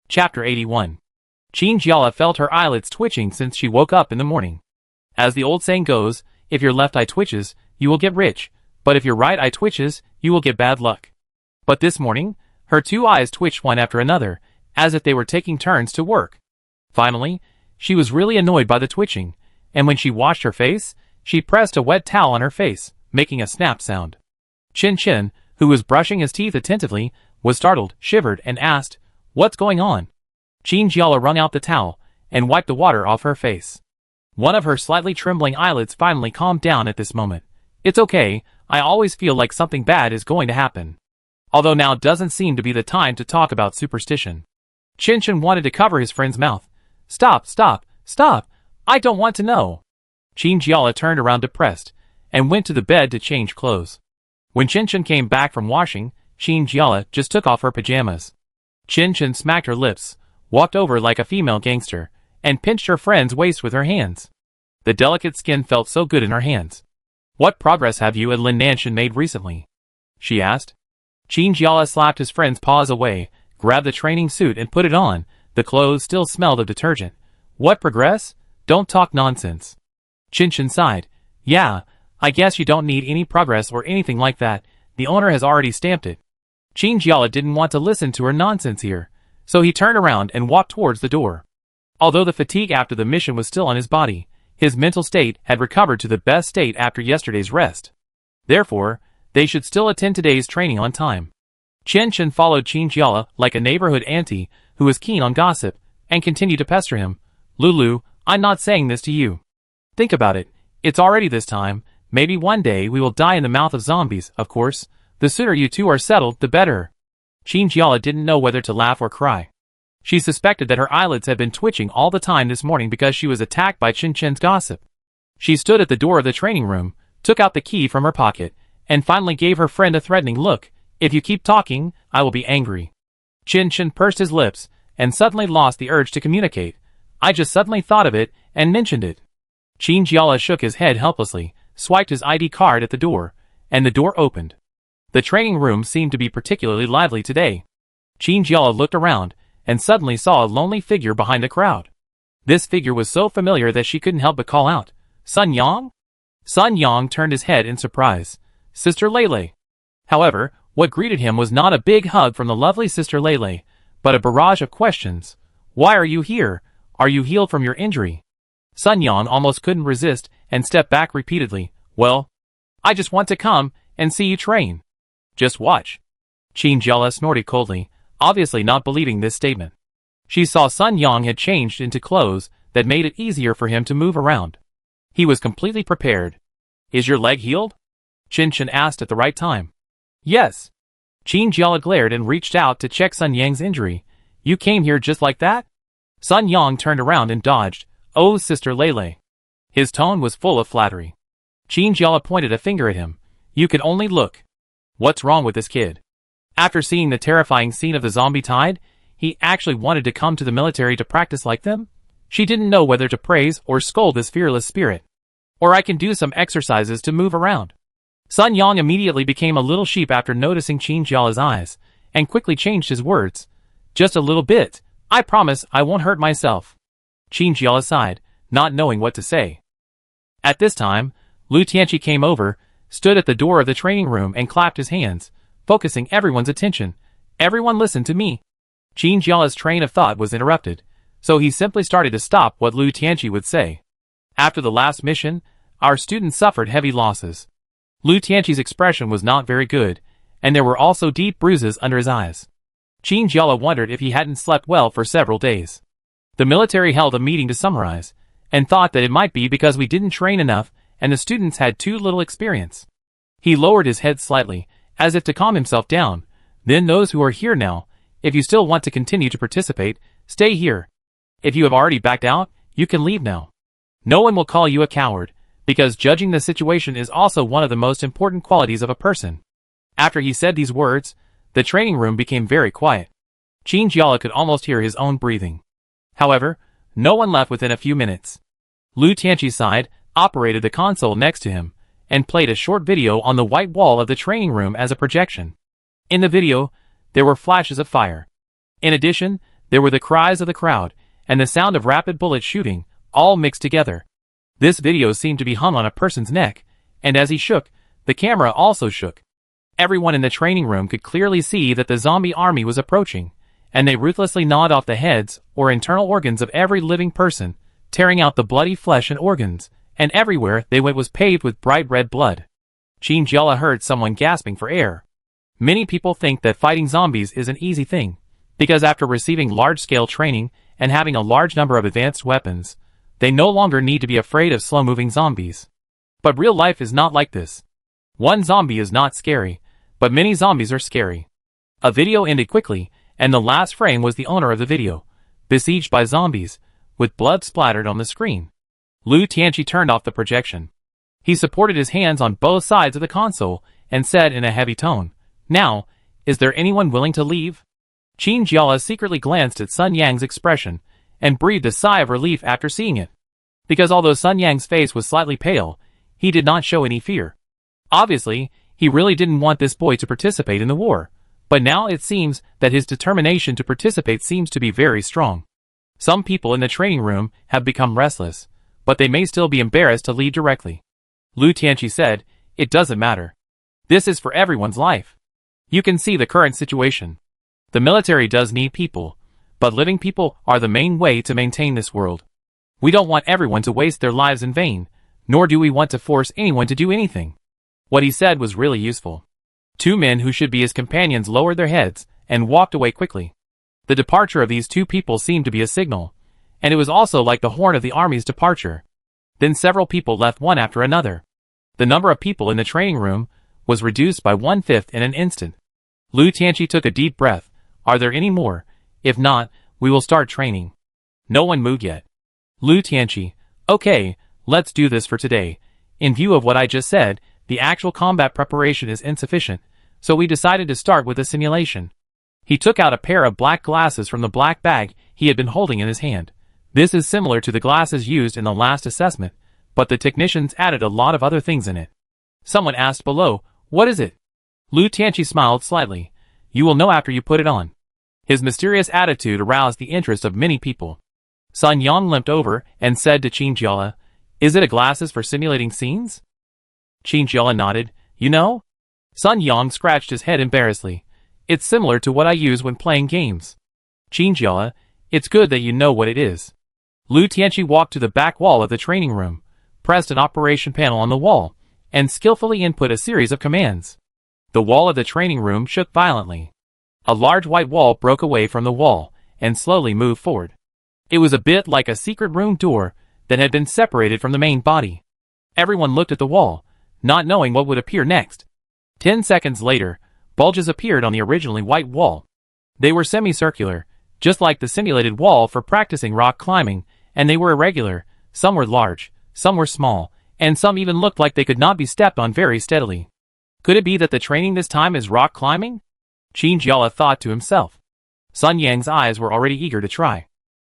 Chapter 81. Qin Jiala felt her eyelids twitching since she woke up in the morning. As the old saying goes, if your left eye twitches, you will get rich, but if your right eye twitches, you will get bad luck. But this morning, her two eyes twitched one after another, as if they were taking turns to work. Finally, she was really annoyed by the twitching, and when she washed her face, she pressed a wet towel on her face, making a snap sound. Qin, who was brushing his teeth attentively, was startled, shivered, and asked, "What's going on?" Qin Jiala wrung out the towel, and wiped the water off her face. One of her slightly trembling eyelids finally calmed down at this moment. "It's okay, I always feel like something bad is going to happen. Although now doesn't seem to be the time to talk about superstition." Qin wanted to cover his friend's mouth. Stop, I don't want to know." Qin Jiala turned around depressed, and went to the bed to change clothes. When Qin came back from washing, Qin Jiala just took off her pajamas. Qin smacked her lips, walked over like a female gangster, and pinched her friend's waist with her hands. The delicate skin felt so good in her hands. "What progress have you and Lin Nanshan made recently?" she asked. Qin Jiala slapped his friend's paws away, grabbed the training suit and put it on. The clothes still smelled of detergent. "What progress? Don't talk nonsense." Qin sighed. "Yeah, I guess you don't need any progress or anything like that. The owner has already stamped it." Qin Jiala didn't want to listen to her nonsense here, so he turned around and walked towards the door. Although the fatigue after the mission was still on his body, his mental state had recovered to the best state after yesterday's rest. Therefore, they should still attend today's training on time. Qin followed Qin Jiala like a neighborhood auntie who was keen on gossip, and continued to pester him. "Lulu, I'm not saying this to you. Think about it, it's already this time, maybe one day we will die in the mouth of zombies, of course. The sooner you two are settled, the better." Qin Jiala didn't know whether to laugh or cry. She suspected that her eyelids had been twitching all the time this morning because she was attacked by Qin's gossip. She stood at the door of the training room, took out the key from her pocket, and finally gave her friend a threatening look. "If you keep talking, I will be angry." Qin pursed his lips, and suddenly lost the urge to communicate. "I just suddenly thought of it, and mentioned it." Qin Jiala shook his head helplessly, swiped his ID card at the door, and the door opened. The training room seemed to be particularly lively today. Qin Jiala looked around, and suddenly saw a lonely figure behind the crowd. This figure was so familiar that she couldn't help but call out, "Sun Yang?" Sun Yang turned his head in surprise. "Sister Lele." However, what greeted him was not a big hug from the lovely Sister Lele, but a barrage of questions. "Why are you here? Are you healed from your injury?" Sun Yang almost couldn't resist, and stepped back repeatedly. "Well, I just want to come and see you train." "Just watch." Qin Jiala snorted coldly, obviously not believing this statement. She saw Sun Yang had changed into clothes that made it easier for him to move around. He was completely prepared. "Is your leg healed?" Qin asked at the right time. "Yes." Qin Jiala glared and reached out to check Sun Yang's injury. "You came here just like that?" Sun Yang turned around and dodged. "Oh, Sister Lele." His tone was full of flattery. Qin Jiala pointed a finger at him. "You can only look. What's wrong with this kid?" After seeing the terrifying scene of the zombie tide, he actually wanted to come to the military to practice like them? She didn't know whether to praise or scold this fearless spirit. "Or I can do some exercises to move around." Sun Yang immediately became a little sheep after noticing Qin Jiala's eyes, and quickly changed his words. "Just a little bit. I promise I won't hurt myself." Qin Jiala sighed, not knowing what to say. At this time, Lu Tianqi came over, stood at the door of the training room and clapped his hands, focusing everyone's attention. "Everyone listen to me." Qin Jiala's train of thought was interrupted, so he simply started to stop what Lu Tianqi would say. "After the last mission, our student suffered heavy losses." Lu Tianqi's expression was not very good, and there were also deep bruises under his eyes. Qin Jiala wondered if he hadn't slept well for several days. The military held a meeting to summarize, and thought that it might be because we didn't train enough and the students had too little experience. He lowered his head slightly, as if to calm himself down. "Then those who are here now, if you still want to continue to participate, stay here. If you have already backed out, you can leave now. No one will call you a coward, because judging the situation is also one of the most important qualities of a person." After he said these words, the training room became very quiet. Qin Jiala could almost hear his own breathing. However, no one left within a few minutes. Lu Tianqi's side operated the console next to him, and played a short video on the white wall of the training room as a projection. In the video, there were flashes of fire. In addition, There were the cries of the crowd, and the sound of rapid bullets shooting, all mixed together. This video seemed to be hung on a person's neck, and as he shook, the camera also shook. Everyone in the training room could clearly see that the zombie army was approaching, and they ruthlessly gnawed off the heads or internal organs of every living person, tearing out the bloody flesh and organs, and everywhere they went was paved with bright red blood. Chingyala heard someone gasping for air. Many people think that fighting zombies is an easy thing, because after receiving large-scale training and having a large number of advanced weapons, they no longer need to be afraid of slow-moving zombies. But real life is not like this. One zombie is not scary, but many zombies are scary. A video ended quickly, and the last frame was the owner of the video, besieged by zombies, with blood splattered on the screen. Lu Tianqi turned off the projection. He supported his hands on both sides of the console and said in a heavy tone, "Now, is there anyone willing to leave?" Chingyala secretly glanced at Sun Yang's expression and breathed a sigh of relief after seeing it. Because although Sun Yang's face was slightly pale, he did not show any fear. Obviously, he really didn't want this boy to participate in the war, but now it seems that his determination to participate seems to be very strong. Some people in the training room have become restless, but they may still be embarrassed to lead directly. Lu Tianqi said, "It doesn't matter. This is for everyone's life. You can see the current situation. The military does need people, but living people are the main way to maintain this world. We don't want everyone to waste their lives in vain, nor do we want to force anyone to do anything." What he said was really useful. Two men who should be his companions lowered their heads and walked away quickly. The departure of these two people seemed to be a signal, and it was also like the horn of the army's departure. Then several people left one after another. The number of people in the training room was reduced by 1/5 in an instant. Lu Tianqi took a deep breath. "Are there any more? If not, we will start training." No one moved yet. Lu Tianqi, "Okay, let's do this for today. In view of what I just said, the actual combat preparation is insufficient, so we decided to start with a simulation." He took out a pair of black glasses from the black bag he had been holding in his hand. This is similar to the glasses used in the last assessment, but the technicians added a lot of other things in it. Someone asked below, "What is it?" Lu Tianqi smiled slightly. "You will know after you put it on." His mysterious attitude aroused the interest of many people. Sun Yang limped over and said to Chingyala, "Is it a glasses for simulating scenes?" Chingyala nodded. "You know?" Sun Yang scratched his head embarrassedly. "It's similar to what I use when playing games." Chingyala, "It's good that you know what it is." Lu Tianqi walked to the back wall of the training room, pressed an operation panel on the wall, and skillfully input a series of commands. The wall of the training room shook violently. A large white wall broke away from the wall and slowly moved forward. It was a bit like a secret room door that had been separated from the main body. Everyone looked at the wall, not knowing what would appear next. 10 seconds later, bulges appeared on the originally white wall. They were semicircular, just like the simulated wall for practicing rock climbing, and they were irregular. Some were large, some were small, and some even looked like they could not be stepped on very steadily. Could it be that the training this time is rock climbing? Chingyala thought to himself. Sun Yang's eyes were already eager to try.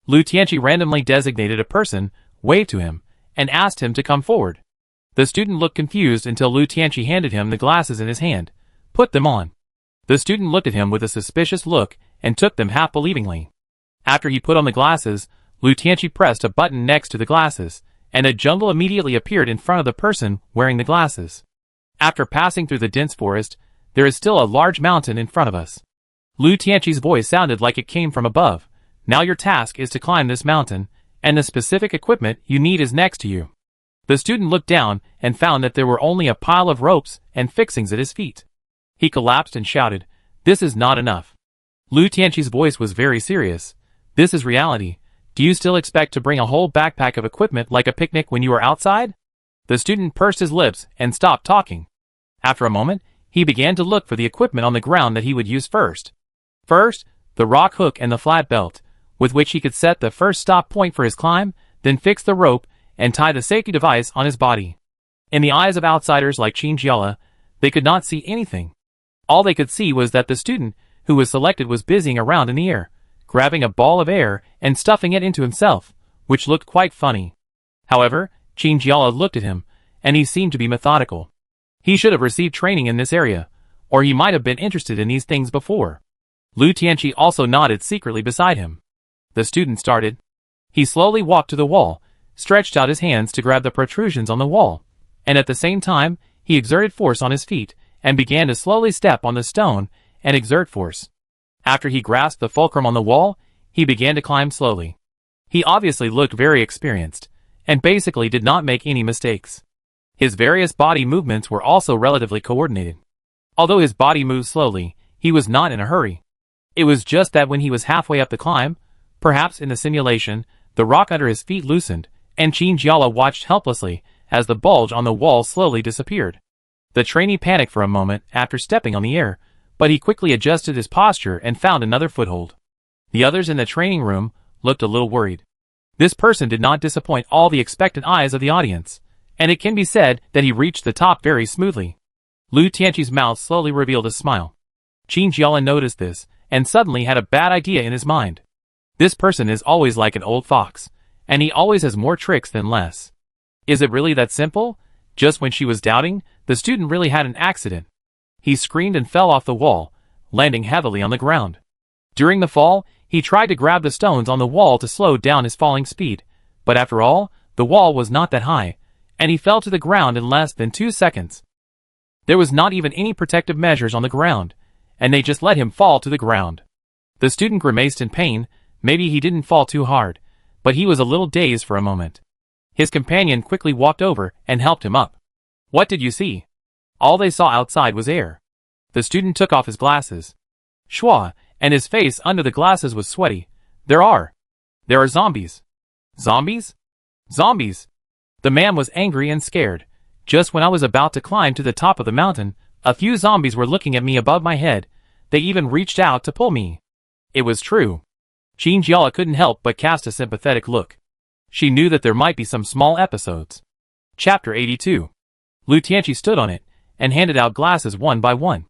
Lu Tianqi randomly designated a person, waved to him, and asked him to come forward. The student looked confused until Lu Tianqi handed him the glasses in his hand. "Put them on." The student looked at him with a suspicious look and took them half-believingly. After he put on the glasses, Lu Tianqi pressed a button next to the glasses, and a jungle immediately appeared in front of the person wearing the glasses. After passing through the dense forest, there is still a large mountain in front of us. Lu Tianqi's voice sounded like it came from above. "Now your task is to climb this mountain, and the specific equipment you need is next to you." The student looked down and found that there were only a pile of ropes and fixings at his feet. He collapsed and shouted, "This is not enough." Lu Tianqi's voice was very serious. "This is reality. Do you still expect to bring a whole backpack of equipment like a picnic when you are outside?" The student pursed his lips and stopped talking. After a moment, he began to look for the equipment on the ground that he would use first. First, the rock hook and the flat belt, with which he could set the first stop point for his climb, then fix the rope and tie the safety device on his body. In the eyes of outsiders like Chingyala, they could not see anything. All they could see was that the student who was selected was busying around in the air, grabbing a ball of air and stuffing it into himself, which looked quite funny. However, Chingyala looked at him, and he seemed to be methodical. He should have received training in this area, or he might have been interested in these things before. Lu Tianqi also nodded secretly beside him. The student started. He slowly walked to the wall, stretched out his hands to grab the protrusions on the wall, and at the same time, he exerted force on his feet, and began to slowly step on the stone and exert force. After he grasped the fulcrum on the wall, he began to climb slowly. He obviously looked very experienced, and basically did not make any mistakes. His various body movements were also relatively coordinated. Although his body moved slowly, he was not in a hurry. It was just that when he was halfway up the climb, perhaps in the simulation, the rock under his feet loosened, and Qin watched helplessly as the bulge on the wall slowly disappeared. The trainee panicked for a moment after stepping on the air, but he quickly adjusted his posture and found another foothold. The others in the training room looked a little worried. This person did not disappoint all the expectant eyes of the audience, and it can be said that he reached the top very smoothly. Lu Tianqi's mouth slowly revealed a smile. Qin noticed this, and suddenly had a bad idea in his mind. This person is always like an old fox, and he always has more tricks than less. Is it really that simple? Just when she was doubting, the student really had an accident. He screamed and fell off the wall, landing heavily on the ground. During the fall, he tried to grab the stones on the wall to slow down his falling speed, but after all, the wall was not that high, and he fell to the ground in less than 2 seconds. There was not even any protective measures on the ground, and they just let him fall to the ground. The student grimaced in pain. Maybe he didn't fall too hard, but he was a little dazed for a moment. His companion quickly walked over and helped him up. What did you see? All they saw outside was air. The student took off his glasses. Shua, and his face under the glasses was sweaty. There are zombies. Zombies? Zombies! The man was angry and scared. Just when I was about to climb to the top of the mountain, a few zombies were looking at me above my head. They even reached out to pull me. It was true. Qin couldn't help but cast a sympathetic look. She knew that there might be some small episodes. Chapter 82. Lu Tianqi stood on it, and handed out glasses one by one.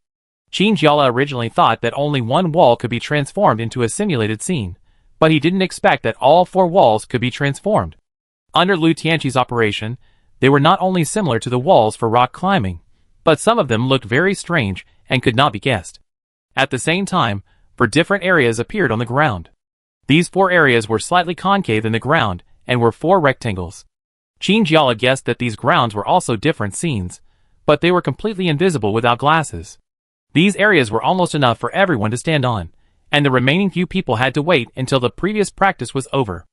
Qin originally thought that only one wall could be transformed into a simulated scene, but he didn't expect that all 4 walls could be transformed. Under Lu Tianqi's operation, they were not only similar to the walls for rock climbing, but some of them looked very strange and could not be guessed. At the same time, 4 different areas appeared on the ground. These 4 areas were slightly concave in the ground and were 4 rectangles. Qin guessed that these grounds were also different scenes, but they were completely invisible without glasses. These areas were almost enough for everyone to stand on, and the remaining few people had to wait until the previous practice was over.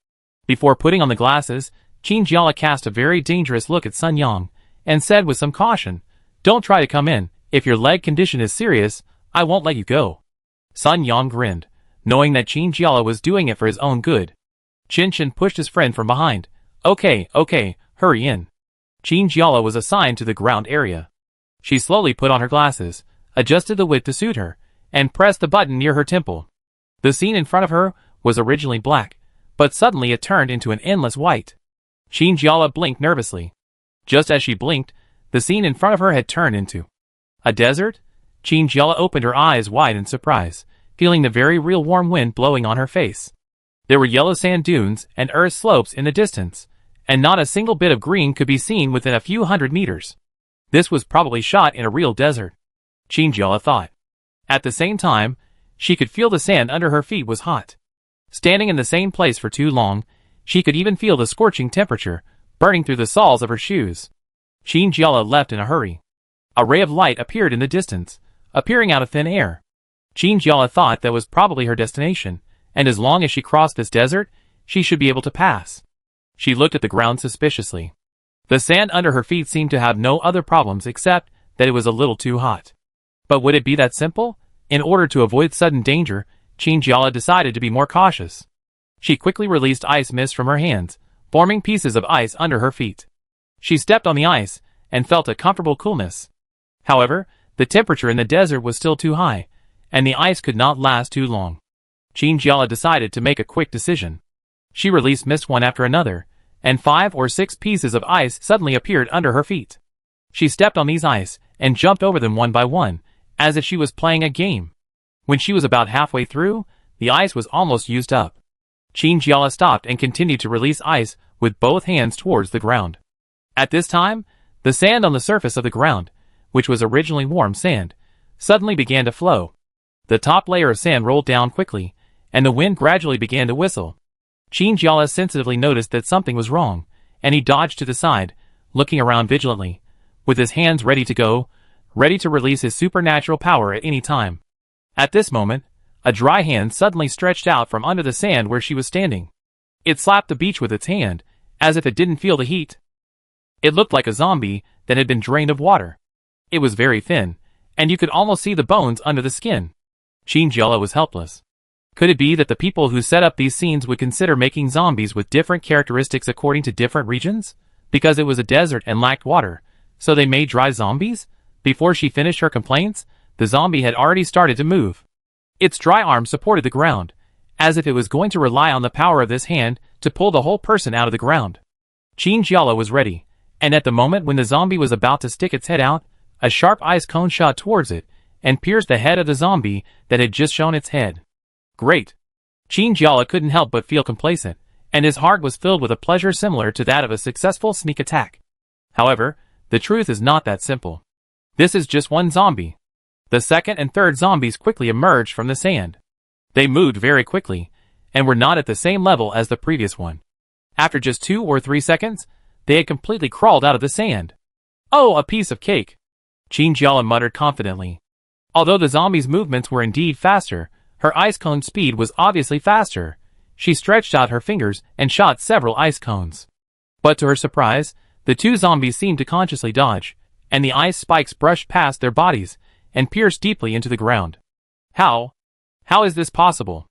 Before putting on the glasses, Qin cast a very dangerous look at Sun Yang, and said with some caution, "Don't try to come in. If your leg condition is serious, I won't let you go." Sun Yang grinned, knowing that Qin was doing it for his own good. Qin pushed his friend from behind. Okay, hurry in." Qin was assigned to the ground area. She slowly put on her glasses, adjusted the width to suit her, and pressed the button near her temple. The scene in front of her was originally black, but suddenly it turned into an endless white. Qin blinked nervously. Just as she blinked, the scene in front of her had turned into a desert. Qin opened her eyes wide in surprise, feeling the very real warm wind blowing on her face. There were yellow sand dunes and earth slopes in the distance, and not a single bit of green could be seen within a few hundred meters. This was probably shot in a real desert, Qin thought. At the same time, she could feel the sand under her feet was hot. Standing in the same place for too long, she could even feel the scorching temperature burning through the soles of her shoes. Qin left in a hurry. A ray of light appeared in the distance, appearing out of thin air. Qin thought that was probably her destination, and as long as she crossed this desert, she should be able to pass. She looked at the ground suspiciously. The sand under her feet seemed to have no other problems except that it was a little too hot. But would it be that simple? In order to avoid sudden danger, Qin decided to be more cautious. She quickly released ice mist from her hands, forming pieces of ice under her feet. She stepped on the ice and felt a comfortable coolness. However, the temperature in the desert was still too high, and the ice could not last too long. Qin decided to make a quick decision. She released mist one after another, and 5 or 6 pieces of ice suddenly appeared under her feet. She stepped on these ice and jumped over them one by one, as if she was playing a game. When she was about halfway through, the ice was almost used up. Qin stopped and continued to release ice with both hands towards the ground. At this time, the sand on the surface of the ground, which was originally warm sand, suddenly began to flow. The top layer of sand rolled down quickly, and the wind gradually began to whistle. Qin sensitively noticed that something was wrong, and he dodged to the side, looking around vigilantly, with his hands ready to go, ready to release his supernatural power at any time. At this moment, a dry hand suddenly stretched out from under the sand where she was standing. It slapped the beach with its hand, as if it didn't feel the heat. It looked like a zombie that had been drained of water. It was very thin, and you could almost see the bones under the skin. Qin was helpless. Could it be that the people who set up these scenes would consider making zombies with different characteristics according to different regions? Because it was a desert and lacked water, so they made dry zombies? Before she finished her complaints, the zombie had already started to move. Its dry arm supported the ground, as if it was going to rely on the power of this hand to pull the whole person out of the ground. Qin was ready, and at the moment when the zombie was about to stick its head out, a sharp ice cone shot towards it, and pierced the head of the zombie that had just shown its head. Great! Qin couldn't help but feel complacent, and his heart was filled with a pleasure similar to that of a successful sneak attack. However, the truth is not that simple. This is just one zombie. The second and third zombies quickly emerged from the sand. They moved very quickly, and were not at the same level as the previous one. After just 2 or 3 seconds, they had completely crawled out of the sand. Oh, a piece of cake! Qin muttered confidently. Although the zombie's movements were indeed faster, her ice cone speed was obviously faster. She stretched out her fingers and shot several ice cones. But to her surprise, the 2 zombies seemed to consciously dodge, and the ice spikes brushed past their bodies and pierced deeply into the ground. How is this possible?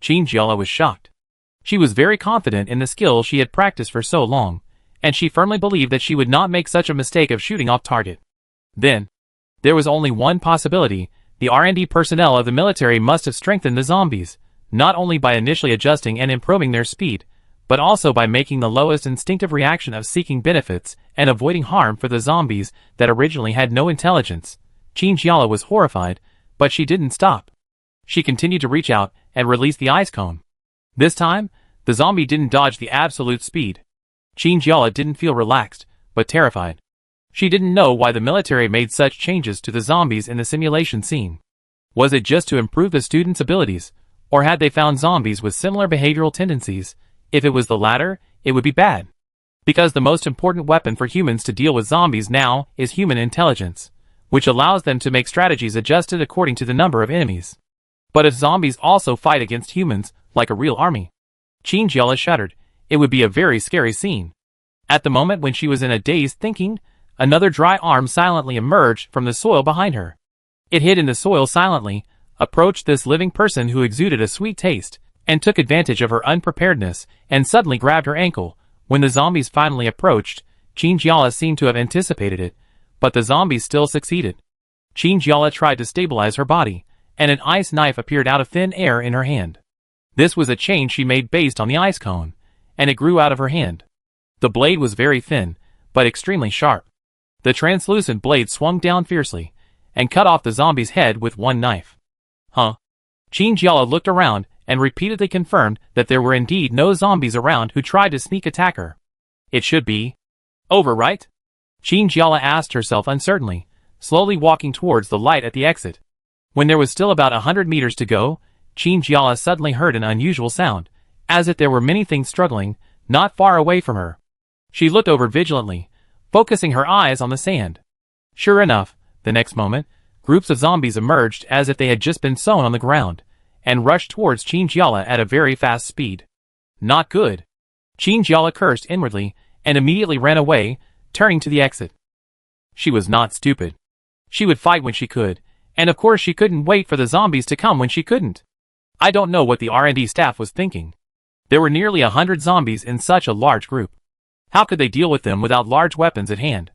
Qin was shocked. She was very confident in the skill she had practiced for so long, and she firmly believed that she would not make such a mistake of shooting off target. Then, there was only one possibility. The R&D personnel of the military must have strengthened the zombies, not only by initially adjusting and improving their speed, but also by making the lowest instinctive reaction of seeking benefits and avoiding harm for the zombies that originally had no intelligence. Qin was horrified, but she didn't stop. She continued to reach out and release the ice cone. This time, the zombie didn't dodge the absolute speed. Qin didn't feel relaxed, but terrified. She didn't know why the military made such changes to the zombies in the simulation scene. Was it just to improve the students' abilities, or had they found zombies with similar behavioral tendencies? If it was the latter, it would be bad. Because the most important weapon for humans to deal with zombies now is human intelligence, which allows them to make strategies adjusted according to the number of enemies. But if zombies also fight against humans, like a real army, Qin shuddered. It would be a very scary scene. At the moment when she was in a daze thinking, another dry arm silently emerged from the soil behind her. It hid in the soil silently, approached this living person who exuded a sweet taste, and took advantage of her unpreparedness, and suddenly grabbed her ankle. When the zombies finally approached, Qin seemed to have anticipated it, but the zombies still succeeded. Qin tried to stabilize her body, and an ice knife appeared out of thin air in her hand. This was a change she made based on the ice cone, and it grew out of her hand. The blade was very thin, but extremely sharp. The translucent blade swung down fiercely, and cut off the zombie's head with one knife. Huh? Qin looked around, and repeatedly confirmed that there were indeed no zombies around who tried to sneak attack her. It should be over, right? Qin asked herself uncertainly, slowly walking towards the light at the exit. When there was still about 100 meters to go, Qin suddenly heard an unusual sound, as if there were many things struggling, not far away from her. She looked over vigilantly, focusing her eyes on the sand. Sure enough, the next moment, groups of zombies emerged as if they had just been sown on the ground, and rushed towards Qin at a very fast speed. Not good. Qin cursed inwardly, and immediately ran away, turning to the exit. She was not stupid. She would fight when she could, and of course she couldn't wait for the zombies to come when she couldn't. I don't know what the R&D staff was thinking. There were nearly 100 zombies in such a large group. How could they deal with them without large weapons at hand?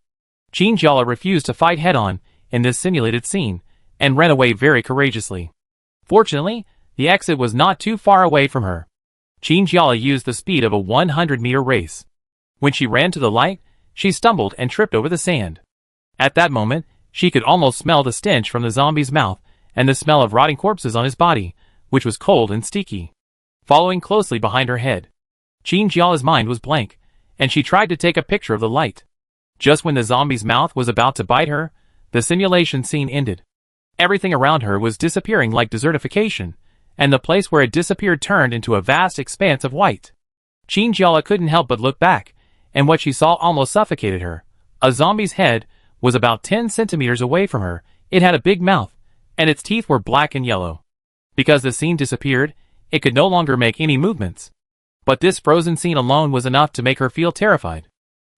Qin refused to fight head-on in this simulated scene, and ran away very courageously. Fortunately, the exit was not too far away from her. Qin used the speed of a 100-meter race. When she ran to the light, she stumbled and tripped over the sand. At that moment, she could almost smell the stench from the zombie's mouth and the smell of rotting corpses on his body, which was cold and sticky, following closely behind her head. Qin's mind was blank, and she tried to take a picture of the light. Just when the zombie's mouth was about to bite her, the simulation scene ended. Everything around her was disappearing like desertification, and the place where it disappeared turned into a vast expanse of white. Qinjiala couldn't help but look back, and what she saw almost suffocated her. A zombie's head was about 10 centimeters away from her. It had a big mouth, and its teeth were black and yellow. Because the scene disappeared, it could no longer make any movements. But this frozen scene alone was enough to make her feel terrified.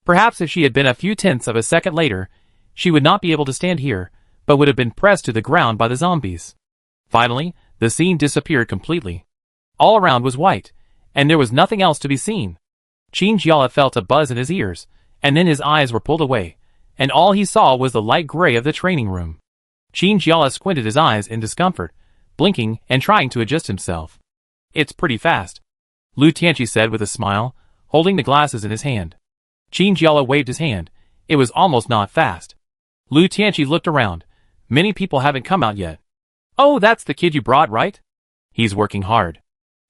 Perhaps if she had been a few tenths of a second later, she would not be able to stand here, but would have been pressed to the ground by the zombies. Finally, the scene disappeared completely. All around was white, and there was nothing else to be seen. Qinjiala felt a buzz in his ears, and then his eyes were pulled away, and all he saw was the light gray of the training room. Qinjiala squinted his eyes in discomfort, blinking and trying to adjust himself. "It's pretty fast," Lu Tianqi said with a smile, holding the glasses in his hand. Qinjiala waved his hand. It was almost not fast. Lu Tianqi looked around. Many people haven't come out yet. "Oh, that's the kid you brought, right? He's working hard."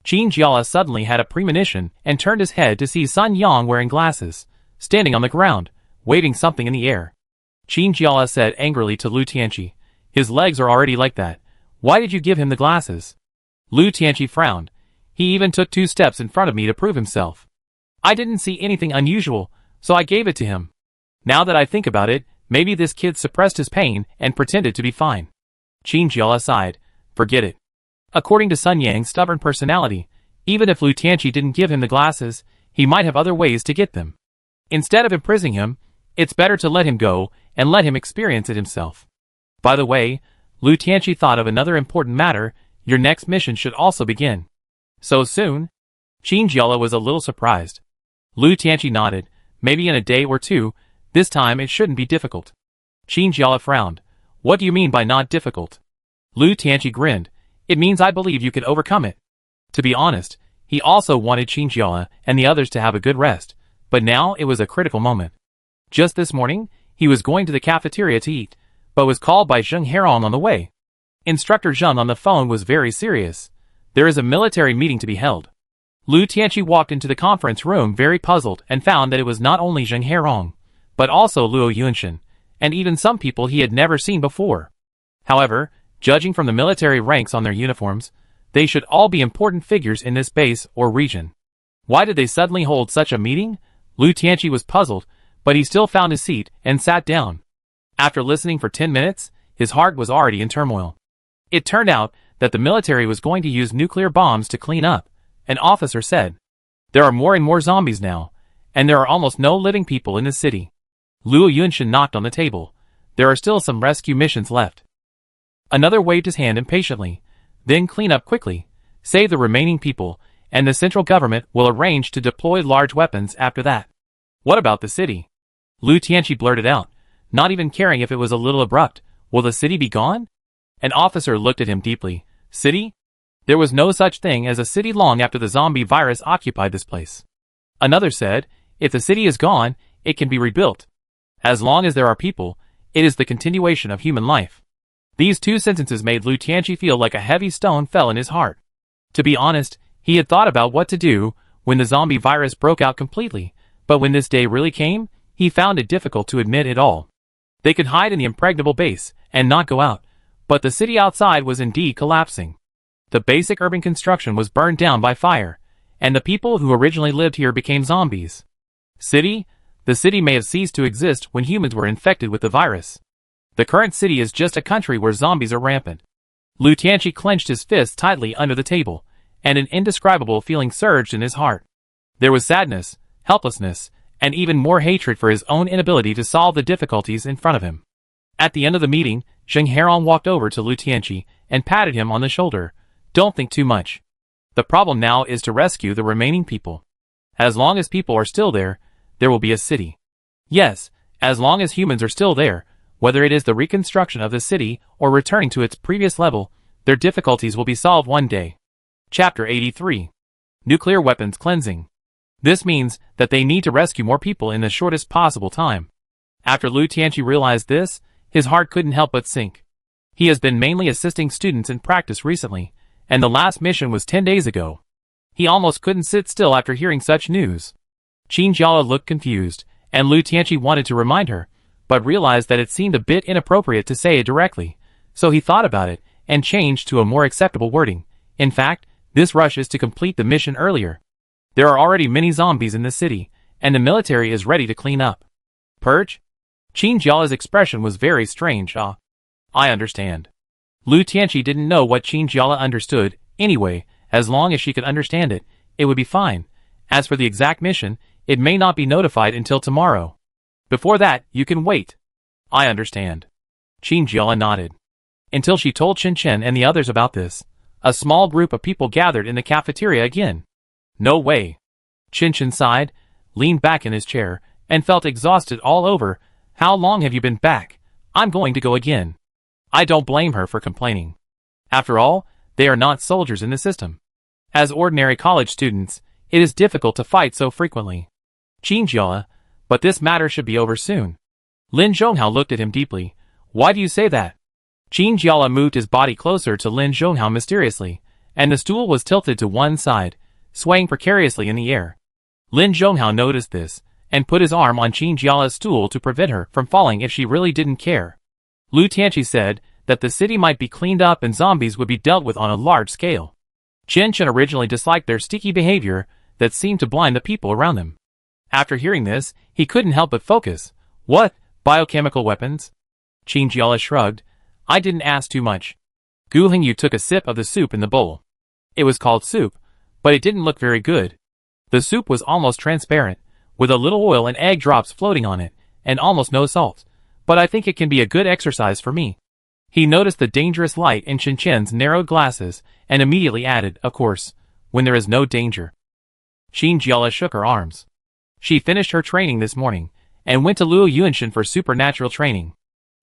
Qinjiala suddenly had a premonition and turned his head to see Sun Yang wearing glasses, standing on the ground, waving something in the air. Qinjiala said angrily to Lu Tianqi, "His legs are already like that. Why did you give him the glasses?" Lu Tianqi frowned. "He even took 2 steps in front of me to prove himself. I didn't see anything unusual, so I gave it to him. Now that I think about it, maybe this kid suppressed his pain and pretended to be fine." Qinjiala sighed. "Forget it." According to Sun Yang's stubborn personality, even if Lu Tianqi didn't give him the glasses, he might have other ways to get them. Instead of imprisoning him, it's better to let him go and let him experience it himself. By the way, Lu Tianqi thought of another important matter. Your next mission should also begin. "So soon?" Qinjiala was a little surprised. Lu Tianqi nodded. "Maybe in a day or 2, this time it shouldn't be difficult." Qinjiala frowned. "What do you mean by not difficult?" Lu Tianqi grinned. "It means I believe you can overcome it." To be honest, he also wanted Qinjiala and the others to have a good rest, but now it was a critical moment. Just this morning, he was going to the cafeteria to eat, but was called by Zheng Herong on the way. Instructor Zheng on the phone was very serious. There is a military meeting to be held. Lu Tianqi walked into the conference room very puzzled and found that it was not only Zheng Herong, but also Luo Yunshin, and even some people he had never seen before. However, judging from the military ranks on their uniforms, they should all be important figures in this base or region. Why did they suddenly hold such a meeting? Lu Tianqi was puzzled, but he still found his seat and sat down. After listening for 10 minutes, his heart was already in turmoil. It turned out that the military was going to use nuclear bombs to clean up, an officer said. There are more and more zombies now, and there are almost no living people in the city. Luo Yunshin knocked on the table. There are still some rescue missions left. Another waved his hand impatiently. Then clean up quickly, save the remaining people, and the central government will arrange to deploy large weapons after that. What about the city? Lu Tianqi blurted out, not even caring if it was a little abrupt. Will the city be gone? An officer looked at him deeply. City? There was no such thing as a city long after the zombie virus occupied this place. Another said, if the city is gone, it can be rebuilt. As long as there are people, it is the continuation of human life. These 2 sentences made Lu Tianqi feel like a heavy stone fell in his heart. To be honest, he had thought about what to do when the zombie virus broke out completely, but when this day really came, he found it difficult to admit it all. They could hide in the impregnable base and not go out, but the city outside was indeed collapsing. The basic urban construction was burned down by fire, and the people who originally lived here became zombies. City? The city may have ceased to exist when humans were infected with the virus. The current city is just a country where zombies are rampant. Lu Tianqi clenched his fists tightly under the table, and an indescribable feeling surged in his heart. There was sadness, helplessness, and even more hatred for his own inability to solve the difficulties in front of him. At the end of the meeting, Zheng Herong walked over to Lu Tianqi and patted him on the shoulder. Don't think too much. The problem now is to rescue the remaining people. As long as people are still there, there will be a city. Yes, as long as humans are still there, whether it is the reconstruction of the city or returning to its previous level, their difficulties will be solved one day. Chapter 83. Nuclear Weapons Cleansing. This means that they need to rescue more people in the shortest possible time. After Lu Tianqi realized this, his heart couldn't help but sink. He has been mainly assisting students in practice recently, and the last mission was 10 days ago. He almost couldn't sit still after hearing such news. Qinjiala looked confused, and Lu Tianqi wanted to remind her, but realized that it seemed a bit inappropriate to say it directly, so he thought about it and changed to a more acceptable wording. In fact, this rush is to complete the mission earlier. There are already many zombies in the city, and the military is ready to clean up. Purge? Qin Jiala's expression was very strange. I understand. Lu Tianqi didn't know what Qin Jiala understood. Anyway, as long as she could understand it, it would be fine. As for the exact mission, it may not be notified until tomorrow. Before that, you can wait. I understand. Qin Jiala nodded. Until she told Chen Chen and the others about this, a small group of people gathered in the cafeteria again. No way. Chen Chen sighed, leaned back in his chair, and felt exhausted all over. How long have you been back? I'm going to go again. I don't blame her for complaining. After all, they are not soldiers in the system. As ordinary college students, it is difficult to fight so frequently. Qin Jiala, but this matter should be over soon. Lin Zhonghao looked at him deeply. Why do you say that? Qin Jiala moved his body closer to Lin Zhonghao mysteriously, and the stool was tilted to one side, swaying precariously in the air. Lin Zhonghao noticed this, and put his arm on Qin Jiala's stool to prevent her from falling if she really didn't care. Lu Tianqi said that the city might be cleaned up and zombies would be dealt with on a large scale. Chen Chen originally disliked their sticky behavior that seemed to blind the people around them. After hearing this, he couldn't help but focus. What? Biochemical weapons? Qin Jiala shrugged. I didn't ask too much. Gu Hingyu took a sip of the soup in the bowl. It was called soup, but it didn't look very good. The soup was almost transparent, with a little oil and egg drops floating on it, and almost no salt. But I think it can be a good exercise for me. He noticed the dangerous light in Chen Chen's narrowed glasses, and immediately added, of course, when there is no danger. Qin Jiala shook her arms. She finished her training this morning, and went to Luo Yuanshan for supernatural training.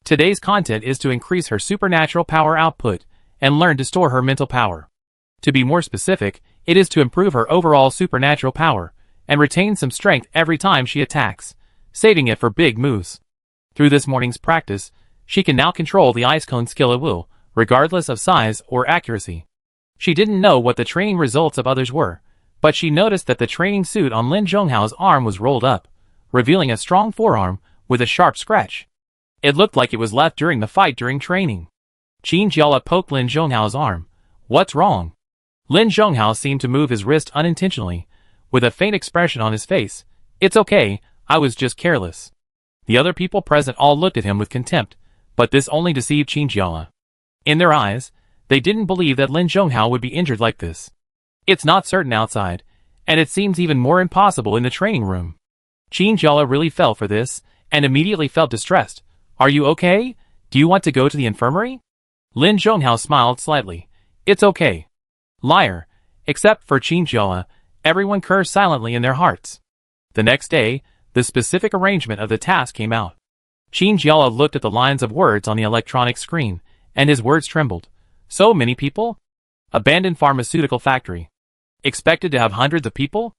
Today's content is to increase her supernatural power output, and learn to store her mental power. To be more specific, it is to improve her overall supernatural power, and retain some strength every time she attacks, saving it for big moves. Through this morning's practice, she can now control the ice cone skill at will, regardless of size or accuracy. She didn't know what the training results of others were, but she noticed that the training suit on Lin Zhonghao's arm was rolled up, revealing a strong forearm with a sharp scratch. It looked like it was left during the fight during training. Qin Jiala poked Lin Zhonghao's arm. What's wrong? Lin Zhonghao seemed to move his wrist unintentionally, with a faint expression on his face. It's okay, I was just careless. The other people present all looked at him with contempt, but this only deceived Qin Jiala. In their eyes, they didn't believe that Lin Zhonghao would be injured like this. It's not certain outside, and it seems even more impossible in the training room. Qin Jiala really fell for this, and immediately felt distressed. Are you okay? Do you want to go to the infirmary? Lin Zhonghao smiled slightly. It's okay. Liar. Except for Qin Jiala, everyone cursed silently in their hearts. The next day, the specific arrangement of the task came out. Qin Jiala looked at the lines of words on the electronic screen, and his words trembled. So many people? Abandoned pharmaceutical factory. Expected to have hundreds of people?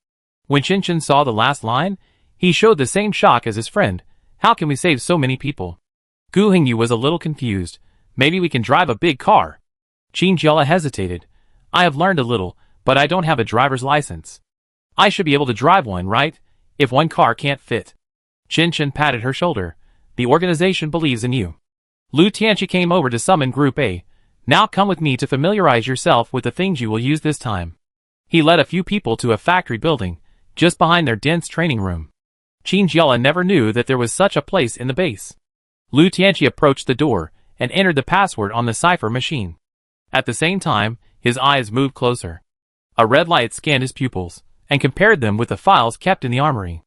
When Chen Chen saw the last line, he showed the same shock as his friend. How can we save so many people? Gu Hingyu was a little confused. Maybe we can drive a big car. Qin Jiala hesitated. I have learned a little, but I don't have a driver's license. I should be able to drive one, right? If one car can't fit. Chen Chen patted her shoulder. The organization believes in you. Lu Tianqi came over to summon Group A. Now come with me to familiarize yourself with the things you will use this time. He led a few people to a factory building, just behind their dense training room. Qin Jiala never knew that there was such a place in the base. Lu Tianqi approached the door, and entered the password on the cipher machine. At the same time, his eyes moved closer. A red light scanned his pupils, and compared them with the files kept in the armory.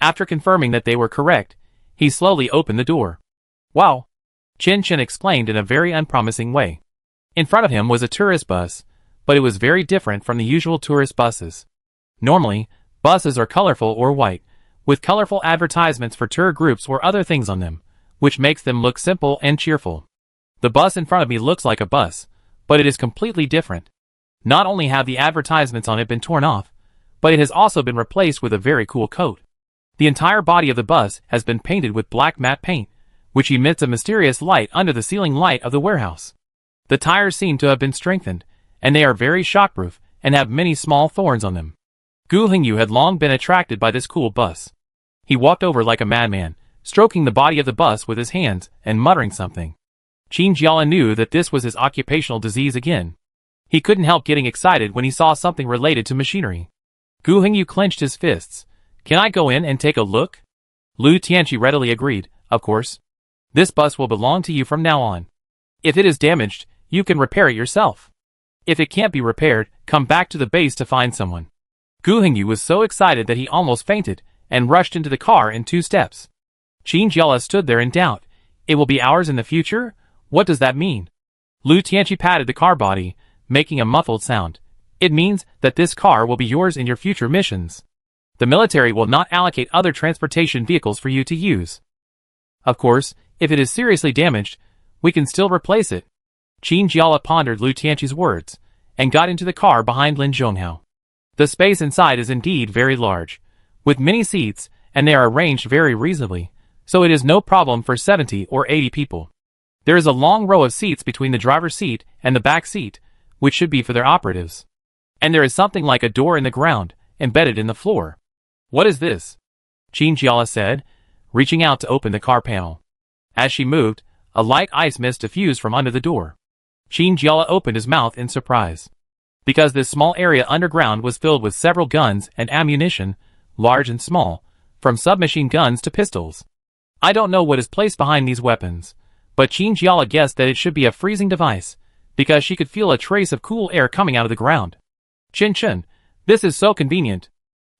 After confirming that they were correct, he slowly opened the door. Wow! Chen Chen explained in a very unpromising way. In front of him was a tourist bus, but it was very different from the usual tourist buses. Normally, buses are colorful or white, with colorful advertisements for tour groups or other things on them, which makes them look simple and cheerful. The bus in front of me looks like a bus, but it is completely different. Not only have the advertisements on it been torn off, but it has also been replaced with a very cool coat. The entire body of the bus has been painted with black matte paint, which emits a mysterious light under the ceiling light of the warehouse. The tires seem to have been strengthened, and they are very shockproof and have many small thorns on them. Gu Hingyu had long been attracted by this cool bus. He walked over like a madman, stroking the body of the bus with his hands and muttering something. Qin Jiala knew that this was his occupational disease again. He couldn't help getting excited when he saw something related to machinery. Gu Hengyu clenched his fists. Can I go in and take a look? Lu Tianqi readily agreed, of course. This bus will belong to you from now on. If it is damaged, you can repair it yourself. If it can't be repaired, come back to the base to find someone. Gu Hengyu was so excited that he almost fainted, and rushed into the car in 2 steps. Qin Jiala stood there in doubt. It will be ours in the future? What does that mean? Lu Tianqi patted the car body, making a muffled sound. It means that this car will be yours in your future missions. The military will not allocate other transportation vehicles for you to use. Of course, if it is seriously damaged, we can still replace it. Qin Jiala pondered Lu Tianqi's words, and got into the car behind Lin Zhonghao. The space inside is indeed very large, with many seats, and they are arranged very reasonably, so it is no problem for 70 or 80 people. There is a long row of seats between the driver's seat and the back seat, which should be for their operatives. And there is something like a door in the ground, embedded in the floor. What is this? Qin Jiala said, reaching out to open the car panel. As she moved, a light ice mist diffused from under the door. Qin Jiala opened his mouth in surprise. Because this small area underground was filled with several guns and ammunition, large and small, from submachine guns to pistols. I don't know what is placed behind these weapons, but Qin Jiala guessed that it should be a freezing device, because she could feel a trace of cool air coming out of the ground. Chen, this is so convenient.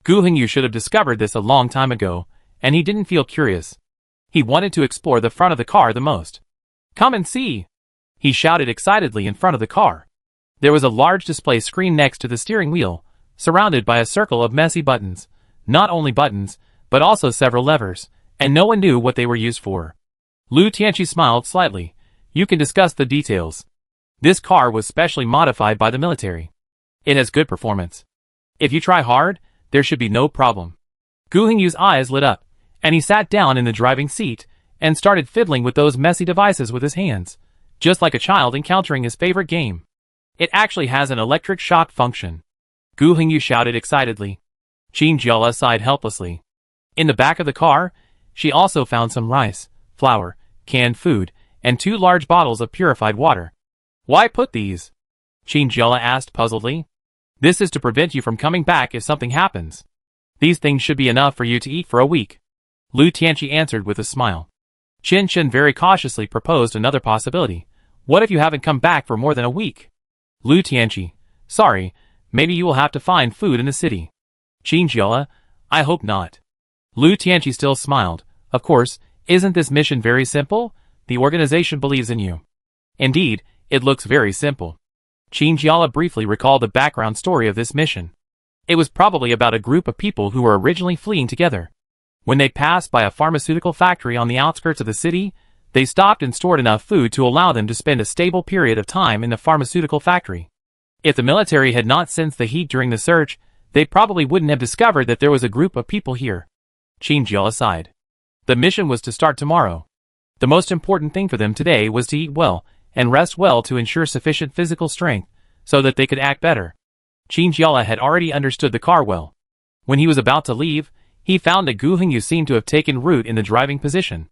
Gu Hengyu should have discovered this a long time ago, and he didn't feel curious. He wanted to explore the front of the car the most. Come and see! He shouted excitedly in front of the car. There was a large display screen next to the steering wheel, surrounded by a circle of messy buttons. Not only buttons, but also several levers, and no one knew what they were used for. Lu Tianqi smiled slightly. You can discuss the details. This car was specially modified by the military. It has good performance. If you try hard, there should be no problem. Gu Hengyu's eyes lit up, and he sat down in the driving seat, and started fiddling with those messy devices with his hands, just like a child encountering his favorite game. It actually has an electric shock function. Gu Hengyu shouted excitedly. Qin Jiala sighed helplessly. In the back of the car, she also found some rice, flour, canned food, and 2 large bottles of purified water. Why put these? Qin Jiala asked puzzledly. This is to prevent you from coming back if something happens. These things should be enough for you to eat for a week. Lu Tianqi answered with a smile. Qin Shen very cautiously proposed another possibility. What if you haven't come back for more than a week? Lu Tianqi, sorry, maybe you will have to find food in the city. Qin Jiala, I hope not. Lu Tianqi still smiled. Of course, isn't this mission very simple? The organization believes in you. Indeed, it looks very simple. Qin Jiala briefly recalled the background story of this mission. It was probably about a group of people who were originally fleeing together. When they passed by a pharmaceutical factory on the outskirts of the city, they stopped and stored enough food to allow them to spend a stable period of time in the pharmaceutical factory. If the military had not sensed the heat during the search, they probably wouldn't have discovered that there was a group of people here. Qin Jiala sighed. The mission was to start tomorrow. The most important thing for them today was to eat well and rest well to ensure sufficient physical strength, so that they could act better. Qin Jiala had already understood the car well. When he was about to leave, he found that Gu Hengyu seemed to have taken root in the driving position.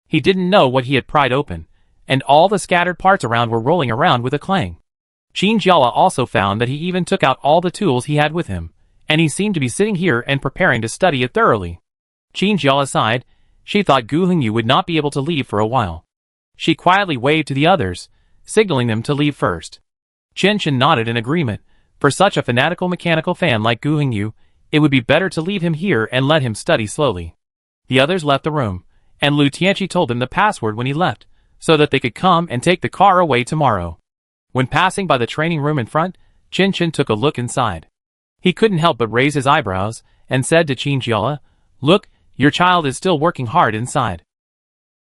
He didn't know what he had pried open, and all the scattered parts around were rolling around with a clang. Qin Jiala also found that he even took out all the tools he had with him, and he seemed to be sitting here and preparing to study it thoroughly. Qin Jiala sighed. She thought Gu Hengyu would not be able to leave for a while. She quietly waved to the others, signaling them to leave first. Chen Chen nodded in agreement. For such a fanatical mechanical fan like Gu Hengyu, it would be better to leave him here and let him study slowly. The others left the room, and Lu Tianqi told them the password when he left, so that they could come and take the car away tomorrow. When passing by the training room in front, Chen Chen took a look inside. He couldn't help but raise his eyebrows, and said to Qin Jiala, "Look, your child is still working hard inside."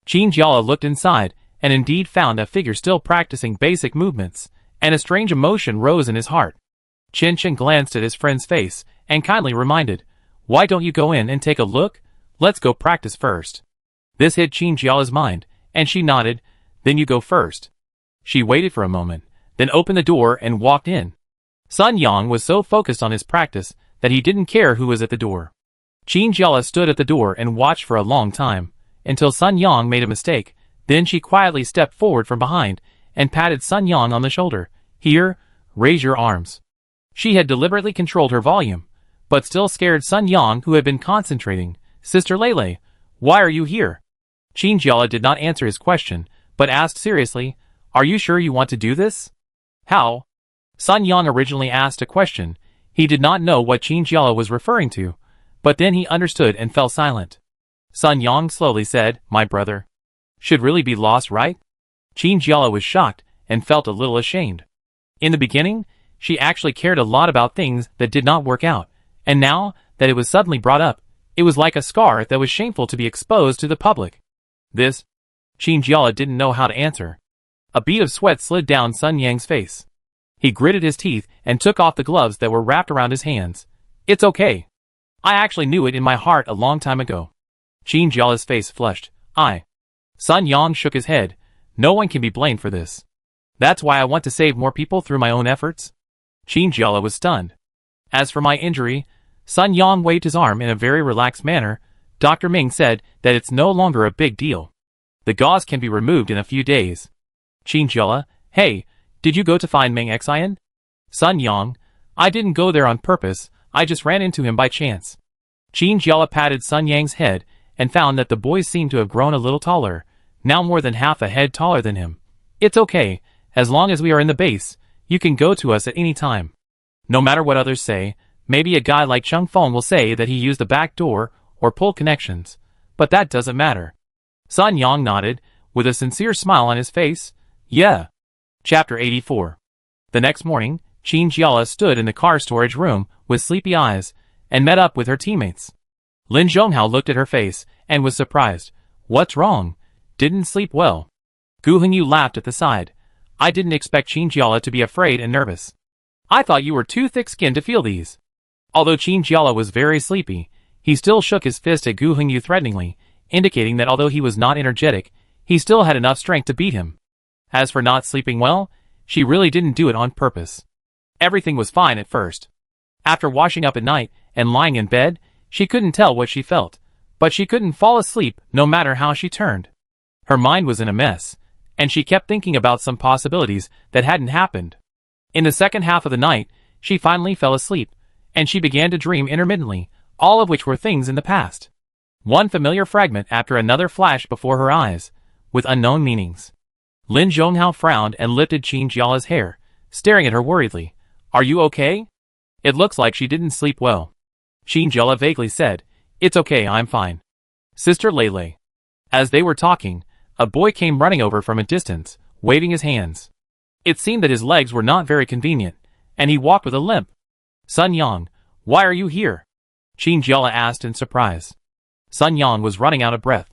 Qin Jiala looked inside, and indeed found a figure still practicing basic movements, and a strange emotion rose in his heart. Chen Chen glanced at his friend's face, and kindly reminded, "Why don't you go in and take a look? Let's go practice first." This hit Qin Jiala's mind, and she nodded. "Then you go first." She waited for a moment, then opened the door and walked in. Sun Yang was so focused on his practice that he didn't care who was at the door. Qin Jiala stood at the door and watched for a long time, until Sun Yang made a mistake. Then she quietly stepped forward from behind, and patted Sun Yang on the shoulder. "Here, raise your arms. She had deliberately controlled her volume, but still scared Sun Yang, who had been concentrating. Sister Lele, why are you here? Qin Jiala did not answer his question, but asked seriously, are you sure you want to do this? How? Sun Yang originally asked a question. He did not know what Qin Jiala was referring to, but then he understood and fell silent. Sun Yang slowly said, my brother should really be lost, right? Qin Jiala was shocked and felt a little ashamed. In the beginning, she actually cared a lot about things that did not work out, and now that it was suddenly brought up, it was like a scar that was shameful to be exposed to the public. This? Qin Jiala didn't know how to answer. A bead of sweat slid down Sun Yang's face. He gritted his teeth and took off the gloves that were wrapped around his hands. It's okay. I actually knew it in my heart a long time ago. Qin Jiala's face flushed. Sun Yang shook his head. No one can be blamed for this. That's why I want to save more people through my own efforts. Qin Jiala was stunned. As for my injury, Sun Yang waved his arm in a very relaxed manner. Dr. Ming said that it's no longer a big deal. The gauze can be removed in a few days. Qin Jiala, hey, did you go to find Meng Xian? Sun Yang, I didn't go there on purpose, I just ran into him by chance. Qin Jiala patted Sun Yang's head and found that the boy seemed to have grown a little taller, now more than half a head taller than him. It's okay, as long as we are in the base, you can go to us at any time. No matter what others say, maybe a guy like Cheng Feng will say that he used the back door or pulled connections, but that doesn't matter. Sun Yang nodded, with a sincere smile on his face. Yeah. Chapter 84. The next morning, Qin Jiala stood in the car storage room with sleepy eyes and met up with her teammates. Lin Zhonghao looked at her face and was surprised. What's wrong? Didn't sleep well. Gu Hengyu laughed at the side. I didn't expect Qin Jiala to be afraid and nervous. I thought you were too thick-skinned to feel these. Although Qin Jiala was very sleepy, he still shook his fist at Gu Hengyu threateningly, indicating that although he was not energetic, he still had enough strength to beat him. As for not sleeping well, she really didn't do it on purpose. Everything was fine at first. After washing up at night and lying in bed, she couldn't tell what she felt, but she couldn't fall asleep no matter how she turned. Her mind was in a mess, and she kept thinking about some possibilities that hadn't happened. In the second half of the night, she finally fell asleep, and she began to dream intermittently, all of which were things in the past. One familiar fragment after another flashed before her eyes, with unknown meanings. Lin Zhonghao frowned and lifted Qin Jiala's hair, staring at her worriedly. Are you okay? It looks like she didn't sleep well. Qin Jiala vaguely said, It's okay, I'm fine. Sister Lele. As they were talking, a boy came running over from a distance, waving his hands. It seemed that his legs were not very convenient, and he walked with a limp. Sun Yang, why are you here? Qin Jiala asked in surprise. Sun Yang was running out of breath.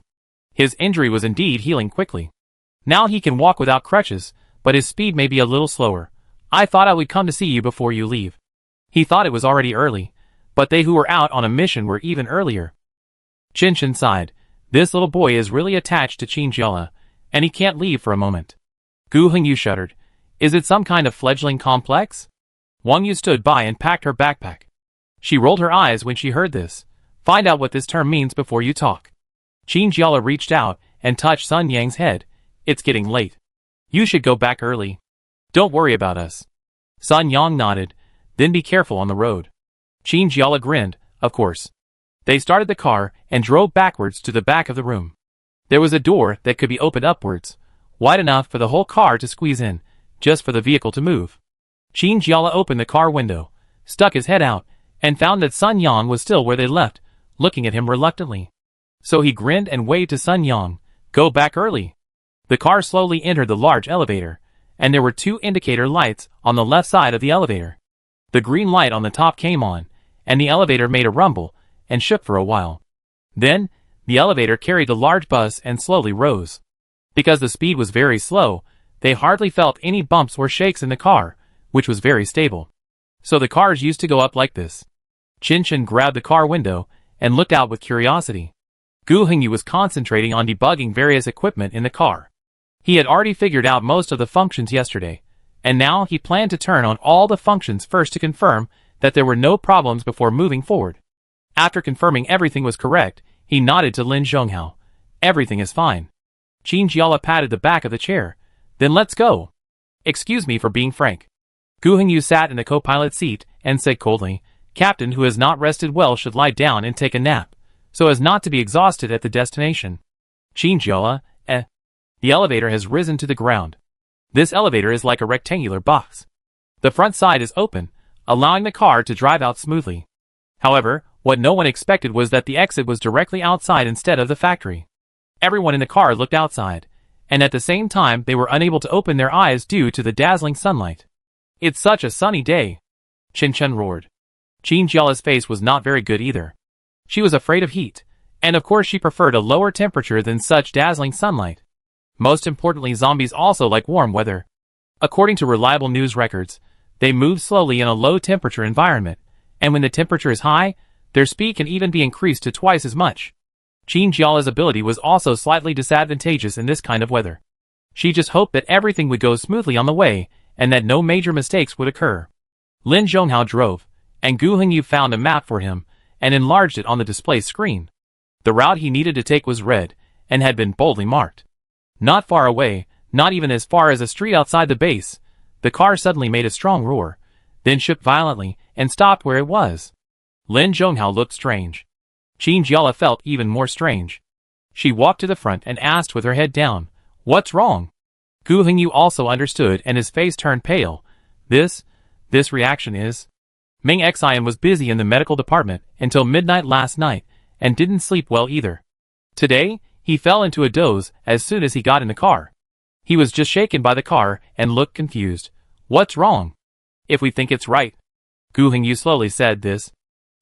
His injury was indeed healing quickly. Now he can walk without crutches, but his speed may be a little slower. I thought I would come to see you before you leave. He thought it was already early, but they who were out on a mission were even earlier. Qin Shen sighed. This little boy is really attached to Qin Jiala, and he can't leave for a moment. Gu Hengyu shuddered. Is it some kind of fledgling complex? Wang Yu stood by and packed her backpack. She rolled her eyes when she heard this. Find out what this term means before you talk. Qin Jiala reached out and touched Sun Yang's head. It's getting late. You should go back early. Don't worry about us. Sun Yang nodded. Then be careful on the road. Qin Jiala grinned. Of course. They started the car and drove backwards to the back of the room. There was a door that could be opened upwards, wide enough for the whole car to squeeze in, just for the vehicle to move. Qin Jiala opened the car window, stuck his head out, and found that Sun Yang was still where they left, looking at him reluctantly. So he grinned and waved to Sun Yang. Go back early. The car slowly entered the large elevator, and there were two indicator lights on the left side of the elevator. The green light on the top came on, and the elevator made a rumble and shook for a while. Then, the elevator carried the large bus and slowly rose. Because the speed was very slow, they hardly felt any bumps or shakes in the car, which was very stable. So the cars used to go up like this. Qin Shen grabbed the car window and looked out with curiosity. Gu Hengyu was concentrating on debugging various equipment in the car. He had already figured out most of the functions yesterday, and now he planned to turn on all the functions first to confirm that there were no problems before moving forward. After confirming everything was correct, he nodded to Lin Zhonghao. Everything is fine. Qin Jiala patted the back of the chair. Then let's go. Excuse me for being frank. Gu Hengyu sat in the co-pilot seat and said coldly, "Captain who has not rested well should lie down and take a nap, so as not to be exhausted at the destination." Qinjiala, The elevator has risen to the ground. This elevator is like a rectangular box. The front side is open, allowing the car to drive out smoothly. However, what no one expected was that the exit was directly outside instead of the factory. Everyone in the car looked outside, and at the same time they were unable to open their eyes due to the dazzling sunlight. "It's such a sunny day," Chen Chen roared. Qinjiala's face was not very good either. She was afraid of heat, and of course she preferred a lower temperature than such dazzling sunlight. Most importantly, zombies also like warm weather. According to reliable news records, they move slowly in a low-temperature environment, and when the temperature is high, their speed can even be increased to twice as much. Qinjiala's ability was also slightly disadvantageous in this kind of weather. She just hoped that everything would go smoothly on the way, and that no major mistakes would occur. Lin Zhonghao drove, and Gu Hengyu found a map for him, and enlarged it on the display screen. The route he needed to take was red, and had been boldly marked. Not far away, not even as far as a street outside the base, the car suddenly made a strong roar, then shook violently, and stopped where it was. Lin Zhonghao looked strange. Qinjiala felt even more strange. She walked to the front and asked with her head down, "What's wrong?" Gu Hengyu also understood and his face turned pale. This reaction is... Meng Xian was busy in the medical department until midnight last night, and didn't sleep well either. Today, he fell into a doze as soon as he got in the car. He was just shaken by the car and looked confused. "What's wrong?" "If we think it's right." Gu Hengyu slowly said this.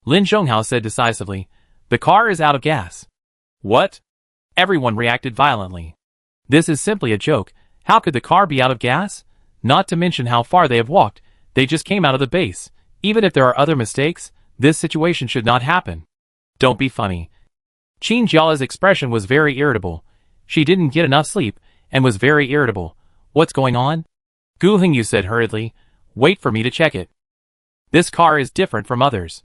Lin Zhonghao said decisively, "The car is out of gas." "What?" Everyone reacted violently. "This is simply a joke. How could the car be out of gas? Not to mention how far they have walked. They just came out of the base. Even if there are other mistakes, this situation should not happen." "Don't be funny." Qinjiala's expression was very irritable. She didn't get enough sleep, and was very irritable. "What's going on?" Gu Hengyu said hurriedly, "Wait for me to check it. This car is different from others.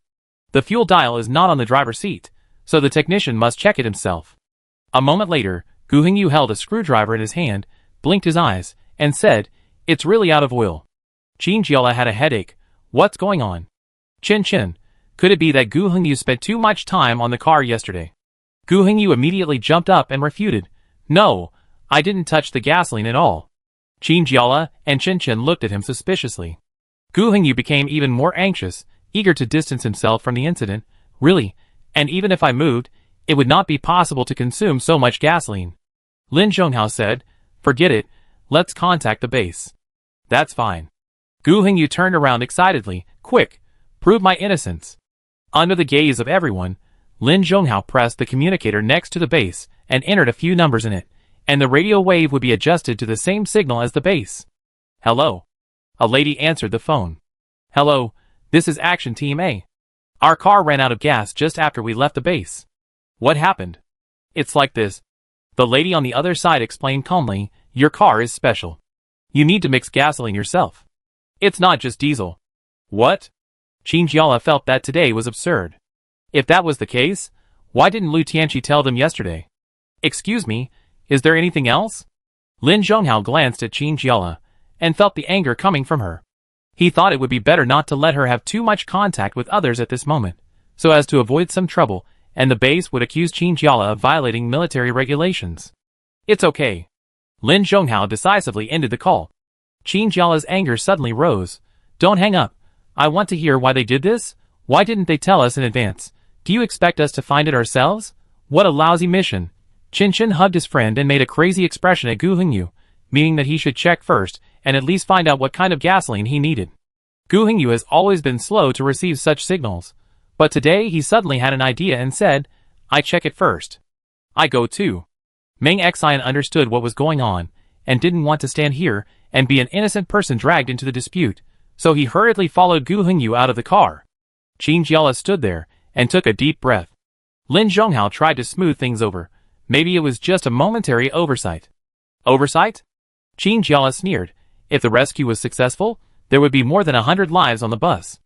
The fuel dial is not on the driver's seat, so the technician must check it himself." A moment later, Gu Hengyu held a screwdriver in his hand, blinked his eyes, and said, "It's really out of oil." Qinjiala had a headache. "What's going on?" Chen, could it be that Gu Hengyu spent too much time on the car yesterday?" Gu Hengyu immediately jumped up and refuted, "No, I didn't touch the gasoline at all." Qinjiala and Chen looked at him suspiciously. Gu Hengyu became even more anxious, eager to distance himself from the incident. "Really? And even if I moved, it would not be possible to consume so much gasoline." Lin Zhonghao said, "Forget it, let's contact the base." "That's fine." Gu Hengyu turned around excitedly. "Quick, prove my innocence." Under the gaze of everyone, Lin Zhonghao pressed the communicator next to the base and entered a few numbers in it, and the radio wave would be adjusted to the same signal as the base. "Hello." A lady answered the phone. "Hello, this is Action Team A. Our car ran out of gas just after we left the base." "What happened?" "It's like this." The lady on the other side explained calmly, "Your car is special. You need to mix gasoline yourself. It's not just diesel." "What?" Qinjiala felt that today was absurd. If that was the case, why didn't Lu Tianqi tell them yesterday? "Excuse me, is there anything else?" Lin Zhonghao glanced at Qinjiala, and felt the anger coming from her. He thought it would be better not to let her have too much contact with others at this moment, so as to avoid some trouble, and the base would accuse Qinjiala of violating military regulations. "It's okay." Lin Zhonghao decisively ended the call. Qinjiala's anger suddenly rose. "Don't hang up. I want to hear why they did this. Why didn't they tell us in advance? Do you expect us to find it ourselves? What a lousy mission." Chen hugged his friend and made a crazy expression at Gu Hengyu, meaning that he should check first and at least find out what kind of gasoline he needed. Gu Hengyu has always been slow to receive such signals, but today he suddenly had an idea and said, "I check it first." "I go too." Meng Xian understood what was going on, and didn't want to stand here and be an innocent person dragged into the dispute, so he hurriedly followed Gu Hengyu out of the car. Qinjiala stood there and took a deep breath. Lin Zhonghao tried to smooth things over. Maybe it was just a momentary oversight. "Oversight?" Qinjiala sneered. "If the rescue was successful, there would be more than 100 lives on the bus.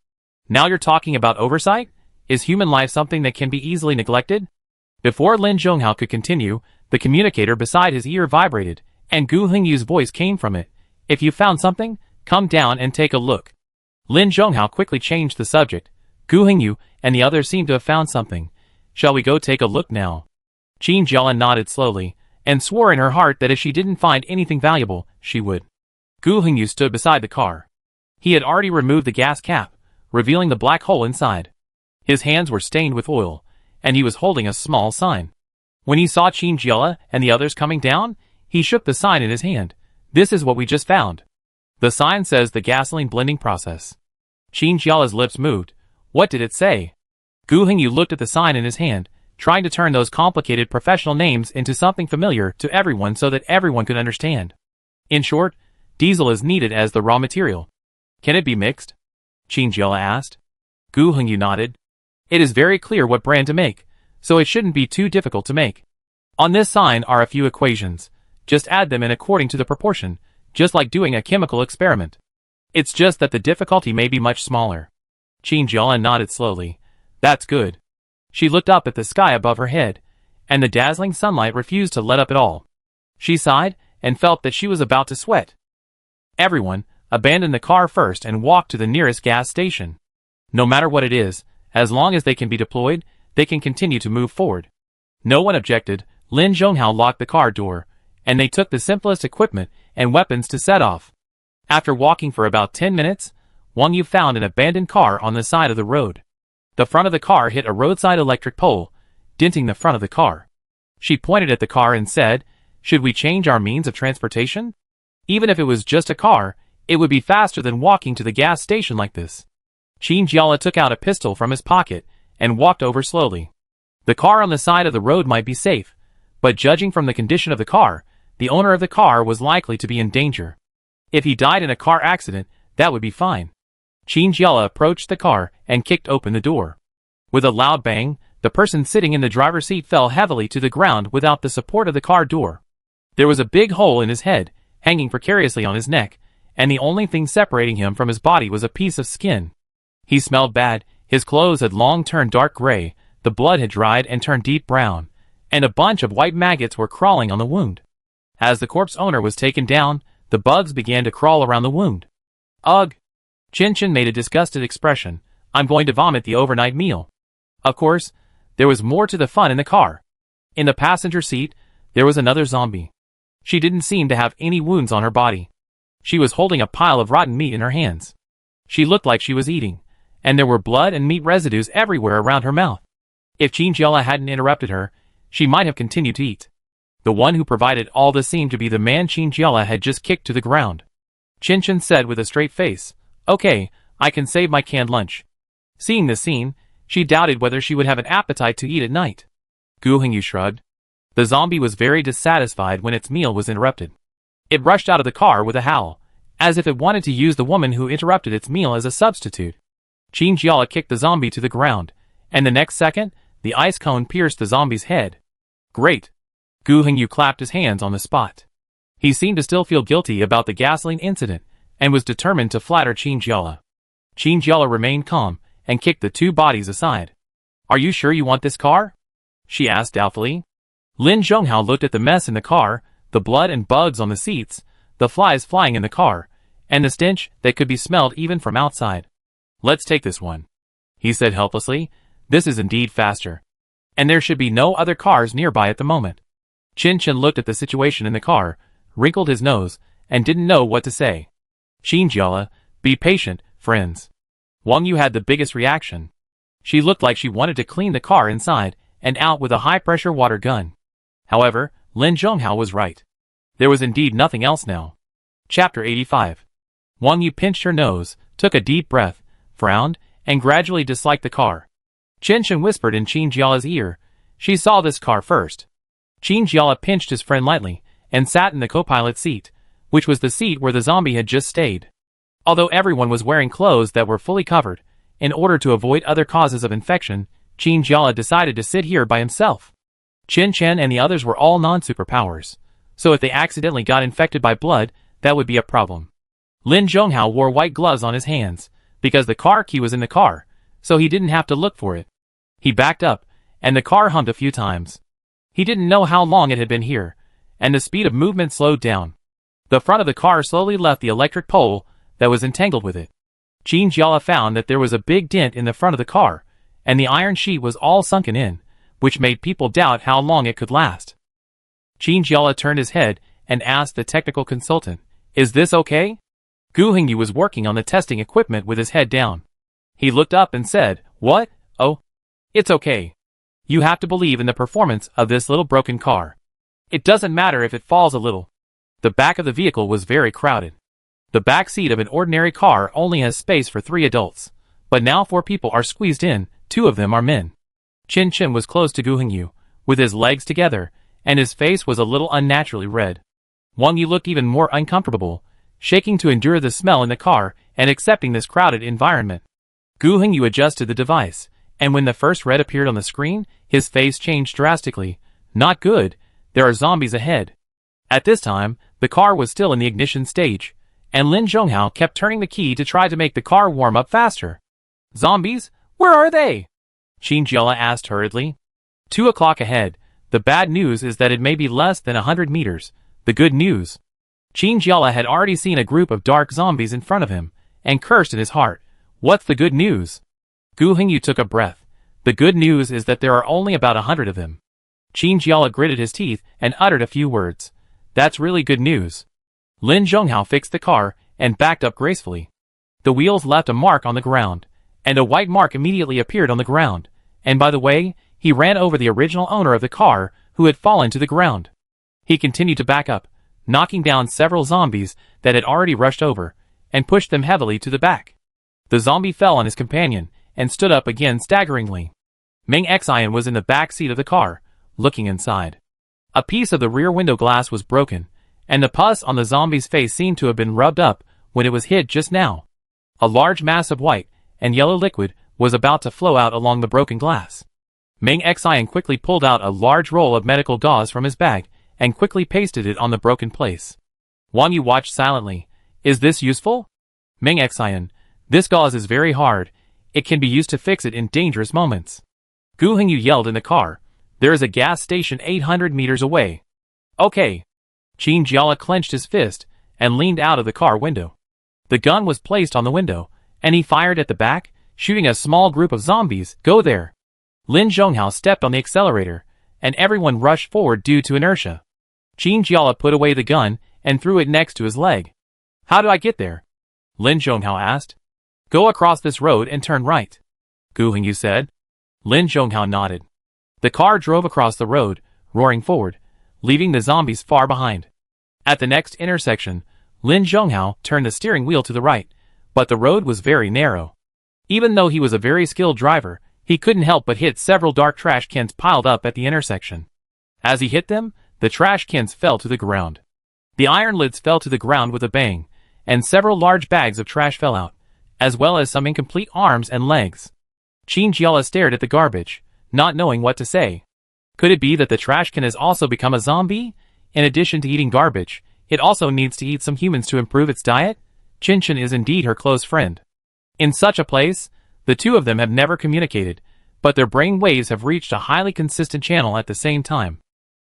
Now you're talking about oversight? Is human life something that can be easily neglected?" Before Lin Zhonghao could continue, the communicator beside his ear vibrated, and Gu Hengyu's voice came from it. "If you found something, come down and take a look." Lin Zhonghao quickly changed the subject. Gu Hengyu and the others seemed to have found something. Shall we go take a look now? Qin Jialan nodded slowly, and swore in her heart that if she didn't find anything valuable, she would. Gu Hengyu stood beside the car. He had already removed the gas cap, revealing the black hole inside. His hands were stained with oil, and he was holding a small sign. When he saw Qin Jiala and the others coming down, he shook the sign in his hand. This is what we just found. The sign says the gasoline blending process. Qin Jiala's lips moved. What did it say? Gu Hengyu looked at the sign in his hand, trying to turn those complicated professional names into something familiar to everyone so that everyone could understand. In short, diesel is needed as the raw material. Can it be mixed? Qin Jiala asked. Gu Hengyu nodded. It is very clear what brand to make, so it shouldn't be too difficult to make. On this sign are a few equations. Just add them in according to the proportion, just like doing a chemical experiment. It's just that the difficulty may be much smaller. Qin Jiala nodded slowly. That's good. She looked up at the sky above her head, and the dazzling sunlight refused to let up at all. She sighed, and felt that she was about to sweat. Everyone, abandon the car first and walk to the nearest gas station. No matter what it is, as long as they can be deployed, they can continue to move forward. No one objected. Lin Zhonghao locked the car door, and they took the simplest equipment and weapons to set off. After walking for about 10 minutes, Wang Yu found an abandoned car on the side of the road. The front of the car hit a roadside electric pole, denting the front of the car. She pointed at the car and said, "Should we change our means of transportation? Even if it was just a car, it would be faster than walking to the gas station like this." Qin Jiala took out a pistol from his pocket and walked over slowly. The car on the side of the road might be safe, but judging from the condition of the car, the owner of the car was likely to be in danger. If he died in a car accident, that would be fine. Qin Jiala approached the car and kicked open the door. With a loud bang, the person sitting in the driver's seat fell heavily to the ground without the support of the car door. There was a big hole in his head, hanging precariously on his neck, and the only thing separating him from his body was a piece of skin. He smelled bad, his clothes had long turned dark gray, the blood had dried and turned deep brown, and a bunch of white maggots were crawling on the wound. As the corpse owner was taken down, the bugs began to crawl around the wound. Ugh! Chen Chen made a disgusted expression. I'm going to vomit the overnight meal. Of course, there was more to the fun in the car. In the passenger seat, there was another zombie. She didn't seem to have any wounds on her body. She was holding a pile of rotten meat in her hands. She looked like she was eating, and there were blood and meat residues everywhere around her mouth. If Qin Jiala hadn't interrupted her, she might have continued to eat. The one who provided all this seemed to be the man Qin Jiala had just kicked to the ground. Chen Chen said with a straight face, "Okay, I can save my canned lunch." Seeing this scene, she doubted whether she would have an appetite to eat at night. Gu Hengyu shrugged. The zombie was very dissatisfied when its meal was interrupted. It rushed out of the car with a howl, as if it wanted to use the woman who interrupted its meal as a substitute. Qin Jiala kicked the zombie to the ground, and the next second, the ice cone pierced the zombie's head. Great! Gu Hengyu clapped his hands on the spot. He seemed to still feel guilty about the gasoline incident, and was determined to flatter Qin Jiala. Qin Jiala remained calm, and kicked the two bodies aside. "Are you sure you want this car?" she asked doubtfully. Lin Zhonghao looked at the mess in the car, the blood and bugs on the seats, the flies flying in the car, and the stench that could be smelled even from outside. "Let's take this one," he said helplessly. "This is indeed faster. And there should be no other cars nearby at the moment." Chen Chen looked at the situation in the car, wrinkled his nose, and didn't know what to say. "Qin Jiala, be patient, friends." Wang Yu had the biggest reaction. She looked like she wanted to clean the car inside and out with a high-pressure water gun. However, Lin Zhonghao was right. There was indeed nothing else now. Chapter 85. Wang Yu pinched her nose, took a deep breath, frowned, and gradually disliked the car. Chen Chen whispered in Qin Jiala's ear. She saw this car first. Qin Jiala pinched his friend lightly, and sat in the co-pilot seat, which was the seat where the zombie had just stayed. Although everyone was wearing clothes that were fully covered, in order to avoid other causes of infection, Qin Jiala decided to sit here by himself. Chen Chen and the others were all non-superpowers, so if they accidentally got infected by blood, that would be a problem. Lin Zhonghao wore white gloves on his hands, because the car key was in the car, so he didn't have to look for it. He backed up, and the car hummed a few times. He didn't know how long it had been here, and the speed of movement slowed down. The front of the car slowly left the electric pole that was entangled with it. Jinjiala found that there was a big dent in the front of the car, and the iron sheet was all sunken in, which made people doubt how long it could last. Jinjiala turned his head and asked the technical consultant, "Is this okay?" Gu Hengyu was working on the testing equipment with his head down. He looked up and said, "What? Oh, it's okay. You have to believe in the performance of this little broken car. It doesn't matter if it falls a little." The back of the vehicle was very crowded. The back seat of an ordinary car only has space for 3 adults, but now 4 people are squeezed in, 2 of them are men. Chin Chin was close to Gu Hengyu, with his legs together, and his face was a little unnaturally red. Wang Yu looked even more uncomfortable, shaking to endure the smell in the car and accepting this crowded environment. Gu Hengyu adjusted the device, and when the first red appeared on the screen, his face changed drastically. Not good, there are zombies ahead. At this time, the car was still in the ignition stage, and Lin Zhonghao kept turning the key to try to make the car warm up faster. "Zombies? Where are they?" Jinjiala asked hurriedly. 2 o'clock ahead. The bad news is that it may be less than 100 meters. The good news. Jinjiala had already seen a group of dark zombies in front of him, and cursed in his heart. What's the good news? Gu Hengyu took a breath. The good news is that there are only about 100 of them. Jinjiala gritted his teeth and uttered a few words. That's really good news. Lin Zhonghao fixed the car and backed up gracefully. The wheels left a mark on the ground, and a white mark immediately appeared on the ground, and by the way, he ran over the original owner of the car, who had fallen to the ground. He continued to back up, knocking down several zombies that had already rushed over, and pushed them heavily to the back. The zombie fell on his companion, and stood up again staggeringly. Meng Xian was in the back seat of the car, looking inside. A piece of the rear window glass was broken, and the pus on the zombie's face seemed to have been rubbed up when it was hit just now. A large mass of white and yellow liquid was about to flow out along the broken glass. Meng Xian quickly pulled out a large roll of medical gauze from his bag and quickly pasted it on the broken place. Wang Yu watched silently. Is this useful? Meng Xian, this gauze is very hard. It can be used to fix it in dangerous moments. Gu Hengyu yelled in the car. There is a gas station 800 meters away. Okay. Jinjiala clenched his fist and leaned out of the car window. The gun was placed on the window, and he fired at the back, shooting a small group of zombies. Go there. Lin Zhonghao stepped on the accelerator, and everyone rushed forward due to inertia. Jinjiala put away the gun and threw it next to his leg. How do I get there? Lin Zhonghao asked. Go across this road and turn right. Gu Hengyu said. Lin Zhonghao nodded. The car drove across the road, roaring forward, leaving the zombies far behind. At the next intersection, Lin Zhonghao turned the steering wheel to the right, but the road was very narrow. Even though he was a very skilled driver, he couldn't help but hit several dark trash cans piled up at the intersection. As he hit them, the trash cans fell to the ground. The iron lids fell to the ground with a bang, and several large bags of trash fell out, as well as some incomplete arms and legs. Jinjiala stared at the garbage, not knowing what to say. Could it be that the trash can has also become a zombie? In addition to eating garbage, it also needs to eat some humans to improve its diet? Chin Chin is indeed her close friend. In such a place, the two of them have never communicated, but their brain waves have reached a highly consistent channel at the same time.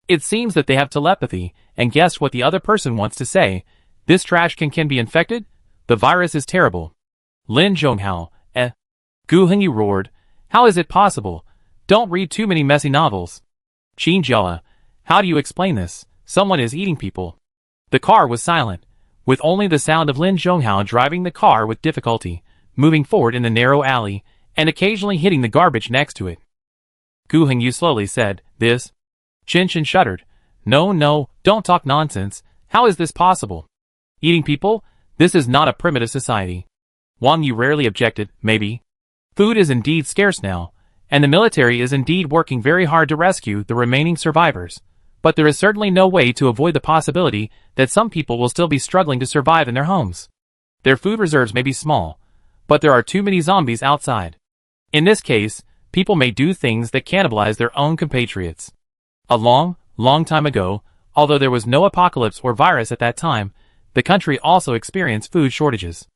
It seems that they have telepathy and guessed what the other person wants to say. This trash can be infected? The virus is terrible. Lin Zhonghao, Gu Hengyu roared. How is it possible? Don't read too many messy novels. Jinjiala, how do you explain this? Someone is eating people. The car was silent, with only the sound of Lin Zhonghao driving the car with difficulty, moving forward in the narrow alley, and occasionally hitting the garbage next to it. Gu Hengyu slowly said, This? Chin Chin shuddered. No, don't talk nonsense. How is this possible? Eating people? This is not a primitive society. Wang Yu rarely objected, maybe. Food is indeed scarce now, and the military is indeed working very hard to rescue the remaining survivors. But there is certainly no way to avoid the possibility that some people will still be struggling to survive in their homes. Their food reserves may be small, but there are too many zombies outside. In this case, people may do things that cannibalize their own compatriots. A long time ago, although there was no apocalypse or virus at that time, the country also experienced food shortages.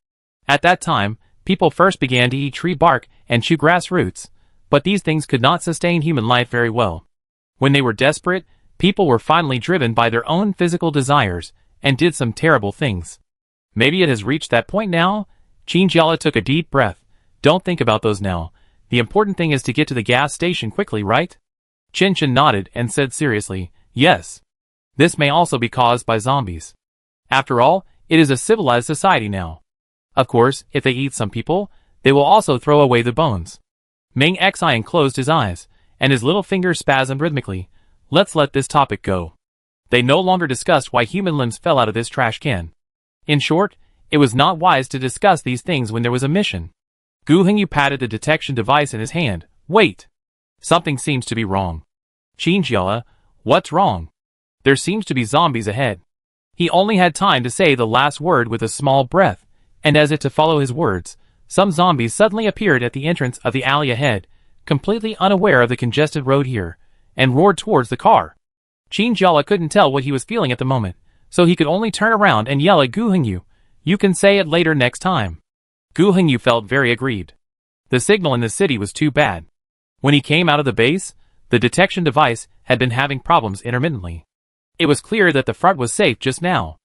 At that time, people first began to eat tree bark and chew grass roots, but these things could not sustain human life very well. When they were desperate, people were finally driven by their own physical desires and did some terrible things. Maybe it has reached that point now, Chinjiala took a deep breath. Don't think about those now. The important thing is to get to the gas station quickly, right? Chen nodded and said seriously, yes. This may also be caused by zombies. After all, it is a civilized society now. Of course, if they eat some people, they will also throw away the bones. Ming Xian closed his eyes, and his little fingers spasmed rhythmically. Let's let this topic go. They no longer discussed why human limbs fell out of this trash can. In short, it was not wise to discuss these things when there was a mission. Gu Hengyu patted the detection device in his hand. Wait! Something seems to be wrong. Chinjiala, what's wrong? There seems to be zombies ahead. He only had time to say the last word with a small breath, and as if to follow his words, some zombies suddenly appeared at the entrance of the alley ahead, completely unaware of the congested road here, and roared towards the car. Chinjiala couldn't tell what he was feeling at the moment, so he could only turn around and yell at Gu Hengyu. You can say it later next time. Gu Hengyu felt very aggrieved. The signal in the city was too bad. When he came out of the base, the detection device had been having problems intermittently. It was clear that the front was safe just now.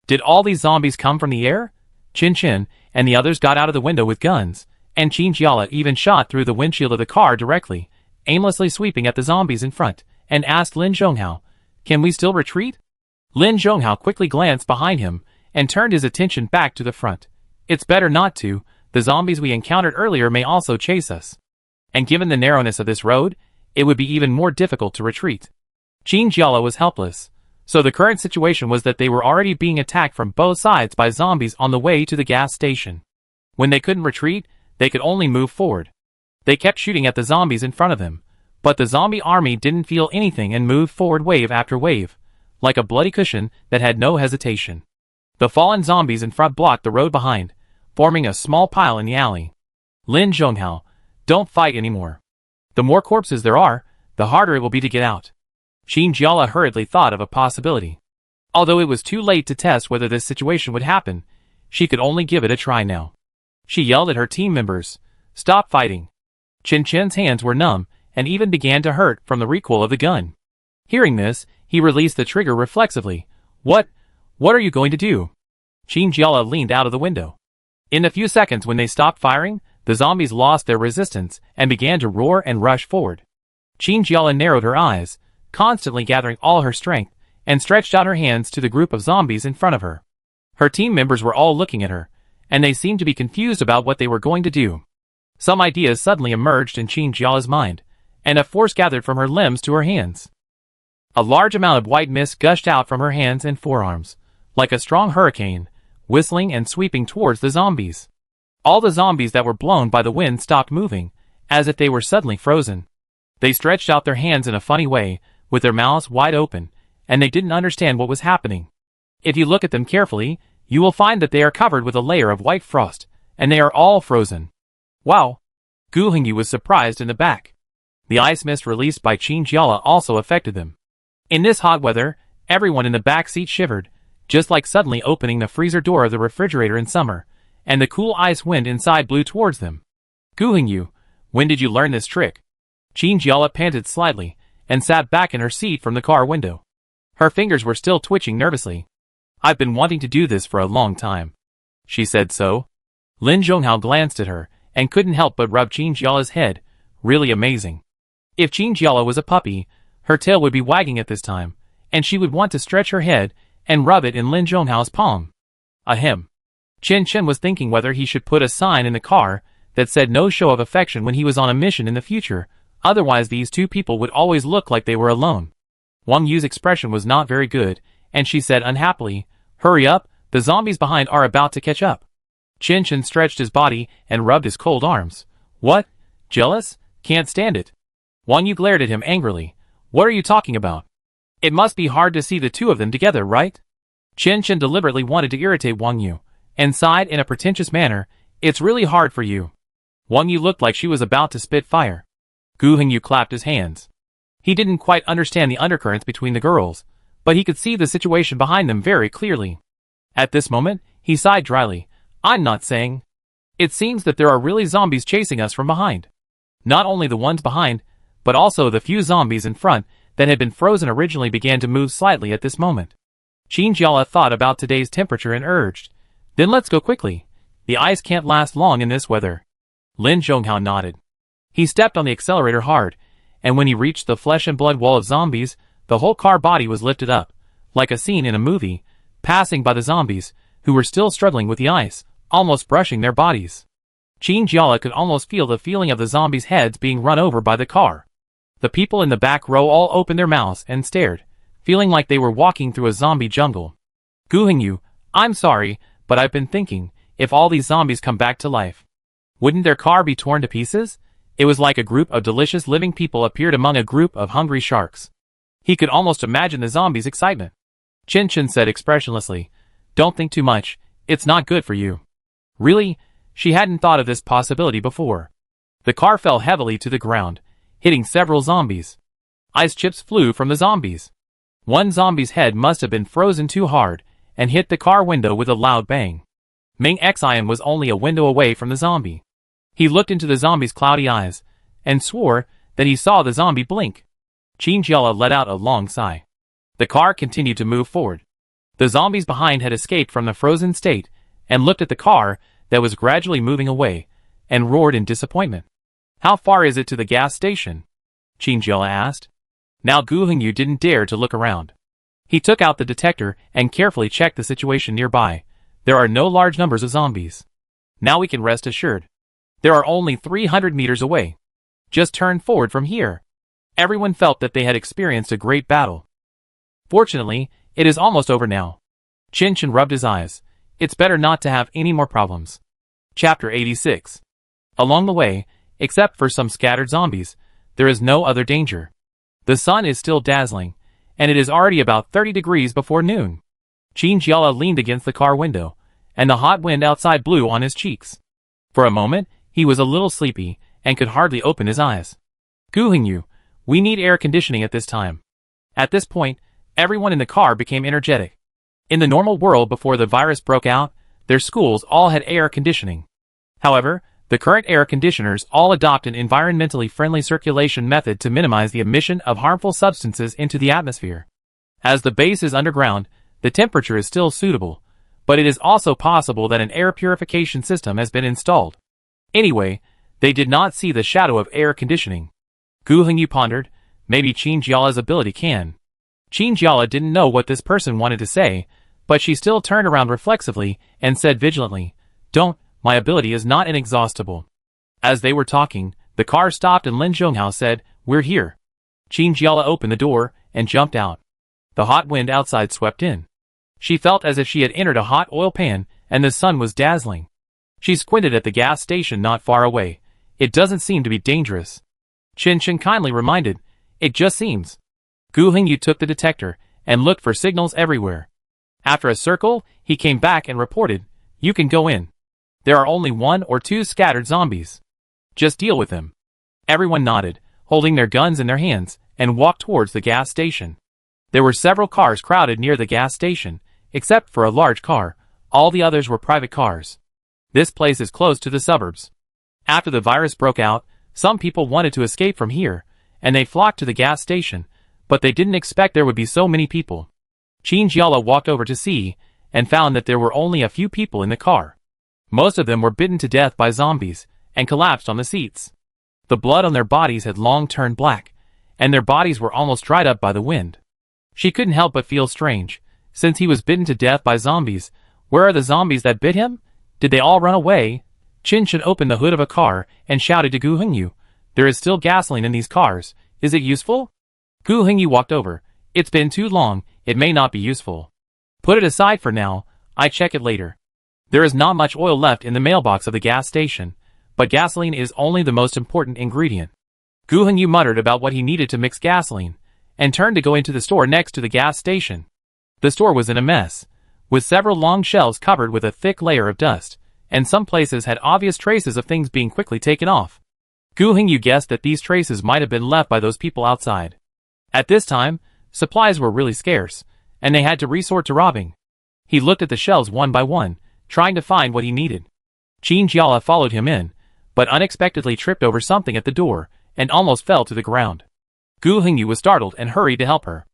Did all these zombies come from the air? Chin and the others got out of the window with guns, and Chinjiala even shot through the windshield of the car directly, aimlessly sweeping at the zombies in front, and asked Lin Zhonghao, can we still retreat? Lin Zhonghao quickly glanced behind him, and turned his attention back to the front. It's better not to, the zombies we encountered earlier may also chase us. And given the narrowness of this road, it would be even more difficult to retreat. Chinjiala was helpless. So the current situation was that they were already being attacked from both sides by zombies on the way to the gas station. When they couldn't retreat, they could only move forward. They kept shooting at the zombies in front of them, but the zombie army didn't feel anything and moved forward wave after wave, like a bloody cushion that had no hesitation. The fallen zombies in front blocked the road behind, forming a small pile in the alley. Lin Zhonghao, don't fight anymore. The more corpses there are, the harder it will be to get out. Chinjiala hurriedly thought of a possibility. Although it was too late to test whether this situation would happen, she could only give it a try now. She yelled at her team members, stop fighting. Chin's hands were numb, and even began to hurt from the recoil of the gun. Hearing this, he released the trigger reflexively. What are you going to do? Chinjiala leaned out of the window. In the few seconds when they stopped firing, the zombies lost their resistance and began to roar and rush forward. Chinjiala narrowed her eyes, constantly gathering all her strength, and stretched out her hands to the group of zombies in front of her. Her team members were all looking at her, and they seemed to be confused about what they were going to do. Some ideas suddenly emerged in Chinjiala's mind, and a force gathered from her limbs to her hands. A large amount of white mist gushed out from her hands and forearms, like a strong hurricane, whistling and sweeping towards the zombies. All the zombies that were blown by the wind stopped moving, as if they were suddenly frozen. They stretched out their hands in a funny way, with their mouths wide open, and they didn't understand what was happening. If you look at them carefully, you will find that they are covered with a layer of white frost, and they are all frozen. Wow! Gu Hengyu was surprised in the back. The ice mist released by Chinjiala also affected them. In this hot weather, everyone in the back seat shivered, just like suddenly opening the freezer door of the refrigerator in summer, and the cool ice wind inside blew towards them. Gu Hengyu, when did you learn this trick? Chinjiala panted slightly, and sat back in her seat from the car window. Her fingers were still twitching nervously. I've been wanting to do this for a long time. She said so. Lin Zhonghao glanced at her, and couldn't help but rub Chinjiala's head. Really amazing. If Chinjiala was a puppy, her tail would be wagging at this time, and she would want to stretch her head and rub it in Lin Zhonghao's palm. Ahem. Chen was thinking whether he should put a sign in the car that said no show of affection when he was on a mission in the future. Otherwise these two people would always look like they were alone. Wang Yu's expression was not very good, and she said unhappily, hurry up, the zombies behind are about to catch up. Chen stretched his body and rubbed his cold arms. What? Jealous? Can't stand it. Wang Yu glared at him angrily. What are you talking about? It must be hard to see the two of them together, right? Chen deliberately wanted to irritate Wang Yu, and sighed in a pretentious manner, it's really hard for you. Wang Yu looked like she was about to spit fire. Gu Hengyu clapped his hands. He didn't quite understand the undercurrents between the girls, but he could see the situation behind them very clearly. At this moment, he sighed dryly. I'm not saying. It seems that there are really zombies chasing us from behind. Not only the ones behind, but also the few zombies in front that had been frozen originally began to move slightly at this moment. Chinjiala thought about today's temperature and urged, then let's go quickly. The ice can't last long in this weather. Lin Zhonghao nodded. He stepped on the accelerator hard, and when he reached the flesh and blood wall of zombies, the whole car body was lifted up, like a scene in a movie, passing by the zombies, who were still struggling with the ice, almost brushing their bodies. Qin Jiala could almost feel the feeling of the zombies' heads being run over by the car. The people in the back row all opened their mouths and stared, feeling like they were walking through a zombie jungle. Gu Hengyu, I'm sorry, but I've been thinking, if all these zombies come back to life, wouldn't their car be torn to pieces? It was like a group of delicious living people appeared among a group of hungry sharks. He could almost imagine the zombies' excitement. Chin Chin said expressionlessly, Don't think too much, it's not good for you. Really? She hadn't thought of this possibility before. The car fell heavily to the ground, hitting several zombies. Ice chips flew from the zombies. One zombie's head must have been frozen too hard, and hit the car window with a loud bang. Ming Xian was only a window away from the zombie. He looked into the zombie's cloudy eyes, and swore that he saw the zombie blink. Qin Jiala let out a long sigh. The car continued to move forward. The zombies behind had escaped from the frozen state, and looked at the car that was gradually moving away, and roared in disappointment. How far is it to the gas station? Qin Jiala asked. Now Gu Hengyu didn't dare to look around. He took out the detector and carefully checked the situation nearby. There are no large numbers of zombies. Now we can rest assured. There are only 300 meters away. Just turn forward from here. Everyone felt that they had experienced a great battle. Fortunately, it is almost over now. Chin Chin rubbed his eyes. It's better not to have any more problems. Chapter 86. Along the way, except for some scattered zombies, there is no other danger. The sun is still dazzling, and it is already about 30 degrees before noon. Qin Jiala leaned against the car window, and the hot wind outside blew on his cheeks. For a moment, he was a little sleepy, and could hardly open his eyes. Gu Hengyu, we need air conditioning at this time. At this point, everyone in the car became energetic. In the normal world before the virus broke out, their schools all had air conditioning. However, the current air conditioners all adopt an environmentally friendly circulation method to minimize the emission of harmful substances into the atmosphere. As the base is underground, the temperature is still suitable, but it is also possible that an air purification system has been installed. Anyway, they did not see the shadow of air conditioning. Gu Hengyu pondered, maybe Qin Jiala's ability can. Qin Jiala didn't know what this person wanted to say, but she still turned around reflexively and said vigilantly, Don't, my ability is not inexhaustible. As they were talking, the car stopped and Lin Zhonghao said, We're here. Qin Jiala opened the door and jumped out. The hot wind outside swept in. She felt as if she had entered a hot oil pan, and the sun was dazzling. She squinted at the gas station not far away. It doesn't seem to be dangerous. Chin Chin kindly reminded, It just seems. Gu Hengyu took the detector and looked for signals everywhere. After a circle, he came back and reported, You can go in. There are only 1 or 2 scattered zombies. Just deal with them. Everyone nodded, holding their guns in their hands, and walked towards the gas station. There were several cars crowded near the gas station, except for a large car. All the others were private cars. This place is close to the suburbs. After the virus broke out, some people wanted to escape from here, and they flocked to the gas station, but they didn't expect there would be so many people. Qin Jiala walked over to see, and found that there were only a few people in the car. Most of them were bitten to death by zombies, and collapsed on the seats. The blood on their bodies had long turned black, and their bodies were almost dried up by the wind. She couldn't help but feel strange. Since he was bitten to death by zombies, where are the zombies that bit him? Did they all run away? Chin Chin opened the hood of a car, and shouted to Gu Hengyu, There is still gasoline in these cars. Is it useful? Gu Hengyu walked over. It's been too long, it may not be useful. Put it aside for now, I check it later. There is not much oil left in the mailbox of the gas station, but gasoline is only the most important ingredient. Gu Hengyu muttered about what he needed to mix gasoline, and turned to go into the store next to the gas station. The store was in a mess, with several long shelves covered with a thick layer of dust, and some places had obvious traces of things being quickly taken off. Gu Hengyu guessed that these traces might have been left by those people outside. At this time, supplies were really scarce, and they had to resort to robbing. He looked at the shelves one by one, trying to find what he needed. Qin Jiala followed him in, but unexpectedly tripped over something at the door, and almost fell to the ground. Gu Hengyu was startled and hurried to help her.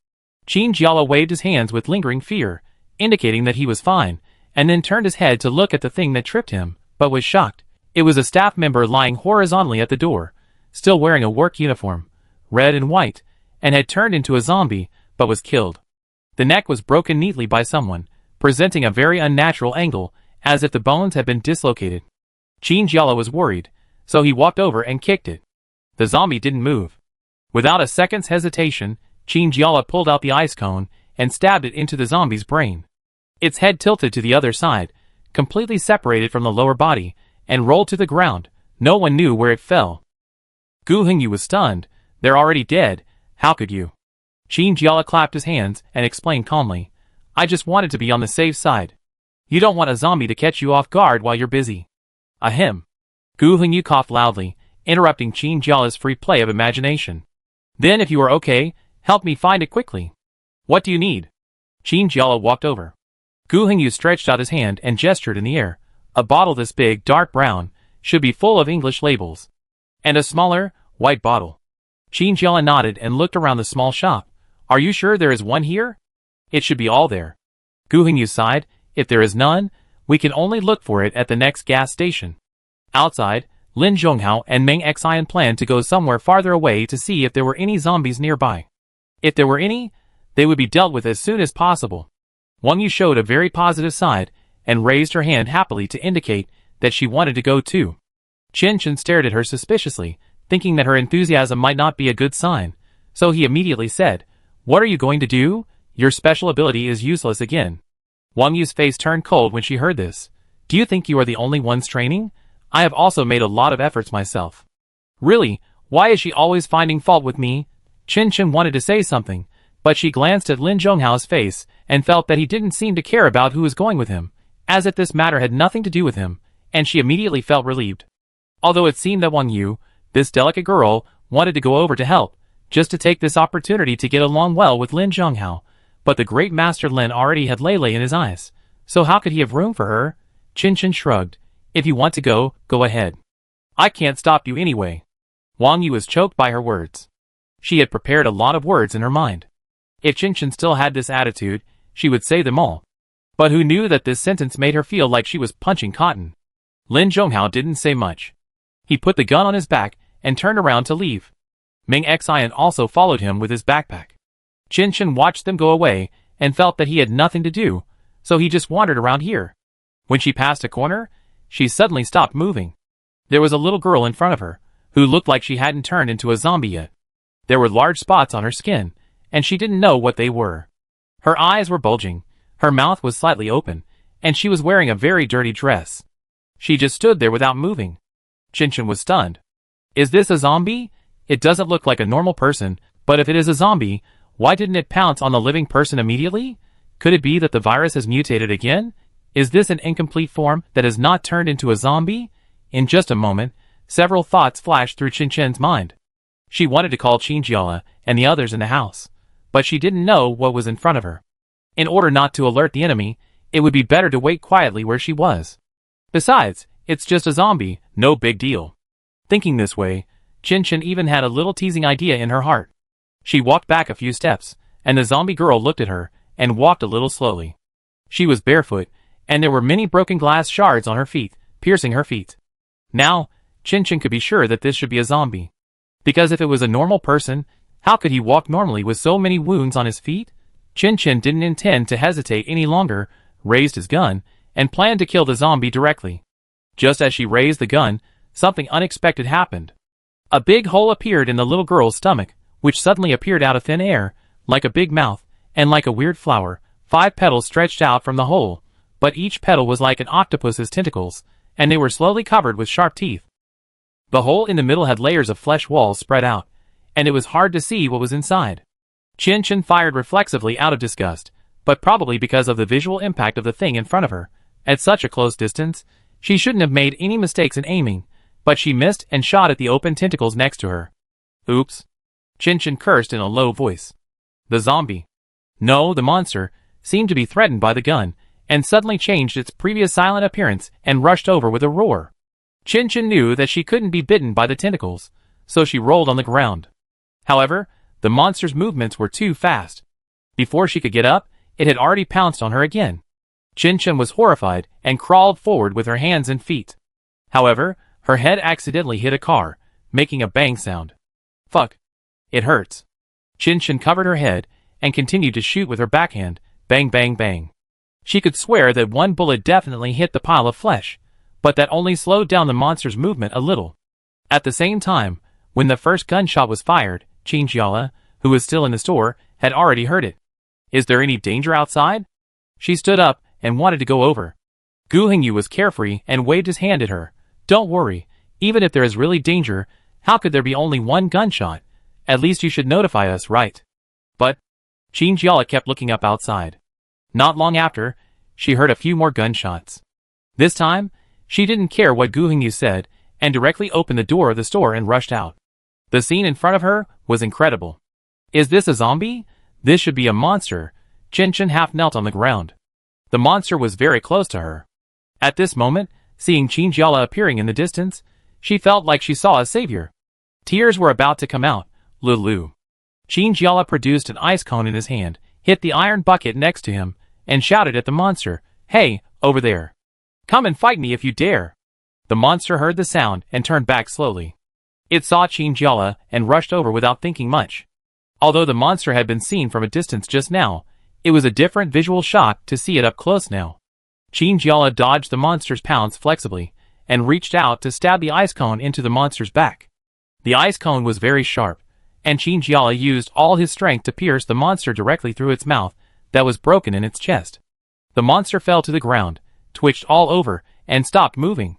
Qin Jiala waved his hands with lingering fear, indicating that he was fine, and then turned his head to look at the thing that tripped him, but was shocked. It was a staff member lying horizontally at the door, still wearing a work uniform, red and white, and had turned into a zombie, but was killed. The neck was broken neatly by someone, presenting a very unnatural angle, as if the bones had been dislocated. Chinjiala was worried, so he walked over and kicked it. The zombie didn't move. Without a second's hesitation, Chinjiala pulled out the ice cone and stabbed it into the zombie's brain. Its head tilted to the other side, completely separated from the lower body, and rolled to the ground. No one knew where it fell. Gu Hengyu was stunned. They're already dead. How could you? Chinjiala clapped his hands and explained calmly. I just wanted to be on the safe side. You don't want a zombie to catch you off guard while you're busy. Ahem. Gu Hengyu coughed loudly, interrupting Chinjiala's free play of imagination. Then if you are okay, help me find it quickly. What do you need? Chinjiala walked over. Gu Hengyu stretched out his hand and gestured in the air. A bottle this big, dark brown, should be full of English labels. And a smaller, white bottle. Chinjiala nodded and looked around the small shop. Are you sure there is one here? It should be all there. Gu Hengyu sighed. If there is none, we can only look for it at the next gas station. Outside, Lin Zhonghao and Meng Xian planned to go somewhere farther away to see if there were any zombies nearby. If there were any, they would be dealt with as soon as possible. Wang Yu showed a very positive side and raised her hand happily to indicate that she wanted to go too. Chen Chen stared at her suspiciously, thinking that her enthusiasm might not be a good sign, so he immediately said, What are you going to do? Your special ability is useless again. Wang Yu's face turned cold when she heard this. Do you think you are the only ones training? I have also made a lot of efforts myself. Really, why is she always finding fault with me? Chen Chen wanted to say something, but she glanced at Lin Zhonghau's face and felt that he didn't seem to care about who was going with him, as if this matter had nothing to do with him, and she immediately felt relieved. Although it seemed that Wang Yu, this delicate girl, wanted to go over to help, just to take this opportunity to get along well with Lin Zhonghao, but the great master Lin already had Lei Lei in his eyes, so how could he have room for her? Chen Chen shrugged. If you want to go, go ahead. I can't stop you anyway. Wang Yu was choked by her words. She had prepared a lot of words in her mind. If Chen Chen still had this attitude, she would say them all. But who knew that this sentence made her feel like she was punching cotton? Lin Zhonghao didn't say much. He put the gun on his back and turned around to leave. Meng Xian also followed him with his backpack. Chen Chen watched them go away and felt that he had nothing to do, so he just wandered around here. When she passed a corner, she suddenly stopped moving. There was a little girl in front of her, who looked like she hadn't turned into a zombie yet. There were large spots on her skin, and she didn't know what they were. Her eyes were bulging, her mouth was slightly open, and she was wearing a very dirty dress. She just stood there without moving. Chen Chen was stunned. Is this a zombie? It doesn't look like a normal person, but if it is a zombie, why didn't it pounce on the living person immediately? Could it be that the virus has mutated again? Is this an incomplete form that has not turned into a zombie? In just a moment, several thoughts flashed through Chen Chen's mind. She wanted to call Chinjiala and the others in the house, but she didn't know what was in front of her. In order not to alert the enemy, it would be better to wait quietly where she was. Besides, it's just a zombie, no big deal. Thinking this way, Chen Chen even had a little teasing idea in her heart. She walked back a few steps, and the zombie girl looked at her and walked a little slowly. She was barefoot, and there were many broken glass shards on her feet, piercing her feet. Now, Chen Chen could be sure that this should be a zombie. Because if it was a normal person, how could he walk normally with so many wounds on his feet? Chen Chen didn't intend to hesitate any longer, raised his gun, and planned to kill the zombie directly. Just as she raised the gun, something unexpected happened. A big hole appeared in the little girl's stomach, which suddenly appeared out of thin air, like a big mouth, and like a weird flower. 5 petals stretched out from the hole, but each petal was like an octopus's tentacles, and they were slowly covered with sharp teeth. The hole in the middle had layers of flesh walls spread out, and it was hard to see what was inside. Chen Chen fired reflexively out of disgust, but probably because of the visual impact of the thing in front of her. At such a close distance, she shouldn't have made any mistakes in aiming, but she missed and shot at the open tentacles next to her. Oops. Chen Chen cursed in a low voice. The zombie. No, the monster, seemed to be threatened by the gun, and suddenly changed its previous silent appearance and rushed over with a roar. Chen Chen knew that she couldn't be bitten by the tentacles, so she rolled on the ground. However, the monster's movements were too fast. Before she could get up, it had already pounced on her again. Chin Chen was horrified and crawled forward with her hands and feet. However, her head accidentally hit a car, making a bang sound. Fuck. It hurts. Chin Chen covered her head and continued to shoot with her backhand, bang bang bang. She could swear that one bullet definitely hit the pile of flesh, but that only slowed down the monster's movement a little. At the same time, when the first gunshot was fired, Qin Jiala, who was still in the store, had already heard it. Is there any danger outside? She stood up and wanted to go over. Gu Hengyu was carefree and waved his hand at her. Don't worry, even if there is really danger, how could there be only one gunshot? At least you should notify us, right? But Qin Jiala kept looking up outside. Not long after, she heard a few more gunshots. This time, she didn't care what Gu Hengyu said and directly opened the door of the store and rushed out. The scene in front of her was incredible. Is this a zombie? This should be a monster. Chin Chen half knelt on the ground. The monster was very close to her. At this moment, seeing Qin Jiala appearing in the distance, she felt like she saw a savior. Tears were about to come out. Lulu. Qin Jiala produced an ice cone in his hand, hit the iron bucket next to him, and shouted at the monster, "Hey, over there. Come and fight me if you dare." The monster heard the sound and turned back slowly. It saw Qin Jiala and rushed over without thinking much. Although the monster had been seen from a distance just now, it was a different visual shock to see it up close now. Qin Jiala dodged the monster's pounce flexibly and reached out to stab the ice cone into the monster's back. The ice cone was very sharp, and Qin Jiala used all his strength to pierce the monster directly through its mouth that was broken in its chest. The monster fell to the ground, twitched all over, and stopped moving.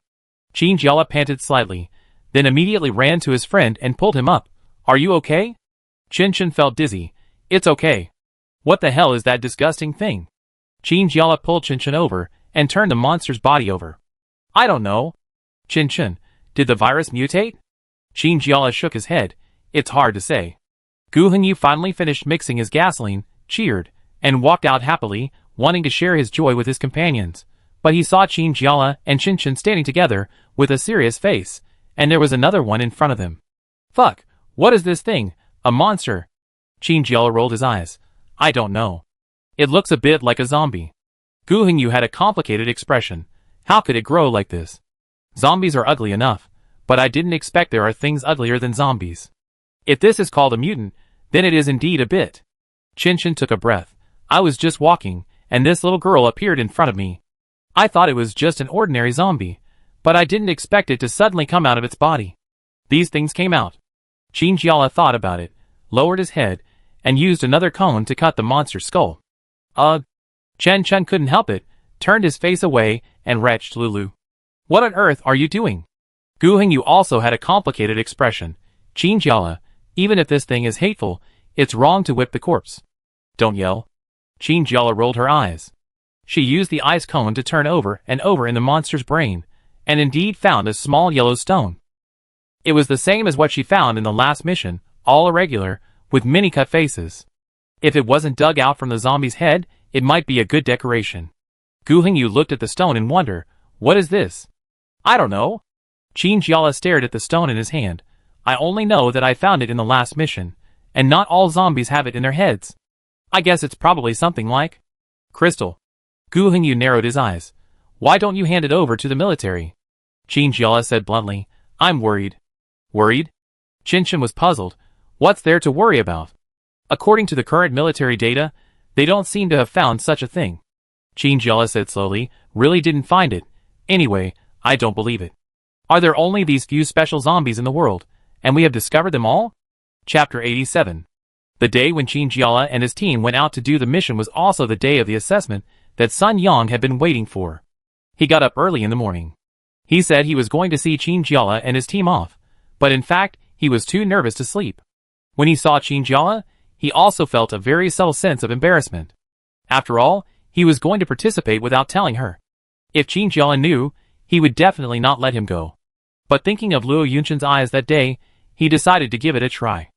Qin Jiala panted slightly, then immediately ran to his friend and pulled him up. Are you okay? Chin Chen felt dizzy. It's okay. What the hell is that disgusting thing? Qin Jiala pulled Chin Chen over and turned the monster's body over. I don't know. Chin Chen, did the virus mutate? Qin Jiala shook his head. It's hard to say. Gu Hengyu finally finished mixing his gasoline, cheered, and walked out happily, wanting to share his joy with his companions. But he saw Qin Jiala and Chin Chen standing together with a serious face, and there was another one in front of them. Fuck, what is this thing? A monster? Qin Jiala rolled his eyes. I don't know. It looks a bit like a zombie. Gu Hengyu had a complicated expression. How could it grow like this? Zombies are ugly enough, but I didn't expect there are things uglier than zombies. If this is called a mutant, then it is indeed a bit. Chin Chen took a breath. I was just walking, and this little girl appeared in front of me. I thought it was just an ordinary zombie, but I didn't expect it to suddenly come out of its body. These things came out. Qin Jiala thought about it, lowered his head, and used another cone to cut the monster's skull. Ugh. Chen Chen couldn't help it, turned his face away, and retched Lulu. What on earth are you doing? Gu Hengyu also had a complicated expression. Qin Jiala, even if this thing is hateful, it's wrong to whip the corpse. Don't yell. Qin Jiala rolled her eyes. She used the ice cone to turn over and over in the monster's brain, and indeed found a small yellow stone. It was the same as what she found in the last mission, all irregular, with many cut faces. If it wasn't dug out from the zombie's head, it might be a good decoration. Gu Hengyu looked at the stone in wonder. What is this? I don't know. Qin Jiala stared at the stone in his hand. I only know that I found it in the last mission, and not all zombies have it in their heads. I guess it's probably something like crystal. Gu Hengyu narrowed his eyes. Why don't you hand it over to the military? Qin Jiala said bluntly. I'm worried. Worried? Chin Chen was puzzled. What's there to worry about? According to the current military data, they don't seem to have found such a thing. Qin Jiala said slowly. Really didn't find it. Anyway, I don't believe it. Are there only these few special zombies in the world, and we have discovered them all? Chapter 87. The day when Qin Jiala and his team went out to do the mission was also the day of the assessment that Sun Yang had been waiting for. He got up early in the morning. He said he was going to see Qin Jiala and his team off, but in fact, he was too nervous to sleep. When he saw Qin Jiala, he also felt a very subtle sense of embarrassment. After all, he was going to participate without telling her. If Qin Jiala knew, he would definitely not let him go. But thinking of Luo Yunshen's eyes that day, he decided to give it a try.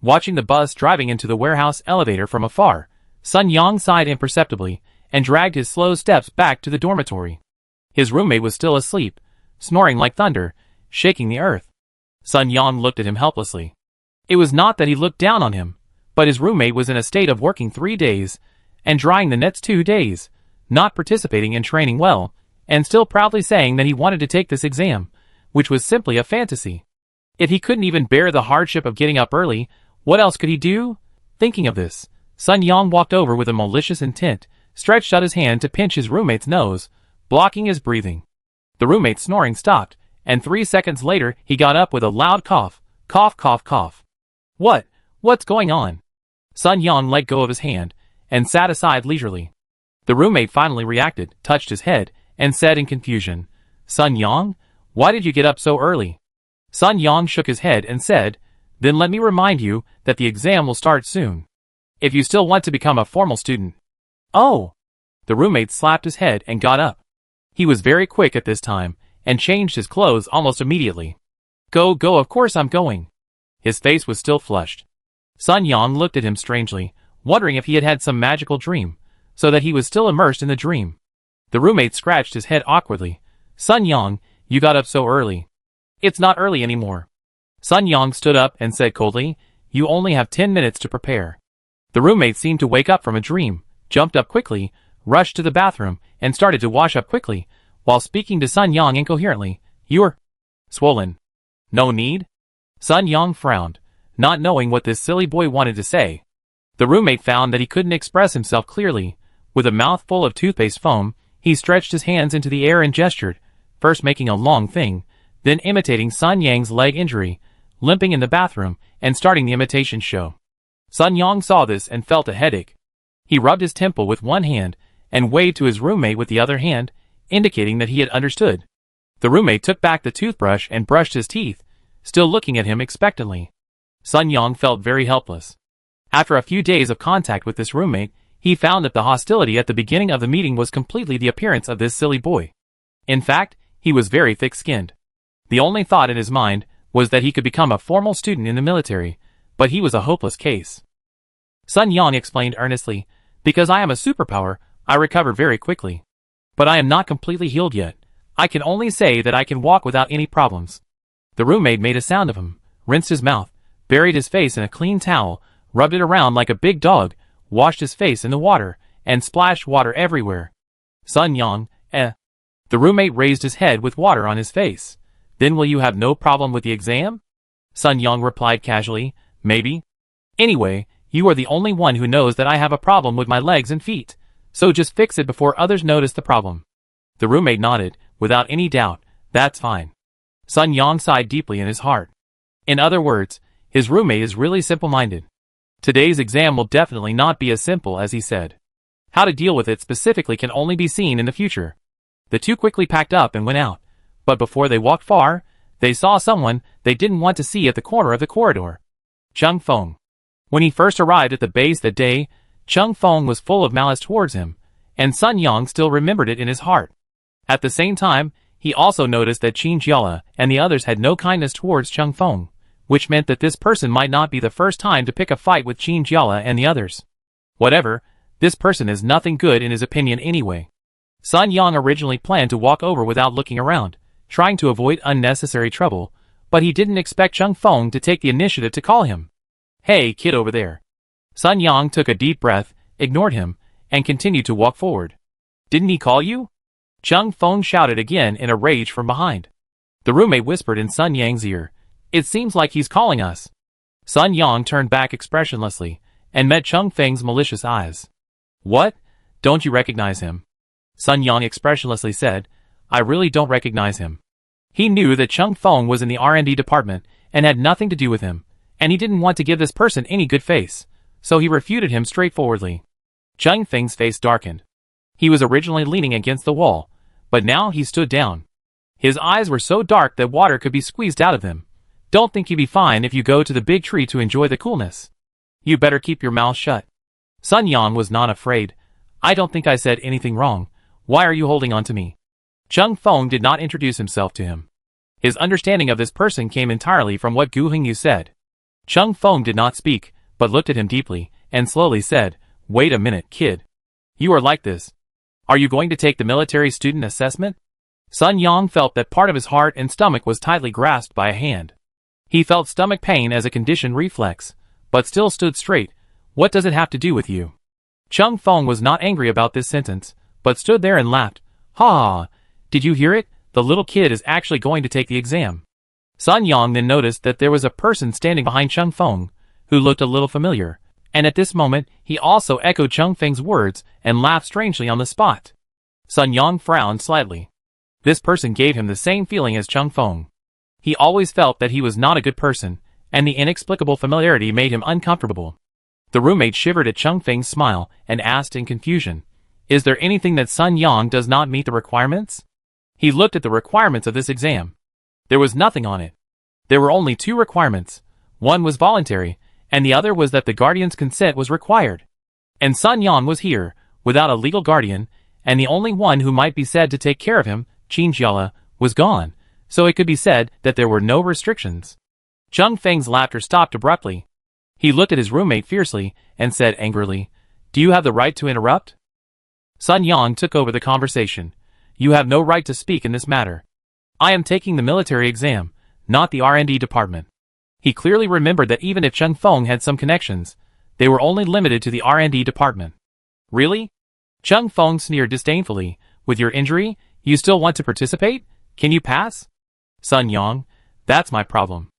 Watching the bus driving into the warehouse elevator from afar, Sun Yang sighed imperceptibly and dragged his slow steps back to the dormitory. His roommate was still asleep, snoring like thunder, shaking the earth. Sun Yang looked at him helplessly. It was not that he looked down on him, but his roommate was in a state of working 3 days and drying the next 2 days, not participating in training well, and still proudly saying that he wanted to take this exam, which was simply a fantasy. If he couldn't even bear the hardship of getting up early, what else could he do? Thinking of this, Sun Yang walked over with a malicious intent, stretched out his hand to pinch his roommate's nose, blocking his breathing. The roommate's snoring stopped, and 3 seconds later he got up with a loud cough. Cough, cough, cough. What's going on? Sun Yang let go of his hand, and sat aside leisurely. The roommate finally reacted, touched his head, and said in confusion, Sun Yang, why did you get up so early? Sun Yang shook his head and said, then let me remind you that the exam will start soon. If you still want to become a formal student. Oh! The roommate slapped his head and got up. He was very quick at this time, and changed his clothes almost immediately. Go, of course I'm going. His face was still flushed. Sun Yang looked at him strangely, wondering if he had had some magical dream, so that he was still immersed in the dream. The roommate scratched his head awkwardly. Sun Yang, you got up so early. It's not early anymore. Sun Yang stood up and said coldly, you only have 10 minutes to prepare. The roommate seemed to wake up from a dream, jumped up quickly, rushed to the bathroom, and started to wash up quickly, while speaking to Sun Yang incoherently. You're swollen. No need? Sun Yang frowned, not knowing what this silly boy wanted to say. The roommate found that he couldn't express himself clearly. With a mouth full of toothpaste foam, he stretched his hands into the air and gestured, first making a long thing, then imitating Sun Yang's leg injury, limping in the bathroom, and starting the imitation show. Sun Yang saw this and felt a headache. He rubbed his temple with one hand, and waved to his roommate with the other hand, indicating that he had understood. The roommate took back the toothbrush and brushed his teeth, still looking at him expectantly. Sun Yang felt very helpless. After a few days of contact with this roommate, he found that the hostility at the beginning of the meeting was completely the appearance of this silly boy. In fact, he was very thick-skinned. The only thought in his mind was that he could become a formal student in the military, but he was a hopeless case. Sun Yang explained earnestly, because I am a superpower, I recover very quickly. But I am not completely healed yet. I can only say that I can walk without any problems. The roommate made a sound of him, rinsed his mouth, buried his face in a clean towel, rubbed it around like a big dog, washed his face in the water, and splashed water everywhere. Sun Yang, The roommate raised his head with water on his face. Then will you have no problem with the exam? Sun Yang replied casually, maybe. Anyway, you are the only one who knows that I have a problem with my legs and feet, so just fix it before others notice the problem. The roommate nodded, without any doubt, that's fine. Sun Yang sighed deeply in his heart. In other words, his roommate is really simple-minded. Today's exam will definitely not be as simple as he said. How to deal with it specifically can only be seen in the future. The two quickly packed up and went out, but before they walked far, they saw someone they didn't want to see at the corner of the corridor. Chung Feng. When he first arrived at the base that day, Chung Feng was full of malice towards him, and Sun Yang still remembered it in his heart. At the same time, he also noticed that Qin Jiala and the others had no kindness towards Chung Feng, which meant that this person might not be the first time to pick a fight with Qin Jiala and the others. Whatever, this person is nothing good in his opinion anyway. Sun Yang originally planned to walk over without looking around, trying to avoid unnecessary trouble, but he didn't expect Chung Feng to take the initiative to call him. Hey, kid over there. Sun Yang took a deep breath, ignored him, and continued to walk forward. Didn't he call you? Chung Feng shouted again in a rage from behind. The roommate whispered in Sun Yang's ear, it seems like he's calling us. Sun Yang turned back expressionlessly, and met Chung Feng's malicious eyes. What? Don't you recognize him? Sun Yang expressionlessly said, I really don't recognize him. He knew that Chung Feng was in the R&D department, and had nothing to do with him, and he didn't want to give this person any good face, so he refuted him straightforwardly. Chung Feng's face darkened. He was originally leaning against the wall, but now he stood down. His eyes were so dark that water could be squeezed out of them. Don't think you'd be fine if you go to the big tree to enjoy the coolness. You better keep your mouth shut. Sun Yang was not afraid. I don't think I said anything wrong. Why are you holding on to me? Chung Feng did not introduce himself to him. His understanding of this person came entirely from what Gu Hingyu said. Chung Feng did not speak, but looked at him deeply, and slowly said, wait a minute, kid. You are like this. Are you going to take the military student assessment? Sun Yang felt that part of his heart and stomach was tightly grasped by a hand. He felt stomach pain as a conditioned reflex, but still stood straight. What does it have to do with you? Chung Feng was not angry about this sentence, but stood there and laughed. Ha! Did you hear it? The little kid is actually going to take the exam. Sun Yang then noticed that there was a person standing behind Cheng Feng, who looked a little familiar, and at this moment, he also echoed Cheng Feng's words and laughed strangely on the spot. Sun Yang frowned slightly. This person gave him the same feeling as Cheng Feng. He always felt that he was not a good person, and the inexplicable familiarity made him uncomfortable. The roommate shivered at Cheng Feng's smile and asked in confusion, "Is there anything that Sun Yang does not meet the requirements?" He looked at the requirements of this exam. There was nothing on it. There were only 2 requirements. One was voluntary, and the other was that the guardian's consent was required. And Sun Yang was here, without a legal guardian, and the only one who might be said to take care of him, Qin Jiala, was gone, so it could be said that there were no restrictions. Cheng Feng's laughter stopped abruptly. He looked at his roommate fiercely and said angrily, "Do you have the right to interrupt?" Sun Yang took over the conversation. "You have no right to speak in this matter. I am taking the military exam, not the R&D department." He clearly remembered that even if Cheng Feng had some connections, they were only limited to the R&D department. "Really?" Cheng Feng sneered disdainfully. "With your injury, you still want to participate? Can you pass?" Sun Yang, "That's my problem."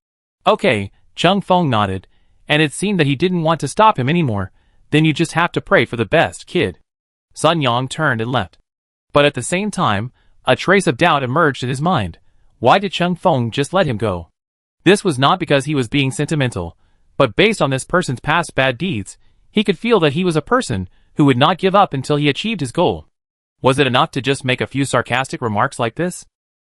"Okay," Cheng Feng nodded, and it seemed that he didn't want to stop him anymore. "Then you just have to pray for the best, kid." Sun Yang turned and left. But at the same time, a trace of doubt emerged in his mind. Why did Cheng Feng just let him go? This was not because he was being sentimental, but based on this person's past bad deeds, he could feel that he was a person who would not give up until he achieved his goal. Was it enough to just make a few sarcastic remarks like this?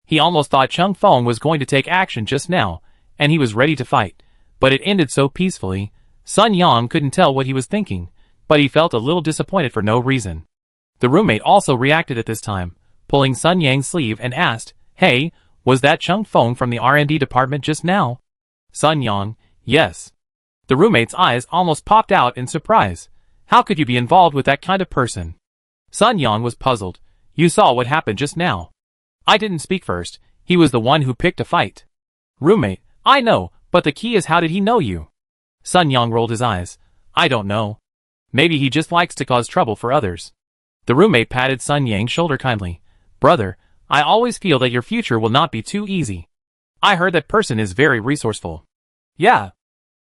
He almost thought Cheng Feng was going to take action just now, and he was ready to fight, but it ended so peacefully. Sun Yang couldn't tell what he was thinking, but he felt a little disappointed for no reason. The roommate also reacted at this time, pulling Sun Yang's sleeve and asked, "Hey, was that Cheng Feng from the R&D department just now?" Sun Yang, "Yes." The roommate's eyes almost popped out in surprise. "How could you be involved with that kind of person?" Sun Yang was puzzled. "You saw what happened just now. I didn't speak first. He was the one who picked a fight." Roommate, "I know, but the key is how did he know you?" Sun Yang rolled his eyes. "I don't know. Maybe he just likes to cause trouble for others." The roommate patted Sun Yang's shoulder kindly. "Brother, I always feel that your future will not be too easy. I heard that person is very resourceful." "Yeah."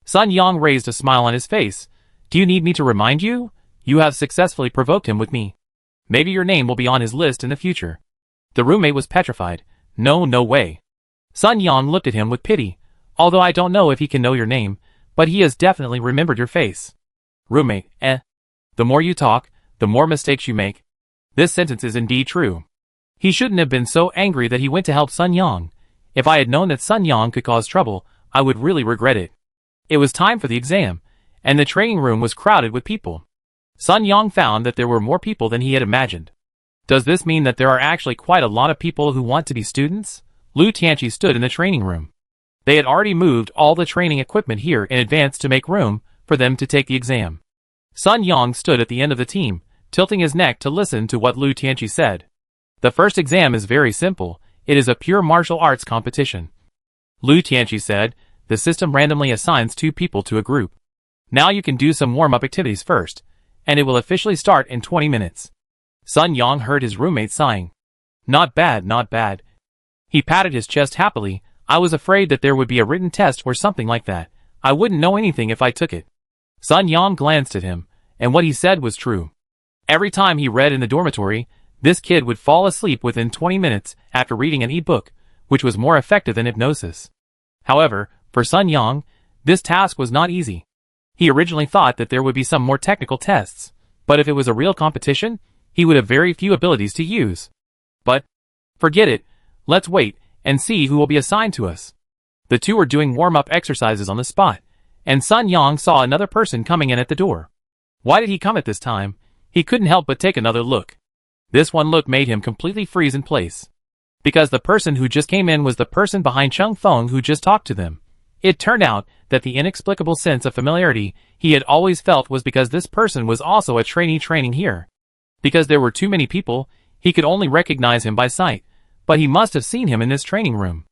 Sun Yang raised a smile on his face. "Do you need me to remind you? You have successfully provoked him with me. Maybe your name will be on his list in the future." The roommate was petrified. "No, no way." Sun Yang looked at him with pity. "Although I don't know if he can know your name, but he has definitely remembered your face." Roommate, The more you talk, the more mistakes you make. This sentence is indeed true. He shouldn't have been so angry that he went to help Sun Yang. If I had known that Sun Yang could cause trouble, I would really regret it. It was time for the exam, and the training room was crowded with people. Sun Yang found that there were more people than he had imagined. Does this mean that there are actually quite a lot of people who want to be students? Lu Tianqi stood in the training room. They had already moved all the training equipment here in advance to make room for them to take the exam. Sun Yang stood at the end of the team, tilting his neck to listen to what Lu Tianqi said. The first exam is very simple. It is a pure martial arts competition. Lu Tianqi said, the system randomly assigns 2 people to a group. Now you can do some warm-up activities first, and it will officially start in 20 minutes. Sun Yang heard his roommate sighing. Not bad, not bad. He patted his chest happily. I was afraid that there would be a written test or something like that. I wouldn't know anything if I took it. Sun Yang glanced at him, and what he said was true. Every time he read in the dormitory, this kid would fall asleep within 20 minutes after reading an e-book, which was more effective than hypnosis. However, for Sun Yang, this task was not easy. He originally thought that there would be some more technical tests, but if it was a real competition, he would have very few abilities to use. But, forget it, let's wait and see who will be assigned to us. The 2 were doing warm-up exercises on the spot, and Sun Yang saw another person coming in at the door. Why did he come at this time? He couldn't help but take another look. This one look made him completely freeze in place. Because the person who just came in was the person behind Cheng Feng who just talked to them. It turned out that the inexplicable sense of familiarity he had always felt was because this person was also a trainee training here. Because there were too many people, he could only recognize him by sight, but he must have seen him in this training room.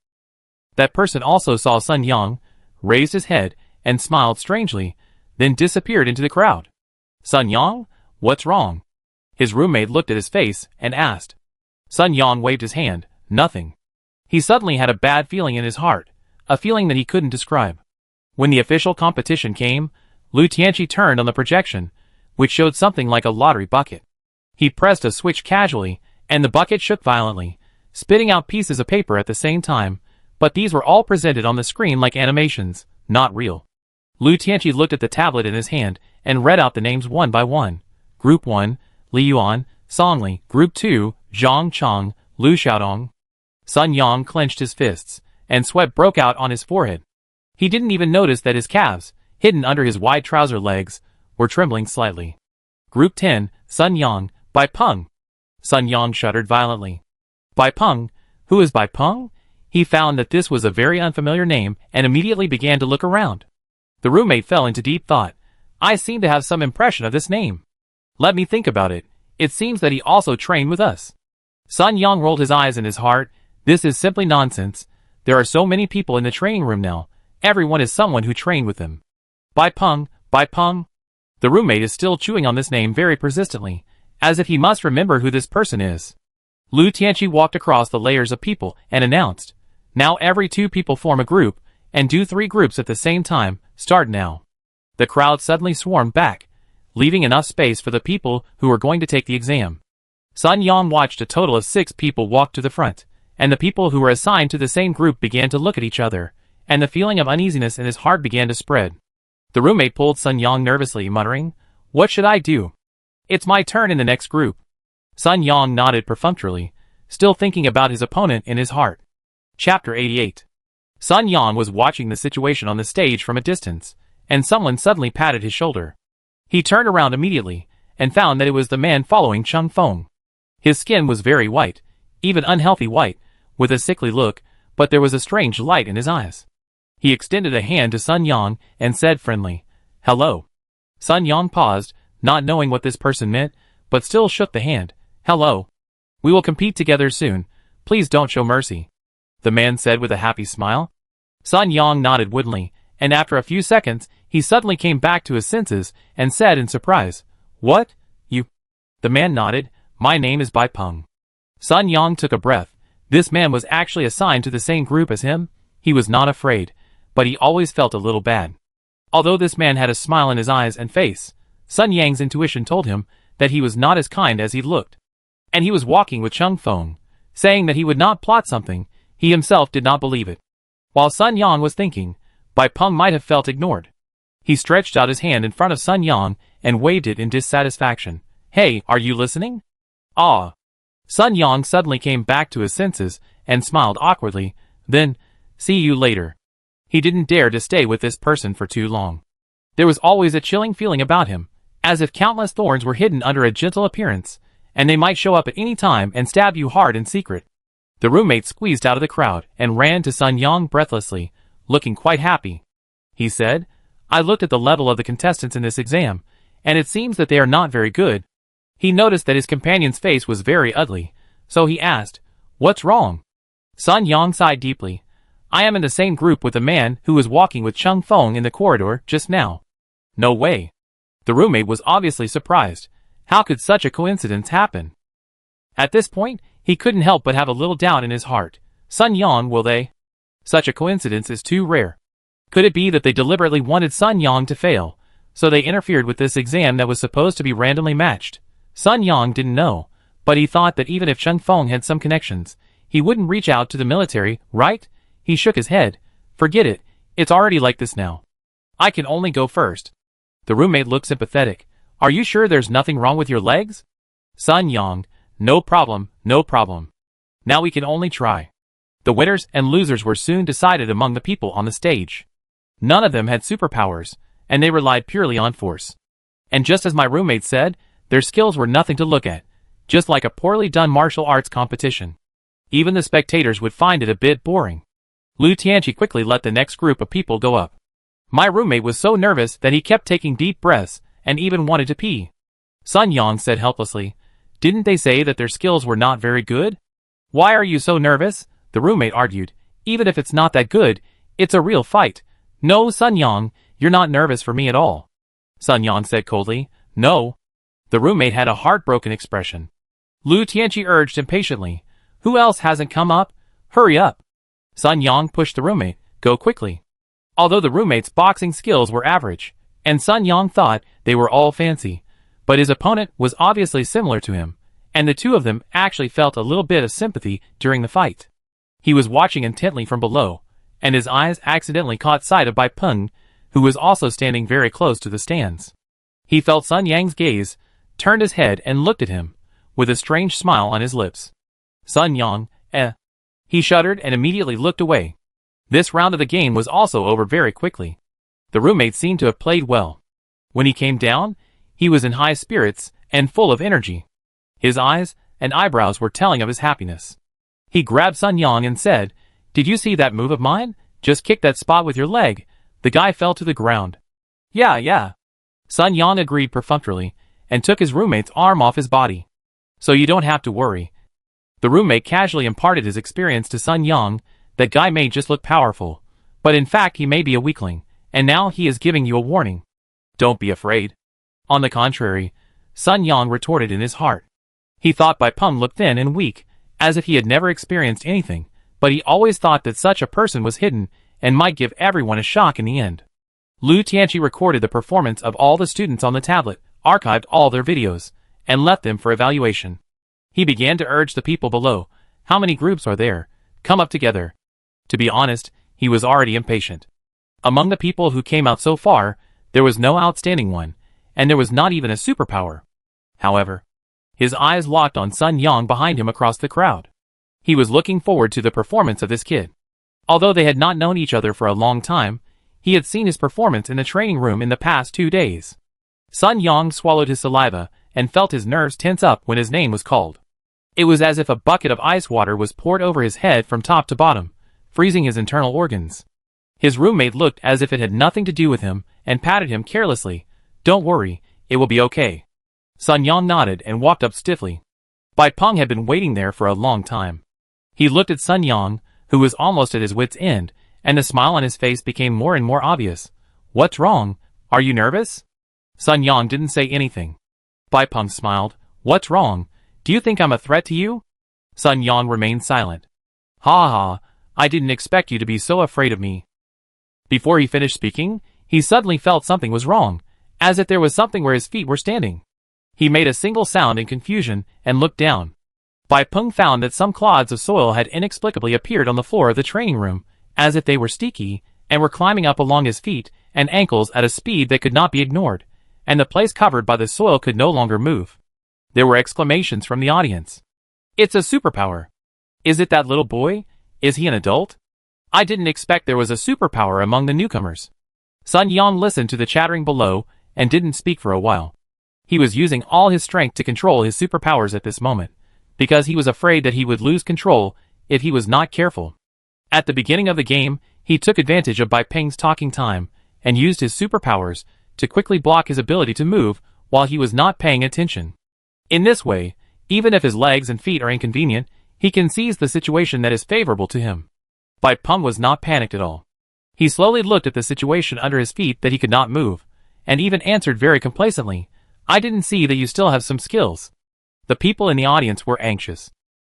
That person also saw Sun Yang, raised his head, and smiled strangely, then disappeared into the crowd. Sun Yang? What's wrong? His roommate looked at his face and asked. Sun Yang waved his hand. Nothing. He suddenly had a bad feeling in his heart, a feeling that he couldn't describe. When the official competition came, Lu Tianqi turned on the projection, which showed something like a lottery bucket. He pressed a switch casually, and the bucket shook violently, spitting out pieces of paper at the same time, but these were all presented on the screen like animations, not real. Lu Tianqi looked at the tablet in his hand and read out the names one by one. Group 1, Li Yuan, Songli. Group 2, Zhang Chang, Lu Xiaodong. Sun Yang clenched his fists, and sweat broke out on his forehead. He didn't even notice that his calves, hidden under his wide trouser legs, were trembling slightly. Group 10, Sun Yang, Bai Peng. Sun Yang shuddered violently. Bai Peng? Who is Bai Peng? He found that this was a very unfamiliar name and immediately began to look around. The roommate fell into deep thought. I seem to have some impression of this name. Let me think about it. It seems that he also trained with us. Sun Yang rolled his eyes in his heart. This is simply nonsense. There are so many people in the training room now. Everyone is someone who trained with him. Bai Peng, Bai Peng. The roommate is still chewing on this name very persistently, as if he must remember who this person is. Lu Tianqi walked across the layers of people and announced, now every 2 people form a group, and do 3 groups at the same time. Start now. The crowd suddenly swarmed back, leaving enough space for the people who were going to take the exam. Sun Yang watched a total of 6 people walk to the front, and the people who were assigned to the same group began to look at each other, and the feeling of uneasiness in his heart began to spread. The roommate pulled Sun Yang nervously, muttering, What should I do? It's my turn in the next group. Sun Yang nodded perfunctorily, still thinking about his opponent in his heart. Chapter 88. Sun Yang was watching the situation on the stage from a distance, and someone suddenly patted his shoulder. He turned around immediately, and found that it was the man following Cheng Feng. His skin was very white, even unhealthy white, with a sickly look, but there was a strange light in his eyes. He extended a hand to Sun Yang and said friendly, Hello. Sun Yang paused, not knowing what this person meant, but still shook the hand. Hello. We will compete together soon. Please don't show mercy. The man said with a happy smile. Sun Yang nodded woodenly, and after a few seconds, he suddenly came back to his senses and said in surprise, What? You? The man nodded. My name is Bai Peng. Sun Yang took a breath. This man was actually assigned to the same group as him. He was not afraid, but he always felt a little bad. Although this man had a smile in his eyes and face, Sun Yang's intuition told him that he was not as kind as he looked. And he was walking with Cheng Feng, saying that he would not plot something. He himself did not believe it. While Sun Yang was thinking, Bai Peng might have felt ignored. He stretched out his hand in front of Sun Yang and waved it in dissatisfaction. Hey, are you listening? Ah. Sun Yang suddenly came back to his senses and smiled awkwardly. Then, see you later. He didn't dare to stay with this person for too long. There was always a chilling feeling about him, as if countless thorns were hidden under a gentle appearance, and they might show up at any time and stab you hard in secret. The roommate squeezed out of the crowd and ran to Sun Yang breathlessly, looking quite happy. He said, I looked at the level of the contestants in this exam, and it seems that they are not very good. He noticed that his companion's face was very ugly, so he asked, What's wrong? Sun Yang sighed deeply. I am in the same group with the man who was walking with Cheng Feng in the corridor just now. No way. The roommate was obviously surprised. How could such a coincidence happen? At this point, he couldn't help but have a little doubt in his heart. Sun Yang, will they? Such a coincidence is too rare. Could it be that they deliberately wanted Sun Yang to fail, so they interfered with this exam that was supposed to be randomly matched? Sun Yang didn't know, but he thought that even if Cheng Feng had some connections, he wouldn't reach out to the military, right? He shook his head. Forget it, it's already like this now. I can only go first. The roommate looked sympathetic. Are you sure there's nothing wrong with your legs? Sun Yang, no problem, no problem. Now we can only try. The winners and losers were soon decided among the people on the stage. None of them had superpowers, and they relied purely on force. And just as my roommate said, their skills were nothing to look at, just like a poorly done martial arts competition. Even the spectators would find it a bit boring. Lu Tianqi quickly let the next group of people go up. My roommate was so nervous that he kept taking deep breaths and even wanted to pee. Sun Yang said helplessly, Didn't they say that their skills were not very good? Why are you so nervous? The roommate argued. Even if it's not that good, it's a real fight. No, Sun Yang, you're not nervous for me at all. Sun Yang said coldly. No. The roommate had a heartbroken expression. Lu Tianqi urged impatiently, "Who else hasn't come up? Hurry up." Sun Yang pushed the roommate, "Go quickly." Although the roommate's boxing skills were average, and Sun Yang thought they were all fancy, but his opponent was obviously similar to him, and the two of them actually felt a little bit of sympathy during the fight. He was watching intently from below, and his eyes accidentally caught sight of Bai Peng, who was also standing very close to the stands. He felt Sun Yang's gaze, turned his head and looked at him, with a strange smile on his lips. "Sun Yang, eh." He shuddered and immediately looked away. This round of the game was also over very quickly. The roommate seemed to have played well. When he came down, he was in high spirits and full of energy. His eyes and eyebrows were telling of his happiness. He grabbed Sun Yang and said, "Did you see that move of mine? Just kick that spot with your leg." The guy fell to the ground. Yeah. Sun Yang agreed perfunctorily, and took his roommate's arm off his body. "So you don't have to worry." The roommate casually imparted his experience to Sun Yang. "That guy may just look powerful, but in fact he may be a weakling, and now he is giving you a warning. Don't be afraid." On the contrary, Sun Yang retorted in his heart. He thought Bai Peng looked thin and weak, as if he had never experienced anything, but he always thought that such a person was hidden and might give everyone a shock in the end. Lu Tianqi recorded the performance of all the students on the tablet, archived all their videos, and left them for evaluation. He began to urge the people below, "How many groups are there? Come up together." To be honest, he was already impatient. Among the people who came out so far, there was no outstanding one, and there was not even a superpower. However, his eyes locked on Sun Yang behind him across the crowd. He was looking forward to the performance of this kid. Although they had not known each other for a long time, he had seen his performance in the training room in the past 2 days. Sun Yang swallowed his saliva and felt his nerves tense up when his name was called. It was as if a bucket of ice water was poured over his head from top to bottom, freezing his internal organs. His roommate looked as if it had nothing to do with him and patted him carelessly. "Don't worry, it will be okay." Sun Yang nodded and walked up stiffly. Bai Peng had been waiting there for a long time. He looked at Sun Yang, who was almost at his wit's end, and the smile on his face became more and more obvious. "What's wrong? Are you nervous?" Sun Yang didn't say anything. Bai Peng smiled. "What's wrong? Do you think I'm a threat to you?" Sun Yang remained silent. "Ha, I didn't expect you to be so afraid of me." Before he finished speaking, he suddenly felt something was wrong, as if there was something where his feet were standing. He made a single sound in confusion and looked down. Bai Peng found that some clods of soil had inexplicably appeared on the floor of the training room, as if they were sticky, and were climbing up along his feet and ankles at a speed that could not be ignored, and the place covered by the soil could no longer move. There were exclamations from the audience. "It's a superpower. Is it that little boy? Is he an adult? I didn't expect there was a superpower among the newcomers." Sun Yang listened to the chattering below and didn't speak for a while. He was using all his strength to control his superpowers at this moment, because he was afraid that he would lose control if he was not careful. At the beginning of the game, he took advantage of Bai Peng's talking time and used his superpowers to quickly block his ability to move while he was not paying attention. In this way, even if his legs and feet are inconvenient, he can seize the situation that is favorable to him. Bai Peng was not panicked at all. He slowly looked at the situation under his feet that he could not move, and even answered very complacently, "I didn't see that you still have some skills." The people in the audience were anxious.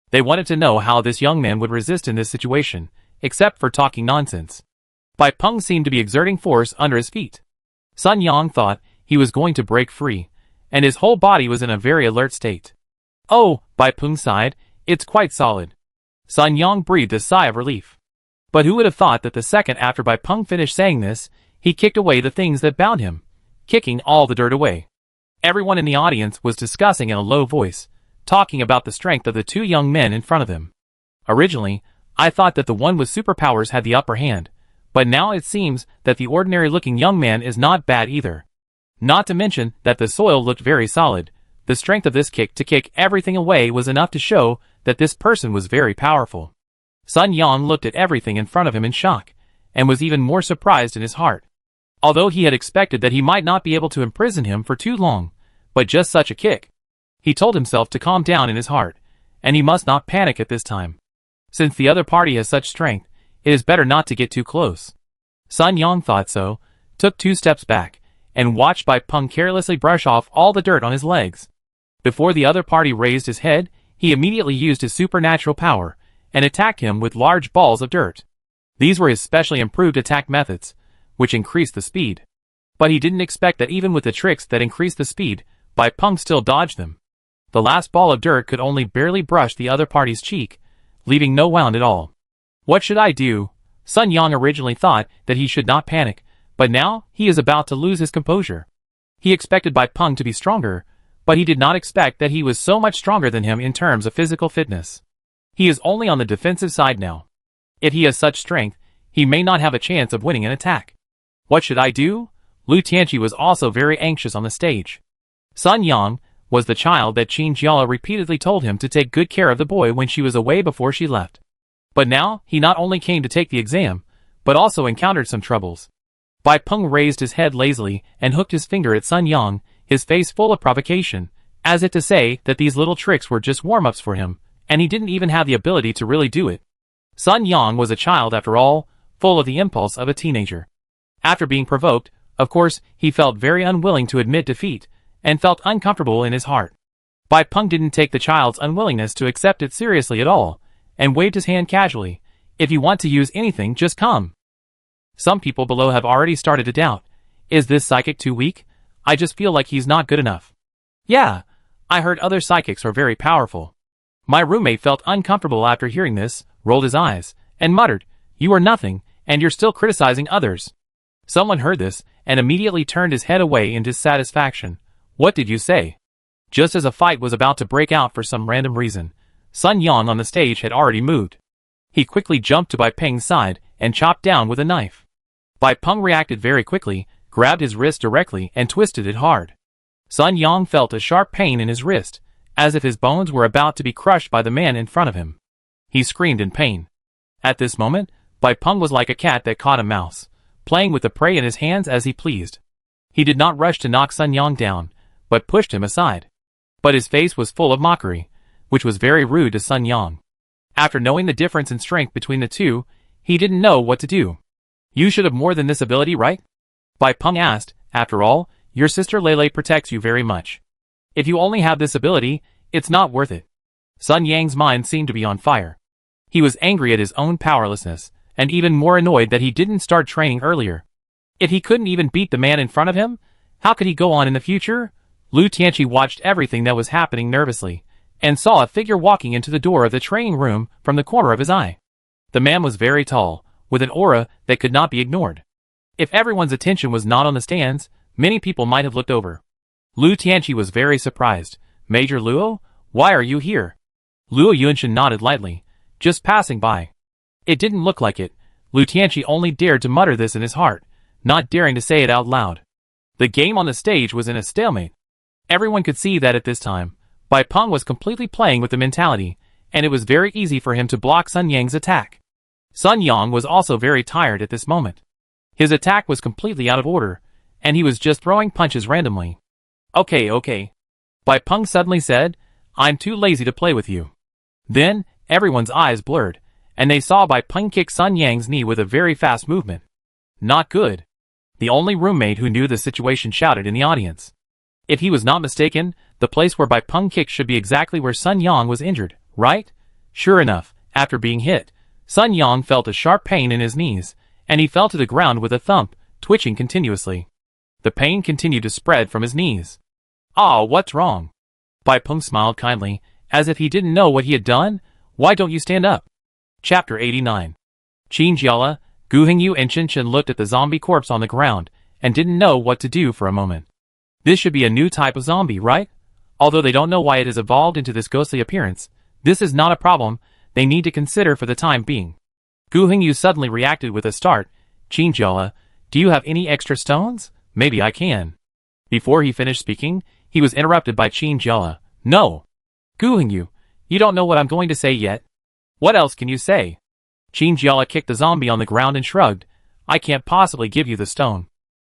They wanted to know how this young man would resist in this situation, except for talking nonsense. Bai Peng seemed to be exerting force under his feet. Sun Yang thought he was going to break free, and his whole body was in a very alert state. "Oh," Bai Peng sighed, "it's quite solid." Sun Yang breathed a sigh of relief. But who would have thought that the second after Bai Peng finished saying this, he kicked away the things that bound him, kicking all the dirt away. Everyone in the audience was discussing in a low voice, talking about the strength of the two young men in front of them. Originally, I thought that the one with superpowers had the upper hand, but now it seems that the ordinary-looking young man is not bad either. Not to mention that the soil looked very solid. The strength of this kick to kick everything away was enough to show that this person was very powerful. Sun Yang looked at everything in front of him in shock, and was even more surprised in his heart. Although he had expected that he might not be able to imprison him for too long, but just such a kick. He told himself to calm down in his heart, and he must not panic at this time. Since the other party has such strength, it is better not to get too close. Sun Yang thought so, took 2 steps back, and watched Bai Peng carelessly brush off all the dirt on his legs. Before the other party raised his head, he immediately used his supernatural power and attacked him with large balls of dirt. These were his specially improved attack methods, which increased the speed. But he didn't expect that even with the tricks that increased the speed, Bai Peng still dodged them. The last ball of dirt could only barely brush the other party's cheek, leaving no wound at all. What should I do? Sun Yang originally thought that he should not panic, but now he is about to lose his composure. He expected Bai Peng to be stronger, but he did not expect that he was so much stronger than him in terms of physical fitness. He is only on the defensive side now. If he has such strength, he may not have a chance of winning an attack. What should I do? Lu Tianqi was also very anxious on the stage. Sun Yang was the child that Qin Jiala repeatedly told him to take good care of the boy when she was away before she left. But now, he not only came to take the exam, but also encountered some troubles. Bai Peng raised his head lazily and hooked his finger at Sun Yang, his face full of provocation, as if to say that these little tricks were just warm-ups for him, and he didn't even have the ability to really do it. Sun Yang was a child after all, full of the impulse of a teenager. After being provoked, of course, he felt very unwilling to admit defeat, and felt uncomfortable in his heart. Bai Peng didn't take the child's unwillingness to accept it seriously at all, and waved his hand casually. If you want to use anything, just come. Some people below have already started to doubt. Is this psychic too weak? I just feel like he's not good enough. Yeah, I heard other psychics are very powerful. My roommate felt uncomfortable after hearing this, rolled his eyes, and muttered, "You are nothing, and you're still criticizing others." Someone heard this, and immediately turned his head away in dissatisfaction. What did you say? Just as a fight was about to break out for some random reason, Sun Yang on the stage had already moved. He quickly jumped to Bai Peng's side and chopped down with a knife. Bai Peng reacted very quickly, grabbed his wrist directly and twisted it hard. Sun Yang felt a sharp pain in his wrist, as if his bones were about to be crushed by the man in front of him. He screamed in pain. At this moment, Bai Peng was like a cat that caught a mouse, playing with the prey in his hands as he pleased. He did not rush to knock Sun Yang down, but pushed him aside. But his face was full of mockery, which was very rude to Sun Yang. After knowing the difference in strength between the two, he didn't know what to do. You should have more than this ability, right? Bai Peng asked. After all, your sister Lele protects you very much. If you only have this ability, it's not worth it. Sun Yang's mind seemed to be on fire. He was angry at his own powerlessness, and even more annoyed that he didn't start training earlier. If he couldn't even beat the man in front of him, how could he go on in the future? Lu Tianqi watched everything that was happening nervously, and saw a figure walking into the door of the training room from the corner of his eye. The man was very tall, with an aura that could not be ignored. If everyone's attention was not on the stands, many people might have looked over. Lu Tianqi was very surprised. Major Luo, why are you here? Luo Yunshin nodded lightly, just passing by. It didn't look like it. Lu Tianqi only dared to mutter this in his heart, not daring to say it out loud. The game on the stage was in a stalemate. Everyone could see that at this time, Bai Peng was completely playing with the mentality, and it was very easy for him to block Sun Yang's attack. Sun Yang was also very tired at this moment. His attack was completely out of order, and he was just throwing punches randomly. Okay. Bai Peng suddenly said, I'm too lazy to play with you. Then, everyone's eyes blurred, and they saw Bai Peng kick Sun Yang's knee with a very fast movement. Not good. The only roommate who knew the situation shouted in the audience. If he was not mistaken, the place where Bai Peng kicked should be exactly where Sun Yang was injured, right? Sure enough, after being hit, Sun Yang felt a sharp pain in his knees, and he fell to the ground with a thump, twitching continuously. The pain continued to spread from his knees. Ah, what's wrong? Bai Peng smiled kindly, as if he didn't know what he had done. Why don't you stand up? Chapter 89. Qin Jiala, Gu Hingyu and Chen Chen looked at the zombie corpse on the ground, and didn't know what to do for a moment. This should be a new type of zombie, right? Although they don't know why it has evolved into this ghostly appearance, this is not a problem they need to consider for the time being. Gu Hingyu suddenly reacted with a start. Qin Jiala, do you have any extra stones? Maybe I can. Before he finished speaking, he was interrupted by Qin Jiala. No. Gu Hingyu, you don't know what I'm going to say yet. What else can you say? Qin Jiala kicked the zombie on the ground and shrugged. I can't possibly give you the stone.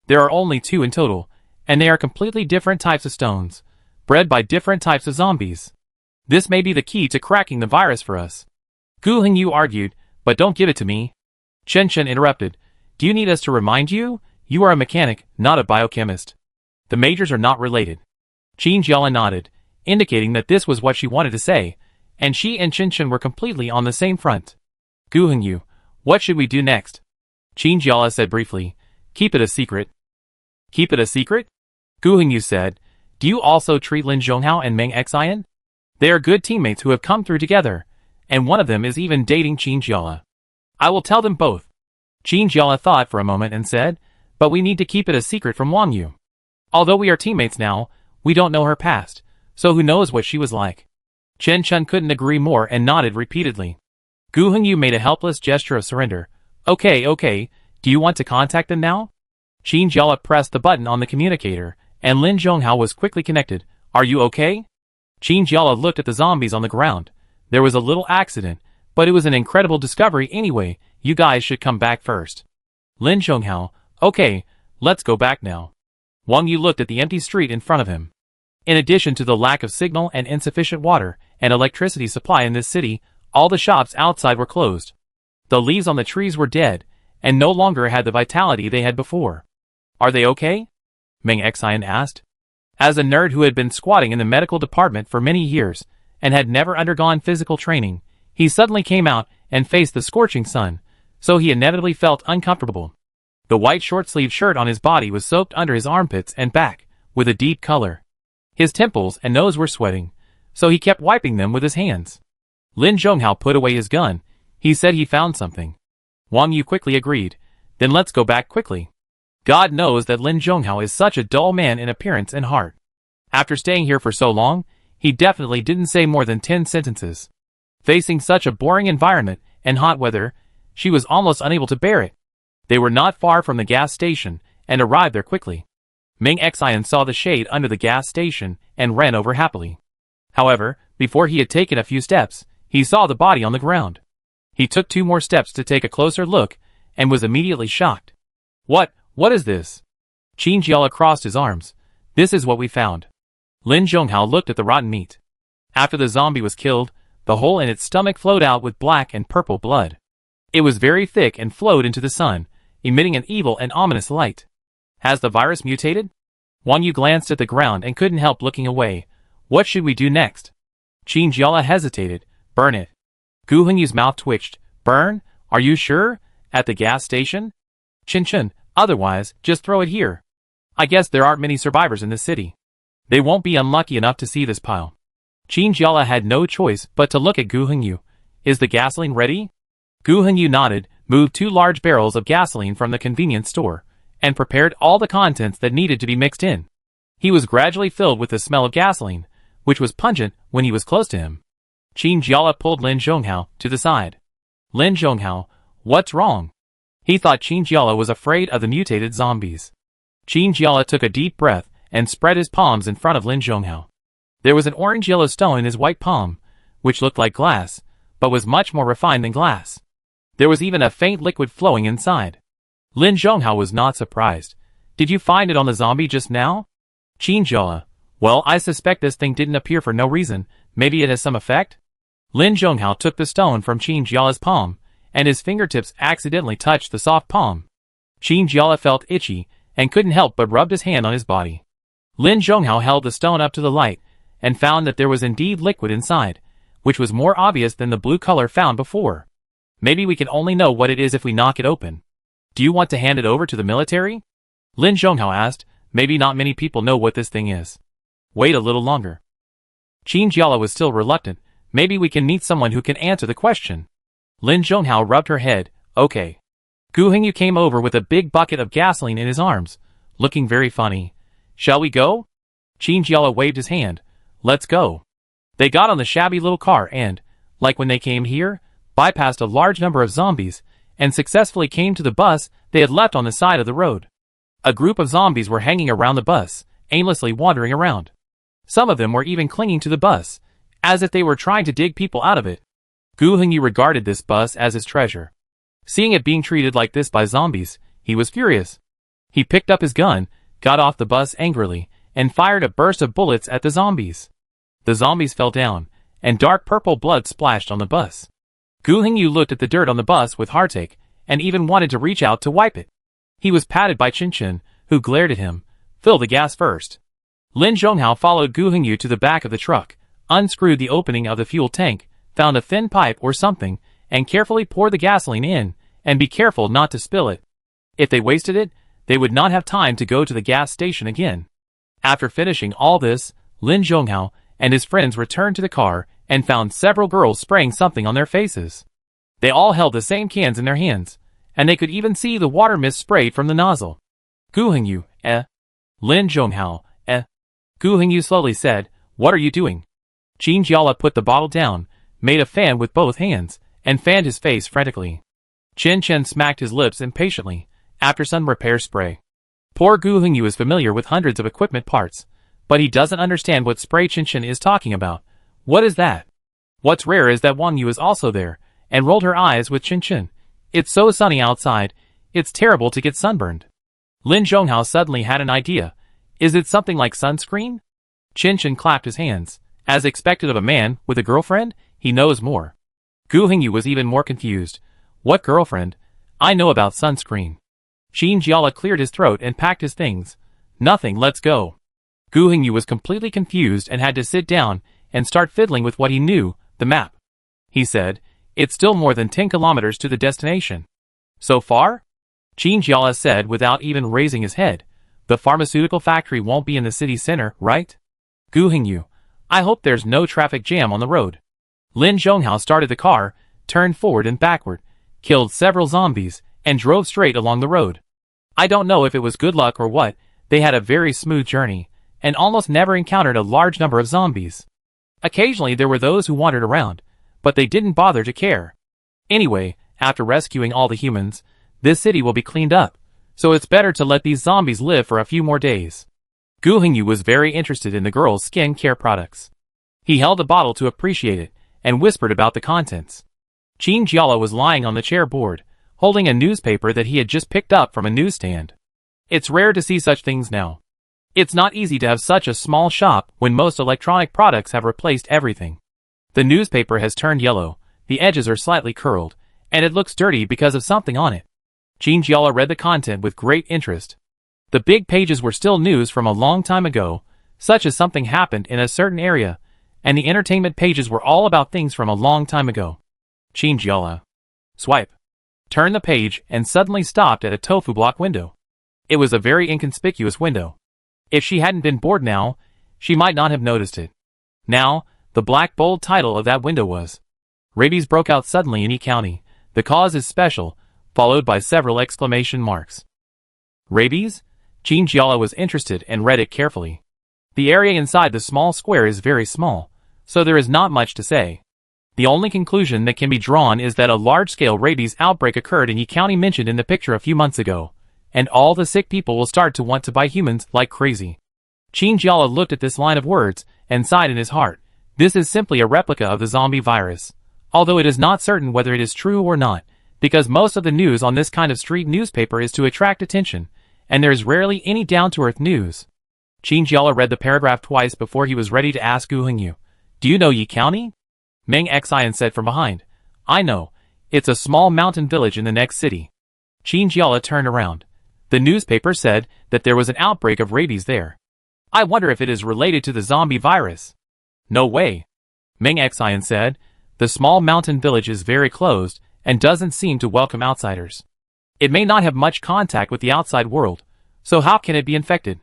There are only 2 in total, and they are completely different types of stones, bred by different types of zombies. This may be the key to cracking the virus for us. Gu Hingyu argued, but don't give it to me. Chen Chen interrupted. Do you need us to remind you? You are a mechanic, not a biochemist. The majors are not related. Qin Jiala nodded, indicating that this was what she wanted to say, and she and Chen were completely on the same front. Gu Hengyu, what should we do next? Qin Jiala said briefly. Keep it a secret. Keep it a secret? Gu Hengyu said. Do you also treat Lin Zhonghao and Meng Xian? They are good teammates who have come through together, and one of them is even dating Qin Jiala. I will tell them both. Qin Jiala thought for a moment and said, but we need to keep it a secret from Wang Yu. Although we are teammates now, we don't know her past, so who knows what she was like. Chen couldn't agree more and nodded repeatedly. Gu Hengyu made a helpless gesture of surrender. Okay, do you want to contact them now? Qin Jiala pressed the button on the communicator, and Lin Zhonghao was quickly connected. Are you okay? Qin Jiala looked at the zombies on the ground. There was a little accident, but it was an incredible discovery anyway. You guys should come back first. Lin Zhonghao, okay, let's go back now. Wang Yu looked at the empty street in front of him. In addition to the lack of signal and insufficient water and electricity supply in this city, all the shops outside were closed. The leaves on the trees were dead, and no longer had the vitality they had before. Are they okay? Meng Xian asked. As a nerd who had been squatting in the medical department for many years, and had never undergone physical training, he suddenly came out and faced the scorching sun, so he inevitably felt uncomfortable. The white short-sleeved shirt on his body was soaked under his armpits and back, with a deep color. His temples and nose were sweating, so he kept wiping them with his hands. Lin Zhonghao put away his gun. He said he found something. Wang Yu quickly agreed. Then let's go back quickly. God knows that Lin Zhonghao is such a dull man in appearance and heart. After staying here for so long, he definitely didn't say more than 10 sentences. Facing such a boring environment and hot weather, she was almost unable to bear it. They were not far from the gas station and arrived there quickly. Meng Xian saw the shade under the gas station and ran over happily. However, before he had taken a few steps, he saw the body on the ground. He took 2 more steps to take a closer look and was immediately shocked. What is this? Qin Jiala crossed his arms. This is what we found. Lin Zhonghao looked at the rotten meat. After the zombie was killed, the hole in its stomach flowed out with black and purple blood. It was very thick and flowed into the sun, emitting an evil and ominous light. Has the virus mutated? Wang Yu glanced at the ground and couldn't help looking away. What should we do next? Qin Jiala hesitated. Burn it. Gu Hengyu's mouth twitched. Burn? Are you sure? At the gas station? Chen, otherwise, just throw it here. I guess there aren't many survivors in this city. They won't be unlucky enough to see this pile. Qin Jiala had no choice but to look at Gu Hengyu. Is the gasoline ready? Gu Hengyu nodded, moved 2 large barrels of gasoline from the convenience store, and prepared all the contents that needed to be mixed in. He was gradually filled with the smell of gasoline, which was pungent when he was close to him. Qin Jiala pulled Lin Zhonghao to the side. Lin Zhonghao, what's wrong? He thought Qin Jiala was afraid of the mutated zombies. Qin Jiala took a deep breath and spread his palms in front of Lin Zhonghao. There was an orange-yellow stone in his white palm, which looked like glass, but was much more refined than glass. There was even a faint liquid flowing inside. Lin Zhonghao was not surprised. Did you find it on the zombie just now? Qin Jiala, well, I suspect this thing didn't appear for no reason. Maybe it has some effect? Lin Zhonghao took the stone from Qin Jiala's palm, and his fingertips accidentally touched the soft palm. Qin Jiala felt itchy and couldn't help but rubbed his hand on his body. Lin Zhonghao held the stone up to the light and found that there was indeed liquid inside, which was more obvious than the blue color found before. Maybe we can only know what it is if we knock it open. Do you want to hand it over to the military? Lin Zhonghao asked. Maybe not many people know what this thing is. Wait a little longer. Qin Jiala was still reluctant. Maybe we can meet someone who can answer the question. Lin Zhonghao rubbed her head. Okay. Gu Hengyu came over with a big bucket of gasoline in his arms, looking very funny. Shall we go? Qin Jiala waved his hand. Let's go. They got on the shabby little car and, like when they came here, bypassed a large number of zombies, and successfully came to the bus they had left on the side of the road. A group of zombies were hanging around the bus, aimlessly wandering around. Some of them were even clinging to the bus, as if they were trying to dig people out of it. Gu Hengyu regarded this bus as his treasure. Seeing it being treated like this by zombies, he was furious. He picked up his gun, got off the bus angrily, and fired a burst of bullets at the zombies. The zombies fell down, and dark purple blood splashed on the bus. Gu Hengyu looked at the dirt on the bus with heartache, and even wanted to reach out to wipe it. He was patted by Chin Chin, who glared at him. Fill the gas first. Lin Zhonghao followed Gu Hengyu to the back of the truck, unscrewed the opening of the fuel tank, found a thin pipe or something, and carefully poured the gasoline in, and be careful not to spill it. If they wasted it, they would not have time to go to the gas station again. After finishing all this, Lin Zhonghao and his friends returned to the car and found several girls spraying something on their faces. They all held the same cans in their hands, and they could even see the water mist sprayed from the nozzle. Gu Hengyu, Lin Zhonghao, Gu Hengyu slowly said, what are you doing? Qin Jiala put the bottle down, made a fan with both hands, and fanned his face frantically. Chen Chen smacked his lips impatiently, after some repair spray. Poor Gu Hengyu is familiar with hundreds of equipment parts, but he doesn't understand what spray Chen Chen is talking about. What is that? What's rare is that Wang Yu is also there, and rolled her eyes with Chen Chen. It's so sunny outside, it's terrible to get sunburned. Lin Zhonghao suddenly had an idea. Is it something like sunscreen? Chen Chen clapped his hands. As expected of a man with a girlfriend, he knows more. Gu Hengyu was even more confused. What girlfriend? I know about sunscreen. Qin Jiala cleared his throat and packed his things. Nothing, let's go. Gu Hengyu was completely confused and had to sit down and start fiddling with what he knew, the map. He said, it's still more than 10 kilometers to the destination. So far? Qin Jiala said without even raising his head. The pharmaceutical factory won't be in the city center, right? Gu Hengyu, I hope there's no traffic jam on the road. Lin Zhonghao started the car, turned forward and backward, killed several zombies, and drove straight along the road. I don't know if it was good luck or what, they had a very smooth journey, and almost never encountered a large number of zombies. Occasionally there were those who wandered around, but they didn't bother to care. Anyway, after rescuing all the humans, this city will be cleaned up, so it's better to let these zombies live for a few more days. Gu Hengyu was very interested in the girl's skin care products. He held the bottle to appreciate it, and whispered about the contents. Qin Jiala was lying on the chair board, holding a newspaper that he had just picked up from a newsstand. It's rare to see such things now. It's not easy to have such a small shop when most electronic products have replaced everything. The newspaper has turned yellow, the edges are slightly curled, and it looks dirty because of something on it. Qin Jiala read the content with great interest. The big pages were still news from a long time ago, such as something happened in a certain area, and the entertainment pages were all about things from a long time ago. Qin Jiala. Swipe. Turned the page and suddenly stopped at a tofu block window. It was a very inconspicuous window. If she hadn't been bored now, she might not have noticed it. Now, the black bold title of that window was, Rabies broke out suddenly in E County. The cause is special, followed by several exclamation marks. Rabies? Qin Jiala was interested and read it carefully. The area inside the small square is very small, so there is not much to say. The only conclusion that can be drawn is that a large-scale rabies outbreak occurred in Yi County mentioned in the picture a few months ago, and all the sick people will start to want to buy humans like crazy. Qin Jiala looked at this line of words and sighed in his heart. This is simply a replica of the zombie virus, although it is not certain whether it is true or not, because most of the news on this kind of street newspaper is to attract attention, and there is rarely any down-to-earth news. Qin Jiala read the paragraph twice before he was ready to ask Gu Hengyu, do you know Yi County? Meng Xian said from behind, I know, it's a small mountain village in the next city. Qin Jiala turned around. The newspaper said that there was an outbreak of rabies there. I wonder if it is related to the zombie virus. No way. Meng Xian said, the small mountain village is very closed and doesn't seem to welcome outsiders. It may not have much contact with the outside world, so how can it be infected?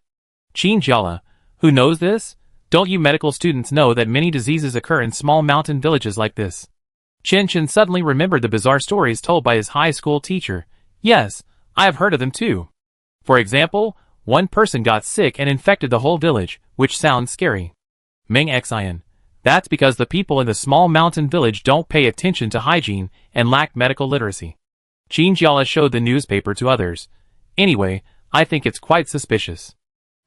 Qin Jiala, who knows this? Don't you medical students know that many diseases occur in small mountain villages like this? Chen Chen suddenly remembered the bizarre stories told by his high school teacher. Yes, I have heard of them too. For example, one person got sick and infected the whole village, which sounds scary. Meng Xian. That's because the people in the small mountain village don't pay attention to hygiene and lack medical literacy. Qin Jiala showed the newspaper to others. Anyway, I think it's quite suspicious.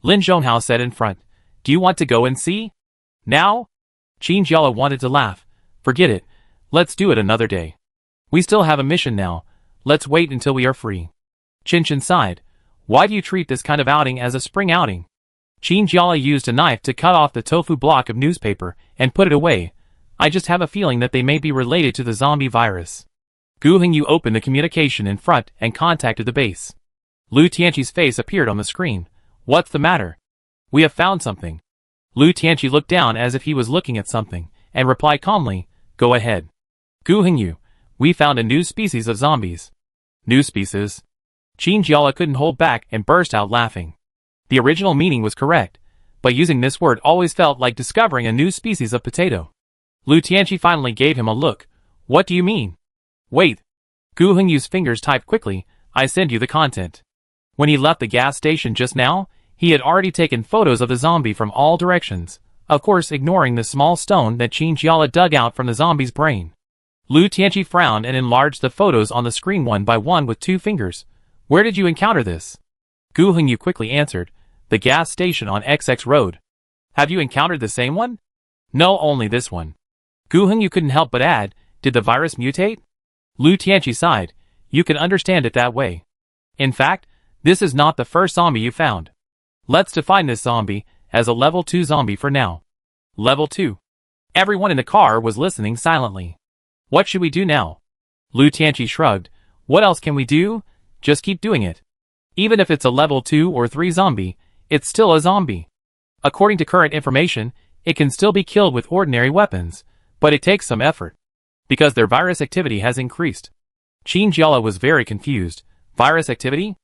Lin Zhonghao said in front. Do you want to go and see? Now? Qin Jiala wanted to laugh. Forget it. Let's do it another day. We still have a mission now. Let's wait until we are free. Chen Chen sighed. Why do you treat this kind of outing as a spring outing? Qin Jiala used a knife to cut off the tofu block of newspaper and put it away. I just have a feeling that they may be related to the zombie virus. Gu Hengyu opened the communication in front and contacted the base. Lu Tianqi's face appeared on the screen. What's the matter? We have found something. Lu Tianqi looked down as if he was looking at something, and replied calmly, go ahead. Gu Hengyu, we found a new species of zombies. New species? Qin Jiala couldn't hold back and burst out laughing. The original meaning was correct, but using this word always felt like discovering a new species of potato. Lu Tianqi finally gave him a look. What do you mean? Wait. Gu Hengyu's fingers typed quickly, I send you the content. When he left the gas station just now, he had already taken photos of the zombie from all directions, of course ignoring the small stone that Qin Jiala dug out from the zombie's brain. Lu Tianqi frowned and enlarged the photos on the screen one by one with 2 fingers. Where did you encounter this? Gu Hengyu quickly answered, the gas station on XX Road. Have you encountered the same one? No, only this one. Gu Hengyu couldn't help but add, did the virus mutate? Lu Tianqi sighed, you can understand it that way. In fact, this is not the first zombie you found. Let's define this zombie as a level 2 zombie for now. Level 2. Everyone in the car was listening silently. What should we do now? Lu Tianqi shrugged. What else can we do? Just keep doing it. Even if it's a level 2 or 3 zombie, it's still a zombie. According to current information, it can still be killed with ordinary weapons, but it takes some effort. Because their virus activity has increased. Qin Jiala was very confused. Virus activity?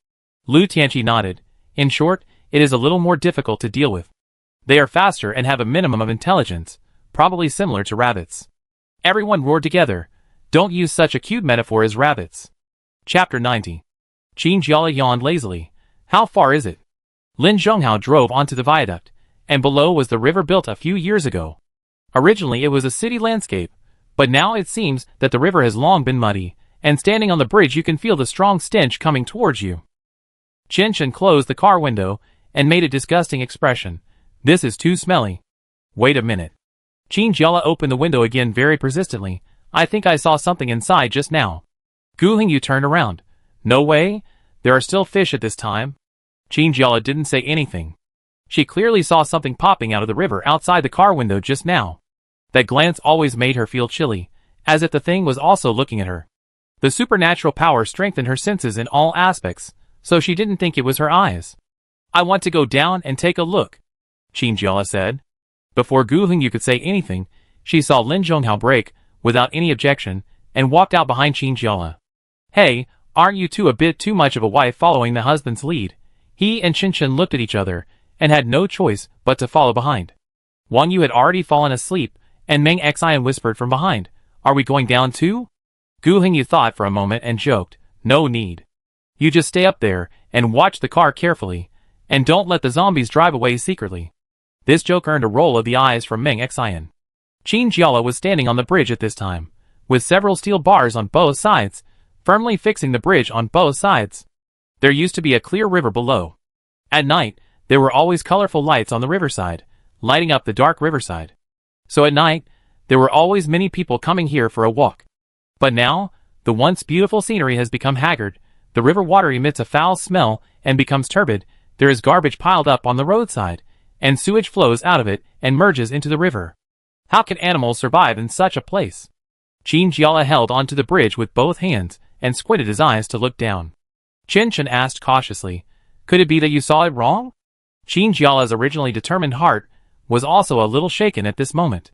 Lu Tianqi nodded. In short, it is a little more difficult to deal with. They are faster and have a minimum of intelligence, probably similar to rabbits. Everyone roared together. Don't use such a cute metaphor as rabbits. Chapter 90. Qin Jiala yawned lazily. How far is it? Lin Zhonghao drove onto the viaduct, and below was the river built a few years ago. Originally it was a city landscape, but now it seems that the river has long been muddy, and standing on the bridge you can feel the strong stench coming towards you. Chen Chen closed the car window and made a disgusting expression. This is too smelly. Wait a minute. Qin Jiala opened the window again very persistently. I think I saw something inside just now. Gu Hengyu turned around. No way. There are still fish at this time. Qin Jiala didn't say anything. She clearly saw something popping out of the river outside the car window just now. That glance always made her feel chilly, as if the thing was also looking at her. The supernatural power strengthened her senses in all aspects, so she didn't think it was her eyes. I want to go down and take a look, Qin Jiala said. Before Gu Hengyu could say anything, she saw Lin Zhonghao break, without any objection, and walked out behind Qin Jiala. Hey, aren't you two a bit too much of a wife following the husband's lead? He and Chen Chen looked at each other, and had no choice but to follow behind. Wang Yu had already fallen asleep, and Meng Xian whispered from behind, Are we going down too? Gu Hengyu thought for a moment and joked, No need. You just stay up there, and watch the car carefully, and don't let the zombies drive away secretly. This joke earned a roll of the eyes from Meng Xian. Qin Jiala was standing on the bridge at this time, with several steel bars on both sides, firmly fixing the bridge on both sides. There used to be a clear river below. At night, there were always colorful lights on the riverside, lighting up the dark riverside. So at night, there were always many people coming here for a walk. But now, the once beautiful scenery has become haggard, the river water emits a foul smell and becomes turbid, there is garbage piled up on the roadside, and sewage flows out of it and merges into the river. How can animals survive in such a place? Qin Jiala held onto the bridge with both hands and squinted his eyes to look down. Chen Chen asked cautiously, Could it be that you saw it wrong? Qin Jiala's originally determined heart was also a little shaken at this moment.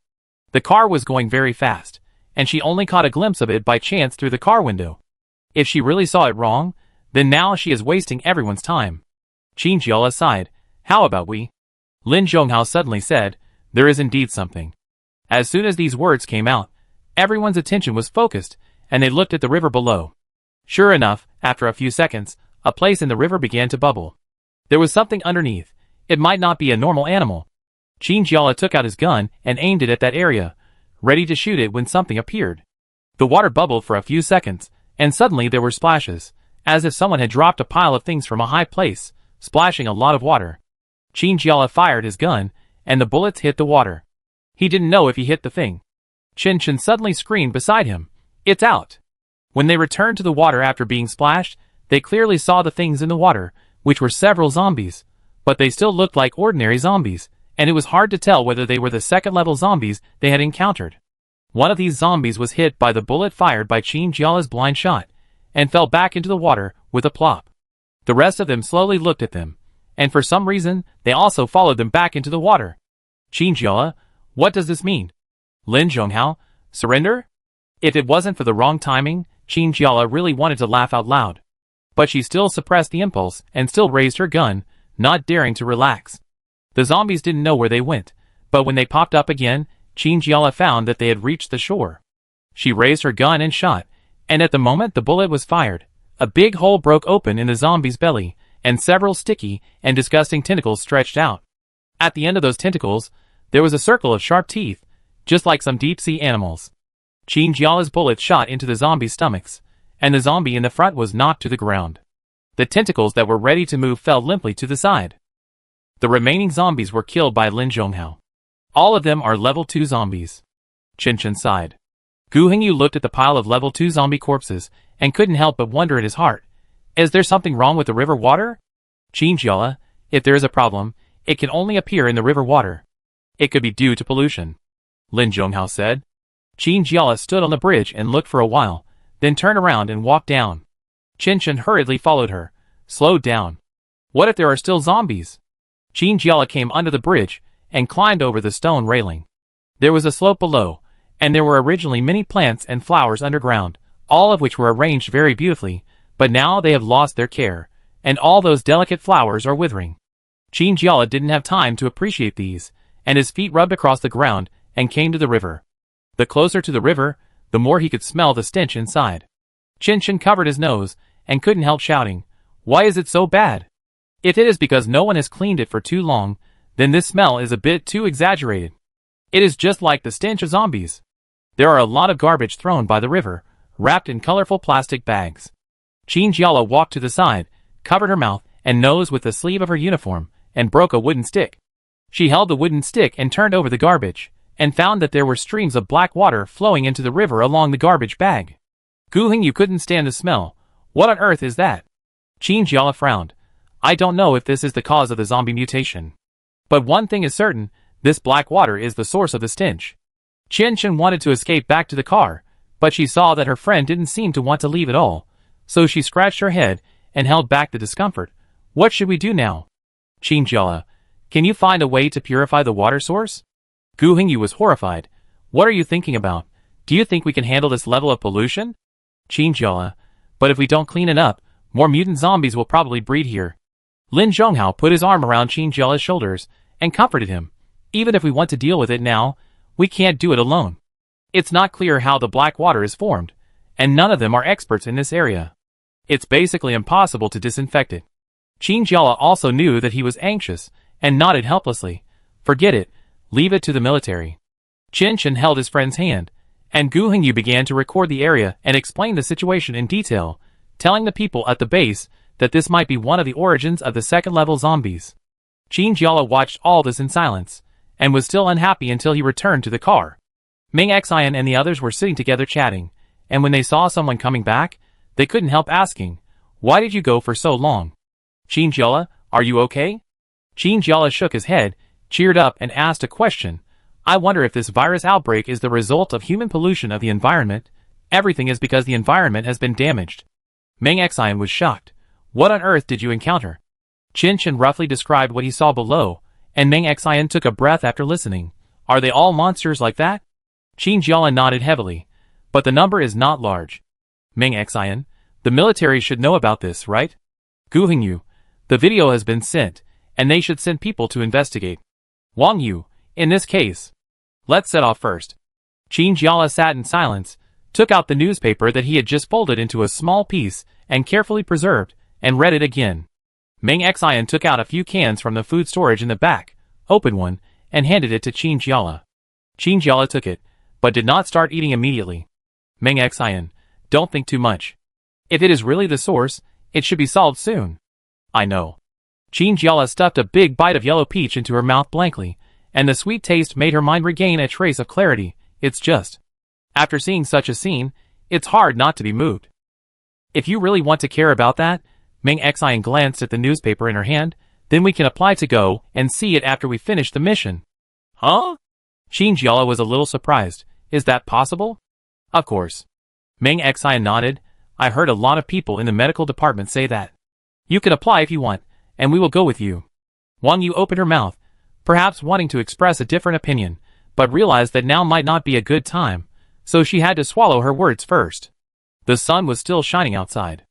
The car was going very fast, and she only caught a glimpse of it by chance through the car window. If she really saw it wrong, then now she is wasting everyone's time. Qin Jiala sighed. How about we? Lin Zhonghao suddenly said, There is indeed something. As soon as these words came out, everyone's attention was focused, and they looked at the river below. Sure enough, after a few seconds, a place in the river began to bubble. There was something underneath. It might not be a normal animal. Qin Jiala took out his gun and aimed it at that area, ready to shoot it when something appeared. The water bubbled for a few seconds, and suddenly there were splashes, as if someone had dropped a pile of things from a high place, splashing a lot of water. Qin Jiala fired his gun, and the bullets hit the water. He didn't know if he hit the thing. Chen Chen suddenly screamed beside him, It's out! When they returned to the water after being splashed, they clearly saw the things in the water, which were several zombies, but they still looked like ordinary zombies, and it was hard to tell whether they were the second-level zombies they had encountered. One of these zombies was hit by the bullet fired by Qin Jiala's blind shot, and fell back into the water with a plop. The rest of them slowly looked at them, and for some reason, they also followed them back into the water. Qinjiala, what does this mean? Lin Zhonghao, surrender? If it wasn't for the wrong timing, Qinjiala really wanted to laugh out loud. But she still suppressed the impulse and still raised her gun, not daring to relax. The zombies didn't know where they went, but when they popped up again, Qinjiala found that they had reached the shore. She raised her gun and shot, and at the moment the bullet was fired, a big hole broke open in the zombie's belly, and several sticky and disgusting tentacles stretched out. At the end of those tentacles, there was a circle of sharp teeth, just like some deep-sea animals. Qinjiala's bullet shot into the zombie's stomachs, and the zombie in the front was knocked to the ground. The tentacles that were ready to move fell limply to the side. The remaining zombies were killed by Lin Zhonghao. All of them are level 2 zombies. Chen sighed. Gu Hengyu looked at the pile of level 2 zombie corpses and couldn't help but wonder at his heart. Is there something wrong with the river water? Qinjiala, if there is a problem, it can only appear in the river water. It could be due to pollution. Lin Zhonghao said. Qinjiala stood on the bridge and looked for a while, then turned around and walked down. Chen hurriedly followed her, slowed down. What if there are still zombies? Qinjiala came under the bridge and climbed over the stone railing. There was a slope below, and there were originally many plants and flowers underground, all of which were arranged very beautifully, but now they have lost their care, and all those delicate flowers are withering. Qinjiala didn't have time to appreciate these, and his feet rubbed across the ground and came to the river. The closer to the river, the more he could smell the stench inside. Chen covered his nose and couldn't help shouting, "Why is it so bad?" If it is because no one has cleaned it for too long, then this smell is a bit too exaggerated. It is just like the stench of zombies. There are a lot of garbage thrown by the river, wrapped in colorful plastic bags. Qinjiala walked to the side, covered her mouth and nose with the sleeve of her uniform, and broke a wooden stick. She held the wooden stick and turned over the garbage, and found that there were streams of black water flowing into the river along the garbage bag. Gu Hengyu couldn't stand the smell. What on earth is that? Qinjiala frowned. I don't know if this is the cause of the zombie mutation. But one thing is certain, this black water is the source of the stench. Chen wanted to escape back to the car, but she saw that her friend didn't seem to want to leave at all, so she scratched her head and held back the discomfort. What should we do now? Qinjiala, can you find a way to purify the water source? Gu Hengyu was horrified. What are you thinking about? Do you think we can handle this level of pollution? Qinjiala, but if we don't clean it up, more mutant zombies will probably breed here. Lin Zhonghao put his arm around Qinjiala's shoulders and comforted him. Even if we want to deal with it now, we can't do it alone. It's not clear how the black water is formed, and none of them are experts in this area. It's basically impossible to disinfect it. Qinjiala also knew that he was anxious and nodded helplessly. Forget it, leave it to the military. Chen held his friend's hand, and Gu Hengyu began to record the area and explain the situation in detail, telling the people at the base that this might be one of the origins of the second-level zombies. Qinjiala watched all this in silence, and was still unhappy until he returned to the car. Ming Xian and the others were sitting together chatting, and when they saw someone coming back, they couldn't help asking, "Why did you go for so long?" Qinjiala, are you okay? Qinjiala shook his head, cheered up and asked a question. I wonder if this virus outbreak is the result of human pollution of the environment. Everything is because the environment has been damaged. Ming Xian was shocked. What on earth did you encounter? Chen roughly described what he saw below, and Ming Xian took a breath after listening. Are they all monsters like that? Qinjiala nodded heavily. But the number is not large. Ming Xian, the military should know about this, right? Gu Hengyu, the video has been sent, and they should send people to investigate. Wang Yu, in this case. Let's set off first. Qinjiala sat in silence, took out the newspaper that he had just folded into a small piece and carefully preserved, and read it again. Ming Xian took out a few cans from the food storage in the back, opened one, and handed it to Qinjiala. Qinjiala took it, but did not start eating immediately. Ming Xian, don't think too much. If it is really the source, it should be solved soon. I know. Qinjiala stuffed a big bite of yellow peach into her mouth blankly, and the sweet taste made her mind regain a trace of clarity. It's just. After seeing such a scene, it's hard not to be moved. If you really want to care about that, Ming Xian glanced at the newspaper in her hand, then we can apply to go and see it after we finish the mission. Huh? Qinjiala was a little surprised. Is that possible? Of course. Ming Xian nodded. I heard a lot of people in the medical department say that. You can apply if you want, and we will go with you. Wang Yu opened her mouth, perhaps wanting to express a different opinion, but realized that now might not be a good time, so she had to swallow her words first. The sun was still shining outside.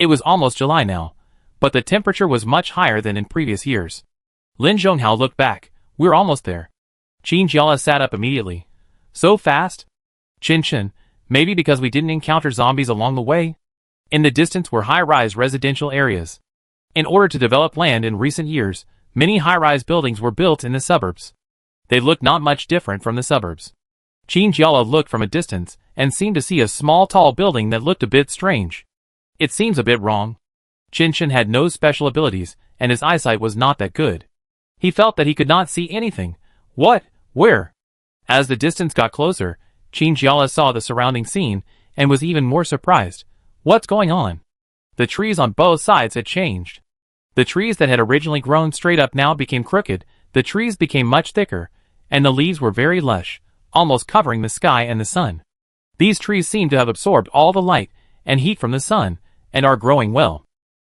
It was almost July now, but the temperature was much higher than in previous years. Lin Zhonghao looked back. We're almost there. Qin Jiala sat up immediately. So fast? Qin, maybe because we didn't encounter zombies along the way? In the distance were high-rise residential areas. In order to develop land in recent years, many high-rise buildings were built in the suburbs. They looked not much different from the suburbs. Qin Jiala looked from a distance and seemed to see a small tall building that looked a bit strange. It seems a bit wrong. Qin had no special abilities, and his eyesight was not that good. He felt that he could not see anything. What? Where? As the distance got closer, Qin Jiala saw the surrounding scene and was even more surprised. What's going on? The trees on both sides had changed. The trees that had originally grown straight up now became crooked, the trees became much thicker, and the leaves were very lush, almost covering the sky and the sun. These trees seem to have absorbed all the light and heat from the sun, and are growing well.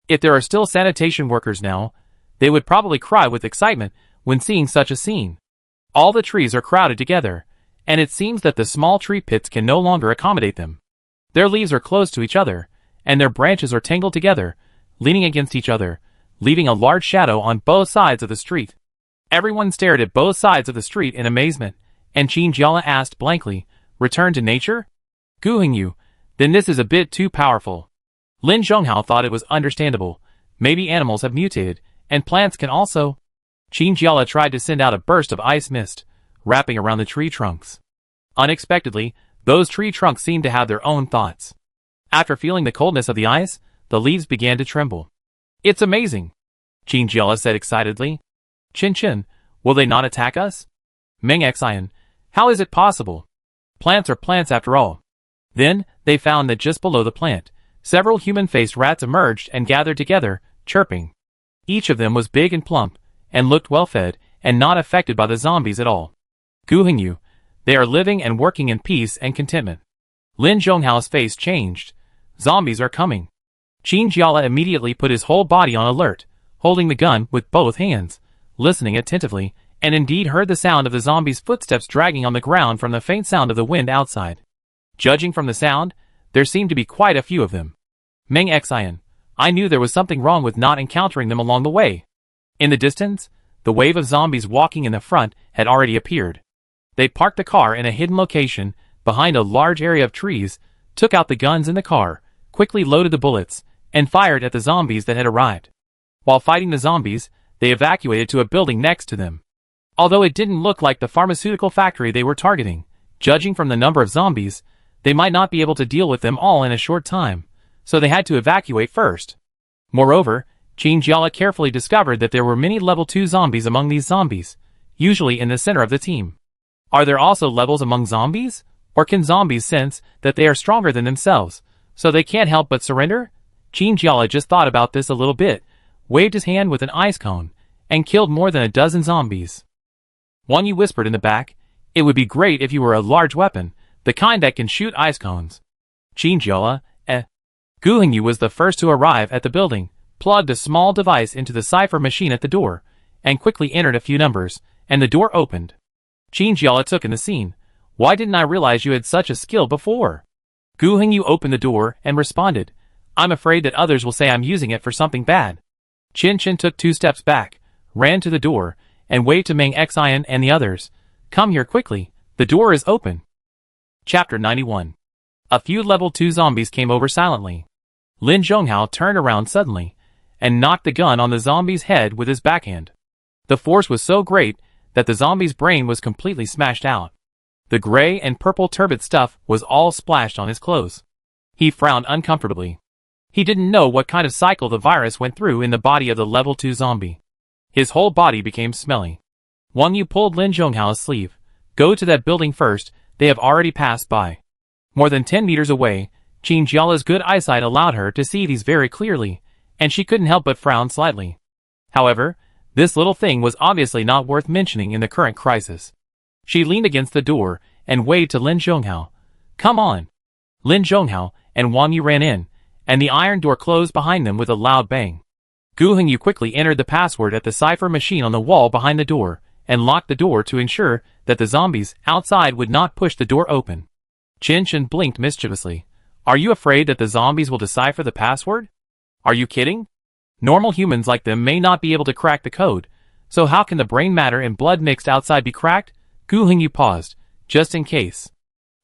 If there are still sanitation workers now, they would probably cry with excitement when seeing such a scene. All the trees are crowded together, and it seems that the small tree pits can no longer accommodate them. Their leaves are close to each other, and their branches are tangled together, leaning against each other, leaving a large shadow on both sides of the street. Everyone stared at both sides of the street in amazement, and Qin Jiala asked blankly, "Return to nature? Gu Hengyu, then this is a bit too powerful." Lin Zhonghao thought it was understandable. Maybe animals have mutated, and plants can also. Qin Jiala tried to send out a burst of ice mist, wrapping around the tree trunks. Unexpectedly, those tree trunks seemed to have their own thoughts. After feeling the coldness of the ice, the leaves began to tremble. "It's amazing," Qin Jiala said excitedly. Qin, will they not attack us? Meng Xian, how is it possible? Plants are plants after all. Then, they found that just below the plant, several human-faced rats emerged and gathered together, chirping. Each of them was big and plump, and looked well-fed, and not affected by the zombies at all. Gu Hengyu, they are living and working in peace and contentment. Lin Zhonghao's face changed. Zombies are coming. Qin Jiala immediately put his whole body on alert, holding the gun with both hands, listening attentively, and indeed heard the sound of the zombies' footsteps dragging on the ground from the faint sound of the wind outside. Judging from the sound, there seemed to be quite a few of them. Meng Xian, I knew there was something wrong with not encountering them along the way. In the distance, the wave of zombies walking in the front had already appeared. They parked the car in a hidden location, behind a large area of trees, took out the guns in the car, quickly loaded the bullets, and fired at the zombies that had arrived. While fighting the zombies, they evacuated to a building next to them. Although it didn't look like the pharmaceutical factory they were targeting, judging from the number of zombies, they might not be able to deal with them all in a short time, so they had to evacuate first. Moreover, Qin Jiala carefully discovered that there were many level 2 zombies among these zombies, usually in the center of the team. Are there also levels among zombies? Or can zombies sense that they are stronger than themselves, so they can't help but surrender? Qin Jiala just thought about this a little bit, waved his hand with an ice cone, and killed more than a dozen zombies. Wang Yu whispered in the back, it would be great if you were a large weapon, the kind that can shoot ice cones. Qin Jiala, Gu Hengyu was the first to arrive at the building, plugged a small device into the cipher machine at the door, and quickly entered a few numbers, and the door opened. Qin Jiala took in the scene. Why didn't I realize you had such a skill before? Gu Hengyu opened the door and responded, I'm afraid that others will say I'm using it for something bad. Qin took 2 steps back, ran to the door, and waved to Meng Xian and the others. Come here quickly, the door is open. Chapter 91. A few level 2 zombies came over silently. Lin Zhonghao turned around suddenly, and knocked the gun on the zombie's head with his backhand. The force was so great that the zombie's brain was completely smashed out. The gray and purple turbid stuff was all splashed on his clothes. He frowned uncomfortably. He didn't know what kind of cycle the virus went through in the body of the level 2 zombie. His whole body became smelly. Wang Yu pulled Lin Zhonghao's sleeve. Go to that building first, they have already passed by. More than 10 meters away, Qin Jiala's good eyesight allowed her to see these very clearly, and she couldn't help but frown slightly. However, this little thing was obviously not worth mentioning in the current crisis. She leaned against the door and waved to Lin Zhonghao. Come on. Lin Zhonghao and Wang Yu ran in, and the iron door closed behind them with a loud bang. Gu Hengyu quickly entered the password at the cipher machine on the wall behind the door, and locked the door to ensure that the zombies outside would not push the door open. Qin Shen blinked mischievously. Are you afraid that the zombies will decipher the password? Are you kidding? Normal humans like them may not be able to crack the code, so how can the brain matter and blood mixed outside be cracked? Gu Hengyu paused, just in case.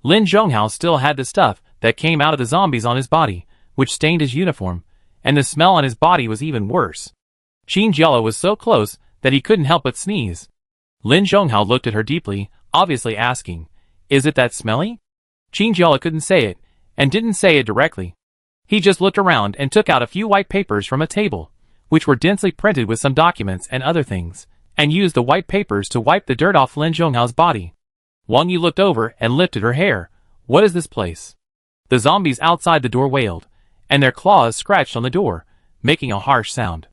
Lin Zhonghao still had the stuff that came out of the zombies on his body, which stained his uniform, and the smell on his body was even worse. Qin Jiala was so close that he couldn't help but sneeze. Lin Zhonghao looked at her deeply, obviously asking, "Is it that smelly?" Qin Jiala couldn't say it, and didn't say it directly. He just looked around and took out a few white papers from a table, which were densely printed with some documents and other things, and used the white papers to wipe the dirt off Lin Zhonghao's body. Wang Yu looked over and lifted her hair. What is this place? The zombies outside the door wailed, and their claws scratched on the door, making a harsh sound.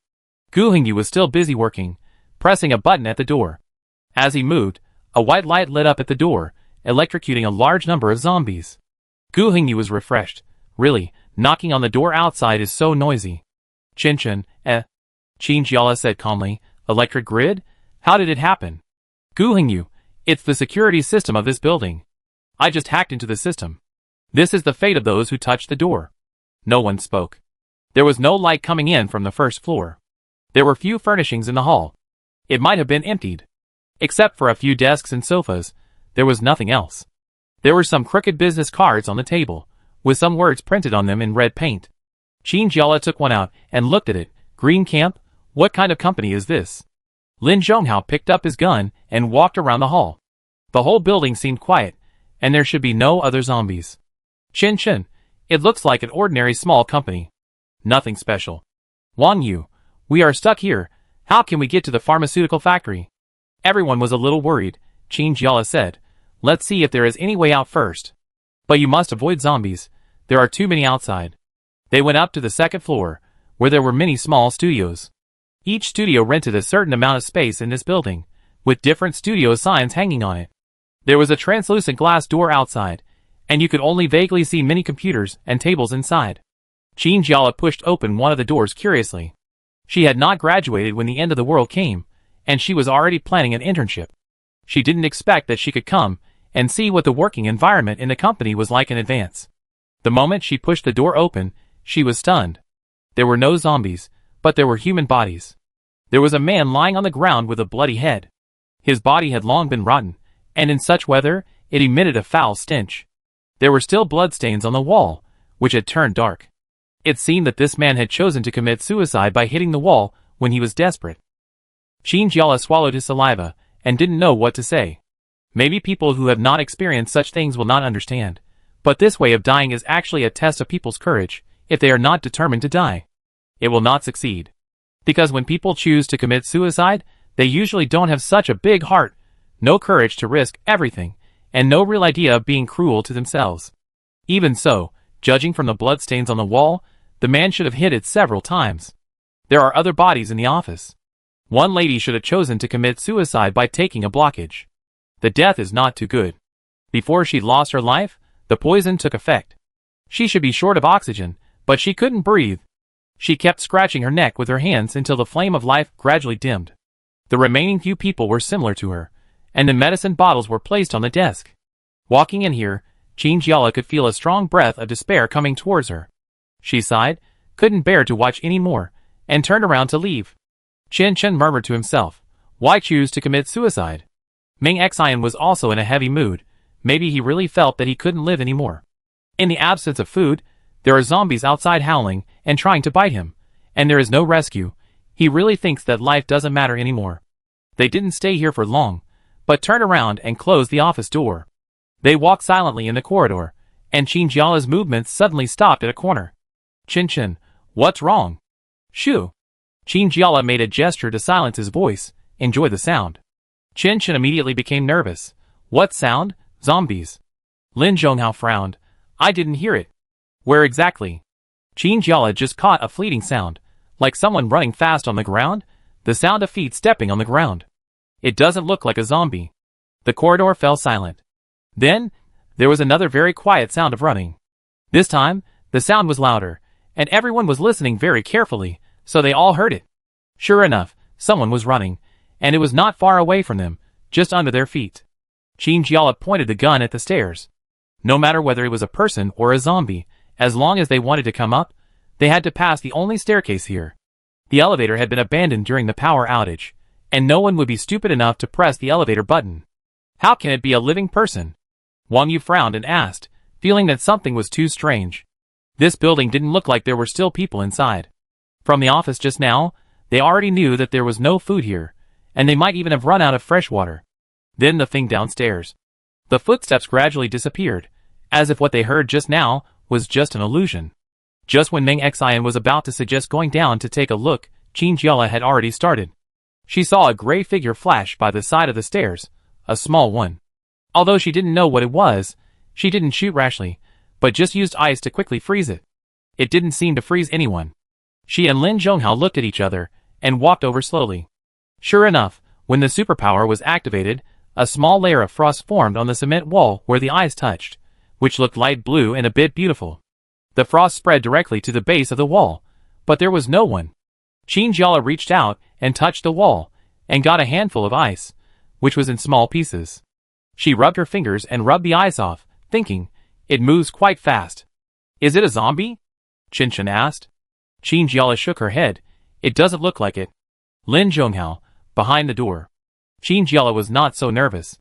Gu Hengyu was still busy working, pressing a button at the door. As he moved, a white light lit up at the door, electrocuting a large number of zombies. Gu Hengyu was refreshed. Really, knocking on the door outside is so noisy. Qin Shen, Qin Jiala said calmly. Electric grid? How did it happen? Gu Hengyu, it's the security system of this building. I just hacked into the system. This is the fate of those who touched the door. No one spoke. There was no light coming in from the first floor. There were few furnishings in the hall. It might have been emptied. Except for a few desks and sofas, there was nothing else. There were some crooked business cards on the table, with some words printed on them in red paint. Qin Jiala took one out and looked at it. Green Camp? What kind of company is this? Lin Zhonghao picked up his gun and walked around the hall. The whole building seemed quiet, and there should be no other zombies. Qin Shen, it looks like an ordinary small company. Nothing special. Wang Yu, we are stuck here. How can we get to the pharmaceutical factory? Everyone was a little worried. Qin Jiala said, let's see if there is any way out first. But you must avoid zombies. There are too many outside. They went up to the second floor, where there were many small studios. Each studio rented a certain amount of space in this building, with different studio signs hanging on it. There was a translucent glass door outside, and you could only vaguely see many computers and tables inside. Qin Jiala pushed open one of the doors curiously. She had not graduated when the end of the world came, and she was already planning an internship. She didn't expect that she could come and see what the working environment in the company was like in advance. The moment she pushed the door open, she was stunned. There were no zombies, but there were human bodies. There was a man lying on the ground with a bloody head. His body had long been rotten, and in such weather, it emitted a foul stench. There were still bloodstains on the wall, which had turned dark. It seemed that this man had chosen to commit suicide by hitting the wall when he was desperate. Qin Jiala swallowed his saliva and didn't know what to say. Maybe people who have not experienced such things will not understand, but this way of dying is actually a test of people's courage, if they are not determined to die. It will not succeed. Because when people choose to commit suicide, they usually don't have such a big heart, no courage to risk everything, and no real idea of being cruel to themselves. Even so, judging from the bloodstains on the wall, the man should have hit it several times. There are other bodies in the office. One lady should have chosen to commit suicide by taking a blockage. The death is not too good. Before she lost her life, the poison took effect. She should be short of oxygen, but she couldn't breathe. She kept scratching her neck with her hands until the flame of life gradually dimmed. The remaining few people were similar to her, and the medicine bottles were placed on the desk. Walking in here, Qin Jiala could feel a strong breath of despair coming towards her. She sighed, couldn't bear to watch any more, and turned around to leave. Qin Shen murmured to himself, why choose to commit suicide? Ming Xian was also in a heavy mood. Maybe he really felt that he couldn't live anymore. In the absence of food, there are zombies outside howling and trying to bite him, and there is no rescue. He really thinks that life doesn't matter anymore. They didn't stay here for long, but turned around and closed the office door. They walked silently in the corridor, and Qin Jiala's movements suddenly stopped at a corner. Qin Shen, what's wrong? Shoo! Qin Jiala made a gesture to silence his voice. Enjoy the sound. Qin Shen immediately became nervous. What sound? Zombies. Lin Zhonghao frowned. I didn't hear it. Where exactly? Qin Jiala just caught a fleeting sound, like someone running fast on the ground, the sound of feet stepping on the ground. It doesn't look like a zombie. The corridor fell silent. Then, there was another very quiet sound of running. This time, the sound was louder, and everyone was listening very carefully, so they all heard it. Sure enough, someone was running, and it was not far away from them, just under their feet. Chinjiala pointed the gun at the stairs. No matter whether it was a person or a zombie, as long as they wanted to come up, they had to pass the only staircase here. The elevator had been abandoned during the power outage, and no one would be stupid enough to press the elevator button. How can it be a living person? Wang Yu frowned and asked, feeling that something was too strange. This building didn't look like there were still people inside. From the office just now, they already knew that there was no food here, and they might even have run out of fresh water. Then the thing downstairs. The footsteps gradually disappeared, as if what they heard just now was just an illusion. Just when Meng Xian was about to suggest going down to take a look, Chinjiala had already started. She saw a gray figure flash by the side of the stairs, a small one. Although she didn't know what it was, she didn't shoot rashly, but just used ice to quickly freeze it. It didn't seem to freeze anyone. She and Lin Zhonghao looked at each other and walked over slowly. Sure enough, when the superpower was activated, a small layer of frost formed on the cement wall where the ice touched, which looked light blue and a bit beautiful. The frost spread directly to the base of the wall, but there was no one. Chinjiala reached out and touched the wall, and got a handful of ice, which was in small pieces. She rubbed her fingers and rubbed the ice off, thinking, it moves quite fast. Is it a zombie? Qinshan asked. Chinjiala shook her head. It doesn't look like it. Lin Zhonghao, behind the door. Chinjiala was not so nervous.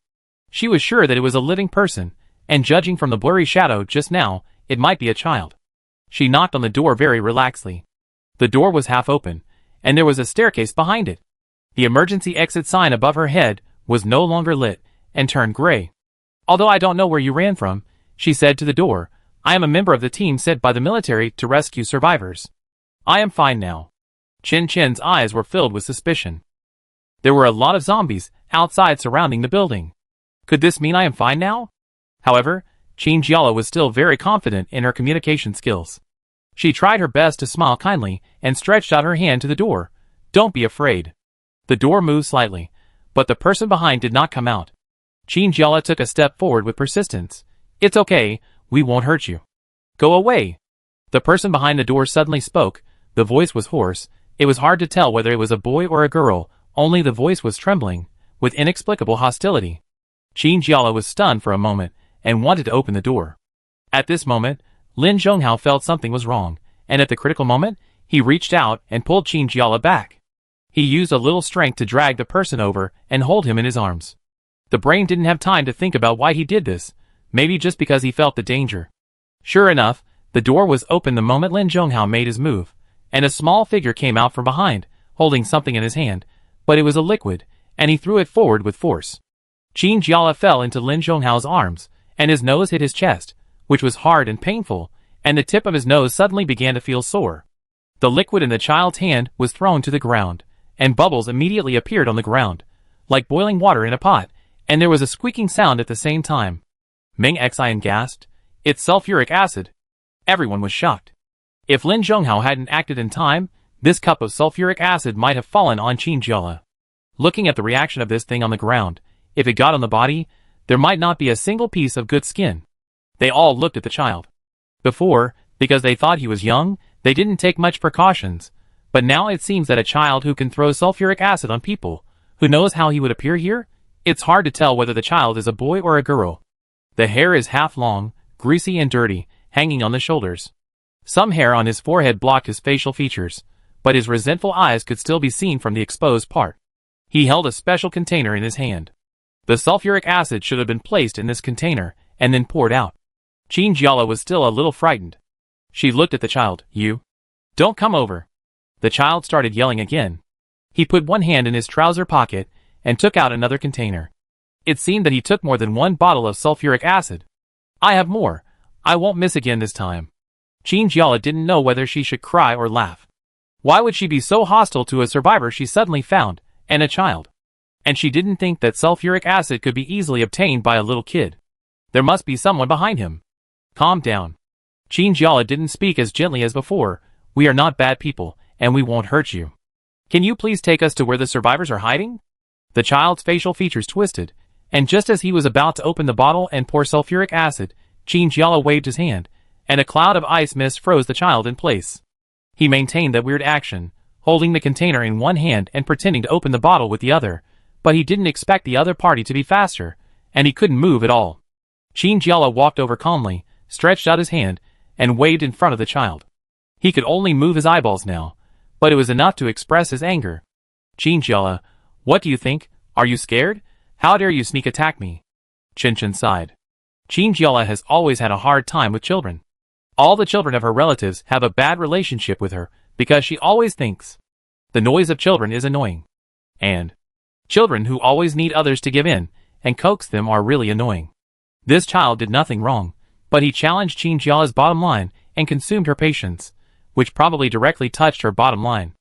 She was sure that it was a living person, and judging from the blurry shadow just now, it might be a child. She knocked on the door very relaxedly. The door was half open, and there was a staircase behind it. The emergency exit sign above her head was no longer lit, and turned gray. Although I don't know where you ran from, she said to the door, I am a member of the team sent by the military to rescue survivors. I am fine now. Chen's eyes were filled with suspicion. There were a lot of zombies outside surrounding the building. Could this mean I am fine now? However, Chinjiala was still very confident in her communication skills. She tried her best to smile kindly and stretched out her hand to the door. Don't be afraid. The door moved slightly, but the person behind did not come out. Chinjiala took a step forward with persistence. It's okay, we won't hurt you. Go away. The person behind the door suddenly spoke. The voice was hoarse. It was hard to tell whether it was a boy or a girl, only the voice was trembling, with inexplicable hostility. Chinjiala was stunned for a moment, and wanted to open the door. At this moment, Lin Zhonghao felt something was wrong, and at the critical moment, he reached out and pulled Chinjiala back. He used a little strength to drag the person over and hold him in his arms. The brain didn't have time to think about why he did this, maybe just because he felt the danger. Sure enough, the door was open the moment Lin Zhonghao made his move, and a small figure came out from behind, holding something in his hand, but it was a liquid, and he threw it forward with force. Chinjiala fell into Lin Zhonghao's arms, and his nose hit his chest, which was hard and painful, and the tip of his nose suddenly began to feel sore. The liquid in the child's hand was thrown to the ground, and bubbles immediately appeared on the ground, like boiling water in a pot, and there was a squeaking sound at the same time. Meng Xian gasped, it's sulfuric acid. Everyone was shocked. If Lin Zhonghao hadn't acted in time, this cup of sulfuric acid might have fallen on Chinjiala. Looking at the reaction of this thing on the ground, if it got on the body, there might not be a single piece of good skin. They all looked at the child. Before, because they thought he was young, they didn't take much precautions, but now it seems that a child who can throw sulfuric acid on people, who knows how he would appear here? It's hard to tell whether the child is a boy or a girl. The hair is half long, greasy and dirty, hanging on the shoulders. Some hair on his forehead blocked his facial features, but his resentful eyes could still be seen from the exposed part. He held a special container in his hand. The sulfuric acid should have been placed in this container, and then poured out. Chinjiala was still a little frightened. She looked at the child. You? Don't come over. The child started yelling again. He put one hand in his trouser pocket, and took out another container. It seemed that he took more than one bottle of sulfuric acid. I have more. I won't miss again this time. Chinjiala didn't know whether she should cry or laugh. Why would she be so hostile to a survivor she suddenly found, and a child? And she didn't think that sulfuric acid could be easily obtained by a little kid. There must be someone behind him. Calm down. Chinjiala didn't speak as gently as before. We are not bad people, and we won't hurt you. Can you please take us to where the survivors are hiding? The child's facial features twisted, and just as he was about to open the bottle and pour sulfuric acid, Chinjiala waved his hand, and a cloud of ice mist froze the child in place. He maintained that weird action, holding the container in one hand and pretending to open the bottle with the other, but he didn't expect the other party to be faster, and he couldn't move at all. Chinjiala walked over calmly, stretched out his hand, and waved in front of the child. He could only move his eyeballs now, but it was enough to express his anger. Chinjiala, what do you think? Are you scared? How dare you sneak attack me? Chen sighed. Chinjiala has always had a hard time with children. All the children of her relatives have a bad relationship with her because she always thinks the noise of children is annoying. And children who always need others to give in and coax them are really annoying. This child did nothing wrong, but he challenged Chinjiala's bottom line and consumed her patience, which probably directly touched her bottom line.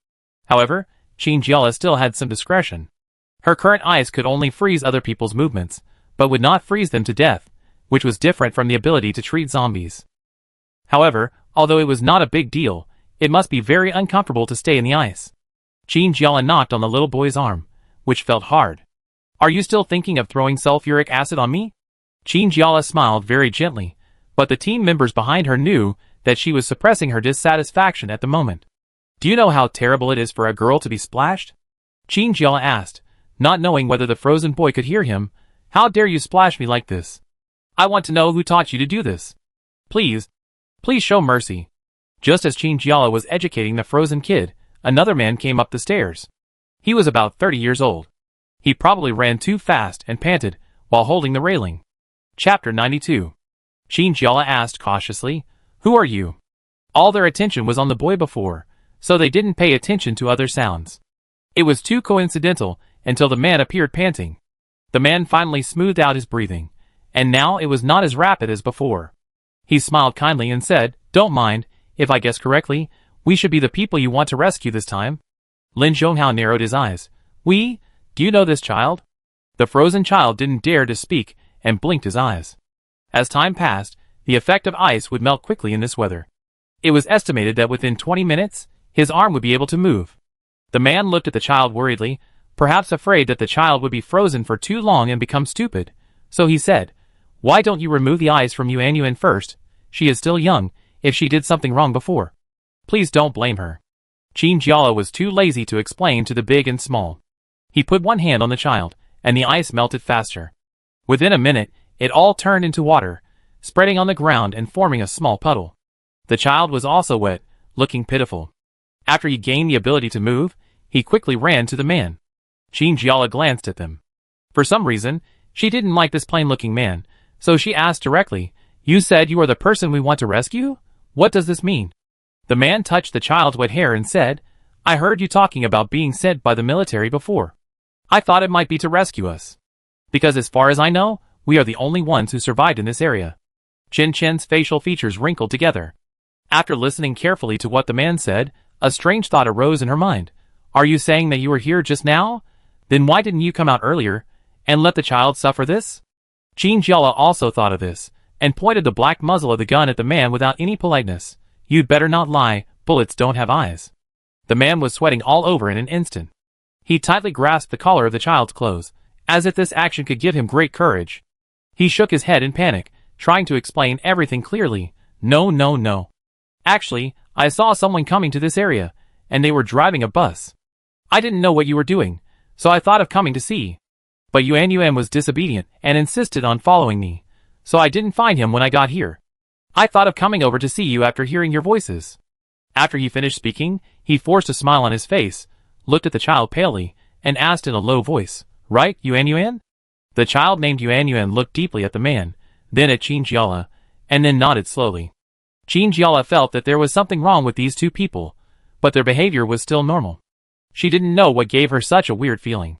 However, Chinjiala still had some discretion. Her current ice could only freeze other people's movements, but would not freeze them to death, which was different from the ability to treat zombies. However, although it was not a big deal, it must be very uncomfortable to stay in the ice. Chinjiala knocked on the little boy's arm, which felt hard. Are you still thinking of throwing sulfuric acid on me? Chinjiala smiled very gently, but the team members behind her knew that she was suppressing her dissatisfaction at the moment. Do you know how terrible it is for a girl to be splashed? Chinjiala asked, not knowing whether the frozen boy could hear him. How dare you splash me like this? I want to know who taught you to do this. Please show mercy. Just as Chinjiala was educating the frozen kid, another man came up the stairs. He was about 30 years old. He probably ran too fast and panted while holding the railing. Chapter 92. Chinjiala asked cautiously, who are you? All their attention was on the boy before, so they didn't pay attention to other sounds. It was too coincidental until the man appeared panting. The man finally smoothed out his breathing, and now it was not as rapid as before. He smiled kindly and said, don't mind, if I guess correctly, we should be the people you want to rescue this time. Lin Zhonghao narrowed his eyes. We? Do you know this child? The frozen child didn't dare to speak and blinked his eyes. As time passed, the effect of ice would melt quickly in this weather. It was estimated that within 20 minutes, his arm would be able to move. The man looked at the child worriedly, perhaps afraid that the child would be frozen for too long and become stupid, so he said, why don't you remove the ice from Yuan first? She is still young, if she did something wrong before. Please don't blame her. Chinjiala was too lazy to explain to the big and small. He put one hand on the child, and the ice melted faster. Within a minute, it all turned into water, spreading on the ground and forming a small puddle. The child was also wet, looking pitiful. After he gained the ability to move, he quickly ran to the man. Chinjiala glanced at them. For some reason, she didn't like this plain-looking man, so she asked directly, you said you are the person we want to rescue? What does this mean? The man touched the child's wet hair and said, I heard you talking about being sent by the military before. I thought it might be to rescue us. Because as far as I know, we are the only ones who survived in this area. Chen's facial features wrinkled together. After listening carefully to what the man said, a strange thought arose in her mind. Are you saying that you were here just now? Then why didn't you come out earlier and let the child suffer this? Chinjiala also thought of this, and pointed the black muzzle of the gun at the man without any politeness. You'd better not lie, bullets don't have eyes. The man was sweating all over in an instant. He tightly grasped the collar of the child's clothes, as if this action could give him great courage. He shook his head in panic, trying to explain everything clearly. No. Actually, I saw someone coming to this area, and they were driving a bus. I didn't know what you were doing, so I thought of coming to see. But Yuan was disobedient and insisted on following me, so I didn't find him when I got here. I thought of coming over to see you after hearing your voices. After he finished speaking, he forced a smile on his face, looked at the child palely, and asked in a low voice, right, Yuan? The child named Yuan looked deeply at the man, then at Chinjiala, and then nodded slowly. Chinjiala felt that there was something wrong with these two people, but their behavior was still normal. She didn't know what gave her such a weird feeling.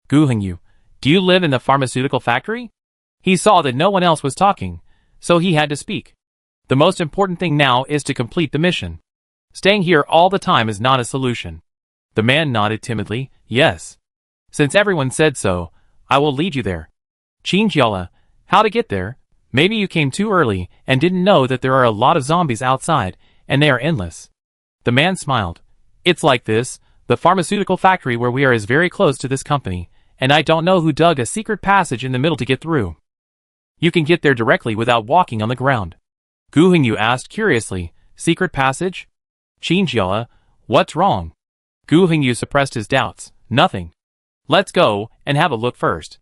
Gu Hengyu, do you live in the pharmaceutical factory? He saw that no one else was talking, so he had to speak. The most important thing now is to complete the mission. Staying here all the time is not a solution. The man nodded timidly, yes. Since everyone said so, I will lead you there. Chinjiala, how to get there? Maybe you came too early and didn't know that there are a lot of zombies outside, and they are endless. The man smiled. It's like this, the pharmaceutical factory where we are is very close to this company, and I don't know who dug a secret passage in the middle to get through. You can get there directly without walking on the ground. Gu Hengyu asked curiously, secret passage? Chinjiala, what's wrong? Gu Hingyu suppressed his doubts. Nothing. Let's go and have a look first.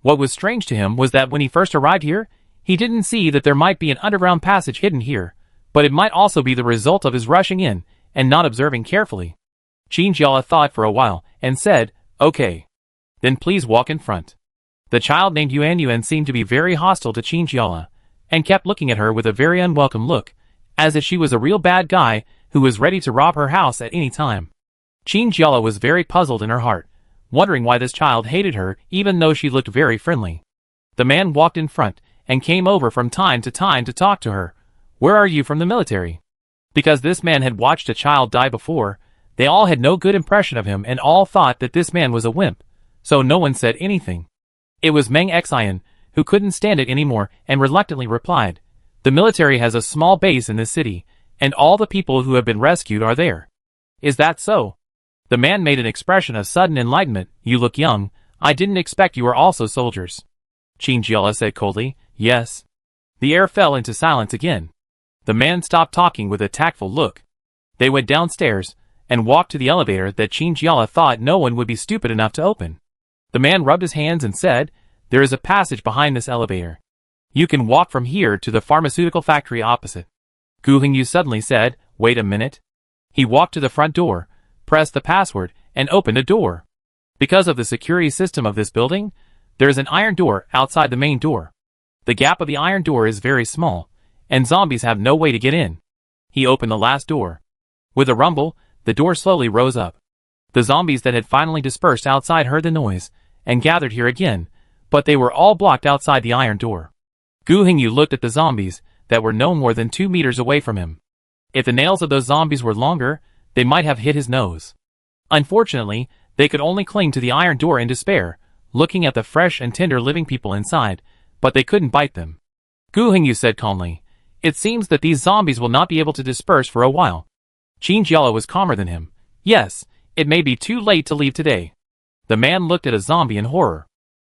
What was strange to him was that when he first arrived here, he didn't see that there might be an underground passage hidden here, but it might also be the result of his rushing in and not observing carefully. Qin Jiala thought for a while and said, "Okay. Then please walk in front." The child named Yuan Yuan seemed to be very hostile to Qin Jiala, and kept looking at her with a very unwelcome look, as if she was a real bad guy who was ready to rob her house at any time. Qin Jiala was very puzzled in her heart, wondering why this child hated her even though she looked very friendly. The man walked in front and came over from time to time to talk to her. "Where are you from the military?" Because this man had watched a child die before, they all had no good impression of him and all thought that this man was a wimp, so no one said anything. It was Meng Xian, who couldn't stand it anymore and reluctantly replied, "The military has a small base in this city, and all the people who have been rescued are there." "Is that so?" The man made an expression of sudden enlightenment. "You look young. I didn't expect you were also soldiers." Qin Jiala said coldly, "Yes." The air fell into silence again. The man stopped talking with a tactful look. They went downstairs and walked to the elevator that Qin Jiala thought no one would be stupid enough to open. The man rubbed his hands and said, "There is a passage behind this elevator. You can walk from here to the pharmaceutical factory opposite." Gu Hingyu suddenly said, "Wait a minute." He walked to the front door, pressed the password, and opened a door. Because of the security system of this building, there is an iron door outside the main door. The gap of the iron door is very small, and zombies have no way to get in. He opened the last door. With a rumble, the door slowly rose up. The zombies that had finally dispersed outside heard the noise, and gathered here again, but they were all blocked outside the iron door. Gu Hingyu looked at the zombies that were no more than 2 meters away from him. If the nails of those zombies were longer, they might have hit his nose. Unfortunately, they could only cling to the iron door in despair, looking at the fresh and tender living people inside, but they couldn't bite them. Gu Hingyu said calmly, "It seems that these zombies will not be able to disperse for a while." Qin Jiala was calmer than him. "Yes, it may be too late to leave today." The man looked at a zombie in horror.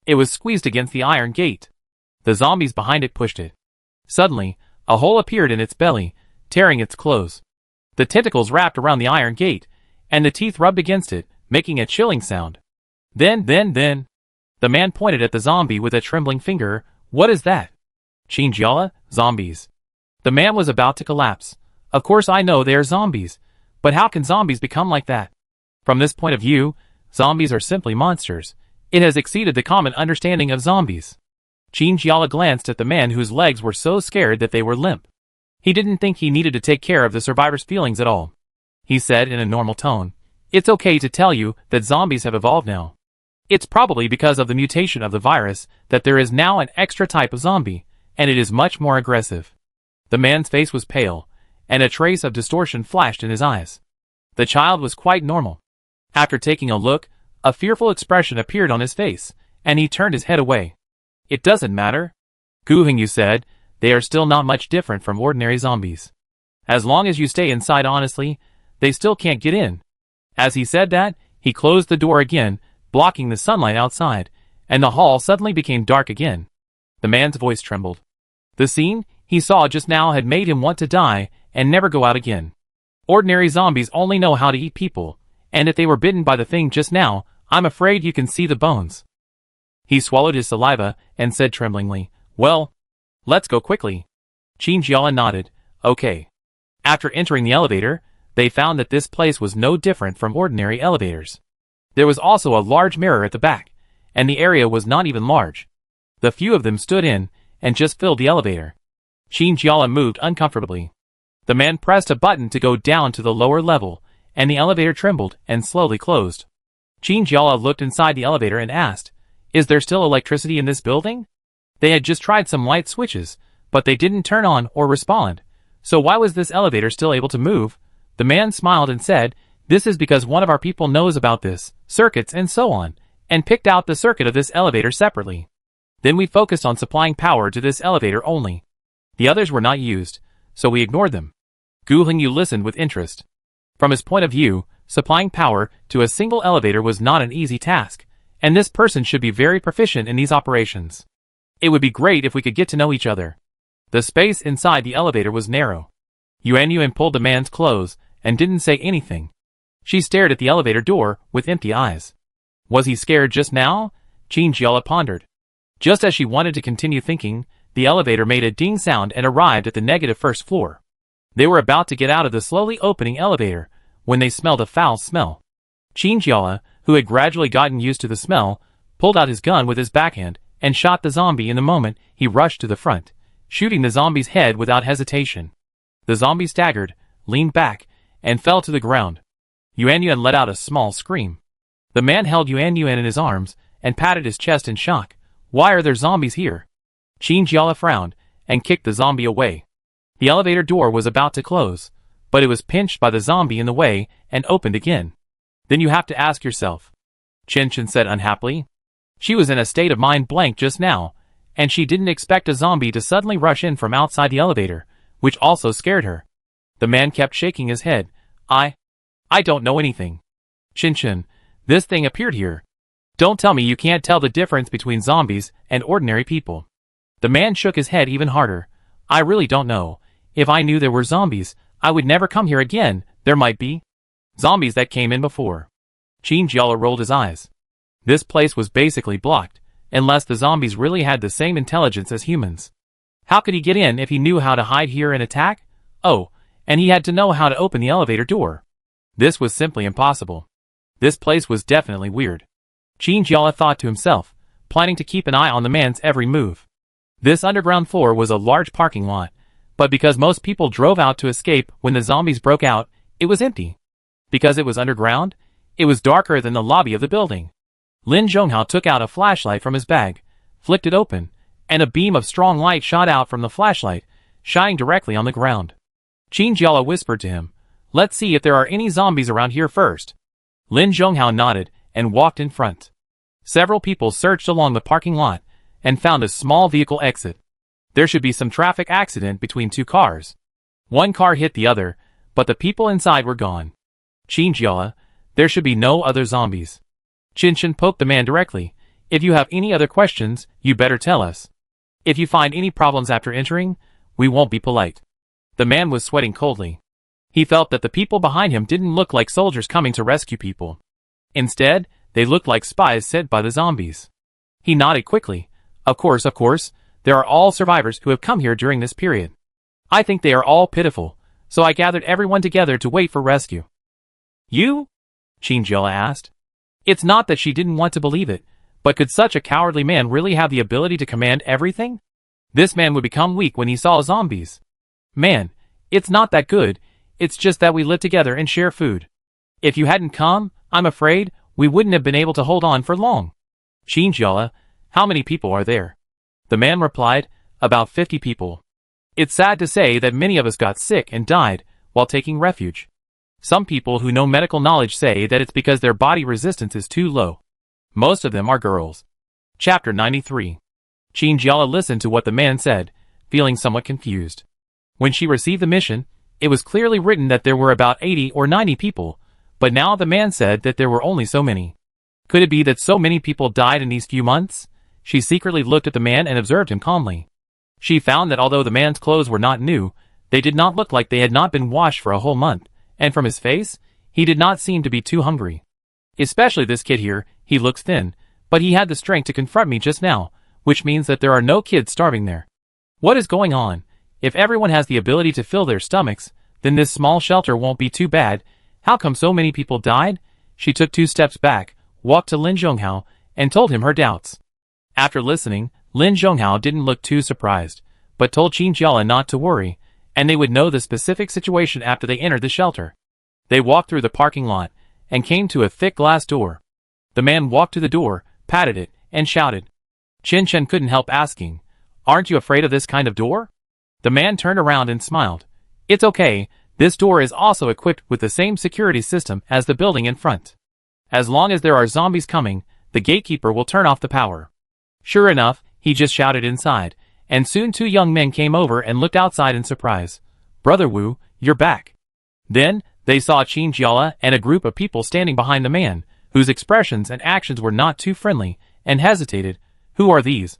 It was squeezed against the iron gate. The zombies behind it pushed it. Suddenly, a hole appeared in its belly, tearing its clothes. The tentacles wrapped around the iron gate, and the teeth rubbed against it, making a chilling sound. Then. The man pointed at the zombie with a trembling finger. "What is that?" "Qin Jiala, zombies." The man was about to collapse. "Of course I know they are zombies, but how can zombies become like that? From this point of view, zombies are simply monsters. It has exceeded the common understanding of zombies." Qin Jiala glanced at the man whose legs were so scared that they were limp. He didn't think he needed to take care of the survivor's feelings at all. He said in a normal tone, "It's okay to tell you that zombies have evolved now. It's probably because of the mutation of the virus that there is now an extra type of zombie, and it is much more aggressive." The man's face was pale, and a trace of distortion flashed in his eyes. The child was quite normal. After taking a look, a fearful expression appeared on his face, and he turned his head away. "It doesn't matter," Gu Hingyu said, "they are still not much different from ordinary zombies. As long as you stay inside honestly, they still can't get in." As he said that, he closed the door again, blocking the sunlight outside, and the hall suddenly became dark again. The man's voice trembled. The scene he saw just now had made him want to die and never go out again. Ordinary zombies only know how to eat people, and if they were bitten by the thing just now, I'm afraid you can see the bones. He swallowed his saliva and said tremblingly, "Well, let's go quickly." Qin Jiala nodded, "Okay." After entering the elevator, they found that this place was no different from ordinary elevators. There was also a large mirror at the back, and the area was not even large. The few of them stood in and just filled the elevator. Qin Jiala moved uncomfortably. The man pressed a button to go down to the lower level, and the elevator trembled and slowly closed. Qin Jiala looked inside the elevator and asked, "Is there still electricity in this building?" They had just tried some light switches, but they didn't turn on or respond. So why was this elevator still able to move? The man smiled and said, "This is because one of our people knows about this, circuits and so on, and picked out the circuit of this elevator separately. Then we focused on supplying power to this elevator only. The others were not used, so we ignored them." Gu Hingyu listened with interest. From his point of view, supplying power to a single elevator was not an easy task, and this person should be very proficient in these operations. It would be great if we could get to know each other. The space inside the elevator was narrow. Yuan Yuan pulled the man's clothes and didn't say anything. She stared at the elevator door with empty eyes. Was he scared just now? Chinchilla pondered. Just as she wanted to continue thinking, the elevator made a ding sound and arrived at the negative first floor. They were about to get out of the slowly opening elevator when they smelled a foul smell. Chinchilla, who had gradually gotten used to the smell, pulled out his gun with his backhand and shot the zombie in the moment he rushed to the front, shooting the zombie's head without hesitation. The zombie staggered, leaned back, and fell to the ground. Yuan Yuan let out a small scream. The man held Yuan Yuan in his arms and patted his chest in shock. Why are there zombies here? Chinchilla frowned and kicked the zombie away. The elevator door was about to close, but it was pinched by the zombie in the way and opened again. Then you have to ask yourself, Chen said unhappily. She was in a state of mind blank just now, and she didn't expect a zombie to suddenly rush in from outside the elevator, which also scared her. The man kept shaking his head. I don't know anything. Chen, this thing appeared here. Don't tell me you can't tell the difference between zombies and ordinary people. The man shook his head even harder. I really don't know. If I knew there were zombies, I would never come here again. There might be zombies that came in before. Chinchilla rolled his eyes. This place was basically blocked, unless the zombies really had the same intelligence as humans. How could he get in if he knew how to hide here and attack? Oh, and he had to know how to open the elevator door. This was simply impossible. This place was definitely weird. Chinchilla thought to himself, planning to keep an eye on the man's every move. This underground floor was a large parking lot, but because most people drove out to escape when the zombies broke out, it was empty. Because it was underground, it was darker than the lobby of the building. Lin Zhonghao took out a flashlight from his bag, flicked it open, and a beam of strong light shot out from the flashlight, shining directly on the ground. Chinchilla whispered to him, "Let's see if there are any zombies around here first." Lin Zhonghao nodded and walked in front. Several people searched along the parking lot and found a small vehicle exit. There should be some traffic accident between two cars. One car hit the other, but the people inside were gone. Chinchilla, there should be no other zombies. Chen poked the man directly. If you have any other questions, you better tell us. If you find any problems after entering, we won't be polite. The man was sweating coldly. He felt that the people behind him didn't look like soldiers coming to rescue people. Instead, they looked like spies sent by the zombies. He nodded quickly. Of course, there are all survivors who have come here during this period. I think they are all pitiful, so I gathered everyone together to wait for rescue. You? Chinchilla asked. It's not that she didn't want to believe it, but could such a cowardly man really have the ability to command everything? This man would become weak when he saw zombies. Man, it's not that good, it's just that we live together and share food. If you hadn't come, I'm afraid, we wouldn't have been able to hold on for long. Chinchilla, how many people are there? The man replied, about 50 people. It's sad to say that many of us got sick and died while taking refuge. Some people who know medical knowledge say that it's because their body resistance is too low. Most of them are girls. Chapter 93. Chinchilla listened to what the man said, feeling somewhat confused. When she received the mission, it was clearly written that there were about 80 or 90 people, but now the man said that there were only so many. Could it be that so many people died in these few months? She secretly looked at the man and observed him calmly. She found that although the man's clothes were not new, they did not look like they had not been washed for a whole month, and from his face, he did not seem to be too hungry. Especially this kid here, he looks thin, but he had the strength to confront me just now, which means that there are no kids starving there. What is going on? If everyone has the ability to fill their stomachs, then this small shelter won't be too bad. How come so many people died? She took 2 steps back, walked to Lin Zhonghao, and told him her doubts. After listening, Lin Zhonghao didn't look too surprised, but told Chinchilla not to worry, and they would know the specific situation after they entered the shelter. They walked through the parking lot, and came to a thick glass door. The man walked to the door, patted it, and shouted. Chen couldn't help asking, "Aren't you afraid of this kind of door?" The man turned around and smiled. "It's okay, this door is also equipped with the same security system as the building in front. As long as there are zombies coming, the gatekeeper will turn off the power." Sure enough, he just shouted inside, and soon 2 young men came over and looked outside in surprise. "Brother Wu, you're back." Then, they saw Chinchilla and a group of people standing behind the man, whose expressions and actions were not too friendly, and hesitated. "Who are these?"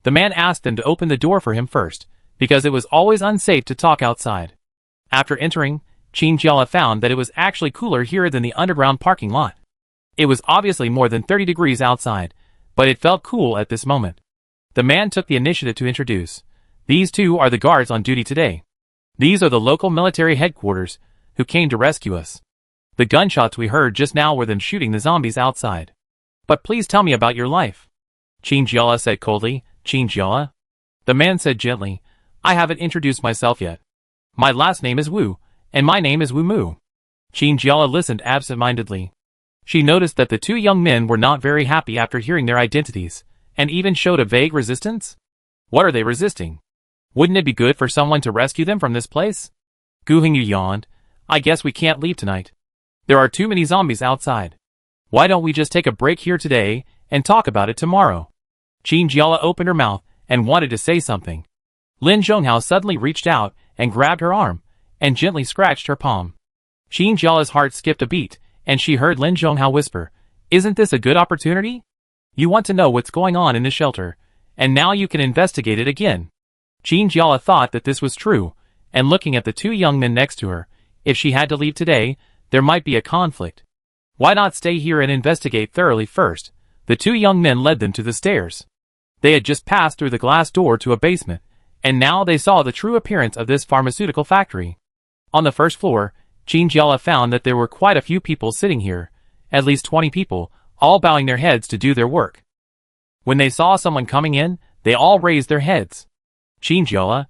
The man asked them to open the door for him first, because it was always unsafe to talk outside. After entering, Chinjiala found that it was actually cooler here than the underground parking lot. It was obviously more than 30 degrees outside, but it felt cool at this moment. The man took the initiative to introduce. These two are the guards on duty today. These are the local military headquarters, who came to rescue us. The gunshots we heard just now were them shooting the zombies outside. But please tell me about your life. Chinjiala said coldly. Chinjiala? The man said gently, I haven't introduced myself yet. My last name is Wu, and my name is Wu Mu. Chinjiala listened absent-mindedly. She noticed that the two young men were not very happy after hearing their identities, and even showed a vague resistance. What are they resisting? Wouldn't it be good for someone to rescue them from this place? Gu Hingyu yawned. I guess we can't leave tonight. There are too many zombies outside. Why don't we just take a break here today, and talk about it tomorrow? Chinjiala opened her mouth, and wanted to say something. Lin Zhonghao suddenly reached out, and grabbed her arm, and gently scratched her palm. Chinjiala's heart skipped a beat, and she heard Lin Zhonghao whisper, Isn't this a good opportunity? You want to know what's going on in the shelter, and now you can investigate it again. Chinjiala thought that this was true, and looking at the two young men next to her, if she had to leave today, there might be a conflict. Why not stay here and investigate thoroughly first? The two young men led them to the stairs. They had just passed through the glass door to a basement, and now they saw the true appearance of this pharmaceutical factory. On the first floor, Chinjiala found that there were quite a few people sitting here, at least 20 people, all bowing their heads to do their work. When they saw someone coming in, they all raised their heads. Chinjiala,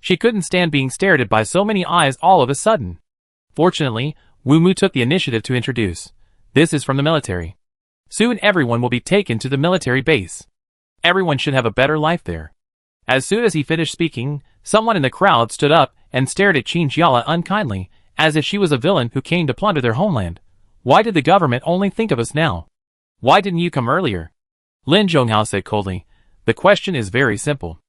She couldn't stand being stared at by so many eyes all of a sudden. Fortunately, Wu Mu took the initiative to introduce. This is from the military. Soon everyone will be taken to the military base. Everyone should have a better life there. As soon as he finished speaking, someone in the crowd stood up and stared at Chinjiala unkindly, as if she was a villain who came to plunder their homeland. Why did the government only think of us now? Why didn't you come earlier? Lin Zhonghao said coldly. The question is very simple.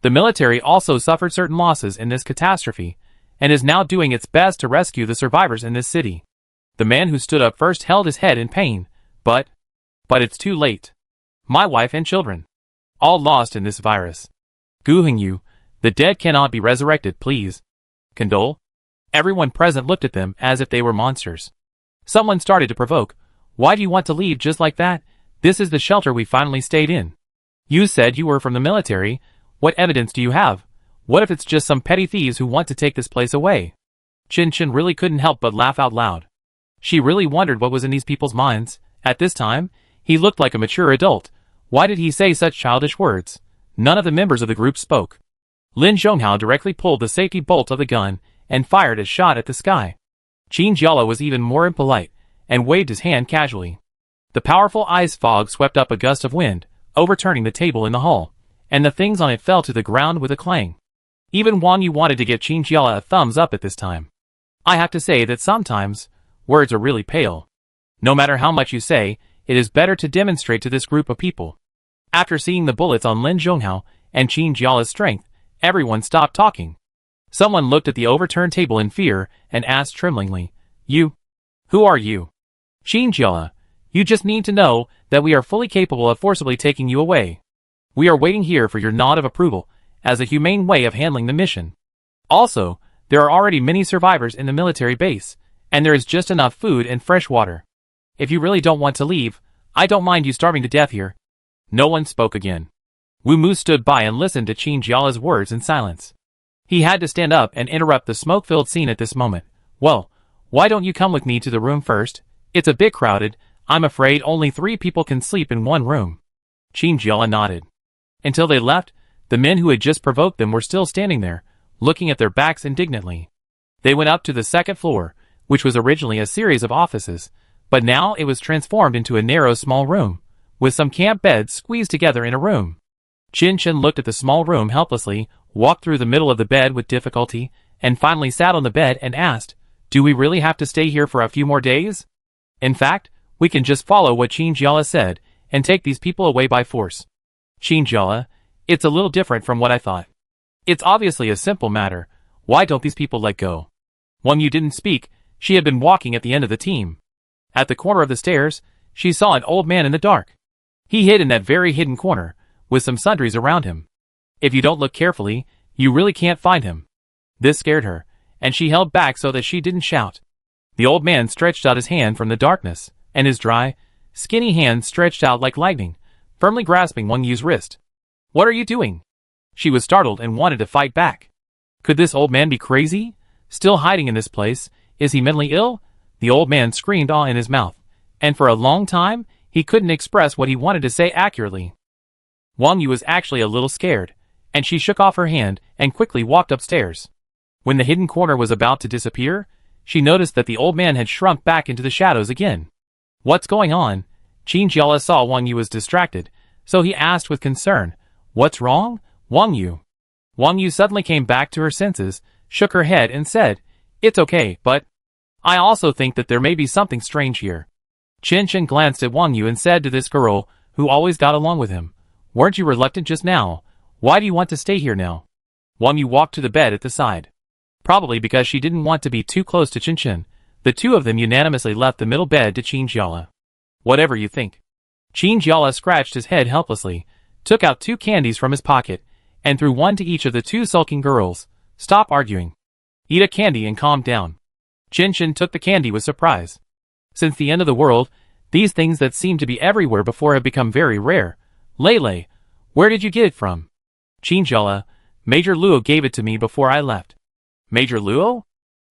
The military also suffered certain losses in this catastrophe, and is now doing its best to rescue the survivors in this city. The man who stood up first held his head in pain, but it's too late. My wife and children, all lost in this virus. Gu Hingyu, the dead cannot be resurrected, please. Condole? Everyone present looked at them as if they were monsters. Someone started to provoke. Why do you want to leave just like that? This is the shelter we finally stayed in. You said you were from the military. What evidence do you have? What if it's just some petty thieves who want to take this place away? Chin Chin really couldn't help but laugh out loud. She really wondered what was in these people's minds. At this time, he looked like a mature adult. Why did he say such childish words? None of the members of the group spoke. Lin Zhonghao directly pulled the safety bolt of the gun and fired a shot at the sky. Chinjiala was even more impolite and waved his hand casually. The powerful ice fog swept up a gust of wind, overturning the table in the hall, and the things on it fell to the ground with a clang. Even Wang Yu wanted to give Chinjiala a thumbs up at this time. I have to say that sometimes, words are really pale. No matter how much you say, it is better to demonstrate to this group of people. After seeing the bullets on Lin Zhonghao and Chinjiala's strength, everyone stopped talking. Someone looked at the overturned table in fear and asked tremblingly, You? Who are you? Chinjiala, you just need to know that we are fully capable of forcibly taking you away. We are waiting here for your nod of approval, as a humane way of handling the mission. Also, there are already many survivors in the military base, and there is just enough food and fresh water. If you really don't want to leave, I don't mind you starving to death here. No one spoke again. Wu Mu stood by and listened to Chinjiala's words in silence. He had to stand up and interrupt the smoke-filled scene at this moment. Well, why don't you come with me to the room first? It's a bit crowded. I'm afraid only 3 people can sleep in one room. Chinjiala nodded. Until they left, the men who had just provoked them were still standing there, looking at their backs indignantly. They went up to the second floor, which was originally a series of offices, but now it was transformed into a narrow small room, with some camp beds squeezed together in a room. Chin Chin looked at the small room helplessly, walked through the middle of the bed with difficulty, and finally sat on the bed and asked, Do we really have to stay here for a few more days? In fact, we can just follow what Chinjiala said, and take these people away by force. Chinjiala, it's a little different from what I thought. It's obviously a simple matter. Why don't these people let go? Wang Yu didn't speak. She had been walking at the end of the team. At the corner of the stairs, she saw an old man in the dark. He hid in that very hidden corner, with some sundries around him. If you don't look carefully, you really can't find him. This scared her, and she held back so that she didn't shout. The old man stretched out his hand from the darkness, and his dry, skinny hand stretched out like lightning, firmly grasping Wang Yu's wrist. "What are you doing?" She was startled and wanted to fight back. Could this old man be crazy? Still hiding in this place? Is he mentally ill? The old man screamed awe in his mouth, and for a long time, he couldn't express what he wanted to say accurately. Wang Yu was actually a little scared, and she shook off her hand and quickly walked upstairs. When the hidden corner was about to disappear, she noticed that the old man had shrunk back into the shadows again. "What's going on?" Qin Jiala saw Wang Yu was distracted, so he asked with concern, "What's wrong, Wang Yu?" Wang Yu suddenly came back to her senses, shook her head and said, "It's okay, but I also think that there may be something strange here." Chen glanced at Wang Yu and said to this girl, who always got along with him, "Weren't you reluctant just now? Why do you want to stay here now?" Wang Yu walked to the bed at the side. Probably because she didn't want to be too close to Chen. The two of them unanimously left the middle bed to Qin Jiala. "Whatever you think." Qin Jiala scratched his head helplessly, took out 2 candies from his pocket, and threw one to each of the 2 sulking girls. "Stop arguing. Eat a candy and calm down." Chen took the candy with surprise. Since the end of the world, these things that seemed to be everywhere before have become very rare. "Lele, where did you get it from?" "Qin Jiala, Major Luo gave it to me before I left." "Major Luo?"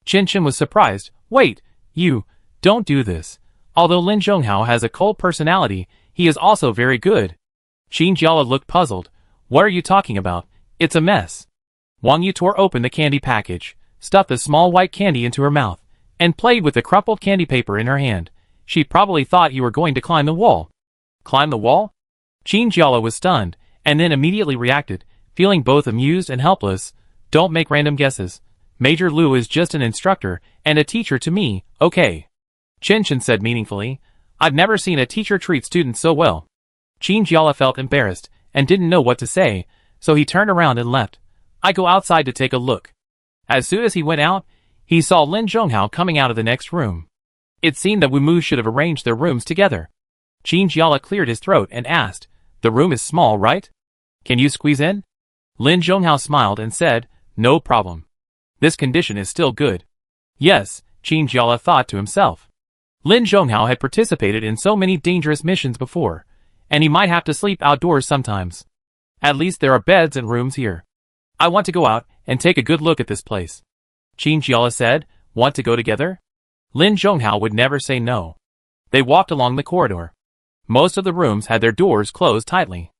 Chen was surprised. "Wait, you, don't do this. Although Lin Zhonghao has a cold personality, he is also very good." Qin Jiala looked puzzled. "What are you talking about? It's a mess." Wang Yu tore open the candy package, stuffed the small white candy into her mouth, and played with the crumpled candy paper in her hand. She probably thought you were going to climb the wall. "Climb the wall?" Qin Jiala was stunned, and then immediately reacted, feeling both amused and helpless. "Don't make random guesses. Major Lu is just an instructor and a teacher to me, okay?" Chen said meaningfully. "I've never seen a teacher treat students so well." Qin Jiala felt embarrassed and didn't know what to say, so he turned around and left. "I go outside to take a look." As soon as he went out, he saw Lin Zhonghao coming out of the next room. It seemed that Wumu should have arranged their rooms together. Qin Jiala cleared his throat and asked, "The room is small, right? Can you squeeze in?" Lin Zhonghao smiled and said, "No problem. This condition is still good." Yes, Qin Jiala thought to himself. Lin Zhonghao had participated in so many dangerous missions before, and he might have to sleep outdoors sometimes. At least there are beds and rooms here. "I want to go out and take a good look at this place." Qin Jiala said, "Want to go together?" Lin Zhonghao would never say no. They walked along the corridor. Most of the rooms had their doors closed tightly.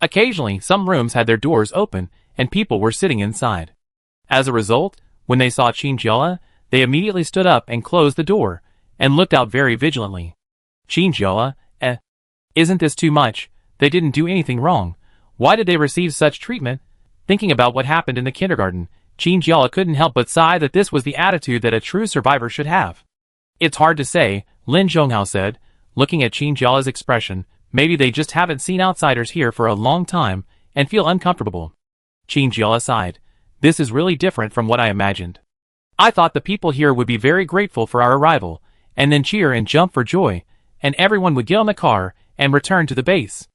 Occasionally, some rooms had their doors open, and people were sitting inside. As a result, when they saw Qin Jiala, they immediately stood up and closed the door, and looked out very vigilantly. "Qin Jiala, isn't this too much? They didn't do anything wrong. Why did they receive such treatment?" Thinking about what happened in the kindergarten, Qin Jiala couldn't help but sigh that this was the attitude that a true survivor should have. "It's hard to say," Lin Zhonghao said, looking at Qin Jiala's expression. "Maybe they just haven't seen outsiders here for a long time, and feel uncomfortable." Qin Jiala sighed. "This is really different from what I imagined. I thought the people here would be very grateful for our arrival, and then cheer and jump for joy, and everyone would get on the car and return to the base.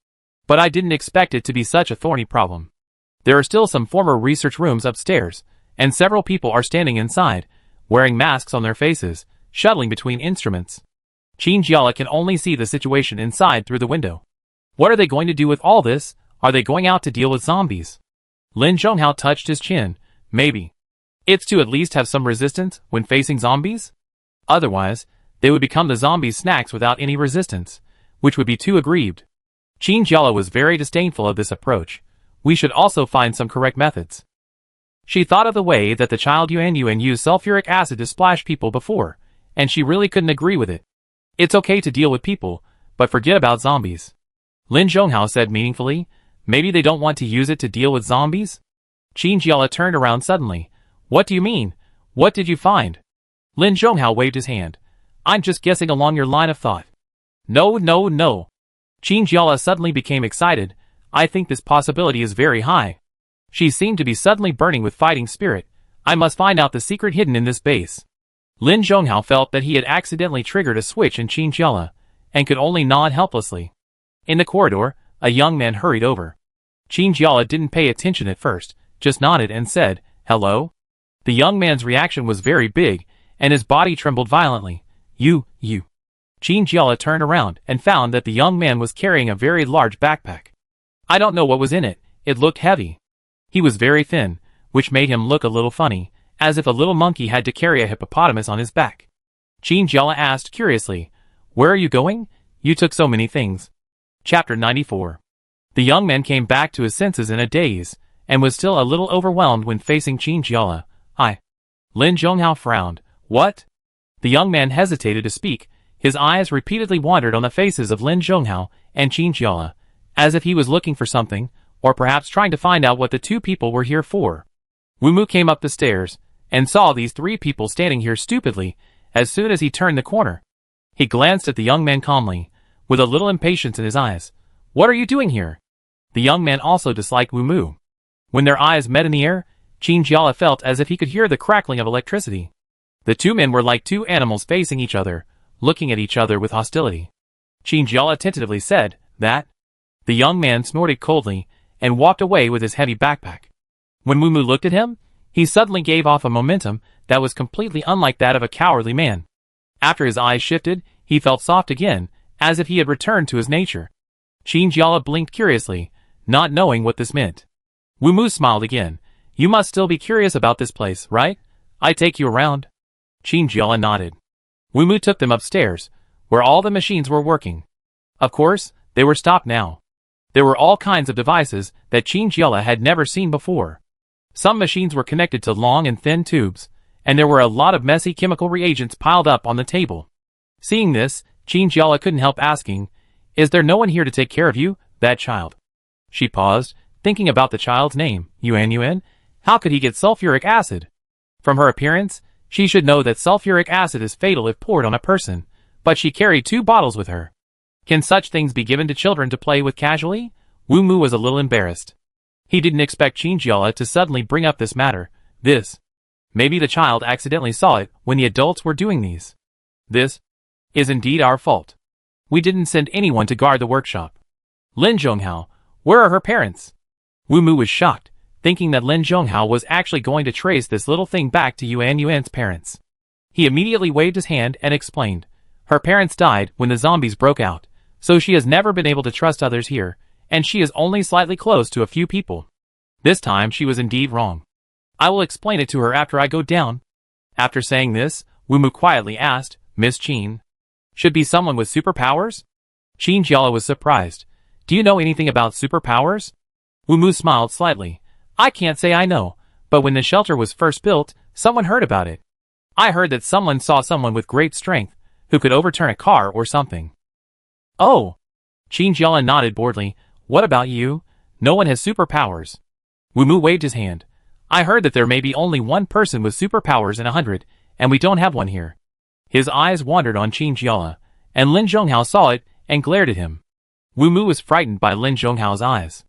But I didn't expect it to be such a thorny problem. There are still some former research rooms upstairs, and several people are standing inside, wearing masks on their faces, shuttling between instruments." Qin Jiala can only see the situation inside through the window. What are they going to do with all this? Are they going out to deal with zombies? Lin Zhonghao touched his chin. Maybe. It's to at least have some resistance when facing zombies? Otherwise, they would become the zombies' snacks without any resistance, which would be too aggrieved. Qin Jiala was very disdainful of this approach. We should also find some correct methods. She thought of the way that the child Yuan used sulfuric acid to splash people before, and she really couldn't agree with it. It's okay to deal with people, but forget about zombies. Lin Zhonghao said meaningfully, "Maybe they don't want to use it to deal with zombies?" Qin Jiala turned around suddenly. "What do you mean? What did you find?" Lin Zhonghao waved his hand. "I'm just guessing along your line of thought." No. Qin Jiala suddenly became excited. "I think this possibility is very high." She seemed to be suddenly burning with fighting spirit. "I must find out the secret hidden in this base." Lin Zhonghao felt that he had accidentally triggered a switch in Qin Jiala, and could only nod helplessly. In the corridor, a young man hurried over. Qin Jiala didn't pay attention at first, just nodded and said, "Hello?" The young man's reaction was very big, and his body trembled violently. You. Qin Jiala turned around and found that the young man was carrying a very large backpack. I don't know what was in it, it looked heavy. He was very thin, which made him look a little funny, as if a little monkey had to carry a hippopotamus on his back. Qin Jiala asked curiously, "Where are you going? You took so many things." Chapter 94. The young man came back to his senses in a daze, and was still a little overwhelmed when facing Qin Jiala. Lin Zhonghao frowned. What? The young man hesitated to speak. His eyes repeatedly wandered on the faces of Lin Zhonghao and Qin Jiala, as if he was looking for something, or perhaps trying to find out what the two people were here for. Wu Mu came up the stairs, and saw these three people standing here stupidly, as soon as he turned the corner. He glanced at the young man calmly, with a little impatience in his eyes. What are you doing here? The young man also disliked Wu Mu. When their eyes met in the air, Qin Jiala felt as if he could hear the crackling of electricity. The two men were like two animals facing each other, looking at each other with hostility. Qin Jiala tentatively said, "That?" The young man snorted coldly, and walked away with his heavy backpack. When Wu Mu looked at him, he suddenly gave off a momentum that was completely unlike that of a cowardly man. After his eyes shifted, he felt soft again, as if he had returned to his nature. Qin Jiala blinked curiously, not knowing what this meant. Wu Mu smiled again. You must still be curious about this place, right? I take you around. Qin Jiala nodded. Wu Mu took them upstairs, where all the machines were working. Of course, they were stopped now. There were all kinds of devices that Qin Jiala had never seen before. Some machines were connected to long and thin tubes, and there were a lot of messy chemical reagents piled up on the table. Seeing this, Qin Jiala couldn't help asking, "Is there no one here to take care of you, that child?" She paused, thinking about the child's name, Yuan. How could he get sulfuric acid? From her appearance, she should know that sulfuric acid is fatal if poured on a person, but she carried 2 bottles with her. Can such things be given to children to play with casually? Wu Mu was a little embarrassed. He didn't expect Qin Jiala to suddenly bring up this matter. Maybe the child accidentally saw it when the adults were doing these. This is indeed our fault. We didn't send anyone to guard the workshop. Lin Zhonghao, where are her parents? Wu Mu was shocked, thinking that Lin Zhonghao was actually going to trace this little thing back to Yuan's parents. He immediately waved his hand and explained, her parents died when the zombies broke out, so she has never been able to trust others here, and she is only slightly close to a few people. This time she was indeed wrong. I will explain it to her after I go down. After saying this, Wu Mu quietly asked, Miss Qin, should be someone with superpowers? Qin Jiala was surprised. Do you know anything about superpowers? Wu Mu smiled slightly. I can't say I know, but when the shelter was first built, someone heard about it. I heard that someone saw someone with great strength, who could overturn a car or something. Oh! Qin Jiala nodded boredly. What about you? No one has superpowers. Wu Mu waved his hand. I heard that there may be only one person with superpowers in 100, and we don't have one here. His eyes wandered on Qin Jiala, and Lin Zhonghao saw it and glared at him. Wu Mu was frightened by Lin Zhonghao's eyes.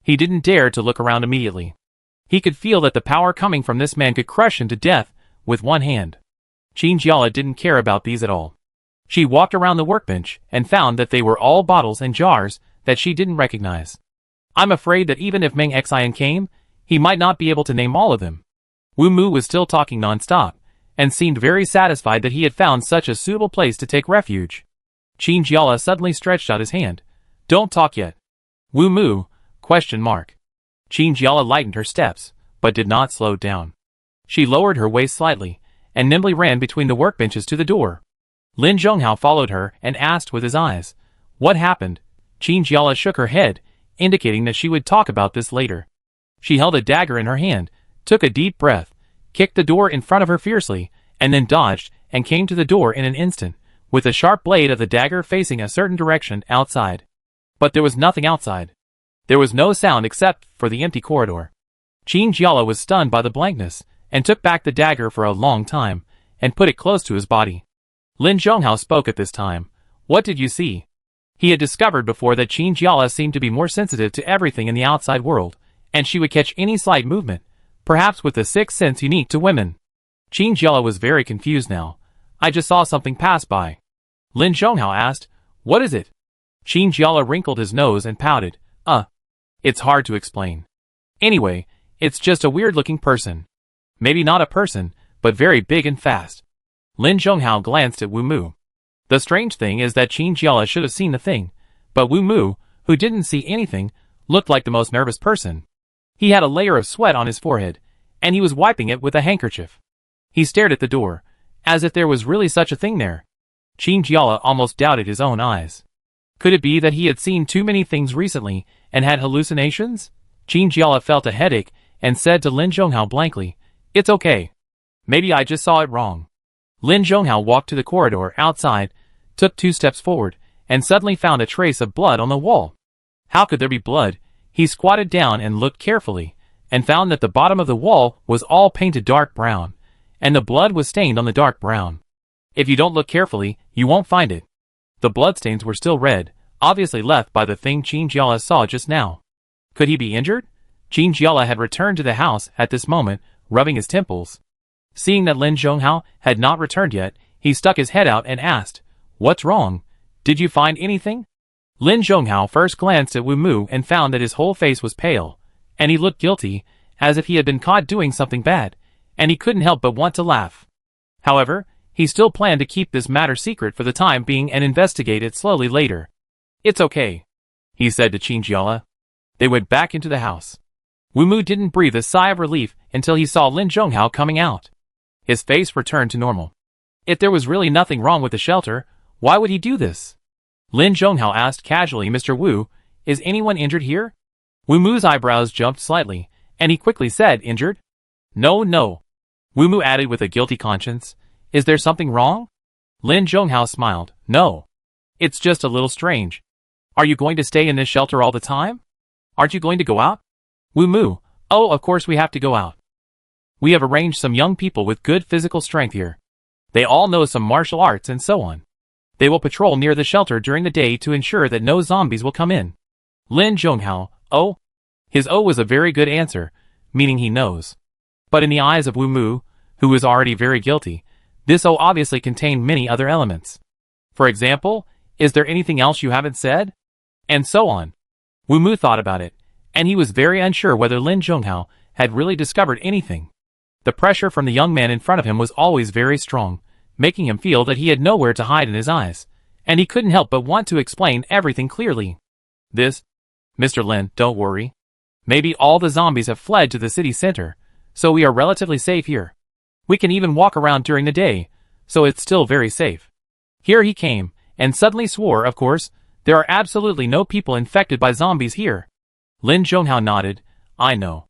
He didn't dare to look around immediately. He could feel that the power coming from this man could crush him to death with one hand. Qin Jiala didn't care about these at all. She walked around the workbench and found that they were all bottles and jars that she didn't recognize. I'm afraid that even if Meng Xian came, he might not be able to name all of them. Wu Mu was still talking non-stop, and seemed very satisfied that he had found such a suitable place to take refuge. Qin Jiala suddenly stretched out his hand. Don't talk yet. Wu Mu? ? Qin Jiala lightened her steps, but did not slow down. She lowered her waist slightly, and nimbly ran between the workbenches to the door. Lin Zhonghao followed her and asked with his eyes, What happened? Qin Jiala shook her head, indicating that she would talk about this later. She held a dagger in her hand, took a deep breath, kicked the door in front of her fiercely, and then dodged and came to the door in an instant, with the sharp blade of the dagger facing a certain direction outside. But there was nothing outside. There was no sound except for the empty corridor. Qin Jiala was stunned by the blankness, and took back the dagger for a long time, and put it close to his body. Lin Zhonghao spoke at this time. What did you see? He had discovered before that Qin Jiala seemed to be more sensitive to everything in the outside world, and she would catch any slight movement, perhaps with the sixth sense unique to women. Qin Jiala was very confused now. I just saw something pass by. Lin Zhonghao asked, What is it? Qin Jiala wrinkled his nose and pouted. It's hard to explain. Anyway, it's just a weird-looking person. Maybe not a person, but very big and fast. Lin Zhonghao glanced at Wu Mu. The strange thing is that Qin Jiala should have seen the thing, but Wu Mu, who didn't see anything, looked like the most nervous person. He had a layer of sweat on his forehead, and he was wiping it with a handkerchief. He stared at the door, as if there was really such a thing there. Qin Jiala almost doubted his own eyes. Could it be that he had seen too many things recently and had hallucinations? Qin Jiala felt a headache and said to Lin Zhonghao blankly, "It's okay. Maybe I just saw it wrong." Lin Zhonghao walked to the corridor outside, took 2 steps forward, and suddenly found a trace of blood on the wall. How could there be blood? He squatted down and looked carefully, and found that the bottom of the wall was all painted dark brown, and the blood was stained on the dark brown. If you don't look carefully, you won't find it. The bloodstains were still red, obviously left by the thing Qin Jiala saw just now. Could he be injured? Qin Jiala had returned to the house at this moment, rubbing his temples. Seeing that Lin Zhonghao had not returned yet, he stuck his head out and asked, "What's wrong? Did you find anything?" Lin Zhonghao first glanced at Wu Mu and found that his whole face was pale, and he looked guilty, as if he had been caught doing something bad, and he couldn't help but want to laugh. However, he still planned to keep this matter secret for the time being and investigate it slowly later. "It's okay," he said to Qin Jiala. They went back into the house. Wu Mu didn't breathe a sigh of relief until he saw Lin Zhonghao coming out. His face returned to normal. If there was really nothing wrong with the shelter, why would he do this? Lin Zhonghao asked casually, "Mr. Wu, is anyone injured here?" Wu Mu's eyebrows jumped slightly, and he quickly said, "Injured? No, no." Wu Mu added with a guilty conscience, "Is there something wrong?" Lin Zhonghao smiled, "No. It's just a little strange. Are you going to stay in this shelter all the time? Aren't you going to go out?" Wu Mu, "Oh, of course we have to go out. We have arranged some young people with good physical strength here. They all know some martial arts and so on. They will patrol near the shelter during the day to ensure that no zombies will come in." Lin Zhonghao, "Oh?" His "oh" was a very good answer, meaning he knows. But in the eyes of Wu Mu, who was already very guilty, this "oh" obviously contained many other elements. For example, "Is there anything else you haven't said?" And so on. Wu Mu thought about it, and he was very unsure whether Lin Zhonghao had really discovered anything. The pressure from the young man in front of him was always very strong, making him feel that he had nowhere to hide in his eyes, and he couldn't help but want to explain everything clearly. "Mr. Lin, don't worry. Maybe all the zombies have fled to the city center, so we are relatively safe here. We can even walk around during the day, so it's still very safe." Here he came, and suddenly swore, "Of course, there are absolutely no people infected by zombies here." Lin Zhonghao nodded, "I know."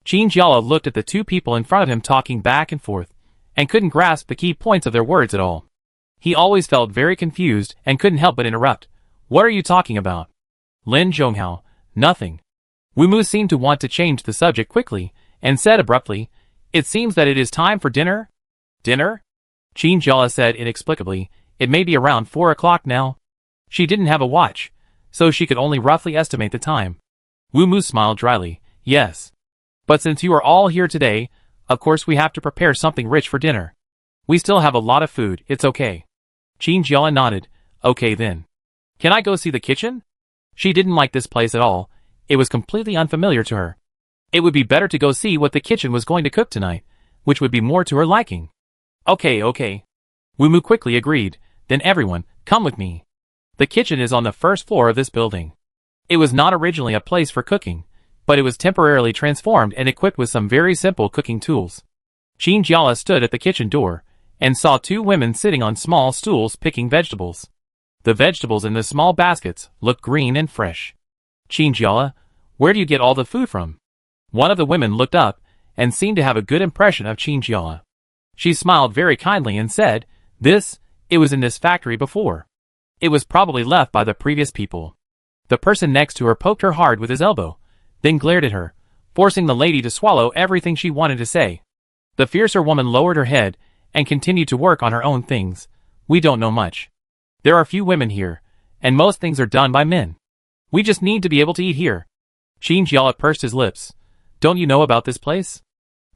Qin Jiala looked at the 2 people in front of him talking back and forth, and couldn't grasp the key points of their words at all. He always felt very confused and couldn't help but interrupt. "What are you talking about?" Lin Zhonghao, "Nothing." Wu Mu seemed to want to change the subject quickly, and said abruptly, "It seems that it is time for dinner." "Dinner?" Qin Jiala said inexplicably, "It may be around 4 o'clock now." She didn't have a watch, so she could only roughly estimate the time. Wu Mu smiled dryly, "Yes. But since you are all here today, of course we have to prepare something rich for dinner. We still have a lot of food, it's okay." Qin Jiala nodded, "Okay then. Can I go see the kitchen?" She didn't like this place at all. It was completely unfamiliar to her. It would be better to go see what the kitchen was going to cook tonight, which would be more to her liking. Okay. Wu Mu quickly agreed. "Then everyone, come with me. The kitchen is on the first floor of this building." It was not originally a place for cooking, but it was temporarily transformed and equipped with some very simple cooking tools. Qin Jiala stood at the kitchen door, and saw 2 women sitting on small stools picking vegetables. The vegetables in the small baskets looked green and fresh. "Qin Jiala, where do you get all the food from?" One of the women looked up, and seemed to have a good impression of Qin Jiala. She smiled very kindly and said, It was in this factory before. It was probably left by the previous people." The person next to her poked her hard with his elbow, then glared at her, forcing the lady to swallow everything she wanted to say. The fiercer woman lowered her head, and continued to work on her own things. "We don't know much. There are few women here, and most things are done by men. We just need to be able to eat here." Qin Jiala pursed his lips. "Don't you know about this place?"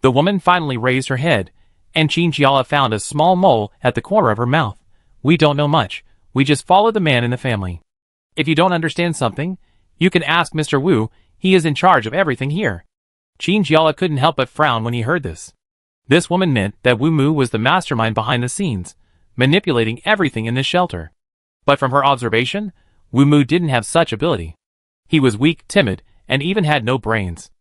The woman finally raised her head, and Qin Jiala found a small mole at the corner of her mouth. "We don't know much. We just follow the man in the family. If you don't understand something, you can ask Mr. Wu. He is in charge of everything here." Qin Jiala couldn't help but frown when he heard this. This woman meant that Wu Mu was the mastermind behind the scenes, manipulating everything in this shelter. But from her observation, Wu Mu didn't have such ability. He was weak, timid, and even had no brains.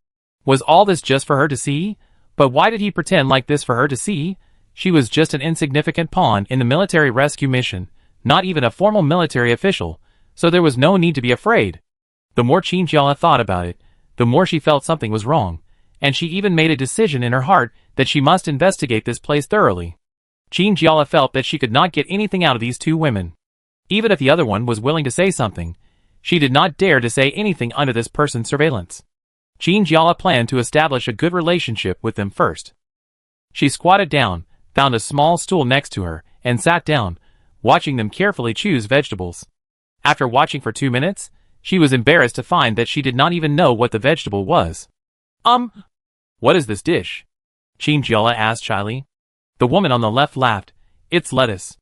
Was all this just for her to see? But why did he pretend like this for her to see? She was just an insignificant pawn in the military rescue mission, not even a formal military official, so there was no need to be afraid. The more Qin Jiala thought about it, the more she felt something was wrong, and she even made a decision in her heart that she must investigate this place thoroughly. Qin Jiala felt that she could not get anything out of these two women. Even if the other one was willing to say something, she did not dare to say anything under this person's surveillance. Qin Jiala planned to establish a good relationship with them first. She squatted down, found a small stool next to her, and sat down, watching them carefully choose vegetables. After watching for 2 minutes, she was embarrassed to find that she did not even know what the vegetable was. What is this dish? Qin Jiala asked shyly. The woman on the left laughed. It's lettuce.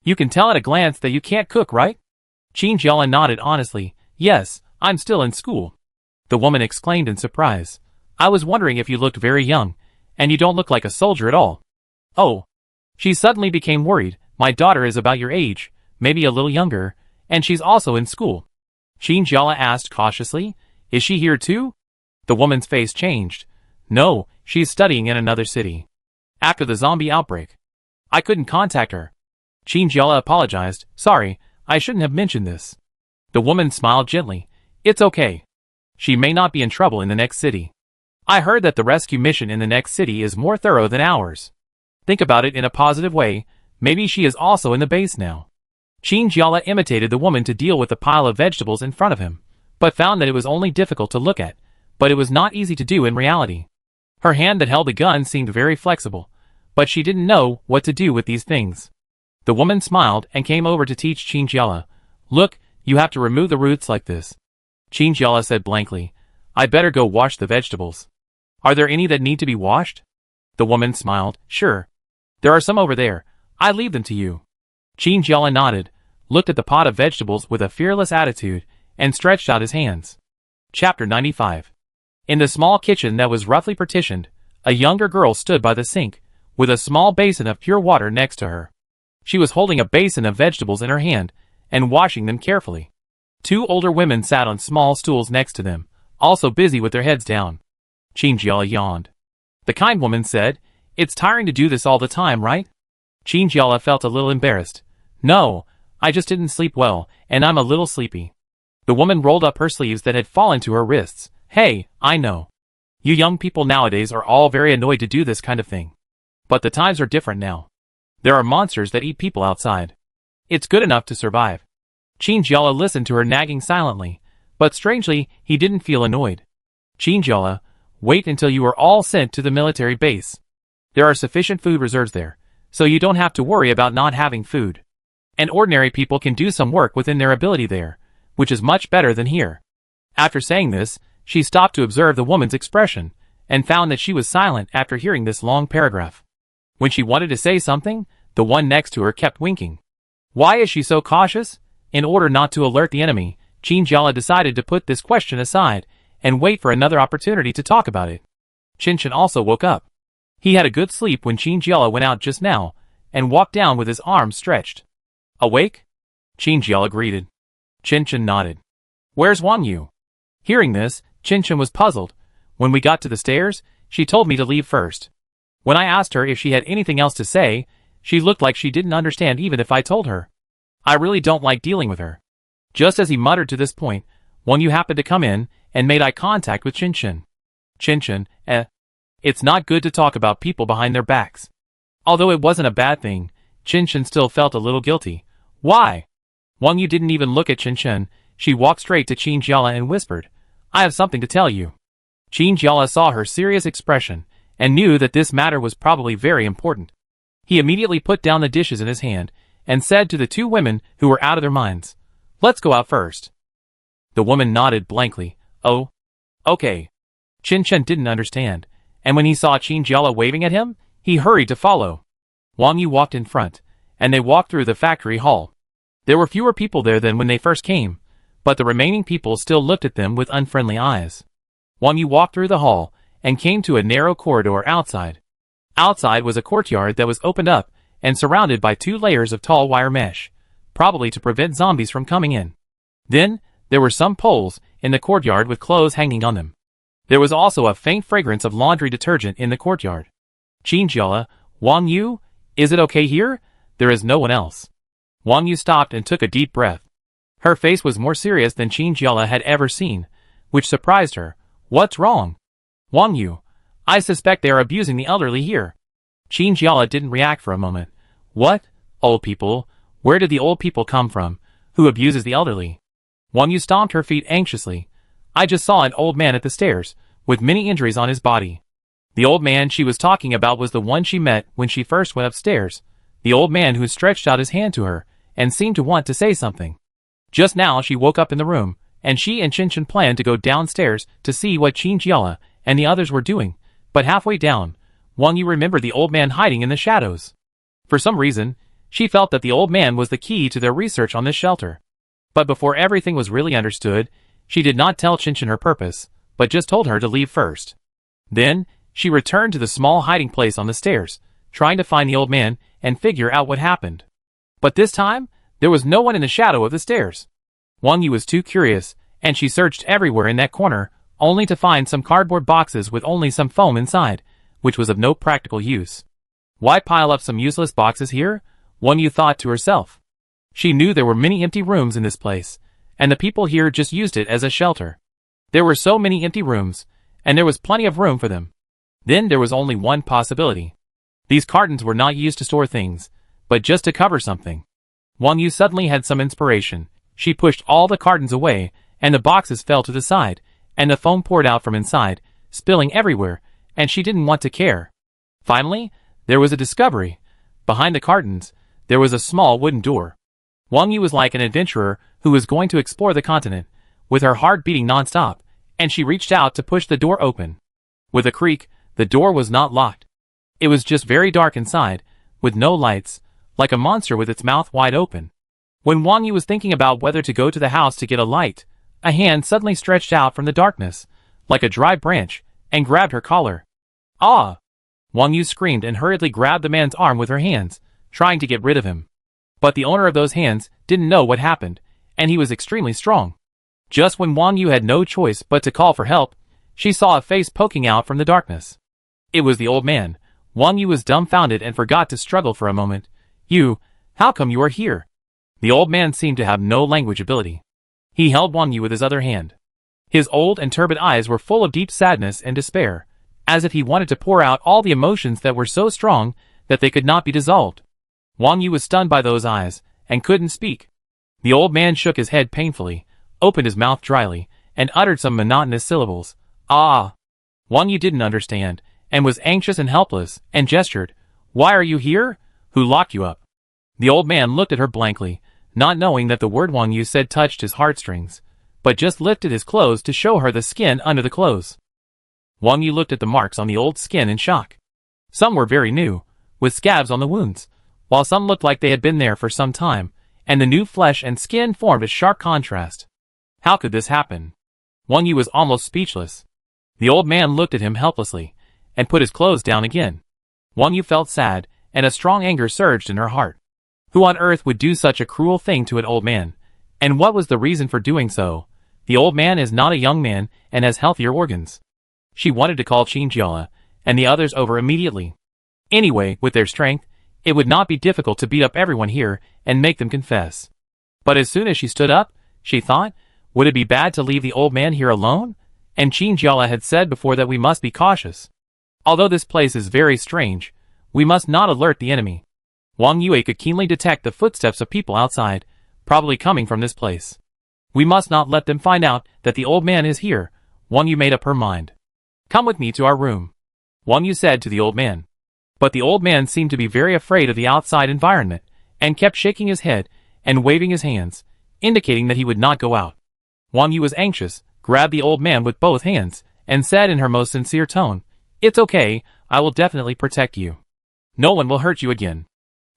You can tell at a glance that you can't cook, right? Qin Jiala nodded honestly. Yes, I'm still in school. The woman exclaimed in surprise. I was wondering if you looked very young, and you don't look like a soldier at all. Oh. She suddenly became worried. My daughter is about your age, maybe a little younger, and she's also in school. Qin Jiala asked cautiously. Is she here too? The woman's face changed. No, she's studying in another city. After the zombie outbreak. I couldn't contact her. Qin Jiala apologized. Sorry, I shouldn't have mentioned this. The woman smiled gently. It's okay. She may not be in trouble in the next city. I heard that the rescue mission in the next city is more thorough than ours. Think about it in a positive way, maybe she is also in the base now. Qin Jiala imitated the woman to deal with the pile of vegetables in front of him, but found that it was only difficult to look at, but it was not easy to do in reality. Her hand that held the gun seemed very flexible, but she didn't know what to do with these things. The woman smiled and came over to teach Qin Jiala. Look, you have to remove the roots like this. Qin Jiala said blankly. I better go wash the vegetables. Are there any that need to be washed? The woman smiled. Sure. There are some over there. I leave them to you. Qin Jiala nodded, looked at the pot of vegetables with a fearless attitude, and stretched out his hands. Chapter 95. In the small kitchen that was roughly partitioned, a younger girl stood by the sink, with a small basin of pure water next to her. She was holding a basin of vegetables in her hand, and washing them carefully. 2 older women sat on small stools next to them, also busy with their heads down. Qin Jiala yawned. The kind woman said, It's tiring to do this all the time, right? Qin Jiala felt a little embarrassed. No, I just didn't sleep well, and I'm a little sleepy. The woman rolled up her sleeves that had fallen to her wrists. Hey, I know. You young people nowadays are all very annoyed to do this kind of thing. But the times are different now. There are monsters that eat people outside. It's good enough to survive. Qin Jiala listened to her nagging silently, but strangely, he didn't feel annoyed. Qin Jiala, wait until you are all sent to the military base. There are sufficient food reserves there, so you don't have to worry about not having food. And ordinary people can do some work within their ability there, which is much better than here. After saying this, she stopped to observe the woman's expression, and found that she was silent after hearing this long paragraph. When she wanted to say something, the one next to her kept winking. Why is she so cautious? In order not to alert the enemy, Qin Jiala decided to put this question aside, and wait for another opportunity to talk about it. Qinshan also woke up. He had a good sleep when Qin Jiala went out just now, and walked down with his arms stretched. Awake? Qin Jiala greeted. Qinshan nodded. Where's Wang Yu? Hearing this, Qinshan was puzzled. When we got to the stairs, she told me to leave first. When I asked her if she had anything else to say, she looked like she didn't understand even if I told her. I really don't like dealing with her. Just as he muttered to this point, Wang Yu happened to come in, and made eye contact with Qinshan. Qinshan, It's not good to talk about people behind their backs. Although it wasn't a bad thing, Qinshan still felt a little guilty. Why? Wang Yu didn't even look at Qinshan. She walked straight to Qin Jiala and whispered, I have something to tell you. Qin Jiala saw her serious expression, and knew that this matter was probably very important. He immediately put down the dishes in his hand, and said to the 2 women who were out of their minds, Let's go out first. The woman nodded blankly. Oh, okay. Qinshan didn't understand, and when he saw Qin Jiala waving at him, he hurried to follow. Wang Yu walked in front, and they walked through the factory hall. There were fewer people there than when they first came, but the remaining people still looked at them with unfriendly eyes. Wang Yu walked through the hall, and came to a narrow corridor outside. Outside was a courtyard that was opened up and surrounded by 2 layers of tall wire mesh, probably to prevent zombies from coming in. Then, there were some poles in the courtyard with clothes hanging on them. There was also a faint fragrance of laundry detergent in the courtyard. Qingjiala, Wang Yu, is it okay here? There is no one else. Wang Yu stopped and took a deep breath. Her face was more serious than Qingjiala had ever seen, which surprised her. What's wrong? Wang Yu, I suspect they are abusing the elderly here. Qingjiala didn't react for a moment. What? Old people? Where did the old people come from? Who abuses the elderly? Wang Yu stomped her feet anxiously. I just saw an old man at the stairs, with many injuries on his body. The old man she was talking about was the one she met when she first went upstairs. The old man who stretched out his hand to her, and seemed to want to say something. Just now she woke up in the room, and she and Qinshan planned to go downstairs to see what Qingjiala and the others were doing, but halfway down, Wang Yu remembered the old man hiding in the shadows. For some reason, she felt that the old man was the key to their research on this shelter. But before everything was really understood, she did not tell Qinshan her purpose, but just told her to leave first. Then, she returned to the small hiding place on the stairs, trying to find the old man and figure out what happened. But this time, there was no one in the shadow of the stairs. Wang Yu was too curious, and she searched everywhere in that corner, only to find some cardboard boxes with only some foam inside, which was of no practical use. Why pile up some useless boxes here? Wang Yu thought to herself. She knew there were many empty rooms in this place, and the people here just used it as a shelter. There were so many empty rooms, and there was plenty of room for them. Then there was only one possibility. These cartons were not used to store things, but just to cover something. Wang Yu suddenly had some inspiration. She pushed all the cartons away, and the boxes fell to the side, and the foam poured out from inside, spilling everywhere, and she didn't want to care. Finally, there was a discovery. Behind the cartons, there was a small wooden door. Wang Yu was like an adventurer who was going to explore the continent, with her heart beating non-stop, and she reached out to push the door open. With a creak, the door was not locked. It was just very dark inside, with no lights, like a monster with its mouth wide open. When Wang Yu was thinking about whether to go to the house to get a light, a hand suddenly stretched out from the darkness, like a dry branch, and grabbed her collar. Ah! Wang Yu screamed and hurriedly grabbed the man's arm with her hands, trying to get rid of him. But the owner of those hands didn't know what happened, and he was extremely strong. Just when Wang Yu had no choice but to call for help, she saw a face poking out from the darkness. It was the old man. Wang Yu was dumbfounded and forgot to struggle for a moment. You, how come you are here? The old man seemed to have no language ability. He held Wang Yu with his other hand. His old and turbid eyes were full of deep sadness and despair, as if he wanted to pour out all the emotions that were so strong that they could not be dissolved. Wang Yu was stunned by those eyes, and couldn't speak. The old man shook his head painfully, opened his mouth dryly, and uttered some monotonous syllables. Ah! Wang Yu didn't understand, and was anxious and helpless, and gestured. Why are you here? Who locked you up? The old man looked at her blankly, not knowing that the word Wang Yu said touched his heartstrings, but just lifted his clothes to show her the skin under the clothes. Wang Yu looked at the marks on the old skin in shock. Some were very new, with scabs on the wounds, while some looked like they had been there for some time, and the new flesh and skin formed a sharp contrast. How could this happen? Wang Yu was almost speechless. The old man looked at him helplessly, and put his clothes down again. Wang Yu felt sad, and a strong anger surged in her heart. Who on earth would do such a cruel thing to an old man? And what was the reason for doing so? The old man is not a young man and has healthier organs. She wanted to call Qingjiala and the others over immediately. Anyway, with their strength, it would not be difficult to beat up everyone here and make them confess. But as soon as she stood up, she thought, would it be bad to leave the old man here alone? And Qingjiala had said before that we must be cautious. Although this place is very strange, we must not alert the enemy. Wang Yue could keenly detect the footsteps of people outside, probably coming from this place. We must not let them find out that the old man is here. Wang Yu made up her mind. Come with me to our room, Wang Yu said to the old man. But the old man seemed to be very afraid of the outside environment, and kept shaking his head and waving his hands, indicating that he would not go out. Wang Yu was anxious, grabbed the old man with both hands, and said in her most sincere tone, It's okay, I will definitely protect you. No one will hurt you again.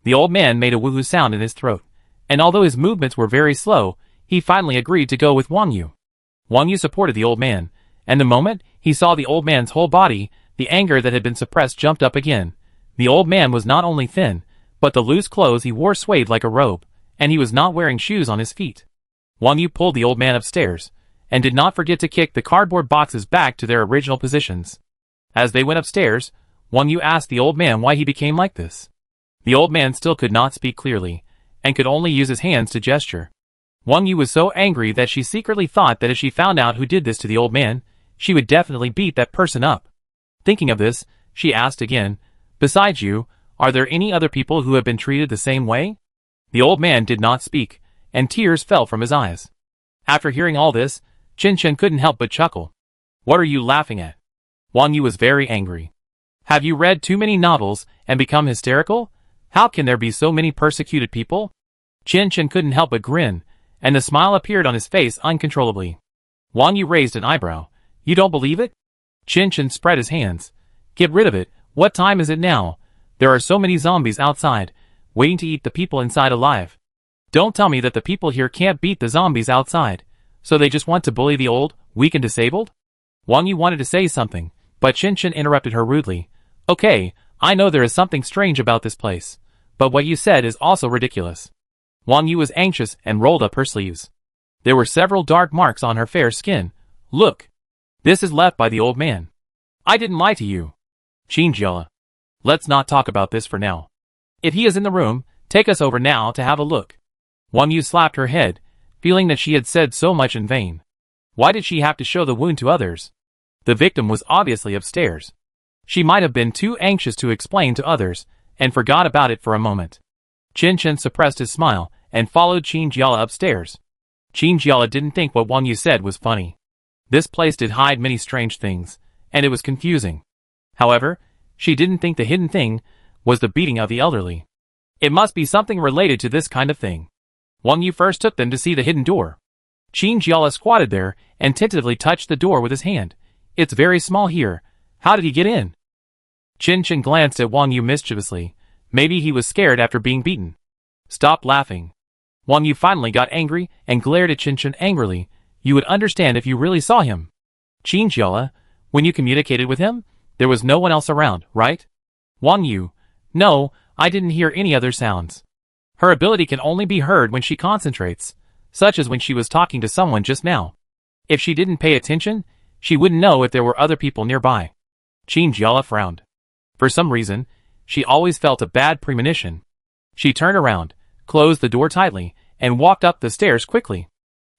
The old man made a woohoo sound in his throat, and although his movements were very slow, he finally agreed to go with Wang Yu. Wang Yu supported the old man, and the moment he saw the old man's whole body, the anger that had been suppressed jumped up again, The old man was not only thin, but the loose clothes he wore swayed like a robe, and he was not wearing shoes on his feet. Wang Yu pulled the old man upstairs, and did not forget to kick the cardboard boxes back to their original positions. As they went upstairs, Wang Yu asked the old man why he became like this. The old man still could not speak clearly, and could only use his hands to gesture. Wang Yu was so angry that she secretly thought that if she found out who did this to the old man, she would definitely beat that person up. Thinking of this, she asked again, "Besides you, are there any other people who have been treated the same way?" The old man did not speak, and tears fell from his eyes. After hearing all this, Chin Chen couldn't help but chuckle. "What are you laughing at?" Wang Yu was very angry. "Have you read too many novels and become hysterical? How can there be so many persecuted people?" Chin Chen couldn't help but grin, and the smile appeared on his face uncontrollably. Wang Yu raised an eyebrow. "You don't believe it?" Chin Chen spread his hands. "Get rid of it. What time is it now? There are so many zombies outside, waiting to eat the people inside alive. Don't tell me that the people here can't beat the zombies outside, so they just want to bully the old, weak and disabled?" Wang Yu wanted to say something, but Chin Chen interrupted her rudely. "Okay, I know there is something strange about this place, but what you said is also ridiculous." Wang Yu was anxious and rolled up her sleeves. There were several dark marks on her fair skin. "Look. This is left by the old man. I didn't lie to you." "Chinjiala. Let's not talk about this for now. If he is in the room, take us over now to have a look." Wang Yu slapped her head, feeling that she had said so much in vain. Why did she have to show the wound to others? The victim was obviously upstairs. She might have been too anxious to explain to others, and forgot about it for a moment. Chin Chen suppressed his smile, and followed Chinjiala upstairs. Chinjiala didn't think what Wang Yu said was funny. This place did hide many strange things, and it was confusing. However, she didn't think the hidden thing was the beating of the elderly. It must be something related to this kind of thing. Wang Yu first took them to see the hidden door. Chinjiala squatted there and tentatively touched the door with his hand. "It's very small here. How did he get in?" Chin Chen glanced at Wang Yu mischievously. Maybe he was scared after being beaten. "Stop laughing." Wang Yu finally got angry and glared at Chin Chen angrily. "You would understand if you really saw him." "Chinjiala, when you communicated with him, there was no one else around, right?" Wang Yu: "No, I didn't hear any other sounds. Her ability can only be heard when she concentrates, such as when she was talking to someone just now. If she didn't pay attention, she wouldn't know if there were other people nearby." Chinjiala frowned. For some reason, she always felt a bad premonition. She turned around, closed the door tightly, and walked up the stairs quickly.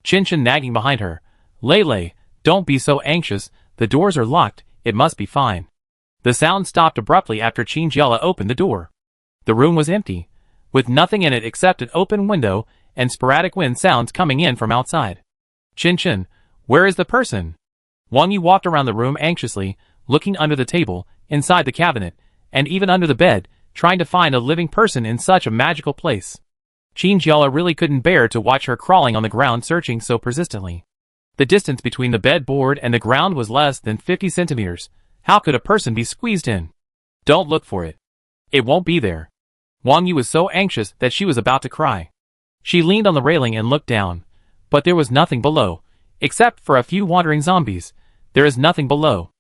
Chin Chen nagging behind her. "Lei, don't be so anxious, the doors are locked, it must be fine." The sound stopped abruptly after Chinjiala opened the door. The room was empty, with nothing in it except an open window and sporadic wind sounds coming in from outside. "Chin Chen, where is the person?" Wang Yu walked around the room anxiously, looking under the table, inside the cabinet, and even under the bed, trying to find a living person in such a magical place. Chinjiala really couldn't bear to watch her crawling on the ground searching so persistently. The distance between the bed board and the ground was less than 50 centimeters. How could a person be squeezed in? "Don't look for it. It won't be there." Wang Yu was so anxious that she was about to cry. She leaned on the railing and looked down, but there was nothing below, except for a few wandering zombies. "There is nothing below."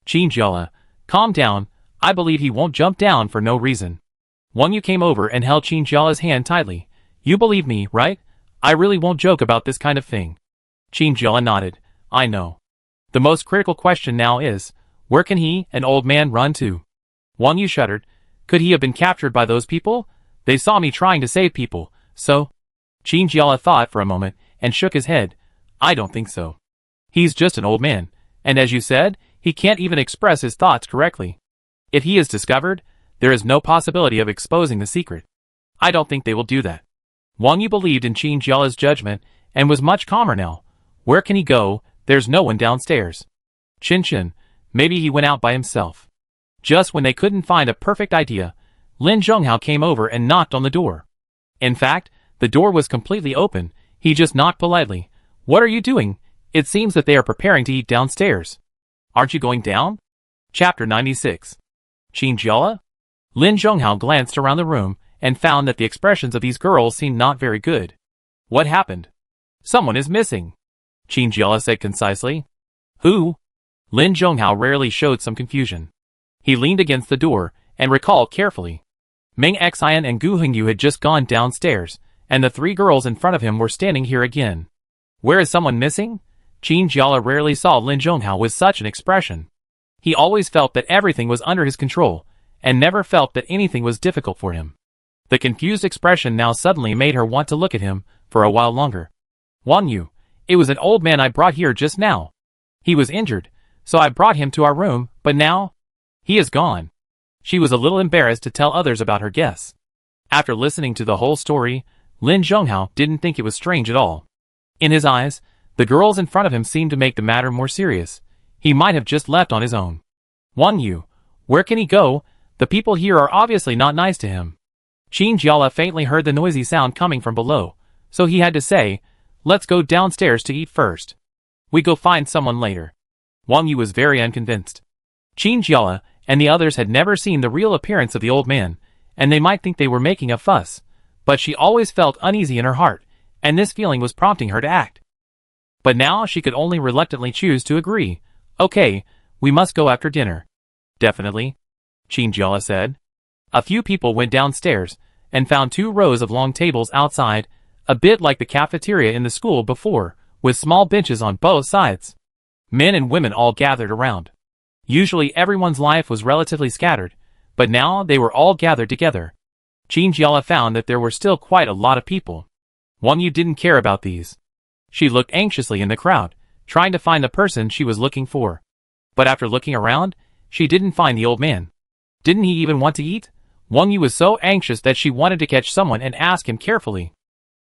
"Chinjiala, calm down, I believe he won't jump down for no reason." Wang Yu came over and held Chinjiala's hand tightly. "You believe me, right? I really won't joke about this kind of thing." Chinjiala nodded. "I know. The most critical question now is, where can he, an old man, run to?" Wang Yu shuddered. "Could he have been captured by those people? They saw me trying to save people, so—" Chinjiala thought for a moment and shook his head. "I don't think so. He's just an old man, and as you said, he can't even express his thoughts correctly. If he is discovered, there is no possibility of exposing the secret. I don't think they will do that." Wang Yu believed in Chinjiala's judgment and was much calmer now. "Where can he go? There's no one downstairs." Chin Chen, maybe he went out by himself. Just when they couldn't find a perfect idea, Lin Zhonghao came over and knocked on the door. In fact, the door was completely open. He just knocked politely. "What are you doing? It seems that they are preparing to eat downstairs. Aren't you going down?" Chapter 96. Chinjiala? Lin Zhonghao glanced around the room and found that the expressions of these girls seemed not very good. "What happened?" "Someone is missing," Chinjiala said concisely. "Who?" Lin Zhonghao rarely showed some confusion. He leaned against the door and recalled carefully. Ming Xian and Gu Hongyu had just gone downstairs, and the three girls in front of him were standing here again. Where is someone missing? Qin Jiala rarely saw Lin Zhonghao with such an expression. He always felt that everything was under his control, and never felt that anything was difficult for him. The confused expression now suddenly made her want to look at him for a while longer. Wang Yu, it was an old man I brought here just now. He was injured, so I brought him to our room, but now he is gone. She was a little embarrassed to tell others about her guess. After listening to the whole story, Lin Zhonghao didn't think it was strange at all. In his eyes, the girls in front of him seemed to make the matter more serious. He might have just left on his own. Wang Yu, where can he go? The people here are obviously not nice to him. Qin Jiala faintly heard the noisy sound coming from below, so he had to say, let's go downstairs to eat first. We go find someone later. Wang Yu was very unconvinced. Qin Jiala and the others had never seen the real appearance of the old man, and they might think they were making a fuss, but she always felt uneasy in her heart, and this feeling was prompting her to act. But now she could only reluctantly choose to agree. Okay, we must go after dinner. Definitely, Qin Jiala said. A few people went downstairs, and found 2 rows of long tables outside, a bit like the cafeteria in the school before, with small benches on both sides. Men and women all gathered around. Usually everyone's life was relatively scattered, but now they were all gathered together. Qin Jiala found that there were still quite a lot of people. Wang Yu didn't care about these. She looked anxiously in the crowd, trying to find the person she was looking for. But after looking around, she didn't find the old man. Didn't he even want to eat? Wang Yu was so anxious that she wanted to catch someone and ask him carefully.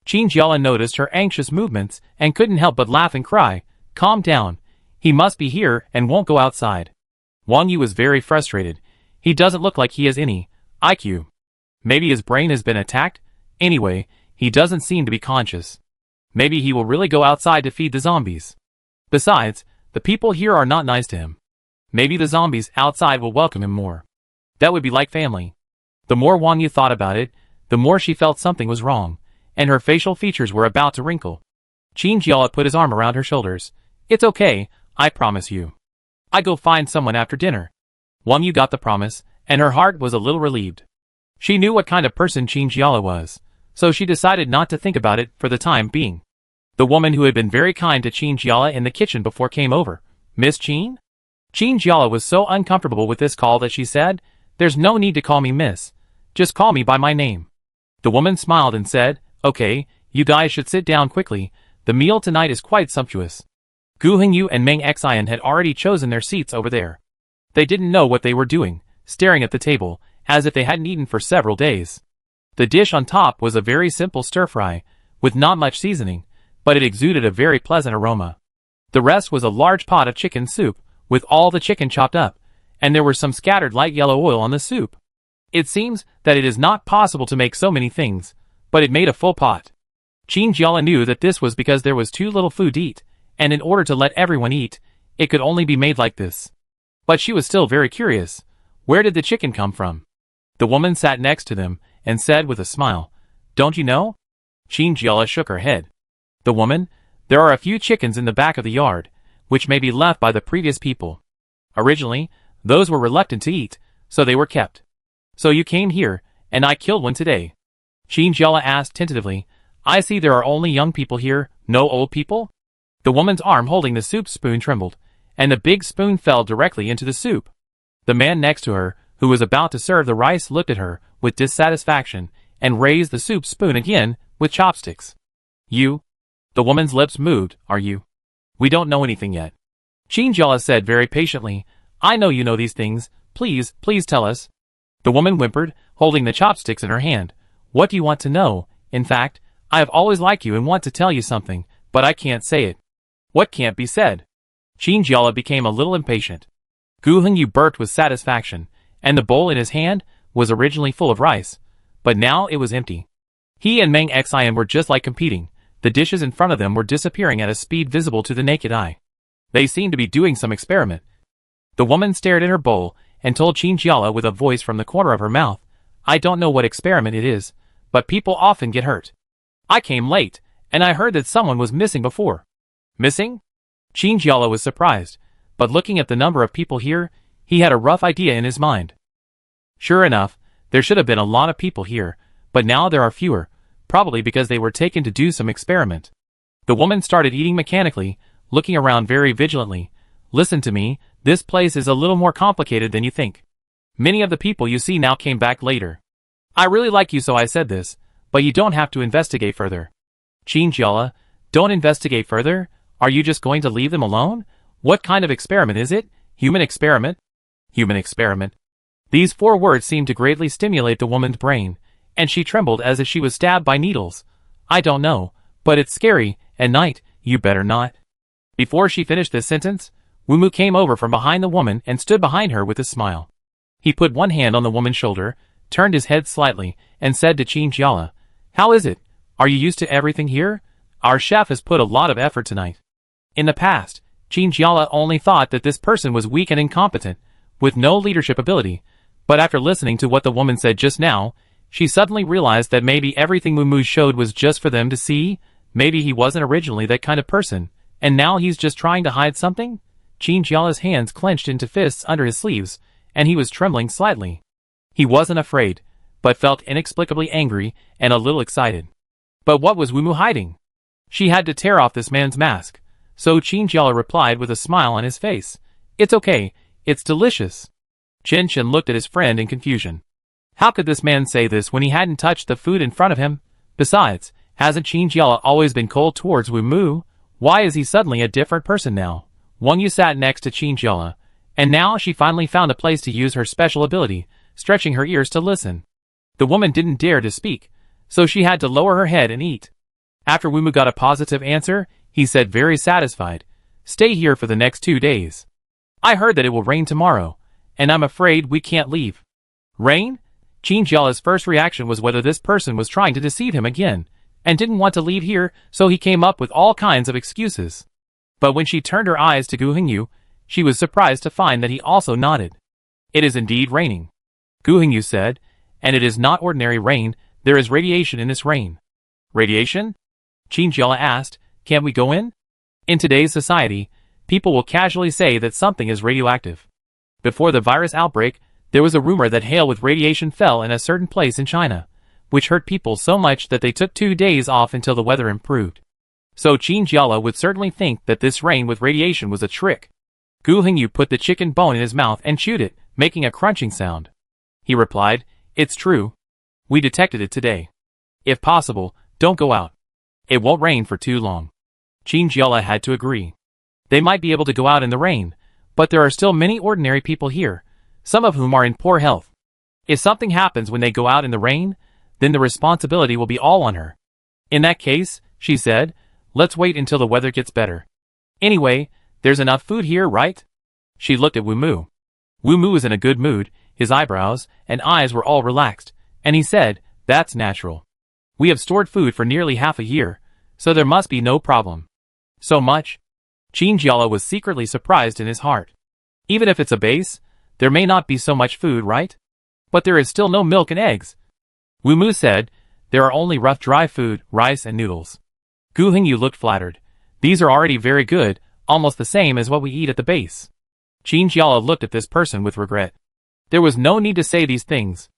Qin Jiala noticed her anxious movements and couldn't help but laugh and cry, calm down. He must be here and won't go outside. Wang Yu was very frustrated. He doesn't look like he has any IQ. Maybe his brain has been attacked? Anyway, he doesn't seem to be conscious. Maybe he will really go outside to feed the zombies. Besides, the people here are not nice to him. Maybe the zombies outside will welcome him more. That would be like family. The more Wang Yu thought about it, the more she felt something was wrong, and her facial features were about to wrinkle. Qin Jiala put his arm around her shoulders. It's okay, I promise you. I go find someone after dinner. Wang Yu got the promise, and her heart was a little relieved. She knew what kind of person Qin Jiala was, so she decided not to think about it for the time being. The woman who had been very kind to Qin Jiala in the kitchen before came over. Miss Qin? Qin Jiala was so uncomfortable with this call that she said, there's no need to call me miss. Just call me by my name. The woman smiled and said, okay, you guys should sit down quickly. The meal tonight is quite sumptuous. Gu Hongyu and Meng Xian had already chosen their seats over there. They didn't know what they were doing, staring at the table, as if they hadn't eaten for several days. The dish on top was a very simple stir-fry, with not much seasoning, but it exuded a very pleasant aroma. The rest was a large pot of chicken soup, with all the chicken chopped up, and there was some scattered light yellow oil on the soup. It seems that it is not possible to make so many things, but it made a full pot. Qin Jiala knew that this was because there was too little food to eat, and in order to let everyone eat, it could only be made like this. But she was still very curious. Where did the chicken come from? The woman sat next to them, and said with a smile, don't you know? Qin Jiala shook her head. The woman, there are a few chickens in the back of the yard, which may be left by the previous people. Originally, those were reluctant to eat, so they were kept. So you came here, and I killed one today. Qin Jiala asked tentatively, I see there are only young people here, no old people? The woman's arm holding the soup spoon trembled, and the big spoon fell directly into the soup. The man next to her, who was about to serve the rice, looked at her with dissatisfaction, and raised the soup spoon again with chopsticks. You? The woman's lips moved, are you? We don't know anything yet. Qin Jiala said very patiently, I know you know these things, please tell us. The woman whimpered, holding the chopsticks in her hand. What do you want to know? In fact, I have always liked you and want to tell you something, but I can't say it. What can't be said? Qin Jiala became a little impatient. Gu Hongyu burped with satisfaction, and the bowl in his hand was originally full of rice, but now it was empty. He and Meng Xian were just like competing. The dishes in front of them were disappearing at a speed visible to the naked eye. They seemed to be doing some experiment. The woman stared at her bowl and told Qin Jiala with a voice from the corner of her mouth, I don't know what experiment it is, but people often get hurt. I came late, and I heard that someone was missing before. Missing? Qin Jiala was surprised, but looking at the number of people here, he had a rough idea in his mind. Sure enough, there should have been a lot of people here, but now there are fewer, probably because they were taken to do some experiment. The woman started eating mechanically, looking around very vigilantly. Listen to me, this place is a little more complicated than you think. Many of the people you see now came back later. I really like you, so I said this, but you don't have to investigate further. Chinjiala, don't investigate further? Are you just going to leave them alone? What kind of experiment is it? Human experiment? Human experiment. These 4 words seemed to greatly stimulate the woman's brain, and she trembled as if she was stabbed by needles. I don't know, but it's scary. At night, you better not. Before she finished this sentence, Wumu came over from behind the woman and stood behind her with a smile. He put one hand on the woman's shoulder, turned his head slightly, and said to Chinjiala, "How is it? Are you used to everything here? Our chef has put a lot of effort tonight." In the past, Chinjiala only thought that this person was weak and incompetent, with no leadership ability, but after listening to what the woman said just now, she suddenly realized that maybe everything Wumu showed was just for them to see. Maybe he wasn't originally that kind of person, and now he's just trying to hide something? Chinjiala's hands clenched into fists under his sleeves, and he was trembling slightly. He wasn't afraid, but felt inexplicably angry and a little excited. But what was Wumu hiding? She had to tear off this man's mask, so Chinjiala replied with a smile on his face. "It's okay, it's delicious." Chen looked at his friend in confusion. How could this man say this when he hadn't touched the food in front of him? Besides, hasn't Chinjiala always been cold towards Wumu? Why is he suddenly a different person now? Wang Yu sat next to Chinjiala, and now she finally found a place to use her special ability, stretching her ears to listen. The woman didn't dare to speak, so she had to lower her head and eat. After Wumu got a positive answer, he said very satisfied, "Stay here for the next 2 days. I heard that it will rain tomorrow, and I'm afraid we can't leave." Rain? Chinjiala's first reaction was whether this person was trying to deceive him again, and didn't want to leave here, so he came up with all kinds of excuses. But when she turned her eyes to Gu Hingyu, she was surprised to find that he also nodded. "It is indeed raining," Gu Hingyu said, "and it is not ordinary rain, there is radiation in this rain." "Radiation?" Chinjiala asked, "Can't we go in?" In today's society, people will casually say that something is radioactive. Before the virus outbreak, there was a rumor that hail with radiation fell in a certain place in China, which hurt people so much that they took 2 days off until the weather improved. So Chinjiala would certainly think that this rain with radiation was a trick. Gu Hingyu put the chicken bone in his mouth and chewed it, making a crunching sound. He replied, "It's true. We detected it today. If possible, don't go out. It won't rain for too long." Chinjiala had to agree. They might be able to go out in the rain, but there are still many ordinary people here, some of whom are in poor health. If something happens when they go out in the rain, then the responsibility will be all on her. "In that case," she said, "let's wait until the weather gets better. Anyway, there's enough food here, right?" She looked at Wumu. Wumu was in a good mood, his eyebrows and eyes were all relaxed, and he said, "That's natural. We have stored food for nearly half a year, so there must be no problem." "So much?" Chinjiala was secretly surprised in his heart. Even if it's a base, there may not be so much food, right? But there is still no milk and eggs. Wumu said, "There are only rough dry food, rice and noodles." Gu Hingyu looked flattered. "These are already very good, almost the same as what we eat at the base." Chinjiala looked at this person with regret. There was no need to say these things.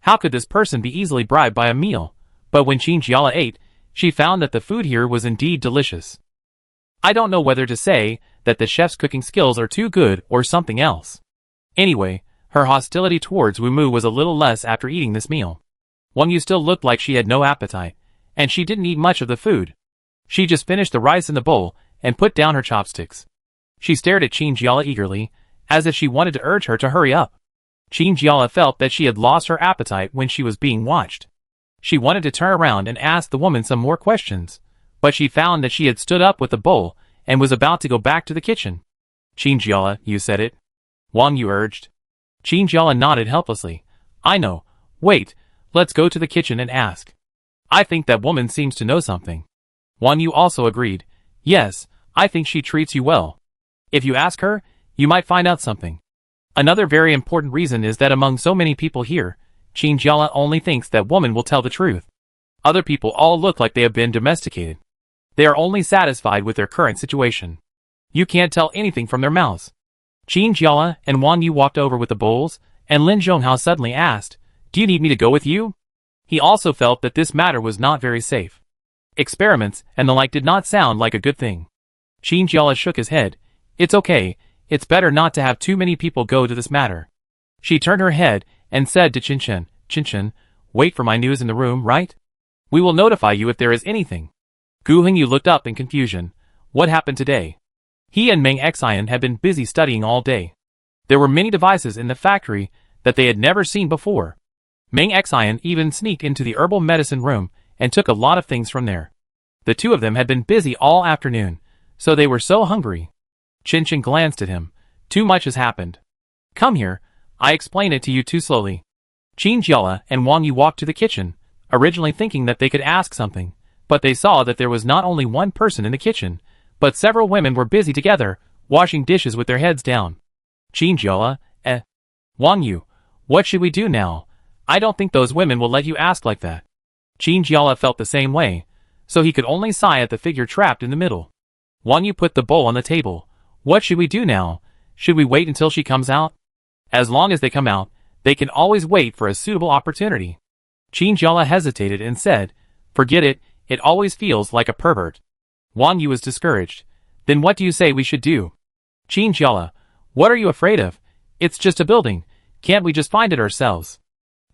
How could this person be easily bribed by a meal? But when Chinjiala ate, she found that the food here was indeed delicious. I don't know whether to say that the chef's cooking skills are too good or something else. Anyway, her hostility towards Wumu was a little less after eating this meal. Wang Yu still looked like she had no appetite, and she didn't eat much of the food. She just finished the rice in the bowl and put down her chopsticks. She stared at Chinjiala eagerly, as if she wanted to urge her to hurry up. Chinjiala felt that she had lost her appetite when she was being watched. She wanted to turn around and ask the woman some more questions, but she found that she had stood up with the bowl and was about to go back to the kitchen. "Chinjiala, you said it," Wang Yu urged. Chinjiala nodded helplessly. "I know. Wait, let's go to the kitchen and ask. I think that woman seems to know something." Wang Yu also agreed. "Yes, I think she treats you well. If you ask her, you might find out something." Another very important reason is that among so many people here, Chinjiala only thinks that woman will tell the truth. Other people all look like they have been domesticated. They are only satisfied with their current situation. You can't tell anything from their mouths. Chinjiala and Wang Yu walked over with the bowls And Lin Zhonghao suddenly asked, "Do you need me to go with you?" He also felt that this matter was not very safe. Experiments and the like did not sound like a good thing. Qin Jiala shook his head. "It's okay, it's better not to have too many people go to this matter." She turned her head and said to Qin Chen, "Wait for my news in the room, right? We will notify you if there is anything." Gu Hengyu looked up in confusion. What happened today? He and Meng Xian had been busy studying all day. There were many devices in the factory that they had never seen before. Meng Xian even sneaked into the herbal medicine room and took a lot of things from there. The two of them had been busy all afternoon, so they were so hungry. Qin Chen glanced at him. "Too much has happened. Come here, I explain it to you too slowly." Qin Jiala and Wang Yu walked to the kitchen, originally thinking that they could ask something, but they saw that there was not only one person in the kitchen, but several women were busy together, washing dishes with their heads down. Qin Jiala, Wang Yu, what should we do now? I don't think those women will let you ask like that. Qin Jiala felt the same way, so he could only sigh at the figure trapped in the middle. Wang Yu put the bowl on the table. What should we do now? Should we wait until she comes out? As long as they come out, they can always wait for a suitable opportunity. Qin Jiala hesitated and said, "Forget it, it always feels like a pervert." Wang Yu was discouraged. "Then what do you say we should do?" Qin Jiala, "What are you afraid of? It's just a building. Can't we just find it ourselves?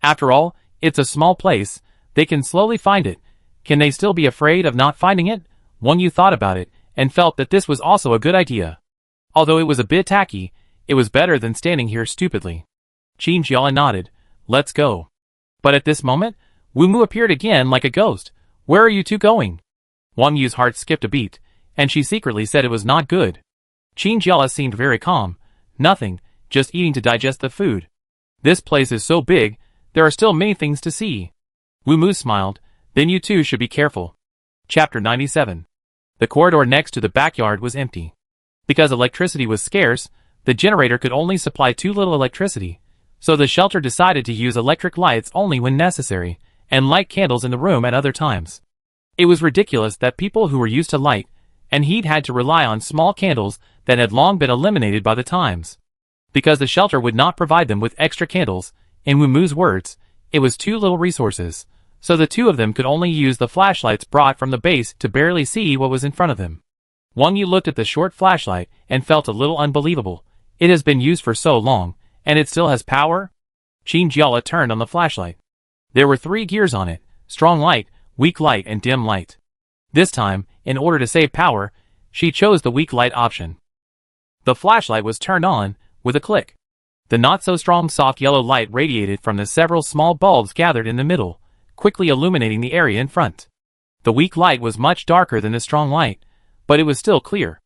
After all, it's a small place. They can slowly find it. Can they still be afraid of not finding it?" Wang Yu thought about it, and felt that this was also a good idea. Although it was a bit tacky, it was better than standing here stupidly. Qin Jiala nodded. "Let's go." But at this moment, Wu Mu appeared again like a ghost. "Where are you two going?" Wang Yu's heart skipped a beat, and she secretly said it was not good. Qin Jiala seemed very calm. "Nothing, just eating to digest the food. This place is so big, there are still many things to see." Wu Mu smiled. "Then you two should be careful." Chapter 97. The corridor next to the backyard was empty. Because electricity was scarce, the generator could only supply too little electricity, so the shelter decided to use electric lights only when necessary, and light candles in the room at other times. It was ridiculous that people who were used to light and heat had to rely on small candles that had long been eliminated by the times. Because the shelter would not provide them with extra candles, in Wu Mu's words, it was too little resources, so the two of them could only use the flashlights brought from the base to barely see what was in front of them. Wang Yu looked at the short flashlight and felt a little unbelievable. It has been used for so long, and it still has power? Qin Jiala turned on the flashlight. There were 3 gears on it: strong light, weak light, and dim light. This time, in order to save power, she chose the weak light option. The flashlight was turned on, with a click. The not-so-strong soft yellow light radiated from the several small bulbs gathered in the middle, quickly illuminating the area in front. The weak light was much darker than the strong light, but it was still clear.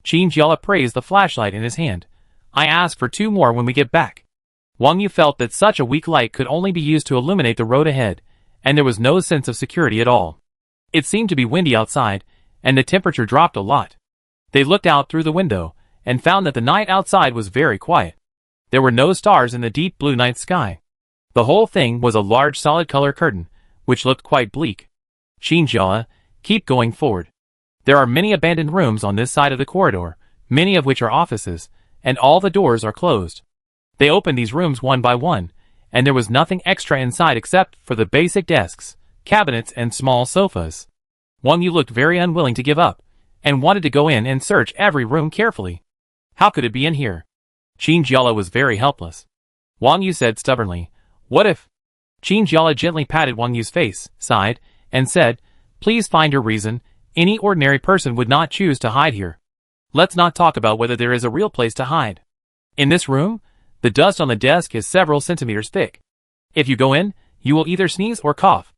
Qin Jiala praised the flashlight in his hand. "I ask for 2 more when we get back." Wang Yu felt that such a weak light could only be used to illuminate the road ahead, and there was no sense of security at all. It seemed to be windy outside, and the temperature dropped a lot. They looked out through the window, and found that the night outside was very quiet. There were no stars in the deep blue night sky. The whole thing was a large solid color curtain, which looked quite bleak. "Qin Jiala, keep going forward. There are many abandoned rooms on this side of the corridor, many of which are offices, and all the doors are closed." They opened these rooms one by one, and there was nothing extra inside except for the basic desks, cabinets, and small sofas. Wang Yu looked very unwilling to give up, and wanted to go in and search every room carefully. How could it be in here? Qin Jiala was very helpless. Wang Yu said stubbornly, "What if?" Qin Jiala gently patted Wang Yu's face, sighed, and said, "Please find your reason. Any ordinary person would not choose to hide here. Let's not talk about whether there is a real place to hide. In this room, the dust on the desk is several centimeters thick. If you go in, you will either sneeze or cough.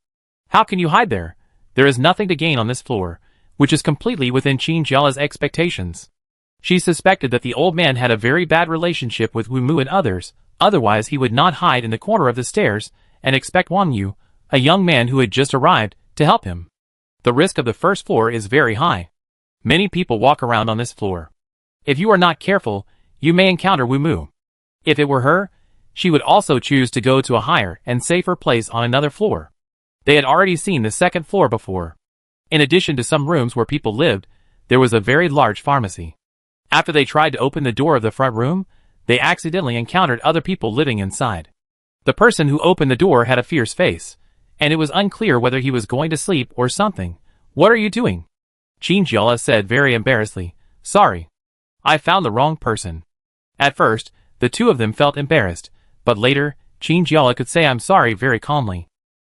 How can you hide there? There is nothing to gain on this floor," which is completely within Qin Jiala's expectations. She suspected that the old man had a very bad relationship with Wu Mu and others, otherwise he would not hide in the corner of the stairs and expect Wang Yu, a young man who had just arrived, to help him. The risk of the first floor is very high. Many people walk around on this floor. If you are not careful, you may encounter Wu Mu. If it were her, she would also choose to go to a higher and safer place on another floor. They had already seen the second floor before. In addition to some rooms where people lived, there was a very large pharmacy. After they tried to open the door of the front room, they accidentally encountered other people living inside. The person who opened the door had a fierce face, and it was unclear whether he was going to sleep or something. "What are you doing?" Chinchilla said very embarrassedly. "Sorry. I found the wrong person." At first, the two of them felt embarrassed, but later, Chinchilla could say "I'm sorry" very calmly.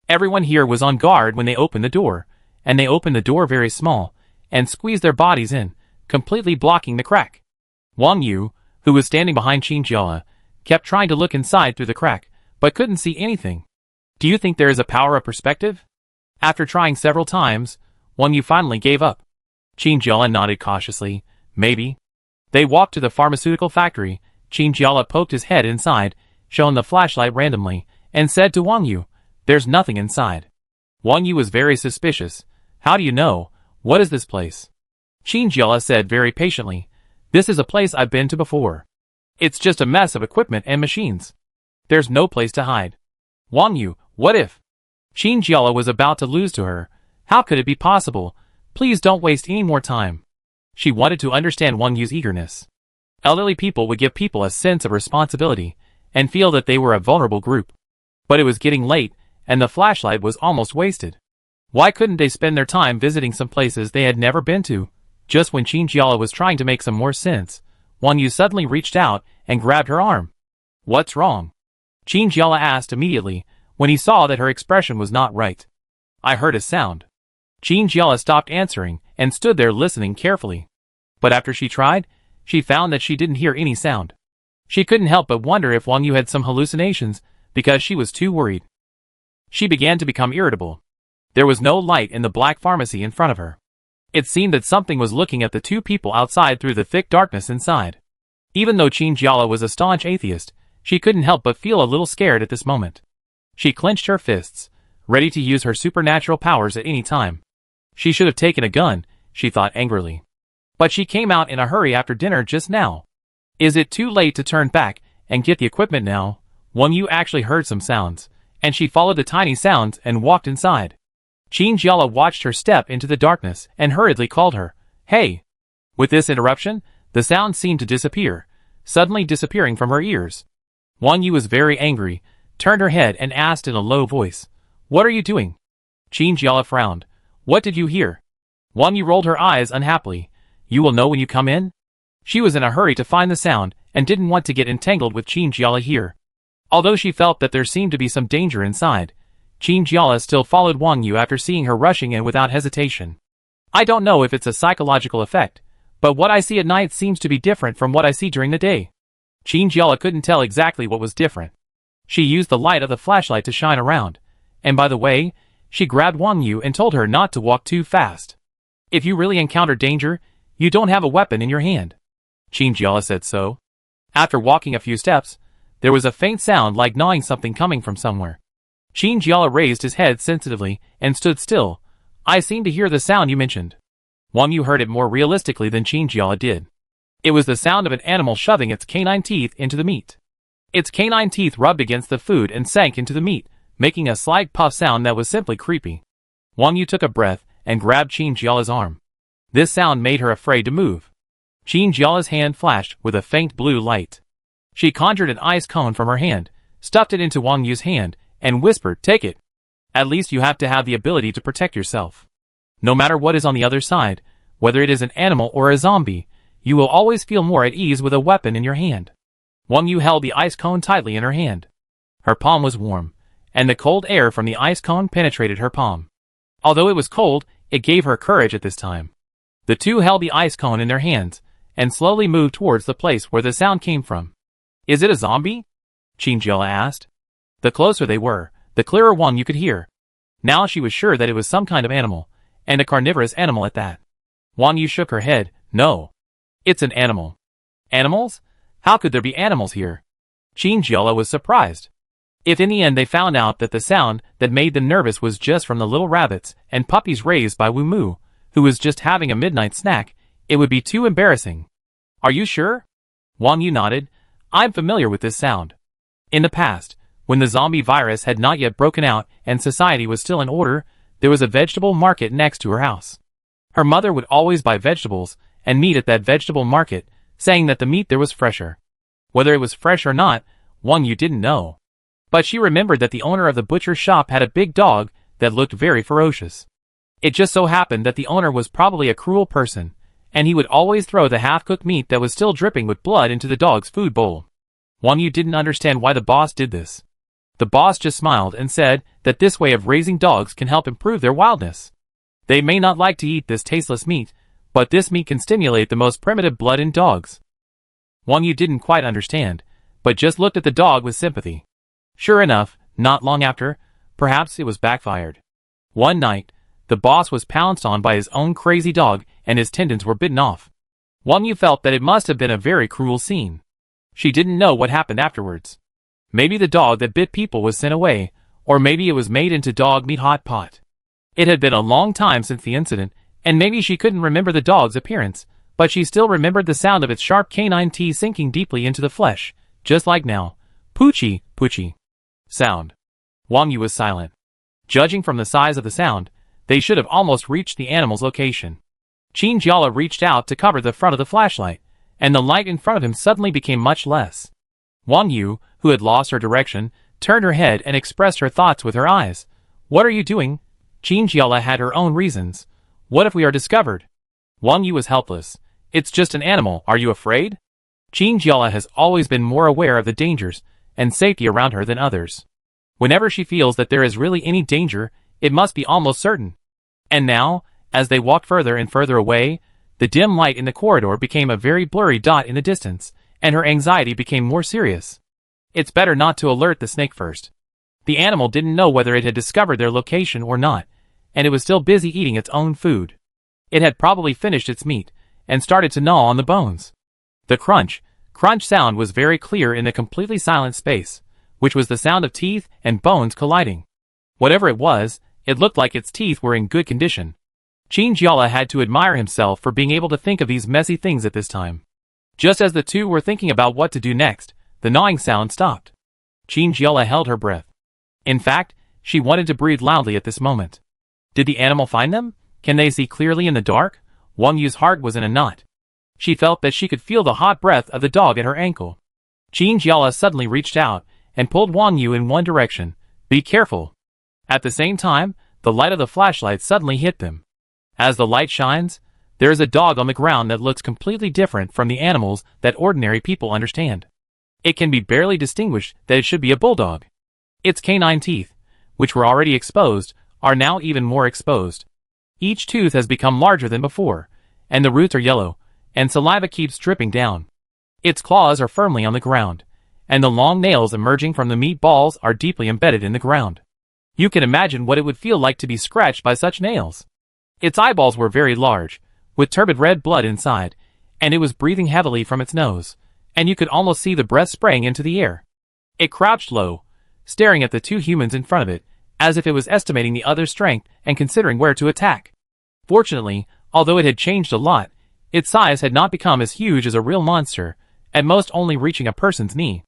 Everyone here was on guard when they opened the door, and they opened the door very small, and squeezed their bodies in, completely blocking the crack. Wang Yu, who was standing behind Chinchilla, kept trying to look inside through the crack, but couldn't see anything. "Do you think there is a power of perspective?" After trying several times, Wang Yu finally gave up. Chinchilla nodded cautiously. "Maybe." They walked to the pharmaceutical factory. Chinchilla poked his head inside, shone the flashlight randomly, and said to Wang Yu, "There's nothing inside." Wang Yu was very suspicious. "How do you know? What is this place?" Chinchilla said very patiently, "This is a place I've been to before. It's just a mess of equipment and machines. There's no place to hide." "Wang Yu, what if?" Chinchilla was about to lose to her. How could it be possible? Please don't waste any more time. She wanted to understand Wang Yu's eagerness. Elderly people would give people a sense of responsibility and feel that they were a vulnerable group. But it was getting late, and the flashlight was almost wasted. Why couldn't they spend their time visiting some places they had never been to? Just when Chinchilla was trying to make some more sense, Wang Yu suddenly reached out and grabbed her arm. "What's wrong?" Chinchilla asked immediately, when he saw that her expression was not right. "I heard a sound." Chinchilla stopped answering and stood there listening carefully. But after she tried, she found that she didn't hear any sound. She couldn't help but wonder if Wang Yu had some hallucinations, because she was too worried. She began to become irritable. There was no light in the black pharmacy in front of her. It seemed that something was looking at the two people outside through the thick darkness inside. Even though Chinchilla was a staunch atheist, she couldn't help but feel a little scared at this moment. She clenched her fists, ready to use her supernatural powers at any time. She should have taken a gun, she thought angrily. But she came out in a hurry after dinner just now. Is it too late to turn back and get the equipment now? Wang Yu actually heard some sounds, and she followed the tiny sounds and walked inside. Chinchilla watched her step into the darkness and hurriedly called her, "Hey!" With this interruption, the sound seemed to disappear, suddenly disappearing from her ears. Wang Yu was very angry, turned her head and asked in a low voice, "What are you doing?" Chinchilla frowned. "What did you hear?" Wang Yu rolled her eyes unhappily. "You will know when you come in?" She was in a hurry to find the sound and didn't want to get entangled with Chinchilla here. Although she felt that there seemed to be some danger inside, Chinchilla still followed Wang Yu after seeing her rushing in without hesitation. "I don't know if it's a psychological effect, but what I see at night seems to be different from what I see during the day." Chinchilla couldn't tell exactly what was different. She used the light of the flashlight to shine around, and by the way, she grabbed Wang Yu and told her not to walk too fast. "If you really encounter danger, you don't have a weapon in your hand." Chinchilla said so. After walking a few steps, there was a faint sound like gnawing something coming from somewhere. Chinchilla raised his head sensitively and stood still. "I seem to hear the sound you mentioned." Wang Yu heard it more realistically than Chinchilla did. It was the sound of an animal shoving its canine teeth into the meat. Its canine teeth rubbed against the food and sank into the meat, making a slight puff sound that was simply creepy. Wang Yu took a breath and grabbed Chinchilla's arm. This sound made her afraid to move. Chinchilla's hand flashed with a faint blue light. She conjured an ice cone from her hand, stuffed it into Wang Yu's hand, and whispered, "Take it. At least you have to have the ability to protect yourself. No matter what is on the other side, whether it is an animal or a zombie, you will always feel more at ease with a weapon in your hand." Wang Yu held the ice cone tightly in her hand. Her palm was warm, and the cold air from the ice cone penetrated her palm. Although it was cold, it gave her courage at this time. The two held the ice cone in their hands, and slowly moved towards the place where the sound came from. "Is it a zombie?" Chinchilla asked. The closer they were, the clearer Wang Yu could hear. Now she was sure that it was some kind of animal, and a carnivorous animal at that. Wang Yu shook her head. "No. It's an animal." "Animals? How could there be animals here?" Chinchilla was surprised. If in the end they found out that the sound that made them nervous was just from the little rabbits and puppies raised by Wu Mu, who was just having a midnight snack, it would be too embarrassing. "Are you sure?" Wang Yu nodded. "I'm familiar with this sound. In the past, when the zombie virus had not yet broken out and society was still in order, there was a vegetable market next to her house. Her mother would always buy vegetables and meat at that vegetable market, saying that the meat there was fresher. Whether it was fresh or not, Wang Yu didn't know. But she remembered that the owner of the butcher's shop had a big dog that looked very ferocious. It just so happened that the owner was probably a cruel person, and he would always throw the half-cooked meat that was still dripping with blood into the dog's food bowl. Wang Yu didn't understand why the boss did this. The boss just smiled and said that this way of raising dogs can help improve their wildness. They may not like to eat this tasteless meat, but this meat can stimulate the most primitive blood in dogs. Wang Yu didn't quite understand, but just looked at the dog with sympathy. Sure enough, not long after, perhaps it was backfired. One night, the boss was pounced on by his own crazy dog and his tendons were bitten off. Wang Yu felt that it must have been a very cruel scene. She didn't know what happened afterwards. Maybe the dog that bit people was sent away, or maybe it was made into dog meat hot pot. It had been a long time since the incident, and maybe she couldn't remember the dog's appearance, but she still remembered the sound of its sharp canine teeth sinking deeply into the flesh, just like now. Poochie, poochie. Sound. Wang Yu was silent. Judging from the size of the sound, they should have almost reached the animal's location. Qin Jiala reached out to cover the front of the flashlight, and the light in front of him suddenly became much less. Wang Yu, who had lost her direction, turned her head and expressed her thoughts with her eyes. What are you doing? Qin Jiala had her own reasons. What if we are discovered? Wang Yu was helpless. It's just an animal, are you afraid? Qin Jiala has always been more aware of the dangers and safety around her than others. Whenever she feels that there is really any danger, it must be almost certain. And now, as they walked further and further away, the dim light in the corridor became a very blurry dot in the distance, and her anxiety became more serious. It's better not to alert the snake first. The animal didn't know whether it had discovered their location or not, and it was still busy eating its own food. It had probably finished its meat, and started to gnaw on the bones. The crunch sound was very clear in the completely silent space, which was the sound of teeth and bones colliding. Whatever it was, it looked like its teeth were in good condition. Qin Jiala had to admire himself for being able to think of these messy things at this time. Just as the two were thinking about what to do next, the gnawing sound stopped. Qin Jiala held her breath. In fact, she wanted to breathe loudly at this moment. Did the animal find them? Can they see clearly in the dark? Wang Yu's heart was in a knot. She felt that she could feel the hot breath of the dog at her ankle. Qin Jiala suddenly reached out and pulled Wang Yu in one direction. Be careful. At the same time, the light of the flashlight suddenly hit them. As the light shines, there is a dog on the ground that looks completely different from the animals that ordinary people understand. It can be barely distinguished that it should be a bulldog. Its canine teeth, which were already exposed, are now even more exposed. Each tooth has become larger than before, and the roots are yellow, and saliva keeps dripping down. Its claws are firmly on the ground, and the long nails emerging from the meat balls are deeply embedded in the ground. You can imagine what it would feel like to be scratched by such nails. Its eyeballs were very large, with turbid red blood inside, and it was breathing heavily from its nose, and you could almost see the breath spraying into the air. It crouched low, staring at the two humans in front of it, as if it was estimating the other's strength and considering where to attack. Fortunately, although it had changed a lot, its size had not become as huge as a real monster, at most only reaching a person's knee.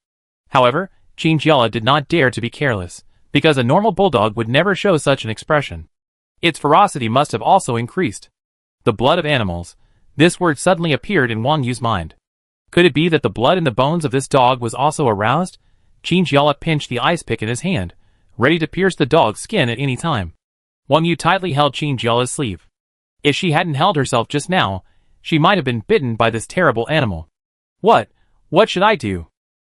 However, Qin Jiala did not dare to be careless, because a normal bulldog would never show such an expression. Its ferocity must have also increased. The blood of animals. This word suddenly appeared in Wang Yu's mind. Could it be that the blood in the bones of this dog was also aroused? Qin Jiala pinched the ice pick in his hand, ready to pierce the dog's skin at any time. Wang Yu tightly held Qin Jiala's sleeve. If she hadn't held herself just now, she might have been bitten by this terrible animal. What should I do?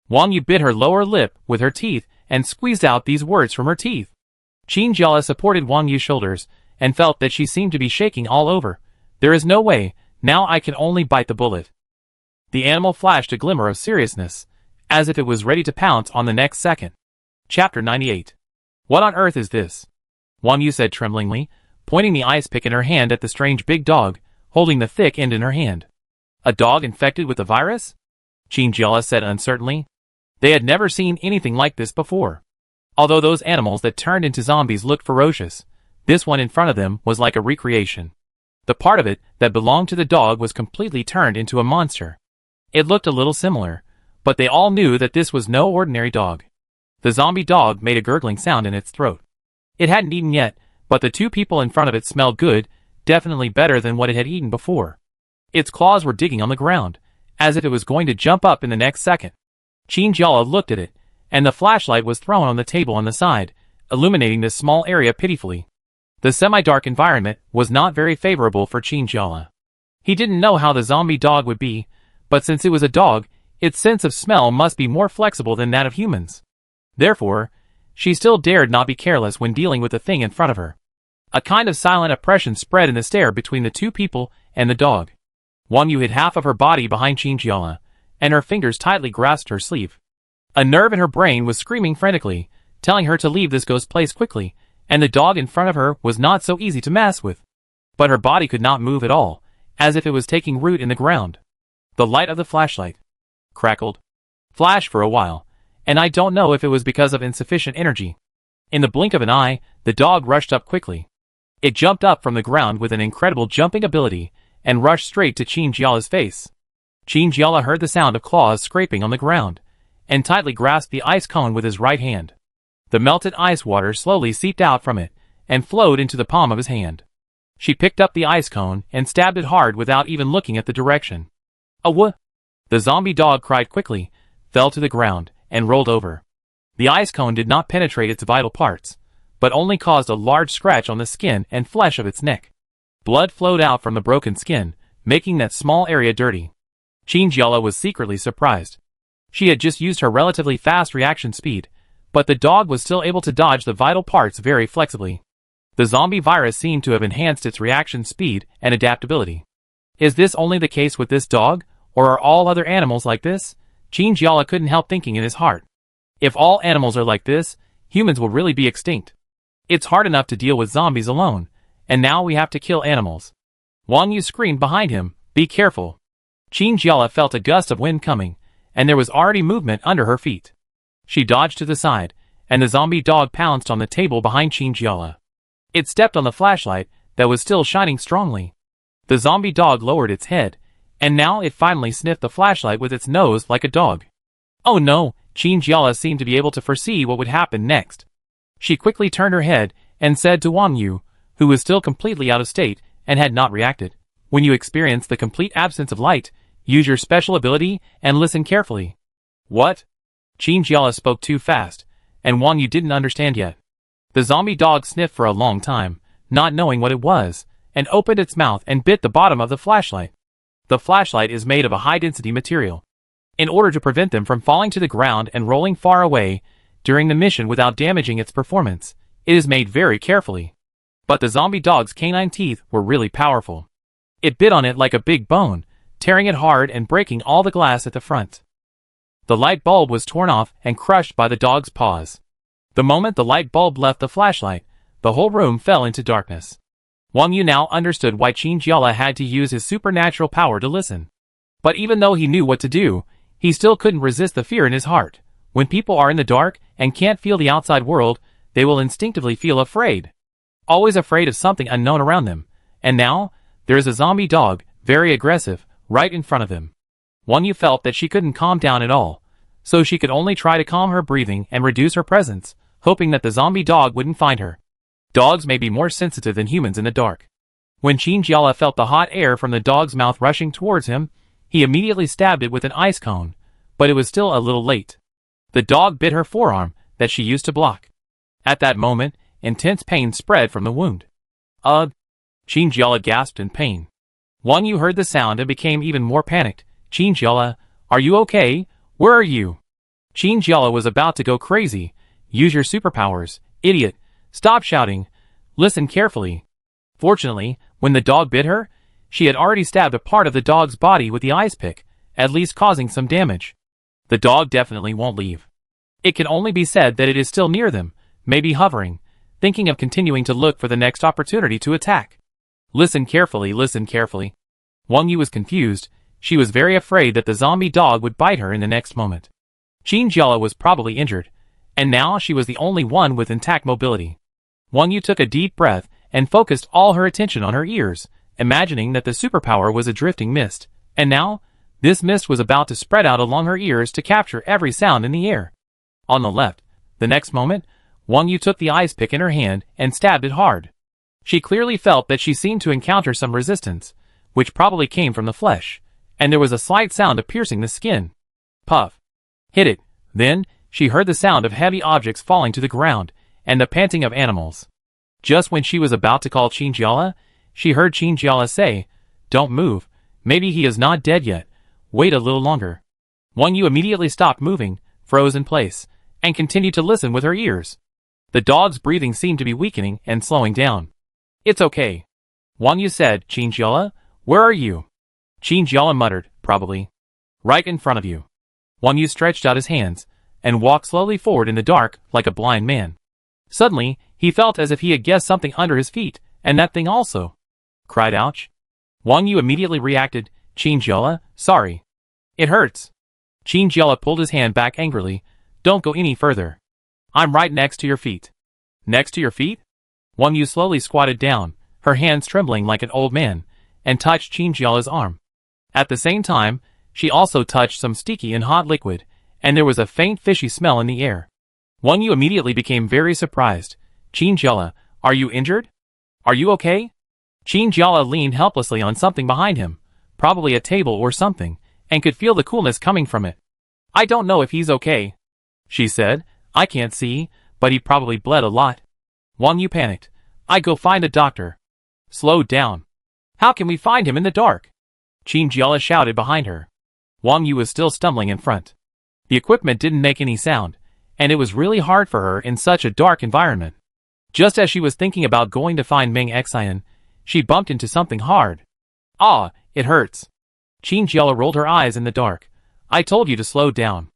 Wang Yu bit her lower lip with her teeth and squeezed out these words from her teeth. Qin Jiala supported Wang Yu's shoulders and felt that she seemed to be shaking all over. There is no way, now I can only bite the bullet. The animal flashed a glimmer of seriousness, as if it was ready to pounce on the next second. Chapter 98. What on earth is this? Wang Yu said tremblingly, pointing the ice pick in her hand at the strange big dog, holding the thick end in her hand. A dog infected with the virus? Qin Jiala said uncertainly. They had never seen anything like this before. Although those animals that turned into zombies looked ferocious, this one in front of them was like a recreation. The part of it that belonged to the dog was completely turned into a monster. It looked a little similar, but they all knew that this was no ordinary dog. The zombie dog made a gurgling sound in its throat. It hadn't eaten yet, but the two people in front of it smelled good, definitely better than what it had eaten before. Its claws were digging on the ground, as if it was going to jump up in the next second. Qin Jiala looked at it, and the flashlight was thrown on the table on the side, illuminating this small area pitifully. The semi-dark environment was not very favorable for Qin Jiala. He didn't know how the zombie dog would be, but since it was a dog, its sense of smell must be more flexible than that of humans. Therefore, she still dared not be careless when dealing with the thing in front of her. A kind of silent oppression spread in the stare between the two people and the dog. Wang Yu hid half of her body behind Qin Jiala, and her fingers tightly grasped her sleeve. A nerve in her brain was screaming frantically, telling her to leave this ghost place quickly, and the dog in front of her was not so easy to mess with. But her body could not move at all, as if it was taking root in the ground. The light of the flashlight crackled, flashed for a while, and I don't know if it was because of insufficient energy. In the blink of an eye, the dog rushed up quickly. It jumped up from the ground with an incredible jumping ability, and rushed straight to Qin Jiala's face. Qin Jiala heard the sound of claws scraping on the ground, and tightly grasped the ice cone with his right hand. The melted ice water slowly seeped out from it, and flowed into the palm of his hand. She picked up the ice cone and stabbed it hard without even looking at the direction. "Awah!" The zombie dog cried quickly, fell to the ground, and rolled over. The ice cone did not penetrate its vital parts, but only caused a large scratch on the skin and flesh of its neck. Blood flowed out from the broken skin, making that small area dirty. Qin Jiala was secretly surprised. She had just used her relatively fast reaction speed, but the dog was still able to dodge the vital parts very flexibly. The zombie virus seemed to have enhanced its reaction speed and adaptability. Is this only the case with this dog, or are all other animals like this? Qin Jiala couldn't help thinking in his heart. If all animals are like this, humans will really be extinct. It's hard enough to deal with zombies alone, and now we have to kill animals. Wang Yu screamed behind him, "Be careful." Qin Jiala felt a gust of wind coming, and there was already movement under her feet. She dodged to the side, and the zombie dog pounced on the table behind Qin Jiala. It stepped on the flashlight that was still shining strongly. The zombie dog lowered its head, and now it finally sniffed the flashlight with its nose like a dog. Oh no, Qin Jiala seemed to be able to foresee what would happen next. She quickly turned her head and said to Wang Yu, who was still completely out of state and had not reacted, "When you experience the complete absence of light, use your special ability and listen carefully." "What?" Qin Jiala spoke too fast, and Wang Yu didn't understand yet. The zombie dog sniffed for a long time, not knowing what it was, and opened its mouth and bit the bottom of the flashlight. The flashlight is made of a high-density material. In order to prevent them from falling to the ground and rolling far away during the mission without damaging its performance, it is made very carefully. But the zombie dog's canine teeth were really powerful. It bit on it like a big bone, tearing it hard and breaking all the glass at the front. The light bulb was torn off and crushed by the dog's paws. The moment the light bulb left the flashlight, the whole room fell into darkness. Wang Yu now understood why Qin Jiala had to use his supernatural power to listen. But even though he knew what to do, he still couldn't resist the fear in his heart. When people are in the dark and can't feel the outside world, they will instinctively feel afraid. Always afraid of something unknown around them. And now, there is a zombie dog, very aggressive, right in front of him. Wang Yu felt that she couldn't calm down at all, so she could only try to calm her breathing and reduce her presence, hoping that the zombie dog wouldn't find her. Dogs may be more sensitive than humans in the dark. When Qin Jiala felt the hot air from the dog's mouth rushing towards him, he immediately stabbed it with an ice cone, but it was still a little late. The dog bit her forearm that she used to block. At that moment, intense pain spread from the wound. Ugh! Qin Jiala gasped in pain. Wang Yu heard the sound and became even more panicked. "Qin Jiala, are you okay? Where are you?" Qin Jiala was about to go crazy. "Use your superpowers, idiot. Stop shouting. Listen carefully." Fortunately, when the dog bit her, she had already stabbed a part of the dog's body with the ice pick, at least causing some damage. The dog definitely won't leave. It can only be said that it is still near them, maybe hovering, thinking of continuing to look for the next opportunity to attack. Listen carefully, listen carefully. Wang Yu was confused. She was very afraid that the zombie dog would bite her in the next moment. Qin Jiala was probably injured, and now she was the only one with intact mobility. Wang Yu took a deep breath and focused all her attention on her ears, imagining that the superpower was a drifting mist, and now, this mist was about to spread out along her ears to capture every sound in the air. On the left, the next moment, Wang Yu took the ice pick in her hand and stabbed it hard. She clearly felt that she seemed to encounter some resistance, which probably came from the flesh, and there was a slight sound of piercing the skin. Puff. hit it. Then, she heard the sound of heavy objects falling to the ground, and the panting of animals. Just when she was about to call Chinjiala, she heard Chinjiala say, "Don't move, maybe he is not dead yet, wait a little longer." Wang Yu immediately stopped moving, froze in place, and continued to listen with her ears. The dog's breathing seemed to be weakening and slowing down. "It's okay," Wang Yu said. "Chinjiala, where are you?" Chinjiala muttered, "Probably right in front of you." Wang Yu stretched out his hands, and walked slowly forward in the dark, like a blind man. Suddenly, he felt as if he had guessed something under his feet, and that thing also. Cried ouch. Wang Yu immediately reacted, "Chinjiala, sorry. It hurts." Chinjiala pulled his hand back angrily. "Don't go any further. I'm right next to your feet." "Next to your feet?" Wang Yu slowly squatted down, her hands trembling like an old man, and touched Chinjiala's arm. At the same time, she also touched some sticky and hot liquid, and there was a faint fishy smell in the air. Wang Yu immediately became very surprised. "Chinjiala, are you injured? Are you okay?" Chinjiala leaned helplessly on something behind him, probably a table or something, and could feel the coolness coming from it. "I don't know if he's okay," she said. "I can't see, but he probably bled a lot." Wang Yu panicked. "I go find a doctor." "Slow down. How can we find him in the dark?" Chinjiala shouted behind her. Wang Yu was still stumbling in front. The equipment didn't make any sound, and it was really hard for her in such a dark environment. Just as she was thinking about going to find Meng Xian, she bumped into something hard. "Ah, it hurts." Chinjiala rolled her eyes in the dark. "I told you to slow down."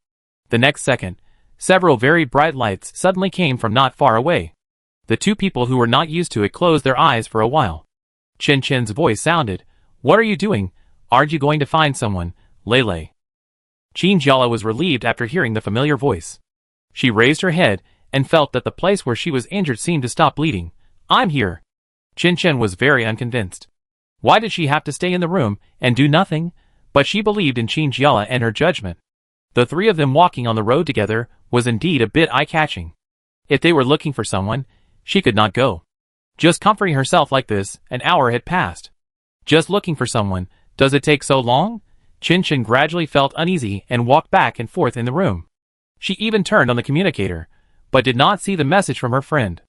The next second, several very bright lights suddenly came from not far away. The two people who were not used to it closed their eyes for a while. Chen Chen's voice sounded, "What are you doing? Aren't you going to find someone, Lele?" Chinjiala was relieved after hearing the familiar voice. She raised her head and felt that the place where she was injured seemed to stop bleeding. "I'm here." Chen Chen was very unconvinced. Why did she have to stay in the room and do nothing? But she believed in Chinjiala and her judgment. The three of them walking on the road together was indeed a bit eye-catching. If they were looking for someone, she could not go. Just comforting herself like this, an hour had passed. Just looking for someone, does it take so long? Chen Chen gradually felt uneasy and walked back and forth in the room. She even turned on the communicator, but did not see the message from her friend.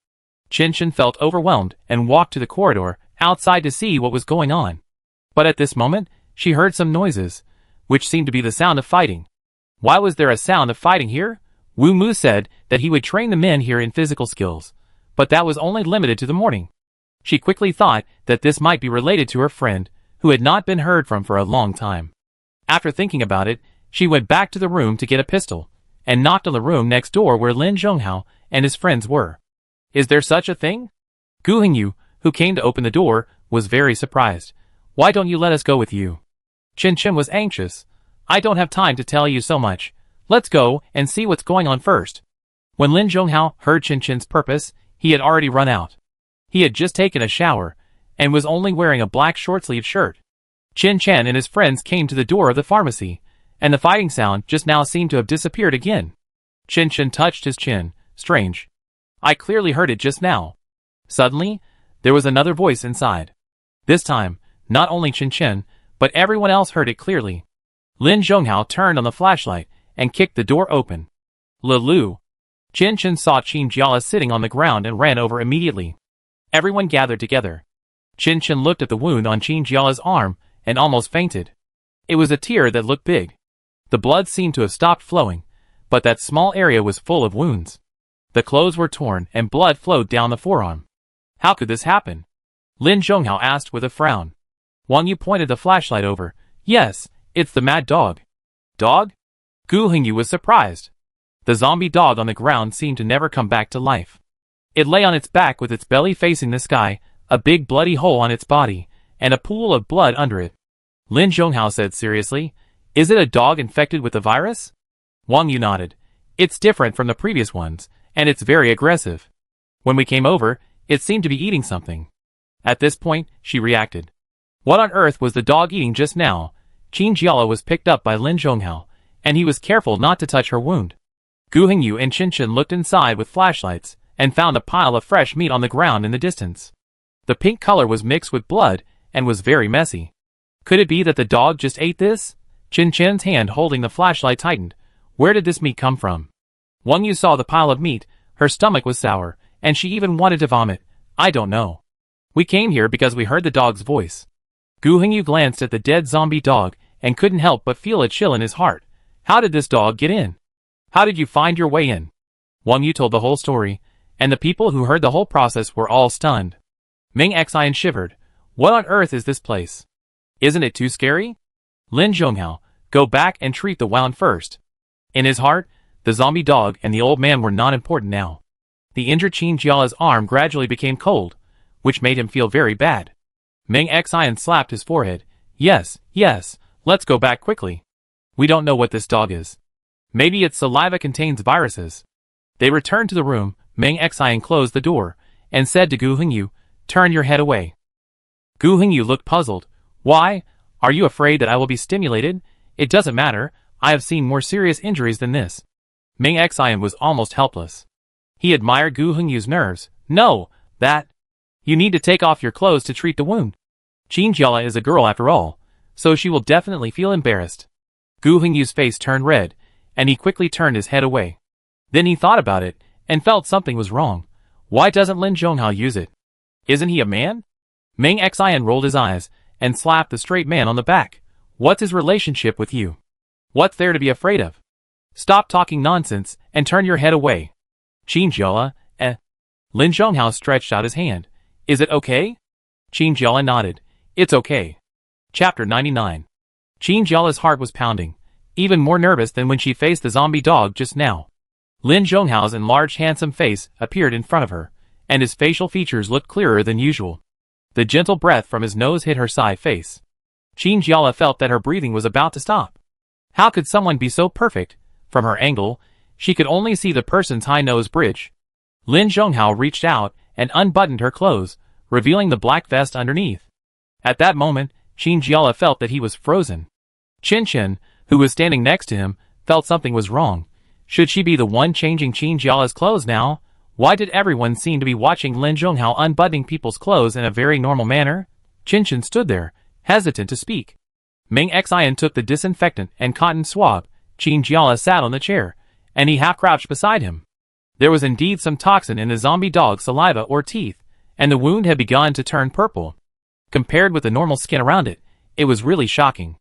Chen Chen felt overwhelmed and walked to the corridor outside to see what was going on. But at this moment, she heard some noises, which seemed to be the sound of fighting. Why was there a sound of fighting here? Wu Mu said that he would train the men here in physical skills, but that was only limited to the morning. She quickly thought that this might be related to her friend, who had not been heard from for a long time. After thinking about it, she went back to the room to get a pistol, and knocked on the room next door where Lin Zhonghao and his friends were. "Is there such a thing?" Gu Hingyu, who came to open the door, was very surprised. "Why don't you let us go with you?" Chen Chen was anxious. "I don't have time to tell you so much. Let's go and see what's going on first." When Lin Zhonghao heard Chen Chen's purpose, he had already run out. He had just taken a shower, and was only wearing a black short-sleeved shirt. Chen Chen and his friends came to the door of the pharmacy, and the fighting sound just now seemed to have disappeared again. Chen Chen touched his chin. "Strange. I clearly heard it just now." Suddenly, there was another voice inside. This time, not only Chen Chen, but everyone else heard it clearly. Lin Zhonghao turned on the flashlight and kicked the door open. "Lulu." Chen Chen saw Chinjiala sitting on the ground and ran over immediately. Everyone gathered together. Chen Chen looked at the wound on Chinjiala's arm and almost fainted. It was a tear that looked big. The blood seemed to have stopped flowing, but that small area was full of wounds. The clothes were torn and blood flowed down the forearm. How could this happen? Lin Zhonghao asked with a frown. Wang Yu pointed the flashlight over. "Yes, it's the mad dog." "Dog?" Gu Hingyu was surprised. The zombie dog on the ground seemed to never come back to life. It lay on its back with its belly facing the sky, a big bloody hole on its body, and a pool of blood under it. Lin Zhonghao said seriously, "Is it a dog infected with the virus?" Wang Yu nodded. "It's different from the previous ones, and it's very aggressive. When we came over, it seemed to be eating something." At this point, she reacted. What on earth was the dog eating just now? Chinjiala was picked up by Lin Zhonghao, and he was careful not to touch her wound. Gu Hingyu and Chen Chen looked inside with flashlights, and found a pile of fresh meat on the ground in the distance. The pink color was mixed with blood, and was very messy. Could it be that the dog just ate this? Chen Chen's hand holding the flashlight tightened. Where did this meat come from? Wang Yu saw the pile of meat, her stomach was sour, and she even wanted to vomit. I don't know. We came here because we heard the dog's voice. Gu Hengyu glanced at the dead zombie dog and couldn't help but feel a chill in his heart. How did this dog get in? How did you find your way in? Wang Yu told the whole story, and the people who heard the whole process were all stunned. Ming Xian shivered. What on earth is this place? Isn't it too scary? Lin Zhonghao, go back and treat the wound first. In his heart, the zombie dog and the old man were not important now. The injured Qin Jiala's arm gradually became cold, which made him feel very bad. Ming Xian slapped his forehead. Yes, let's go back quickly. We don't know what this dog is. Maybe its saliva contains viruses. They returned to the room. Ming Xian closed the door and said to Gu Hengyu, turn your head away. Gu Hengyu looked puzzled. Why? Are you afraid that I will be stimulated? It doesn't matter. I have seen more serious injuries than this. Ming Xian was almost helpless. He admired Gu Hengyu's nerves. No, that. You need to take off your clothes to treat the wound. Qin Jiala is a girl after all, so she will definitely feel embarrassed. Gu Hengyu's face turned red, and he quickly turned his head away. Then he thought about it, and felt something was wrong. Why doesn't Lin Zhonghao use it? Isn't he a man? Ming Xian rolled his eyes, and slapped the straight man on the back. What's his relationship with you? What's there to be afraid of? Stop talking nonsense, and turn your head away. Qin Jiala, Lin Zhonghao stretched out his hand. Is it okay? Qin Jiala nodded. It's okay. Chapter 99. Qin Jiala's heart was pounding, even more nervous than when she faced the zombie dog just now. Lin Zhonghao's enlarged handsome face appeared in front of her, and his facial features looked clearer than usual. The gentle breath from his nose hit her side face. Qin Jiala felt that her breathing was about to stop. How could someone be so perfect? From her angle, she could only see the person's high nose bridge. Lin Zhonghao reached out and unbuttoned her clothes, revealing the black vest underneath. At that moment, Qin Jiala felt that he was frozen. Chen Chen, who was standing next to him, felt something was wrong. Should she be the one changing Qin Jiala's clothes now? Why did everyone seem to be watching Lin Zhonghao unbuttoning people's clothes in a very normal manner? Chen Chen stood there, hesitant to speak. Ming Xian took the disinfectant and cotton swab. Qin Jiala sat on the chair, and he half-crouched beside him. There was indeed some toxin in the zombie dog's saliva or teeth, and the wound had begun to turn purple. Compared with the normal skin around it, it was really shocking.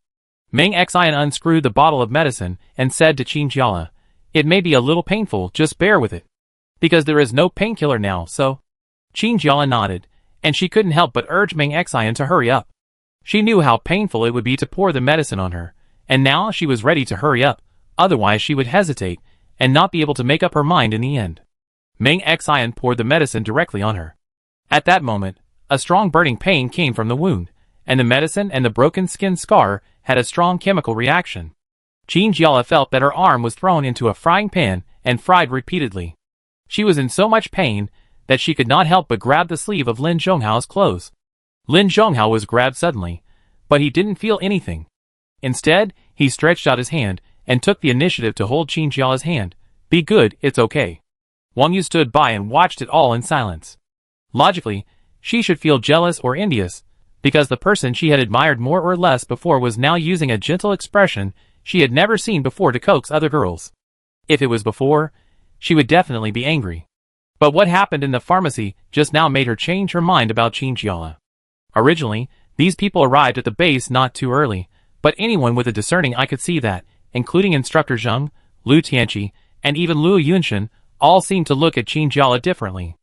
Ming Xian unscrewed the bottle of medicine and said to Qin Jiala, it may be a little painful, just bear with it. Because there is no painkiller now, so... Qin Jiala nodded, and she couldn't help but urge Ming Xian to hurry up. She knew how painful it would be to pour the medicine on her, and now she was ready to hurry up, otherwise she would hesitate, and not be able to make up her mind in the end. Ming Xian poured the medicine directly on her. At that moment, a strong burning pain came from the wound, and the medicine and the broken skin scar had a strong chemical reaction. Qin Jiala felt that her arm was thrown into a frying pan and fried repeatedly. She was in so much pain that she could not help but grab the sleeve of Lin Zhonghao's clothes. Lin Zhonghao was grabbed suddenly, but he didn't feel anything. Instead, he stretched out his hand and took the initiative to hold Qin Jiala's hand. Be good, it's okay. Wang Yu stood by and watched it all in silence. Logically, she should feel jealous or envious, because the person she had admired more or less before was now using a gentle expression she had never seen before to coax other girls. If it was before, she would definitely be angry. But what happened in the pharmacy just now made her change her mind about Qin Jiala. Originally, these people arrived at the base not too early, but anyone with a discerning eye could see that, including Instructor Zheng, Lu Tianqi, and even Lu Yunshan, all seemed to look at Qin Jiala differently.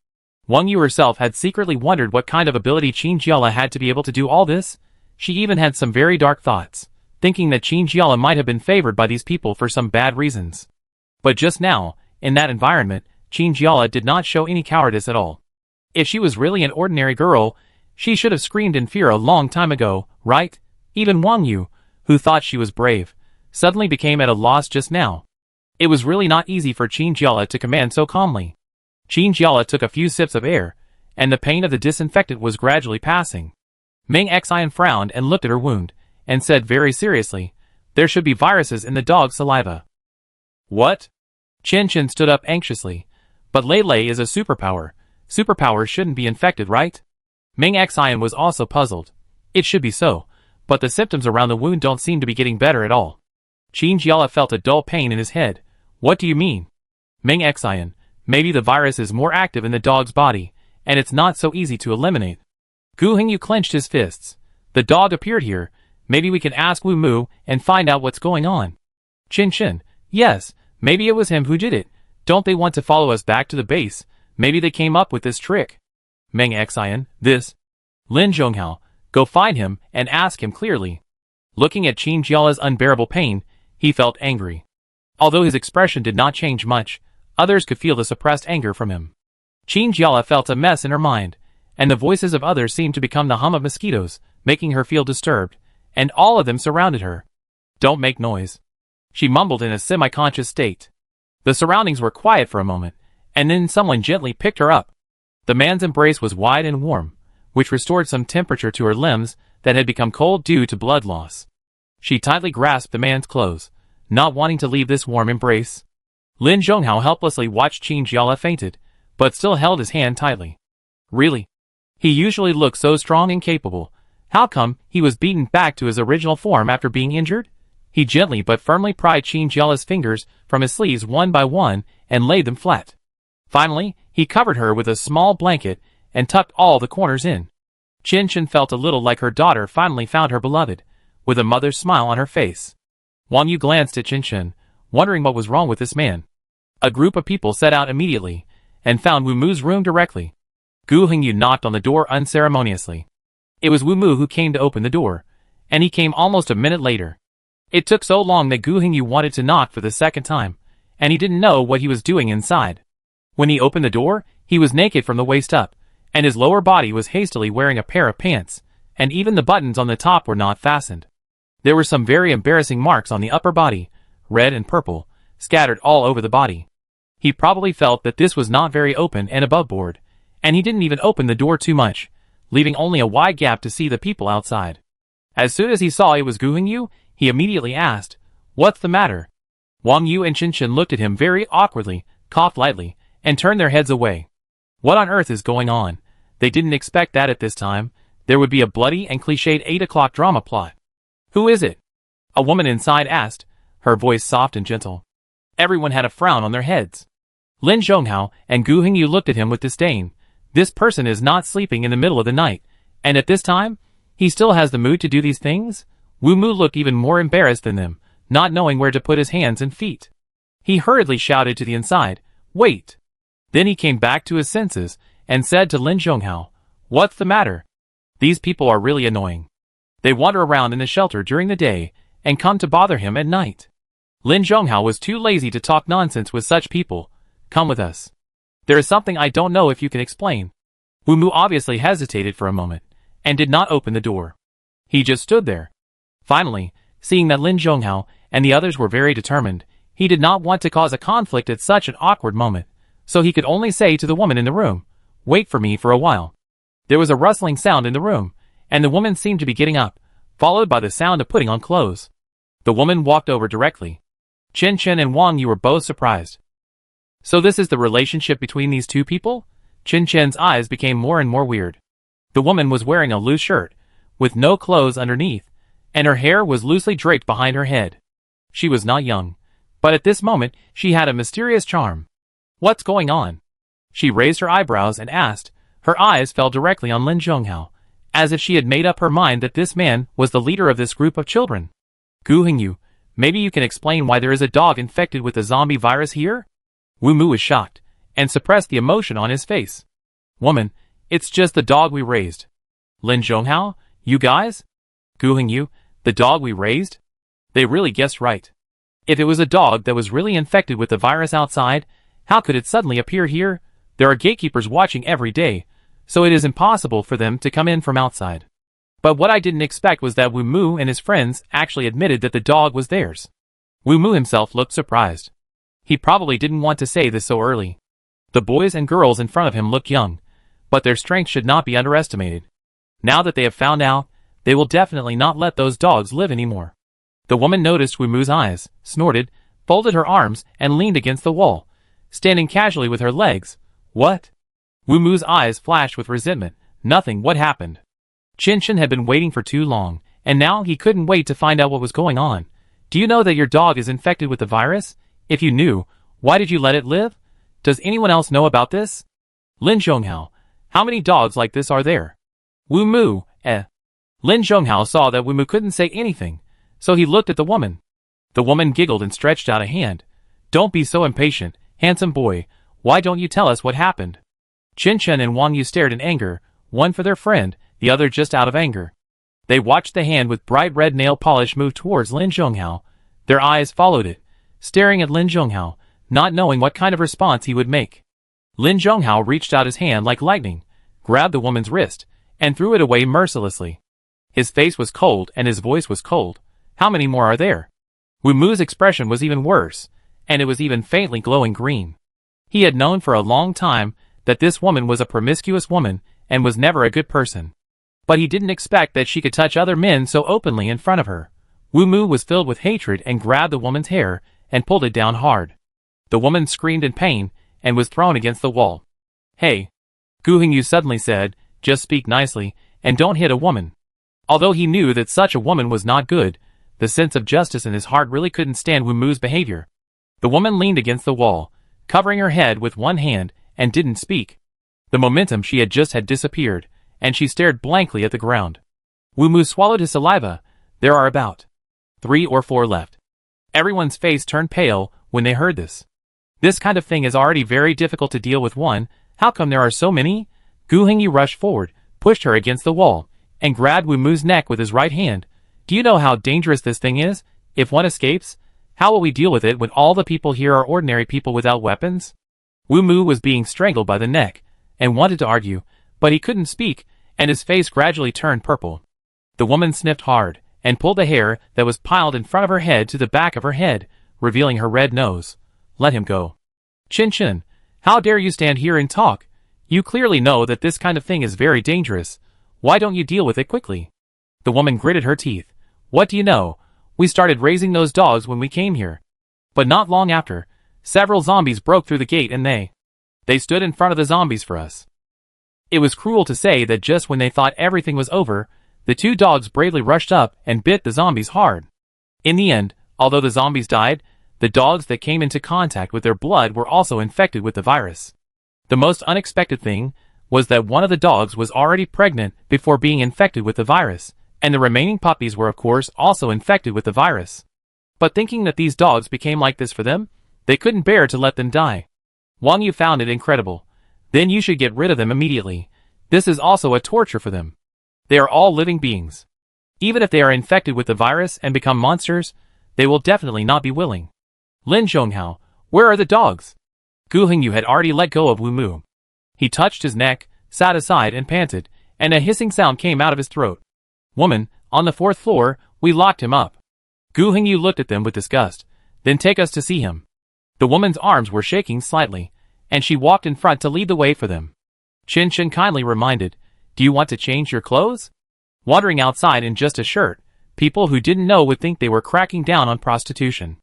Wang Yu herself had secretly wondered what kind of ability Qin Jiala had to be able to do all this. She even had some very dark thoughts, thinking that Qin Jiala might have been favored by these people for some bad reasons. But just now, in that environment, Qin Jiala did not show any cowardice at all. If she was really an ordinary girl, she should have screamed in fear a long time ago, right? Even Wang Yu, who thought she was brave, suddenly became at a loss just now. It was really not easy for Qin Jiala to command so calmly. Qin Jiala took a few sips of air, and the pain of the disinfectant was gradually passing. Ming Xian frowned and looked at her wound, and said very seriously, there should be viruses in the dog's saliva. What? Chen Chen stood up anxiously. But Lei Lei is a superpower. Superpowers shouldn't be infected, right? Ming Xian was also puzzled. It should be so, but the symptoms around the wound don't seem to be getting better at all. Qin Jiala felt a dull pain in his head, What do you mean? Ming Xian, maybe the virus is more active in the dog's body, and it's not so easy to eliminate. Gu Hingyu clenched his fists. The dog appeared here. Maybe we can ask Wu Mu and find out what's going on. Qin Qin, yes, maybe it was him who did it. Don't they want to follow us back to the base? Maybe they came up with this trick. Meng Xian, this. Lin Zhonghao, go find him and ask him clearly. Looking at Qin Jiala's unbearable pain, he felt angry. Although his expression did not change much, others could feel the suppressed anger from him. Qin Jiala felt a mess in her mind, and the voices of others seemed to become the hum of mosquitoes, making her feel disturbed, and all of them surrounded her. Don't make noise. She mumbled in a semi-conscious state. The surroundings were quiet for a moment, and then someone gently picked her up. The man's embrace was wide and warm, which restored some temperature to her limbs that had become cold due to blood loss. She tightly grasped the man's clothes, not wanting to leave this warm embrace. Lin Zhonghao helplessly watched Qin Jiala fainted, but still held his hand tightly. Really? He usually looked so strong and capable. How come he was beaten back to his original form after being injured? He gently but firmly pried Qin Jiala's fingers from his sleeves one by one and laid them flat. Finally, he covered her with a small blanket and tucked all the corners in. Qin Qin felt a little like her daughter finally found her beloved, with a mother's smile on her face. Wang Yu glanced at Qin Qin, wondering what was wrong with this man. A group of people set out immediately, and found Wu Mu's room directly. Gu Hingyu knocked on the door unceremoniously. It was Wu Mu who came to open the door, and he came almost a minute later. It took so long that Gu Hingyu wanted to knock for the second time, and he didn't know what he was doing inside. When he opened the door, he was naked from the waist up, and his lower body was hastily wearing a pair of pants, and even the buttons on the top were not fastened. There were some very embarrassing marks on the upper body, red and purple, scattered all over the body. He probably felt that this was not very open and above board, and he didn't even open the door too much, leaving only a wide gap to see the people outside. As soon as he saw it was Gu Hingyu, he immediately asked, "What's the matter?" Wang Yu and Qin Qin looked at him very awkwardly, coughed lightly, and turned their heads away. What on earth is going on? They didn't expect that at this time. There would be a bloody and cliched 8 o'clock drama plot. Who is it? A woman inside asked, her voice soft and gentle. Everyone had a frown on their heads. Lin Zhonghao and Gu Hingyu looked at him with disdain. This person is not sleeping in the middle of the night, and at this time, he still has the mood to do these things? Wu Mu looked even more embarrassed than them, not knowing where to put his hands and feet. He hurriedly shouted to the inside, "Wait!" Then he came back to his senses, and said to Lin Zhonghao, "What's the matter? These people are really annoying. They wander around in the shelter during the day, and come to bother him at night." Lin Zhonghao was too lazy to talk nonsense with such people. "Come with us. There is something I don't know if you can explain." Wu Mu obviously hesitated for a moment, and did not open the door. He just stood there. Finally, seeing that Lin Zhonghao and the others were very determined, he did not want to cause a conflict at such an awkward moment, so he could only say to the woman in the room, "Wait for me for a while." There was a rustling sound in the room, and the woman seemed to be getting up, followed by the sound of putting on clothes. The woman walked over directly. Qin Qin and Wang Yu were both surprised. So this is the relationship between these two people? Qin Qin's eyes became more and more weird. The woman was wearing a loose shirt, with no clothes underneath, and her hair was loosely draped behind her head. She was not young, but at this moment she had a mysterious charm. What's going on? She raised her eyebrows and asked. Her eyes fell directly on Lin Zhonghao, as if she had made up her mind that this man was the leader of this group of children. Gu Hingyu, maybe you can explain why there is a dog infected with the zombie virus here? Wu Mu was shocked, and suppressed the emotion on his face. Woman, it's just the dog we raised. Lin Zhonghao, you guys? Gu Hingyu, the dog we raised? They really guessed right. If it was a dog that was really infected with the virus outside, how could it suddenly appear here? There are gatekeepers watching every day, so it is impossible for them to come in from outside. But what I didn't expect was that Wu Mu and his friends actually admitted that the dog was theirs. Wu Mu himself looked surprised. He probably didn't want to say this so early. The boys and girls in front of him looked young, but their strength should not be underestimated. Now that they have found out, they will definitely not let those dogs live anymore. The woman noticed Wu Mu's eyes, snorted, folded her arms, and leaned against the wall, standing casually with her legs. What? Wu Mu's eyes flashed with resentment. Nothing. What happened? Qin Qin had been waiting for too long, and now he couldn't wait to find out what was going on. Do you know that your dog is infected with the virus? If you knew, why did you let it live? Does anyone else know about this? Lin Zhonghao, how many dogs like this are there? Wu Mu, Lin Zhonghao saw that Wu Mu couldn't say anything, so he looked at the woman. The woman giggled and stretched out a hand. Don't be so impatient, handsome boy, why don't you tell us what happened? Qin Chen and Wang Yu stared in anger, one for their friend, the other just out of anger. They watched the hand with bright red nail polish move towards Lin Zhonghao. Their eyes followed it, staring at Lin Zhonghao, not knowing what kind of response he would make. Lin Zhonghao reached out his hand like lightning, grabbed the woman's wrist, and threw it away mercilessly. His face was cold and his voice was cold. How many more are there? Wu Mu's expression was even worse, and it was even faintly glowing green. He had known for a long time that this woman was a promiscuous woman and was never a good person. But he didn't expect that she could touch other men so openly in front of her. Wu Mu was filled with hatred and grabbed the woman's hair and pulled it down hard. The woman screamed in pain and was thrown against the wall. Hey! Gu Hongyu suddenly said, just speak nicely, and don't hit a woman. Although he knew that such a woman was not good, the sense of justice in his heart really couldn't stand Wu Mu's behavior. The woman leaned against the wall, covering her head with one hand, and didn't speak. The momentum she had just had disappeared, and she stared blankly at the ground. Wu Mu swallowed his saliva. There are about 3 or 4 left. Everyone's face turned pale when they heard this. This kind of thing is already very difficult to deal with. How come there are so many? Gu Hongyu rushed forward, pushed her against the wall, and grabbed Wu Mu's neck with his right hand. Do you know how dangerous this thing is? If one escapes, how will we deal with it when all the people here are ordinary people without weapons? Wu Mu was being strangled by the neck, and wanted to argue, but he couldn't speak, and his face gradually turned purple. The woman sniffed hard, and pulled the hair that was piled in front of her head to the back of her head, revealing her red nose. Let him go. Qin Chen, how dare you stand here and talk? You clearly know that this kind of thing is very dangerous. Why don't you deal with it quickly? The woman gritted her teeth. What do you know? We started raising those dogs when we came here. But not long after, several zombies broke through the gate and they stood in front of the zombies for us. It was cruel to say that just when they thought everything was over, the 2 dogs bravely rushed up and bit the zombies hard. In the end, although the zombies died, the dogs that came into contact with their blood were also infected with the virus. The most unexpected thing was that one of the dogs was already pregnant before being infected with the virus, and the remaining puppies were of course also infected with the virus. But thinking that these dogs became like this for them, they couldn't bear to let them die. Wang Yu found it incredible. Then you should get rid of them immediately. This is also a torture for them. They are all living beings. Even if they are infected with the virus and become monsters, they will definitely not be willing. Lin Zhonghao, where are the dogs? Gu Hongyu had already let go of Wu Mu. He touched his neck, sat aside and panted, and a hissing sound came out of his throat. Woman, on the 4th floor, we locked him up. Gu Hongyu looked at them with disgust. Then take us to see him. The woman's arms were shaking slightly, and she walked in front to lead the way for them. Qin Chen kindly reminded, do you want to change your clothes? Wandering outside in just a shirt, people who didn't know would think they were cracking down on prostitution.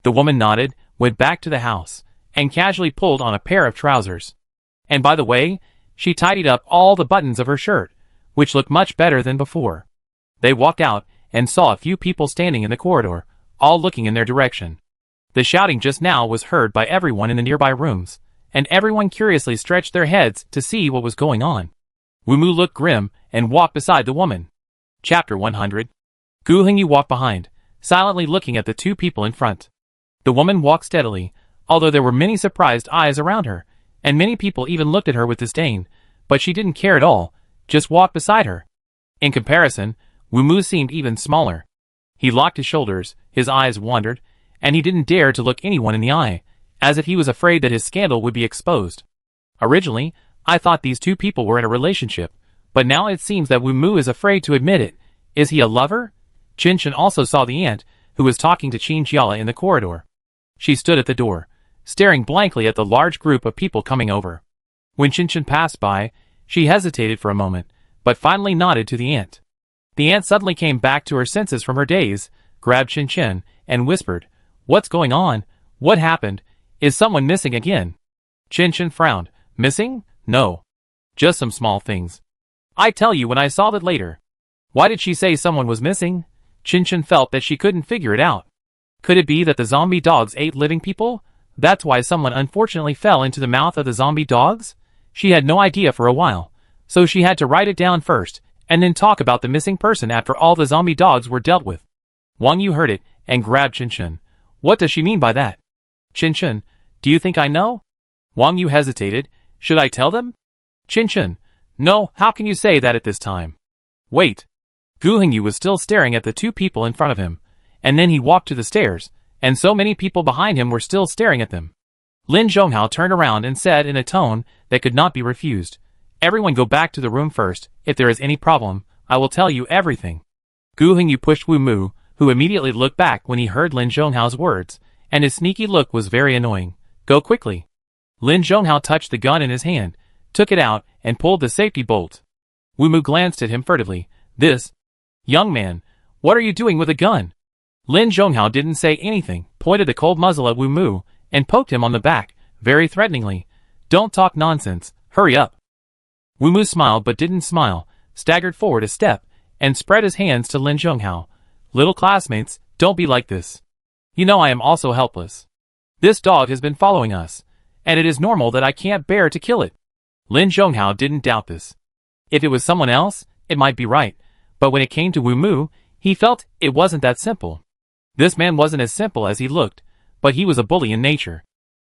The woman nodded, went back to the house, and casually pulled on a pair of trousers. And by the way, she tidied up all the buttons of her shirt, which looked much better than before. They walked out, and saw a few people standing in the corridor, all looking in their direction. The shouting just now was heard by everyone in the nearby rooms, and everyone curiously stretched their heads to see what was going on. Wu Mu looked grim, and walked beside the woman. Chapter 100. Gu Hongyu walked behind, silently looking at the 2 people in front. The woman walked steadily, although there were many surprised eyes around her, and many people even looked at her with disdain, but she didn't care at all, just walked beside her. In comparison, Wu Mu seemed even smaller. He locked his shoulders, his eyes wandered, and he didn't dare to look anyone in the eye, as if he was afraid that his scandal would be exposed. Originally, I thought these 2 people were in a relationship, but now it seems that Wu Mu is afraid to admit it. Is he a lover? Qin Chen also saw the aunt, who was talking to Qin Jiala in the corridor. She stood at the door, staring blankly at the large group of people coming over. When Qin Chen passed by, she hesitated for a moment, but finally nodded to the aunt. The aunt suddenly came back to her senses from her daze, grabbed Qin Chen, and whispered, What's going on? What happened? Is someone missing again? Qin Chen frowned. Missing? No. Just some small things. I tell you when I saw that later. Why did she say someone was missing? Qin Chen felt that she couldn't figure it out. Could it be that the zombie dogs ate living people? That's why someone unfortunately fell into the mouth of the zombie dogs? She had no idea for a while, so she had to write it down first, and then talk about the missing person after all the zombie dogs were dealt with. Wang Yu heard it, and grabbed Chen Chen. What does she mean by that? Chen Chen, do you think I know? Wang Yu hesitated. Should I tell them? Chen Chen, no, how can you say that at this time? Wait. Gu Hengyu was still staring at the two people in front of him, and then he walked to the stairs, and so many people behind him were still staring at them. Lin Zhonghao turned around and said in a tone that could not be refused, Everyone go back to the room first. If there is any problem, I will tell you everything. Gu Hengyu pushed Wu Mu, who immediately looked back when he heard Lin Zhonghao's words, and his sneaky look was very annoying. Go quickly. Lin Zhonghao touched the gun in his hand, took it out, and pulled the safety bolt. Wu Mu glanced at him furtively. This? Young man, what are you doing with a gun? Lin Zhonghao didn't say anything, pointed the cold muzzle at Wu Mu, and poked him on the back, very threateningly. Don't talk nonsense, hurry up. Wu Mu smiled but didn't smile, staggered forward a step, and spread his hands to Lin Zhonghao. Little classmates, don't be like this. You know I am also helpless. This dog has been following us, and it is normal that I can't bear to kill it. Lin Zhonghao didn't doubt this. If it was someone else, it might be right, but when it came to Wu Mu, he felt it wasn't that simple. This man wasn't as simple as he looked, but he was a bully in nature.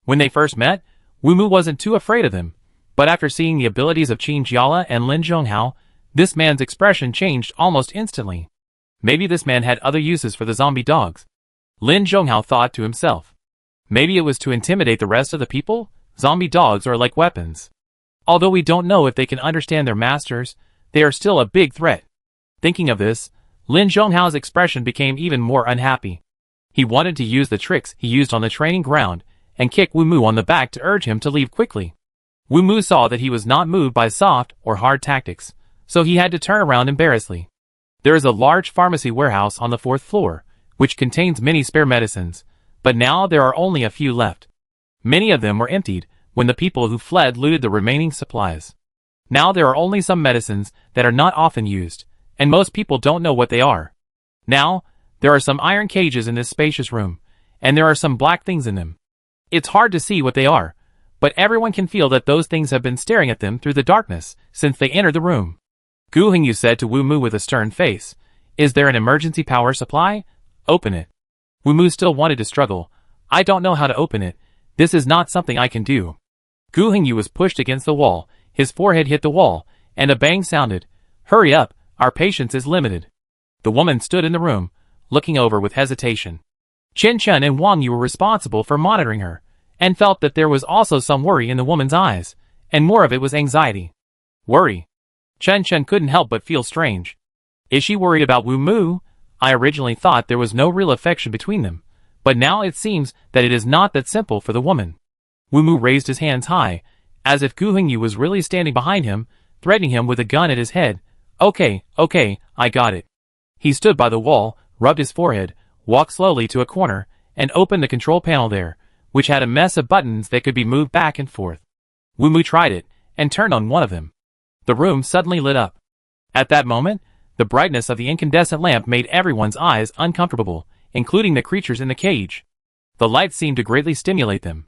When they first met, Wu Mu wasn't too afraid of him, but after seeing the abilities of Qin Jiala and Lin Zhonghao, this man's expression changed almost instantly. Maybe this man had other uses for the zombie dogs. Lin Zhonghao thought to himself. Maybe it was to intimidate the rest of the people? Zombie dogs are like weapons. Although we don't know if they can understand their masters, they are still a big threat. Thinking of this, Lin Zhonghao's expression became even more unhappy. He wanted to use the tricks he used on the training ground and kick Wu Mu on the back to urge him to leave quickly. Wu Mu saw that he was not moved by soft or hard tactics, so he had to turn around embarrassedly. There is a large pharmacy warehouse on the 4th floor, which contains many spare medicines, but now there are only a few left. Many of them were emptied when the people who fled looted the remaining supplies. Now there are only some medicines that are not often used, and most people don't know what they are. Now, there are some iron cages in this spacious room, and there are some black things in them. It's hard to see what they are, but everyone can feel that those things have been staring at them through the darkness since they entered the room. Gu Hengyu said to Wu Mu with a stern face, Is there an emergency power supply? Open it. Wu Mu still wanted to struggle. I don't know how to open it. This is not something I can do. Gu Hengyu was pushed against the wall, his forehead hit the wall, and a bang sounded. Hurry up, our patience is limited. The woman stood in the room, looking over with hesitation. Chen Chen and Wang Yu were responsible for monitoring her, and felt that there was also some worry in the woman's eyes, and more of it was anxiety. Worry. Chen Chen couldn't help but feel strange. Is she worried about Wu Mu? I originally thought there was no real affection between them, but now it seems that it is not that simple for the woman. Wu Mu raised his hands high, as if Gu Hengyu was really standing behind him, threatening him with a gun at his head. Okay, I got it. He stood by the wall, rubbed his forehead, walked slowly to a corner, and opened the control panel there, which had a mess of buttons that could be moved back and forth. Wu Mu tried it, and turned on one of them. The room suddenly lit up. At that moment, the brightness of the incandescent lamp made everyone's eyes uncomfortable, including the creatures in the cage. The light seemed to greatly stimulate them.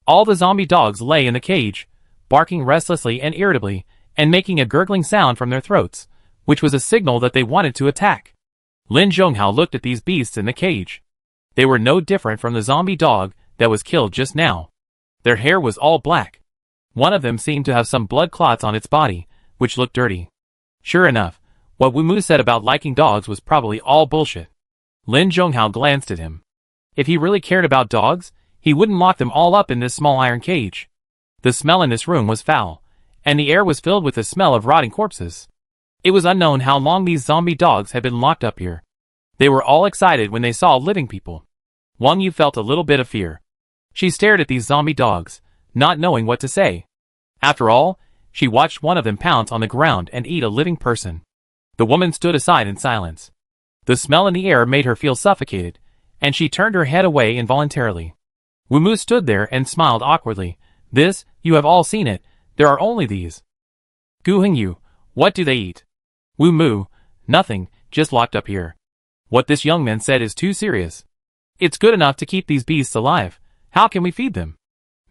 All the zombie dogs lay in the cage, barking restlessly and irritably, and making a gurgling sound from their throats, which was a signal that they wanted to attack. Lin Zhonghao looked at these beasts in the cage. They were no different from the zombie dog that was killed just now. Their hair was all black. One of them seemed to have some blood clots on its body, which looked dirty. Sure enough, what Wu Mu said about liking dogs was probably all bullshit. Lin Zhonghao glanced at him. If he really cared about dogs, he wouldn't lock them all up in this small iron cage. The smell in this room was foul, and the air was filled with the smell of rotting corpses. It was unknown how long these zombie dogs had been locked up here. They were all excited when they saw living people. Wang Yu felt a little bit of fear. She stared at these zombie dogs, not knowing what to say. After all, she watched one of them pounce on the ground and eat a living person. The woman stood aside in silence. The smell in the air made her feel suffocated, and she turned her head away involuntarily. Wu Mu stood there and smiled awkwardly. This, you have all seen it, there are only these. Gu Hengyu, what do they eat? Wu Mu, nothing, just locked up here. What this young man said is too serious. It's good enough to keep these beasts alive. How can we feed them?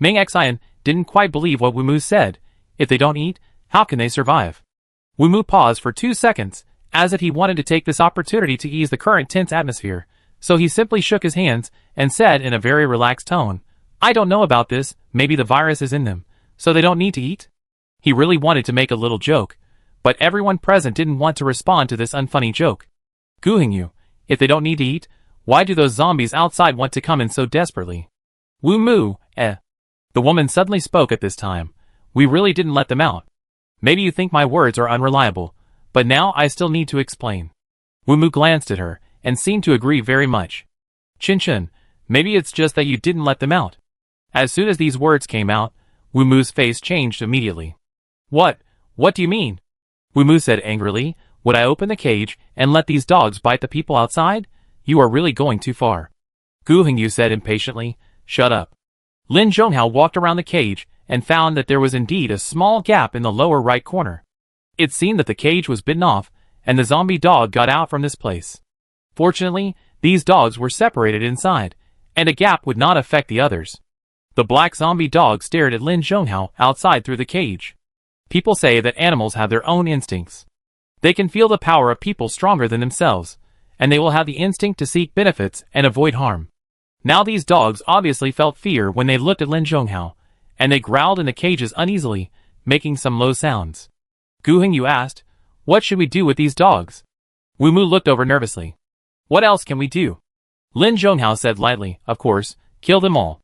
Ming Xian didn't quite believe what Wu Mu said. If they don't eat, how can they survive? Wu Mu paused for 2 seconds, as if he wanted to take this opportunity to ease the current tense atmosphere, so he simply shook his hands and said in a very relaxed tone, I don't know about this, maybe the virus is in them, so they don't need to eat? He really wanted to make a little joke, but everyone present didn't want to respond to this unfunny joke. Gu Hengyu, if they don't need to eat, why do those zombies outside want to come in so desperately? Wu Mu, The woman suddenly spoke at this time. We really didn't let them out. Maybe you think my words are unreliable, but now I still need to explain. Wu Mu glanced at her, and seemed to agree very much. Chen, maybe it's just that you didn't let them out. As soon as these words came out, Wu Mu's face changed immediately. What do you mean? Wu Mu said angrily, would I open the cage and let these dogs bite the people outside? You are really going too far. Gu Hengyu said impatiently, shut up. Lin Zhonghao walked around the cage and found that there was indeed a small gap in the lower right corner. It seemed that the cage was bitten off, and the zombie dog got out from this place. Fortunately, these dogs were separated inside, and a gap would not affect the others. The black zombie dog stared at Lin Zhonghao outside through the cage. People say that animals have their own instincts. They can feel the power of people stronger than themselves, and they will have the instinct to seek benefits and avoid harm. Now these dogs obviously felt fear when they looked at Lin Zhonghao, and they growled in the cages uneasily, making some low sounds. Gu Hengyu asked, what should we do with these dogs? Wu Mu looked over nervously. What else can we do? Lin Zhonghao said lightly, of course, kill them all.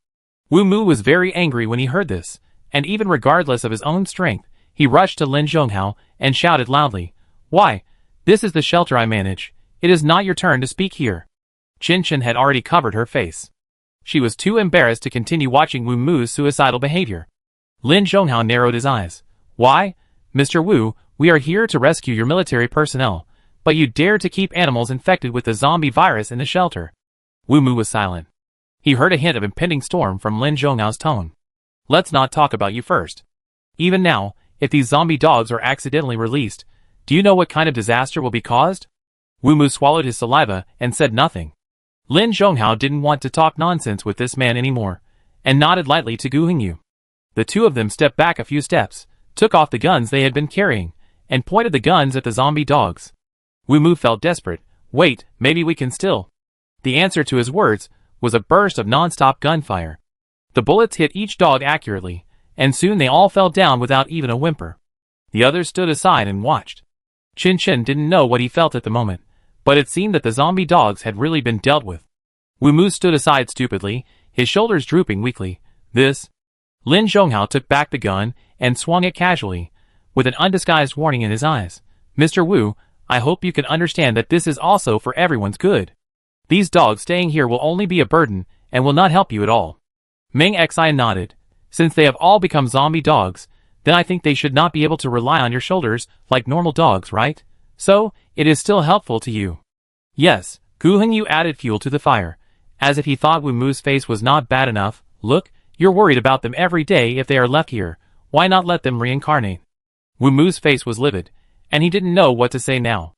Wu Mu was very angry when he heard this, and even regardless of his own strength, he rushed to Lin Zhonghao and shouted loudly, why? This is the shelter I manage. It is not your turn to speak here. Chen had already covered her face. She was too embarrassed to continue watching Wu Mu's suicidal behavior. Lin Zhonghao narrowed his eyes. Why? Mr. Wu, we are here to rescue your military personnel, but you dare to keep animals infected with the zombie virus in the shelter. Wu Mu was silent. He heard a hint of impending storm from Lin Zhonghao's tone. Let's not talk about you first. Even now, if these zombie dogs are accidentally released, do you know what kind of disaster will be caused? Wu Mu swallowed his saliva and said nothing. Lin Zhonghao didn't want to talk nonsense with this man anymore, and nodded lightly to Gu Hengyu. The two of them stepped back a few steps, took off the guns they had been carrying, and pointed the guns at the zombie dogs. Wu Mu felt desperate. Wait, maybe we can still. The answer to his words was a burst of non-stop gunfire. The bullets hit each dog accurately, and soon they all fell down without even a whimper. The others stood aside and watched. Chen didn't know what he felt at the moment, but it seemed that the zombie dogs had really been dealt with. Wu Mu stood aside stupidly, his shoulders drooping weakly. This? Lin Zhonghao took back the gun and swung it casually, with an undisguised warning in his eyes. Mr. Wu, I hope you can understand that this is also for everyone's good. These dogs staying here will only be a burden and will not help you at all. Ming Xian nodded. Since they have all become zombie dogs, then I think they should not be able to rely on your shoulders like normal dogs, right? So, it is still helpful to you. Yes, Gu Hengyu added fuel to the fire, as if he thought Wu Mu's face was not bad enough. Look, you're worried about them every day if they are left here. Why not let them reincarnate? Wu Mu's face was livid, and he didn't know what to say now.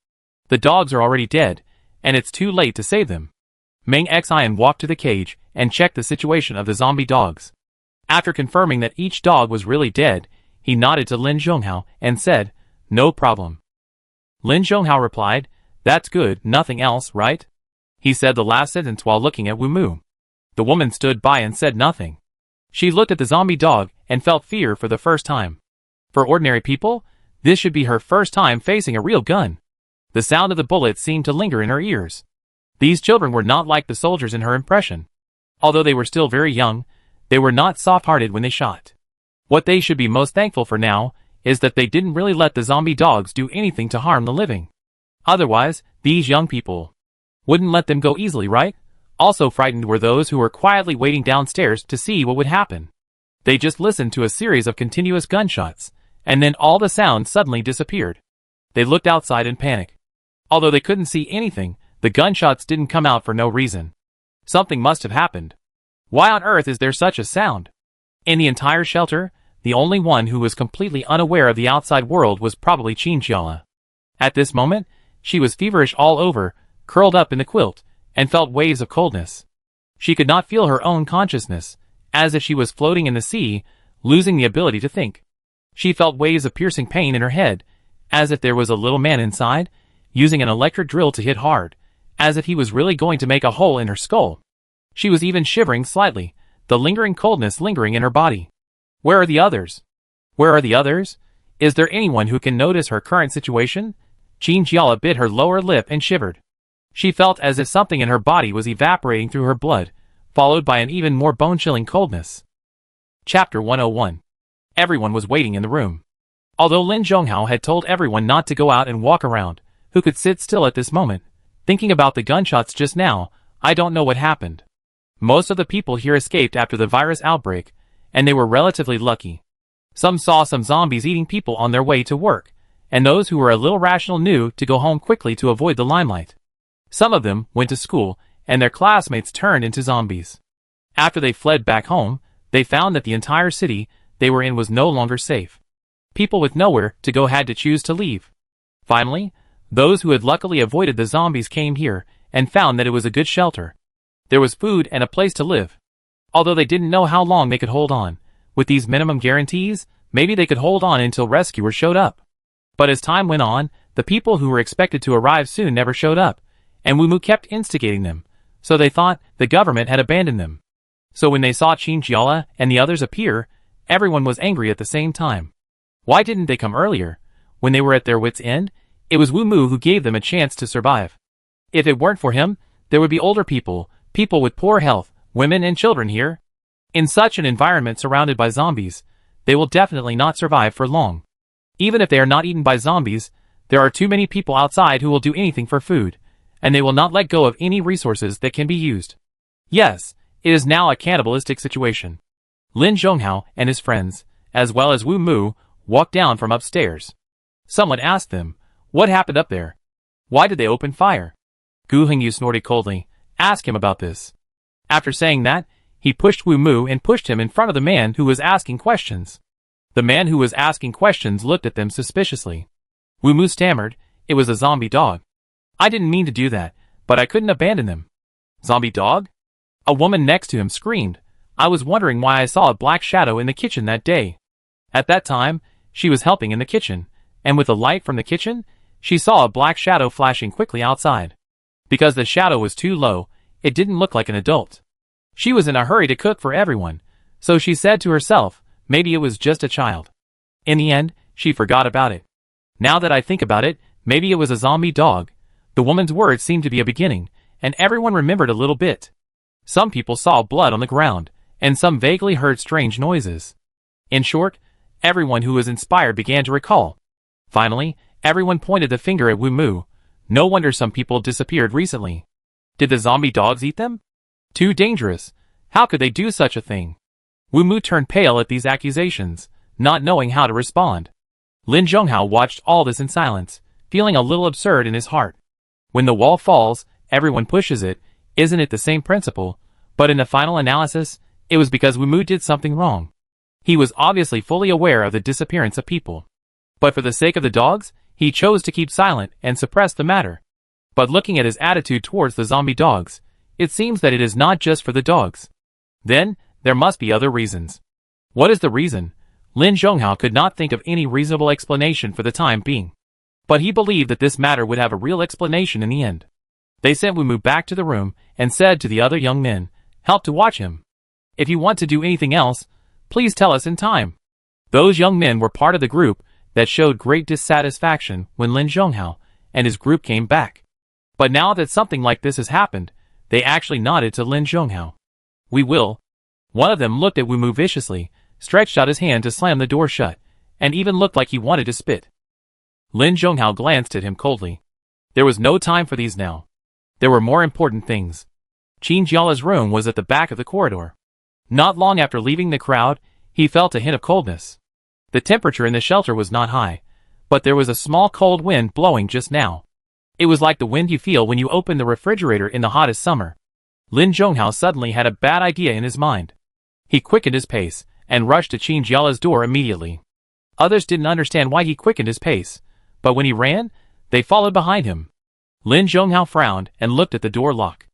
The dogs are already dead, and it's too late to save them. Ming Xian walked to the cage and checked the situation of the zombie dogs. After confirming that each dog was really dead, he nodded to Lin Zhonghao and said, no problem. Lin Zhonghao replied, that's good, nothing else, right? He said the last sentence while looking at Wu Mu. The woman stood by and said nothing. She looked at the zombie dog and felt fear for the first time. For ordinary people, this should be her first time facing a real gun. The sound of the bullets seemed to linger in her ears. These children were not like the soldiers in her impression. Although they were still very young, they were not soft-hearted when they shot. What they should be most thankful for now is that they didn't really let the zombie dogs do anything to harm the living. Otherwise, these young people wouldn't let them go easily, right? Also frightened were those who were quietly waiting downstairs to see what would happen. They just listened to a series of continuous gunshots, and then all the sounds suddenly disappeared. They looked outside in panic. Although they couldn't see anything, the gunshots didn't come out for no reason. Something must have happened. Why on earth is there such a sound? In the entire shelter, the only one who was completely unaware of the outside world was probably Qinjiala. At this moment, she was feverish all over, curled up in the quilt, and felt waves of coldness. She could not feel her own consciousness, as if she was floating in the sea, losing the ability to think. She felt waves of piercing pain in her head, as if there was a little man inside, using an electric drill to hit hard, as if he was really going to make a hole in her skull. She was even shivering slightly, the lingering coldness lingering in her body. Where are the others? Where are the others? Is there anyone who can notice her current situation? Jean Giala bit her lower lip and shivered. She felt as if something in her body was evaporating through her blood, followed by an even more bone-chilling coldness. Chapter 101. Everyone was waiting in the room. Although Lin Zhonghao had told everyone not to go out and walk around, who could sit still at this moment? Thinking about the gunshots just now, I don't know what happened. Most of the people here escaped after the virus outbreak, and they were relatively lucky. Some saw some zombies eating people on their way to work, and those who were a little rational knew to go home quickly to avoid the limelight. Some of them went to school, and their classmates turned into zombies. After they fled back home, they found that the entire city they were in was no longer safe. People with nowhere to go had to choose to leave. Finally, those who had luckily avoided the zombies came here and found that it was a good shelter. There was food and a place to live. Although they didn't know how long they could hold on, with these minimum guarantees, maybe they could hold on until rescuers showed up. But as time went on, the people who were expected to arrive soon never showed up, and Wumu kept instigating them, so they thought the government had abandoned them. So when they saw Qin Jiala and the others appear, everyone was angry at the same time. Why didn't they come earlier? When they were at their wits' end, it was Wumu who gave them a chance to survive. If it weren't for him, there would be older people, people with poor health, women and children here. In such an environment surrounded by zombies, they will definitely not survive for long. Even if they are not eaten by zombies, there are too many people outside who will do anything for food, and they will not let go of any resources that can be used. Yes, it is now a cannibalistic situation. Lin Zhonghao and his friends, as well as Wu Mu, walked down from upstairs. Someone asked them, what happened up there? Why did they open fire? Gu Hengyu snorted coldly. Ask him about this. After saying that, he pushed Wu Mu and pushed him in front of the man who was asking questions. The man who was asking questions looked at them suspiciously. Wu Mu stammered, it was a zombie dog. I didn't mean to do that, but I couldn't abandon them. Zombie dog? A woman next to him screamed. I was wondering why I saw a black shadow in the kitchen that day. At that time, she was helping in the kitchen, and with the light from the kitchen, she saw a black shadow flashing quickly outside. Because the shadow was too low, it didn't look like an adult. She was in a hurry to cook for everyone, so she said to herself, maybe it was just a child. In the end, she forgot about it. Now that I think about it, maybe it was a zombie dog. The woman's words seemed to be a beginning, and everyone remembered a little bit. Some people saw blood on the ground, and some vaguely heard strange noises. In short, everyone who was inspired began to recall. Finally, everyone pointed the finger at Wu Mu. No wonder some people disappeared recently. Did the zombie dogs eat them? Too dangerous. How could they do such a thing? Wu Mu turned pale at these accusations, not knowing how to respond. Lin Zhonghao watched all this in silence, feeling a little absurd in his heart. When the wall falls, everyone pushes it, isn't it the same principle? But in the final analysis, it was because Wu Mu did something wrong. He was obviously fully aware of the disappearance of people. But for the sake of the dogs, he chose to keep silent and suppress the matter. But looking at his attitude towards the zombie dogs, it seems that it is not just for the dogs. Then, there must be other reasons. What is the reason? Lin Zhonghao could not think of any reasonable explanation for the time being. But he believed that this matter would have a real explanation in the end. They sent Wu Mu back to the room and said to the other young men, help to watch him. If you want to do anything else, please tell us in time. Those young men were part of the group that showed great dissatisfaction when Lin Zhonghao and his group came back. But now that something like this has happened, they actually nodded to Lin Zhonghao. We will. One of them looked at Wu Mu viciously, stretched out his hand to slam the door shut, and even looked like he wanted to spit. Lin Zhonghao glanced at him coldly. There was no time for these now. There were more important things. Qin Jiala's room was at the back of the corridor. Not long after leaving the crowd, he felt a hint of coldness. The temperature in the shelter was not high, but there was a small cold wind blowing just now. It was like the wind you feel when you open the refrigerator in the hottest summer. Lin Zhonghao suddenly had a bad idea in his mind. He quickened his pace and rushed to Qin Jiala's door immediately. Others didn't understand why he quickened his pace, but when he ran, they followed behind him. Lin Zhonghao frowned and looked at the door lock.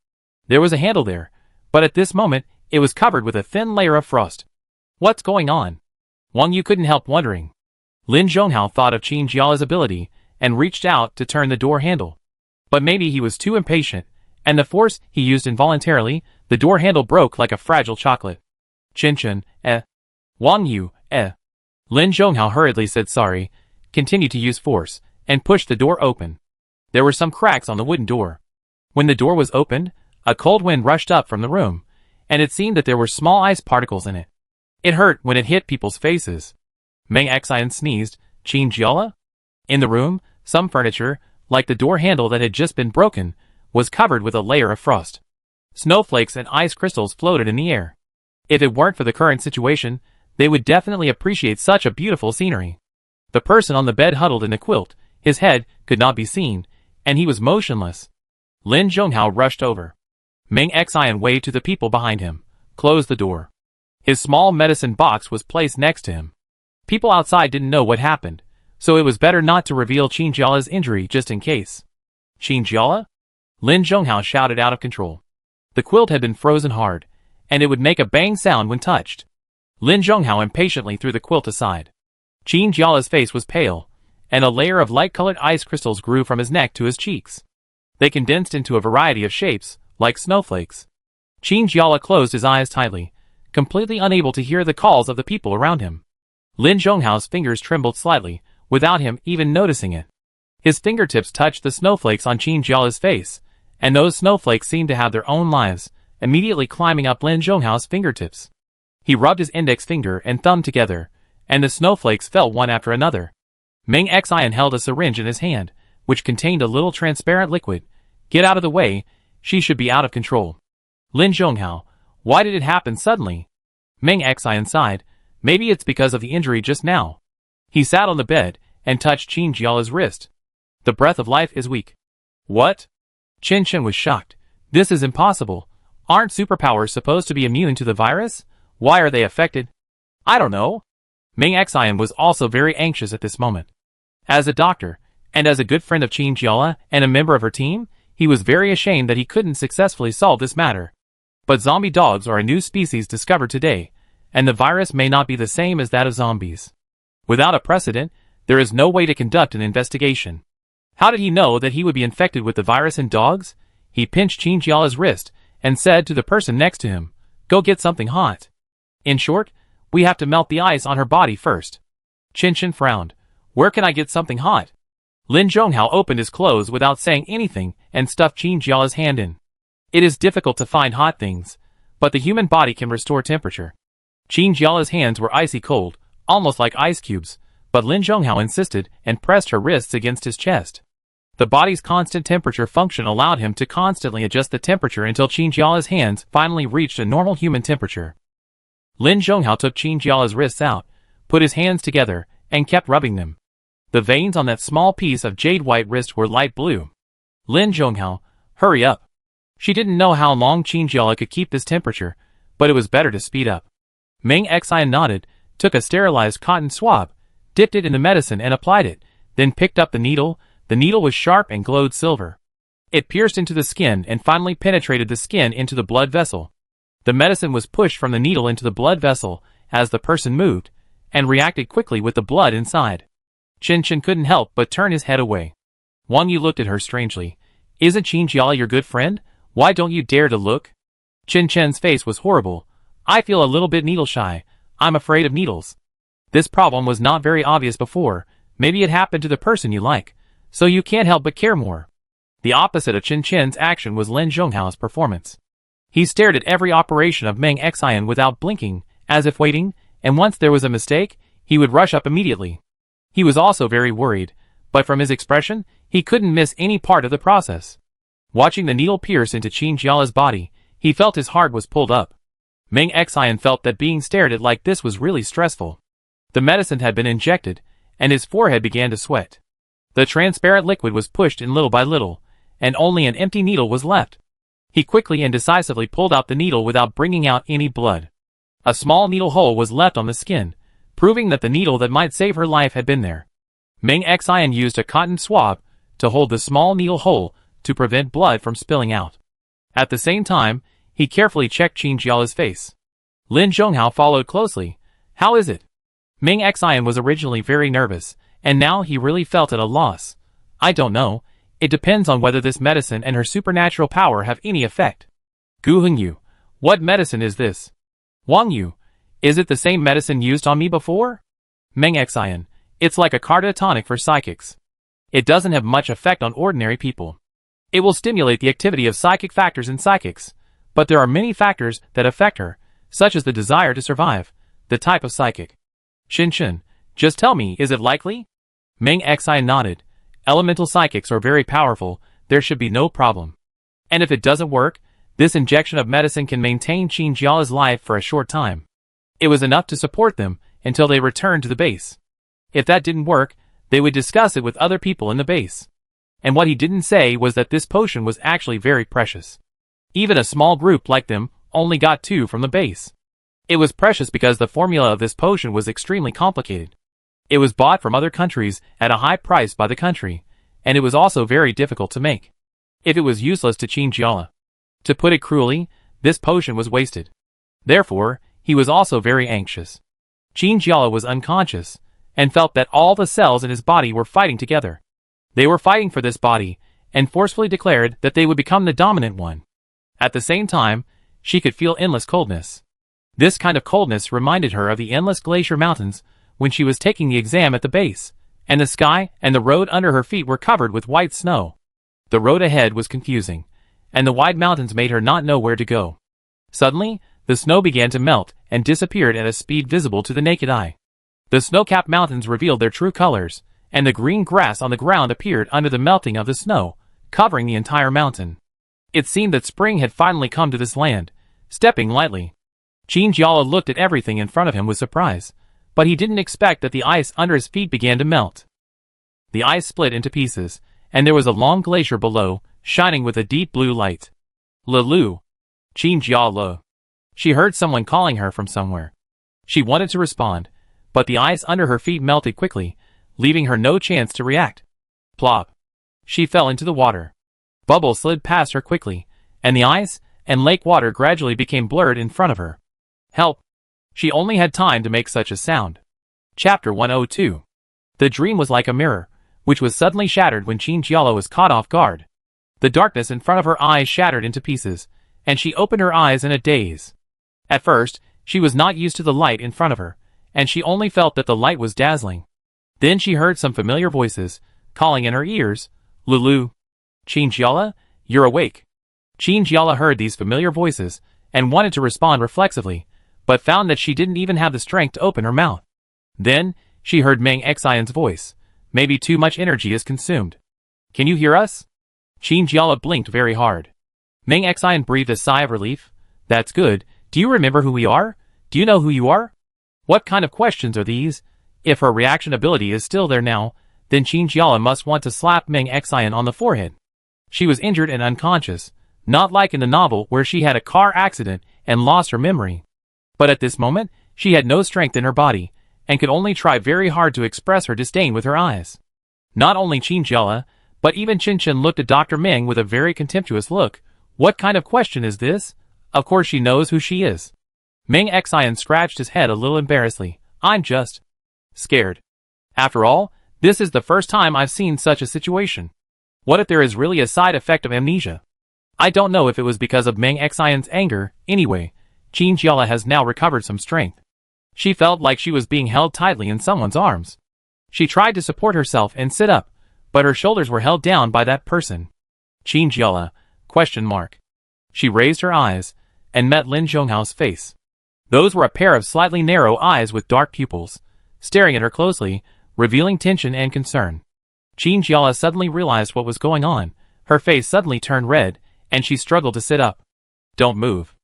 There was a handle there, But at this moment, it was covered with a thin layer of frost. What's going on? Wang Yu couldn't help wondering. Lin Zhonghao thought of Qin Jiala's ability and reached out to turn the door handle. But maybe he was too impatient, and the force he used involuntarily, the door handle broke like a fragile chocolate. Qin, Wang Yu, Lin Zhonghao hurriedly said sorry, continued to use force, and pushed the door open. There were some cracks on the wooden door. When the door was opened, a cold wind rushed up from the room, and it seemed that there were small ice particles in it. It hurt when it hit people's faces. Meng Xian sneezed. Qin Jiala? In the room, some furniture, like the door handle that had just been broken, was covered with a layer of frost. Snowflakes and ice crystals floated in the air. If it weren't for the current situation, they would definitely appreciate such a beautiful scenery. The person on the bed huddled in a quilt, his head could not be seen, and he was motionless. Lin Zhonghao rushed over. Meng Xian waved to the people behind him, closed the door. His small medicine box was placed next to him. People outside didn't know what happened, so it was better not to reveal Qin Jiala's injury just in case. Qin Jiala? Lin Zhonghao shouted out of control. The quilt had been frozen hard, and it would make a bang sound when touched. Lin Zhonghao impatiently threw the quilt aside. Qin Jiala's face was pale, and a layer of light-colored ice crystals grew from his neck to his cheeks. They condensed into a variety of shapes, like snowflakes. Qin Jiala closed his eyes tightly, completely unable to hear the calls of the people around him. Lin Zhonghao's fingers trembled slightly, without him even noticing it. His fingertips touched the snowflakes on Qin Jiala's face, and those snowflakes seemed to have their own lives, immediately climbing up Lin Zhonghao's fingertips. He rubbed his index finger and thumb together, and the snowflakes fell one after another. Meng Xian held a syringe in his hand, which contained a little transparent liquid. Get out of the way, she should be out of control. Lin Zhonghao, why did it happen suddenly? Meng Xian sighed. Maybe it's because of the injury just now. He sat on the bed and touched Qin Jiala's wrist. The breath of life is weak. What? Qin was shocked. This is impossible. Aren't superpowers supposed to be immune to the virus? Why are they affected? I don't know. Meng Xian was also very anxious at this moment. As a doctor, and as a good friend of Qin Jiala and a member of her team, he was very ashamed that he couldn't successfully solve this matter. But zombie dogs are a new species discovered today, and the virus may not be the same as that of zombies. Without a precedent, there is no way to conduct an investigation. How did he know that he would be infected with the virus in dogs? He pinched Qin Jiala's wrist and said to the person next to him, "Go get something hot." In short, we have to melt the ice on her body first. Qin frowned. Where can I get something hot? Lin Zhonghao opened his clothes without saying anything and stuffed Qin Jiala's hand in. It is difficult to find hot things, but the human body can restore temperature. Qin Jiala's hands were icy cold, almost like ice cubes, but Lin Zhonghao insisted and pressed her wrists against his chest. The body's constant temperature function allowed him to constantly adjust the temperature until Qin Jiala's hands finally reached a normal human temperature. Lin Zhonghao took Qin Jiala's wrists out, put his hands together, and kept rubbing them. The veins on that small piece of jade-white wrist were light blue. Lin Zhonghao, hurry up. She didn't know how long Qin Jiala could keep this temperature, but it was better to speed up. Meng Xian nodded, took a sterilized cotton swab, dipped it in the medicine and applied it, then picked up the needle. The needle was sharp and glowed silver. It pierced into the skin and finally penetrated the skin into the blood vessel. The medicine was pushed from the needle into the blood vessel as the person moved, and reacted quickly with the blood inside. Qin couldn't help but turn his head away. Wang Yu looked at her strangely. Isn't Qin Jiala your good friend? Why don't you dare to look? Qin's face was horrible. I feel a little bit needle shy. I'm afraid of needles. This problem was not very obvious before. Maybe it happened to the person you like, so you can't help but care more. The opposite of Qin's action was Lin Zhonghao's performance. He stared at every operation of Meng Xian without blinking, as if waiting, and once there was a mistake, he would rush up immediately. He was also very worried, but from his expression, he couldn't miss any part of the process. Watching the needle pierce into Qin Jiala's body, he felt his heart was pulled up. Meng Xian felt that being stared at like this was really stressful. The medicine had been injected, and his forehead began to sweat. The transparent liquid was pushed in little by little, and only an empty needle was left. He quickly and decisively pulled out the needle without bringing out any blood. A small needle hole was left on the skin, proving that the needle that might save her life had been there. Meng Xian used a cotton swab to hold the small needle hole to prevent blood from spilling out. At the same time, He carefully checked Qin Jiala's face. Lin Zhonghao followed closely. How is it? Ming Xian was originally very nervous, and now he really felt at a loss. I don't know. It depends on whether this medicine and her supernatural power have any effect. Gu Hongyu, what medicine is this? Wang Yu, is it the same medicine used on me before? Meng Xian, it's like a cardiotonic for psychics. It doesn't have much effect on ordinary people. It will stimulate the activity of psychic factors in psychics, but there are many factors that affect her, such as the desire to survive, the type of psychic. Shin, just tell me, is it likely? Meng Xian nodded. Elemental psychics are very powerful, there should be no problem. And if it doesn't work, this injection of medicine can maintain Qin Jiala's life for a short time. It was enough to support them until they returned to the base. If that didn't work, they would discuss it with other people in the base. And what he didn't say was that this potion was actually very precious. Even a small group like them only got 2 from the base. It was precious because the formula of this potion was extremely complicated. It was bought from other countries at a high price by the country, and it was also very difficult to make. If it was useless to Qin Jiala. To put it cruelly, this potion was wasted. Therefore, he was also very anxious. Qin Jiala was unconscious, and felt that all the cells in his body were fighting together. They were fighting for this body, and forcefully declared that they would become the dominant one. At the same time, she could feel endless coldness. This kind of coldness reminded her of the endless glacier mountains when she was taking the exam at the base, and the sky and the road under her feet were covered with white snow. The road ahead was confusing, and the wide mountains made her not know where to go. Suddenly, the snow began to melt and disappeared at a speed visible to the naked eye. The snow-capped mountains revealed their true colors, and the green grass on the ground appeared under the melting of the snow, covering the entire mountain. It seemed that spring had finally come to this land, stepping lightly. Qin Jiala looked at everything in front of him with surprise, but he didn't expect that the ice under his feet began to melt. The ice split into pieces, and there was a long glacier below, shining with a deep blue light. Lulu. Qin Jiala. She heard someone calling her from somewhere. She wanted to respond, but the ice under her feet melted quickly, leaving her no chance to react. Plop. She fell into the water. Bubbles slid past her quickly, and the ice and lake water gradually became blurred in front of her. Help! She only had time to make such a sound. Chapter 102. The dream was like a mirror, which was suddenly shattered when Qin Jiala was caught off guard. The darkness in front of her eyes shattered into pieces, and she opened her eyes in a daze. At first, she was not used to the light in front of her, and she only felt that the light was dazzling. Then she heard some familiar voices, calling in her ears, Lulu. Qin Jiala, you're awake. Qin Jiala heard these familiar voices, and wanted to respond reflexively, but found that she didn't even have the strength to open her mouth. Then, she heard Meng Xian's voice. Maybe too much energy is consumed. Can you hear us? Qin Jiala blinked very hard. Meng Xian breathed a sigh of relief. That's good. Do you remember who we are? Do you know who you are? What kind of questions are these? If her reaction ability is still there now, then Qin Jiala must want to slap Meng Xian on the forehead. She was injured and unconscious, not like in the novel where she had a car accident and lost her memory. But at this moment, she had no strength in her body, and could only try very hard to express her disdain with her eyes. Not only Qin Jiala, but even Qin looked at Dr. Meng with a very contemptuous look. What kind of question is this? Of course she knows who she is. Meng Xian scratched his head a little embarrassedly. I'm just scared. After all, this is the first time I've seen such a situation. What if there is really a side effect of amnesia? I don't know if it was because of Meng Xian's anger. Anyway, Qin Jiala has now recovered some strength. She felt like she was being held tightly in someone's arms. She tried to support herself and sit up, but her shoulders were held down by that person. Qin Jiala? ? She raised her eyes, and met Lin Zhonghao's face. Those were a pair of slightly narrow eyes with dark pupils, staring at her closely, revealing tension and concern. Qin Jiala suddenly realized what was going on. Her face suddenly turned red, and she struggled to sit up. Don't move.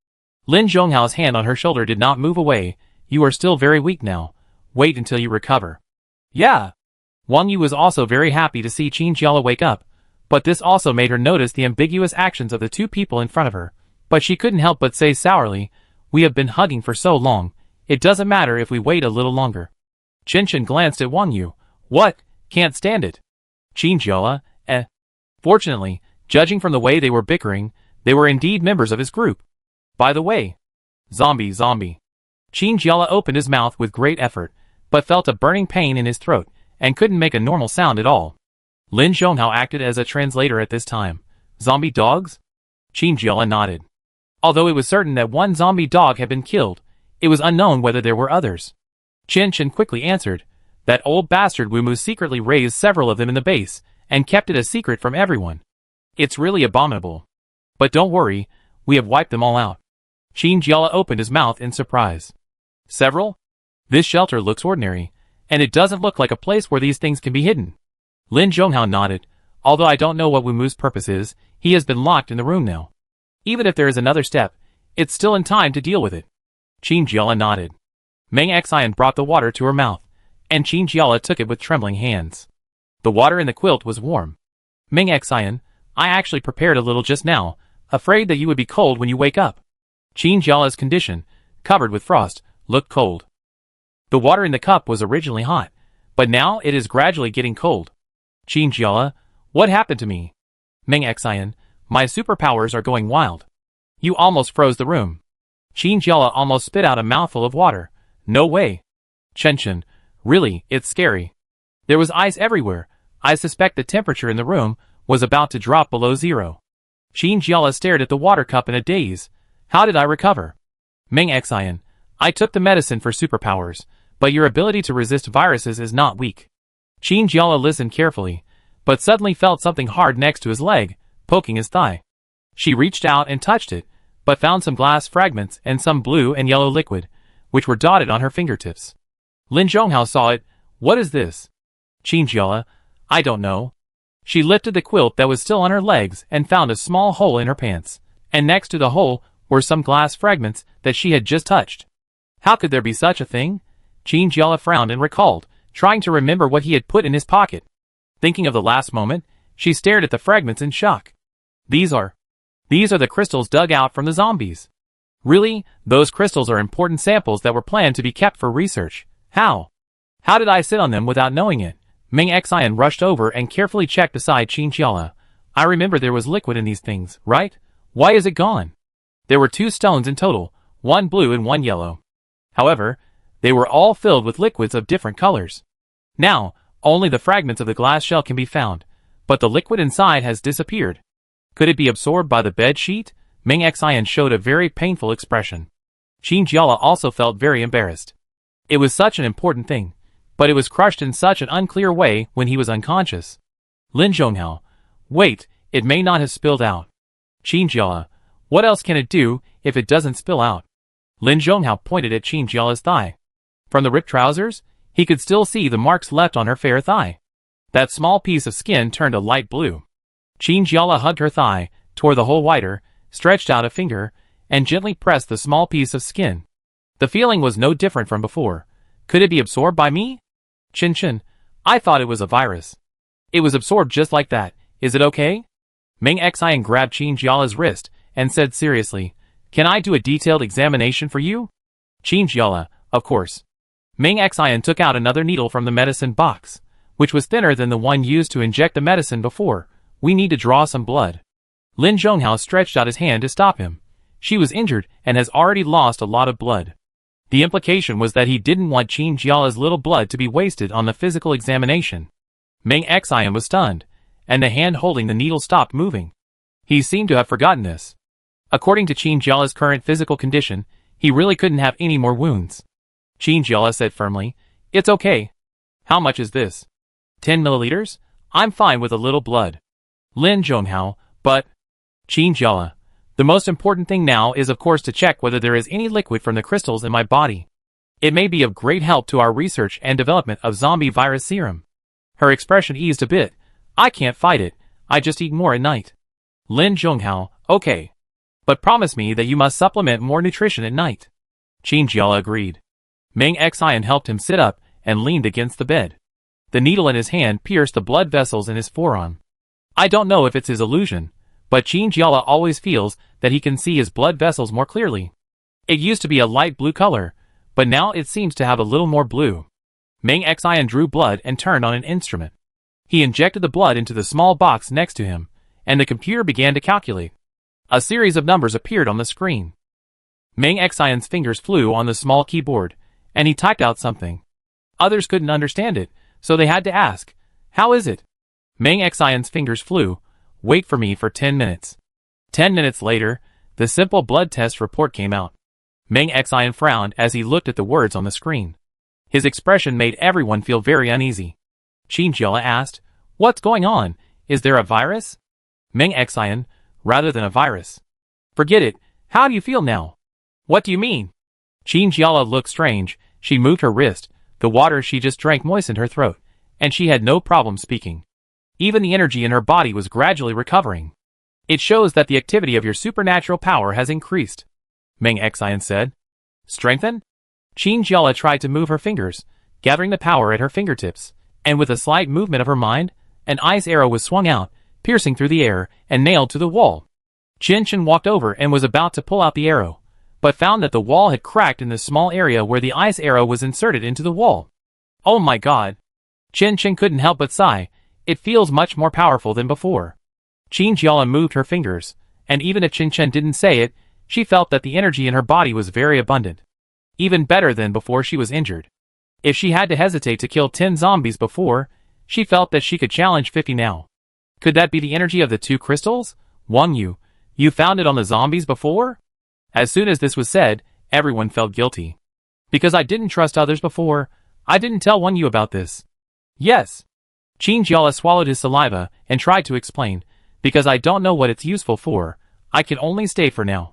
Lin Zhonghao's hand on her shoulder did not move away. You are still very weak now. Wait until you recover. Yeah. Wang Yu was also very happy to see Qin Jiala wake up, but this also made her notice the ambiguous actions of the two people in front of her. But she couldn't help but say sourly, we have been hugging for so long, it doesn't matter if we wait a little longer. Qin glanced at Wang Yu. What? Can't stand it. Qin Jiala, Fortunately, judging from the way they were bickering, they were indeed members of his group. By the way, zombie. Qin Jiala opened his mouth with great effort, but felt a burning pain in his throat, and couldn't make a normal sound at all. Lin Zhonghao acted as a translator at this time. Zombie dogs? Qin Jiala nodded. Although it was certain that one zombie dog had been killed, it was unknown whether there were others. Qin Chen quickly answered, that old bastard Wu Mu secretly raised several of them in the base, and kept it a secret from everyone. It's really abominable. But don't worry, we have wiped them all out. Qin Jiala opened his mouth in surprise. Several? This shelter looks ordinary, and it doesn't look like a place where these things can be hidden. Lin Zhonghao nodded. Although I don't know what Wu Mu's purpose is, he has been locked in the room now. Even if there is another step, it's still in time to deal with it. Qin Jiala nodded. Meng Xian brought the water to her mouth, and Qin Jiala took it with trembling hands. The water in the quilt was warm. Meng Xian, I actually prepared a little just now, afraid that you would be cold when you wake up. Qin Jiala's condition, covered with frost, looked cold. The water in the cup was originally hot, but now it is gradually getting cold. Qin Jiala, what happened to me? Meng Xian, my superpowers are going wild. You almost froze the room. Qin Jiala almost spit out a mouthful of water. No way. Chen, really, it's scary. There was ice everywhere. I suspect the temperature in the room was about to drop below zero. Qin Jiala stared at the water cup in a daze. How did I recover? Meng Xian, I took the medicine for superpowers, but your ability to resist viruses is not weak. Qin Jiala listened carefully, but suddenly felt something hard next to his leg, poking his thigh. She reached out and touched it, but found some glass fragments and some blue and yellow liquid, which were dotted on her fingertips. Lin Zhonghao saw it. What is this? Qin Jiala, I don't know. She lifted the quilt that was still on her legs and found a small hole in her pants, and next to the hole were some glass fragments that she had just touched. How could there be such a thing? Qin Jiala frowned and recalled, trying to remember what he had put in his pocket. Thinking of the last moment, she stared at the fragments in shock. These are the crystals dug out from the zombies. Really? Those crystals are important samples that were planned to be kept for research. How? How did I sit on them without knowing it? Meng Xian rushed over and carefully checked beside Qin Jiala. I remember there was liquid in these things, right? Why is it gone? There were 2 stones in total, one blue and one yellow. However, they were all filled with liquids of different colors. Now, only the fragments of the glass shell can be found, but the liquid inside has disappeared. Could it be absorbed by the bed sheet? Meng Xian showed a very painful expression. Qin Jiala also felt very embarrassed. It was such an important thing, but it was crushed in such an unclear way when he was unconscious. Lin Zhonghao, wait, it may not have spilled out. Qin Jiala, what else can it do if it doesn't spill out? Lin Zhonghao pointed at Qin Jiala's thigh. From the ripped trousers, he could still see the marks left on her fair thigh. That small piece of skin turned a light blue. Qin Jiala hugged her thigh, tore the hole wider, stretched out a finger, and gently pressed the small piece of skin. The feeling was no different from before. Could it be absorbed by me? Chen, I thought it was a virus. It was absorbed just like that. Is it okay? Meng Xian grabbed Qin Jiala's wrist and said seriously, can I do a detailed examination for you? Qin Jiala, of course. Meng Xian took out another needle from the medicine box, which was thinner than the one used to inject the medicine before. We need to draw some blood. Lin Zhonghao stretched out his hand to stop him. She was injured and has already lost a lot of blood. The implication was that he didn't want Qin Jiala's little blood to be wasted on the physical examination. Meng Xian was stunned, and the hand holding the needle stopped moving. He seemed to have forgotten this. According to Qin Jiala's current physical condition, he really couldn't have any more wounds. Qin Jiala said firmly, it's okay. How much is this? 10 milliliters? I'm fine with a little blood. Lin Zhonghao, but... Qin Jiala, the most important thing now is of course to check whether there is any liquid from the crystals in my body. It may be of great help to our research and development of zombie virus serum. Her expression eased a bit. I can't fight it, I just eat more at night. Lin Zhonghao, okay. But promise me that you must supplement more nutrition at night. Qin Jiala agreed. Meng Xian helped him sit up and leaned against the bed. The needle in his hand pierced the blood vessels in his forearm. I don't know if it's his illusion, but Qin Jiala always feels that he can see his blood vessels more clearly. It used to be a light blue color, but now it seems to have a little more blue. Meng Xian drew blood and turned on an instrument. He injected the blood into the small box next to him, and the computer began to calculate. A series of numbers appeared on the screen. Meng Xian's fingers flew on the small keyboard, and he typed out something. Others couldn't understand it, so they had to ask, "How is it?" Meng Xian's fingers flew. "Wait for me for 10 minutes. 10 minutes later, the simple blood test report came out. Meng Xian frowned as he looked at the words on the screen. His expression made everyone feel very uneasy. Qin Jiala asked, "What's going on? Is there a virus?" Meng Xian, "Rather than a virus." "Forget it. How do you feel now?" "What do you mean?" Qin Jiala looked strange. She moved her wrist. The water she just drank moistened her throat, and she had no problem speaking. Even the energy in her body was gradually recovering. "It shows that the activity of your supernatural power has increased," Meng Xian said. "Strengthen?" Qin Jiala tried to move her fingers, gathering the power at her fingertips, and with a slight movement of her mind, an ice arrow was swung out, piercing through the air, and nailed to the wall. Qin Chen walked over and was about to pull out the arrow, but found that the wall had cracked in the small area where the ice arrow was inserted into the wall. "Oh my god!" Qin Chen couldn't help but sigh. "It feels much more powerful than before." Qin Jiala moved her fingers, and even if Qin Chen didn't say it, she felt that the energy in her body was very abundant. Even better than before she was injured. If she had to hesitate to kill 10 zombies before, she felt that she could challenge 50 now. Could that be the energy of the 2 crystals? Wang Yu, you found it on the zombies before? As soon as this was said, everyone felt guilty. Because I didn't trust others before, I didn't tell Wang Yu about this. Yes. Qin Jiala swallowed his saliva and tried to explain. Because I don't know what it's useful for, I can only stay for now.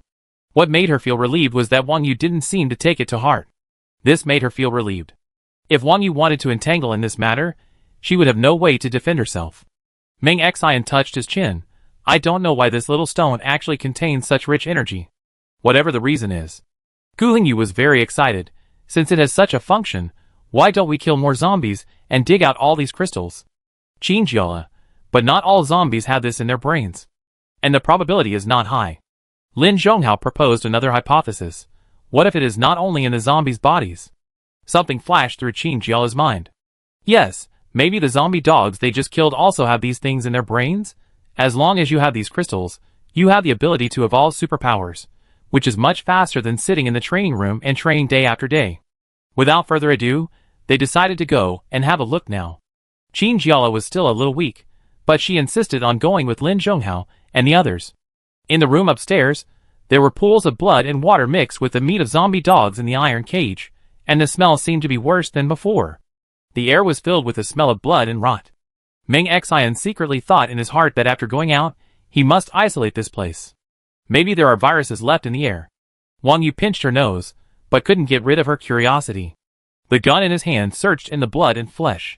What made her feel relieved was that Wang Yu didn't seem to take it to heart. This made her feel relieved. If Wang Yu wanted to entangle in this matter, she would have no way to defend herself. Meng Xian touched his chin. "I don't know why this little stone actually contains such rich energy. Whatever the reason is." Gu Hingyu was very excited. "Since it has such a function, why don't we kill more zombies and dig out all these crystals?" Qin Jiala, "But not all zombies have this in their brains. And the probability is not high." Lin Zhonghao proposed another hypothesis. What if it is not only in the zombies' bodies? Something flashed through Qin Jiala's mind. Yes, maybe the zombie dogs they just killed also have these things in their brains? As long as you have these crystals, you have the ability to evolve superpowers, which is much faster than sitting in the training room and training day after day. Without further ado, they decided to go and have a look now. Qin Jiala was still a little weak, but she insisted on going with Lin Zhonghao and the others. In the room upstairs, there were pools of blood and water mixed with the meat of zombie dogs in the iron cage, and the smell seemed to be worse than before. The air was filled with the smell of blood and rot. Meng Xian secretly thought in his heart that after going out, he must isolate this place. Maybe there are viruses left in the air. Wang Yu pinched her nose, but couldn't get rid of her curiosity. The gun in his hand searched in the blood and flesh.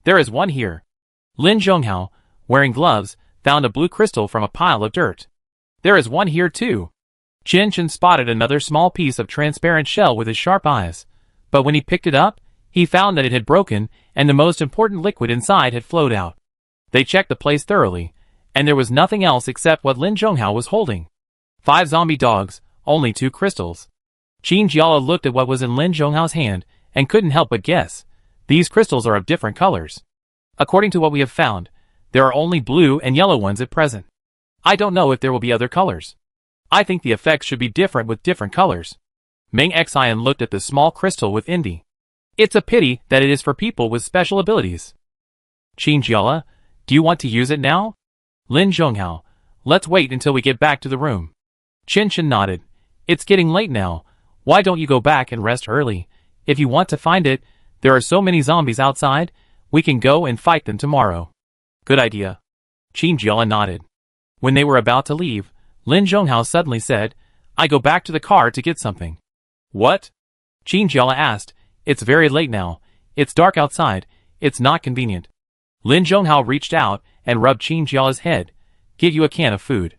"There is one here." Lin Zhonghao, wearing gloves, found a blue crystal from a pile of dirt. "There is one here too." Qin Chen spotted another small piece of transparent shell with his sharp eyes, but when he picked it up, he found that it had broken and the most important liquid inside had flowed out. They checked the place thoroughly, and there was nothing else except what Lin Zhonghao was holding. 5 zombie dogs, only 2 crystals. Qin Jiala looked at what was in Lin Zhonghao's hand and couldn't help but guess. These crystals are of different colors. According to what we have found, there are only blue and yellow ones at present. I don't know if there will be other colors. I think the effects should be different with different colors. Meng Xian looked at the small crystal with envy. It's a pity that it is for people with special abilities. Qin Jiala, do you want to use it now? Lin Zhonghao, let's wait until we get back to the room. Qin Chen nodded. It's getting late now. Why don't you go back and rest early? If you want to find it, there are so many zombies outside, we can go and fight them tomorrow. Good idea. Qin Jiala nodded. When they were about to leave, Lin Zhonghao suddenly said, I go back to the car to get something. What? Qin Jiala asked. It's very late now. It's dark outside. It's not convenient. Lin Zhonghao reached out and rubbed Qin Jiala's head. Give you a can of food.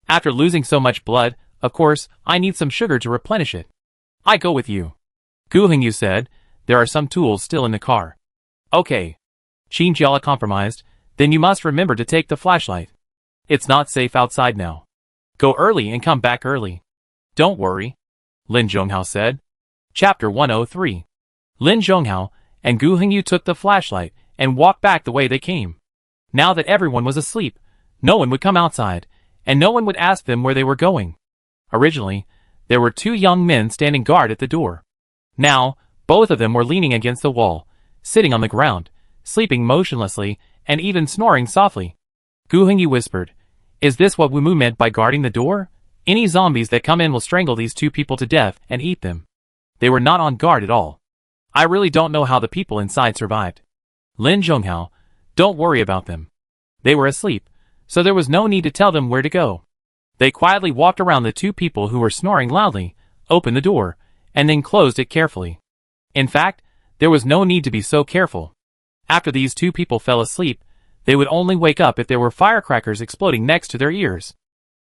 After losing so much blood, of course, I need some sugar to replenish it. I go with you. Gu Hingyu said, there are some tools still in the car. Okay. Qin Jiala compromised, then you must remember to take the flashlight. It's not safe outside now. Go early and come back early. Don't worry. Lin Zhonghao said. Chapter 103. Lin Zhonghao and Gu Hingyu took the flashlight and walked back the way they came. Now that everyone was asleep, no one would come outside, and no one would ask them where they were going. Originally, There were two young men standing guard at the door. Now, both of them were leaning against the wall, sitting on the ground, sleeping motionlessly, and even snoring softly. Gu Hengyu whispered, "Is this what Wumu meant by guarding the door? Any zombies that come in will strangle these two people to death and eat them." They were not on guard at all. "I really don't know how the people inside survived." Lin Zhonghao, "Don't worry about them. They were asleep, so there was no need to tell them where to go." They quietly walked around the two people who were snoring loudly, opened the door, and then closed it carefully. In fact, there was no need to be so careful. After these two people fell asleep, they would only wake up if there were firecrackers exploding next to their ears.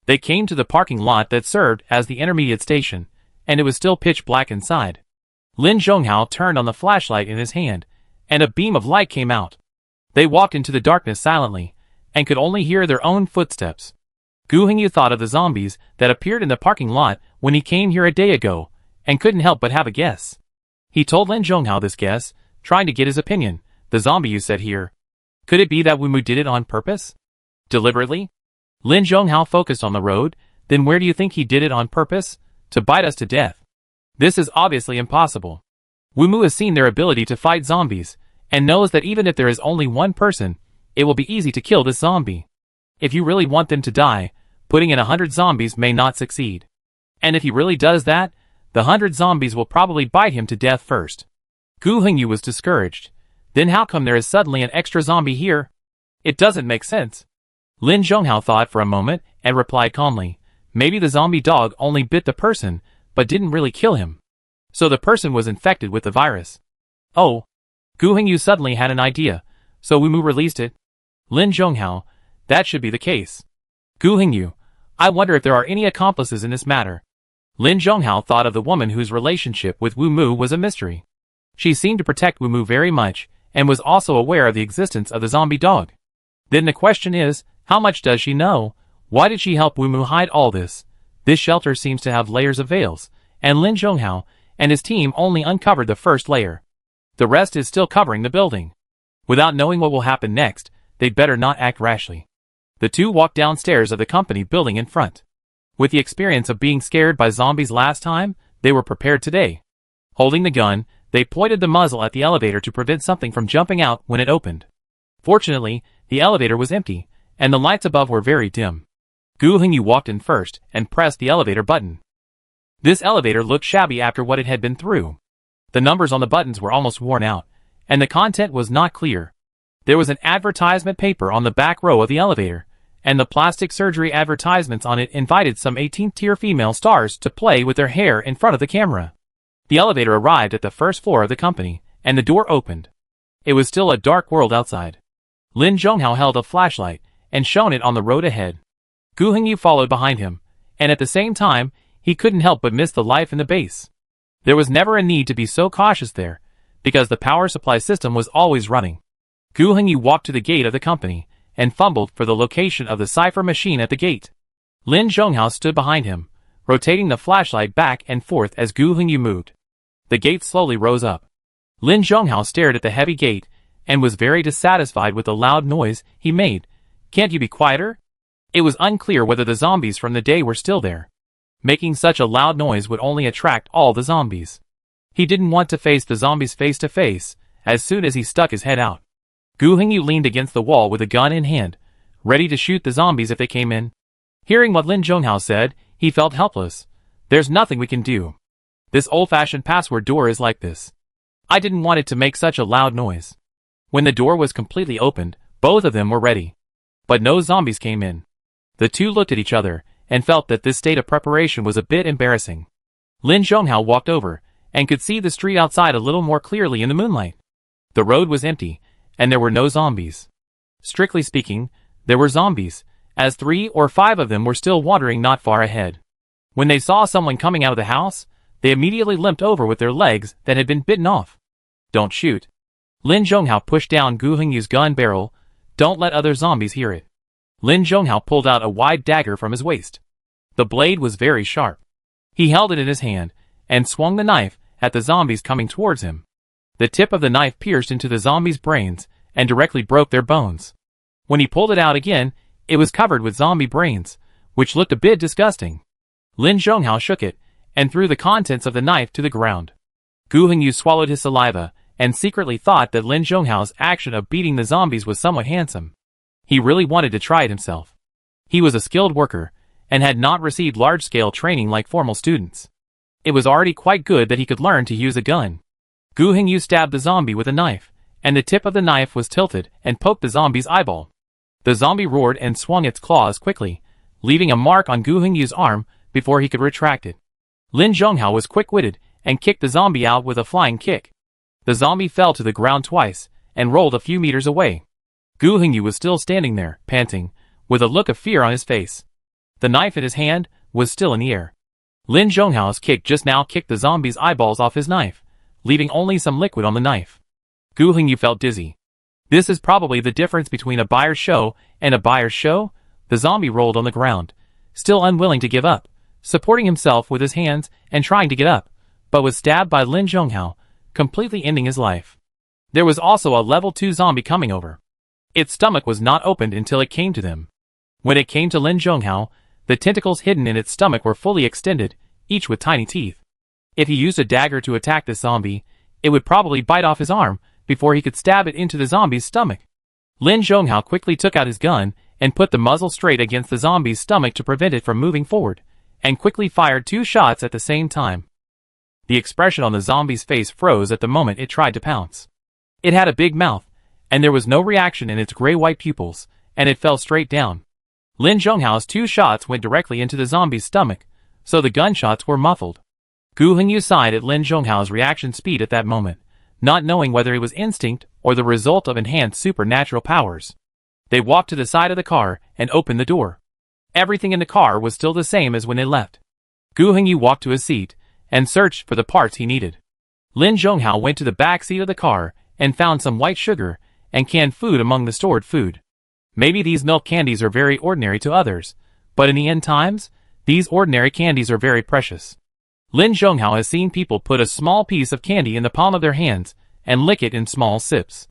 They came to the parking lot that served as the intermediate station, and it was still pitch black inside. Lin Zhonghao turned on the flashlight in his hand, and a beam of light came out. They walked into the darkness silently, and could only hear their own footsteps. Gu Hengyu thought of the zombies that appeared in the parking lot when he came here a day ago, and couldn't help but have a guess. He told Lin Zhonghao this guess, trying to get his opinion. "The zombie you said here. Could it be that Wumu did it on purpose? Deliberately?" Lin Zhonghao focused on the road. "Then where do you think he did it on purpose? To bite us to death? This is obviously impossible. Wumu has seen their ability to fight zombies, and knows that even if there is only one person, it will be easy to kill this zombie. If you really want them to die, putting in 100 zombies may not succeed. And if he really does that, the 100 zombies will probably bite him to death first." Gu Hengyu was discouraged. "Then how come there is suddenly an extra zombie here? It doesn't make sense." Lin Zhonghao thought for a moment and replied calmly, "Maybe the zombie dog only bit the person, but didn't really kill him. So the person was infected with the virus." "Oh." Gu Hengyu suddenly had an idea. "So Wumu released it?" Lin Zhonghao, "That should be the case." Gu Hengyu, "I wonder if there are any accomplices in this matter." Lin Zhonghao thought of the woman whose relationship with Wumu was a mystery. She seemed to protect Wumu very much, and was also aware of the existence of the zombie dog. Then the question is, how much does she know? Why did she help Wumu hide all this? This shelter seems to have layers of veils, and Lin Zhonghao and his team only uncovered the first layer. The rest is still covering the building. Without knowing what will happen next, they'd better not act rashly. The two walked downstairs of the company building in front. With the experience of being scared by zombies last time, they were prepared today. Holding the gun, they pointed the muzzle at the elevator to prevent something from jumping out when it opened. Fortunately, the elevator was empty, and the lights above were very dim. Gu Hengyu walked in first and pressed the elevator button. This elevator looked shabby after what it had been through. The numbers on the buttons were almost worn out, and the content was not clear. There was an advertisement paper on the back row of the elevator, and the plastic surgery advertisements on it invited some 18th-tier female stars to play with their hair in front of the camera. The elevator arrived at the first floor of the company, and the door opened. It was still a dark world outside. Lin Zhonghao held a flashlight and shone it on the road ahead. Gu Hengyu followed behind him, and at the same time, he couldn't help but miss the life in the base. There was never a need to be so cautious there, because the power supply system was always running. Gu Hengyu walked to the gate of the company, and fumbled for the location of the cipher machine at the gate. Lin Zhonghao stood behind him, rotating the flashlight back and forth as Gu Hengyu moved. The gate slowly rose up. Lin Zhonghao stared at the heavy gate, and was very dissatisfied with the loud noise he made. "Can't you be quieter?" It was unclear whether the zombies from the day were still there. Making such a loud noise would only attract all the zombies. He didn't want to face the zombies face to face, as soon as he stuck his head out. Gu Hengyu leaned against the wall with a gun in hand, ready to shoot the zombies if they came in. Hearing what Lin Zhonghao said, he felt helpless. "There's nothing we can do. This old-fashioned password door is like this. I didn't want it to make such a loud noise." When the door was completely opened, both of them were ready. But no zombies came in. The two looked at each other, and felt that this state of preparation was a bit embarrassing. Lin Zhonghao walked over, and could see the street outside a little more clearly in the moonlight. The road was empty, and there were no zombies. Strictly speaking, there were zombies, as 3 or 5 of them were still wandering not far ahead. When they saw someone coming out of the house, they immediately limped over with their legs that had been bitten off. "Don't shoot." Lin Zhonghao pushed down Gu Hengyu's gun barrel. "Don't let other zombies hear it." Lin Zhonghao pulled out a wide dagger from his waist. The blade was very sharp. He held it in his hand, and swung the knife at the zombies coming towards him. The tip of the knife pierced into the zombies' brains, and directly broke their bones. When he pulled it out again, it was covered with zombie brains, which looked a bit disgusting. Lin Zhonghao shook it, and threw the contents of the knife to the ground. Gu Hongyu swallowed his saliva, and secretly thought that Lin Zhonghao's action of beating the zombies was somewhat handsome. He really wanted to try it himself. He was a skilled worker, and had not received large-scale training like formal students. It was already quite good that he could learn to use a gun. Gu Hongyu stabbed the zombie with a knife, and the tip of the knife was tilted and poked the zombie's eyeball. The zombie roared and swung its claws quickly, leaving a mark on Gu Hongyu's arm before he could retract it. Lin Zhonghao was quick-witted and kicked the zombie out with a flying kick. The zombie fell to the ground twice and rolled a few meters away. Gu Hongyu was still standing there, panting, with a look of fear on his face. The knife in his hand was still in the air. Lin Zhonghao's kick just now kicked the zombie's eyeballs off his knife, leaving only some liquid on the knife. Gu Hongyu felt dizzy. This is probably the difference between a buyer's show and a buyer's show. The zombie rolled on the ground, still unwilling to give up, supporting himself with his hands and trying to get up, but was stabbed by Lin Zhonghao, completely ending his life. There was also a level 2 zombie coming over. Its stomach was not opened until it came to them. When it came to Lin Zhonghao, the tentacles hidden in its stomach were fully extended, each with tiny teeth. If he used a dagger to attack this zombie, it would probably bite off his arm before he could stab it into the zombie's stomach. Lin Zhonghao quickly took out his gun and put the muzzle straight against the zombie's stomach to prevent it from moving forward, and quickly fired 2 shots at the same time. The expression on the zombie's face froze at the moment it tried to pounce. It had a big mouth, and there was no reaction in its gray-white pupils, and it fell straight down. Lin Zhonghao's 2 shots went directly into the zombie's stomach, so the gunshots were muffled. Gu Hongyu sighed at Lin Zhonghao's reaction speed at that moment, not knowing whether it was instinct or the result of enhanced supernatural powers. They walked to the side of the car and opened the door. Everything in the car was still the same as when they left. Gu Hongyu walked to his seat and searched for the parts he needed. Lin Zhonghao went to the back seat of the car and found some white sugar and canned food among the stored food. Maybe these milk candies are very ordinary to others, but in the end times, these ordinary candies are very precious. Lin Zhonghao has seen people put a small piece of candy in the palm of their hands and lick it in small sips.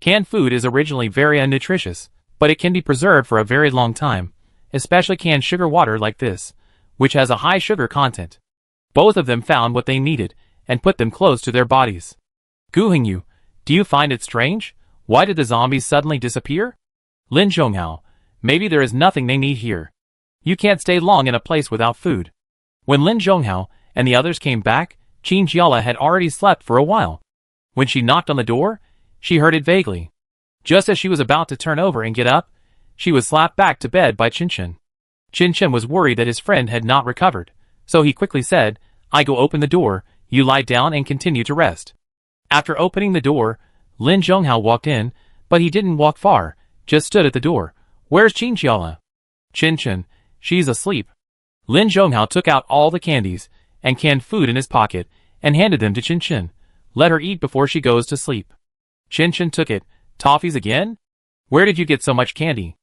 Canned food is originally very unnutritious, but it can be preserved for a very long time, especially canned sugar water like this, which has a high sugar content. Both of them found what they needed and put them close to their bodies. Gu Hongyu, do you find it strange? Why did the zombies suddenly disappear? Lin Zhonghao, maybe there is nothing they need here. You can't stay long in a place without food. When Lin Zhonghao and the others came back, Qin Jiala had already slept for a while. When she knocked on the door, she heard it vaguely. Just as she was about to turn over and get up, she was slapped back to bed by Qinshin. Qinshin was worried that his friend had not recovered, so he quickly said, "I go open the door, you lie down and continue to rest." After opening the door, Lin Zhonghao walked in, but he didn't walk far, just stood at the door. "Where's Qin Jiala?" "Qinshin, she's asleep." Lin Zhonghao took out all the candies and canned food in his pocket and handed them to Qinshin. "Let her eat before she goes to sleep." Qinshin took it. "Toffees again? Where did you get so much candy?"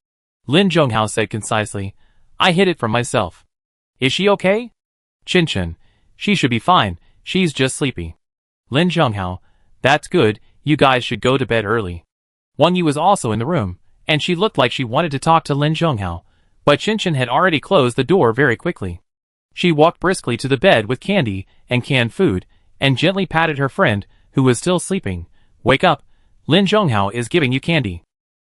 Lin Zhonghao said concisely, "I hid it from myself." "Is she okay?" Qinshin, "She should be fine, she's just sleepy." Lin Zhonghao, "That's good, you guys should go to bed early." Wang Yu was also in the room, and she looked like she wanted to talk to Lin Zhonghao, but Qinshin had already closed the door very quickly. She walked briskly to the bed with candy and canned food, and gently patted her friend, who was still sleeping. "Wake up, Lin Zhonghao is giving you candy."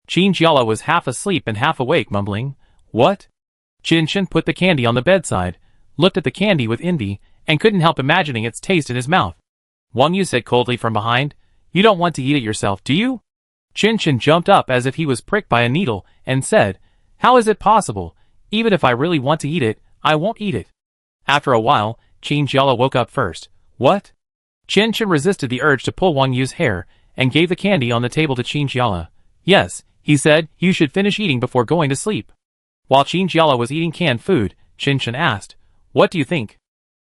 Qin Jiala was half asleep and half awake, mumbling, "What?" Qinshin put the candy on the bedside, looked at the candy with envy, and couldn't help imagining its taste in his mouth. Wang Yu said coldly from behind, "You don't want to eat it yourself, do you?" Qinshin jumped up as if he was pricked by a needle, and said, "How is it possible? Even if I really want to eat it, I won't eat it." After a while, Qin Jiala woke up first. "What?" Qinshin resisted the urge to pull Wang Yu's hair, and gave the candy on the table to Qin Jiala. "Yes," he said, "you should finish eating before going to sleep." While Qin Jiala was eating canned food, Qinshin asked, "What do you think?"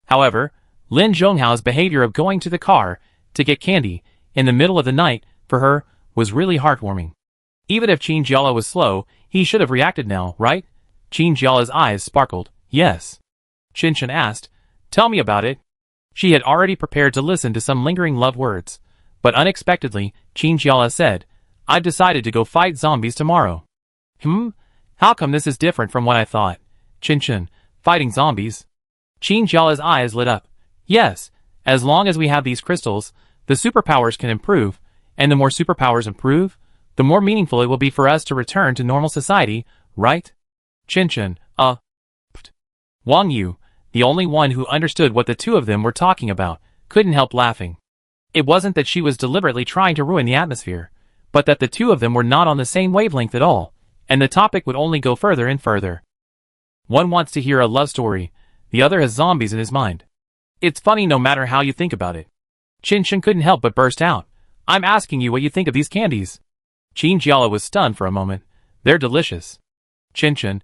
However, Lin Zhonghao's behavior of going to the car to get candy in the middle of the night, for her, was really heartwarming. Even if Qin Jiala was slow, he should have reacted now, right? Qin Jiala's eyes sparkled. "Yes." Qinshin asked, "Tell me about it." She had already prepared to listen to some lingering love words, but unexpectedly, Qin Jiala said, "I've decided to go fight zombies tomorrow." How come this is different from what I thought? Qinshin, fighting zombies? Qin Jiala's eyes lit up. Yes, as long as we have these crystals, the superpowers can improve, and the more superpowers improve, the more meaningful it will be for us to return to normal society, right? Qin, Wang Yu, the only one who understood what the two of them were talking about, couldn't help laughing. It wasn't that she was deliberately trying to ruin the atmosphere, but that the two of them were not on the same wavelength at all, and the topic would only go further and further. One wants to hear a love story, the other has zombies in his mind. It's funny no matter how you think about it. Qin couldn't help but burst out. I'm asking you what you think of these candies. Qin Jiala was stunned for a moment. They're delicious. Qin,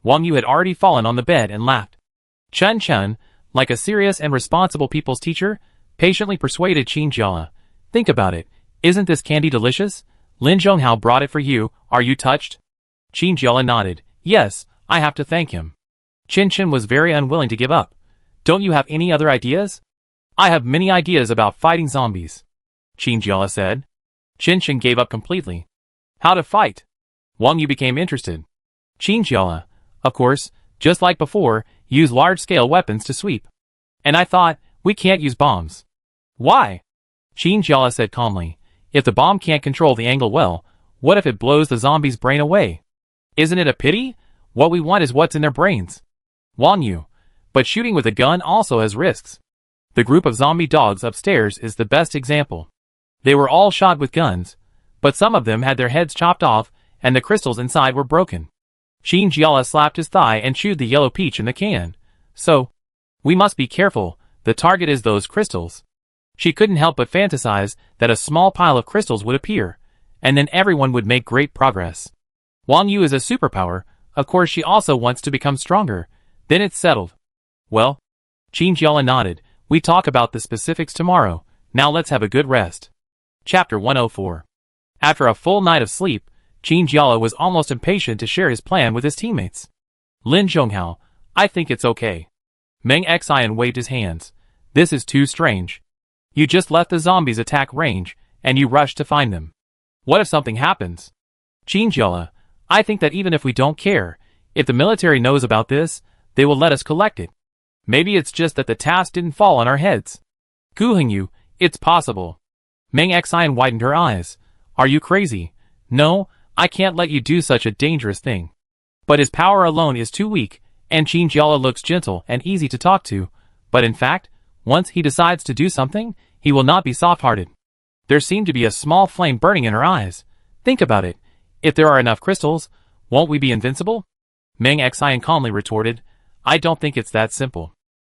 Wang Yu had already fallen on the bed and laughed. Chen, like a serious and responsible people's teacher, patiently persuaded Qin Jiala. Think about it. Isn't this candy delicious? Lin Zhonghao brought it for you. Are you touched? Qin Jiala nodded. Yes, I have to thank him. Qin was very unwilling to give up. Don't you have any other ideas? I have many ideas about fighting zombies. Qin Jiala said. Qin gave up completely. How to fight? Wang Yu became interested. Qin Jiala, of course, just like before, use large-scale weapons to sweep. And I thought, we can't use bombs. Why? Qin Jiala said calmly. If the bomb can't control the angle well, what if it blows the zombie's brain away? Isn't it a pity? What we want is what's in their brains. Wang Yu. But shooting with a gun also has risks. The group of zombie dogs upstairs is the best example. They were all shot with guns, but some of them had their heads chopped off and the crystals inside were broken. Qin Jiala slapped his thigh and chewed the yellow peach in the can. So, we must be careful, the target is those crystals. She couldn't help but fantasize that a small pile of crystals would appear, and then everyone would make great progress. Wang Yu is a superpower, of course she also wants to become stronger, then it's settled. Well? Qin Jiala nodded, we talk about the specifics tomorrow, now let's have a good rest. Chapter 104. After a full night of sleep, Qin Jiala was almost impatient to share his plan with his teammates. Lin Zhonghao, I think it's okay. Meng Xian waved his hands. This is too strange. You just left the zombies attack range, and you rushed to find them. What if something happens? Qin Jiala, I think that even if we don't care, if the military knows about this, they will let us collect it. Maybe it's just that the task didn't fall on our heads. Gu Hengyu, it's possible. Meng Xian widened her eyes. Are you crazy? No, I can't let you do such a dangerous thing. But his power alone is too weak, and Qin Jiala looks gentle and easy to talk to, but in fact, once he decides to do something, he will not be soft-hearted. There seemed to be a small flame burning in her eyes. Think about it. If there are enough crystals, won't we be invincible? Meng Xian calmly retorted, I don't think it's that simple.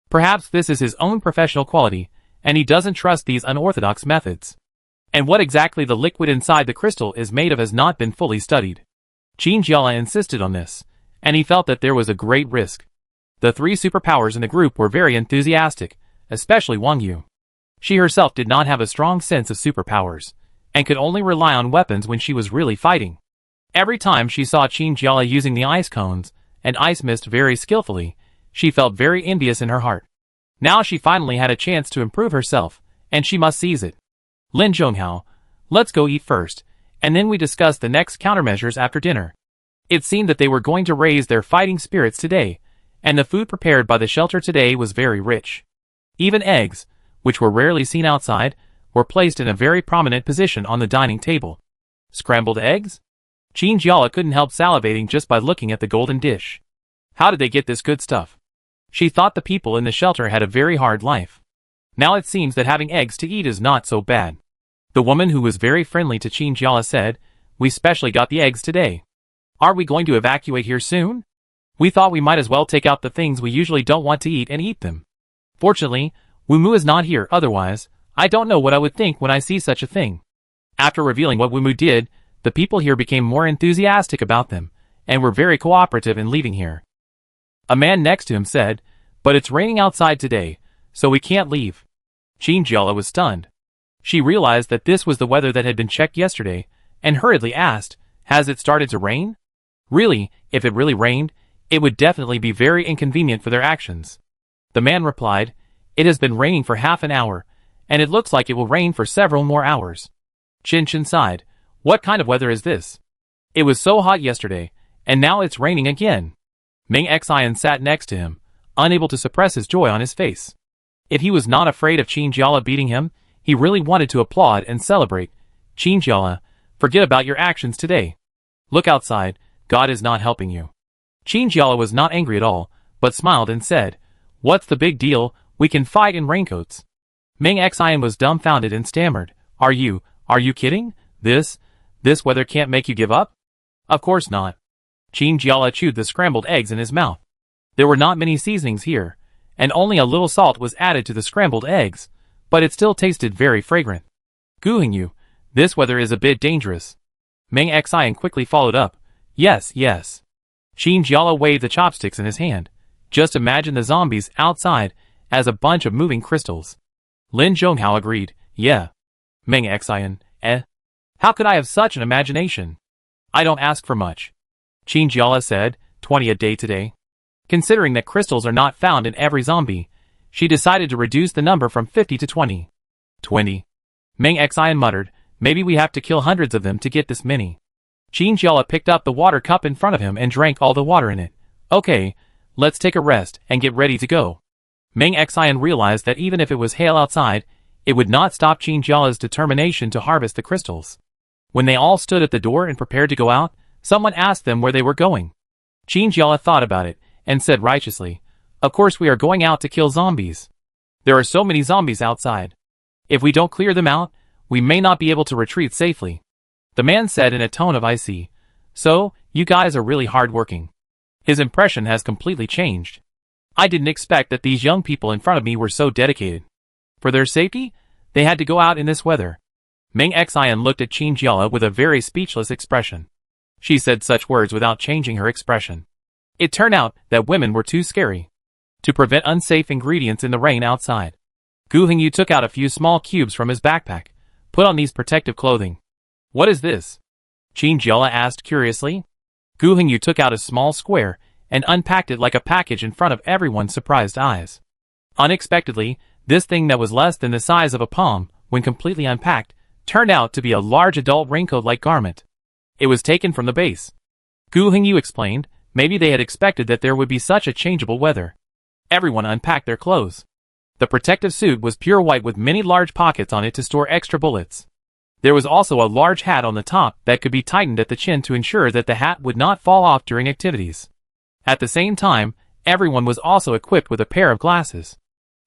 Perhaps this is his own professional quality, and he doesn't trust these unorthodox methods. And what exactly the liquid inside the crystal is made of has not been fully studied. Qin Jiala insisted on this, and he felt that there was a great risk. The three superpowers in the group were very enthusiastic, especially Wang Yu. She herself did not have a strong sense of superpowers, and could only rely on weapons when she was really fighting. Every time she saw Qin Jiala using the ice cones and ice mist very skillfully, she felt very envious in her heart. Now she finally had a chance to improve herself, and she must seize it. Lin Zhonghao, let's go eat first, and then we discuss the next countermeasures after dinner. It seemed that they were going to raise their fighting spirits today, and the food prepared by the shelter today was very rich. Even eggs, which were rarely seen outside, were placed in a very prominent position on the dining table. Scrambled eggs? Qin Jiala couldn't help salivating just by looking at the golden dish. How did they get this good stuff? She thought the people in the shelter had a very hard life. Now it seems that having eggs to eat is not so bad. The woman who was very friendly to Qin Jiala said, we specially got the eggs today. Are we going to evacuate here soon? We thought we might as well take out the things we usually don't want to eat and eat them. Fortunately, Wumu is not here, otherwise, I don't know what I would think when I see such a thing. After revealing what Wumu did, the people here became more enthusiastic about them, and were very cooperative in leaving here. A man next to him said, but it's raining outside today, so we can't leave. Qin Jiala was stunned. She realized that this was the weather that had been checked yesterday, and hurriedly asked, has it started to rain? Really, if it really rained, it would definitely be very inconvenient for their actions. The man replied, it has been raining for half an hour, and it looks like it will rain for several more hours. Qin sighed, what kind of weather is this? It was so hot yesterday, and now it's raining again. Meng Xian sat next to him. unable to suppress his joy on his face. If he was not afraid of Qinjiala beating him, he really wanted to applaud and celebrate. Qinjiala, forget about your actions today. Look outside, God is not helping you. Qinjiala was not angry at all, but smiled and said, "What's the big deal, we can fight in raincoats." Meng Xian was dumbfounded and stammered, Are you kidding? This weather can't make you give up? Of course not. Qinjiala chewed the scrambled eggs in his mouth. There were not many seasonings here, and only a little salt was added to the scrambled eggs, but it still tasted very fragrant. Gu Hengyu, this weather is a bit dangerous. Meng Xian quickly followed up, Yes. Qinjiala waved the chopsticks in his hand. Just imagine the zombies outside as a bunch of moving crystals. Lin Zhonghao agreed, Yeah. Meng Xian, How could I have such an imagination? I don't ask for much. Qinjiala said, 20 a day today. Considering that crystals are not found in every zombie, she decided to reduce the number from 50 to 20. 20. Meng Xian muttered, Maybe we have to kill hundreds of them to get this many. Qinjiala picked up the water cup in front of him and drank all the water in it. Okay, let's take a rest and get ready to go. Meng Xian realized that even if it was hail outside, it would not stop Qinjiala's determination to harvest the crystals. When they all stood at the door and prepared to go out, someone asked them where they were going. Qinjiala thought about it and said righteously, Of course we are going out to kill zombies. There are so many zombies outside. If we don't clear them out, we may not be able to retreat safely. The man said in a tone of I see. So, you guys are really hard-working. His impression has completely changed. I didn't expect that these young people in front of me were so dedicated. For their safety, they had to go out in this weather. Meng Xian looked at Qinjiala with a very speechless expression. She said such words without changing her expression. It turned out that women were too scary. To prevent unsafe ingredients in the rain outside, Gu Hengyu took out a few small cubes from his backpack. Put on these protective clothing. What is this? Qinjiala asked curiously. Gu Hengyu took out a small square and unpacked it like a package in front of everyone's surprised eyes. Unexpectedly, this thing that was less than the size of a palm, when completely unpacked, turned out to be a large adult raincoat-like garment. It was taken from the base. Gu Hengyu explained, maybe they had expected that there would be such a changeable weather. Everyone unpacked their clothes. The protective suit was pure white with many large pockets on it to store extra bullets. There was also a large hat on the top that could be tightened at the chin to ensure that the hat would not fall off during activities. At the same time, everyone was also equipped with a pair of glasses.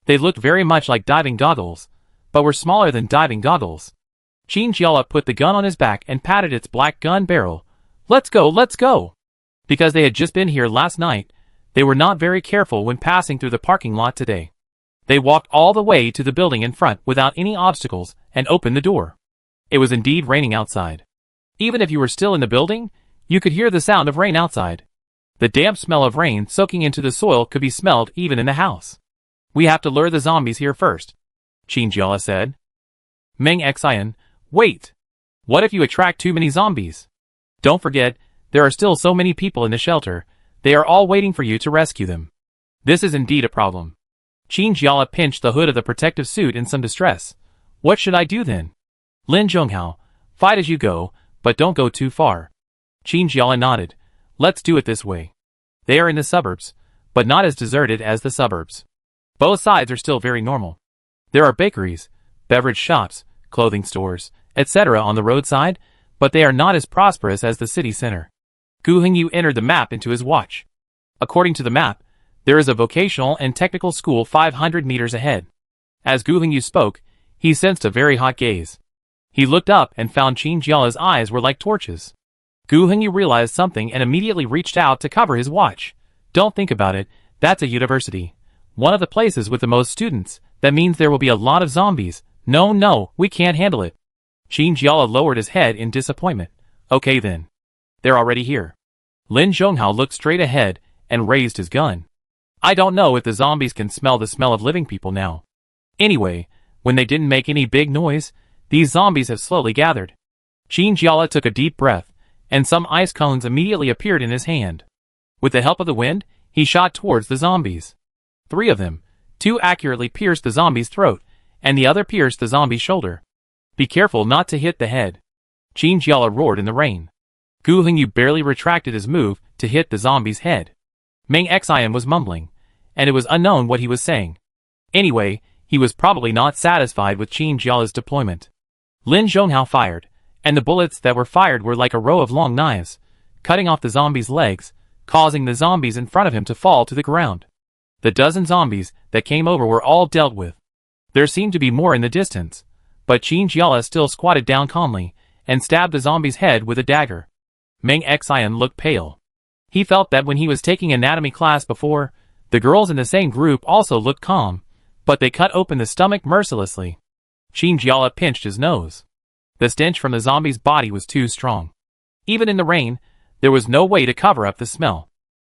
They looked very much like diving goggles, but were smaller than diving goggles. Qinjiala put the gun on his back and patted its black gun barrel. Let's go! Because they had just been here last night, they were not very careful when passing through the parking lot today. They walked all the way to the building in front without any obstacles and opened the door. It was indeed raining outside. Even if you were still in the building, you could hear the sound of rain outside. The damp smell of rain soaking into the soil could be smelled even in the house. We have to lure the zombies here first, Qinjiala said. Meng Xian, wait! What if you attract too many zombies? Don't forget, there are still so many people in the shelter. They are all waiting for you to rescue them. This is indeed a problem. Qinjiala pinched the hood of the protective suit in some distress. What should I do then? Lin Zhonghao, fight as you go, but don't go too far. Qinjiala nodded. Let's do it this way. They are in the suburbs, but not as deserted as the suburbs. Both sides are still very normal. There are bakeries, beverage shops, clothing stores, etc. on the roadside, but they are not as prosperous as the city center. Gu Hengyu entered the map into his watch. According to the map, there is a vocational and technical school 500 meters ahead. As Gu Hengyu spoke, he sensed a very hot gaze. He looked up and found Qinjiala's eyes were like torches. Gu Hengyu realized something and immediately reached out to cover his watch. Don't think about it, that's a university. One of the places with the most students. That means there will be a lot of zombies. No, we can't handle it. Qinjiala lowered his head in disappointment. Okay then. They're already here. Lin Zhonghao looked straight ahead and raised his gun. I don't know if the zombies can smell the smell of living people now. Anyway, when they didn't make any big noise, these zombies have slowly gathered. Qinjiala took a deep breath, and some ice cones immediately appeared in his hand. With the help of the wind, he shot towards the zombies. 3 of them, 2 accurately pierced the zombie's throat, and the other pierced the zombie's shoulder. Be careful not to hit the head. Qinjiala roared in the rain. Gu Hengyu barely retracted his move to hit the zombie's head. Meng Xian was mumbling. and it was unknown what he was saying. Anyway, he was probably not satisfied with Qin Jiala's deployment. Lin Zhonghao fired, and the bullets that were fired were like a row of long knives, cutting off the zombie's legs, causing the zombies in front of him to fall to the ground. The dozen zombies that came over were all dealt with. There seemed to be more in the distance, but Qin Jiala still squatted down calmly and stabbed the zombie's head with a dagger. Meng Xian looked pale. He felt that when he was taking anatomy class before, the girls in the same group also looked calm, but they cut open the stomach mercilessly. Qin Jiala pinched his nose. The stench from the zombie's body was too strong. Even in the rain, there was no way to cover up the smell.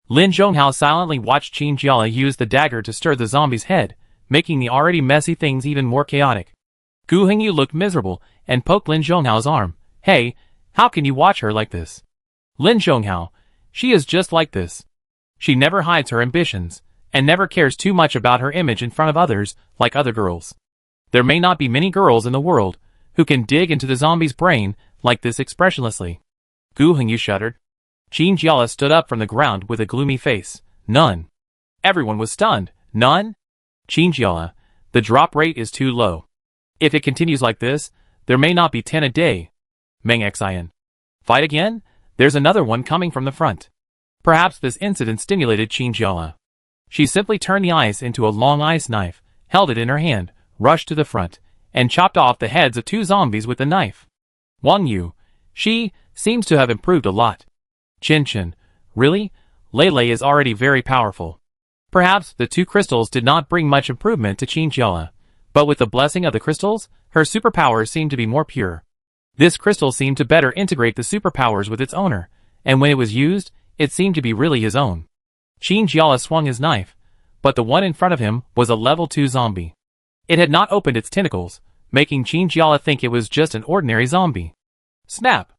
Lin Zhonghao silently watched Qin Jiala use the dagger to stir the zombie's head, making the already messy things even more chaotic. Gu Hengyu looked miserable and poked Lin Zhonghao's arm. Hey, how can you watch her like this? Lin Zhonghao, she is just like this. She never hides her ambitions, and never cares too much about her image in front of others, like other girls. There may not be many girls in the world who can dig into the zombie's brain like this expressionlessly. Gu Hengyu shuddered. Qin Jiala stood up from the ground with a gloomy face. None. Everyone was stunned. None? Qin Jiala, the drop rate is too low. If it continues like this, there may not be 10 a day. Meng Xian. Fight again? There's another one coming from the front. Perhaps this incident stimulated Qin Jiala. She simply turned the ice into a long ice knife, held it in her hand, rushed to the front, and chopped off the heads of 2 zombies with the knife. Wang Yu. She seems to have improved a lot. Qin. Really? Lei is already very powerful. Perhaps the 2 crystals did not bring much improvement to Qin Jiala, but with the blessing of the crystals, her superpowers seemed to be more pure. This crystal seemed to better integrate the superpowers with its owner, and when it was used, it seemed to be really his own. Qin Jiala swung his knife, but the one in front of him was a level 2 zombie. It had not opened its tentacles, making Qin Jiala think it was just an ordinary zombie. Snap!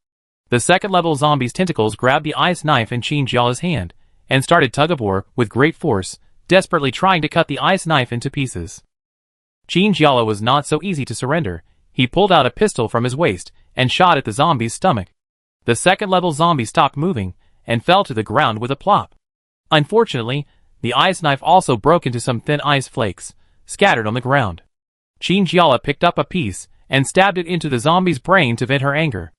The second-level zombie's tentacles grabbed the ice knife in Qin Jiala's hand, and started tug-of-war with great force, desperately trying to cut the ice knife into pieces. Qin Jiala was not so easy to surrender. He pulled out a pistol from his waist and shot at the zombie's stomach. The second-level zombie stopped moving and fell to the ground with a plop. Unfortunately, the ice knife also broke into some thin ice flakes, scattered on the ground. Qin Jiala picked up a piece and stabbed it into the zombie's brain to vent her anger.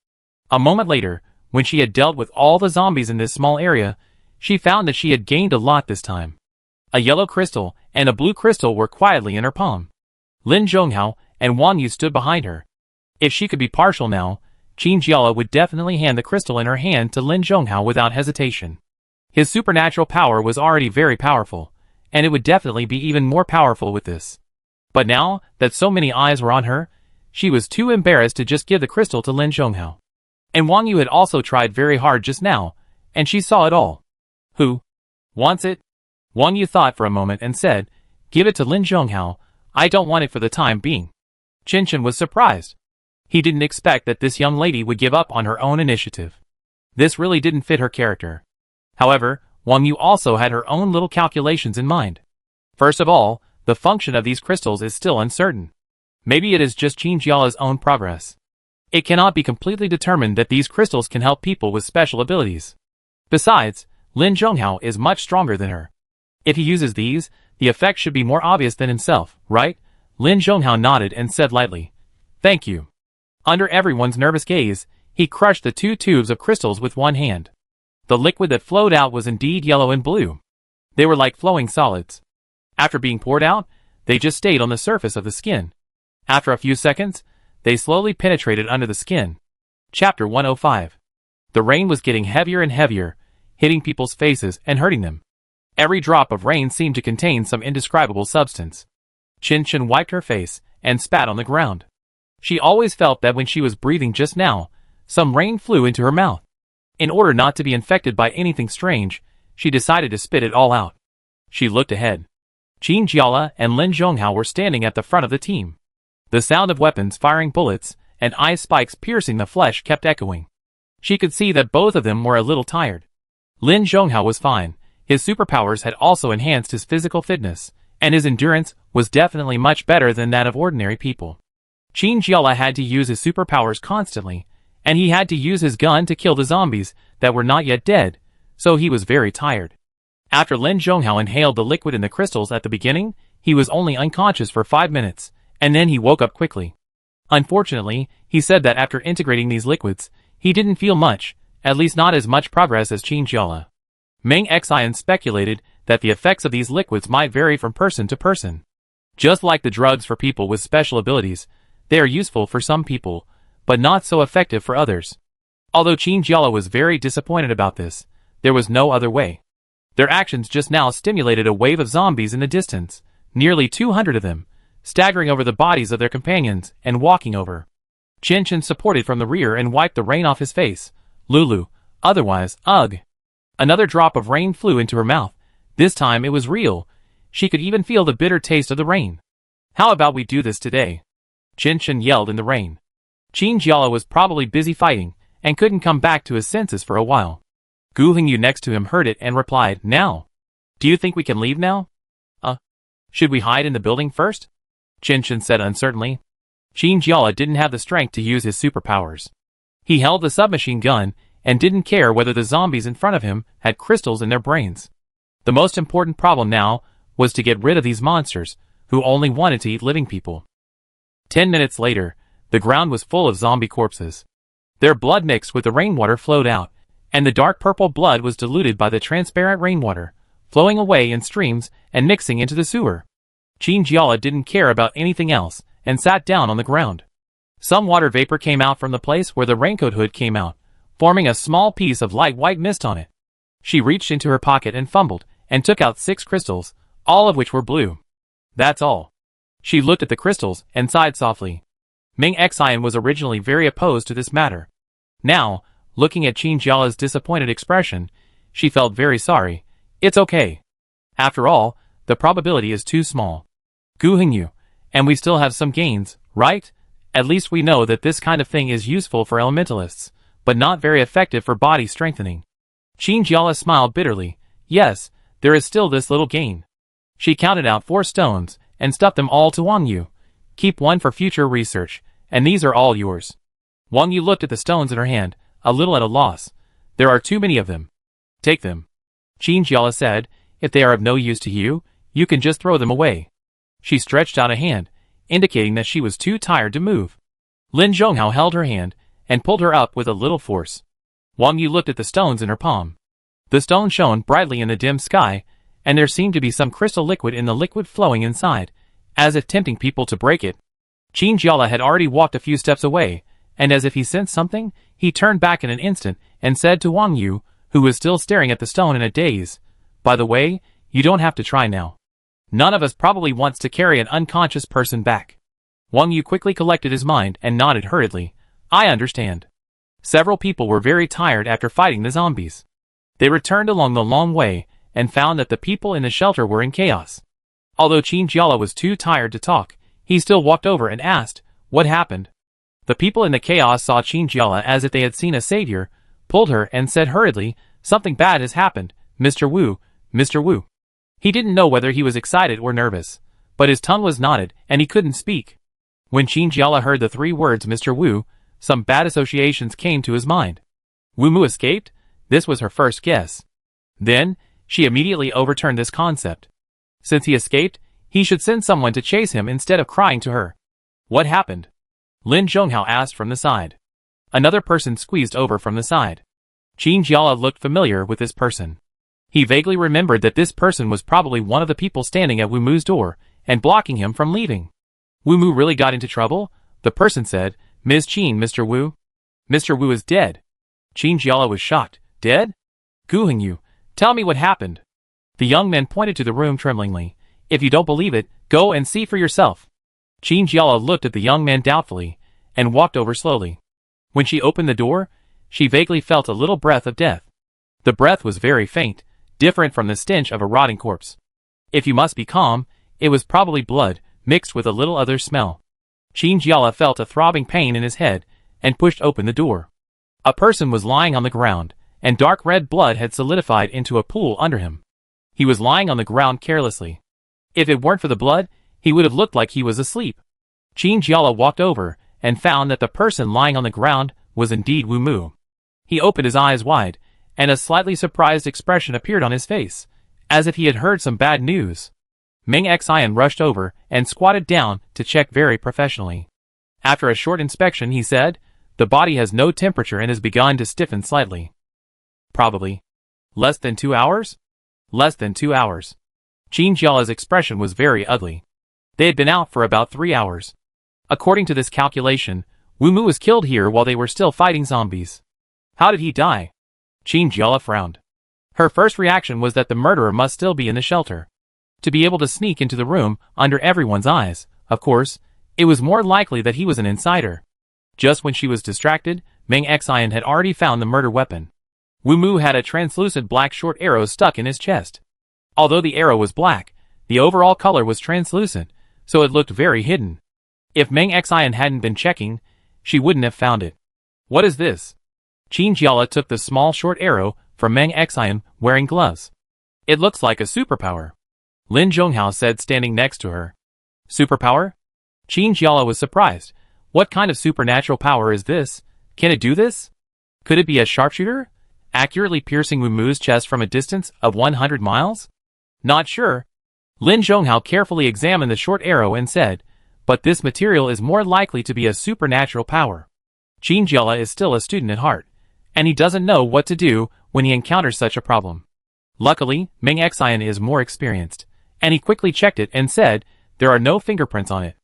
A moment later, when she had dealt with all the zombies in this small area, she found that she had gained a lot this time. A yellow crystal and a blue crystal were quietly in her palm. Lin Zhonghao and Wang Yu stood behind her. If she could be partial now, Qin Jiala would definitely hand the crystal in her hand to Lin Zhonghao without hesitation. His supernatural power was already very powerful, and it would definitely be even more powerful with this. But now that so many eyes were on her, she was too embarrassed to just give the crystal to Lin Zhonghao. And Wang Yu had also tried very hard just now, and she saw it all. Who wants it? Wang Yu thought for a moment and said, Give it to Lin Zhonghao, I don't want it for the time being. Qin was surprised. He didn't expect that this young lady would give up on her own initiative. This really didn't fit her character. However, Wang Yu also had her own little calculations in mind. First of all, the function of these crystals is still uncertain. Maybe it is just Qin Jiala's own progress. It cannot be completely determined that these crystals can help people with special abilities. Besides, Lin Zhonghao is much stronger than her. If he uses these, the effect should be more obvious than himself, right? Lin Zhonghao nodded and said lightly, Thank you. Under everyone's nervous gaze, he crushed the 2 tubes of crystals with one hand. The liquid that flowed out was indeed yellow and blue. They were like flowing solids. After being poured out, they just stayed on the surface of the skin. After a few seconds, they slowly penetrated under the skin. Chapter 105. The rain was getting heavier and heavier, hitting people's faces and hurting them. Every drop of rain seemed to contain some indescribable substance. Qin wiped her face and spat on the ground. She always felt that when she was breathing just now, some rain flew into her mouth. In order not to be infected by anything strange, she decided to spit it all out. She looked ahead. Qin Jiala and Lin Zhonghao were standing at the front of the team. The sound of weapons firing bullets and ice spikes piercing the flesh kept echoing. She could see that both of them were a little tired. Lin Zhonghao was fine. His superpowers had also enhanced his physical fitness, and his endurance was definitely much better than that of ordinary people. Qin Jiala had to use his superpowers constantly, and he had to use his gun to kill the zombies that were not yet dead, so he was very tired. After Lin Zhonghao inhaled the liquid in the crystals at the beginning, he was only unconscious for 5 minutes, and then he woke up quickly. Unfortunately, he said that after integrating these liquids, he didn't feel much, at least not as much progress as Qin Jiala. Meng Xian speculated that the effects of these liquids might vary from person to person. Just like the drugs for people with special abilities, they are useful for some people, but not so effective for others. Although Qin Jiala was very disappointed about this, there was no other way. Their actions just now stimulated a wave of zombies in the distance, nearly 200 of them, staggering over the bodies of their companions and walking over. Chen Chen supported from the rear and wiped the rain off his face. Lulu, otherwise, ugh. Another drop of rain flew into her mouth. This time it was real. She could even feel the bitter taste of the rain. How about we do this today? Chen Chen yelled in the rain. Qin Jiala was probably busy fighting, and couldn't come back to his senses for a while. Gu Hengyu next to him heard it and replied, now. Do you think we can leave now? Should we hide in the building first? Chen Chen said uncertainly. Qin Jiala didn't have the strength to use his superpowers. He held the submachine gun, and didn't care whether the zombies in front of him had crystals in their brains. The most important problem now was to get rid of these monsters, who only wanted to eat living people. 10 minutes later, the ground was full of zombie corpses. Their blood mixed with the rainwater flowed out, and the dark purple blood was diluted by the transparent rainwater, flowing away in streams and mixing into the sewer. Qin Jiala didn't care about anything else, and sat down on the ground. Some water vapor came out from the place where the raincoat hood came out, forming a small piece of light white mist on it. She reached into her pocket and fumbled, and took out 6 crystals, all of which were blue. That's all. She looked at the crystals and sighed softly. Meng Xian was originally very opposed to this matter. Now, looking at Qin Jiala's disappointed expression, she felt very sorry. It's okay. After all, the probability is too small. Gu Hengyu, and we still have some gains, right? At least we know that this kind of thing is useful for elementalists, but not very effective for body strengthening. Qin Jiala smiled bitterly. Yes, there is still this little gain. She counted out 4 stones, and stuffed them all to Wang Yu. Keep 1 for future research, and these are all yours. Wang Yu looked at the stones in her hand, a little at a loss. There are too many of them. Take them. Qin Jiala said, if they are of no use to you, you can just throw them away. She stretched out a hand, indicating that she was too tired to move. Lin Zhonghao held her hand, and pulled her up with a little force. Wang Yu looked at the stones in her palm. The stone shone brightly in the dim sky, and there seemed to be some crystal liquid in the liquid flowing inside, as if tempting people to break it. Qin Jiala had already walked a few steps away, and as if he sensed something, he turned back in an instant, and said to Wang Yu, who was still staring at the stone in a daze, by the way, you don't have to try now. None of us probably wants to carry an unconscious person back. Wang Yu quickly collected his mind and nodded hurriedly. I understand. Several people were very tired after fighting the zombies. They returned along the long way, and found that the people in the shelter were in chaos. Although Qin Jiala was too tired to talk, he still walked over and asked, what happened? The people in the chaos saw Qin Jiala as if they had seen a savior, pulled her and said hurriedly, something bad has happened, Mr. Wu, Mr. Wu. He didn't know whether he was excited or nervous, but his tongue was knotted and he couldn't speak. When Qin Jiala heard the 3 words Mr. Wu, some bad associations came to his mind. Wu Mu escaped? This was her first guess. Then, she immediately overturned this concept. Since he escaped, he should send someone to chase him instead of crying to her. What happened? Lin Zhonghao asked from the side. Another person squeezed over from the side. Qin Jiala looked familiar with this person. He vaguely remembered that this person was probably one of the people standing at Wu Mu's door, and blocking him from leaving. Wu Mu really got into trouble? The person said, Ms. Qin, Mr. Wu. Mr. Wu is dead. Qin Jiala was shocked. Dead? Gu Hengyu, tell me what happened. The young man pointed to the room tremblingly. If you don't believe it, go and see for yourself. Qin Jiala looked at the young man doubtfully, and walked over slowly. When she opened the door, she vaguely felt a little breath of death. The breath was very faint, different from the stench of a rotting corpse. If you must be calm, it was probably blood, mixed with a little other smell. Qin Jiala felt a throbbing pain in his head, and pushed open the door. A person was lying on the ground, and dark red blood had solidified into a pool under him. He was lying on the ground carelessly. If it weren't for the blood, he would have looked like he was asleep. Qin Jiala walked over, and found that the person lying on the ground was indeed Wu Mu. He opened his eyes wide, and a slightly surprised expression appeared on his face. as if he had heard some bad news. Meng Xian rushed over and squatted down to check very professionally. After a short inspection he said, "The body has no temperature and has begun to stiffen slightly." "Probably. Less than 2 hours?" "Less than 2 hours." Qin Jiala's expression was very ugly. They had been out for about 3 hours. According to this calculation, Wu Mu was killed here while they were still fighting zombies. How did he die? Qin Jiala frowned. Her first reaction was that the murderer must still be in the shelter. To be able to sneak into the room under everyone's eyes, of course, it was more likely that he was an insider. Just when she was distracted, Meng Xian had already found the murder weapon. Wu Mu had a translucent black short arrow stuck in his chest. Although the arrow was black, the overall color was translucent, so it looked very hidden. If Meng Xian hadn't been checking, she wouldn't have found it. What is this? Qin Jiala took the small short arrow from Meng Xian wearing gloves. It looks like a superpower. Lin Zhonghao said standing next to her. Superpower? Qin Jiala was surprised. What kind of supernatural power is this? Can it do this? Could it be a sharpshooter? Accurately piercing Wu Mu's chest from a distance of 100 miles? Not sure. Lin Zhonghao carefully examined the short arrow and said, but this material is more likely to be a supernatural power. Qin Jiala is still a student at heart, and he doesn't know what to do when he encounters such a problem. Luckily, Meng Xian is more experienced, and he quickly checked it and said, there are no fingerprints on it.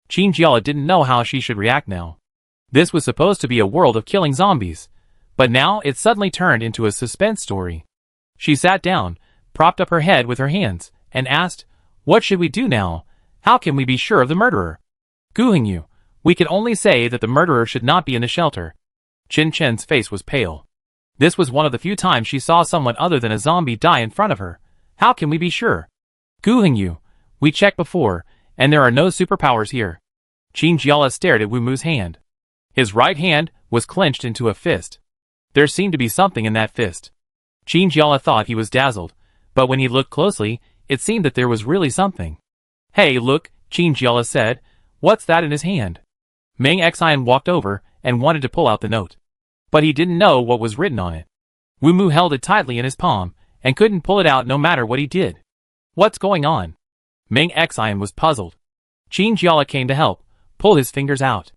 Qin Jiala didn't know how she should react now. This was supposed to be a world of killing zombies, but now it suddenly turned into a suspense story. She sat down, propped up her head with her hands, and asked, what should we do now? How can we be sure of the murderer? Gu Hingyu, we can only say that the murderer should not be in the shelter. Qin Chen's face was pale. This was one of the few times she saw someone other than a zombie die in front of her. How can we be sure? Gu Hingyu, we checked before, and there are no superpowers here. Qin Jiala stared at Wu Mu's hand. His right hand was clenched into a fist. There seemed to be something in that fist. Qin Jiala thought he was dazzled, but when he looked closely, it seemed that there was really something. Hey look, Qin Jiala said, what's that in his hand? Meng Xian walked over and wanted to pull out the note. But he didn't know what was written on it. Wu Mu held it tightly in his palm, and couldn't pull it out no matter what he did. What's going on? Meng Xian was puzzled. Qin Jiala came to help, pull his fingers out.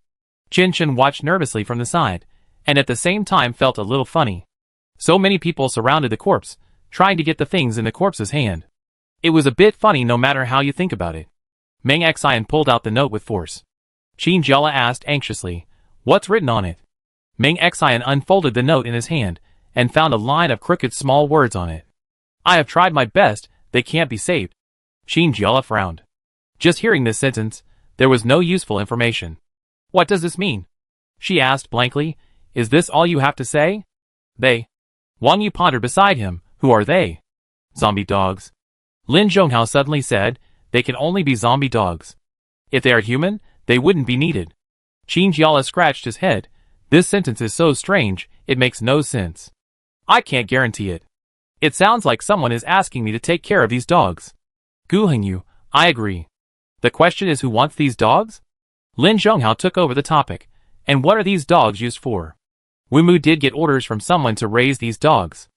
Qin Chen watched nervously from the side, and at the same time felt a little funny. So many people surrounded the corpse, trying to get the things in the corpse's hand. It was a bit funny no matter how you think about it. Meng Xian pulled out the note with force. Qin Jiala asked anxiously, what's written on it? Meng Xian unfolded the note in his hand, and found a line of crooked small words on it. I have tried my best, they can't be saved. Qin Jiala frowned. Just hearing this sentence, there was no useful information. What does this mean? She asked blankly, is this all you have to say? They. Wang Yu pondered beside him, who are they? Zombie dogs. Lin Zhonghao suddenly said, they can only be zombie dogs. If they are human, they wouldn't be needed. Qin Jiala scratched his head. This sentence is so strange, it makes no sense. I can't guarantee it. It sounds like someone is asking me to take care of these dogs. Gu Hingyu, I agree. The question is who wants these dogs? Lin Zhonghao took over the topic. And what are these dogs used for? Wu Mu did get orders from someone to raise these dogs.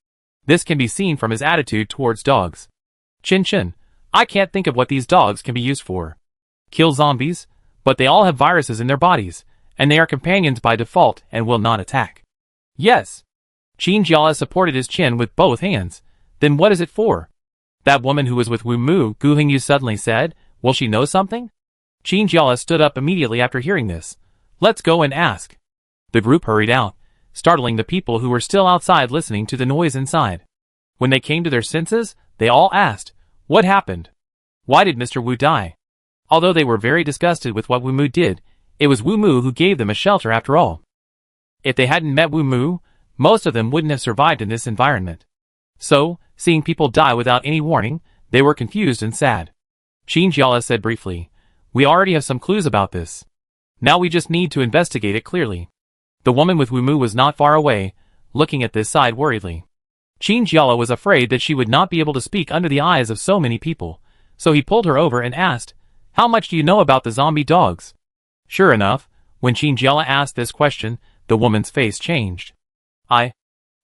This can be seen from his attitude towards dogs. Qin Chen, I can't think of what these dogs can be used for. Kill zombies, but they all have viruses in their bodies, and they are companions by default and will not attack. Yes. Qin Jiala supported his chin with both hands. Then what is it for? That woman who was with Wu Mu, Gu Hingyu suddenly said, will she know something? Qin Jiala stood up immediately after hearing this. Let's go and ask. The group hurried out, startling the people who were still outside listening to the noise inside. When they came to their senses, they all asked, what happened? Why did Mr. Wu die? Although they were very disgusted with what Wu Mu did, it was Wu Mu who gave them a shelter after all. If they hadn't met Wu Mu, most of them wouldn't have survived in this environment. So, seeing people die without any warning, they were confused and sad. Qin Jiala said briefly, we already have some clues about this. Now we just need to investigate it clearly. The woman with Wu Mu was not far away, looking at this side worriedly. Qin Jiala was afraid that she would not be able to speak under the eyes of so many people, so he pulled her over and asked, how much do you know about the zombie dogs? Sure enough, when Qin Jiala asked this question, the woman's face changed. Qin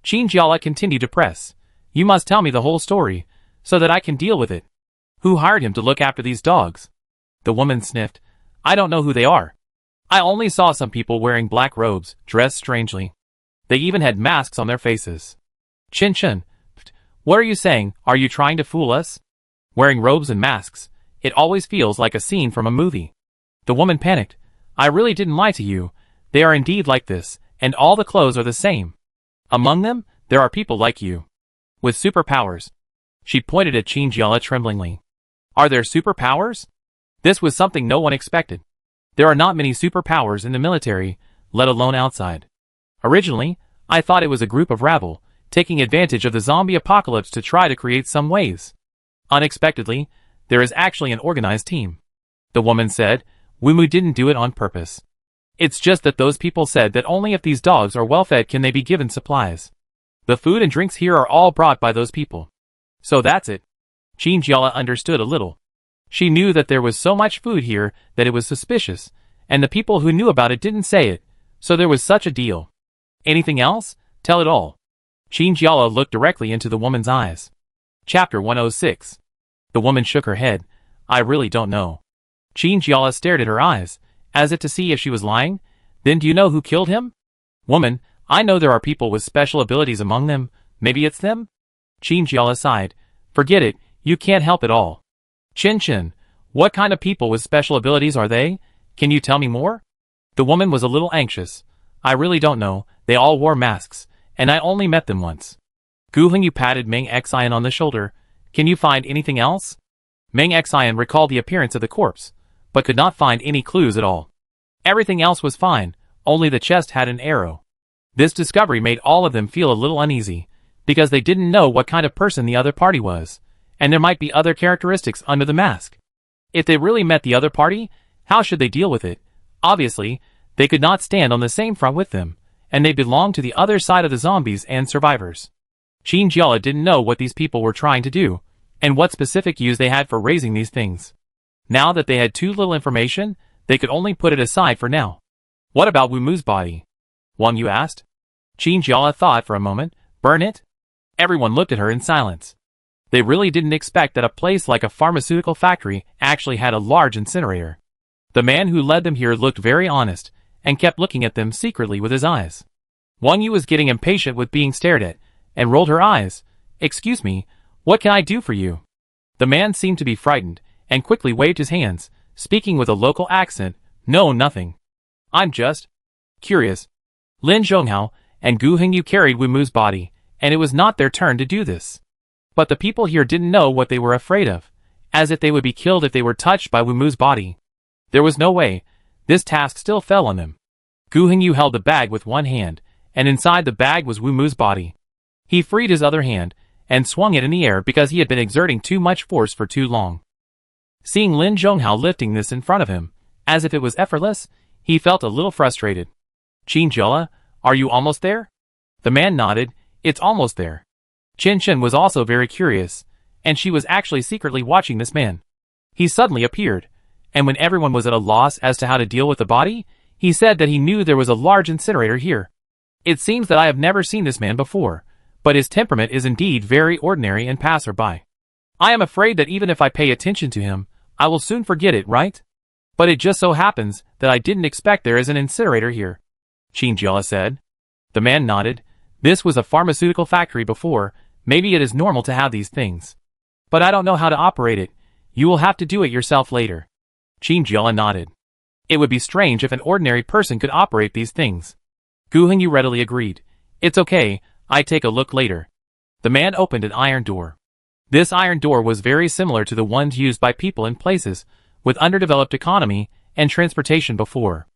Jiala continued to press. You must tell me the whole story, so that I can deal with it. Who hired him to look after these dogs? The woman sniffed. I don't know who they are. I only saw some people wearing black robes, dressed strangely. They even had masks on their faces. Chin. What are you saying? Are you trying to fool us? Wearing robes and masks. It always feels like a scene from a movie. The woman panicked. I really didn't lie to you. They are indeed like this, and all the clothes are the same. Among them, there are people like you. With superpowers. She pointed at Chinjiala tremblingly. Are there superpowers? This was something no one expected. There are not many superpowers in the military, let alone outside. Originally, I thought it was a group of rabble, taking advantage of the zombie apocalypse to try to create some waves. Unexpectedly, there is actually an organized team. The woman said, Wumu didn't do it on purpose. It's just that those people said that only if these dogs are well fed can they be given supplies. The food and drinks here are all brought by those people. So that's it. Chinjiala understood a little. She knew that there was so much food here that it was suspicious, and the people who knew about it didn't say it, so there was such a deal. Anything else? Tell it all. Chinjiala looked directly into the woman's eyes. Chapter 106. The woman shook her head. I really don't know. Chinjiala stared at her eyes, as if to see if she was lying. Then do you know who killed him? Woman, I know there are people with special abilities among them. Maybe it's them? Chinjiala sighed. Forget it, you can't help it all. Chin, what kind of people with special abilities are they? Can you tell me more? The woman was a little anxious. I really don't know, they all wore masks, and I only met them once. Gu Hongyu patted Meng Xian on the shoulder. Can you find anything else? Meng Xian recalled the appearance of the corpse, but could not find any clues at all. Everything else was fine, only the chest had an arrow. This discovery made all of them feel a little uneasy, because they didn't know what kind of person the other party was, and there might be other characteristics under the mask. If they really met the other party, how should they deal with it? Obviously, they could not stand on the same front with them, and they belonged to the other side of the zombies and survivors. Chinjiala didn't know what these people were trying to do, and what specific use they had for raising these things. Now that they had too little information, they could only put it aside for now. What about Wumu's body? Wang Yu asked. Chinjiala thought for a moment. Burn it? Everyone looked at her in silence. They really didn't expect that a place like a pharmaceutical factory actually had a large incinerator. The man who led them here looked very honest, and kept looking at them secretly with his eyes. Wang Yu was getting impatient with being stared at, and rolled her eyes. Excuse me, what can I do for you? The man seemed to be frightened, and quickly waved his hands, speaking with a local accent. No, nothing. I'm just curious. Lin Zhonghao and Gu Hongyu carried Wumu's body, and it was not their turn to do this. But the people here didn't know what they were afraid of, as if they would be killed if they were touched by Wumu's body. There was no way. This task still fell on them. Gu Hongyu held the bag with one hand, and inside the bag was Wumu's body. He freed his other hand, and swung it in the air because he had been exerting too much force for too long. Seeing Lin Zhonghao lifting this in front of him, as if it was effortless, he felt a little frustrated. Chinjiala, are you almost there? The man nodded. It's almost there. Chin was also very curious, and she was actually secretly watching this man. He suddenly appeared, and when everyone was at a loss as to how to deal with the body, he said that he knew there was a large incinerator here. It seems that I have never seen this man before, but his temperament is indeed very ordinary and passerby. I am afraid that even if I pay attention to him, I will soon forget it, right? But it just so happens that I didn't expect there is an incinerator here, Chinjiala said. The man nodded. This was a pharmaceutical factory before. Maybe it is normal to have these things. But I don't know how to operate it. You will have to do it yourself later. Chinjiala nodded. It would be strange if an ordinary person could operate these things. Gu Hongyu readily agreed. It's okay, I take a look later. The man opened an iron door. This iron door was very similar to the ones used by people in places with underdeveloped economy and transportation before.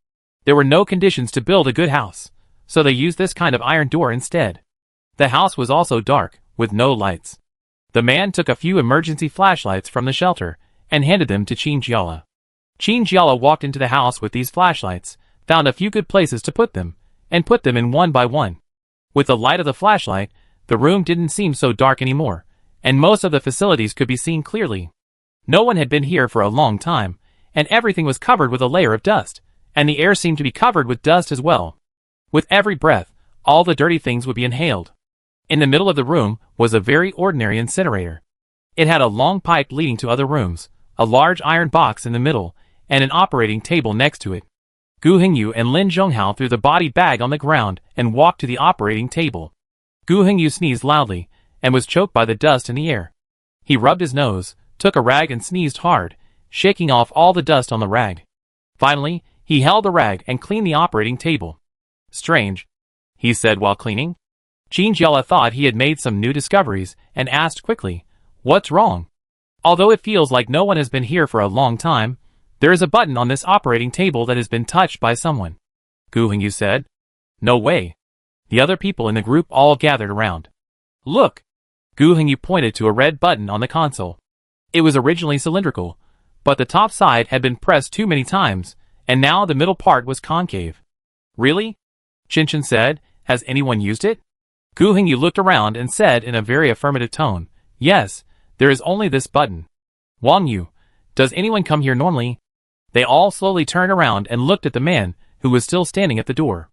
There were no conditions to build a good house, so they used this kind of iron door instead. The house was also dark, with no lights. The man took a few emergency flashlights from the shelter and handed them to Chinjiala. Chinjiala walked into the house with these flashlights, found a few good places to put them, and put them in one by one. With the light of the flashlight, the room didn't seem so dark anymore, and most of the facilities could be seen clearly. No one had been here for a long time, and everything was covered with a layer of dust, and the air seemed to be covered with dust as well. With every breath, all the dirty things would be inhaled. In the middle of the room was a very ordinary incinerator. It had a long pipe leading to other rooms, a large iron box in the middle, and an operating table next to it. Gu Hengyu and Lin Zhonghao threw the body bag on the ground and walked to the operating table. Gu Hengyu sneezed loudly, and was choked by the dust in the air. He rubbed his nose, took a rag and sneezed hard, shaking off all the dust on the rag. Finally, he held the rag and cleaned the operating table. Strange, he said while cleaning. Qin Jiala thought he had made some new discoveries and asked quickly, "What's wrong?" Although it feels like no one has been here for a long time, there is a button on this operating table that has been touched by someone. Gu Hengyu said. No way. The other people in the group all gathered around. Look! Gu Hengyu pointed to a red button on the console. It was originally cylindrical, but the top side had been pressed too many times, and now the middle part was concave. Really? Qinshan said. Has anyone used it? Gu Hengyu looked around and said in a very affirmative tone, Yes, there is only this button. Wang Yu, does anyone come here normally? They all slowly turned around and looked at the man, who was still standing at the door.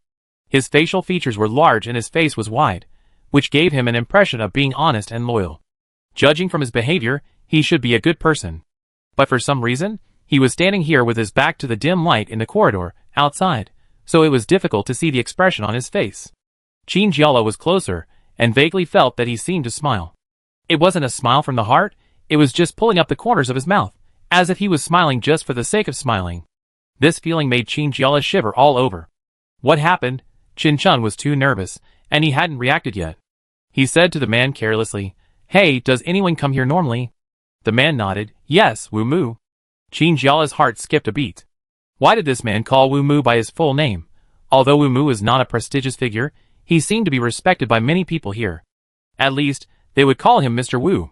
His facial features were large and his face was wide, which gave him an impression of being honest and loyal. Judging from his behavior, he should be a good person. But for some reason, he was standing here with his back to the dim light in the corridor, outside, so it was difficult to see the expression on his face. Qin Jiala was closer, and vaguely felt that he seemed to smile. It wasn't a smile from the heart, it was just pulling up the corners of his mouth, as if he was smiling just for the sake of smiling. This feeling made Qin Jiala shiver all over. What happened? Qin Chun was too nervous, and he hadn't reacted yet. He said to the man carelessly, Hey, does anyone come here normally? The man nodded, Yes, Wu Mu. Qin Jiala's heart skipped a beat. Why did this man call Wu Mu by his full name? Although Wu Mu is not a prestigious figure, he seemed to be respected by many people here. At least, they would call him Mr. Wu.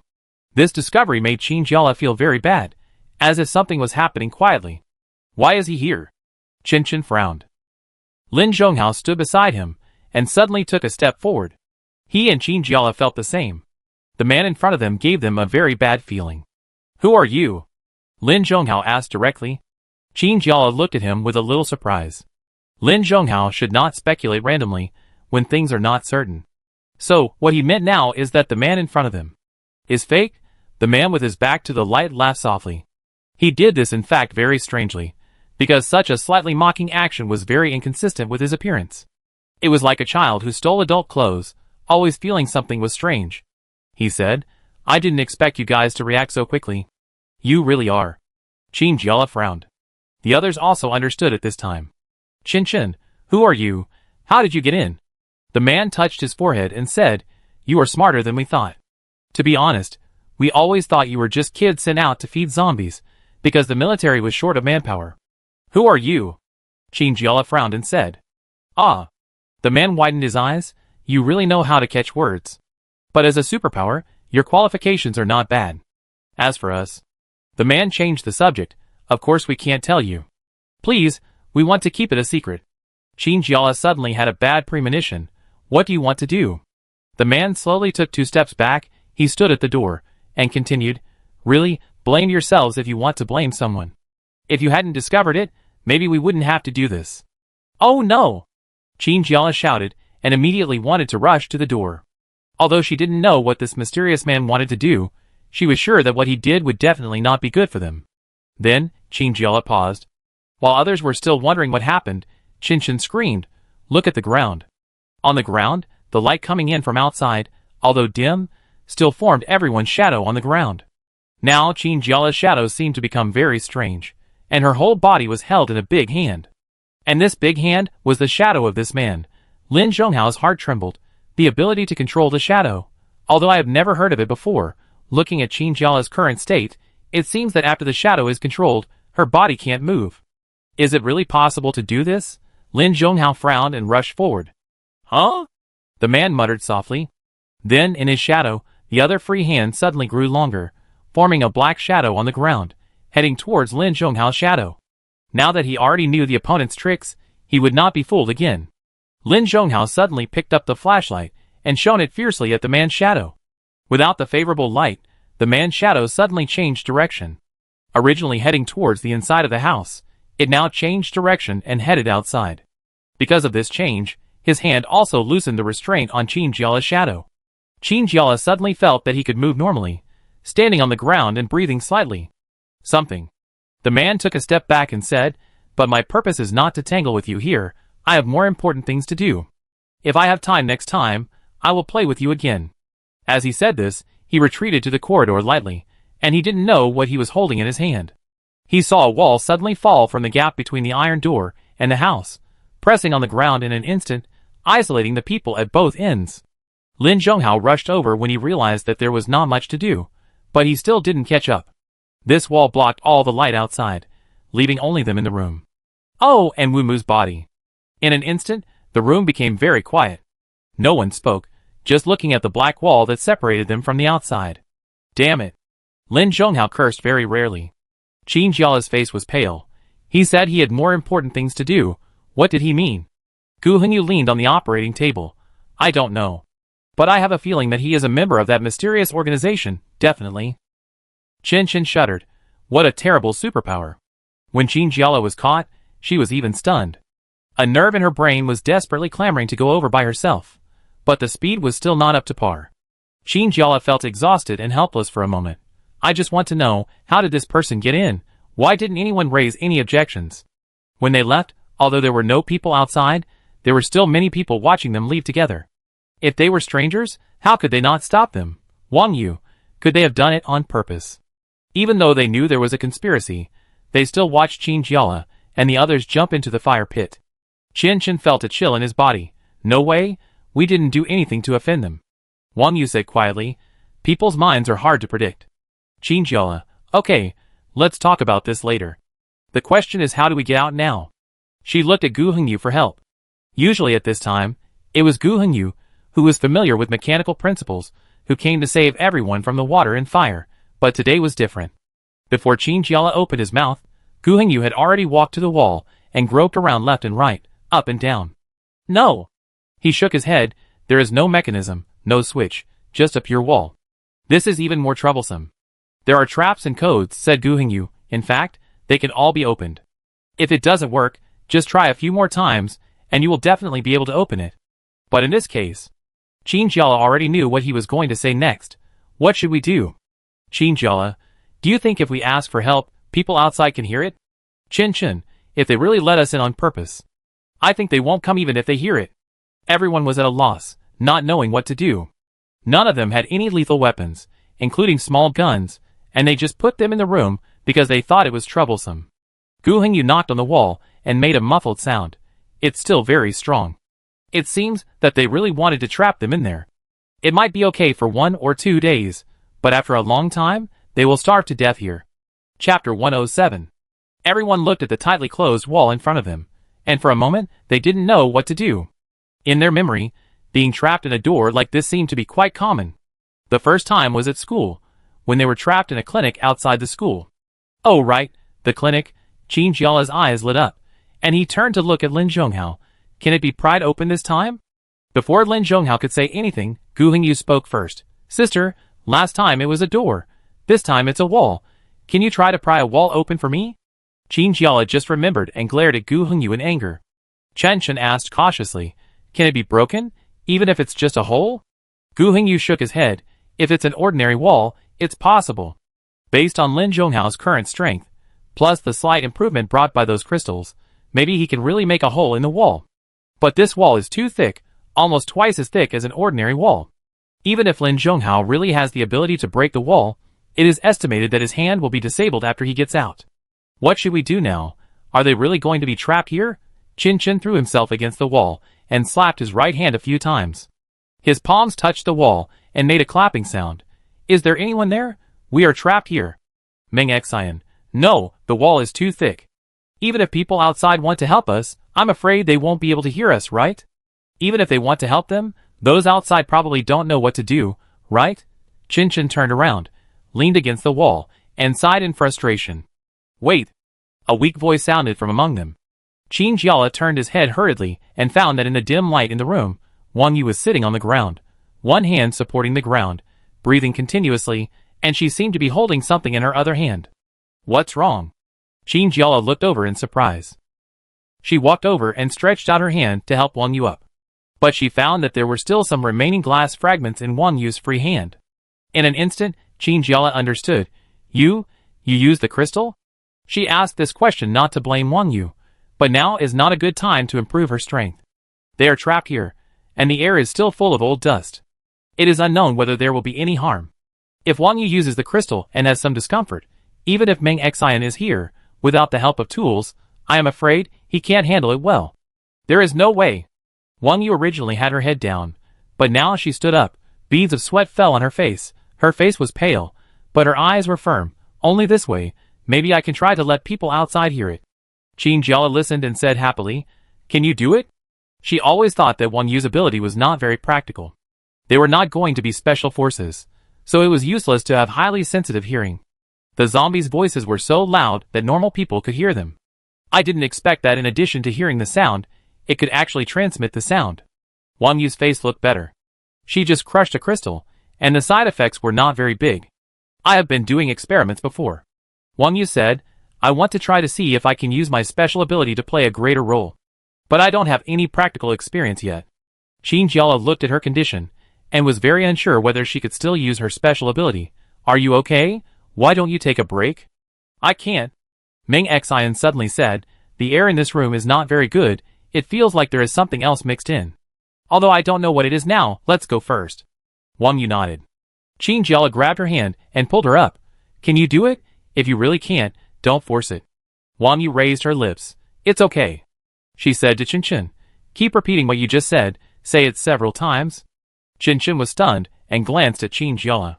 This discovery made Qin Jiala feel very bad, as if something was happening quietly. Why is he here? Qinshan frowned. Lin Zhonghao stood beside him, and suddenly took a step forward. He and Qin Jiala felt the same. The man in front of them gave them a very bad feeling. Who are you? Lin Zhonghao asked directly. Qin Jiala looked at him with a little surprise. Lin Zhonghao should not speculate randomly when things are not certain. So, what he meant now is that the man in front of him is fake? The man with his back to the light laughed softly. He did this in fact very strangely, because such a slightly mocking action was very inconsistent with his appearance. It was like a child who stole adult clothes, always feeling something was strange. He said, I didn't expect you guys to react so quickly. You really are. Qin Jiala frowned. The others also understood at this time. Qinshan, who are you? How did you get in? The man touched his forehead and said, You are smarter than we thought. To be honest, we always thought you were just kids sent out to feed zombies, because the military was short of manpower. Who are you? Qin Jiala frowned and said. Ah. The man widened his eyes. You really know how to catch words. But as a superpower, your qualifications are not bad. As for us. The man changed the subject. Of course we can't tell you. Please, we want to keep it a secret. Qin Jiala suddenly had a bad premonition. What do you want to do? The man slowly took 2 steps back. He stood at the door, and continued, Really, blame yourselves if you want to blame someone. If you hadn't discovered it, maybe we wouldn't have to do this. Oh no! Qin Jiala shouted, and immediately wanted to rush to the door. Although she didn't know what this mysterious man wanted to do, she was sure that what he did would definitely not be good for them. Then, Qin Jiala paused. While others were still wondering what happened, Qinshan screamed, Look at the ground. On the ground, the light coming in from outside, although dim, still formed everyone's shadow on the ground. Now Qin Jiala's shadow seemed to become very strange, and her whole body was held in a big hand. And this big hand was the shadow of this man. Lin Zhonghao's heart trembled. The ability to control the shadow. Although I have never heard of it before, looking at Qin Jiala's current state, it seems that after the shadow is controlled, her body can't move. Is it really possible to do this? Lin Zhonghao frowned and rushed forward. Huh? The man muttered softly. Then, in his shadow, the other free hand suddenly grew longer, forming a black shadow on the ground, heading towards Lin Zhonghao's shadow. Now that he already knew the opponent's tricks, he would not be fooled again. Lin Zhonghao suddenly picked up the flashlight and shone it fiercely at the man's shadow. Without the favorable light, the man's shadow suddenly changed direction. Originally heading towards the inside of the house, it now changed direction and headed outside. Because of this change, his hand also loosened the restraint on Qin Jiala's shadow. Qin Jiala suddenly felt that he could move normally, standing on the ground and breathing slightly. Something. The man took a step back and said, "But my purpose is not to tangle with you here. I have more important things to do. If I have time next time, I will play with you again." As he said this, he retreated to the corridor lightly, and he didn't know what he was holding in his hand. He saw a wall suddenly fall from the gap between the iron door and the house, pressing on the ground in an instant, isolating the people at both ends. Lin Zhonghao rushed over when he realized that there was not much to do, but he still didn't catch up. This wall blocked all the light outside, leaving only them in the room. Oh, and Wu Mu's body. In an instant, the room became very quiet. No one spoke, just looking at the black wall that separated them from the outside. Damn it. Lin Zhonghao cursed very rarely. Qin Jiala's face was pale. He said he had more important things to do. What did he mean? Gu Hengyu leaned on the operating table. I don't know. But I have a feeling that he is a member of that mysterious organization, definitely. Chen Chen shuddered. What a terrible superpower. When Qin Jiala was caught, she was even stunned. A nerve in her brain was desperately clamoring to go over by herself. But the speed was still not up to par. Qin Jiala felt exhausted and helpless for a moment. I just want to know, how did this person get in? Why didn't anyone raise any objections? When they left, although there were no people outside, there were still many people watching them leave together. If they were strangers, how could they not stop them? Wang Yu, could they have done it on purpose? Even though they knew there was a conspiracy, they still watched Qin Jiala and the others jump into the fire pit. Chen Chen felt a chill in his body. No way, we didn't do anything to offend them. Wang Yu said quietly, people's minds are hard to predict. Qin Jiala, okay, let's talk about this later. The question is, how do we get out now? She looked at Gu Hengyu for help. Usually at this time, it was Gu Hengyu, who was familiar with mechanical principles, who came to save everyone from the water and fire, but today was different. Before Qin Jiala opened his mouth, Gu Hengyu had already walked to the wall and groped around left and right, up and down. No! He shook his head. There is no mechanism, no switch, just a pure wall. This is even more troublesome. There are traps and codes, said Gu Hengyu. In fact, they can all be opened. If it doesn't work, just try a few more times, and you will definitely be able to open it. But in this case, Qin Jiala already knew what he was going to say next. What should we do? Qin Jiala, do you think if we ask for help, people outside can hear it? Chen Chen, if they really let us in on purpose, I think they won't come even if they hear it. Everyone was at a loss, not knowing what to do. None of them had any lethal weapons, including small guns, and they just put them in the room because they thought it was troublesome. Gu Hengyu knocked on the wall and made a muffled sound. It's still very strong. It seems that they really wanted to trap them in there. It might be okay for 1 or 2 days, but after a long time, they will starve to death here. Chapter 107. Everyone looked at the tightly closed wall in front of them, and for a moment, they didn't know what to do. In their memory, being trapped in a door like this seemed to be quite common. The first time was at school, when they were trapped in a clinic outside the school. Oh right, the clinic. Qin Jiala's eyes lit up, and he turned to look at Lin Zhonghao. Can it be pried open this time? Before Lin Zhonghao could say anything, Gu Hengyu spoke first. Sister, last time it was a door. This time it's a wall. Can you try to pry a wall open for me? Qin Jiala just remembered and glared at Gu Hengyu in anger. Chen Chen asked cautiously, can it be broken, even if it's just a hole? Gu Hengyu shook his head. If it's an ordinary wall, it's possible. Based on Lin Zhonghao's current strength, plus the slight improvement brought by those crystals, maybe he can really make a hole in the wall. But this wall is too thick, almost twice as thick as an ordinary wall. Even if Lin Zhonghao really has the ability to break the wall, it is estimated that his hand will be disabled after he gets out. What should we do now? Are they really going to be trapped here? Qin Chen threw himself against the wall and slapped his right hand a few times. His palms touched the wall and made a clapping sound. Is there anyone there? We are trapped here. Meng Xian. No, the wall is too thick. Even if people outside want to help us, I'm afraid they won't be able to hear us, right? Even if they want to help them, those outside probably don't know what to do, right? Qin Chen turned around, leaned against the wall, and sighed in frustration. Wait. A weak voice sounded from among them. Qin Jiala turned his head hurriedly and found that in the dim light in the room, Wang Yu was sitting on the ground, one hand supporting the ground, breathing continuously, and she seemed to be holding something in her other hand. What's wrong? Qin Jiala looked over in surprise. She walked over and stretched out her hand to help Wang Yu up. But she found that there were still some remaining glass fragments in Wang Yu's free hand. In an instant, Qin Jiala understood. You used the crystal? She asked this question not to blame Wang Yu, but now is not a good time to improve her strength. They are trapped here, and the air is still full of old dust. It is unknown whether there will be any harm. If Wang Yu uses the crystal and has some discomfort, even if Meng Xian is here, without the help of tools, I am afraid he can't handle it well. There is no way. Wang Yu originally had her head down, but now she stood up. Beads of sweat fell on her face. Her face was pale, but her eyes were firm. Only this way, maybe I can try to let people outside hear it. Qin Jiala listened and said happily, Can you do it? She always thought that Wang Yu's ability was not very practical. They were not going to be special forces, so it was useless to have highly sensitive hearing. The zombies' voices were so loud that normal people could hear them. I didn't expect that in addition to hearing the sound, it could actually transmit the sound. Wang Yu's face looked better. She just crushed a crystal, and the side effects were not very big. I have been doing experiments before. Wang Yu said, I want to try to see if I can use my special ability to play a greater role. But I don't have any practical experience yet. Qin Jiala looked at her condition, and was very unsure whether she could still use her special ability. Are you okay? Why don't you take a break? I can't. Meng Xian suddenly said, the air in this room is not very good, it feels like there is something else mixed in. Although I don't know what it is now, let's go first. Wang Yu nodded. Qin Jiala grabbed her hand and pulled her up. Can you do it? If you really can't, don't force it. Wang Yu raised her lips. It's okay. She said to Chen Chen. Keep repeating what you just said, say it several times. Chen Chen was stunned and glanced at Qin Jiala.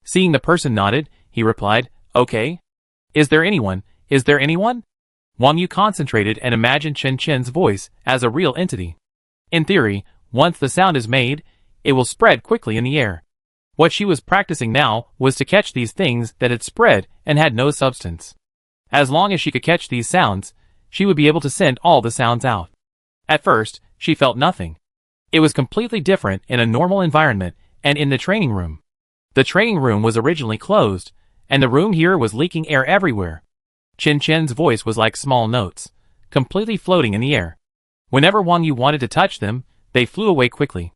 Seeing the person nodded, he replied, Okay. Is there anyone? Is there anyone? Wang Yu concentrated and imagined Chen Chen's voice as a real entity. In theory, once the sound is made, it will spread quickly in the air. What she was practicing now was to catch these things that had spread and had no substance. As long as she could catch these sounds, she would be able to send all the sounds out. At first, she felt nothing. It was completely different in a normal environment and in the training room. The training room was originally closed, and the room here was leaking air everywhere. Chen Chen's voice was like small notes, completely floating in the air. Whenever Wang Yu wanted to touch them, they flew away quickly.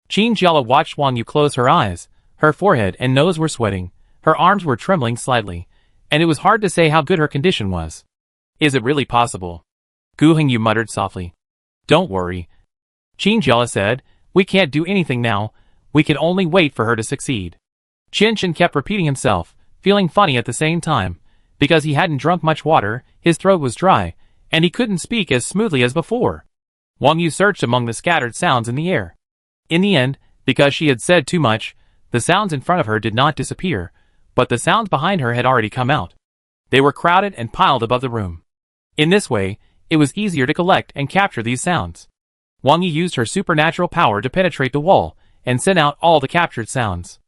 Qin Jiala watched Wang Yu close her eyes. Her forehead and nose were sweating, her arms were trembling slightly, and it was hard to say how good her condition was. Is it really possible? Gu Hengyu muttered softly. Don't worry. Qin Jiala said, we can't do anything now, we can only wait for her to succeed. Chen Chen kept repeating himself, feeling funny at the same time. Because he hadn't drunk much water, his throat was dry, and he couldn't speak as smoothly as before. Wang Yu searched among the scattered sounds in the air. In the end, because she had said too much, the sounds in front of her did not disappear, but the sounds behind her had already come out. They were crowded and piled above the room. In this way, it was easier to collect and capture these sounds. Wang Yu used her supernatural power to penetrate the wall and send out all the captured sounds.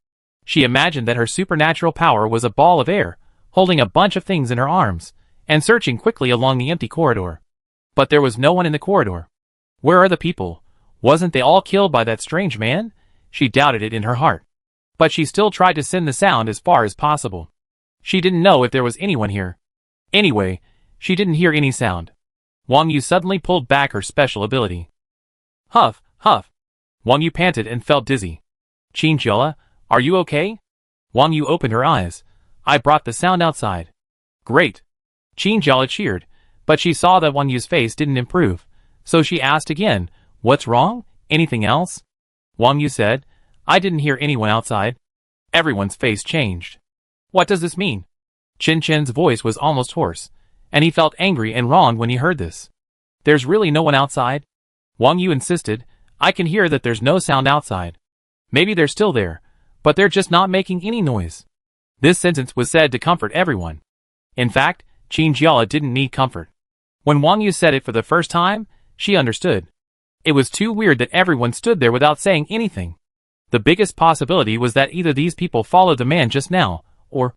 She imagined that her supernatural power was a ball of air, holding a bunch of things in her arms, and searching quickly along the empty corridor. But there was no one in the corridor. Where are the people? Wasn't they all killed by that strange man? She doubted it in her heart. But she still tried to send the sound as far as possible. She didn't know if there was anyone here. Anyway, she didn't hear any sound. Wang Yu suddenly pulled back her special ability. Huff, huff. Wang Yu panted and felt dizzy. Qin Jiala, are you okay? Wang Yu opened her eyes. I brought the sound outside. Great. Qin Jiala cheered, but she saw that Wang Yu's face didn't improve, so she asked again, what's wrong? Anything else? Wang Yu said, I didn't hear anyone outside. Everyone's face changed. What does this mean? Chen Chen's voice was almost hoarse, and he felt angry and wronged when he heard this. There's really no one outside? Wang Yu insisted, I can hear that there's no sound outside. Maybe they're still there, but they're just not making any noise. This sentence was said to comfort everyone. In fact, Qin Jiala didn't need comfort. When Wang Yu said it for the first time, she understood. It was too weird that everyone stood there without saying anything. The biggest possibility was that either these people followed the man just now, or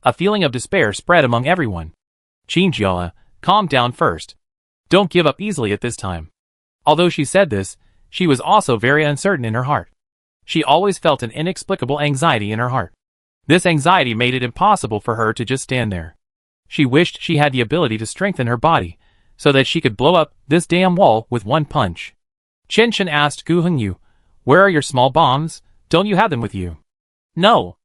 a feeling of despair spread among everyone. Qin Jiala, calm down first. Don't give up easily at this time. Although she said this, she was also very uncertain in her heart. She always felt an inexplicable anxiety in her heart. This anxiety made it impossible for her to just stand there. She wished she had the ability to strengthen her body, so that she could blow up this damn wall with one punch. Chen Chen asked Gu Hengyu, where are your small bombs? Don't you have them with you? No.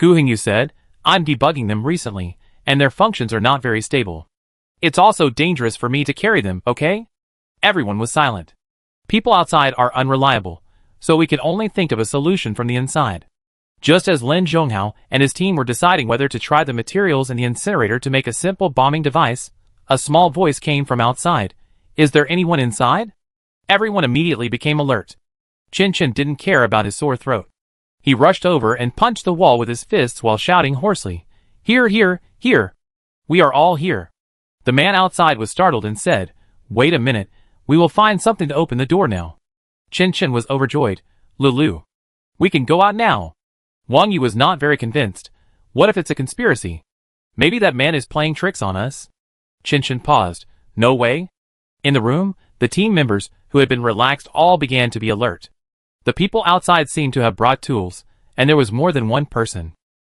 Gu Hingyu said, I'm debugging them recently, and their functions are not very stable. It's also dangerous for me to carry them, okay? Everyone was silent. People outside are unreliable, so we can only think of a solution from the inside. Just as Lin Zhonghao and his team were deciding whether to try the materials in the incinerator to make a simple bombing device, a small voice came from outside. Is there anyone inside? Everyone immediately became alert. Qin Chen didn't care about his sore throat. He rushed over and punched the wall with his fists while shouting hoarsely, Here, here, here! We are all here. The man outside was startled and said, Wait a minute, we will find something to open the door now. Qin Chen was overjoyed. Lulu. We can go out now. Wang Yu was not very convinced. What if it's a conspiracy? Maybe that man is playing tricks on us? Qin Chen paused. No way. In the room, the team members, who had been relaxed, all began to be alert. The people outside seemed to have brought tools, and there was more than one person.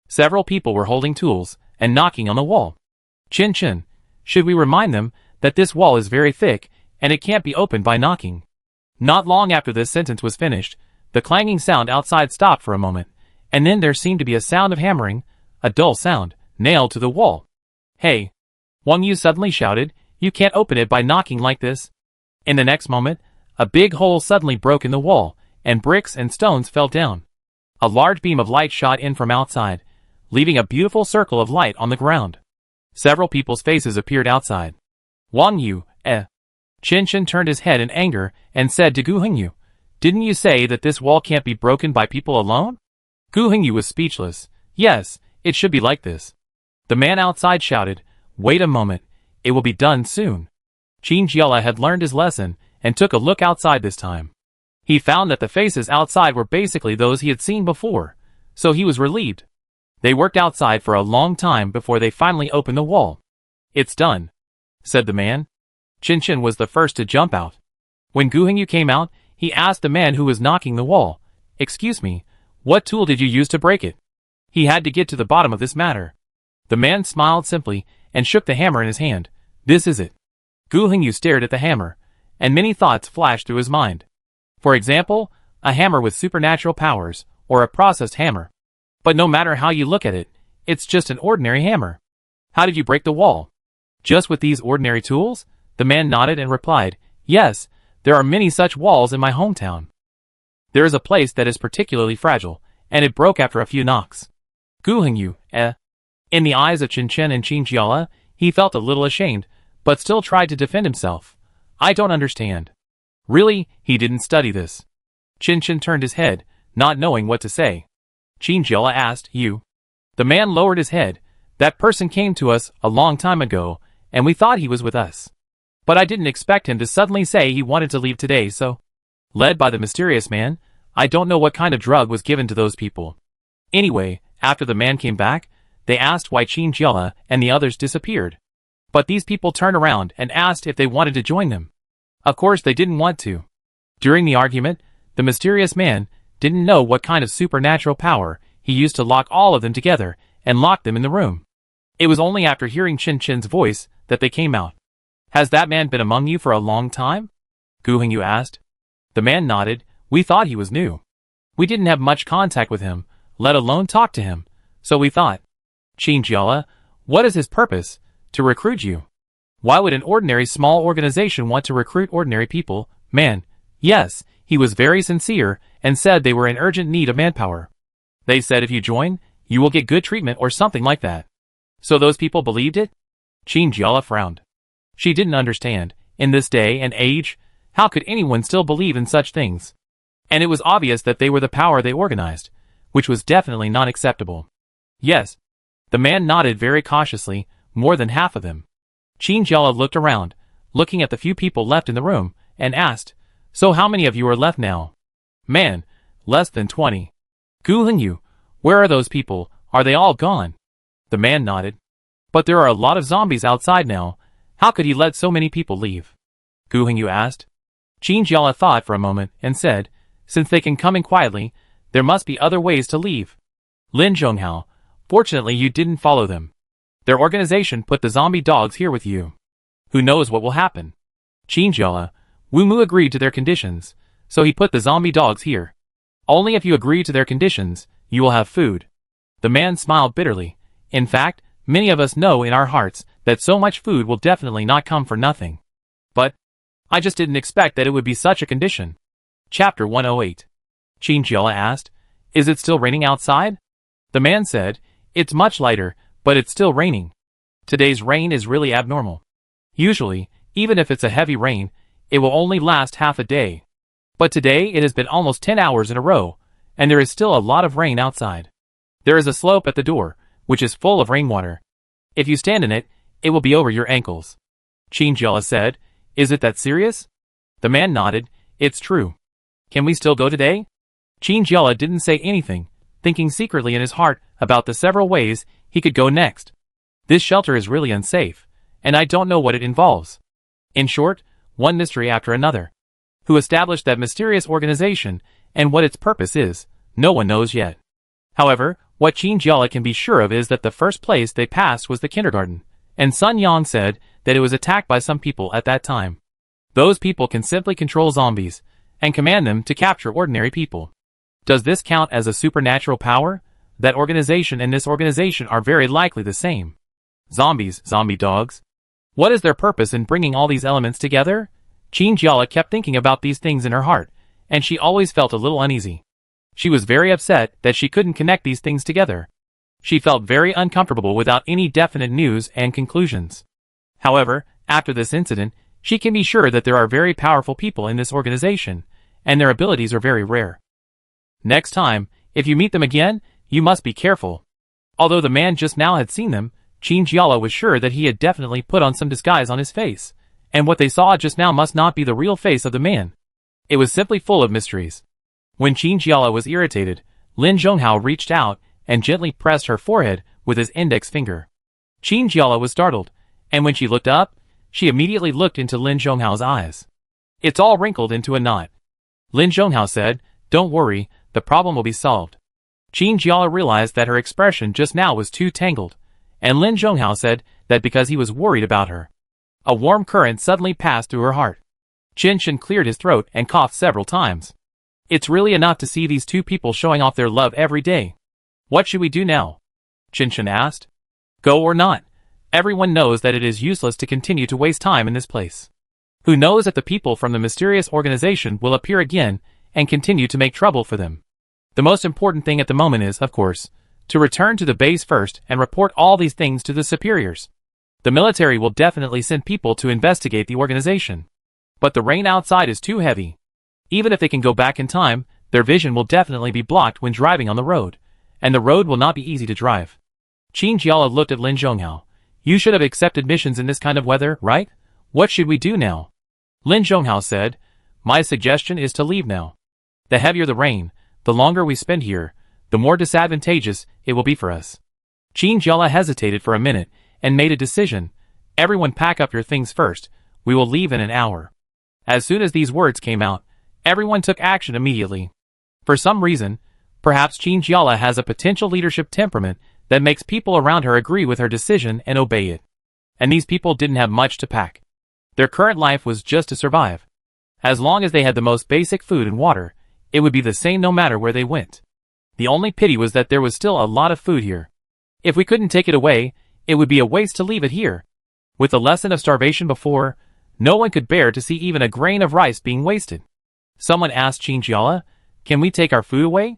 Several people were holding tools and knocking on the wall. Qin Chen, should we remind them that this wall is very thick and it can't be opened by knocking? Not long after this sentence was finished, the clanging sound outside stopped for a moment, and then there seemed to be a sound of hammering, a dull sound, nailed to the wall. Hey! Wang Yu suddenly shouted, You can't open it by knocking like this. In the next moment, a big hole suddenly broke in the wall, and bricks and stones fell down. A large beam of light shot in from outside, leaving a beautiful circle of light on the ground. Several people's faces appeared outside. Wang Yu, Qin Chen turned his head in anger and said to Gu Hingyu, Didn't you say that this wall can't be broken by people alone? Gu Hingyu was speechless. Yes, it should be like this. The man outside shouted, Wait a moment, it will be done soon. Qin Jiala had learned his lesson and took a look outside this time. He found that the faces outside were basically those he had seen before, so he was relieved. They worked outside for a long time before they finally opened the wall. It's done, said the man. Qin Chen was the first to jump out. When Gu Hingyu came out, he asked the man who was knocking the wall, Excuse me, what tool did you use to break it? He had to get to the bottom of this matter. The man smiled simply and shook the hammer in his hand. This is it. Gu Hingyu stared at the hammer, and many thoughts flashed through his mind. For example, a hammer with supernatural powers, or a processed hammer. But no matter how you look at it, it's just an ordinary hammer. How did you break the wall? Just with these ordinary tools? The man nodded and replied, Yes, there are many such walls in my hometown. There is a place that is particularly fragile, and it broke after a few knocks. Gu Hingyu, In the eyes of Qin Chen and Qin Jiala, he felt a little ashamed, but still tried to defend himself. I don't understand. Really, he didn't study this. Qin Chen turned his head, not knowing what to say. Qin Jiala asked, You? The man lowered his head. That person came to us a long time ago, and we thought he was with us. But I didn't expect him to suddenly say he wanted to leave today, so... Led by the mysterious man, I don't know what kind of drug was given to those people. Anyway, after the man came back, they asked why Qin Jiala and the others disappeared. But these people turned around and asked if they wanted to join them. Of course they didn't want to. During the argument, the mysterious man didn't know what kind of supernatural power he used to lock all of them together and lock them in the room. It was only after hearing Qin Chen's voice that they came out. Has that man been among you for a long time? Gu Hingyu asked. The man nodded. We thought he was new. We didn't have much contact with him, let alone talk to him, so we thought. Qin Jiala, what is his purpose? To recruit you. Why would an ordinary small organization want to recruit ordinary people? Man, yes, he was very sincere and said they were in urgent need of manpower. They said if you join, you will get good treatment or something like that. So those people believed it? Qin Jiala frowned. She didn't understand. In this day and age, how could anyone still believe in such things? And it was obvious that they were the power they organized, which was definitely not acceptable. Yes. The man nodded very cautiously, more than half of them. Qin Jiala looked around, looking at the few people left in the room, and asked, So how many of you are left now? Man, less than 20. Gu Hingyu, where are those people? Are they all gone? The man nodded. But there are a lot of zombies outside now. How could he let so many people leave? Gu Hingyu asked. Qin Jiala thought for a moment and said, Since they can come in quietly, there must be other ways to leave. Lin Zhonghao, fortunately you didn't follow them. Their organization put the zombie dogs here with you. Who knows what will happen? Qin Jiala, Wu Mu agreed to their conditions, so he put the zombie dogs here. Only if you agree to their conditions, you will have food. The man smiled bitterly. In fact, many of us know in our hearts that so much food will definitely not come for nothing. But I just didn't expect that it would be such a condition. Chapter 108. Chinchilla asked, "Is it still raining outside?" The man said, "It's much lighter, but it's still raining. Today's rain is really abnormal. Usually, even if it's a heavy rain, it will only last half a day. But today it has been almost 10 hours in a row, and there is still a lot of rain outside. There is a slope at the door, which is full of rainwater. If you stand in it, it will be over your ankles." Chinchilla said, "Is it that serious?" The man nodded. "It's true. Can we still go today?" Chinchilla didn't say anything, thinking secretly in his heart about the several ways he could go next. This shelter is really unsafe, and I don't know what it involves. In short, one mystery after another. Who established that mysterious organization, and what its purpose is, no one knows yet. However, what Chinchilla can be sure of is that the first place they passed was the kindergarten, and Sun Yang said that it was attacked by some people at that time. Those people can simply control zombies, and command them to capture ordinary people. Does this count as a supernatural power? That organization and this organization are very likely the same. Zombies, zombie dogs. What is their purpose in bringing all these elements together? Chinchilla kept thinking about these things in her heart, and she always felt a little uneasy. She was very upset that she couldn't connect these things together. She felt very uncomfortable without any definite news and conclusions. However, after this incident, she can be sure that there are very powerful people in this organization, and their abilities are very rare. Next time, if you meet them again, you must be careful. Although the man just now had seen them, Chinchilla was sure that he had definitely put on some disguise on his face, and what they saw just now must not be the real face of the man. It was simply full of mysteries. When Chinchilla was irritated, Lin Zhonghao reached out and gently pressed her forehead with his index finger. Chinchilla was startled, and when she looked up, she immediately looked into Lin Zhonghao's eyes. It's all wrinkled into a knot. Lin Zhonghao said, "Don't worry, the problem will be solved." Chinchilla realized that her expression just now was too tangled, and Lin Zhonghao said that because he was worried about her. A warm current suddenly passed through her heart. Qinshan cleared his throat and coughed several times. It's really enough to see these two people showing off their love every day. What should we do now? Qinshan asked. Go or not? Everyone knows that it is useless to continue to waste time in this place. Who knows if the people from the mysterious organization will appear again and continue to make trouble for them. The most important thing at the moment is, of course, to return to the base first and report all these things to the superiors. The military will definitely send people to investigate the organization. But the rain outside is too heavy. Even if they can go back in time, their vision will definitely be blocked when driving on the road, and the road will not be easy to drive. Qin Jiala looked at Lin Zhonghao. You should have accepted missions in this kind of weather, right? What should we do now? Lin Zhonghao said, My suggestion is to leave now. The heavier the rain, the longer we spend here, the more disadvantageous it will be for us. Qin Jiala hesitated for a minute and made a decision. Everyone pack up your things first. We will leave in an hour. As soon as these words came out, everyone took action immediately. For some reason, perhaps Qin Jiala has a potential leadership temperament that makes people around her agree with her decision and obey it. And these people didn't have much to pack. Their current life was just to survive. As long as they had the most basic food and water, it would be the same no matter where they went. The only pity was that there was still a lot of food here. If we couldn't take it away, it would be a waste to leave it here. With the lesson of starvation before, no one could bear to see even a grain of rice being wasted. Someone asked Qin Jiala, Can we take our food away?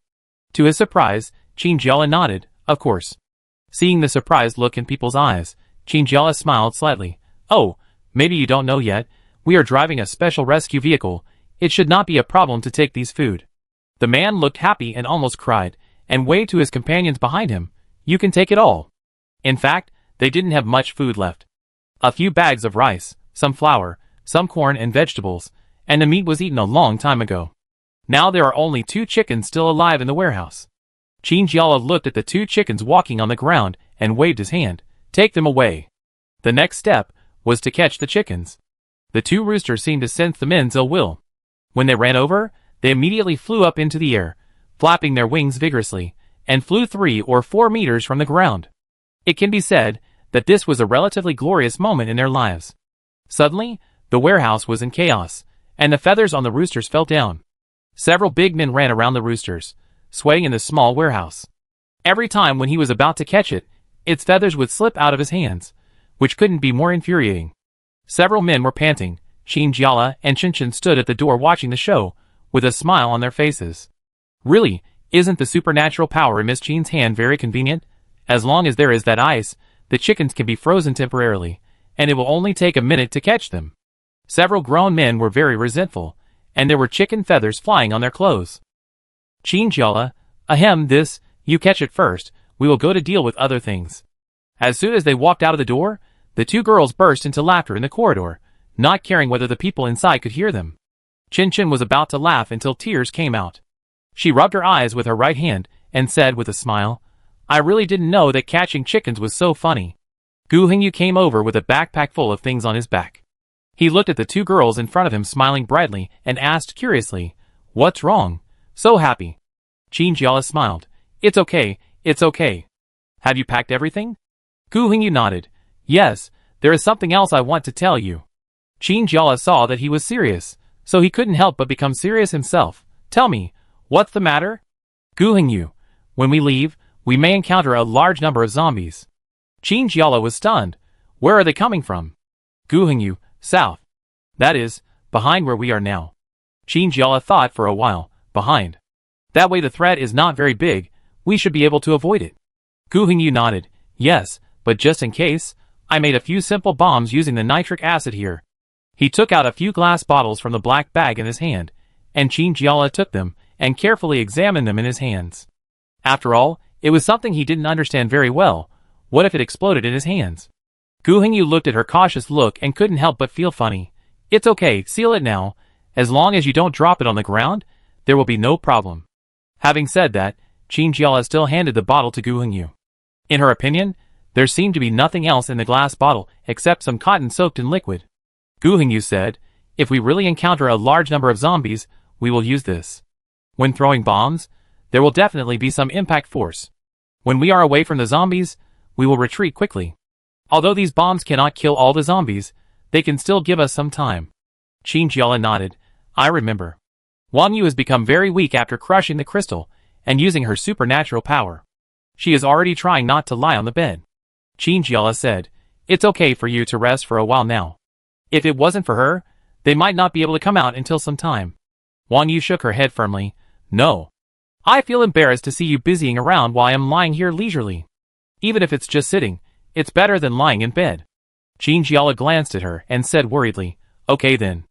To his surprise, Qin Jiala nodded, Of course. Seeing the surprised look in people's eyes, Qin Jiala smiled slightly. Oh, maybe you don't know yet, we are driving a special rescue vehicle. It should not be a problem to take these food. The man looked happy and almost cried, and waved to his companions behind him. You can take it all. In fact, they didn't have much food left. A few bags of rice, some flour, some corn and vegetables, and the meat was eaten a long time ago. Now there are only 2 chickens still alive in the warehouse. Qin Jiala looked at the 2 chickens walking on the ground and waved his hand. Take them away. The next step was to catch the chickens. The 2 roosters seemed to sense the men's ill will. When they ran over, they immediately flew up into the air, flapping their wings vigorously, and flew 3 or 4 meters from the ground. It can be said that this was a relatively glorious moment in their lives. Suddenly, the warehouse was in chaos, and the feathers on the roosters fell down. Several big men ran around the roosters, swaying in the small warehouse. Every time when he was about to catch it, its feathers would slip out of his hands, which couldn't be more infuriating. Several men were panting. Qinjiala and Qinchin stood at the door watching the show, with a smile on their faces. Really, isn't the supernatural power in Miss Qin's hand very convenient? As long as there is that ice, the chickens can be frozen temporarily, and it will only take a minute to catch them. Several grown men were very resentful, and there were chicken feathers flying on their clothes. Qinjiala, ahem, this, you catch it first, we will go to deal with other things. As soon as they walked out of the door, the two girls burst into laughter in the corridor, not caring whether the people inside could hear them. Qinchin was about to laugh until tears came out. She rubbed her eyes with her right hand and said with a smile, I really didn't know that catching chickens was so funny. Gu Hengyu came over with a backpack full of things on his back. He looked at the two girls in front of him smiling brightly and asked curiously, What's wrong? So happy. Qinjiala smiled. It's okay, it's okay. Have you packed everything? Gu Hengyu nodded. Yes, there is something else I want to tell you. Qinjiala saw that he was serious, so he couldn't help but become serious himself. Tell me, what's the matter? Gu Hengyu, when we leave, we may encounter a large number of zombies. Qinjiala was stunned. Where are they coming from? Gu Hengyu, south. That is, behind where we are now. Qinjiala thought for a while. Behind. That way the threat is not very big, we should be able to avoid it. Gu Hengyu nodded. Yes, but just in case, I made a few simple bombs using the nitric acid here. He took out a few glass bottles from the black bag in his hand, and Qinjiala took them and carefully examined them in his hands. After all, it was something he didn't understand very well. What if it exploded in his hands? Gu Hengyu looked at her cautious look and couldn't help but feel funny. It's okay, seal it now. As long as you don't drop it on the ground, there will be no problem. Having said that, Qinjiala still handed the bottle to Gu Hengyu. In her opinion, there seemed to be nothing else in the glass bottle except some cotton soaked in liquid. Gu Hengyu said, if we really encounter a large number of zombies, we will use this. When throwing bombs, there will definitely be some impact force. When we are away from the zombies, we will retreat quickly. Although these bombs cannot kill all the zombies, they can still give us some time. Qinjiala nodded. I remember. Wang Yu has become very weak after crushing the crystal and using her supernatural power. She is already trying not to lie on the bed. Qinjiala said, It's okay for you to rest for a while now. If it wasn't for her, they might not be able to come out until some time. Wang Yu shook her head firmly. No. I feel embarrassed to see you busying around while I am lying here leisurely. Even if it's just sitting, it's better than lying in bed. Qinjiala glanced at her and said worriedly, Okay then.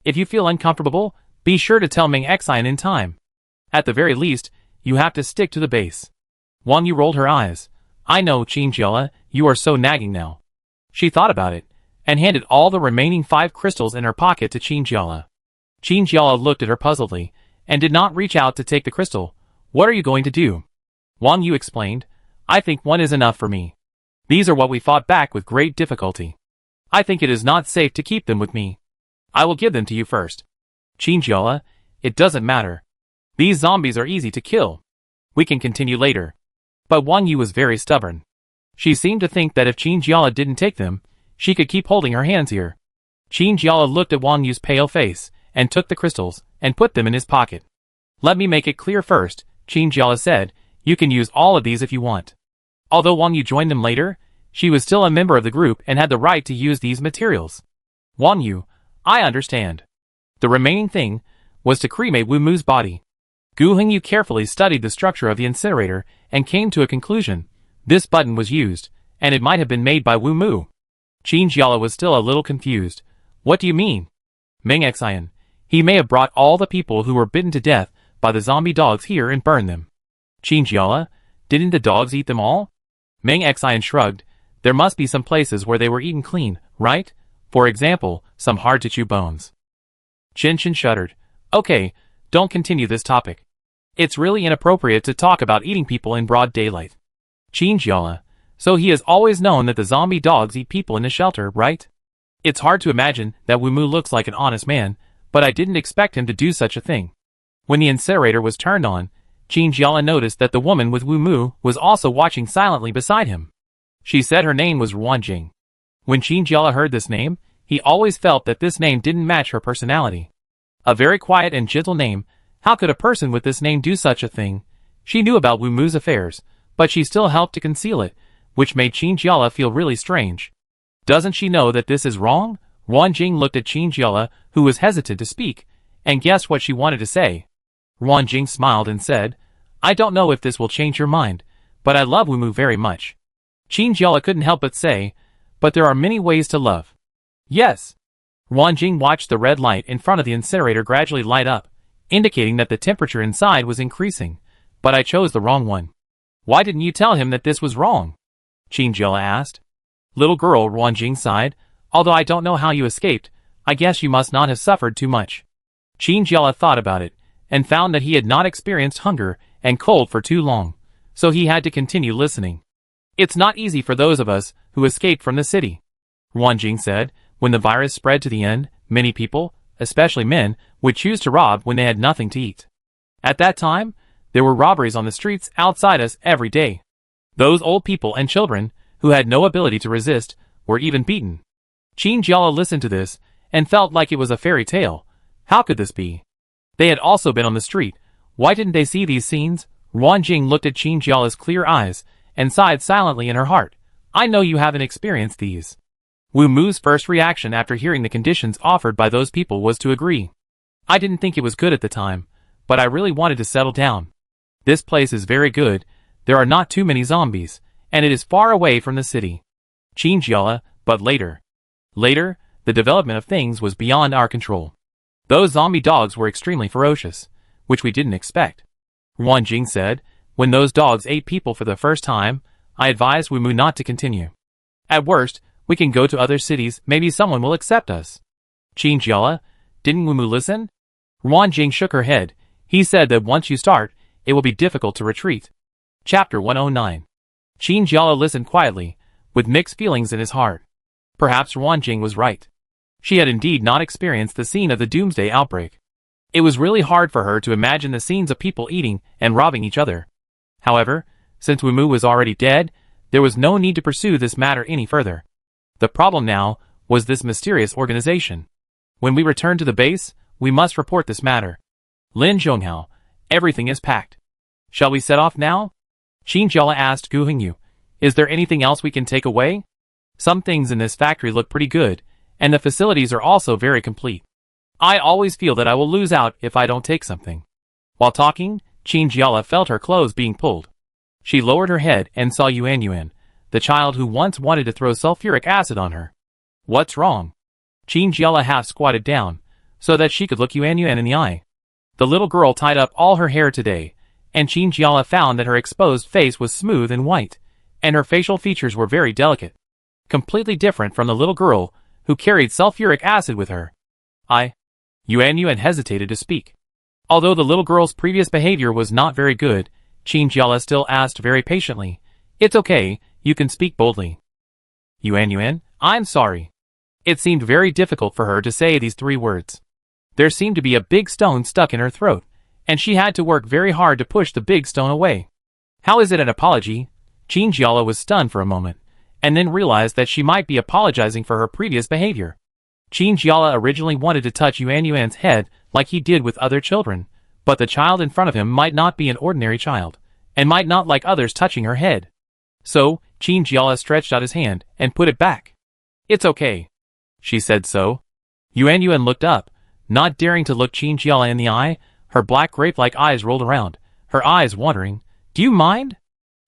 If you feel uncomfortable, be sure to tell Meng Xian in time. At the very least, you have to stick to the base. Wang Yu rolled her eyes. I know, Qinjiala, you are so nagging now. She thought about it, and handed all the remaining 5 crystals in her pocket to Qinjiala. Qinjiala looked at her puzzledly, and did not reach out to take the crystal. What are you going to do? Wang Yu explained. I think one is enough for me. These are what we fought back with great difficulty. I think it is not safe to keep them with me. I will give them to you first. Qinjiala, it doesn't matter. These zombies are easy to kill. We can continue later. But Wang Yu was very stubborn. She seemed to think that if Qinjiala didn't take them, she could keep holding her hands here. Qinjiala looked at Wang Yu's pale face, and took the crystals, and put them in his pocket. Let me make it clear first, Qinjiala said, you can use all of these if you want. Although Wang Yu joined them later, she was still a member of the group and had the right to use these materials. Wang Yu, I understand. The remaining thing was to cremate Wu Mu's body. Gu Hengyu carefully studied the structure of the incinerator and came to a conclusion. This button was used, and it might have been made by Wu Mu. Qinjiala was still a little confused. What do you mean? Meng Xian. He may have brought all the people who were bitten to death by the zombie dogs here and burned them. Qinjiala, didn't the dogs eat them all? Meng Xian shrugged. There must be some places where they were eaten clean, right? For example, some hard-to-chew bones. Qinchin shuddered. Okay, don't continue this topic. It's really inappropriate to talk about eating people in broad daylight. Qinjiala, so he has always known that the zombie dogs eat people in the shelter, right? It's hard to imagine that Wu Mu looks like an honest man, but I didn't expect him to do such a thing. When the incinerator was turned on, Qinjiala noticed that the woman with Wu Mu was also watching silently beside him. She said her name was Ruanjing. When Qinjiala heard this name, he always felt that this name didn't match her personality. A very quiet and gentle name, how could a person with this name do such a thing? She knew about Wu Mu's affairs, but she still helped to conceal it, which made Qinjiala feel really strange. Doesn't she know that this is wrong? Ruanjing looked at Qinjiala, who was hesitant to speak, and guessed what she wanted to say. Ruanjing smiled and said, I don't know if this will change your mind, but I love Wumu very much. Qinjiala couldn't help but say, but there are many ways to love. Yes. Ruanjing watched the red light in front of the incinerator gradually light up, indicating that the temperature inside was increasing, but I chose the wrong one. Why didn't you tell him that this was wrong? Qinjiala asked. Little girl, Ruanjing sighed, although I don't know how you escaped, I guess you must not have suffered too much. Qinjiala thought about it, and found that he had not experienced hunger and cold for too long, so he had to continue listening. It's not easy for those of us who escaped from the city. Ruanjing said, when the virus spread to the end, many people, especially men, would choose to rob when they had nothing to eat. At that time, there were robberies on the streets outside us every day. Those old people and children, who had no ability to resist, were even beaten. Qinjiala listened to this, and felt like it was a fairy tale. How could this be? They had also been on the street. Why didn't they see these scenes? Ruanjing looked at Qinjiala's clear eyes, and sighed silently in her heart. I know you haven't experienced these. Wu Mu's first reaction after hearing the conditions offered by those people was to agree. I didn't think it was good at the time, but I really wanted to settle down. This place is very good, there are not too many zombies, and it is far away from the city. Qinjiala, but later. Later, the development of things was beyond our control. Those zombie dogs were extremely ferocious, which we didn't expect. Ruanjing said, when those dogs ate people for the first time, I advised Wu Mu not to continue. At worst, we can go to other cities, maybe someone will accept us. Qinjiala, didn't Wu Mu listen? Ruanjing shook her head. He said that once you start, it will be difficult to retreat. Chapter 109. Qinjiala listened quietly, with mixed feelings in his heart. Perhaps Ruanjing was right. She had indeed not experienced the scene of the doomsday outbreak. It was really hard for her to imagine the scenes of people eating and robbing each other. However, since Wu Mu was already dead, there was no need to pursue this matter any further. The problem now was this mysterious organization. When we return to the base, we must report this matter. Lin Zhonghao, everything is packed. Shall we set off now? Qinjiala asked Gu Hongyu. Is there anything else we can take away? Some things in this factory look pretty good, and the facilities are also very complete. I always feel that I will lose out if I don't take something. While talking, Qinjiala felt her clothes being pulled. She lowered her head and saw Yuan, the child who once wanted to throw sulfuric acid on her. What's wrong? Qinjiala half squatted down, so that she could look Yuan in the eye. The little girl tied up all her hair today, and Qinjiala found that her exposed face was smooth and white, and her facial features were very delicate. Completely different from the little girl who carried sulfuric acid with her. Yuan hesitated to speak. Although the little girl's previous behavior was not very good, Qinjiala still asked very patiently, It's okay, you can speak boldly. Yuan, I'm sorry. It seemed very difficult for her to say these 3 words. There seemed to be a big stone stuck in her throat, and she had to work very hard to push the big stone away. How is it an apology? Qinjiala was stunned for a moment, and then realized that she might be apologizing for her previous behavior. Qinjiala originally wanted to touch Yuan's head like he did with other children, but the child in front of him might not be an ordinary child, and might not like others touching her head. So, Qinjiala stretched out his hand and put it back. It's okay. She said so. Yuan looked up, not daring to look Qinjiala in the eye. Her black grape-like eyes rolled around, her eyes wondering, Do you mind?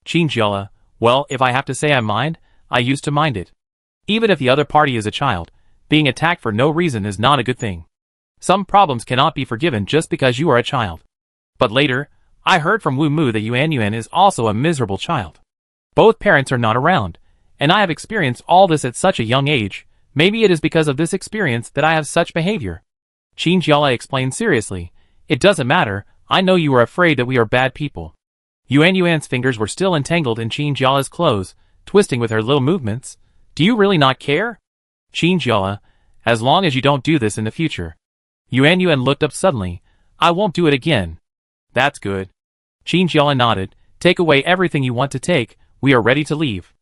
Qinjiala, well, if I have to say I mind, I used to mind it. Even if the other party is a child, being attacked for no reason is not a good thing. Some problems cannot be forgiven just because you are a child. But later, I heard from Wu Mu that Yuan is also a miserable child. Both parents are not around, and I have experienced all this at such a young age. Maybe it is because of this experience that I have such behavior. Qinjiala explained seriously, It doesn't matter, I know you are afraid that we are bad people. Yuan's fingers were still entangled in Qinjiala's clothes, twisting with her little movements. Do you really not care? Qinjiala, as long as you don't do this in the future. Yuan looked up suddenly. I won't do it again. That's good. Qinjiala nodded. Take away everything you want to take, we are ready to leave.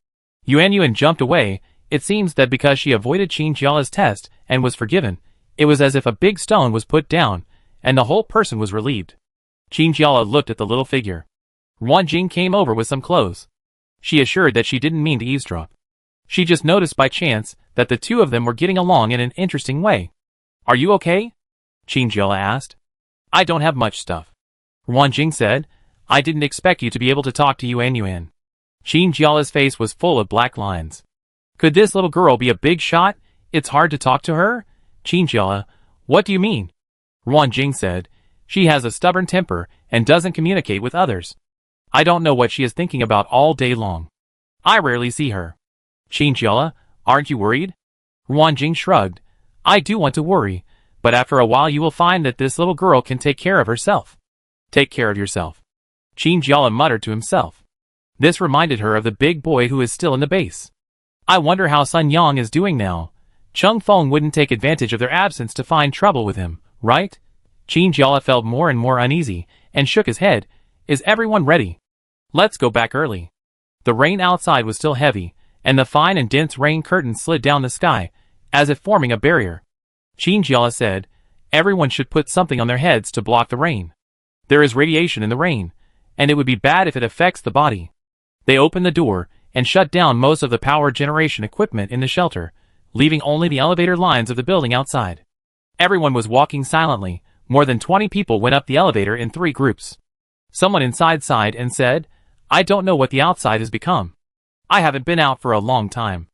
Yuan jumped away. It seems that because she avoided Qinjiala's test and was forgiven, it was as if a big stone was put down, and the whole person was relieved. Qinjiala looked at the little figure. Ruan Jing came over with some clothes. She assured that she didn't mean to eavesdrop. She just noticed by chance that the two of them were getting along in an interesting way. Are you okay? Qin Jiala asked. I don't have much stuff. Ruan Jing said. I didn't expect you to be able to talk to Yuan Yuan. Qin Jiala's face was full of black lines. Could this little girl be a big shot? It's hard to talk to her? Qin Jiala, what do you mean? Ruan Jing said. She has a stubborn temper and doesn't communicate with others. I don't know what she is thinking about all day long. I rarely see her. Qin Jiala, aren't you worried? Ruan Jing shrugged. I do want to worry, but after a while you will find that this little girl can take care of herself. Take care of yourself. Qin Jiala muttered to himself. This reminded her of the big boy who is still in the base. I wonder how Sun Yang is doing now. Chung Feng wouldn't take advantage of their absence to find trouble with him, right? Qin Jiala felt more and more uneasy, and shook his head. Is everyone ready? Let's go back early. The rain outside was still heavy, and the fine and dense rain curtain slid down the sky, as if forming a barrier. Qin Jiala said, everyone should put something on their heads to block the rain. There is radiation in the rain, and it would be bad if it affects the body. They opened the door, and shut down most of the power generation equipment in the shelter, leaving only the elevator lines of the building outside. Everyone was walking silently. More than 20 people went up the elevator in 3 groups. Someone inside sighed and said, I don't know what the outside has become. I haven't been out for a long time.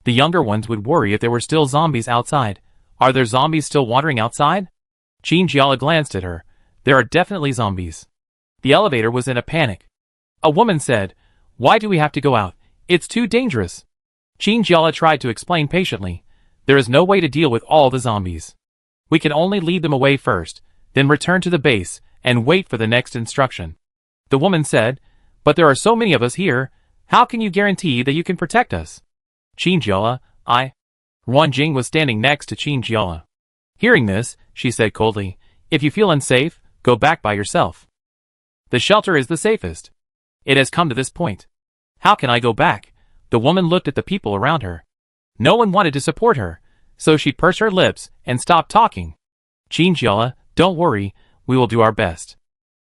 The younger ones would worry if there were still zombies outside. Are there zombies still wandering outside? Qin Jiala glanced at her. There are definitely zombies. The elevator was in a panic. A woman said, why do we have to go out? It's too dangerous. Qin Jiala tried to explain patiently. There is no way to deal with all the zombies. We can only lead them away first, then return to the base, and wait for the next instruction. The woman said, but there are so many of us here, how can you guarantee that you can protect us? Qin Jiala, Ruan Jing was standing next to Qin Jiala. Hearing this, she said coldly, if you feel unsafe, go back by yourself. The shelter is the safest. It has come to this point. How can I go back? The woman looked at the people around her. No one wanted to support her, so she pursed her lips and stopped talking. Qin Jiala, don't worry, we will do our best.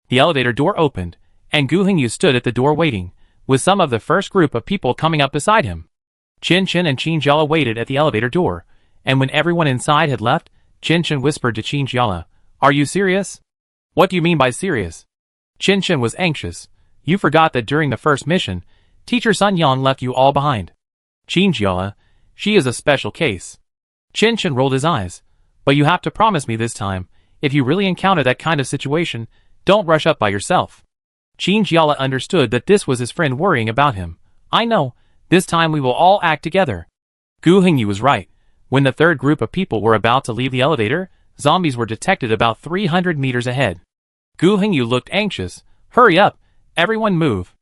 The elevator door opened, and Gu Hengyu stood at the door waiting, with some of the first group of people coming up beside him. Qin Chen and Qin Jiala waited at the elevator door, and when everyone inside had left, Qin Chen whispered to Qin Jiala, are you serious? What do you mean by serious? Qin Chen was anxious. You forgot that during the first mission, Teacher Sun Yang left you all behind. Qin Jiala, she is a special case. Qin Chen rolled his eyes. But you have to promise me this time, if you really encounter that kind of situation, don't rush up by yourself. Qin Jiala understood that this was his friend worrying about him. I know, this time we will all act together. Gu Hengyu was right. When the third group of people were about to leave the elevator, zombies were detected about 300 meters ahead. Gu Hengyu looked anxious. Hurry up, everyone move.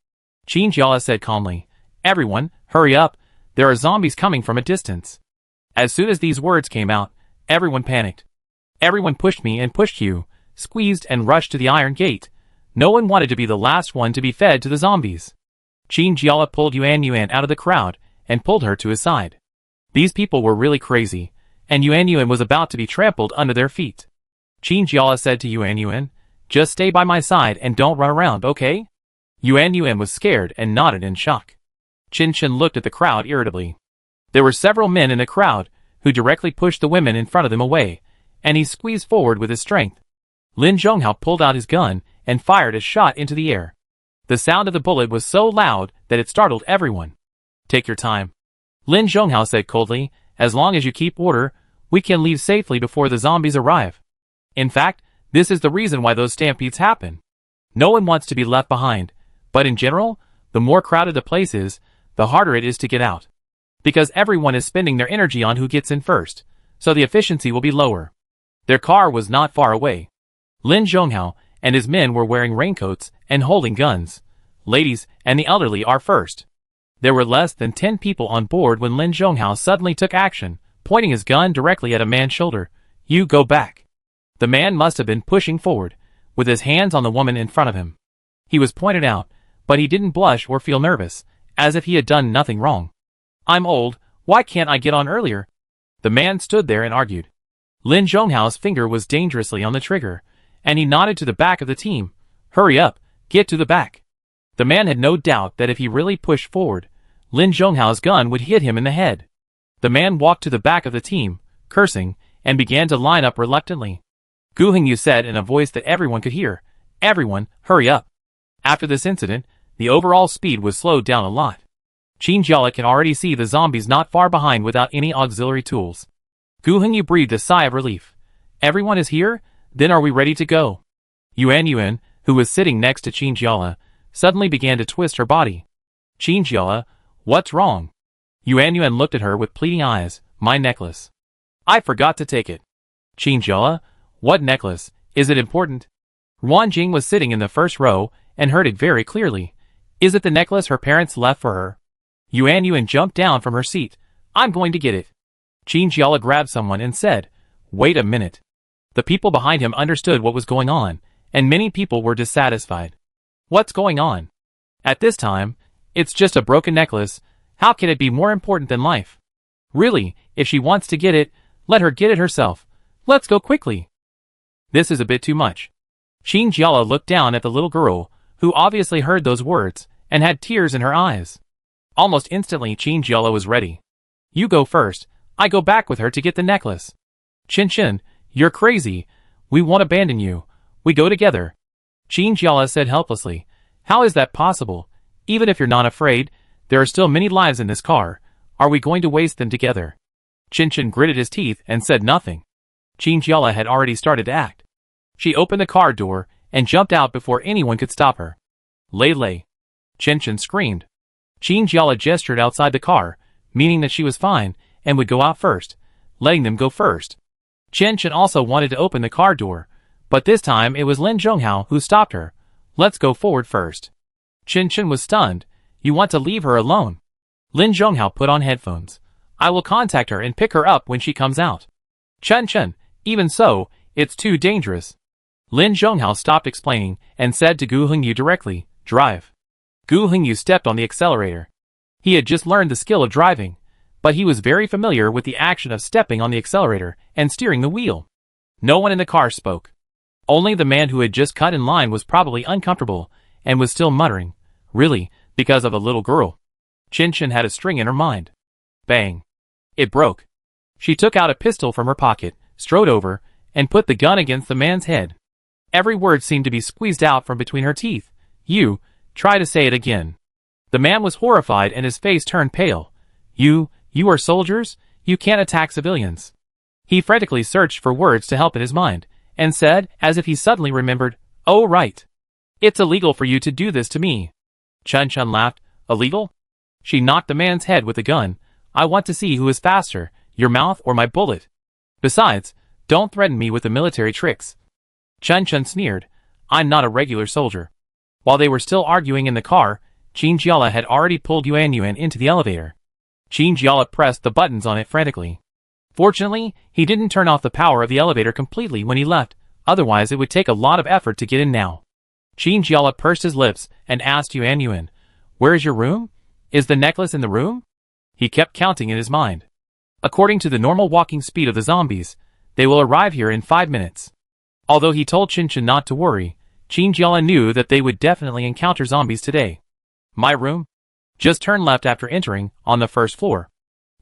Qin Jiala said calmly, everyone, hurry up, there are zombies coming from a distance. As soon as these words came out, everyone panicked. Everyone pushed me and pushed you, squeezed and rushed to the iron gate. No one wanted to be the last one to be fed to the zombies. Qin Jiala pulled Yuan Yuan out of the crowd and pulled her to his side. These people were really crazy, and Yuan Yuan was about to be trampled under their feet. Qin Jiala said to Yuan Yuan, just stay by my side and don't run around, okay? Yuan Yuan was scared and nodded in shock. Qin Chen looked at the crowd irritably. There were several men in the crowd who directly pushed the women in front of them away, and he squeezed forward with his strength. Lin Zhonghao pulled out his gun and fired a shot into the air. The sound of the bullet was so loud that it startled everyone. Take your time. Lin Zhonghao said coldly, as long as you keep order, we can leave safely before the zombies arrive. In fact, this is the reason why those stampedes happen. No one wants to be left behind, but in general, the more crowded the place is, the harder it is to get out. Because everyone is spending their energy on who gets in first, so the efficiency will be lower. Their car was not far away. Lin Zhonghao and his men were wearing raincoats and holding guns. Ladies and the elderly are first. There were less than 10 people on board when Lin Zhonghao suddenly took action, pointing his gun directly at a man's shoulder. You go back. The man must have been pushing forward, with his hands on the woman in front of him. He was pointed out, but he didn't blush or feel nervous, as if he had done nothing wrong. I'm old, why can't I get on earlier? The man stood there and argued. Lin Zhonghao's finger was dangerously on the trigger, and he nodded to the back of the team. Hurry up, get to the back. The man had no doubt that if he really pushed forward, Lin Zhonghao's gun would hit him in the head. The man walked to the back of the team, cursing, and began to line up reluctantly. Gu Hengyu said in a voice that everyone could hear, "Everyone, hurry up." After this incident, the overall speed was slowed down a lot. Qin Jiala can already see the zombies not far behind without any auxiliary tools. Gu Hengyu breathed a sigh of relief. "Everyone is here? Then are we ready to go?" Yuan, who was sitting next to Qin Jiala, suddenly began to twist her body. "Qin Jiala, what's wrong?" Yuan looked at her with pleading eyes. "My necklace. I forgot to take it." "Qin Jiala, what necklace? Is it important?" Ruan Jing was sitting in the first row and heard it very clearly. "Is it the necklace her parents left for her?" Yuan jumped down from her seat. "I'm going to get it." Qin Jiala grabbed someone and said, "Wait a minute." The people behind him understood what was going on, and many people were dissatisfied. "What's going on?" At this time, "It's just a broken necklace. How can it be more important than life?" "Really, if she wants to get it, let her get it herself. Let's go quickly." "This is a bit too much." Qin Jiala looked down at the little girl, who obviously heard those words, and had tears in her eyes. Almost instantly Qin Jiala was ready. "You go first, I go back with her to get the necklace." "Qin, you're crazy. We won't abandon you. We go together." Qin Jiala said helplessly. "How is that possible? Even if you're not afraid, there are still many lives in this car. Are we going to waste them together?" Qin gritted his teeth and said nothing. Qin Jiala had already started to act. She opened the car door and jumped out before anyone could stop her. "Lei." Qin screamed. Qin Jiala gestured outside the car, meaning that she was fine and would go out first, letting them go first. Qin also wanted to open the car door, but this time it was Lin Zhonghao who stopped her. "Let's go forward first." Qin was stunned. "You want to leave her alone?" Lin Zhonghao put on headphones. "I will contact her and pick her up when she comes out." Qin, even so, it's too dangerous." Lin Zhonghao stopped explaining and said to Gu Hengyu directly, "Drive." Gu Hengyu stepped on the accelerator. He had just learned the skill of driving, but he was very familiar with the action of stepping on the accelerator and steering the wheel. No one in the car spoke. Only the man who had just cut in line was probably uncomfortable and was still muttering, "Really, because of a little girl." Qin had a string in her mind. Bang. It broke. She took out a pistol from her pocket, strode over, and put the gun against the man's head. Every word seemed to be squeezed out from between her teeth. "You, try to say it again." The man was horrified and his face turned pale. You are soldiers? You can't attack civilians." He frantically searched for words to help in his mind, and said, as if he suddenly remembered, "Oh right. It's illegal for you to do this to me." Qin laughed. "Illegal?" She knocked the man's head with the gun. "I want to see who is faster, your mouth or my bullet. Besides, don't threaten me with the military tricks." Qin sneered. "I'm not a regular soldier." While they were still arguing in the car, Qin Jiala had already pulled Yuan into the elevator. Qin Jiala pressed the buttons on it frantically. Fortunately, he didn't turn off the power of the elevator completely when he left, otherwise it would take a lot of effort to get in now. Qin Jiala pursed his lips and asked Yuan, "Where is your room? Is the necklace in the room?" He kept counting in his mind. According to the normal walking speed of the zombies, they will arrive here in 5 minutes. Although he told Qin not to worry, Qin Jiala knew that they would definitely encounter zombies today. "My room? Just turn left after entering, on the first floor."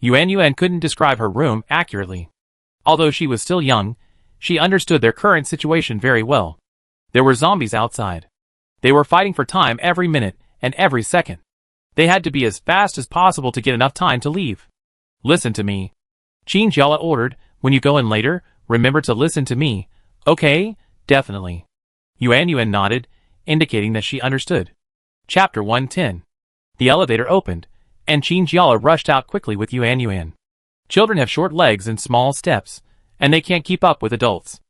Yuan couldn't describe her room accurately. Although she was still young, she understood their current situation very well. There were zombies outside. They were fighting for time every minute and every second. They had to be as fast as possible to get enough time to leave. "Listen to me," Qin Jiala ordered. "When you go in later, remember to listen to me. Okay? Definitely." Yuan nodded, indicating that she understood. Chapter 110. The elevator opened, and Qin Jiala rushed out quickly with Yuan. Children have short legs and small steps, and they can't keep up with adults.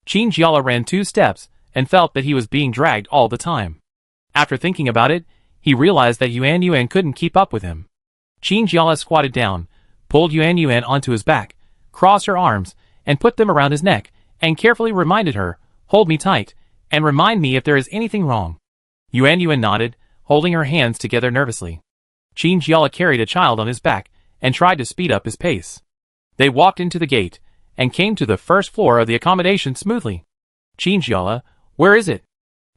Qin Jiala ran 2 steps and felt that he was being dragged all the time. After thinking about it, he realized that Yuan couldn't keep up with him. Qin Jiala squatted down, pulled Yuan onto his back, crossed her arms, and put them around his neck, and carefully reminded her, "Hold me tight, and remind me if there is anything wrong." Yuan nodded, holding her hands together nervously. Qin Jiala carried a child on his back and tried to speed up his pace. They walked into the gate and came to the first floor of the accommodation smoothly. "Qin Jiala, where is it?"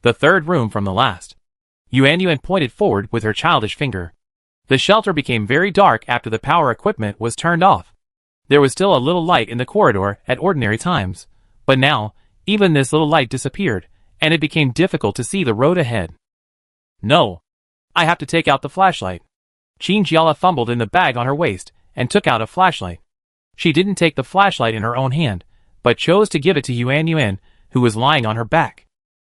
"The 3rd room from the last." Yuan Yuan pointed forward with her childish finger. The shelter became very dark after the power equipment was turned off. There was still a little light in the corridor at ordinary times, but now, even this little light disappeared, and it became difficult to see the road ahead. No. I have to take out the flashlight. Qingjiala fumbled in the bag on her waist, and took out a flashlight. She didn't take the flashlight in her own hand, but chose to give it to Yuan Yuan, who was lying on her back.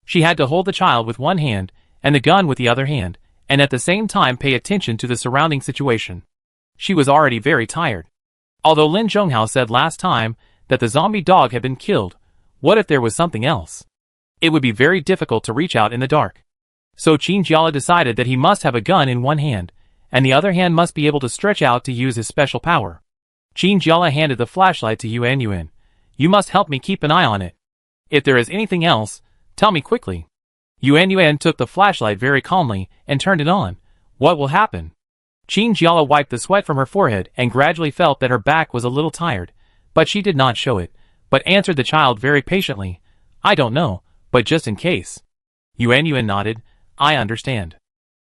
She had to hold the child with one hand, and the gun with the other hand, and at the same time pay attention to the surrounding situation. She was already very tired. Although Lin Zhonghao said last time that the zombie dog had been killed, what if there was something else? It would be very difficult to reach out in the dark. So Qingjiala decided that he must have a gun in one hand, and the other hand must be able to stretch out to use his special power. Qingjiala handed the flashlight to Yuan Yuan. You must help me keep an eye on it. If there is anything else, tell me quickly. Yuan Yuan took the flashlight very calmly and turned it on. What will happen? Qingjiala wiped the sweat from her forehead and gradually felt that her back was a little tired, but she did not show it, but answered the child very patiently. I don't know, but just in case. Yuan Yuan nodded. I understand.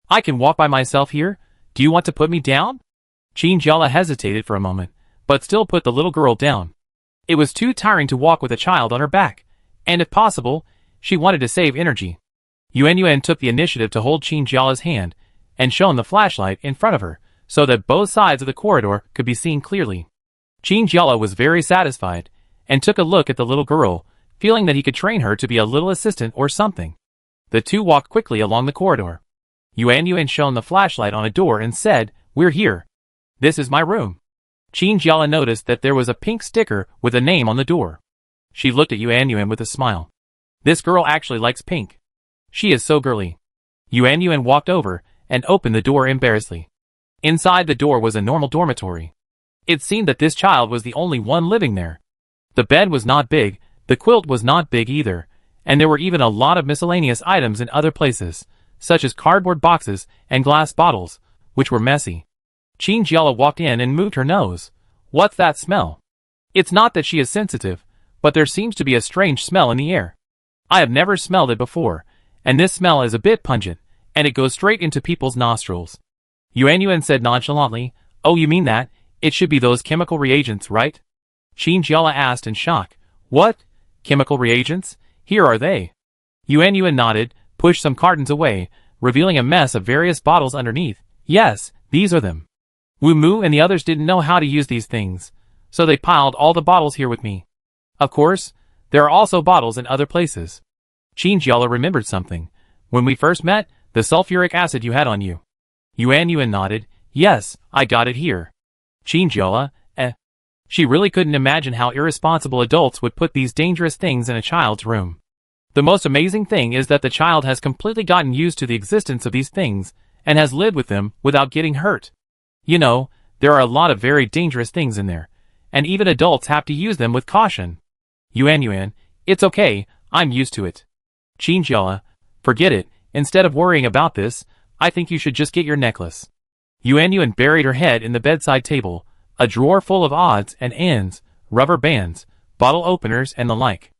I can walk by myself here? Do you want to put me down? Qingjiala hesitated for a moment, but still put the little girl down. It was too tiring to walk with a child on her back, and if possible, she wanted to save energy. Yuan Yuan took the initiative to hold Qingjiala's hand, and shone the flashlight in front of her, so that both sides of the corridor could be seen clearly. Qingjiala was very satisfied, and took a look at the little girl, feeling that he could train her to be a little assistant or something. The two walked quickly along the corridor. Yuan Yuan shone the flashlight on a door and said, We're here. This is my room. Qingjiala noticed that there was a pink sticker with a name on the door. She looked at Yuan Yuan with a smile. This girl actually likes pink. She is so girly. Yuan Yuan walked over and opened the door embarrassedly. Inside the door was a normal dormitory. It seemed that this child was the only one living there. The bed was not big, the quilt was not big either, and there were even a lot of miscellaneous items in other places, such as cardboard boxes and glass bottles, which were messy. Qingjiala walked in and moved her nose. What's that smell? It's not that she is sensitive, but there seems to be a strange smell in the air. I have never smelled it before, and this smell is a bit pungent, and it goes straight into people's nostrils. Yuan Yuan said nonchalantly, Oh, you mean that? It should be those chemical reagents, right? Qingjiala asked in shock. What? Chemical reagents? Here are they. Yuan Yuan nodded, pushed some cartons away, revealing a mess of various bottles underneath. Yes, these are them. Wu Mu and the others didn't know how to use these things, so they piled all the bottles here with me. Of course, there are also bottles in other places. Qingjiala remembered something. When we first met, the sulfuric acid you had on you. Yuan Yuan nodded. Yes, I got it here. Qingjiala, She really couldn't imagine how irresponsible adults would put these dangerous things in a child's room. The most amazing thing is that the child has completely gotten used to the existence of these things, and has lived with them without getting hurt. You know, there are a lot of very dangerous things in there, and even adults have to use them with caution. Yuan Yuan, it's okay, I'm used to it. Qingjiala, forget it, instead of worrying about this, I think you should just get your necklace. Yuan Yuan buried her head in the bedside table, a drawer full of odds and ends, rubber bands, bottle openers and the like.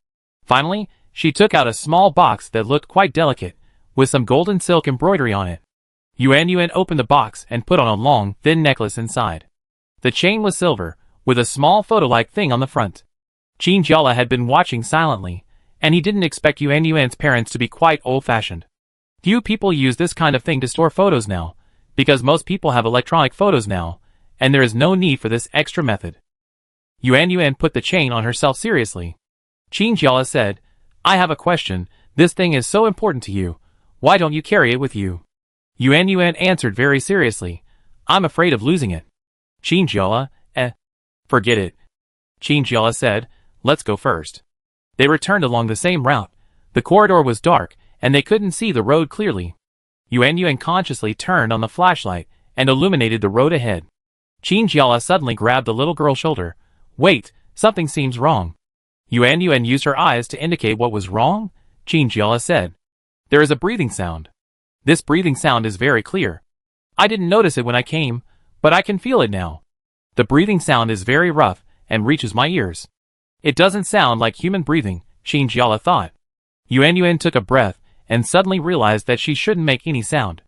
Finally, she took out a small box that looked quite delicate, with some golden silk embroidery on it. Yuan Yuan opened the box and put on a long, thin necklace inside. The chain was silver, with a small photo-like thing on the front. Qingjiala had been watching silently, and he didn't expect Yuan Yuan's parents to be quite old-fashioned. Few people use this kind of thing to store photos now, because most people have electronic photos now, and there is no need for this extra method. Yuan Yuan put the chain on herself seriously. Qingjiala said, I have a question, this thing is so important to you, why don't you carry it with you? Yuan Yuan answered very seriously, I'm afraid of losing it. Qingjiala, forget it. Qingjiala said, let's go first. They returned along the same route. The corridor was dark, and they couldn't see the road clearly. Yuan Yuan consciously turned on the flashlight and illuminated the road ahead. Qingjiala suddenly grabbed the little girl's shoulder. Wait, something seems wrong. Yuan Yuan used her eyes to indicate what was wrong. Qingjiala said, there is a breathing sound. This breathing sound is very clear. I didn't notice it when I came, but I can feel it now. The breathing sound is very rough and reaches my ears. It doesn't sound like human breathing, Qingjiala thought. Yuan Yuan took a breath and suddenly realized that she shouldn't make any sound.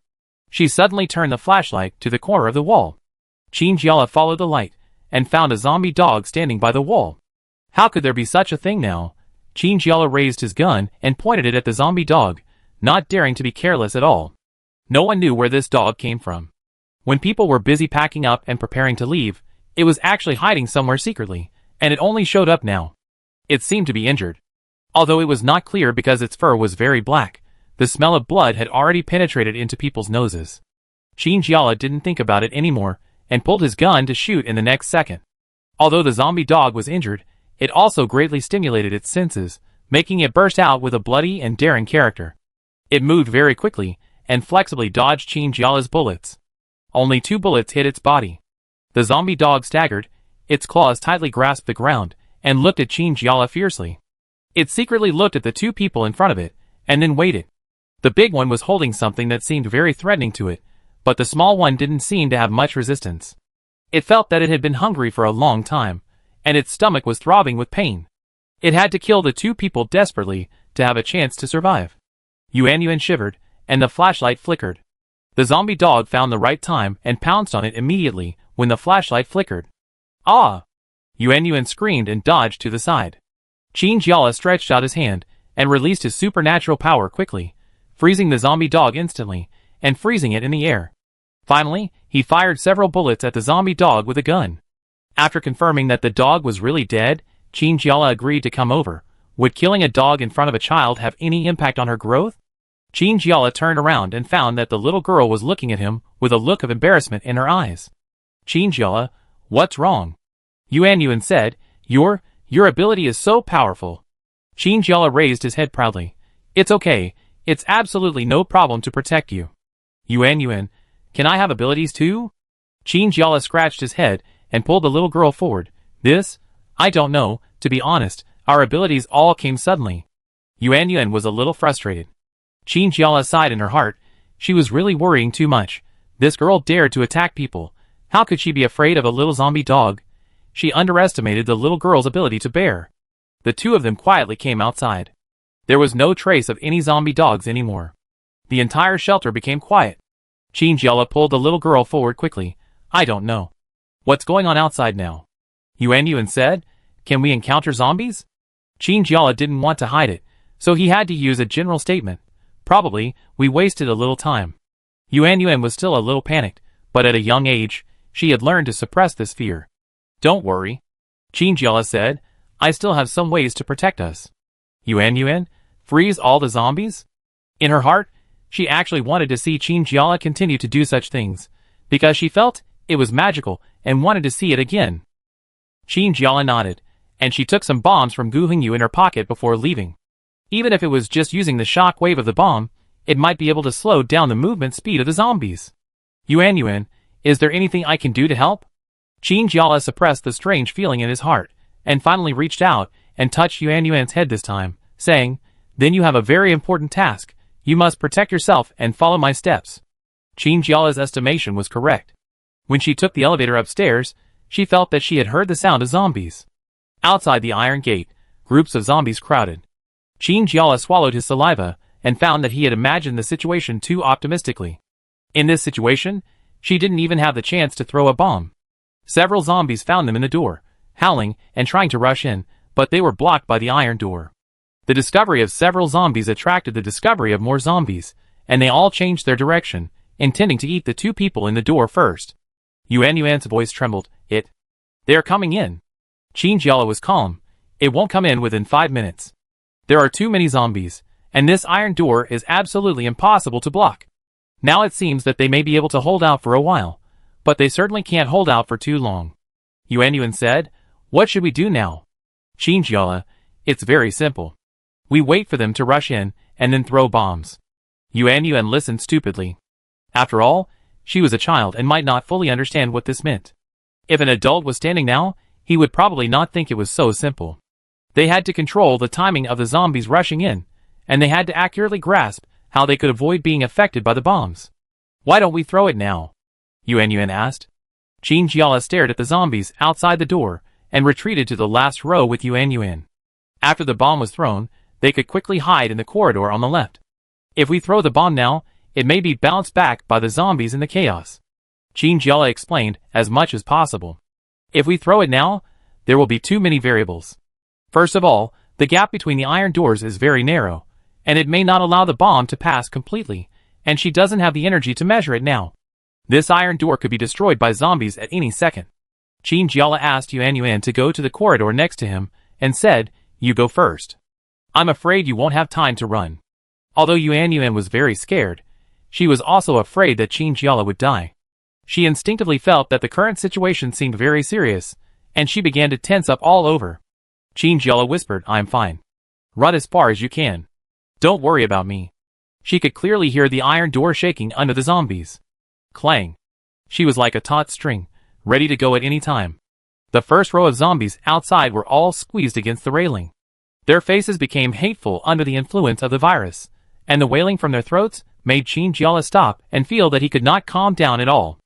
She suddenly turned the flashlight to the corner of the wall. Chingyala followed the light, and found a zombie dog standing by the wall. How could there be such a thing now? Chingyala raised his gun and pointed it at the zombie dog, not daring to be careless at all. No one knew where this dog came from. When people were busy packing up and preparing to leave, it was actually hiding somewhere secretly, and it only showed up now. It seemed to be injured. Although it was not clear because its fur was very black, the smell of blood had already penetrated into people's noses. Chingyala didn't think about it anymore, and pulled his gun to shoot in the next second. Although the zombie dog was injured, it also greatly stimulated its senses, making it burst out with a bloody and daring character. It moved very quickly, and flexibly dodged Chingyala's bullets. Only 2 bullets hit its body. The zombie dog staggered, its claws tightly grasped the ground, and looked at Chingyala fiercely. It secretly looked at the 2 people in front of it, and then waited. The big one was holding something that seemed very threatening to it, but the small one didn't seem to have much resistance. It felt that it had been hungry for a long time, and its stomach was throbbing with pain. It had to kill the 2 people desperately to have a chance to survive. Yuan shivered, and the flashlight flickered. The zombie dog found the right time and pounced on it immediately when the flashlight flickered. Ah! Yuan screamed and dodged to the side. Chingyala stretched out his hand and released his supernatural power quickly, freezing the zombie dog instantly and freezing it in the air. Finally, he fired several bullets at the zombie dog with a gun. After confirming that the dog was really dead, Chingyala agreed to come over. Would killing a dog in front of a child have any impact on her growth? Chingyala turned around and found that the little girl was looking at him with a look of embarrassment in her eyes. Chingyala, what's wrong? Yuan said, Your ability is so powerful. Chingyala raised his head proudly. It's okay, it's absolutely no problem to protect you. Yuan, can I have abilities too? Chingyala scratched his head and pulled the little girl forward. I don't know, to be honest, our abilities all came suddenly. Yuan was a little frustrated. Chingyala sighed in her heart. She was really worrying too much. This girl dared to attack people. How could she be afraid of a little zombie dog? She underestimated the little girl's ability to bear. The 2 of them quietly came outside. There was no trace of any zombie dogs anymore. The entire shelter became quiet. Chingyala pulled the little girl forward quickly. I don't know. What's going on outside now? Yuan said, Can we encounter zombies? Chingyala didn't want to hide it, so he had to use a general statement. Probably, we wasted a little time. Yuan was still a little panicked, but at a young age, she had learned to suppress this fear. Don't worry, Chingyala said, I still have some ways to protect us. Yuan, freeze all the zombies? In her heart, she actually wanted to see Chingyala continue to do such things, because she felt it was magical and wanted to see it again. Chingyala nodded, and she took some bombs from Gu Hongyu in her pocket before leaving. Even if it was just using the shock wave of the bomb, it might be able to slow down the movement speed of the zombies. Yuan, is there anything I can do to help? Chingyala suppressed the strange feeling in his heart, and finally reached out and touched Yuan's head this time, saying, Then you have a very important task. You must protect yourself and follow my steps. Chingyala's estimation was correct. When she took the elevator upstairs, she felt that she had heard the sound of zombies. Outside the iron gate, groups of zombies crowded. Chingyala swallowed his saliva and found that he had imagined the situation too optimistically. In this situation, she didn't even have the chance to throw a bomb. Several zombies found them in the door, howling and trying to rush in, but they were blocked by the iron door. The discovery of several zombies attracted the discovery of more zombies, and they all changed their direction, intending to eat the 2 people in the door first. Yuan's voice trembled. They are coming in. Chingyala was calm. It won't come in within 5 minutes. There are too many zombies, and this iron door is absolutely impossible to block. Now it seems that they may be able to hold out for a while, but they certainly can't hold out for too long. Yuan said, What should we do now? Chingyala, it's very simple. We wait for them to rush in, and then throw bombs. Yuan listened stupidly. After all, she was a child and might not fully understand what this meant. If an adult was standing now, he would probably not think it was so simple. They had to control the timing of the zombies rushing in, and they had to accurately grasp how they could avoid being affected by the bombs. Why don't we throw it now? Yuan asked. Chingyala stared at the zombies outside the door and retreated to the last row with Yuan. After the bomb was thrown, they could quickly hide in the corridor on the left. If we throw the bomb now, it may be bounced back by the zombies in the chaos. Jinjiala explained as much as possible. If we throw it now, there will be too many variables. First of all, the gap between the iron doors is very narrow, and it may not allow the bomb to pass completely, and she doesn't have the energy to measure it now. This iron door could be destroyed by zombies at any second. Jinjiala asked Yuan to go to the corridor next to him, and said, "You go first. I'm afraid you won't have time to run." Although Yuan was very scared, she was also afraid that Jinjiala would die. She instinctively felt that the current situation seemed very serious, and she began to tense up all over. Jinjiala whispered, "I'm fine. Run as far as you can. Don't worry about me." She could clearly hear the iron door shaking under the zombies. Clang. She was like a taut string, ready to go at any time. The first row of zombies outside were all squeezed against the railing. Their faces became hateful under the influence of the virus, and the wailing from their throats made Jinjiala stop and feel that he could not calm down at all.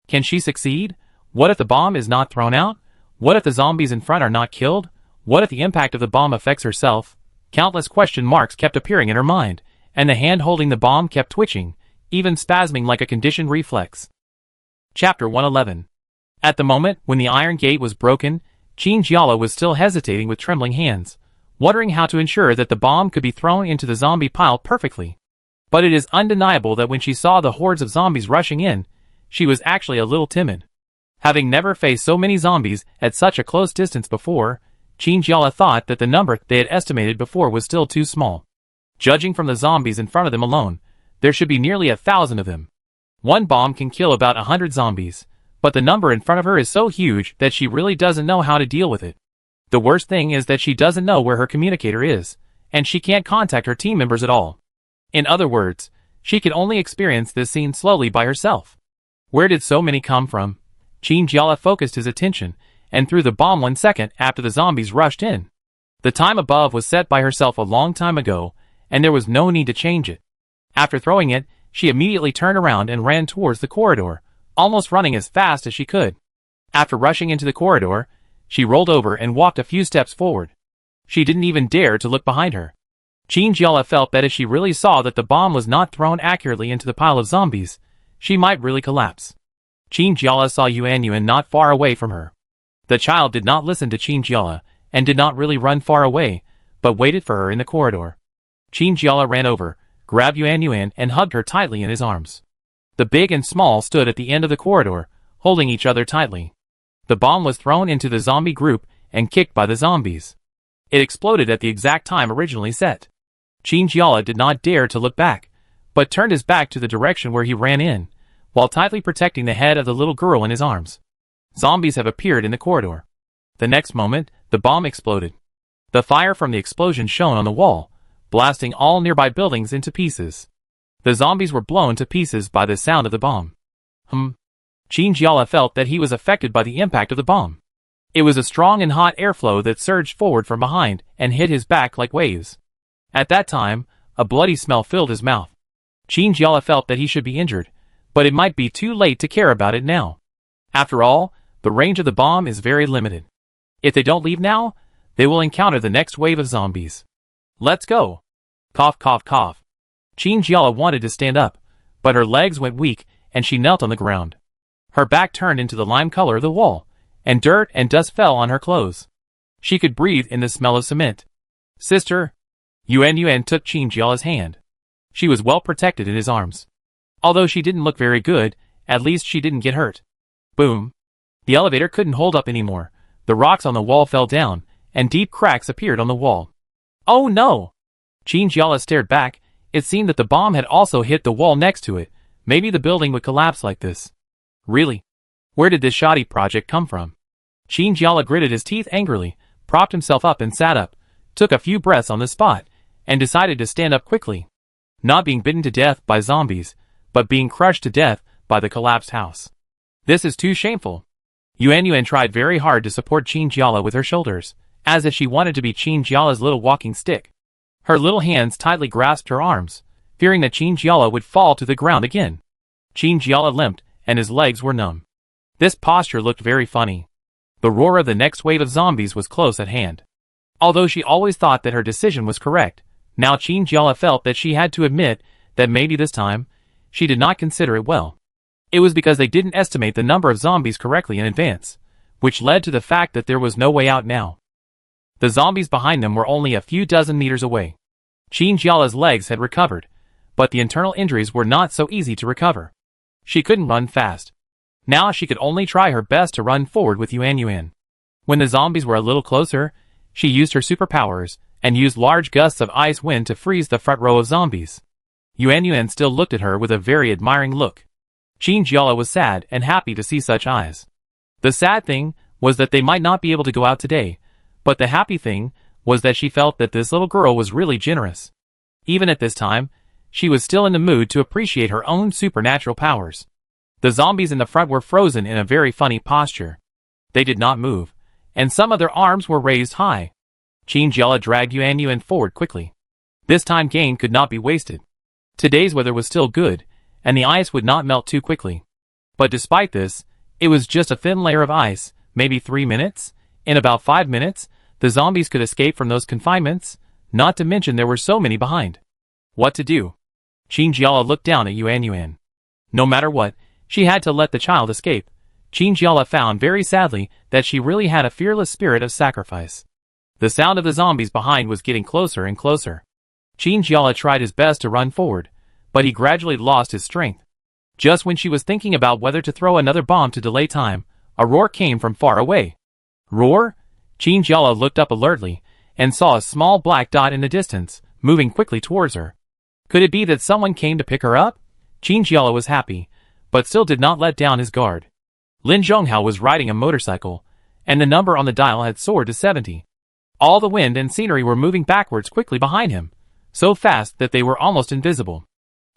Can she succeed? What if the bomb is not thrown out? What if the zombies in front are not killed? What if the impact of the bomb affects herself? Countless question marks kept appearing in her mind, and the hand holding the bomb kept twitching, even spasming like a conditioned reflex. Chapter 111. At the moment when the iron gate was broken, Jinjiala was still hesitating with trembling hands, wondering how to ensure that the bomb could be thrown into the zombie pile perfectly. But it is undeniable that when she saw the hordes of zombies rushing in, she was actually a little timid. Having never faced so many zombies at such a close distance before, Jinjiala thought that the number they had estimated before was still too small. Judging from the zombies in front of them alone, there should be nearly 1,000 of them. One bomb can kill about 100 zombies, but the number in front of her is so huge that she really doesn't know how to deal with it. The worst thing is that she doesn't know where her communicator is, and she can't contact her team members at all. In other words, she can only experience this scene slowly by herself. Where did so many come from? Jinjiala focused his attention, and threw the bomb 1 second after the zombies rushed in. The time above was set by herself a long time ago, and there was no need to change it. After throwing it, she immediately turned around and ran towards the corridor, almost running as fast as she could. After rushing into the corridor, she rolled over and walked a few steps forward. She didn't even dare to look behind her. Jinjiala felt that if she really saw that the bomb was not thrown accurately into the pile of zombies, she might really collapse. Jinjiala saw Yuan not far away from her. The child did not listen to Jinjiala, and did not really run far away, but waited for her in the corridor. Jinjiala ran over, grabbed Yuan and hugged her tightly in his arms. The big and small stood at the end of the corridor, holding each other tightly. The bomb was thrown into the zombie group and kicked by the zombies. It exploded at the exact time originally set. Jinjiala did not dare to look back, but turned his back to the direction where he ran in, while tightly protecting the head of the little girl in his arms. Zombies have appeared in the corridor. The next moment, the bomb exploded. The fire from the explosion shone on the wall, blasting all nearby buildings into pieces. The zombies were blown to pieces by the sound of the bomb. Jinjiala felt that he was affected by the impact of the bomb. It was a strong and hot airflow that surged forward from behind and hit his back like waves. At that time, a bloody smell filled his mouth. Jinjiala felt that he should be injured, but it might be too late to care about it now. After all, the range of the bomb is very limited. If they don't leave now, they will encounter the next wave of zombies. Let's go. Cough, cough, cough. Jinjiala wanted to stand up, but her legs went weak and she knelt on the ground. Her back turned into the lime color of the wall, and dirt and dust fell on her clothes. She could breathe in the smell of cement. Sister. Yuan took Jinjiala's hand. She was well protected in his arms. Although she didn't look very good, at least she didn't get hurt. Boom. The elevator couldn't hold up anymore. The rocks on the wall fell down, and deep cracks appeared on the wall. Oh no! Jinjiala stared back. It seemed that the bomb had also hit the wall next to it. Maybe the building would collapse like this. Really? Where did this shoddy project come from? Jinjiala gritted his teeth angrily, propped himself up and sat up, took a few breaths on the spot, and decided to stand up quickly. Not being bitten to death by zombies, but being crushed to death by the collapsed house. This is too shameful. Yuan tried very hard to support Jinjiala with her shoulders, as if she wanted to be Jinjiala's little walking stick. Her little hands tightly grasped her arms, fearing that Jinjiala would fall to the ground again. Jinjiala limped, and his legs were numb. This posture looked very funny. The roar of the next wave of zombies was close at hand. Although she always thought that her decision was correct, now Jinjiala felt that she had to admit that maybe this time, she did not consider it well. It was because they didn't estimate the number of zombies correctly in advance, which led to the fact that there was no way out now. The zombies behind them were only a few dozen meters away. Qinjiala's legs had recovered, but the internal injuries were not so easy to recover. She couldn't run fast. Now she could only try her best to run forward with Yuan Yuan. When the zombies were a little closer, she used her superpowers and used large gusts of ice wind to freeze the front row of zombies. Yuan Yuan still looked at her with a very admiring look. Qinjiala was sad and happy to see such eyes. The sad thing was that they might not be able to go out today, but the happy thing was that she felt that this little girl was really generous. Even at this time, she was still in the mood to appreciate her own supernatural powers. The zombies in the front were frozen in a very funny posture. They did not move, and some of their arms were raised high. Qinjiala dragged Yuan Yuan forward quickly. This time gain could not be wasted. Today's weather was still good, and the ice would not melt too quickly. But despite this, it was just a thin layer of ice, maybe 3 minutes. In about 5 minutes, the zombies could escape from those confinements, not to mention there were so many behind. What to do? Qinjiala looked down at Yuan Yuan. No matter what, she had to let the child escape. Qinjiala found very sadly that she really had a fearless spirit of sacrifice. The sound of the zombies behind was getting closer and closer. Qinjiala tried his best to run forward, but he gradually lost his strength. Just when she was thinking about whether to throw another bomb to delay time, a roar came from far away. Roar? Qinjiala looked up alertly, and saw a small black dot in the distance, moving quickly towards her. Could it be that someone came to pick her up? Qinjiala was happy, but still did not let down his guard. Lin Zhonghao was riding a motorcycle, and the number on the dial had soared to 70. All the wind and scenery were moving backwards quickly behind him, so fast that they were almost invisible.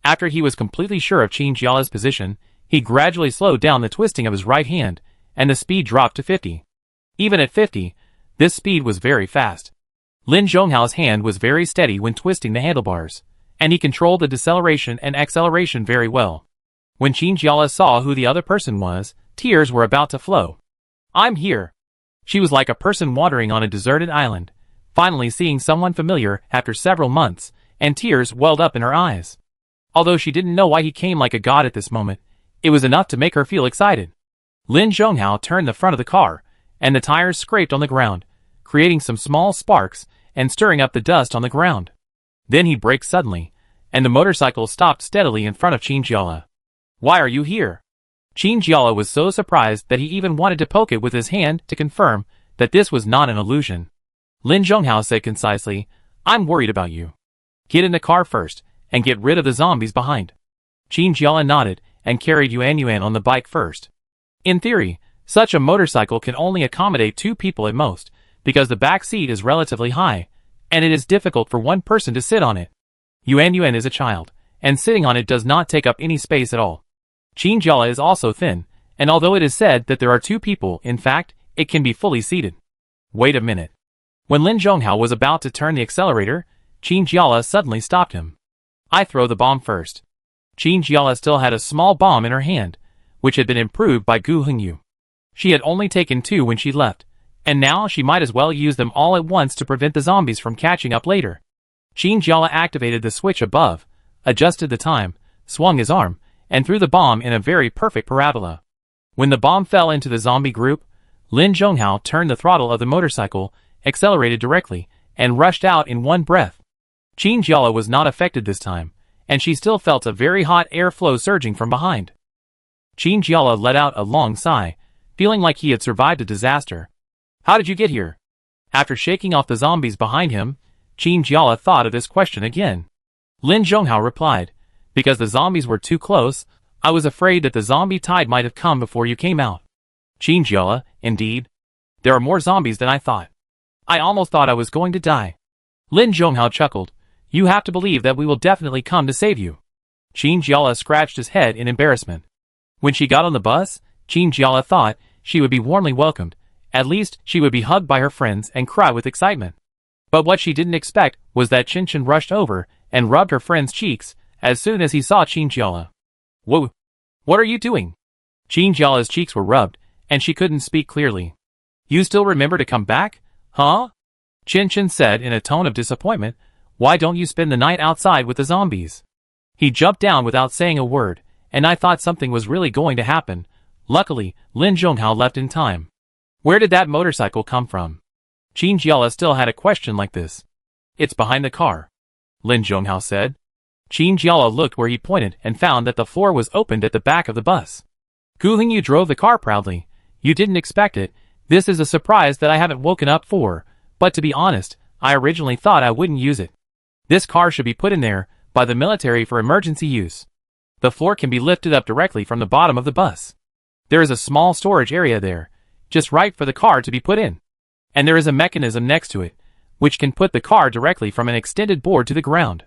After he was completely sure of Qinjiala's position, he gradually slowed down the twisting of his right hand, and the speed dropped to 50. Even at 50, this speed was very fast. Lin Zhonghao's hand was very steady when twisting the handlebars, and he controlled the deceleration and acceleration very well. When Qinjiala saw who the other person was, tears were about to flow. I'm here. She was like a person wandering on a deserted island, finally seeing someone familiar after several months, and tears welled up in her eyes. Although she didn't know why he came like a god at this moment, it was enough to make her feel excited. Lin Zhonghao turned the front of the car, and the tires scraped on the ground, creating some small sparks and stirring up the dust on the ground. Then he braked suddenly, and the motorcycle stopped steadily in front of Qinjiala. Why are you here? Qinjiala was so surprised that he even wanted to poke it with his hand to confirm that this was not an illusion. Lin Zhonghao said concisely, I'm worried about you. Get in the car first, and get rid of the zombies behind. Qinjiala nodded, and carried Yuan Yuan on the bike first. In theory, such a motorcycle can only accommodate 2 people at most, because the back seat is relatively high, and it is difficult for one person to sit on it. Yuan Yuan is a child, and sitting on it does not take up any space at all. Qinjiala is also thin, and although it is said that there are 2 people, in fact, it can be fully seated. Wait a minute. When Lin Zhonghao was about to turn the accelerator, Qinjiala suddenly stopped him. I throw the bomb first. Qinjiala still had a small bomb in her hand, which had been improved by Gu Hengyu. She had only taken 2 when she left, and now she might as well use them all at once to prevent the zombies from catching up later. Qinjiala activated the switch above, adjusted the time, swung his arm, and threw the bomb in a very perfect parabola. When the bomb fell into the zombie group, Lin Zhonghao turned the throttle of the motorcycle, accelerated directly, and rushed out in one breath. Qinjiala was not affected this time, and she still felt a very hot air flow surging from behind. Qinjiala let out a long sigh, feeling like he had survived a disaster. How did you get here? After shaking off the zombies behind him, Qinjiala thought of this question again. Lin Zhonghao replied, because the zombies were too close, I was afraid that the zombie tide might have come before you came out. Qinjiala, indeed. There are more zombies than I thought. I almost thought I was going to die. Lin Zhonghao chuckled. You have to believe that we will definitely come to save you. Qinjiala scratched his head in embarrassment. When she got on the bus, Qinjiala thought she would be warmly welcomed. At least she would be hugged by her friends and cry with excitement. But what she didn't expect was that Qinchin rushed over and rubbed her friend's cheeks as soon as he saw Qinjiala. Whoa! What are you doing? Qinjiala's cheeks were rubbed, and she couldn't speak clearly. You still remember to come back? Huh? Qinchin said in a tone of disappointment. Why don't you spend the night outside with the zombies? He jumped down without saying a word, and I thought something was really going to happen. Luckily, Lin Zhonghao left in time. Where did that motorcycle come from? Qin Jiala still had a question like this. It's behind the car, Lin Zhonghao said. Qin Jiala looked where he pointed and found that the floor was opened at the back of the bus. Gu Hingyu drove the car proudly. You didn't expect it. This is a surprise that I haven't woken up for, but to be honest, I originally thought I wouldn't use it. This car should be put in there by the military for emergency use. The floor can be lifted up directly from the bottom of the bus. There is a small storage area there, just right for the car to be put in. And there is a mechanism next to it, which can put the car directly from an extended board to the ground.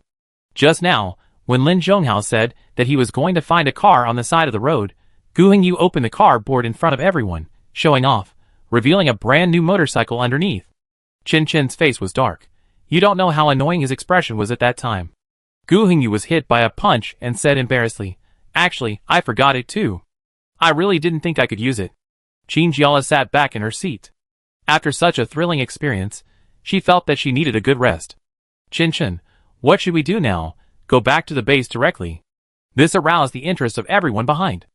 Just now, when Lin Zhonghao said that he was going to find a car on the side of the road, Gu Hingyu opened the car board in front of everyone, showing off, revealing a brand new motorcycle underneath. Qin Chen's face was dark. You don't know how annoying his expression was at that time. Gu Hingyu was hit by a punch and said embarrassedly, Actually, I forgot it too. I really didn't think I could use it. Qin Jiala sat back in her seat. After such a thrilling experience, she felt that she needed a good rest. Qin Chen, what should we do now? Go back to the base directly. This aroused the interest of everyone behind.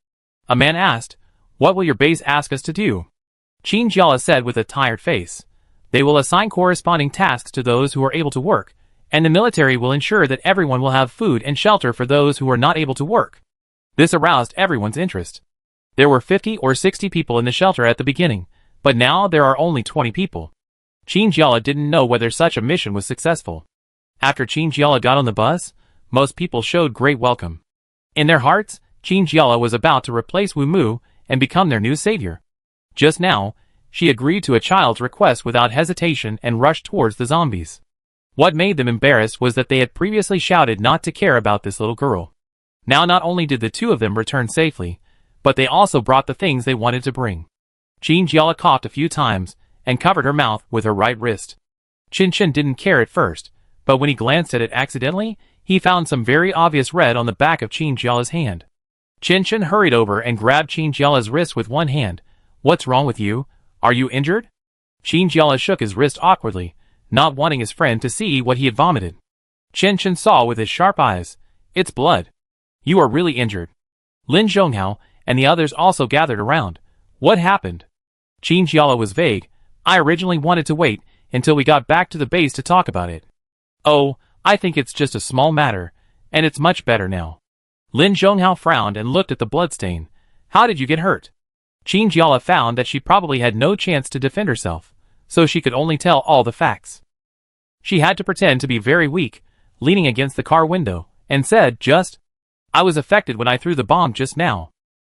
A man asked, What will your base ask us to do? Qin Jiala said with a tired face. They will assign corresponding tasks to those who are able to work, and the military will ensure that everyone will have food and shelter for those who are not able to work. This aroused everyone's interest. There were 50 or 60 people in the shelter at the beginning, but now there are only 20 people. Qin Jiala didn't know whether such a mission was successful. After Qin Jiala got on the bus, most people showed great welcome. In their hearts, Qin Jiala was about to replace Wu Mu and become their new savior. Just now, she agreed to a child's request without hesitation and rushed towards the zombies. What made them embarrassed was that they had previously shouted not to care about this little girl. Now not only did the two of them return safely, but they also brought the things they wanted to bring. Qin Jiala coughed a few times and covered her mouth with her right wrist. Qin Chen didn't care at first, but when he glanced at it accidentally, he found some very obvious red on the back of Qin Jiala's hand. Qin Chen hurried over and grabbed Qin Jiala's wrist with one hand. What's wrong with you? Are you injured? Qin Jiala shook his wrist awkwardly, not wanting his friend to see what he had vomited. Qin Chen saw with his sharp eyes. It's blood. You are really injured. Lin Zhonghao and the others also gathered around. What happened? Qin Jiala was vague. I originally wanted to wait until we got back to the base to talk about it. Oh, I think it's just a small matter, and it's much better now. Lin Zhonghao frowned and looked at the bloodstain. How did you get hurt? Qin Jiala found that she probably had no chance to defend herself, so she could only tell all the facts. She had to pretend to be very weak, leaning against the car window, and said, I was affected when I threw the bomb just now.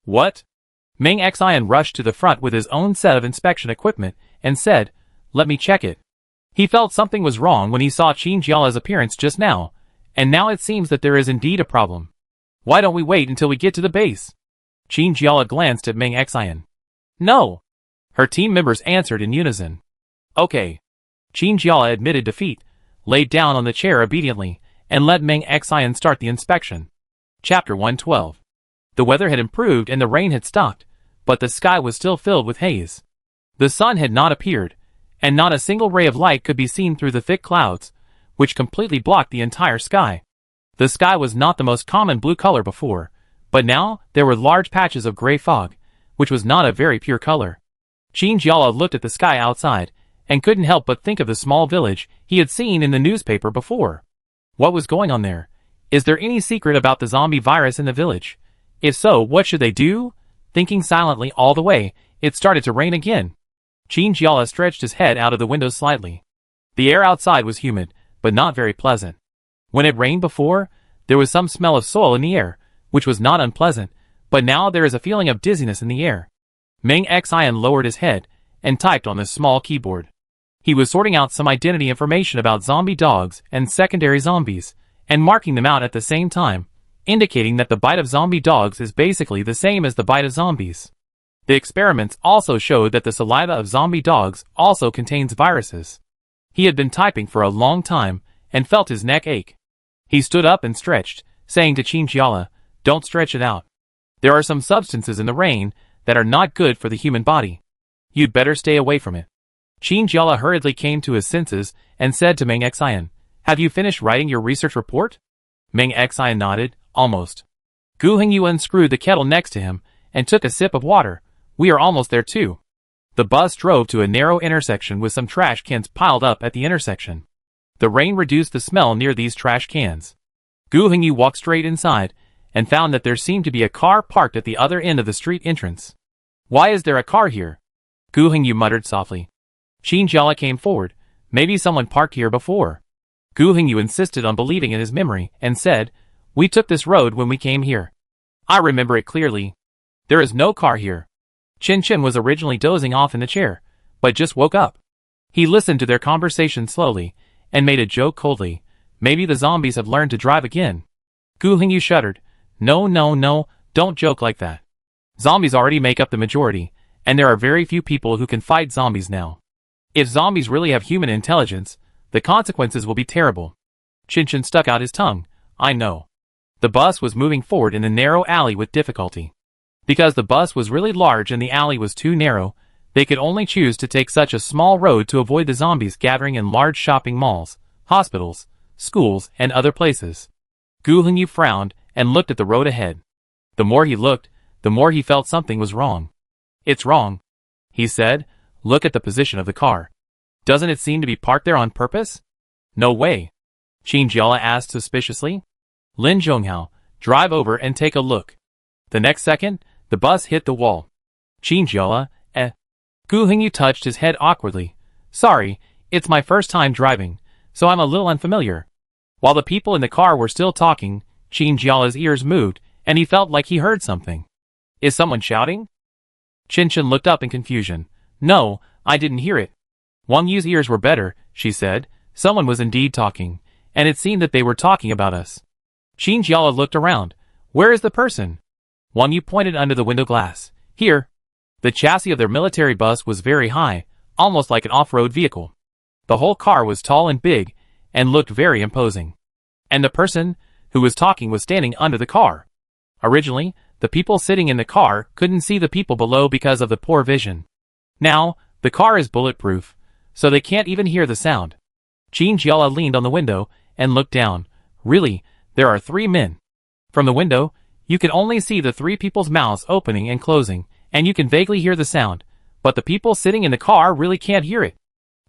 What? Meng Xian rushed to the front with his own set of inspection equipment and said, Let me check it. He felt something was wrong when he saw Qin Jiala's appearance just now, and now it seems that there is indeed a problem. Why don't we wait until we get to the base? Qin Jiala glanced at Meng Xian. No. Her team members answered in unison. Okay. Qin Jiala admitted defeat, laid down on the chair obediently, and let Meng Xian start the inspection. Chapter 112. The weather had improved and the rain had stopped, but the sky was still filled with haze. The sun had not appeared, and not a single ray of light could be seen through the thick clouds, which completely blocked the entire sky. The sky was not the most common blue color before, but now there were large patches of gray fog, which was not a very pure color. Qin Jiala looked at the sky outside, and couldn't help but think of the small village he had seen in the newspaper before. What was going on there? Is there any secret about the zombie virus in the village? If so, what should they do? Thinking silently all the way, it started to rain again. Qin Jiala stretched his head out of the window slightly. The air outside was humid, but not very pleasant. When it rained before, there was some smell of soil in the air, which was not unpleasant, but now there is a feeling of dizziness in the air. Meng Xian lowered his head and typed on the small keyboard. He was sorting out some identity information about zombie dogs and secondary zombies, and marking them out at the same time, indicating that the bite of zombie dogs is basically the same as the bite of zombies. The experiments also showed that the saliva of zombie dogs also contains viruses. He had been typing for a long time and felt his neck ache. He stood up and stretched, saying to Qin Jiala, Don't stretch it out. There are some substances in the rain that are not good for the human body. You'd better stay away from it. Qin Jiala hurriedly came to his senses and said to Meng Xian, Have you finished writing your research report? Meng Xian nodded. Almost. Gu Hingyu unscrewed the kettle next to him and took a sip of water. We are almost there too. The bus drove to a narrow intersection with some trash cans piled up at the intersection. The rain reduced the smell near these trash cans. Gu Hingyu walked straight inside and found that there seemed to be a car parked at the other end of the street entrance. Why is there a car here? Gu Hingyu muttered softly. Qin Jiala came forward. Maybe someone parked here before. Gu Hingyu insisted on believing in his memory and said, we took this road when we came here. I remember it clearly. There is no car here. Chen was originally dozing off in the chair, but just woke up. He listened to their conversation slowly and made a joke coldly. Maybe the zombies have learned to drive again. Gu Hingyu shuddered. No, don't joke like that. Zombies already make up the majority, and there are very few people who can fight zombies now. If zombies really have human intelligence, the consequences will be terrible. Chen stuck out his tongue. I know. The bus was moving forward in the narrow alley with difficulty. Because the bus was really large and the alley was too narrow, they could only choose to take such a small road to avoid the zombies gathering in large shopping malls, hospitals, schools, and other places. Gu Hingyu frowned and looked at the road ahead. The more he looked, the more he felt something was wrong. It's wrong, he said. Look at the position of the car. Doesn't it seem to be parked there on purpose? No way. Qin Jiala asked suspiciously. Lin Zhonghao, drive over and take a look. The next second, the bus hit the wall. Qin Jiala, Gu Hingyu touched his head awkwardly. Sorry, it's my first time driving, so I'm a little unfamiliar. While the people in the car were still talking, Qin Jiala's ears moved, and he felt like he heard something. Is someone shouting? Chen looked up in confusion. No, I didn't hear it. Wang Yu's ears were better, she said. Someone was indeed talking, and it seemed that they were talking about us. Qin Jiala looked around. Where is the person? Wang Yu pointed under the window glass. Here. The chassis of their military bus was very high, almost like an off-road vehicle. The whole car was tall and big, and looked very imposing. And the person who was talking was standing under the car. Originally, the people sitting in the car couldn't see the people below because of the poor vision. Now, the car is bulletproof, so they can't even hear the sound. Qin Jiala leaned on the window and looked down. Really, there are 3 men. From the window, you can only see the 3 people's mouths opening and closing, and you can vaguely hear the sound, but the people sitting in the car really can't hear it.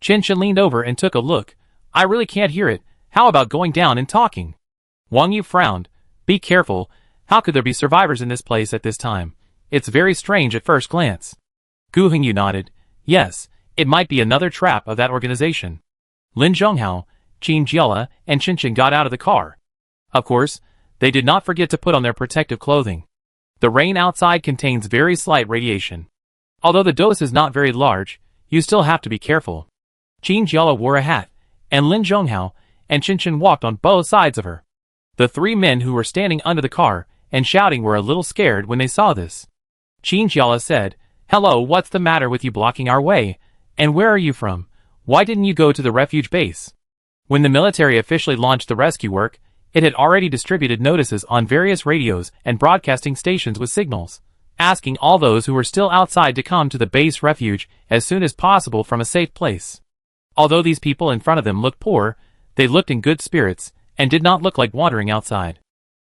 Chen leaned over and took a look. I really can't hear it. How about going down and talking? Wang Yu frowned. Be careful. How could there be survivors in this place at this time? It's very strange at first glance. Gu Hingyu nodded. Yes, it might be another trap of that organization. Lin Zhonghao, Qin Jiala, and Chen got out of the car. Of course, they did not forget to put on their protective clothing. The rain outside contains very slight radiation. Although the dose is not very large, you still have to be careful. Qin Jiala wore a hat, and Lin Zhonghao and Chen walked on both sides of her. The 3 men who were standing under the car and shouting were a little scared when they saw this. Qin Jiala said, Hello, what's the matter with you blocking our way? And where are you from? Why didn't you go to the refuge base? When the military officially launched the rescue work, it had already distributed notices on various radios and broadcasting stations with signals, asking all those who were still outside to come to the base refuge as soon as possible from a safe place. Although these people in front of them looked poor, they looked in good spirits and did not look like wandering outside.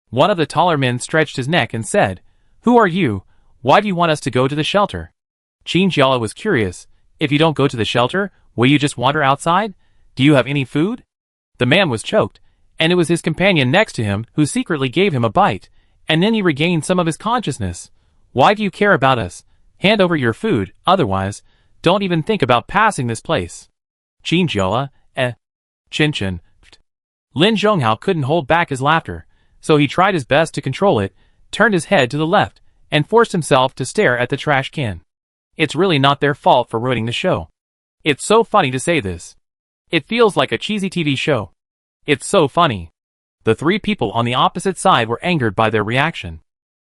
One of the taller men stretched his neck and said, Who are you? Why do you want us to go to the shelter? Qin Jiala was curious. If you don't go to the shelter, will you just wander outside? Do you have any food? The man was choked, and it was his companion next to him who secretly gave him a bite, and then he regained some of his consciousness. Why do you care about us? Hand over your food, otherwise, don't even think about passing this place. Qin Jiala, Chen. Lin Zhonghao couldn't hold back his laughter, so he tried his best to control it, turned his head to the left, and forced himself to stare at the trash can. It's really not their fault for ruining the show. It's so funny to say this. It feels like a cheesy TV show. It's so funny. The 3 people on the opposite side were angered by their reaction.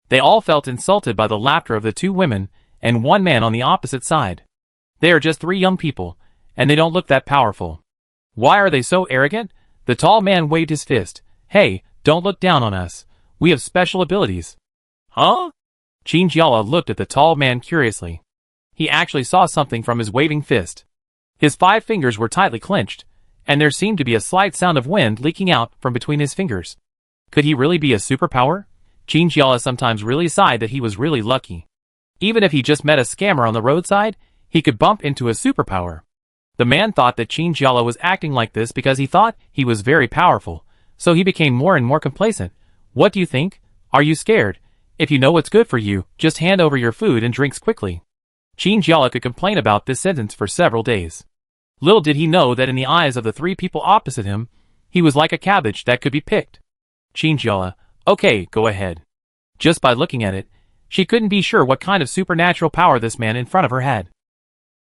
They all felt insulted by the laughter of the 2 women and 1 man on the opposite side. They are just 3 young people, and they don't look that powerful. Why are they so arrogant? The tall man waved his fist. Hey, don't look down on us. We have special abilities. Huh? Qin Jiala looked at the tall man curiously. He actually saw something from his waving fist. His 5 fingers were tightly clenched, and there seemed to be a slight sound of wind leaking out from between his fingers. Could he really be a superpower? Chinjiala sometimes really sighed that he was really lucky. Even if he just met a scammer on the roadside, he could bump into a superpower. The man thought that Chinjiala was acting like this because he thought he was very powerful, so he became more and more complacent. What do you think? Are you scared? If you know what's good for you, just hand over your food and drinks quickly. Chinjiala could complain about this sentence for several days. Little did he know that in the eyes of the three people opposite him, he was like a cabbage that could be picked. Chinjiala, okay, go ahead. Just by looking at it, she couldn't be sure what kind of supernatural power this man in front of her had.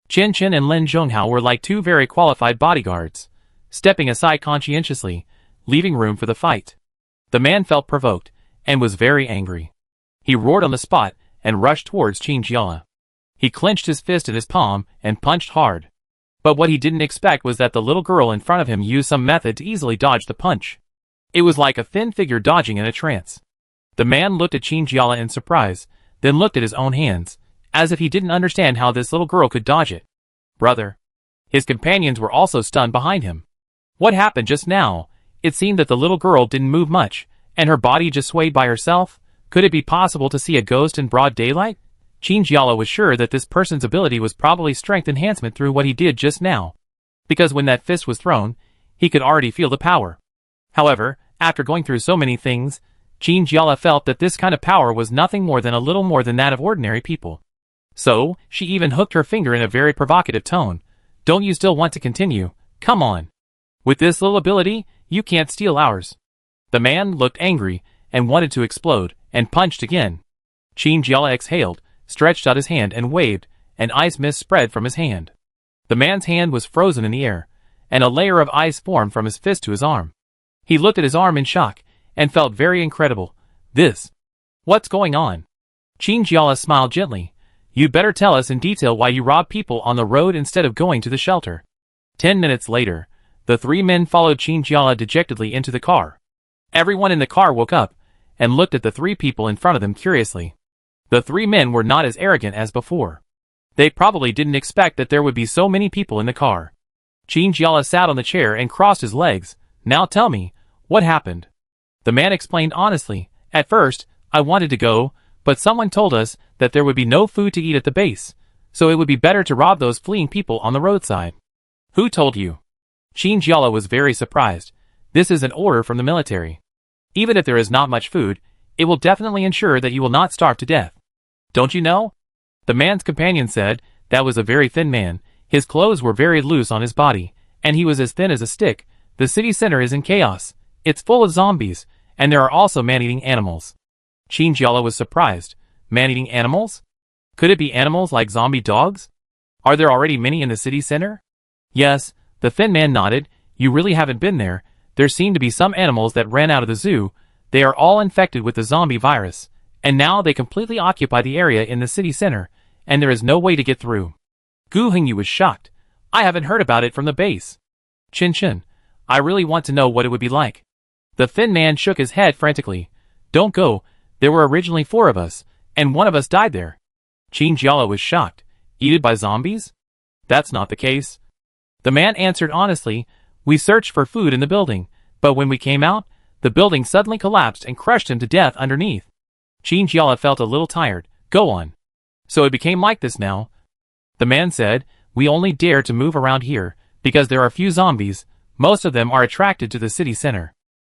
Chen Chen and Lin Zhonghao were like two very qualified bodyguards, stepping aside conscientiously, leaving room for the fight. The man felt provoked, and was very angry. He roared on the spot, and rushed towards Chinjiala. He clenched his fist in his palm, and punched hard. But what he didn't expect was that the little girl in front of him used some method to easily dodge the punch. It was like a thin figure dodging in a trance. The man looked at Chinjiala in surprise, then looked at his own hands, as if he didn't understand how this little girl could dodge it. Brother. His companions were also stunned behind him. What happened just now? It seemed that the little girl didn't move much, and her body just swayed by herself. Could it be possible to see a ghost in broad daylight? Chinjiala was sure that this person's ability was probably strength enhancement through what he did just now. Because when that fist was thrown, he could already feel the power. However, after going through so many things, Chinjiala felt that this kind of power was nothing more than a little more than that of ordinary people. So, she even hooked her finger in a very provocative tone. Don't you still want to continue? Come on. With this little ability, you can't steal ours. The man looked angry, and wanted to explode, and punched again. Chinjiala exhaled, stretched out his hand and waved, and ice mist spread from his hand. The man's hand was frozen in the air, and a layer of ice formed from his fist to his arm. He looked at his arm in shock, and felt very incredible. What's going on? Chinjiala smiled gently. You'd better tell us in detail why you robbed people on the road instead of going to the shelter. 10 minutes later, the three men followed Chinjiala dejectedly into the car. Everyone in the car woke up, and looked at the three people in front of them curiously. The three men were not as arrogant as before. They probably didn't expect that there would be so many people in the car. Chinjiala sat on the chair and crossed his legs. Now tell me, what happened? The man explained honestly. At first, I wanted to go, but someone told us that there would be no food to eat at the base, so it would be better to rob those fleeing people on the roadside. Who told you? Chinjiala was very surprised. This is an order from the military. Even if there is not much food, it will definitely ensure that you will not starve to death. Don't you know? The man's companion said. That was a very thin man. His clothes were very loose on his body, and he was as thin as a stick. The city center is in chaos. It's full of zombies, and there are also man-eating animals. Chinjiala was surprised. Man-eating animals? Could it be animals like zombie dogs? Are there already many in the city center? Yes, the thin man nodded. You really haven't been there. There seem to be some animals that ran out of the zoo. They are all infected with the zombie virus, and now they completely occupy the area in the city center, and there is no way to get through. Gu Hengyu was shocked. I haven't heard about it from the base. Chin Chin, I really want to know what it would be like. The thin man shook his head frantically. Don't go. There were originally 4 of us, and one of us died there. Chinjiala was shocked. Eaten by zombies? That's not the case. The man answered honestly. We searched for food in the building, but when we came out, the building suddenly collapsed and crushed him to death underneath. Chinjiala felt a little tired. Go on. So it became like this now? The man said, we only dare to move around here, because there are few zombies. Most of them are attracted to the city center.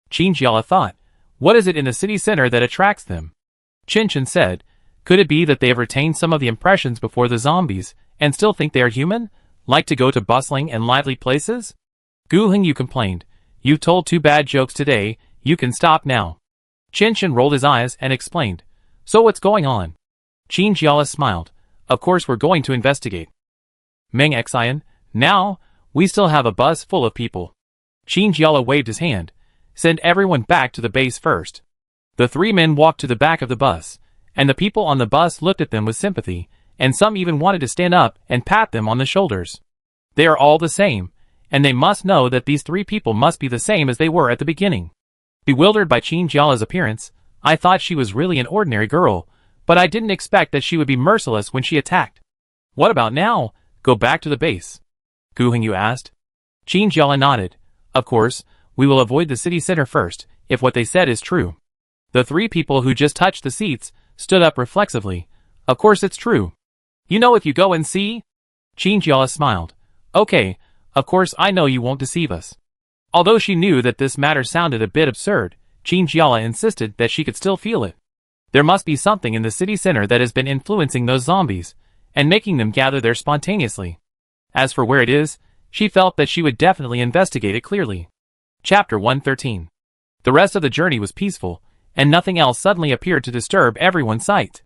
Chinjiala thought, what is it in the city center that attracts them? Chin Chin said, could it be that they have retained some of the impressions before the zombies, and still think they are human? Like to go to bustling and lively places? Gu Hengyu complained, you've told 2 bad jokes today, you can stop now. Chin Chin rolled his eyes and explained, so what's going on? Chinjiala smiled, of course we're going to investigate. Meng Xian, now, we still have a bus full of people. Chinjiala waved his hand. Send everyone back to the base first. The 3 men walked to the back of the bus, and the people on the bus looked at them with sympathy, and some even wanted to stand up and pat them on the shoulders. They are all the same, and they must know that these 3 people must be the same as they were at the beginning. Bewildered by Chinjiala's appearance, I thought she was really an ordinary girl, but I didn't expect that she would be merciless when she attacked. What about now? Go back to the base? Gu Hengyu asked. Chinjiala nodded. Of course, we will avoid the city center first. if what they said is true. The three people who just touched the seats stood up reflexively. Of course it's true. You know if you go and see? Chinjiala smiled. Okay, of course I know you won't deceive us. Although she knew that this matter sounded a bit absurd, Chinjiala insisted that she could still feel it. There must be something in the city center that has been influencing those zombies, and making them gather there spontaneously. As for where it is, she felt that she would definitely investigate it clearly. Chapter 113. The rest of the journey was peaceful, and nothing else suddenly appeared to disturb everyone's sight.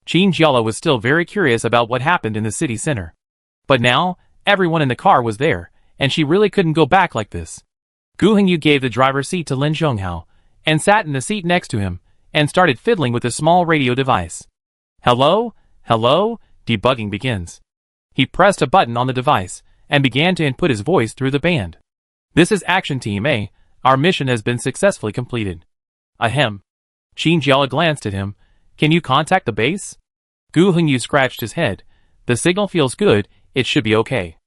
Chinjiala was still very curious about what happened in the city center. But now, everyone in the car was there, and she really couldn't go back like this. Gu Hengyu gave the driver's seat to Lin Zhonghao, and sat in the seat next to him, and started fiddling with a small radio device. Hello? Hello? Debugging begins. He pressed a button on the device, and began to input his voice through the band. This is Action Team A. Our mission has been successfully completed. Ahem. Chinjiala glanced at him. Can you contact the base? Gu Hengyu scratched his head. The signal feels good, it should be okay.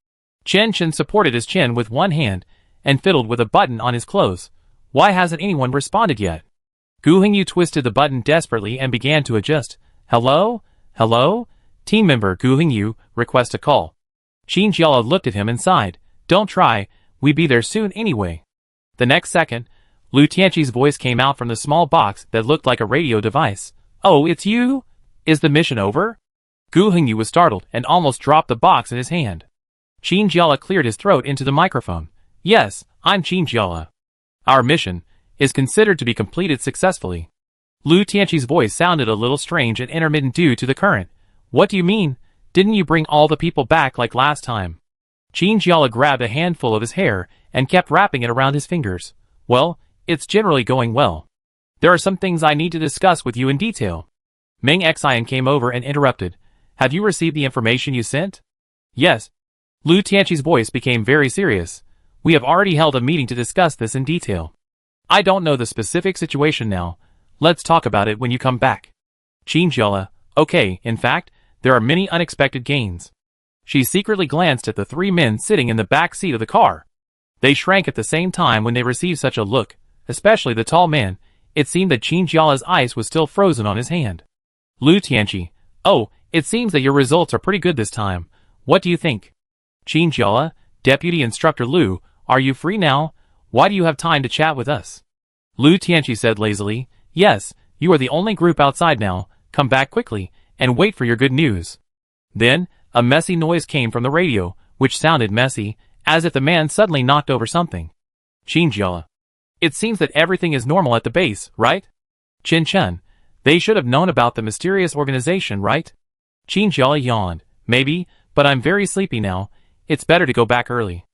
Chen Chen supported his chin with one hand, and fiddled with a button on his clothes. Why hasn't anyone responded yet? Gu Hengyu twisted the button desperately and began to adjust. Hello? Hello? Team member Gu Hengyu, request a call. Chinjiala looked at him and sighed. Don't try, we be there soon anyway. The next second, Lu Tianqi's voice came out from the small box that looked like a radio device. Oh, it's you? Is the mission over? Gu Hengyu was startled and almost dropped the box in his hand. Chinjiala cleared his throat into the microphone. Yes, I'm Chinjiala. Our mission is considered to be completed successfully. Lu Tianqi's voice sounded a little strange and intermittent due to the current. What do you mean? Didn't you bring all the people back like last time? Chinjiala grabbed a handful of his hair and kept wrapping it around his fingers. Well, it's generally going well. There are some things I need to discuss with you in detail. Meng Xian came over and interrupted. Have you received the information you sent? Yes. Lu Tianqi's voice became very serious. We have already held a meeting to discuss this in detail. I don't know the specific situation now. Let's talk about it when you come back. Chinjiala, okay, in fact, there are many unexpected gains. She secretly glanced at the three men sitting in the back seat of the car. They shrank at the same time when they received such a look, especially the tall man. It seemed that Chinjiala's ice was still frozen on his hand. Lu Tianqi, oh, it seems that your results are pretty good this time. What do you think? Chinjiala, Deputy Instructor Lu, are you free now? Why do you have time to chat with us? Lu Tianqi said lazily, yes, you are the only group outside now. Come back quickly, and wait for your good news. Then, a messy noise came from the radio, which sounded messy, as if the man suddenly knocked over something. Chinjiala. It seems that everything is normal at the base, right? Chen Chen. They should have known about the mysterious organization, right? Chinjiala yawned. Maybe, but I'm very sleepy now. It's better to go back early.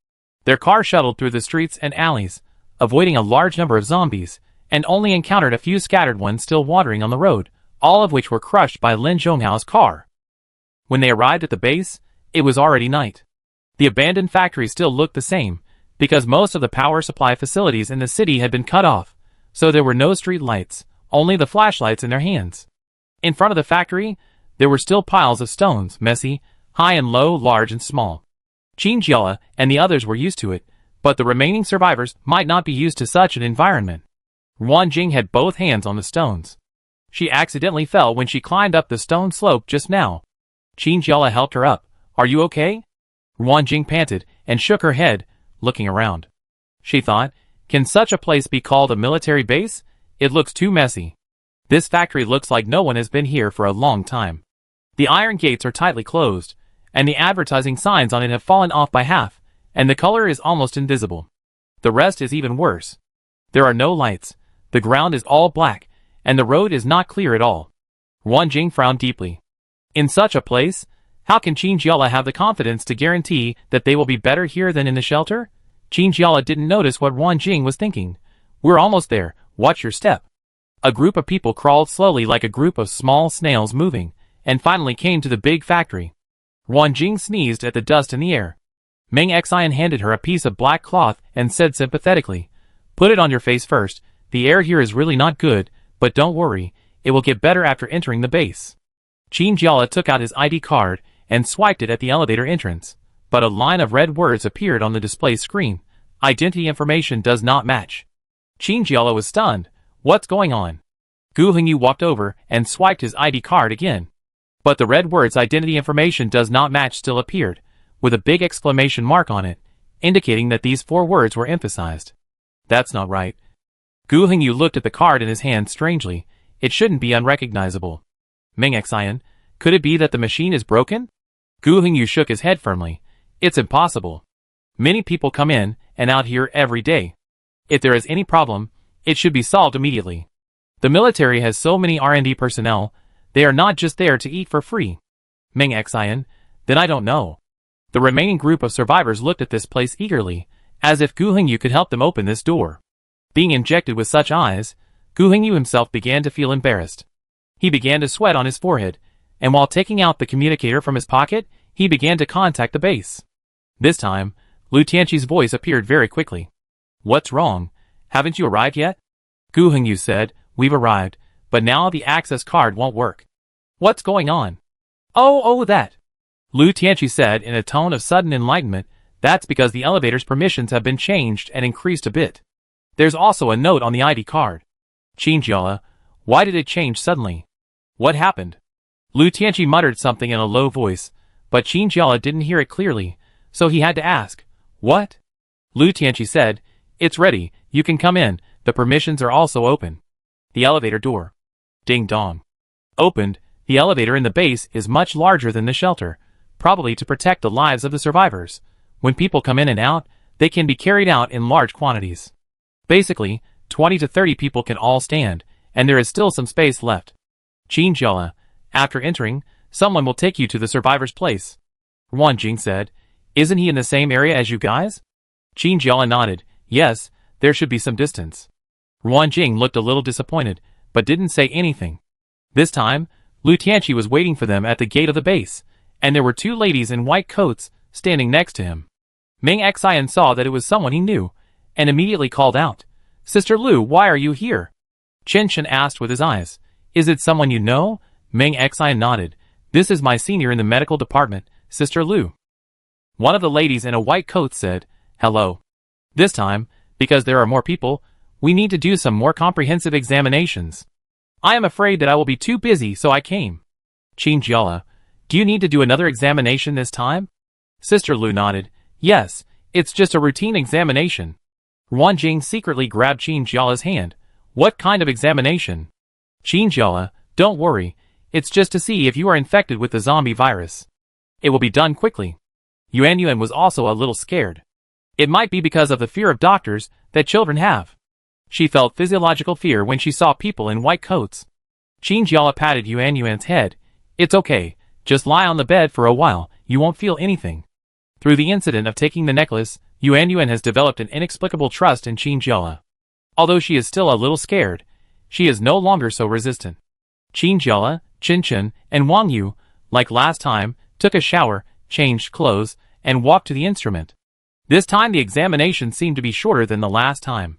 Their car shuttled through the streets and alleys, avoiding a large number of zombies, and only encountered a few scattered ones still wandering on the road, all of which were crushed by Lin Zhonghao's car. When they arrived at the base, it was already night. The abandoned factory still looked the same, because most of the power supply facilities in the city had been cut off, so there were no street lights, only the flashlights in their hands. In front of the factory, there were still piles of stones, messy, high and low, large and small. Chinjiala and the others were used to it, but the remaining survivors might not be used to such an environment. Ruanjing had both hands on the stones. She accidentally fell when she climbed up the stone slope just now. Chinjiala helped her up. Are you okay? Ruanjing panted and shook her head, looking around. She thought, can such a place be called a military base? It looks too messy. This factory looks like no one has been here for a long time. The iron gates are tightly closed, and the advertising signs on it have fallen off by half, and the color is almost invisible. The rest is even worse. There are no lights, the ground is all black, and the road is not clear at all. Ruanjing frowned deeply. In such a place, how can Chinjiala have the confidence to guarantee that they will be better here than in the shelter? Chinjiala didn't notice what Ruanjing was thinking. We're almost there, watch your step. A group of people crawled slowly like a group of small snails moving, and finally came to the big factory. Ruanjing sneezed at the dust in the air. Meng Xian handed her a piece of black cloth and said sympathetically, put it on your face first, the air here is really not good, but don't worry, it will get better after entering the base. Chinjiala took out his ID card and swiped it at the elevator entrance, but a line of red words appeared on the display screen. Identity information does not match. Qin Jiala was stunned. What's going on? Gu Hengyu walked over and swiped his ID card again. But the red words identity information does not match still appeared, with a big exclamation mark on it, indicating that these 4 words were emphasized. That's not right. Gu Hengyu looked at the card in his hand strangely. It shouldn't be unrecognizable. Meng Xian, could it be that the machine is broken? Gu Hengyu shook his head firmly. It's impossible. Many people come in and out here every day. If there is any problem, it should be solved immediately. The military has so many R&D personnel, they are not just there to eat for free. Meng Xian, then I don't know. The remaining group of survivors looked at this place eagerly, as if Gu Hengyu could help them open this door. Being injected with such eyes, Gu Hengyu himself began to feel embarrassed. He began to sweat on his forehead, and while taking out the communicator from his pocket, he began to contact the base. This time, Lu Tianqi's voice appeared very quickly. What's wrong? Haven't you arrived yet? Gu Hengyu said, we've arrived, but now the access card won't work. What's going on? Oh, that. Lu Tianqi said in a tone of sudden enlightenment, that's because the elevator's permissions have been changed and increased a bit. There's also a note on the ID card. Qin Jiala, why did it change suddenly? What happened? Lu Tianqi muttered something in a low voice, but Qin Jiala didn't hear it clearly, so he had to ask, what? Lu Tianqi said, it's ready, you can come in, the permissions are also open. The elevator door. Ding dong. Opened, the elevator in the base is much larger than the shelter, probably to protect the lives of the survivors. When people come in and out, they can be carried out in large quantities. Basically, 20 to 30 people can all stand, and there is still some space left. Qin Jiala, after entering, someone will take you to the survivor's place. Ruan Jing said, isn't he in the same area as you guys? Qin Jiala nodded, yes, there should be some distance. Ruan Jing looked a little disappointed, but didn't say anything. This time, Lu Tianqi was waiting for them at the gate of the base, and there were 2 ladies in white coats standing next to him. Meng Xian saw that it was someone he knew, and immediately called out, Sister Lu, why are you here? Chen Chen asked with his eyes, is it someone you know? Meng Xian nodded, this is my senior in the medical department, Sister Lu. One of the ladies in a white coat said, hello. This time, because there are more people, we need to do some more comprehensive examinations. I am afraid that I will be too busy, so I came. Qin Jiala, do you need to do another examination this time? Sister Lu nodded, yes, it's just a routine examination. Ruan Jing secretly grabbed Qin Jiala's hand. What kind of examination? Qin Jiala, don't worry, it's just to see if you are infected with the zombie virus. It will be done quickly. Yuan Yuan was also a little scared. It might be because of the fear of doctors that children have. She felt physiological fear when she saw people in white coats. Qin Jiala patted Yuan Yuan's head. It's okay, just lie on the bed for a while, you won't feel anything. Through the incident of taking the necklace, Yuan Yuan has developed an inexplicable trust in Qin Jiala. Although she is still a little scared, she is no longer so resistant. Qin Jiala, Chen Chen, and Wang Yu, like last time, took a shower, changed clothes, and walked to the instrument. This time the examination seemed to be shorter than the last time.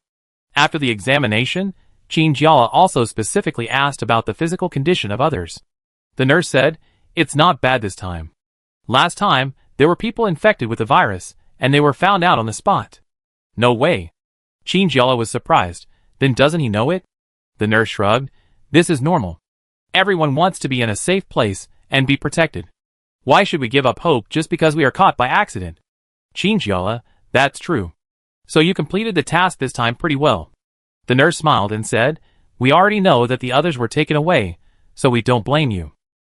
After the examination, Qin Jiala also specifically asked about the physical condition of others. The nurse said, it's not bad this time. Last time, there were people infected with the virus, and they were found out on the spot. No way. Qin Jiala was surprised. Then doesn't he know it? The nurse shrugged. This is normal. Everyone wants to be in a safe place and be protected. Why should we give up hope just because we are caught by accident? Qin Jiala, that's true. So you completed the task this time pretty well. The nurse smiled and said, we already know that the others were taken away, so we don't blame you.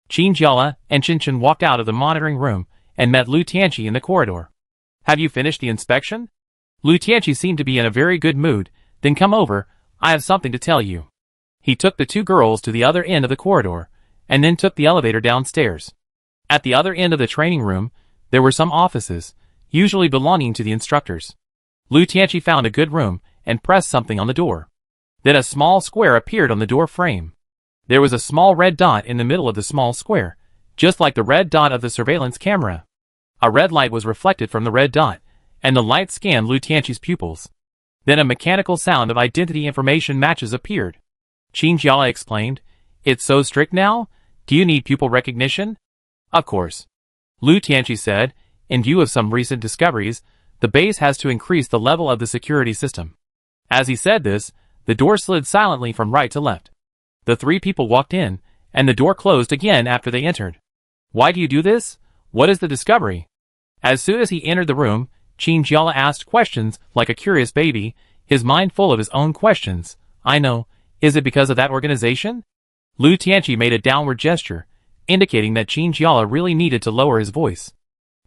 Qin Jiala and Chen Chen walked out of the monitoring room and met Lu Tianqi in the corridor. Have you finished the inspection? Lu Tianqi seemed to be in a very good mood. Then come over, I have something to tell you. He took the 2 girls to the other end of the corridor, and then took the elevator downstairs. At the other end of the training room, there were some offices, usually belonging to the instructors. Lu Tianqi found a good room, and pressed something on the door. Then a small square appeared on the door frame. There was a small red dot in the middle of the small square, just like the red dot of the surveillance camera. A red light was reflected from the red dot, and the light scanned Lu Tianqi's pupils. Then a mechanical sound of identity information matches appeared. Qin Jiala explained, it's so strict now? Do you need pupil recognition? Of course. Lu Tianqi said, in view of some recent discoveries, the base has to increase the level of the security system. As he said this, the door slid silently from right to left. The three people walked in, and the door closed again after they entered. Why do you do this? What is the discovery? As soon as he entered the room, Qin Jiala asked questions like a curious baby, his mind full of his own questions. I know. Is it because of that organization? Lu Tianqi made a downward gesture, indicating that Qin Jiala really needed to lower his voice.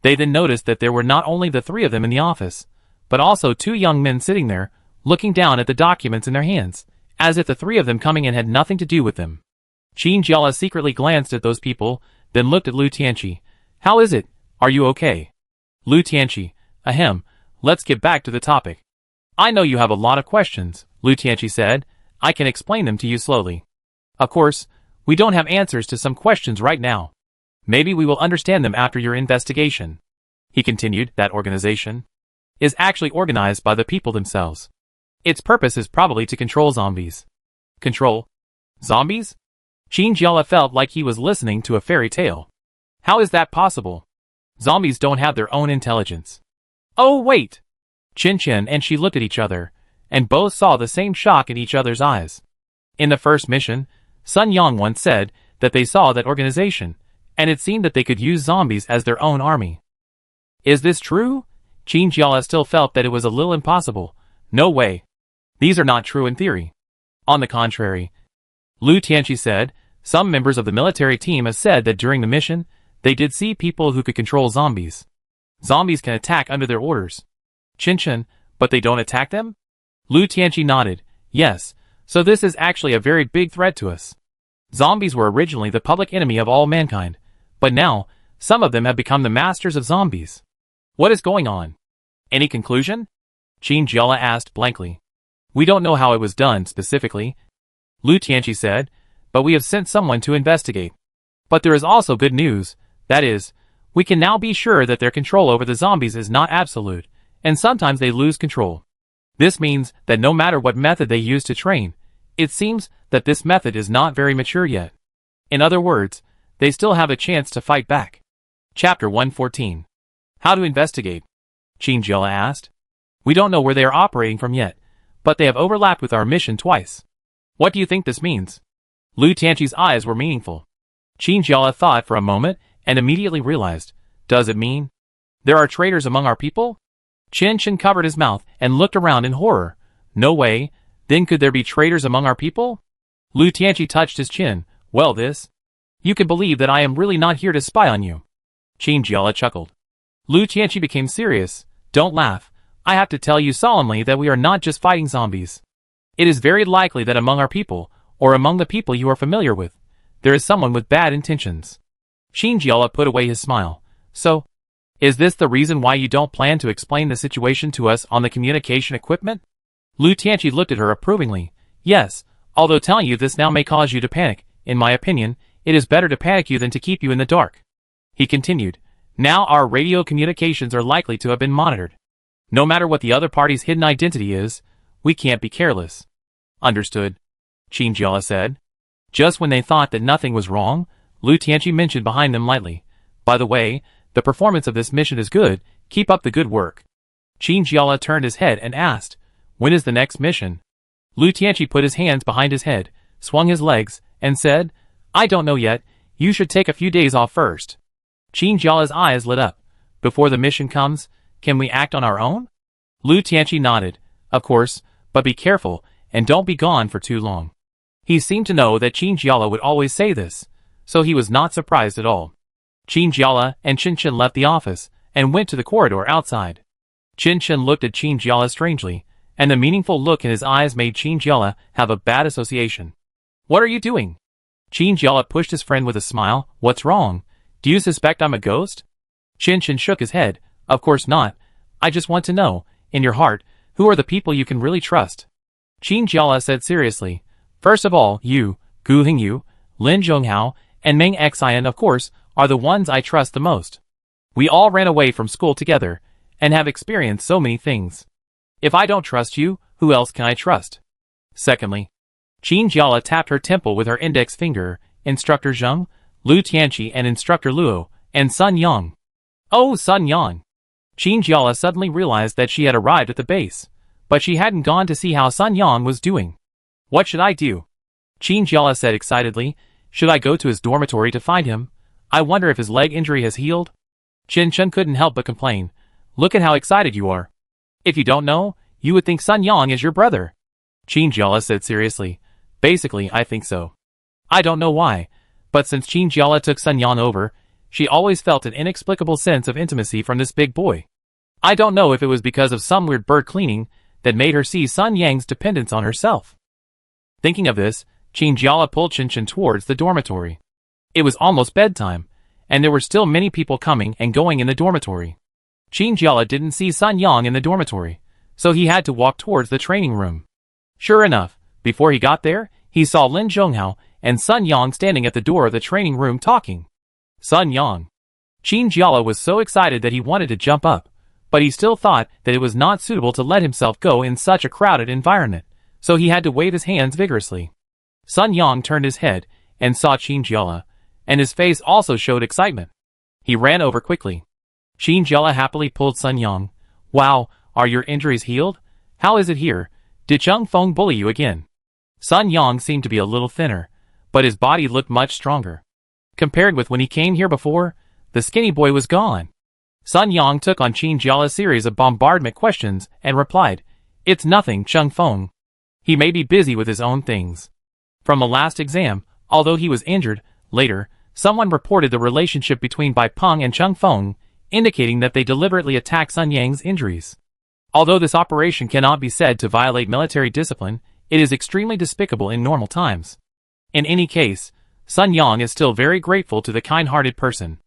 They then noticed that there were not only the three of them in the office, but also two young men sitting there, looking down at the documents in their hands, as if the three of them coming in had nothing to do with them. Qin Jiala secretly glanced at those people, then looked at Lu Tianqi. How is it? Are you okay? Lu Tianqi. Ahem. Let's get back to the topic. I know you have a lot of questions, Lu Tianqi said. I can explain them to you slowly. Of course, we don't have answers to some questions right now. Maybe we will understand them after your investigation. He continued, that organization is actually organized by the people themselves. Its purpose is probably to control zombies. Control? Zombies? Qin Jiala felt like he was listening to a fairy tale. How is that possible? Zombies don't have their own intelligence. Oh wait! Qin and she looked at each other, and both saw the same shock in each other's eyes. In the first mission, Sun Yang once said that they saw that organization, and it seemed that they could use zombies as their own army. Is this true? Qin Jiala still felt that it was a little impossible. No way. These are not true in theory. On the contrary, Lu Tianqi said, some members of the military team have said that during the mission, they did see people who could control zombies. Zombies can attack under their orders. Qin, but they don't attack them? Lu Tianqi nodded. Yes, so this is actually a very big threat to us. Zombies were originally the public enemy of all mankind, but now, some of them have become the masters of zombies. What is going on? Any conclusion? Qin Jiala asked blankly. We don't know how it was done specifically, Lu Tianqi said, but we have sent someone to investigate. But there is also good news, that is, we can now be sure that their control over the zombies is not absolute, and sometimes they lose control. This means that no matter what method they use to train, it seems that this method is not very mature yet. In other words, they still have a chance to fight back. Chapter 114. How to investigate? Qin Jiala asked. We don't know where they are operating from yet, but they have overlapped with our mission twice. What do you think this means? Lu Tianqi's eyes were meaningful. Qin Jiala thought for a moment and immediately realized, does it mean there are traitors among our people? Qin covered his mouth and looked around in horror. No way, then could there be traitors among our people? Lu Tianqi touched his chin. Well this. You can believe that I am really not here to spy on you. Qin Jiala chuckled. Lu Tianqi became serious. Don't laugh. I have to tell you solemnly that we are not just fighting zombies. It is very likely that among our people, or among the people you are familiar with, there is someone with bad intentions. Qin Jiala put away his smile. So, is this the reason why you don't plan to explain the situation to us on the communication equipment? Lu Tianqi looked at her approvingly. Yes, although telling you this now may cause you to panic, in my opinion, it is better to panic you than to keep you in the dark. He continued. Now our radio communications are likely to have been monitored. No matter what the other party's hidden identity is, we can't be careless. Understood, Qin Jiala said. Just when they thought that nothing was wrong, Lu Tianqi mentioned behind them lightly. By the way, the performance of this mission is good, keep up the good work. Qin Jiala turned his head and asked, when is the next mission? Lu Tianqi put his hands behind his head, swung his legs, and said, I don't know yet, you should take a few days off first. Qin Jiala's eyes lit up. Before the mission comes, can we act on our own? Lu Tianqi nodded. Of course, but be careful, and don't be gone for too long. He seemed to know that Qin Jiala would always say this, so he was not surprised at all. Qin Jiala and Qin left the office, and went to the corridor outside. Qin looked at Qin Jiala strangely, and the meaningful look in his eyes made Qin Jiala have a bad association. What are you doing? Qin Jiala pushed his friend with a smile. What's wrong? Do you suspect I'm a ghost? Qin shook his head. Of course not. I just want to know, in your heart, who are the people you can really trust? Qin Jiala said seriously. First of all, you, Gu Hingyu, Lin Zhonghao, and Meng Xian of course, are the ones I trust the most. We all ran away from school together, and have experienced so many things. If I don't trust you, who else can I trust? Secondly, Qin Jiala tapped her temple with her index finger. Instructor Zheng, Lu Tianqi and Instructor Luo, and Sun Yang. Oh, Sun Yang! Qin Jiala suddenly realized that she had arrived at the base. but she hadn't gone to see how Sun Yang was doing. What should I do? Qin Jiala said excitedly. Should I go to his dormitory to find him? I wonder if his leg injury has healed? Qin Chen couldn't help but complain. Look at how excited you are. If you don't know, you would think Sun Yang is your brother. Qin Jiala said seriously. Basically, I think so. I don't know why, but since Qin Jiala took Sun Yang over, she always felt an inexplicable sense of intimacy from this big boy. I don't know if it was because of some weird bird cleaning that made her see Sun Yang's dependence on herself. Thinking of this, Qin Jiala pulled Qin Chen towards the dormitory. It was almost bedtime, and there were still many people coming and going in the dormitory. Qin Jiala didn't see Sun Yang in the dormitory, so he had to walk towards the training room. Sure enough, before he got there, he saw Lin Zhonghao and Sun Yang standing at the door of the training room talking. Sun Yang. Qin Jiala was so excited that he wanted to jump up, but he still thought that it was not suitable to let himself go in such a crowded environment, so he had to wave his hands vigorously. Sun Yang turned his head and saw Qin Jiala, and his face also showed excitement. He ran over quickly. Qin Jiala happily pulled Sun Yang. Wow, are your injuries healed? How is it here? Did Cheng Feng bully you again? Sun Yang seemed to be a little thinner, but his body looked much stronger. Compared with when he came here before, the skinny boy was gone. Sun Yang took on Qin Jiala's series of bombardment questions and replied, It's nothing, Cheng Feng. He may be busy with his own things. From the last exam, although he was injured, later, someone reported the relationship between Bai Peng and Cheng Feng, indicating that they deliberately attacked Sun Yang's injuries. Although this operation cannot be said to violate military discipline, it is extremely despicable in normal times. In any case, Sun Yang is still very grateful to the kind-hearted person.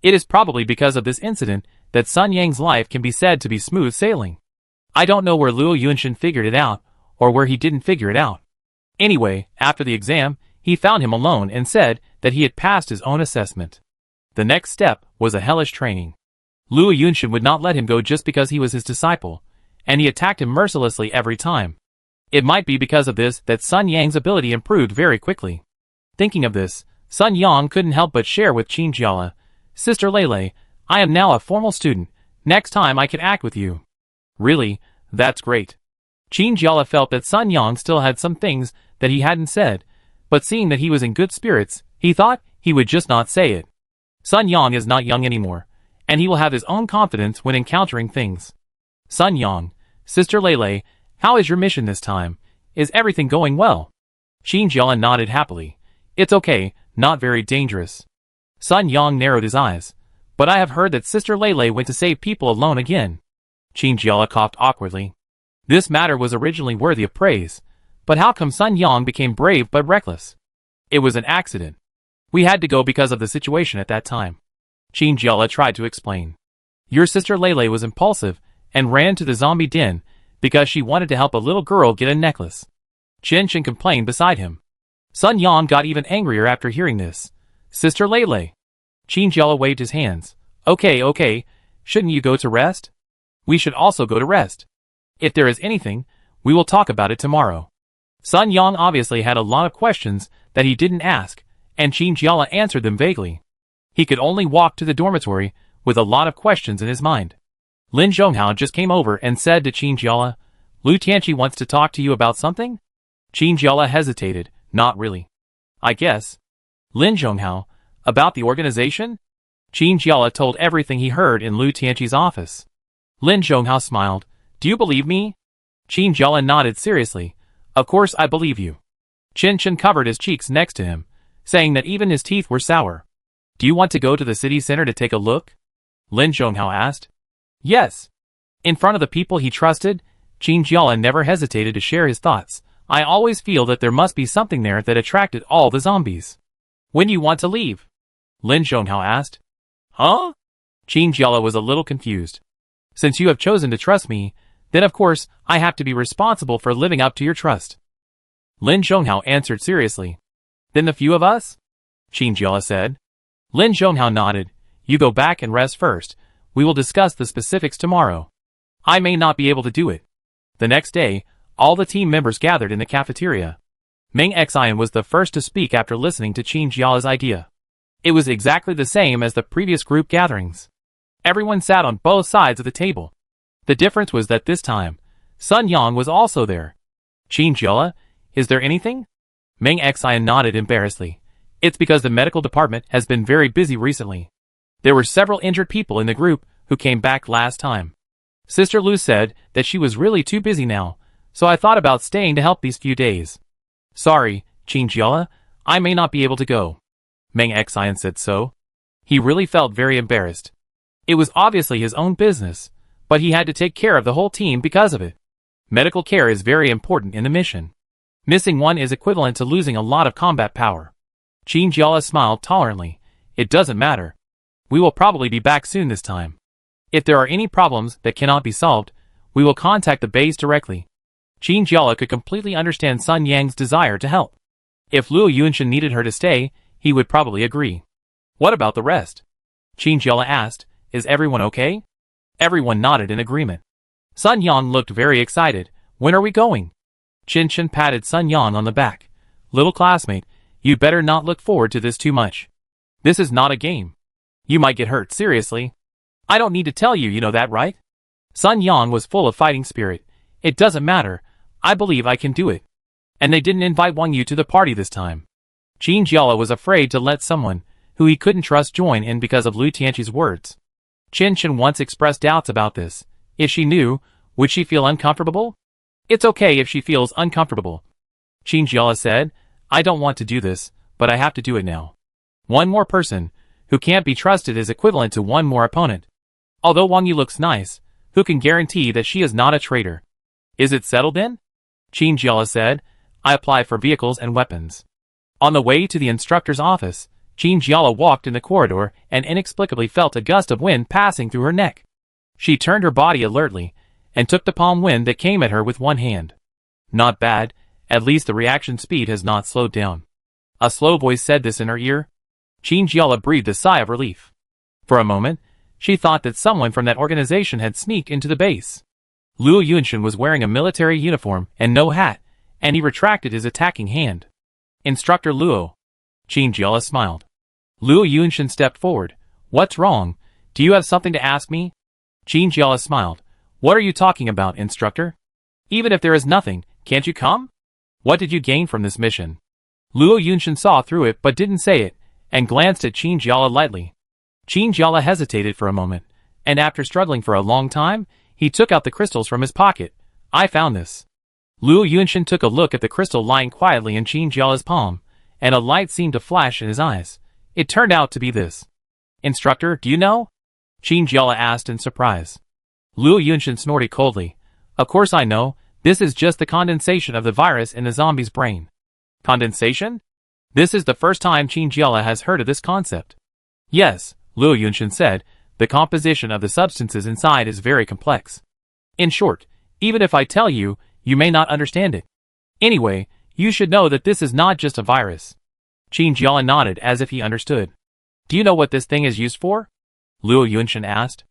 It is probably because of this incident that Sun Yang's life can be said to be smooth sailing. I don't know where Luo Yunshin figured it out, or where he didn't figure it out. Anyway, after the exam, he found him alone and said that he had passed his own assessment. The next step was a hellish training. Luo Yunshin would not let him go just because he was his disciple, and he attacked him mercilessly every time. It might be because of this that Sun Yang's ability improved very quickly. Thinking of this, Sun Yang couldn't help but share with Qin Jiala, Sister Lele, I am now a formal student. Next time I can act with you. Really, that's great. Qin Jiala felt that Sun Yang still had some things that he hadn't said, but seeing that he was in good spirits, he thought he would just not say it. Sun Yang is not young anymore, and he will have his own confidence when encountering things. Sun Yang, Sister Lele, how is your mission this time? Is everything going well? Qin Jiala nodded happily. It's okay, not very dangerous. Sun Yang narrowed his eyes. But I have heard that Sister Lele went to save people alone again. Qin Jiala coughed awkwardly. This matter was originally worthy of praise, but how come Sun Yang became brave but reckless? It was an accident. We had to go because of the situation at that time. Qin Jiala tried to explain. Your sister Lele was impulsive and ran to the zombie den because she wanted to help a little girl get a necklace. Qin Chen complained beside him. Sun Yang got even angrier after hearing this. Sister Lele. Qin Jiala waved his hands. Okay, shouldn't you go to rest? We should also go to rest. If there is anything, we will talk about it tomorrow. Sun Yang obviously had a lot of questions that he didn't ask, and Qin Jiala answered them vaguely. He could only walk to the dormitory with a lot of questions in his mind. Lin Zhonghao just came over and said to Qin Jiala, Lu Tianqi wants to talk to you about something? Qin Jiala hesitated. Not really. I guess. Lin Zhonghao, about the organization? Qin Jiala told everything he heard in Lu Tianqi's office. Lin Zhonghao smiled. Do you believe me? Qin Jiala nodded seriously. Of course I believe you. Qin Chen covered his cheeks next to him, saying that even his teeth were sour. Do you want to go to the city center to take a look? Lin Zhonghao asked. Yes. In front of the people he trusted, Qin Jiala never hesitated to share his thoughts. I always feel that there must be something there that attracted all the zombies. When do you want to leave? Lin Zhonghao asked. Huh? Qin Jiala was a little confused. Since you have chosen to trust me, then of course I have to be responsible for living up to your trust. Lin Zhonghao answered seriously. Then the few of us? Qin Jiala said. Lin Zhonghao nodded. You go back and rest first. We will discuss the specifics tomorrow. I may not be able to do it. The next day, all the team members gathered in the cafeteria. Meng Xian was the first to speak after listening to Qin Jiala's idea. It was exactly the same as the previous group gatherings. Everyone sat on both sides of the table. The difference was that this time, Sun Yang was also there. Qin Jiala, is there anything? Meng Xian nodded embarrassedly. It's because the medical department has been very busy recently. There were several injured people in the group who came back last time. Sister Lu said that she was really too busy now, so I thought about staying to help these few days. Sorry, Qin Jiala, I may not be able to go. Meng Xian said so. He really felt very embarrassed. It was obviously his own business, but he had to take care of the whole team because of it. Medical care is very important in the mission. Missing one is equivalent to losing a lot of combat power. Qin Jiala smiled tolerantly. It doesn't matter. We will probably be back soon this time. If there are any problems that cannot be solved, we will contact the base directly. Qin Jiala could completely understand Sun Yang's desire to help. If Luo Yunshin needed her to stay, he would probably agree. What about the rest? Qin Jiala asked, is everyone okay? Everyone nodded in agreement. Sun Yang looked very excited. When are we going? Qin Chen patted Sun Yang on the back. Little classmate, you better not look forward to this too much. This is not a game. You might get hurt seriously. I don't need to tell you, you know that, right? Sun Yang was full of fighting spirit. It doesn't matter. I believe I can do it. And they didn't invite Wang Yu to the party this time. Qin Jiala was afraid to let someone who he couldn't trust join in because of Lu Tianqi's words. Qin Chen once expressed doubts about this. If she knew, would she feel uncomfortable? It's okay if she feels uncomfortable. Qin Jiala said, I don't want to do this, but I have to do it now. One more person who can't be trusted is equivalent to one more opponent. Although Wang Yu looks nice, who can guarantee that she is not a traitor? Is it settled then? Qin Jiala said, I apply for vehicles and weapons. On the way to the instructor's office, Qin Jiala walked in the corridor and inexplicably felt a gust of wind passing through her neck. She turned her body alertly and took the palm wind that came at her with one hand. Not bad, at least the reaction speed has not slowed down. A slow voice said this in her ear. Qin Jiala breathed a sigh of relief. For a moment, she thought that someone from that organization had sneaked into the base. Luo Yunshin was wearing a military uniform and no hat, and he retracted his attacking hand. Instructor Luo. Qin Jiala smiled. Luo Yunshin stepped forward. What's wrong? Do you have something to ask me? Qin Jiala smiled. What are you talking about, instructor? Even if there is nothing, can't you come? What did you gain from this mission? Luo Yunshin saw through it but didn't say it, and glanced at Qin Jiala lightly. Qin Jiala hesitated for a moment, and after struggling for a long time, he took out the crystals from his pocket. I found this. Luo Yunshin took a look at the crystal lying quietly in Qin Jiala's palm, and a light seemed to flash in his eyes. It turned out to be this. Instructor, do you know? Qin Jiala asked in surprise. Luo Yunshin snorted coldly. Of course I know, this is just the condensation of the virus in the zombie's brain. Condensation? This is the first time Qin Jiala has heard of this concept. Yes, Luo Yunshin said, the composition of the substances inside is very complex. In short, even if I tell you, you may not understand it. Anyway, you should know that this is not just a virus. Qin Jiala nodded as if he understood. Do you know what this thing is used for? Luo Yunshin asked.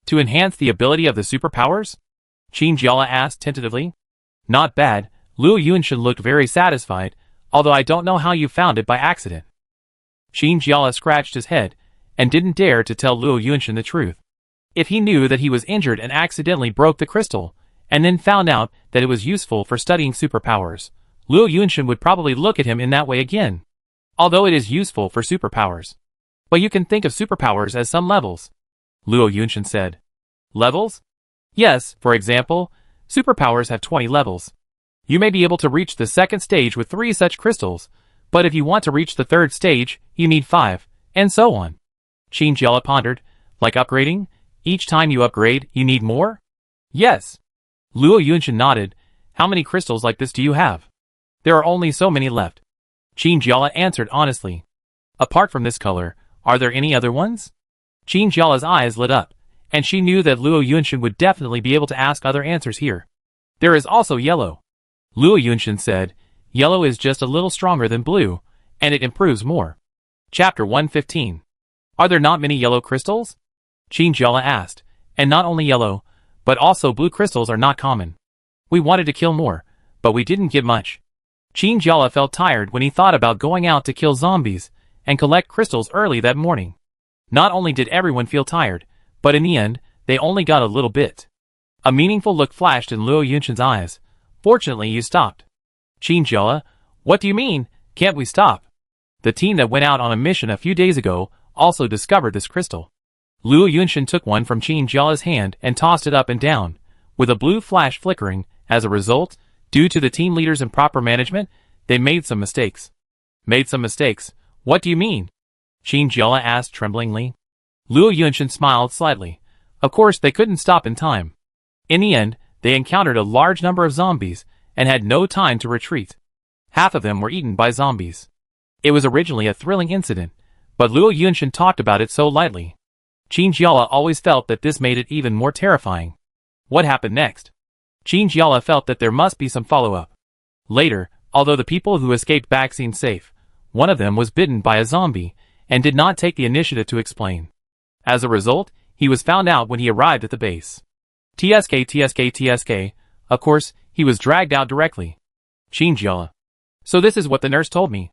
To enhance the ability of the superpowers? Qin Jiala asked tentatively. Not bad, Luo Yunshin looked very satisfied, although I don't know how you found it by accident. Qin Jiala scratched his head, and didn't dare to tell Luo Yunshin the truth. If he knew that he was injured and accidentally broke the crystal, and then found out that it was useful for studying superpowers, Luo Yunshin would probably look at him in that way again. Although it is useful for superpowers. But you can think of superpowers as some levels. Luo Yunshin said. Levels? Yes, for example, superpowers have 20 levels. You may be able to reach the second stage with 3 such crystals, but if you want to reach the third stage, you need 5, and so on. Qin Jiala pondered. Like upgrading? Each time you upgrade, you need more? Yes. Luo Yunshin nodded. How many crystals like this do you have? There are only so many left. Qin Jiala answered honestly. Apart from this color, are there any other ones? Qin Jiala's eyes lit up, and she knew that Luo Yunshin would definitely be able to ask other answers here. There is also yellow. Luo Yunshin said, yellow is just a little stronger than blue, and it improves more. Chapter 115. Are there not many yellow crystals? Qin Jiala asked, and not only yellow, but also blue crystals are not common. We wanted to kill more, but we didn't get much. Qin Jiala felt tired when he thought about going out to kill zombies and collect crystals early that morning. Not only did everyone feel tired, but in the end, they only got a little bit. A meaningful look flashed in Luo Yunshin's eyes. Fortunately, you stopped. Qinjiala, what do you mean, can't we stop? The team that went out on a mission a few days ago also discovered this crystal. Luo Yunshin took one from Qinjiala's hand and tossed it up and down, with a blue flash flickering. As a result, due to the team leader's improper management, they made some mistakes. Made some mistakes? What do you mean? Qinjiala asked tremblingly. Luo Yunshin smiled slightly. Of course, they couldn't stop in time. In the end, they encountered a large number of zombies and had no time to retreat. Half of them were eaten by zombies. It was originally a thrilling incident, but Luo Yunshin talked about it so lightly. Qinjiala always felt that this made it even more terrifying. What happened next? Qinjiala felt that there must be some follow-up. Later, although the people who escaped back seemed safe, one of them was bitten by a zombie and did not take the initiative to explain. As a result, he was found out when he arrived at the base. TSK. Of course, he was dragged out directly. Qinjiala. So this is what the nurse told me.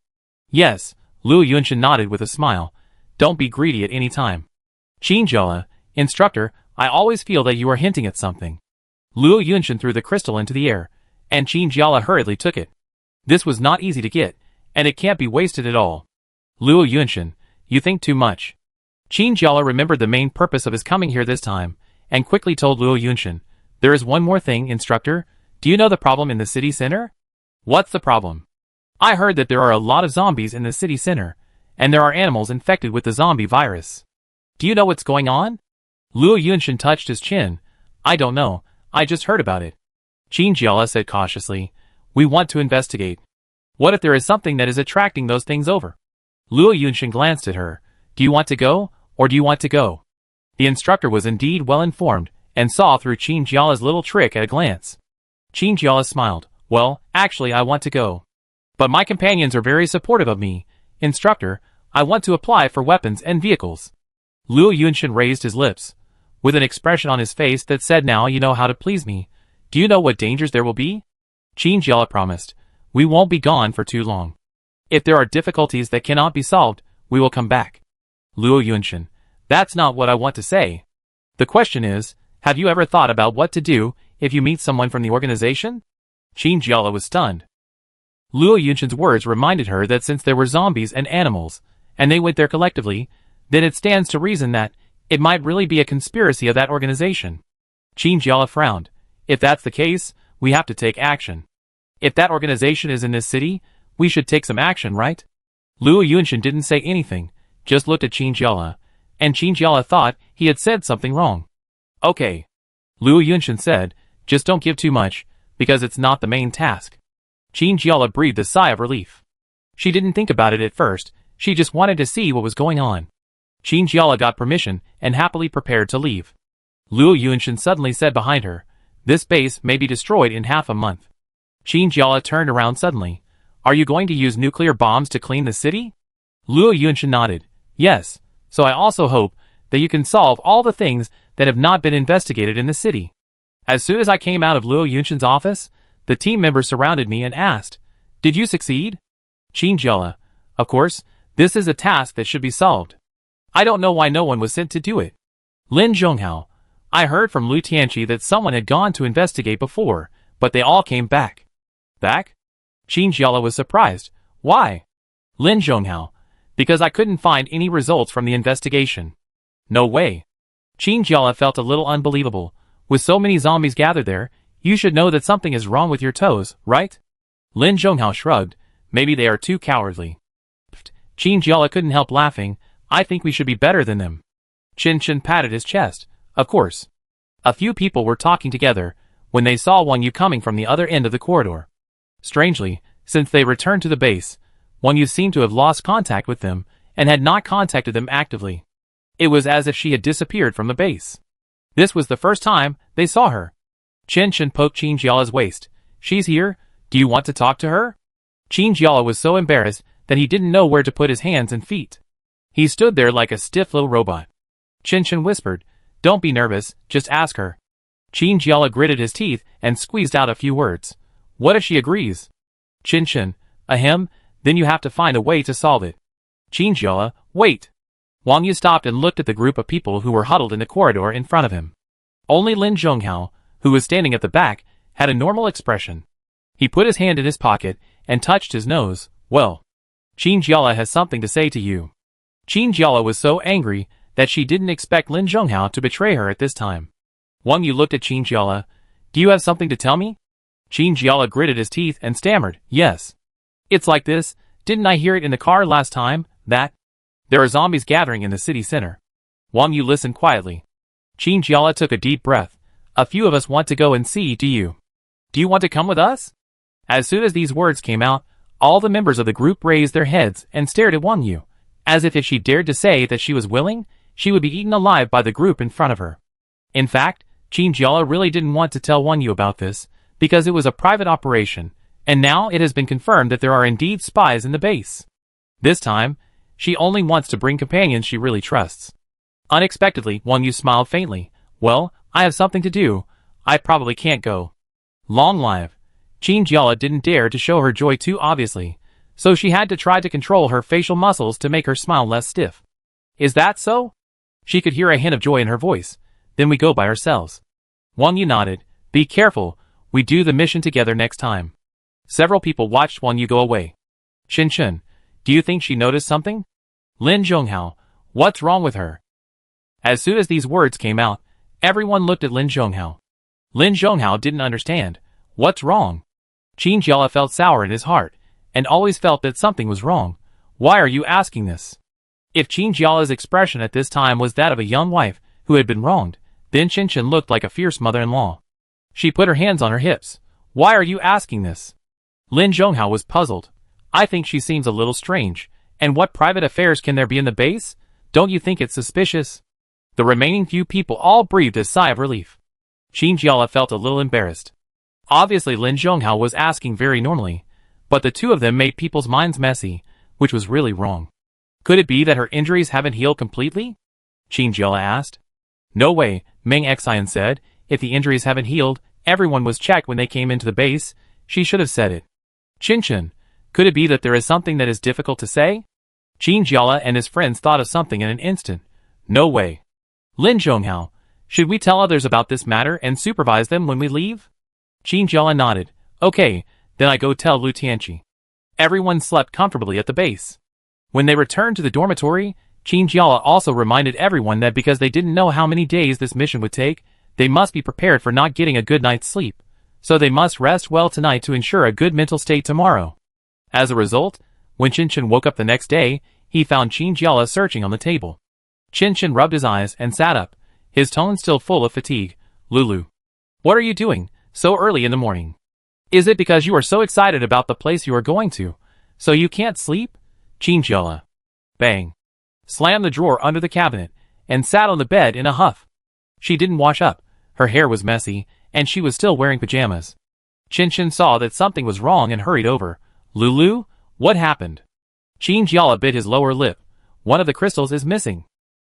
Yes, Luo Yunshin nodded with a smile. Don't be greedy at any time. Qinjiala, instructor, I always feel that you are hinting at something. Luo Yunshin threw the crystal into the air, and Qinjiala hurriedly took it. This was not easy to get, and it can't be wasted at all. Luo Yunshin, you think too much. Qinjiala remembered the main purpose of his coming here this time, and quickly told Luo Yunshin, there is one more thing, instructor. Do you know the problem in the city center? What's the problem? I heard that there are a lot of zombies in the city center, and there are animals infected with the zombie virus. Do you know what's going on? Luo Yunshin touched his chin. I don't know, I just heard about it. Qinjiala said cautiously, we want to investigate. What if there is something that is attracting those things over? Luo Yunshin glanced at her. Do you want to go, or do you want to go? The instructor was indeed well informed, and saw through Qinjiala's little trick at a glance. Qinjiala smiled. Well, actually I want to go. But my companions are very supportive of me. Instructor, I want to apply for weapons and vehicles. Luo Yunshin raised his lips, with an expression on his face that said, now you know how to please me. Do you know what dangers there will be? Qinjiala promised. We won't be gone for too long. If there are difficulties that cannot be solved, we will come back. Luo Yunshin. That's not what I want to say. The question is, have you ever thought about what to do if you meet someone from the organization? Qinjiala was stunned. Luo Yunshin's words reminded her that since there were zombies and animals, and they went there collectively, then it stands to reason that it might really be a conspiracy of that organization. Qinjiala frowned. If that's the case, we have to take action. If that organization is in this city, we should take some action, right? Luo Yunshin didn't say anything, just looked at Qinjiala, and Qinjiala thought he had said something wrong. Okay. Luo Yunshin said, just don't give too much, because it's not the main task. Qinjiala breathed a sigh of relief. She didn't think about it at first, she just wanted to see what was going on. Qinjiala got permission and happily prepared to leave. Luo Yunshin suddenly said behind her, this base may be destroyed in half a month. Qinjiala turned around suddenly. Are you going to use nuclear bombs to clean the city? Luo Yunshin nodded. Yes, so I also hope that you can solve all the things that have not been investigated in the city. As soon as I came out of Luo Yunshin's office, the team members surrounded me and asked, did you succeed? Qinjiala, of course, this is a task that should be solved. I don't know why no one was sent to do it. Lin Zhonghao, I heard from Lu Tianqi that someone had gone to investigate before, but they all came back. Back? Qinjiala was surprised. Why? Lin Zhonghao, because I couldn't find any results from the investigation. No way. Qinjiala felt a little unbelievable. With so many zombies gathered there, you should know that something is wrong with your toes, right? Lin Zhonghao shrugged. Maybe they are too cowardly. Qinjiala couldn't help laughing. I think we should be better than them. Qin patted his chest. Of course. A few people were talking together when they saw Wang Yu coming from the other end of the corridor. Strangely, since they returned to the base, Wang Yu seemed to have lost contact with them and had not contacted them actively. It was as if she had disappeared from the base. This was the first time they saw her. Qin poked Qinjiala's waist. She's here, do you want to talk to her? Qinjiala was so embarrassed that he didn't know where to put his hands and feet. He stood there like a stiff little robot. Qin whispered, don't be nervous, just ask her. Qinjiala gritted his teeth and squeezed out a few words. What if she agrees? Qin, ahem, then you have to find a way to solve it. Qinjiala, wait. Wang Yu stopped and looked at the group of people who were huddled in the corridor in front of him. Only Lin Zhonghao, who was standing at the back, had a normal expression. He put his hand in his pocket and touched his nose. Well, Qin Jiala has something to say to you. Qin Jiala was so angry that she didn't expect Lin Zhonghao to betray her at this time. Wang Yu looked at Qin Jiala. Do you have something to tell me? Qin Jiala gritted his teeth and stammered, yes. It's like this, didn't I hear it in the car last time, that? There are zombies gathering in the city center. Wang Yu listened quietly. Qin Jiala took a deep breath. A few of us want to go and see, do you? Do you want to come with us? As soon as these words came out, all the members of the group raised their heads and stared at Wang Yu, as if she dared to say that she was willing, she would be eaten alive by the group in front of her. In fact, Qin Jiala really didn't want to tell Wang Yu about this, because it was a private operation, and now it has been confirmed that there are indeed spies in the base. This time, she only wants to bring companions she really trusts. Unexpectedly, Wang Yu smiled faintly. Well, I have something to do. I probably can't go. Long live. Qin Jiala didn't dare to show her joy too obviously, so she had to try to control her facial muscles to make her smile less stiff. Is that so? She could hear a hint of joy in her voice. Then we go by ourselves. Wang Yu nodded. Be careful, we do the mission together next time. Several people watched Wang Yu go away. Chen, do you think she noticed something? Lin Zhonghao, what's wrong with her? As soon as these words came out, everyone looked at Lin Zhonghao. Lin Zhonghao didn't understand. What's wrong? Qin Jiala felt sour in his heart, and always felt that something was wrong. Why are you asking this? If Qin Jiala's expression at this time was that of a young wife who had been wronged, then Chen looked like a fierce mother-in-law. She put her hands on her hips. Why are you asking this? Lin Zhonghao was puzzled. I think she seems a little strange. And what private affairs can there be in the base? Don't you think it's suspicious? The remaining few people all breathed a sigh of relief. Qin Jiala felt a little embarrassed. Obviously Lin Zhonghao was asking very normally, but the two of them made people's minds messy, which was really wrong. Could it be that her injuries haven't healed completely? Qin Jiala asked. No way, Meng Xian said. If the injuries haven't healed, everyone was checked when they came into the base. She should have said it. Chen, could it be that there is something that is difficult to say? Qin Jiala and his friends thought of something in an instant. No way. Lin Zhonghao, should we tell others about this matter and supervise them when we leave? Qin Jiala nodded. Okay, then I go tell Lu Tianqi. Everyone slept comfortably at the base. When they returned to the dormitory, Qin Jiala also reminded everyone that because they didn't know how many days this mission would take, they must be prepared for not getting a good night's sleep, so they must rest well tonight to ensure a good mental state tomorrow. As a result, when Chen woke up the next day, he found Qin Jiala searching on the table. Chen rubbed his eyes and sat up, his tone still full of fatigue. Lulu. What are you doing, so early in the morning? Is it because you are so excited about the place you are going to, so you can't sleep? Qin Jiala. Bang. Slammed the drawer under the cabinet, and sat on the bed in a huff. She didn't wash up, her hair was messy, and she was still wearing pajamas. Chen saw that something was wrong and hurried over. Lulu, what happened? Qin Jiala bit his lower lip. One of the crystals is missing.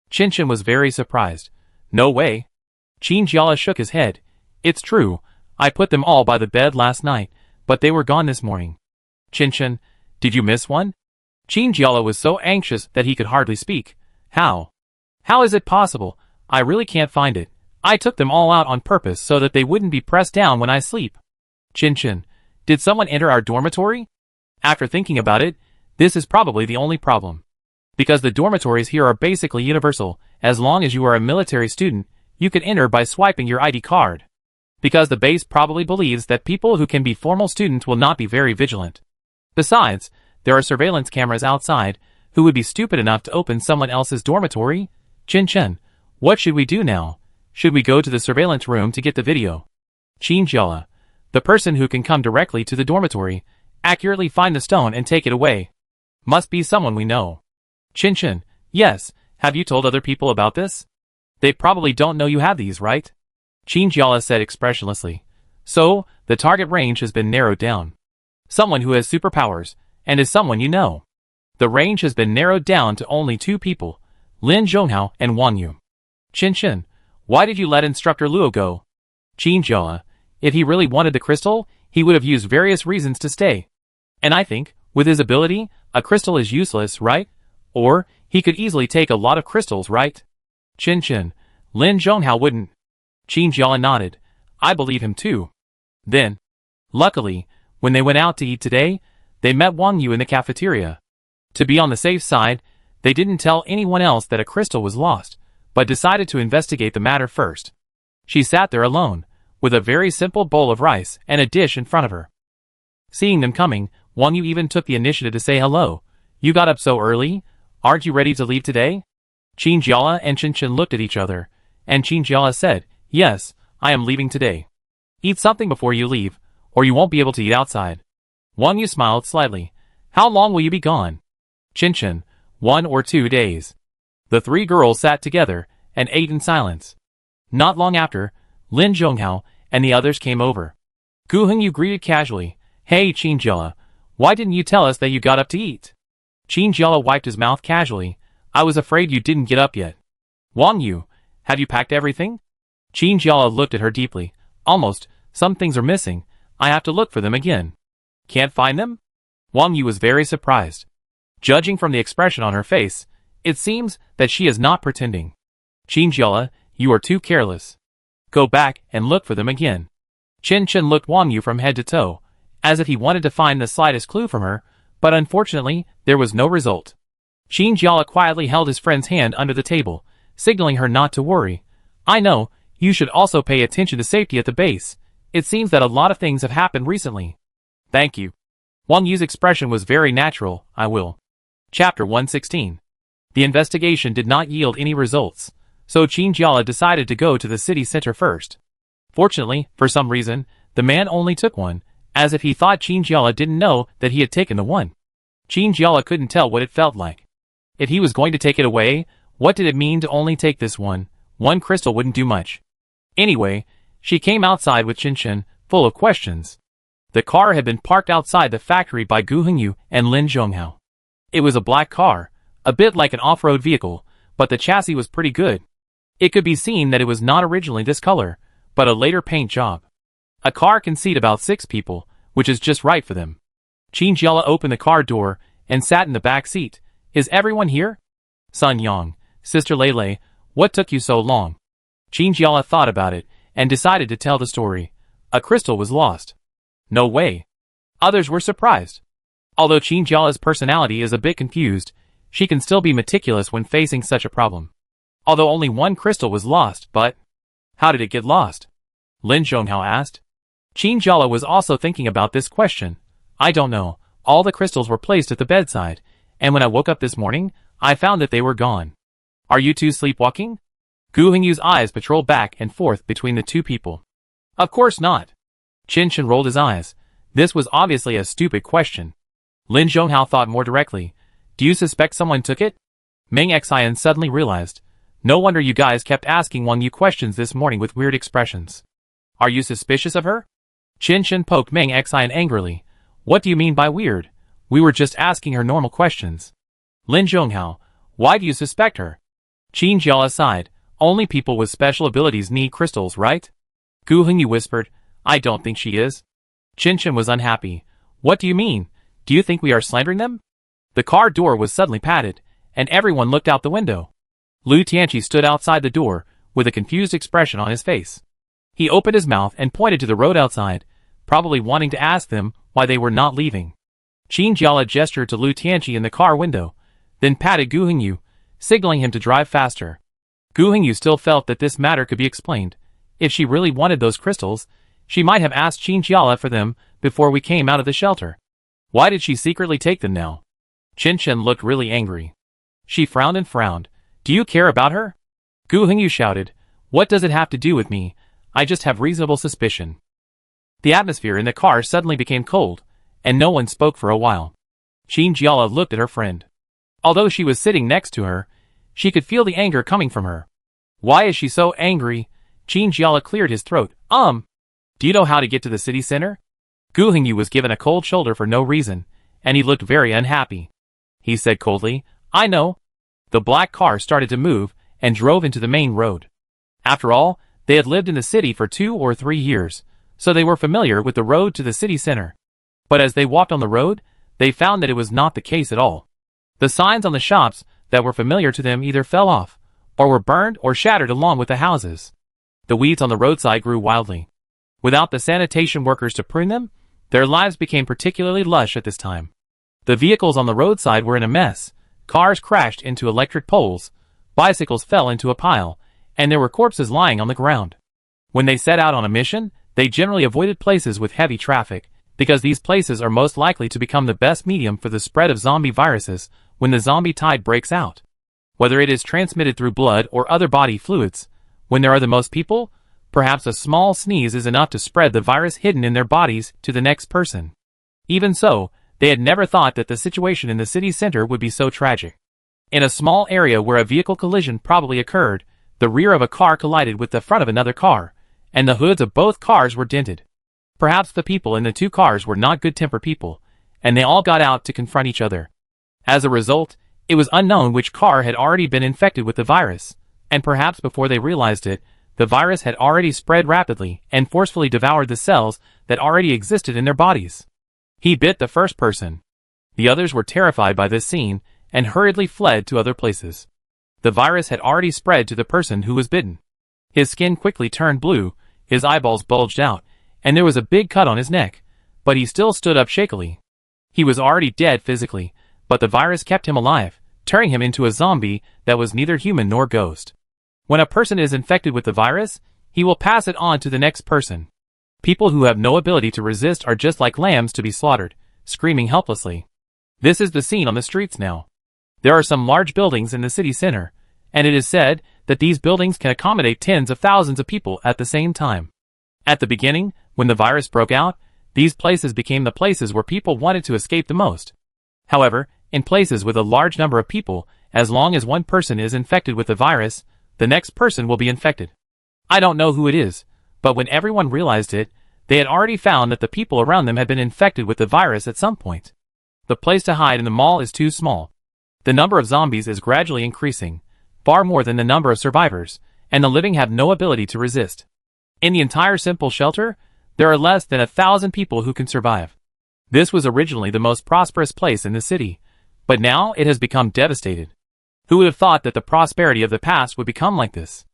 Chen was very surprised. No way. Qin Jiala shook his head. It's true, I put them all by the bed last night, but they were gone this morning. Chen, did you miss one? Qin Jiala was so anxious that he could hardly speak. How? How is it possible? I really can't find it. I took them all out on purpose so that they wouldn't be pressed down when I sleep. Chen, did someone enter our dormitory? After thinking about it, this is probably the only problem. Because the dormitories here are basically universal, as long as you are a military student, you can enter by swiping your ID card. Because the base probably believes that people who can be formal students will not be very vigilant. Besides, there are surveillance cameras outside. Who would be stupid enough to open someone else's dormitory? Chen, what should we do now? Should we go to the surveillance room to get the video? Qin Jiala. The person who can come directly to the dormitory, accurately find the stone and take it away. Must be someone we know. Chen, yes, have you told other people about this? They probably don't know you have these, right? Qin Jiala said expressionlessly. So, the target range has been narrowed down. Someone who has superpowers, and is someone you know. The range has been narrowed down to only 2 people, Lin Zhonghao and Wang Yu. Chen, why did you let Instructor Luo go? Qin Jiala. If he really wanted the crystal, he would have used various reasons to stay. And I think, with his ability, a crystal is useless, right? Or, he could easily take a lot of crystals, right? Chen, Lin Zhonghao wouldn't. Qin Jiala nodded. I believe him too. Then, luckily, when they went out to eat today, they met Wang Yu in the cafeteria. To be on the safe side, they didn't tell anyone else that a crystal was lost, but decided to investigate the matter first. She sat there alone, with a very simple bowl of rice and a dish in front of her. Seeing them coming, Wang Yu even took the initiative to say hello. You got up so early? Aren't you ready to leave today? Qin Jiala and Chen Chen looked at each other, and Qin Jiala said, Yes, I am leaving today. Eat something before you leave, or you won't be able to eat outside. Wang Yu smiled slightly. How long will you be gone? Chen Chen, 1 or 2 days. The three girls sat together and ate in silence. Not long after, Lin Zhonghao and the others came over. Gu Hengyu greeted casually. Hey Qin Jiala, why didn't you tell us that you got up to eat? Qin Jiala wiped his mouth casually. I was afraid you didn't get up yet. Wang Yu, have you packed everything? Qin Jiala looked at her deeply. Almost, some things are missing. I have to look for them again. Can't find them? Wang Yu was very surprised. Judging from the expression on her face, it seems that she is not pretending. Qin Jiala, you are too careless. Go back and look for them again. Chen Chen looked Wang Yu from head to toe, as if he wanted to find the slightest clue from her, but unfortunately, there was no result. Qin Jiala quietly held his friend's hand under the table, signaling her not to worry. I know, you should also pay attention to safety at the base. It seems that a lot of things have happened recently. Thank you. Wang Yu's expression was very natural. I will. Chapter 116. The investigation did not yield any results, so Qin Jiala decided to go to the city center first. Fortunately, for some reason, the man only took one, as if he thought Qin Jiala didn't know that he had taken the one. Qin Jiala couldn't tell what it felt like. If he was going to take it away, what did it mean to only take this one? One crystal wouldn't do much. Anyway, she came outside with Chen Chen, full of questions. The car had been parked outside the factory by Gu Hengyu and Lin Zhonghao. It was a black car, a bit like an off-road vehicle, but the chassis was pretty good. It could be seen that it was not originally this color, but a later paint job. A car can seat about 6 people, which is just right for them. Qin Jiala opened the car door and sat in the back seat. Is everyone here? Sun Yang, Sister Lei, what took you so long? Qin Jiala thought about it and decided to tell the story. A crystal was lost. No way. Others were surprised. Although Qin Jiala's personality is a bit confused, she can still be meticulous when facing such a problem. Although only one crystal was lost, but how did it get lost? Lin Zhonghao asked. Qin Jiala was also thinking about this question. I don't know. All the crystals were placed at the bedside, and when I woke up this morning, I found that they were gone. Are you two sleepwalking? Gu Hengyu's eyes patrolled back and forth between the two people. Of course not. Chen Chen rolled his eyes. This was obviously a stupid question. Lin Zhonghao thought more directly. Do you suspect someone took it? Meng Xian suddenly realized. No wonder you guys kept asking Wang Yu questions this morning with weird expressions. Are you suspicious of her? Chen Chen poked Meng Xian angrily. What do you mean by weird? We were just asking her normal questions. Lin Zhonghao, why do you suspect her? Qin Jiala sighed. Only people with special abilities need crystals, right? Gu Hengyu whispered. I don't think she is. Chen Chen was unhappy. What do you mean? Do you think we are slandering them? The car door was suddenly padded, and everyone looked out the window. Lu Tianqi stood outside the door, with a confused expression on his face. He opened his mouth and pointed to the road outside, probably wanting to ask them why they were not leaving. Qin Jiala gestured to Lu Tianqi in the car window, then patted Gu Hengyu, signaling him to drive faster. Gu Hengyu still felt that this matter could be explained. If she really wanted those crystals, she might have asked Qin Jiala for them before we came out of the shelter. Why did she secretly take them now? Chen Chen looked really angry. She frowned and frowned. Do you care about her? Gu Hengyu shouted. What does it have to do with me? I just have reasonable suspicion. The atmosphere in the car suddenly became cold, and no one spoke for a while. Qin Jiala looked at her friend. Although she was sitting next to her, she could feel the anger coming from her. Why is she so angry? Qin Jiala cleared his throat. Do you know how to get to the city center? Gu Hengyu was given a cold shoulder for no reason, and he looked very unhappy. He said coldly, I know. The black car started to move and drove into the main road. After all, they had lived in the city for 2 or 3 years, so they were familiar with the road to the city center. But as they walked on the road, they found that it was not the case at all. The signs on the shops that were familiar to them either fell off, or were burned or shattered along with the houses. The weeds on the roadside grew wildly. Without the sanitation workers to prune them, their lives became particularly lush at this time. The vehicles on the roadside were in a mess. Cars crashed into electric poles, bicycles fell into a pile, and there were corpses lying on the ground. When they set out on a mission, they generally avoided places with heavy traffic, because these places are most likely to become the best medium for the spread of zombie viruses when the zombie tide breaks out. Whether it is transmitted through blood or other body fluids, when there are the most people, perhaps a small sneeze is enough to spread the virus hidden in their bodies to the next person. Even so, they had never thought that the situation in the city center would be so tragic. In a small area where a vehicle collision probably occurred, the rear of a car collided with the front of another car, and the hoods of both cars were dented. Perhaps the people in the two cars were not good-tempered people, and they all got out to confront each other. As a result, it was unknown which car had already been infected with the virus, and perhaps before they realized it, the virus had already spread rapidly and forcefully devoured the cells that already existed in their bodies. He bit the first person. The others were terrified by this scene and hurriedly fled to other places. The virus had already spread to the person who was bitten. His skin quickly turned blue, his eyeballs bulged out, and there was a big cut on his neck, but he still stood up shakily. He was already dead physically, but the virus kept him alive, turning him into a zombie that was neither human nor ghost. When a person is infected with the virus, he will pass it on to the next person. People who have no ability to resist are just like lambs to be slaughtered, screaming helplessly. This is the scene on the streets now. There are some large buildings in the city center, and it is said that these buildings can accommodate tens of thousands of people at the same time. At the beginning, when the virus broke out, these places became the places where people wanted to escape the most. However, in places with a large number of people, as long as one person is infected with the virus, the next person will be infected. I don't know who it is, but when everyone realized it, they had already found that the people around them had been infected with the virus at some point. The place to hide in the mall is too small. The number of zombies is gradually increasing, far more than the number of survivors, and the living have no ability to resist. In the entire simple shelter, there are less than 1,000 people who can survive. This was originally the most prosperous place in the city, but now it has become devastated. Who would have thought that the prosperity of the past would become like this?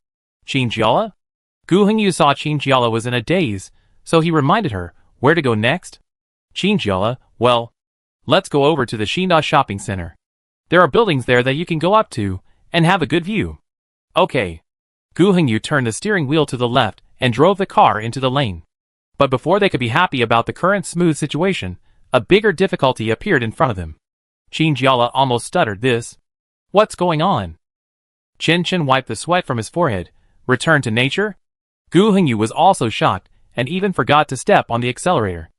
Qingjiala? Gu Hengyu saw Qingjiala was in a daze, so he reminded her where to go next. Qingjiala, well, let's go over to the Xinda shopping center. There are buildings there that you can go up to and have a good view. Okay. Gu Hengyu turned the steering wheel to the left and drove the car into the lane. But before they could be happy about the current smooth situation, a bigger difficulty appeared in front of them. Qingjiala almost stuttered this. What's going on? Chen Chen wiped the sweat from his forehead, returned to nature. Gu Hengyu was also shocked and even forgot to step on the accelerator.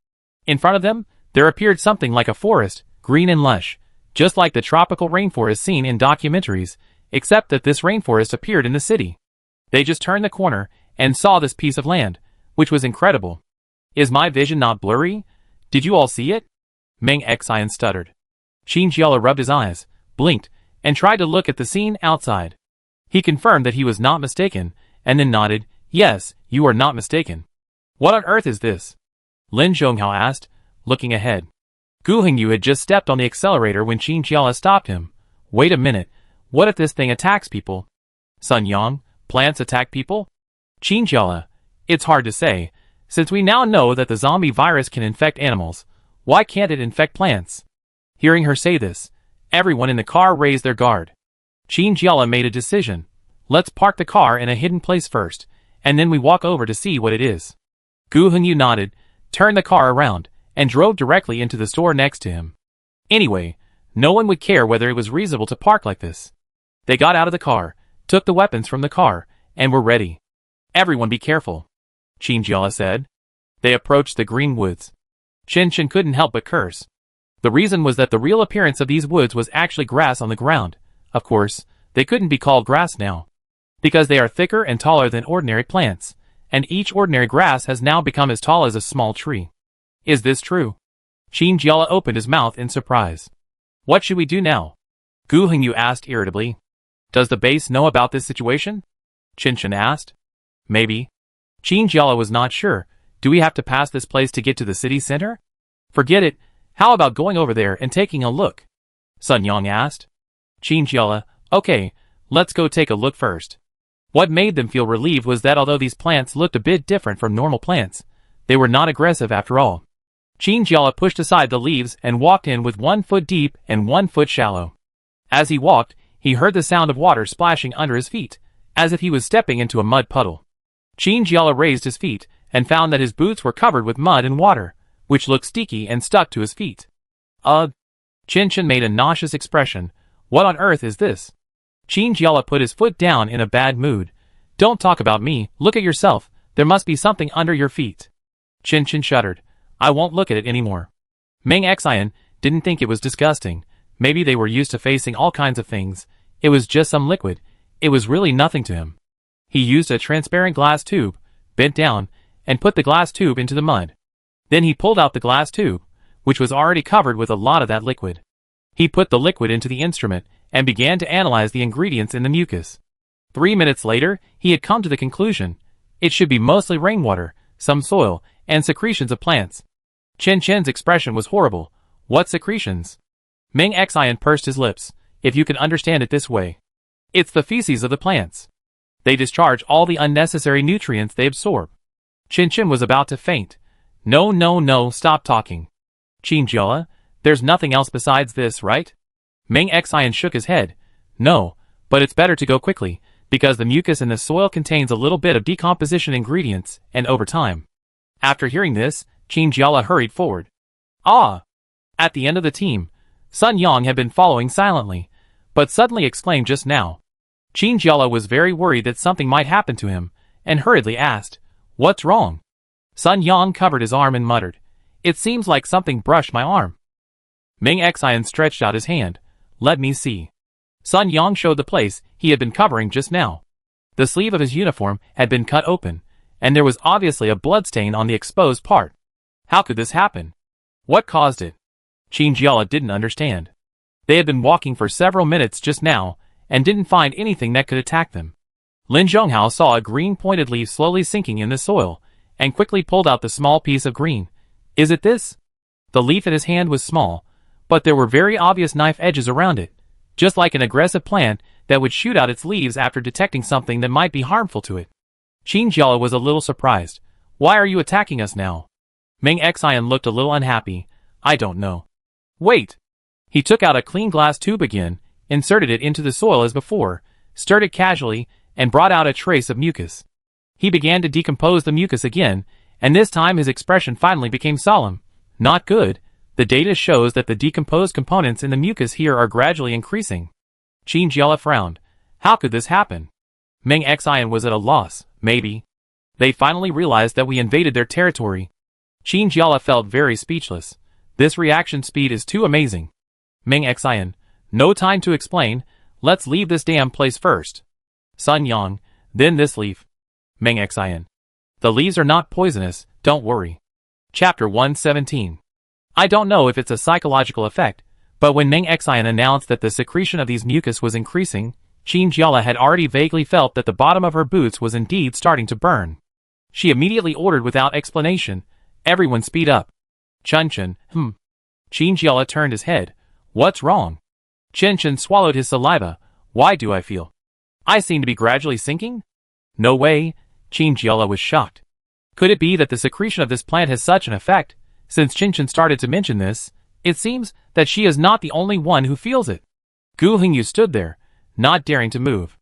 In front of them, there appeared something like a forest, green and lush, just like the tropical rainforest seen in documentaries, except that this rainforest appeared in the city. They just turned the corner and saw this piece of land, which was incredible. Is my vision not blurry? Did you all see it? Meng Xian stuttered. Qingjiala rubbed his eyes, blinked, and tried to look at the scene outside. He confirmed that he was not mistaken, and then nodded, yes, you are not mistaken. What on earth is this? Lin Zhonghao asked, looking ahead. Gu Hengyu had just stepped on the accelerator when Qingjiala stopped him. Wait a minute, what if this thing attacks people? Sun Yang, plants attack people? Qingjiala, it's hard to say. Since we now know that the zombie virus can infect animals, why can't it infect plants? Hearing her say this, everyone in the car raised their guard. Qingjiala made a decision. Let's park the car in a hidden place first, and then we walk over to see what it is. Gu Hengyu nodded, turned the car around, and drove directly into the store next to him. Anyway, no one would care whether it was reasonable to park like this. They got out of the car, took the weapons from the car, and were ready. Everyone be careful, Qingjiala said. They approached the green woods. Chen Chen couldn't help but curse. The reason was that the real appearance of these woods was actually grass on the ground. Of course, they couldn't be called grass now, because they are thicker and taller than ordinary plants, and each ordinary grass has now become as tall as a small tree. Is this true? Qingjiala opened his mouth in surprise. What should we do now? Gu Hengyu asked irritably. Does the base know about this situation? Chen Chen asked. Maybe. Qingjiala was not sure. Do we have to pass this place to get to the city center? Forget it. How about going over there and taking a look? Sun Yang asked. Qingjiala, okay, let's go take a look first. What made them feel relieved was that although these plants looked a bit different from normal plants, they were not aggressive after all. Qin Jiala pushed aside the leaves and walked in with 1 foot deep and 1 foot shallow. As he walked, he heard the sound of water splashing under his feet, as if he was stepping into a mud puddle. Qin Jiala raised his feet and found that his boots were covered with mud and water, which looked sticky and stuck to his feet. Ugh! Qin made a nauseous expression. What on earth is this? Qin Jiala put his foot down in a bad mood. Don't talk about me, look at yourself, there must be something under your feet. Qin shuddered. I won't look at it anymore. Meng Xian didn't think it was disgusting. Maybe they were used to facing all kinds of things. It was just some liquid. It was really nothing to him. He used a transparent glass tube, bent down, and put the glass tube into the mud. Then he pulled out the glass tube, which was already covered with a lot of that liquid. He put the liquid into the instrument and began to analyze the ingredients in the mucus. 3 minutes later, he had come to the conclusion. It should be mostly rainwater, some soil, and secretions of plants. Qin's expression was horrible. What secretions? Meng Xian pursed his lips. If you can understand it this way. It's the feces of the plants. They discharge all the unnecessary nutrients they absorb. Qin was about to faint. No, stop talking. Qin Jiala, there's nothing else besides this, right? Meng Xian shook his head. No, but it's better to go quickly, because the mucus in the soil contains a little bit of decomposition ingredients, and over time. After hearing this, Qin Jiala hurried forward. Ah! At the end of the team, Sun Yang had been following silently, but suddenly exclaimed just now. Qin Jiala was very worried that something might happen to him, and hurriedly asked, What's wrong? Sun Yang covered his arm and muttered, It seems like something brushed my arm. Meng Xian stretched out his hand. Let me see. Sun Yang showed the place he had been covering just now. The sleeve of his uniform had been cut open, and there was obviously a bloodstain on the exposed part. How could this happen? What caused it? Qin Jiala didn't understand. They had been walking for several minutes just now, and didn't find anything that could attack them. Lin Zhonghao saw a green pointed leaf slowly sinking in the soil, and quickly pulled out the small piece of green. Is it this? The leaf in his hand was small, but there were very obvious knife edges around it, just like an aggressive plant that would shoot out its leaves after detecting something that might be harmful to it. Qin Jiala was a little surprised. Why are you attacking us now? Meng Xian looked a little unhappy. I don't know. Wait! He took out a clean glass tube again, inserted it into the soil as before, stirred it casually, and brought out a trace of mucus. He began to decompose the mucus again, and this time his expression finally became solemn. Not good. The data shows that the decomposed components in the mucus here are gradually increasing. Qin Jiala frowned. How could this happen? Meng Xian was at a loss. Maybe. They finally realized that we invaded their territory. Qin Jiala felt very speechless. This reaction speed is too amazing. Meng Xian. No time to explain. Let's leave this damn place first. Sun Yang. Then this leaf. Meng Xian. The leaves are not poisonous, don't worry. Chapter 117. I don't know if it's a psychological effect, but when Meng Xian announced that the secretion of these mucus was increasing, Qin Jiala had already vaguely felt that the bottom of her boots was indeed starting to burn. She immediately ordered without explanation, Everyone speed up. Qin. Qin Jiala turned his head. What's wrong? Qin swallowed his saliva. Why do I feel? I seem to be gradually sinking? No way. Qin Jiala was shocked. Could it be that the secretion of this plant has such an effect? Since Qin started to mention this, it seems that she is not the only one who feels it. Gu Hongyu stood there, not daring to move.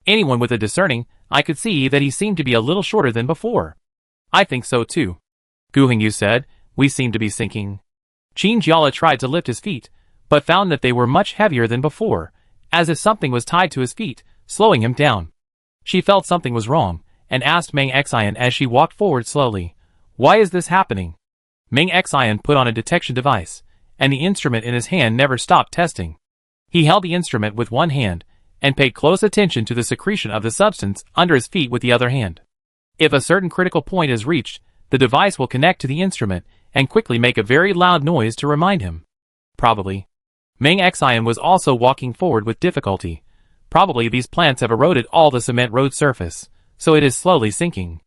Anyone with a discerning eye could see that he seemed to be a little shorter than before. I think so too. Gu Hongyu said, we seem to be sinking. Qin Jiala tried to lift his feet, but found that they were much heavier than before, as if something was tied to his feet, slowing him down. She felt something was wrong, and asked Meng Xian as she walked forward slowly, Why is this happening? Meng Xian put on a detection device, and the instrument in his hand never stopped testing. He held the instrument with one hand, and paid close attention to the secretion of the substance under his feet with the other hand. If a certain critical point is reached, the device will connect to the instrument, and quickly make a very loud noise to remind him. Probably. Meng Xian was also walking forward with difficulty. Probably these plants have eroded all the cement road surface, so it is slowly sinking.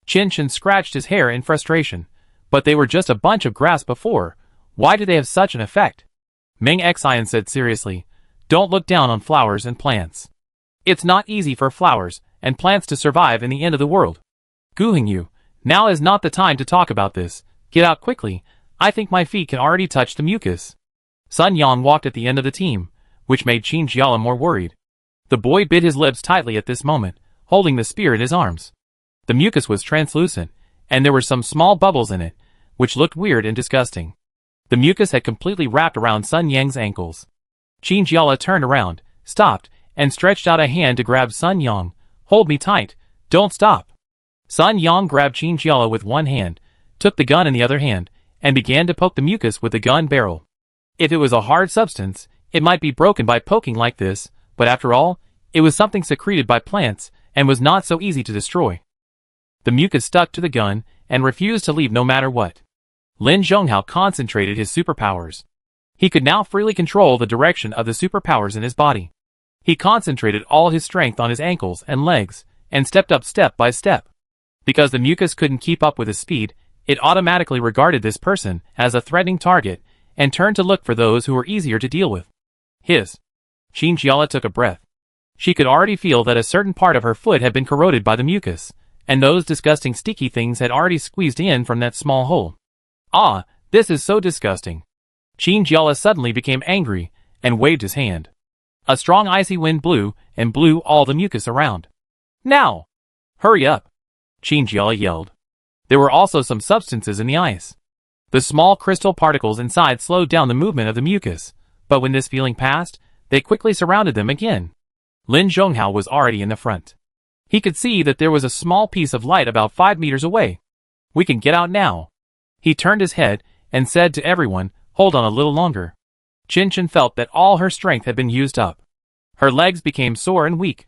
Qin scratched his hair in frustration. But they were just a bunch of grass before. Why do they have such an effect? Meng Xian said seriously, Don't look down on flowers and plants. It's not easy for flowers and plants to survive in the end of the world. Gu Hongyu, Now is not the time to talk about this. Get out quickly. I think my feet can already touch the mucus. Sun Yang walked at the end of the team, which made Qin Jiala more worried. The boy bit his lips tightly at this moment, holding the spear in his arms. The mucus was translucent, and there were some small bubbles in it, which looked weird and disgusting. The mucus had completely wrapped around Sun Yang's ankles. Qin Jiala turned around, stopped, and stretched out a hand to grab Sun Yang. Hold me tight. Don't stop. Sun Yang grabbed Qin Jiala with one hand, took the gun in the other hand, and began to poke the mucus with the gun barrel. If it was a hard substance, it might be broken by poking like this, but after all, it was something secreted by plants, and was not so easy to destroy. The mucus stuck to the gun, and refused to leave no matter what. Lin Zhonghao concentrated his superpowers. He could now freely control the direction of the superpowers in his body. He concentrated all his strength on his ankles and legs, and stepped up step by step. Because the mucus couldn't keep up with his speed, it automatically regarded this person as a threatening target, and turned to look for those who were easier to deal with. Qin Jiala took a breath. She could already feel that a certain part of her foot had been corroded by the mucus, and those disgusting sticky things had already squeezed in from that small hole. Ah, this is so disgusting. Qin Jiala suddenly became angry, and waved his hand. A strong icy wind blew, and blew all the mucus around. Now! Hurry up! Qin Jiala yelled. There were also some substances in the ice. The small crystal particles inside slowed down the movement of the mucus, but when this feeling passed, they quickly surrounded them again. Lin Zhonghao was already in the front. He could see that there was a small piece of light about 5 meters away. We can get out now. He turned his head, and said to everyone, hold on a little longer. Qin Chen felt that all her strength had been used up. Her legs became sore and weak.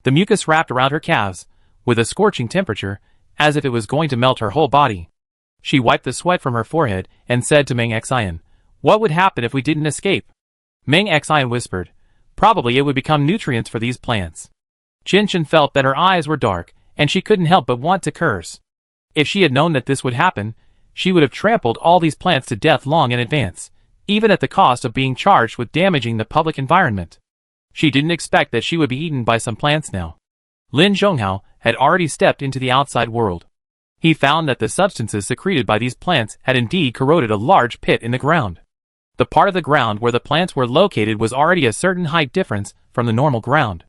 The mucus wrapped around her calves, with a scorching temperature, as if it was going to melt her whole body. She wiped the sweat from her forehead, and said to Meng Xian, what would happen if we didn't escape? Meng Xian whispered, probably it would become nutrients for these plants. Qin Chen felt that her eyes were dark, and she couldn't help but want to curse. If she had known that this would happen, she would have trampled all these plants to death long in advance, even at the cost of being charged with damaging the public environment. She didn't expect that she would be eaten by some plants now. Lin Zhonghao had already stepped into the outside world. He found that the substances secreted by these plants had indeed corroded a large pit in the ground. The part of the ground where the plants were located was already a certain height difference from the normal ground.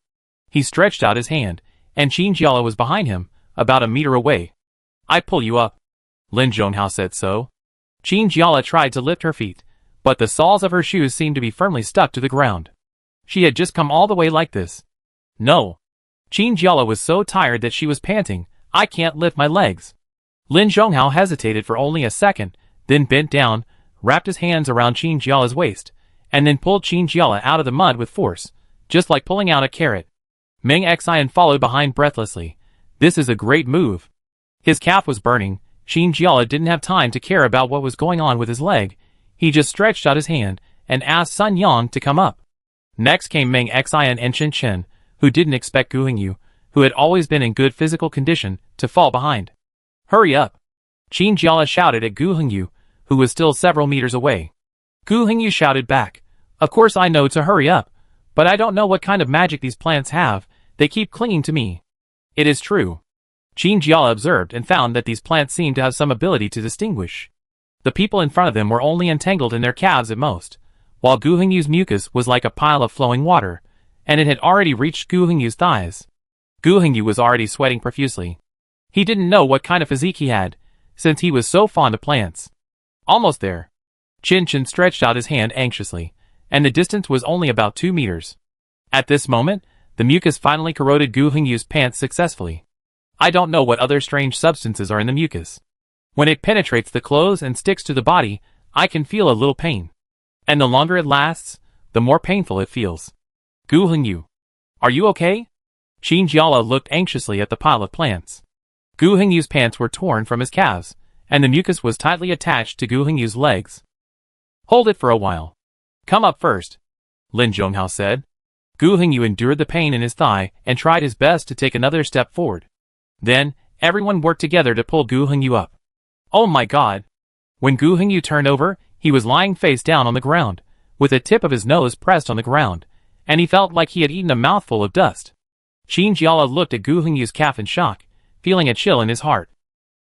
He stretched out his hand, and Qin Jiala was behind him, about a meter away. I pull you up. Lin Zhonghao said so. Qin Jiala tried to lift her feet, but the soles of her shoes seemed to be firmly stuck to the ground. She had just come all the way like this. No. Qin Jiala was so tired that she was panting, I can't lift my legs. Lin Zhonghao hesitated for only a second, then bent down, wrapped his hands around Qin Jiala's waist, and then pulled Qin Jiala out of the mud with force, just like pulling out a carrot. Meng Xian followed behind breathlessly. This is a great move. His calf was burning. Qin Jiala didn't have time to care about what was going on with his leg. He just stretched out his hand, and asked Sun Yang to come up. Next came Meng Xian and Qin Chen, who didn't expect Gu Hengyu, who had always been in good physical condition, to fall behind. Hurry up! Qin Jiala shouted at Gu Hengyu, who was still several meters away. Gu Hengyu shouted back, of course I know to hurry up, but I don't know what kind of magic these plants have, they keep clinging to me. It is true. Qin Jiala observed and found that these plants seemed to have some ability to distinguish. The people in front of them were only entangled in their calves at most, while Gu Hengyu's mucus was like a pile of flowing water, and it had already reached Gu Hengyu's thighs. Gu Hengyu was already sweating profusely. He didn't know what kind of physique he had, since he was so fond of plants. Almost there. Qin Chen stretched out his hand anxiously, and the distance was only about 2 meters. At this moment, the mucus finally corroded Gu Hengyu's pants successfully. I don't know what other strange substances are in the mucus. When it penetrates the clothes and sticks to the body, I can feel a little pain. And the longer it lasts, the more painful it feels. Gu Hengyu, are you okay? Qin Jiala looked anxiously at the pile of plants. Gu Hengyu's pants were torn from his calves, and the mucus was tightly attached to Gu Hengyu's legs. Hold it for a while. Come up first, Lin Zhonghao said. Gu Hengyu endured the pain in his thigh and tried his best to take another step forward. Then, everyone worked together to pull Gu Hengyu up. Oh my god! When Gu Hengyu turned over, he was lying face down on the ground, with the tip of his nose pressed on the ground, and he felt like he had eaten a mouthful of dust. Qin Jiala looked at Gu Hengyu's calf in shock, feeling a chill in his heart.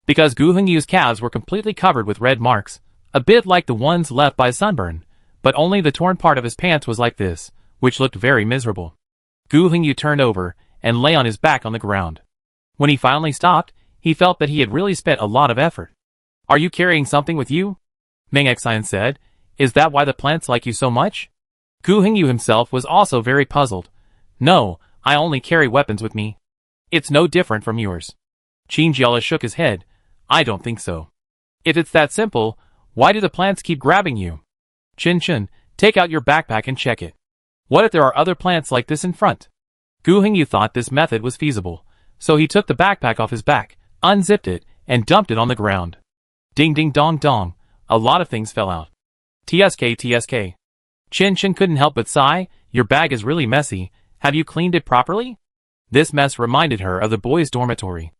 because Gu Hongyu's calves were completely covered with red marks, a bit like the ones left by sunburn, but only the torn part of his pants was like this, which looked very miserable. Gu Hongyu turned over and lay on his back on the ground. When he finally stopped, he felt that he had really spent a lot of effort. "Are you carrying something with you?" Meng Xian said. "Is that why the plants like you so much?" Gu Hongyu himself was also very puzzled. "No, I only carry weapons with me. It's no different from yours." Qin Jiala shook his head. "I don't think so. If it's that simple, why do the plants keep grabbing you? Qin Chen, take out your backpack and check it. What if there are other plants like this in front?" Gu Hongyu thought this method was feasible, so he took the backpack off his back, unzipped it, and dumped it on the ground. Ding ding dong dong, a lot of things fell out. TSK TSK. Qin Chen couldn't help but sigh. "Your bag is really messy. Have you cleaned it properly?" This mess reminded her of the boys' dormitory.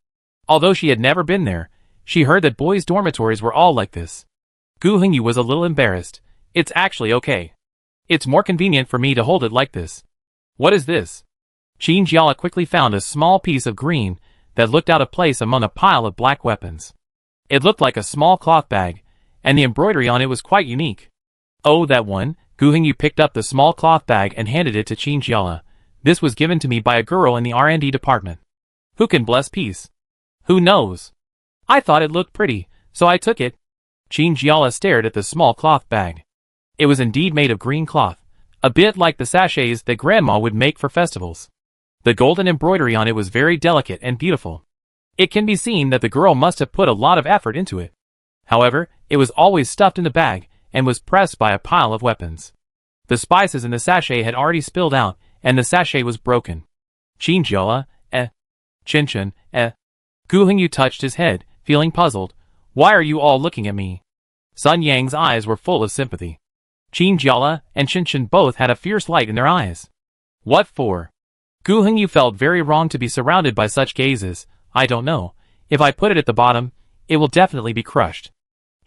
Although she had never been there, she heard that boys' dormitories were all like this. Gu Hongyu was a little embarrassed. "It's actually okay. It's more convenient for me to hold it like this." "What is this?" Qin Jiala quickly found a small piece of green that looked out of place among a pile of black weapons. It looked like a small cloth bag, and the embroidery on it was quite unique. "Oh, that one." Gu Hongyu picked up the small cloth bag and handed it to Qin Jiala. "This was given to me by a girl in the R&D department." "Who can bless peace?" "Who knows? I thought it looked pretty, so I took it." Qin Jiala stared at the small cloth bag. It was indeed made of green cloth, a bit like the sachets that Grandma would make for festivals. The golden embroidery on it was very delicate and beautiful. It can be seen that the girl must have put a lot of effort into it. However, it was always stuffed in the bag and was pressed by a pile of weapons. The spices in the sachet had already spilled out, and the sachet was broken. "Qin Jiala, Qin Chen, Gu Hongyu touched his head, feeling puzzled. "Why are you all looking at me?" Sun Yang's eyes were full of sympathy. Qin Jiala and Qin Chen both had a fierce light in their eyes. "What for?" Gu Hongyu felt very wrong to be surrounded by such gazes. "I don't know. If I put it at the bottom, it will definitely be crushed."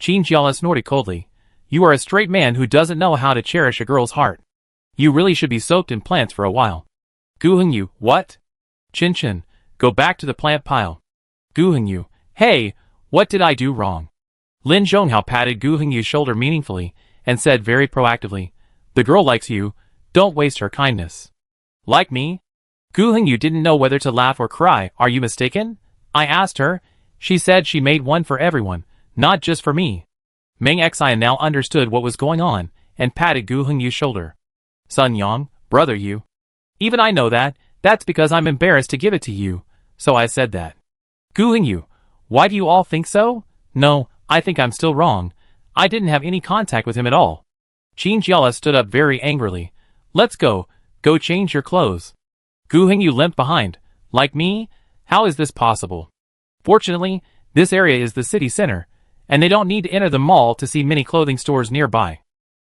Qin Jiala snorted coldly. "You are a straight man who doesn't know how to cherish a girl's heart. You really should be soaked in plants for a while." Gu Hongyu, "What?" Qin Chen, "Go back to the plant pile." Gu Hongyu, "Hey, what did I do wrong?" Lin Zhonghao patted Gu Hongyu's shoulder meaningfully and said very proactively, "The girl likes you. Don't waste her kindness." "Like me?" Gu Hongyu didn't know whether to laugh or cry. "Are you mistaken? I asked her. She said she made one for everyone, not just for me." Meng Xian now understood what was going on and patted Gu Hongyu's shoulder. "Sun Yang, brother you. Even I know that. That's because I'm embarrassed to give it to you, so I said that." Gu Hongyu, "Why do you all think so?" "No, I think I'm still wrong. I didn't have any contact with him at all." Qin Jiala stood up very angrily. "Let's go. Go change your clothes." Gu Hongyu limped behind. "Like me? How is this possible? Fortunately, this area is the city center, and they don't need to enter the mall to see many clothing stores nearby.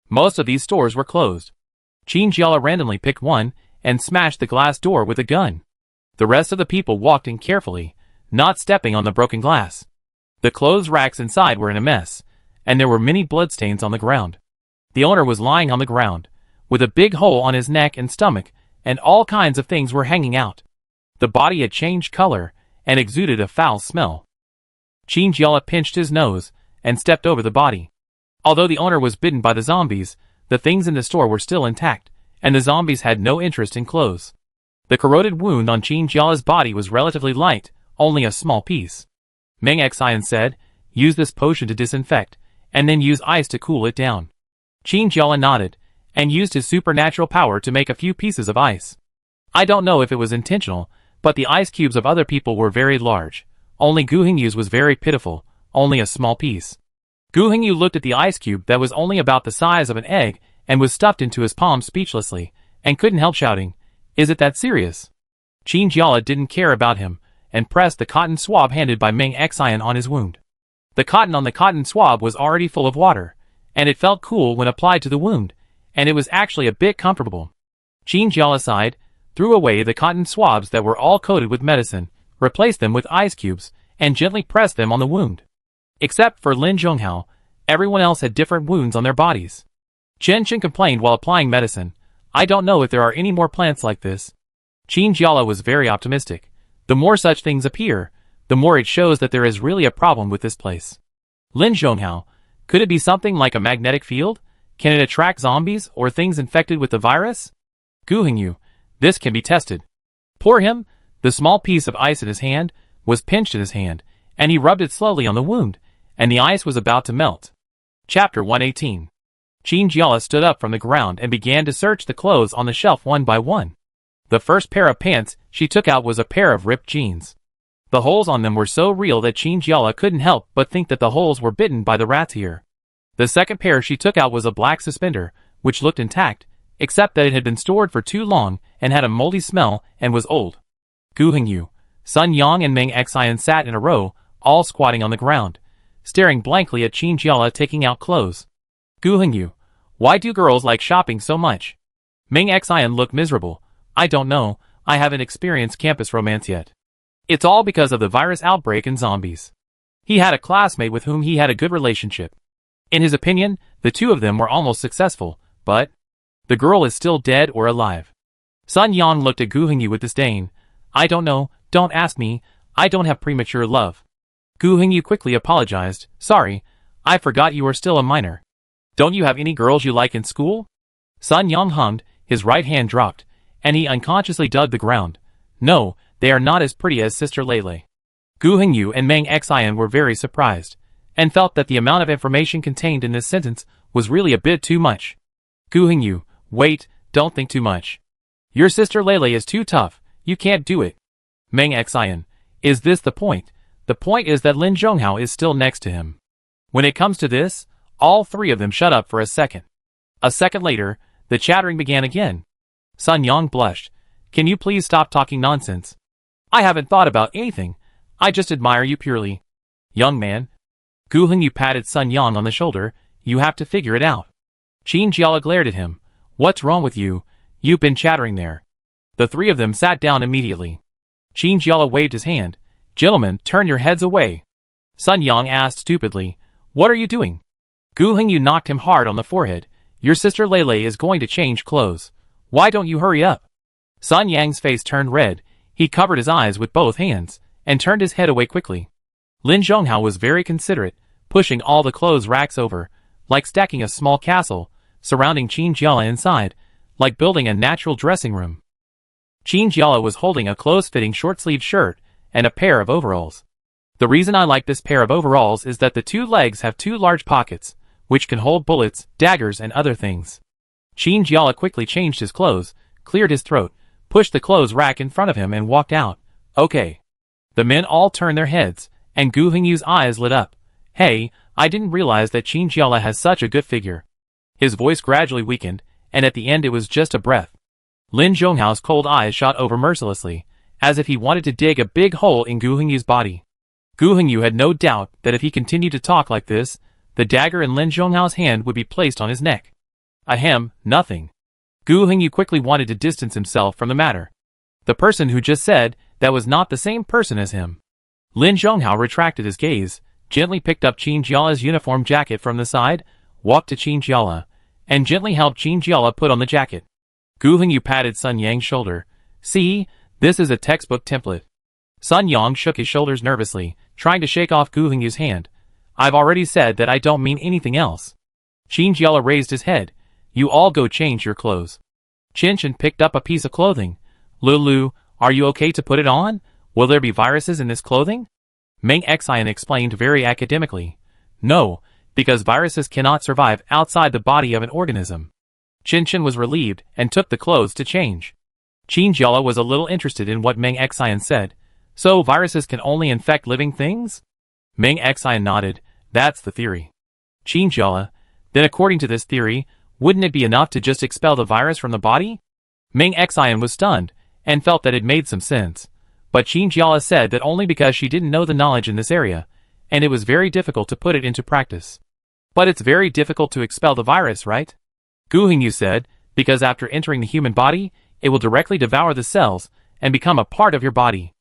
Most of these stores were closed." Qin Jiala randomly picked one and smashed the glass door with a gun. The rest of the people walked in carefully, not stepping on the broken glass. The clothes racks inside were in a mess, and there were many bloodstains on the ground. The owner was lying on the ground, with a big hole on his neck and stomach, and all kinds of things were hanging out. The body had changed color and exuded a foul smell. Qin Jiala pinched his nose and stepped over the body. Although the owner was bitten by the zombies, the things in the store were still intact, and the zombies had no interest in clothes. The corroded wound on Qin Jiala's body was relatively light, only a small piece. Meng Xian said, "Use this potion to disinfect, and then use ice to cool it down." Qin Jiala nodded, and used his supernatural power to make a few pieces of ice. I don't know if it was intentional, but the ice cubes of other people were very large. Only Gu Hongyu's was very pitiful, only a small piece. Gu Hongyu looked at the ice cube that was only about the size of an egg and was stuffed into his palm speechlessly, and couldn't help shouting, "Is it that serious?" Qin Jiala didn't care about him, and pressed the cotton swab handed by Meng Xian on his wound. The cotton on the cotton swab was already full of water, and it felt cool when applied to the wound, and it was actually a bit comfortable. Qin Jiala sighed, threw away the cotton swabs that were all coated with medicine, replaced them with ice cubes, and gently pressed them on the wound. Except for Lin Zhonghao, everyone else had different wounds on their bodies. Qin Chen complained while applying medicine, "I don't know if there are any more plants like this." Qin Jiala was very optimistic. The more such things appear, the more it shows that there is really a problem with this place. Lin Zhonghao, could it be something like a magnetic field? Can it attract zombies or things infected with the virus? Gu Hengyu, this can be tested. Pour him. The small piece of ice in his hand was pinched in his hand, and he rubbed it slowly on the wound, and the ice was about to melt. Chapter 118. Qin Jiala stood up from the ground and began to search the clothes on the shelf one by one. The first pair of pants she took out was a pair of ripped jeans. The holes on them were so real that Qin Jiala couldn't help but think that the holes were bitten by the rat's ear. The second pair she took out was a black suspender, which looked intact, except that it had been stored for too long and had a moldy smell and was old. Gu Hengyu, Sun Yang and Meng Xian sat in a row, all squatting on the ground, staring blankly at Qin Jiala taking out clothes. Gu Hengyu, why do girls like shopping so much? Meng Xian looked miserable. I don't know, I haven't experienced campus romance yet. It's all because of the virus outbreak and zombies. He had a classmate with whom he had a good relationship. In his opinion, the two of them were almost successful, but the girl is still dead or alive. Sun Yang looked at Gu Hengyu with disdain. I don't know, don't ask me, I don't have premature love. Gu Hengyu quickly apologized. Sorry, I forgot you are still a minor. Don't you have any girls you like in school? Sun Yang hummed, his right hand dropped, and he unconsciously dug the ground. No, they are not as pretty as Sister Lele. Gu Hengyu and Meng Xian were very surprised, and felt that the amount of information contained in this sentence was really a bit too much. Gu Hengyu, wait, don't think too much. Your Sister Lele is too tough, you can't do it. Meng Xian, is this the point? The point is that Lin Zhonghao is still next to him. When it comes to this, all three of them shut up for a second. A second later, the chattering began again. Sun Yang blushed. Can you please stop talking nonsense? I haven't thought about anything. I just admire you purely. Young man. Gu Hengyu patted Sun Yang on the shoulder. You have to figure it out. Qin Jiala glared at him. What's wrong with you? You've been chattering there. The three of them sat down immediately. Qin Jiala waved his hand. Gentlemen, turn your heads away. Sun Yang asked stupidly. What are you doing? Gu Hengyu knocked him hard on the forehead. Your Sister Lele is going to change clothes. Why don't you hurry up? Sun Yang's face turned red. He covered his eyes with both hands, and turned his head away quickly. Lin Zhonghao was very considerate, pushing all the clothes racks over, like stacking a small castle, surrounding Qin Jiala inside, like building a natural dressing room. Qin Jiala was holding a close-fitting short-sleeved shirt and a pair of overalls. The reason I like this pair of overalls is that the two legs have two large pockets, which can hold bullets, daggers, and other things. Qin Jiala quickly changed his clothes, cleared his throat, pushed the clothes rack in front of him and walked out. Okay. The men all turned their heads, and Gu Hengyu's eyes lit up. Hey, I didn't realize that Qin Jiala has such a good figure. His voice gradually weakened, and at the end it was just a breath. Lin Zhonghao's cold eyes shot over mercilessly, as if he wanted to dig a big hole in Gu Hengyu's body. Gu Hengyu had no doubt that if he continued to talk like this, the dagger in Lin Zhonghao's hand would be placed on his neck. Ahem, nothing. Gu Hengyu quickly wanted to distance himself from the matter. The person who just said that was not the same person as him. Lin Zhonghao retracted his gaze, gently picked up Qin Jiala's uniform jacket from the side, walked to Qin Jiala, and gently helped Qin Jiala put on the jacket. Gu Hengyu patted Sun Yang's shoulder. See, this is a textbook template. Sun Yang shook his shoulders nervously, trying to shake off Gu Hengyu's hand. I've already said that I don't mean anything else. Qin Jiala raised his head. You all go change your clothes. Chen Chen picked up a piece of clothing. Lulu, are you okay to put it on? Will there be viruses in this clothing? Meng Xian explained very academically. No, because viruses cannot survive outside the body of an organism. Chen Chen was relieved and took the clothes to change. Qin Jiala was a little interested in what Meng Xian said. So viruses can only infect living things? Meng Xian nodded. That's the theory. Qin Jiala, then according to this theory, wouldn't it be enough to just expel the virus from the body? Meng Xian was stunned, and felt that it made some sense. But Qin Jiala said that only because she didn't know the knowledge in this area, and it was very difficult to put it into practice. But it's very difficult to expel the virus, right? Gu Hengyu said, because after entering the human body, it will directly devour the cells, and become a part of your body.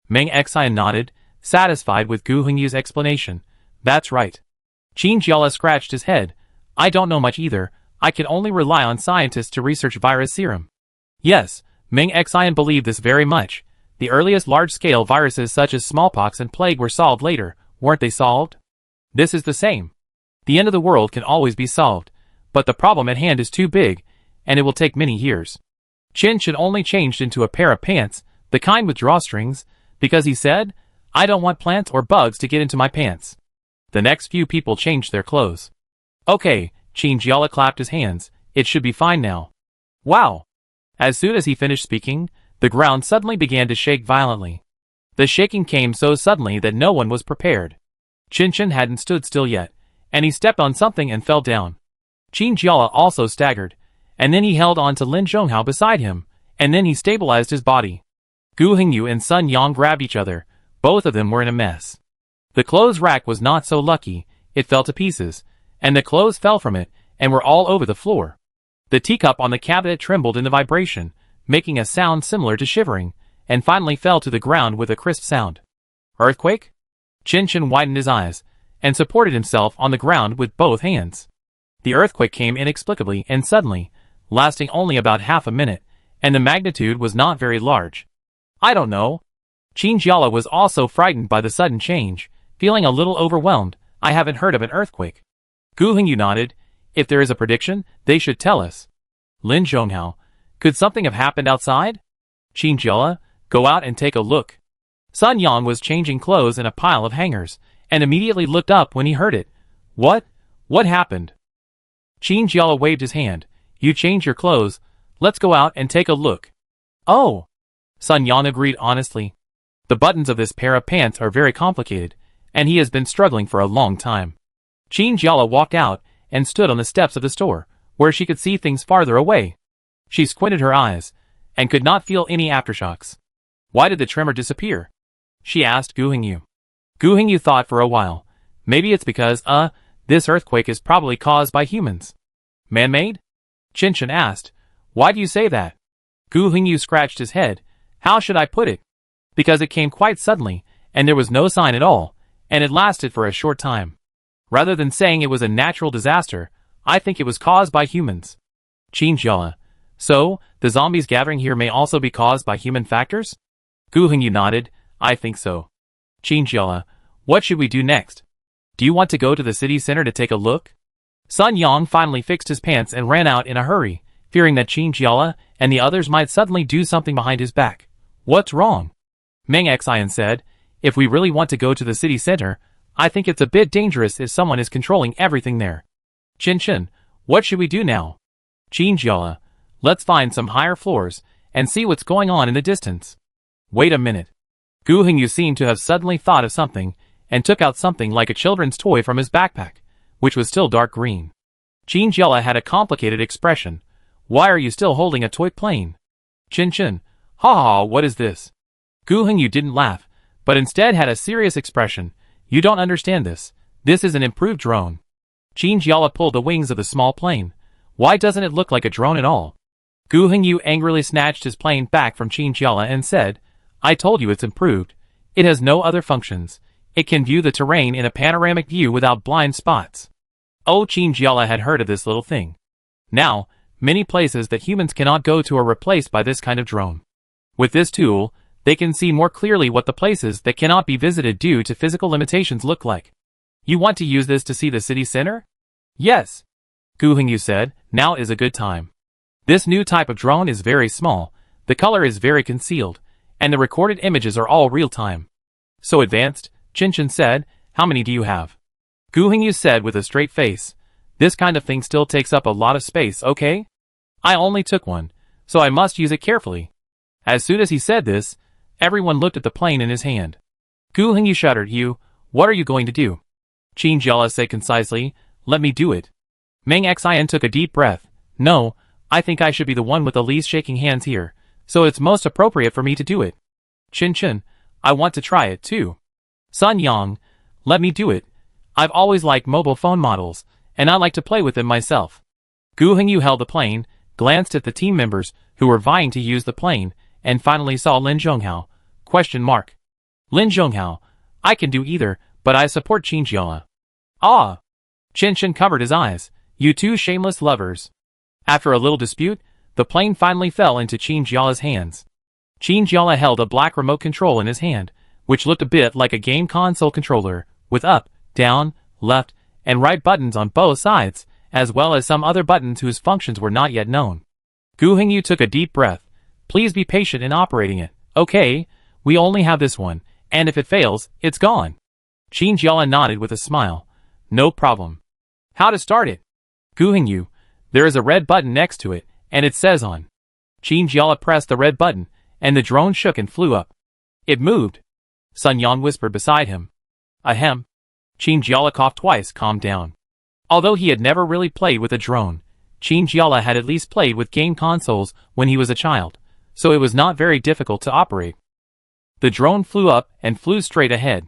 Meng Xian nodded, satisfied with Gu Hengyu's explanation. That's right. Qin Jiala scratched his head. I don't know much either, I can only rely on scientists to research virus serum. Yes, Meng Xian believed this very much. The earliest large-scale viruses such as smallpox and plague were solved later, weren't they solved? This is the same. The end of the world can always be solved, but the problem at hand is too big, and it will take many years. Chin Chin only changed into a pair of pants, the kind with drawstrings, because he said, I don't want plants or bugs to get into my pants. The next few people changed their clothes. Okay, Chin Jiala clapped his hands, it should be fine now. Wow! As soon as he finished speaking, the ground suddenly began to shake violently. The shaking came so suddenly that no one was prepared. Chin Chin hadn't stood still yet, and he stepped on something and fell down. Chin Jiala also staggered, and then he held on to Lin Zhonghao beside him, and then he stabilized his body. Gu Hingyu and Sun Yang grabbed each other, both of them were in a mess. The clothes rack was not so lucky, it fell to pieces, and the clothes fell from it, and were all over the floor. The teacup on the cabinet trembled in the vibration, making a sound similar to shivering, and finally fell to the ground with a crisp sound. Earthquake? Chin Chin widened his eyes, and supported himself on the ground with both hands. The earthquake came inexplicably and suddenly, lasting only about half a minute, and the magnitude was not very large. I don't know. Chin Jiala was also frightened by the sudden change, feeling a little overwhelmed. I haven't heard of an earthquake. Gu Hingyu nodded. If there is a prediction, they should tell us. Lin Zhonghao, could something have happened outside? Chin Jiala, go out and take a look. Sun Yang was changing clothes in a pile of hangers, and immediately looked up when he heard it. What? What happened? Chin Jiala waved his hand. You change your clothes. Let's go out and take a look. Oh! Sun Yang agreed honestly. The buttons of this pair of pants are very complicated, and he has been struggling for a long time. Chin Jiala walked out and stood on the steps of the store, where she could see things farther away. She squinted her eyes, and could not feel any aftershocks. Why did the tremor disappear? She asked Gu Hingyu. Gu Hingyu thought for a while. Maybe it's because, this earthquake is probably caused by humans. Man-made? Chin Chin asked. Why do you say that? Gu Hingyu scratched his head. How should I put it? Because it came quite suddenly, and there was no sign at all, and it lasted for a short time. Rather than saying it was a natural disaster, I think it was caused by humans. Chin Jiala. So, the zombies gathering here may also be caused by human factors? Gu Hingyu nodded. I think so. Chin Jiala. What should we do next? Do you want to go to the city center to take a look? Sun Yang finally fixed his pants and ran out in a hurry, fearing that Chin Jiala and the others might suddenly do something behind his back. What's wrong? Meng Xian said, if we really want to go to the city center, I think it's a bit dangerous if someone is controlling everything there. Chin Chin, what should we do now? Chin Jiala, let's find some higher floors and see what's going on in the distance. Wait a minute. Gu Hingyu seemed to have suddenly thought of something and took out something like a children's toy from his backpack, which was still dark green. Chin Jiala had a complicated expression. Why are you still holding a toy plane? Chin Chin, ha ha, what is this? Gu Hingyu didn't laugh, but instead had a serious expression. You don't understand this. This is an improved drone. Chin Jiala pulled the wings of the small plane. Why doesn't it look like a drone at all? Gu Hingyu angrily snatched his plane back from Chin Jiala and said, I told you it's improved. It has no other functions. It can view the terrain in a panoramic view without blind spots. Oh, Chin Jiala had heard of this little thing. Now, many places that humans cannot go to are replaced by this kind of drone. With this tool, they can see more clearly what the places that cannot be visited due to physical limitations look like. You want to use this to see the city center? Yes. Gu Hingyu said, now is a good time. This new type of drone is very small, the color is very concealed, and the recorded images are all real-time. So advanced, Chin Chin said, how many do you have? Gu Hingyu said with a straight face, this kind of thing still takes up a lot of space, okay? I only took one, so I must use it carefully. As soon as he said this, everyone looked at the plane in his hand. Gu Hingyu shuddered. What are you going to do? Chin Jiala said concisely, let me do it. Meng Xian took a deep breath. No, I think I should be the one with the least shaking hands here, so it's most appropriate for me to do it. Chin Chin, I want to try it too. Sun Yang, let me do it. I've always liked mobile phone models, and I like to play with them myself. Gu Hingyu held the plane, glanced at the team members who were vying to use the plane, and finally saw Lin Zhonghao. Lin Zhonghao, I can do either, but I support Chin Jiala. Ah! Chin Chin covered his eyes. You two shameless lovers. After a little dispute, the plane finally fell into Chin Jiala's hands. Jinjiala held a black remote control in his hand, which looked a bit like a game console controller, with up, down, left, and right buttons on both sides, as well as some other buttons whose functions were not yet known. Gu Hengyu took a deep breath. Please be patient in operating it. Okay, we only have this one, and if it fails, it's gone. Jinjiala nodded with a smile. No problem. How to start it? Gu Hengyu, there is a red button next to it, and it says on. Jinjiala pressed the red button, and the drone shook and flew up. It moved. Sun Yan whispered beside him. Ahem. Jinjiala coughed twice, calmed down. Although he had never really played with a drone, Jinjiala had at least played with game consoles when he was a child, so it was not very difficult to operate. The drone flew up and flew straight ahead.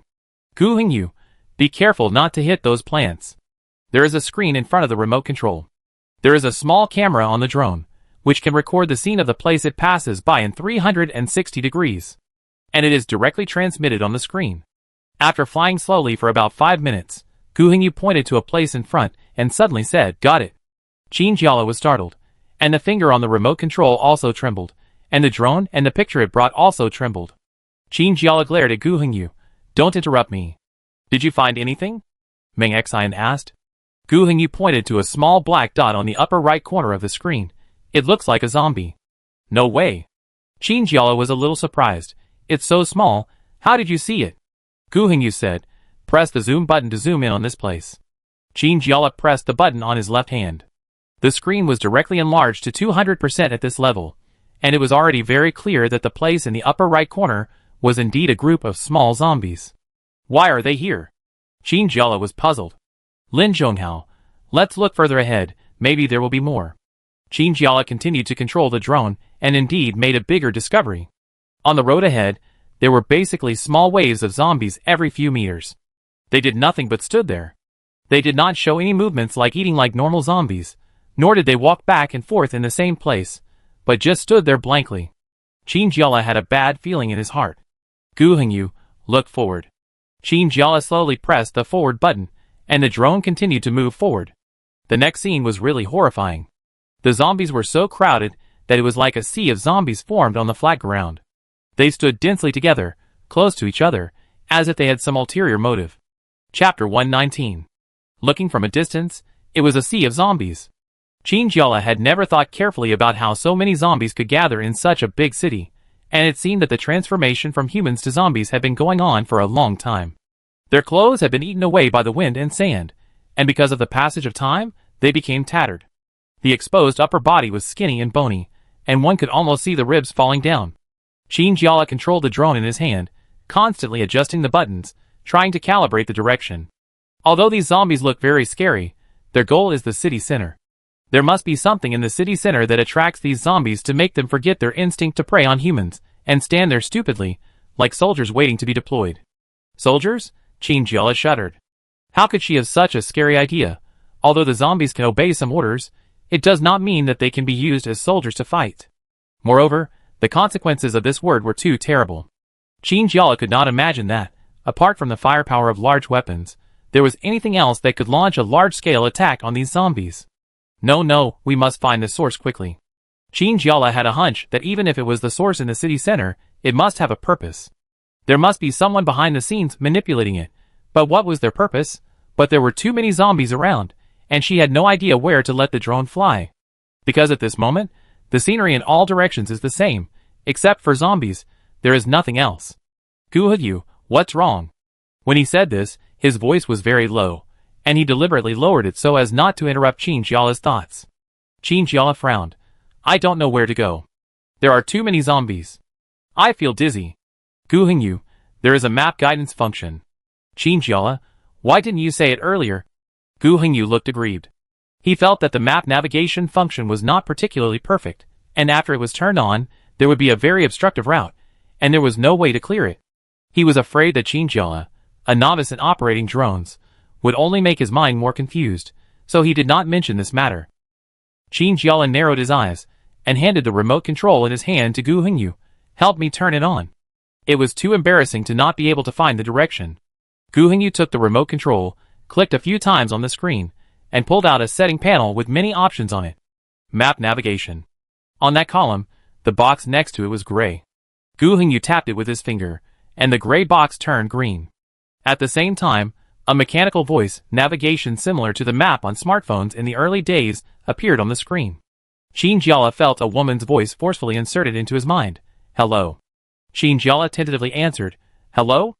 Gu Hengyu, be careful not to hit those plants. There is a screen in front of the remote control. There is a small camera on the drone, which can record the scene of the place it passes by in 360 degrees. And it is directly transmitted on the screen. After flying slowly for about 5 minutes, Gu Hengyu pointed to a place in front and suddenly said, "Got it." Jinjiala was startled, and the finger on the remote control also trembled, and the drone and the picture it brought also trembled. Jinjiala glared at Gu Hengyu. "Don't interrupt me. Did you find anything?" Meng Xian asked. Gu Hengyu pointed to a small black dot on the upper right corner of the screen. "It looks like a zombie." "No way." Jinjiala was a little surprised. "It's so small, how did you see it?" Gu Hengyu said, "Press the zoom button to zoom in on this place." Jinjiala pressed the button on his left hand. The screen was directly enlarged to 200% at this level, and it was already very clear that the place in the upper right corner was indeed a group of small zombies. Why are they here? Jinjiala was puzzled. Lin Zhonghao, let's look further ahead, maybe there will be more. Jinjiala continued to control the drone, and indeed made a bigger discovery. On the road ahead, there were basically small waves of zombies every few meters. They did nothing but stood there. They did not show any movements like eating like normal zombies, nor did they walk back and forth in the same place, but just stood there blankly. Jinjiala had a bad feeling in his heart. Gu Hengyu, look forward. Jinjiala slowly pressed the forward button, and the drone continued to move forward. The next scene was really horrifying. The zombies were so crowded that it was like a sea of zombies formed on the flat ground. They stood densely together, close to each other, as if they had some ulterior motive. Chapter 119. Looking from a distance, it was a sea of zombies. Jinjiala had never thought carefully about how so many zombies could gather in such a big city, and it seemed that the transformation from humans to zombies had been going on for a long time. Their clothes had been eaten away by the wind and sand, and because of the passage of time, they became tattered. The exposed upper body was skinny and bony, and one could almost see the ribs falling down. Jinjiala controlled the drone in his hand, constantly adjusting the buttons, trying to calibrate the direction. Although these zombies look very scary, their goal is the city center. There must be something in the city center that attracts these zombies to make them forget their instinct to prey on humans, and stand there stupidly, like soldiers waiting to be deployed. Soldiers? Jinjiala shuddered. How could she have such a scary idea? Although the zombies can obey some orders, it does not mean that they can be used as soldiers to fight. Moreover, the consequences of this word were too terrible. Jinjiala could not imagine that, apart from the firepower of large weapons, there was anything else that could launch a large-scale attack on these zombies. No, we must find the source quickly. Jinjiala had a hunch that even if it was the source in the city center, it must have a purpose. There must be someone behind the scenes manipulating it. But what was their purpose? But there were too many zombies around, and she had no idea where to let the drone fly. Because at this moment, the scenery in all directions is the same, except for zombies, there is nothing else. Gu Hengyu, what's wrong? When he said this, his voice was very low, and he deliberately lowered it so as not to interrupt Jinjiala's thoughts. Jinjiala frowned. I don't know where to go. There are too many zombies. I feel dizzy. Gu Hengyu, there is a map guidance function. Jinjiala, why didn't you say it earlier? Gu Hengyu looked aggrieved. He felt that the map navigation function was not particularly perfect, and after it was turned on, there would be a very obstructive route, and there was no way to clear it. He was afraid that Jinjiala, a novice in operating drones, would only make his mind more confused, so he did not mention this matter. Jinjiala narrowed his eyes, and handed the remote control in his hand to Gu Hengyu. Help me turn it on. It was too embarrassing to not be able to find the direction. Gu Hengyu took the remote control, clicked a few times on the screen, and pulled out a setting panel with many options on it. Map navigation. On that column, the box next to it was gray. Gu Hengyu tapped it with his finger, and the gray box turned green. At the same time, a mechanical voice, navigation similar to the map on smartphones in the early days, appeared on the screen. Qin Jiala felt a woman's voice forcefully inserted into his mind. Hello. Qin Jiala tentatively answered. Hello?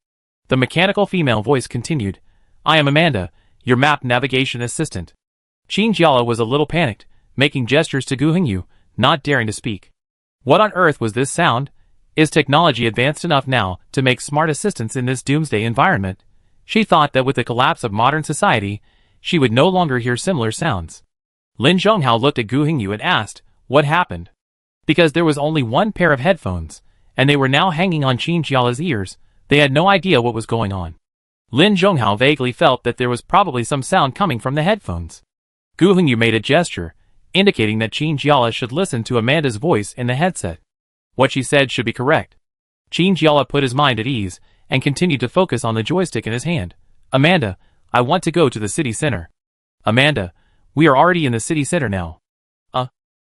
The mechanical female voice continued. I am Amanda, your map navigation assistant. Qin Jiala was a little panicked, making gestures to Gu Hengyu, not daring to speak. What on earth was this sound? Is technology advanced enough now to make smart assistants in this doomsday environment? She thought that with the collapse of modern society, she would no longer hear similar sounds. Lin Zhonghao looked at Gu Hengyu and asked, what happened? Because there was only one pair of headphones, and they were now hanging on Qin Jiala's ears, they had no idea what was going on. Lin Zhonghao vaguely felt that there was probably some sound coming from the headphones. Gu Hengyu made a gesture, indicating that Qin Jiala should listen to Amanda's voice in the headset. What she said should be correct. Qin Jiala put his mind at ease, and continued to focus on the joystick in his hand. Amanda, I want to go to the city center. Amanda, we are already in the city center now.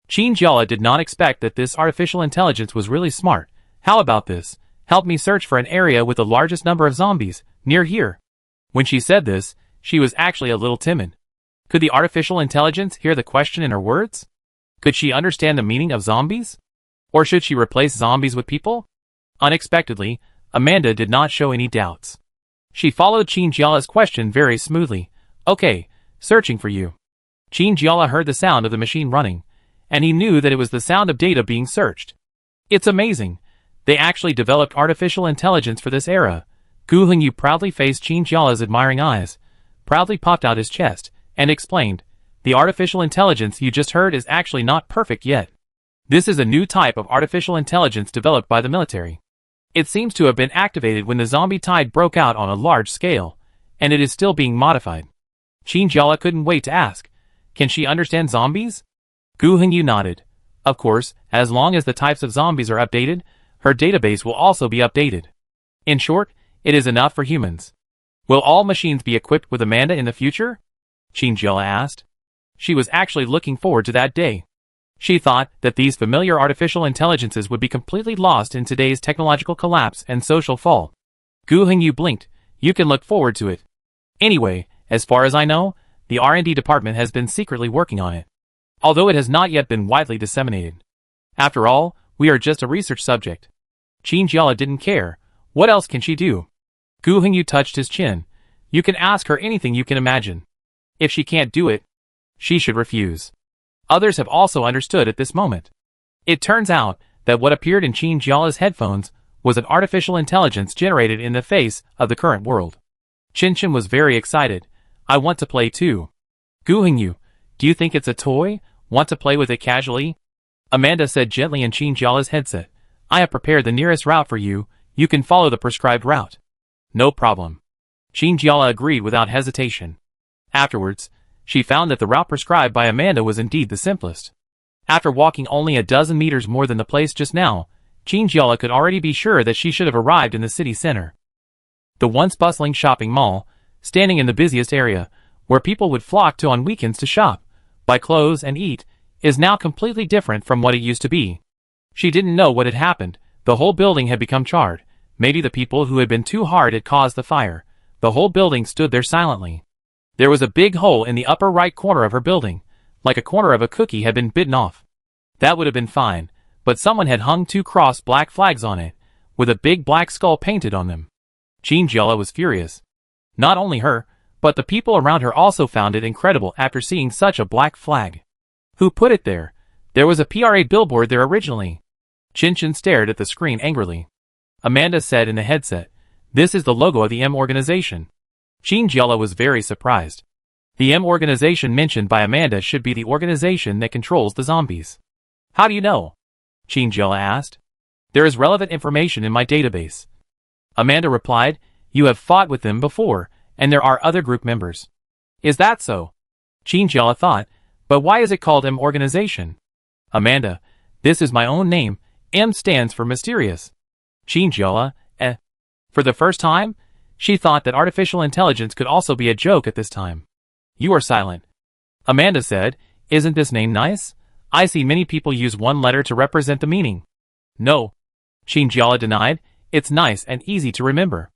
Qin Jiala did not expect that this artificial intelligence was really smart. How about this? Help me search for an area with the largest number of zombies, near here. When she said this, she was actually a little timid. Could the artificial intelligence hear the question in her words? Could she understand the meaning of zombies? Or should she replace zombies with people? Unexpectedly, Amanda did not show any doubts. She followed Qin Jiala's question very smoothly. Okay, searching for you. Qin Jiala heard the sound of the machine running, and he knew that it was the sound of data being searched. It's amazing. They actually developed artificial intelligence for this era. Gu Hengyu proudly faced Qin Jiala's admiring eyes, proudly popped out his chest, and explained, the artificial intelligence you just heard is actually not perfect yet. This is a new type of artificial intelligence developed by the military. It seems to have been activated when the zombie tide broke out on a large scale, and it is still being modified. Qin Jiala couldn't wait to ask, can she understand zombies? Gu Hengyu nodded. Of course, as long as the types of zombies are updated, her database will also be updated. In short, it is enough for humans. Will all machines be equipped with Amanda in the future? Qin Jiala asked. She was actually looking forward to that day. She thought that these familiar artificial intelligences would be completely lost in today's technological collapse and social fall. Gu Hengyu blinked. You can look forward to it. Anyway, as far as I know, the R&D department has been secretly working on it, although it has not yet been widely disseminated. After all, we are just a research subject. Qin Jiala didn't care. What else can she do? Gu Hengyu touched his chin. You can ask her anything you can imagine. If she can't do it, she should refuse. Others have also understood at this moment. It turns out that what appeared in Qin Jiala's headphones was an artificial intelligence generated in the face of the current world. Qinshin was very excited. I want to play too. Gu Hengyu, do you think it's a toy? Want to play with it casually? Amanda said gently in Qin Jiala's headset. I have prepared the nearest route for you. You can follow the prescribed route. No problem. Qin Jiala agreed without hesitation. Afterwards, she found that the route prescribed by Amanda was indeed the simplest. After walking only a dozen meters more than the place just now, Qin Jiala could already be sure that she should have arrived in the city center. The once bustling shopping mall, standing in the busiest area, where people would flock to on weekends to shop, buy clothes and eat, is now completely different from what it used to be. She didn't know what had happened. The whole building had become charred. Maybe the people who had been too hard had caused the fire. The whole building stood there silently. There was a big hole in the upper right corner of her building, like a corner of a cookie had been bitten off. That would have been fine, but someone had hung two crossed black flags on it, with a big black skull painted on them. Qin Jiala was furious. Not only her, but the people around her also found it incredible after seeing such a black flag. Who put it there? There was a PR8 billboard there originally. Qinshin stared at the screen angrily. Amanda said in the headset, this is the logo of the M organization. Qin Jiala was very surprised. The M organization mentioned by Amanda should be the organization that controls the zombies. How do you know? Qin Jiala asked. There is relevant information in my database. Amanda replied, you have fought with them before, and there are other group members. Is that so? Qin Jiala thought, but why is it called M organization? Amanda, this is my own name. M stands for mysterious. Qin Jiala, For the first time, she thought that artificial intelligence could also be a joke at this time. You are silent. Amanda said, isn't this name nice? I see many people use one letter to represent the meaning. No. Jiala denied. It's nice and easy to remember.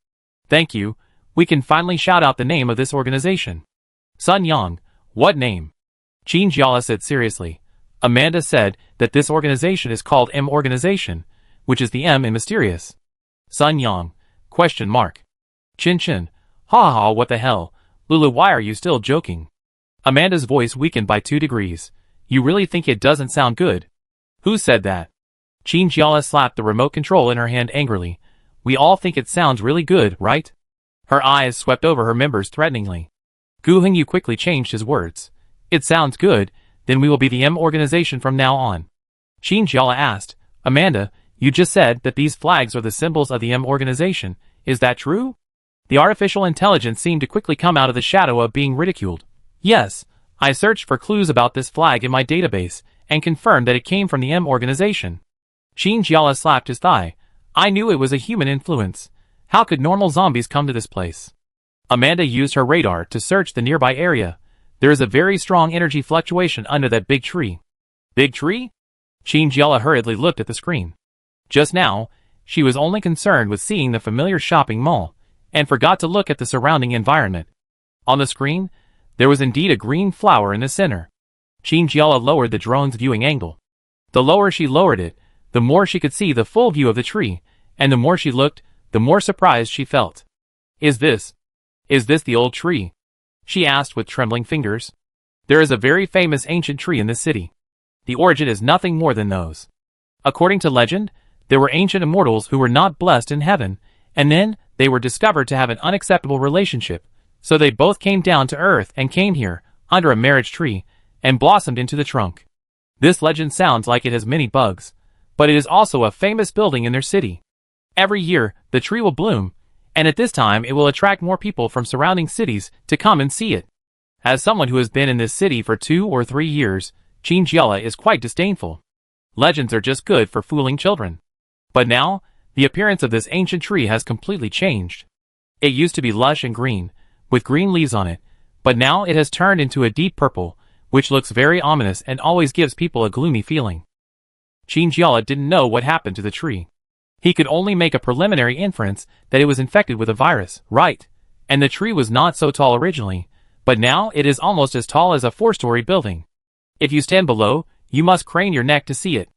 Thank you. We can finally shout out the name of this organization. Sun Yang, what name? Jiala said seriously. Amanda said that this organization is called M Organization, which is the M in mysterious. Sun Yang, question mark. Chin. Ha ha, what the hell? Lulu, why are you still joking? Amanda's voice weakened by 2 degrees. You really think it doesn't sound good? Who said that? Jiala slapped the remote control in her hand angrily. We all think it sounds really good, right? Her eyes swept over her members threateningly. Gu Hengyu quickly changed his words. It sounds good, then we will be the M Organization from now on. Jiala asked, Amanda, you just said that these flags are the symbols of the M Organization, is that true? The artificial intelligence seemed to quickly come out of the shadow of being ridiculed. Yes, I searched for clues about this flag in my database, and confirmed that it came from the M Organization. Jiala slapped his thigh. I knew it was a human influence. How could normal zombies come to this place? Amanda used her radar to search the nearby area. There is a very strong energy fluctuation under that big tree. Big tree? Jiala hurriedly looked at the screen. Just now, she was only concerned with seeing the familiar shopping mall, and forgot to look at the surrounding environment. On the screen, there was indeed a green flower in the center. Jiala lowered the drone's viewing angle. The lower she lowered it, the more she could see the full view of the tree, and the more she looked, the more surprised she felt. Is this the old tree? She asked with trembling fingers. There is a very famous ancient tree in this city. The origin is nothing more than those. According to legend, there were ancient immortals who were not blessed in heaven, and then they were discovered to have an unacceptable relationship, so they both came down to earth and came here, under a marriage tree, and blossomed into the trunk. This legend sounds like it has many bugs, but it is also a famous building in their city. Every year, the tree will bloom, and at this time it will attract more people from surrounding cities to come and see it. As someone who has been in this city for 2 or 3 years, Jiala is quite disdainful. Legends are just good for fooling children. But now, the appearance of this ancient tree has completely changed. It used to be lush and green, with green leaves on it, but now it has turned into a deep purple, which looks very ominous and always gives people a gloomy feeling. Jiala didn't know what happened to the tree. He could only make a preliminary inference that it was infected with a virus, right? And the tree was not so tall originally, but now it is almost as tall as a 4-story building. If you stand below, you must crane your neck to see it.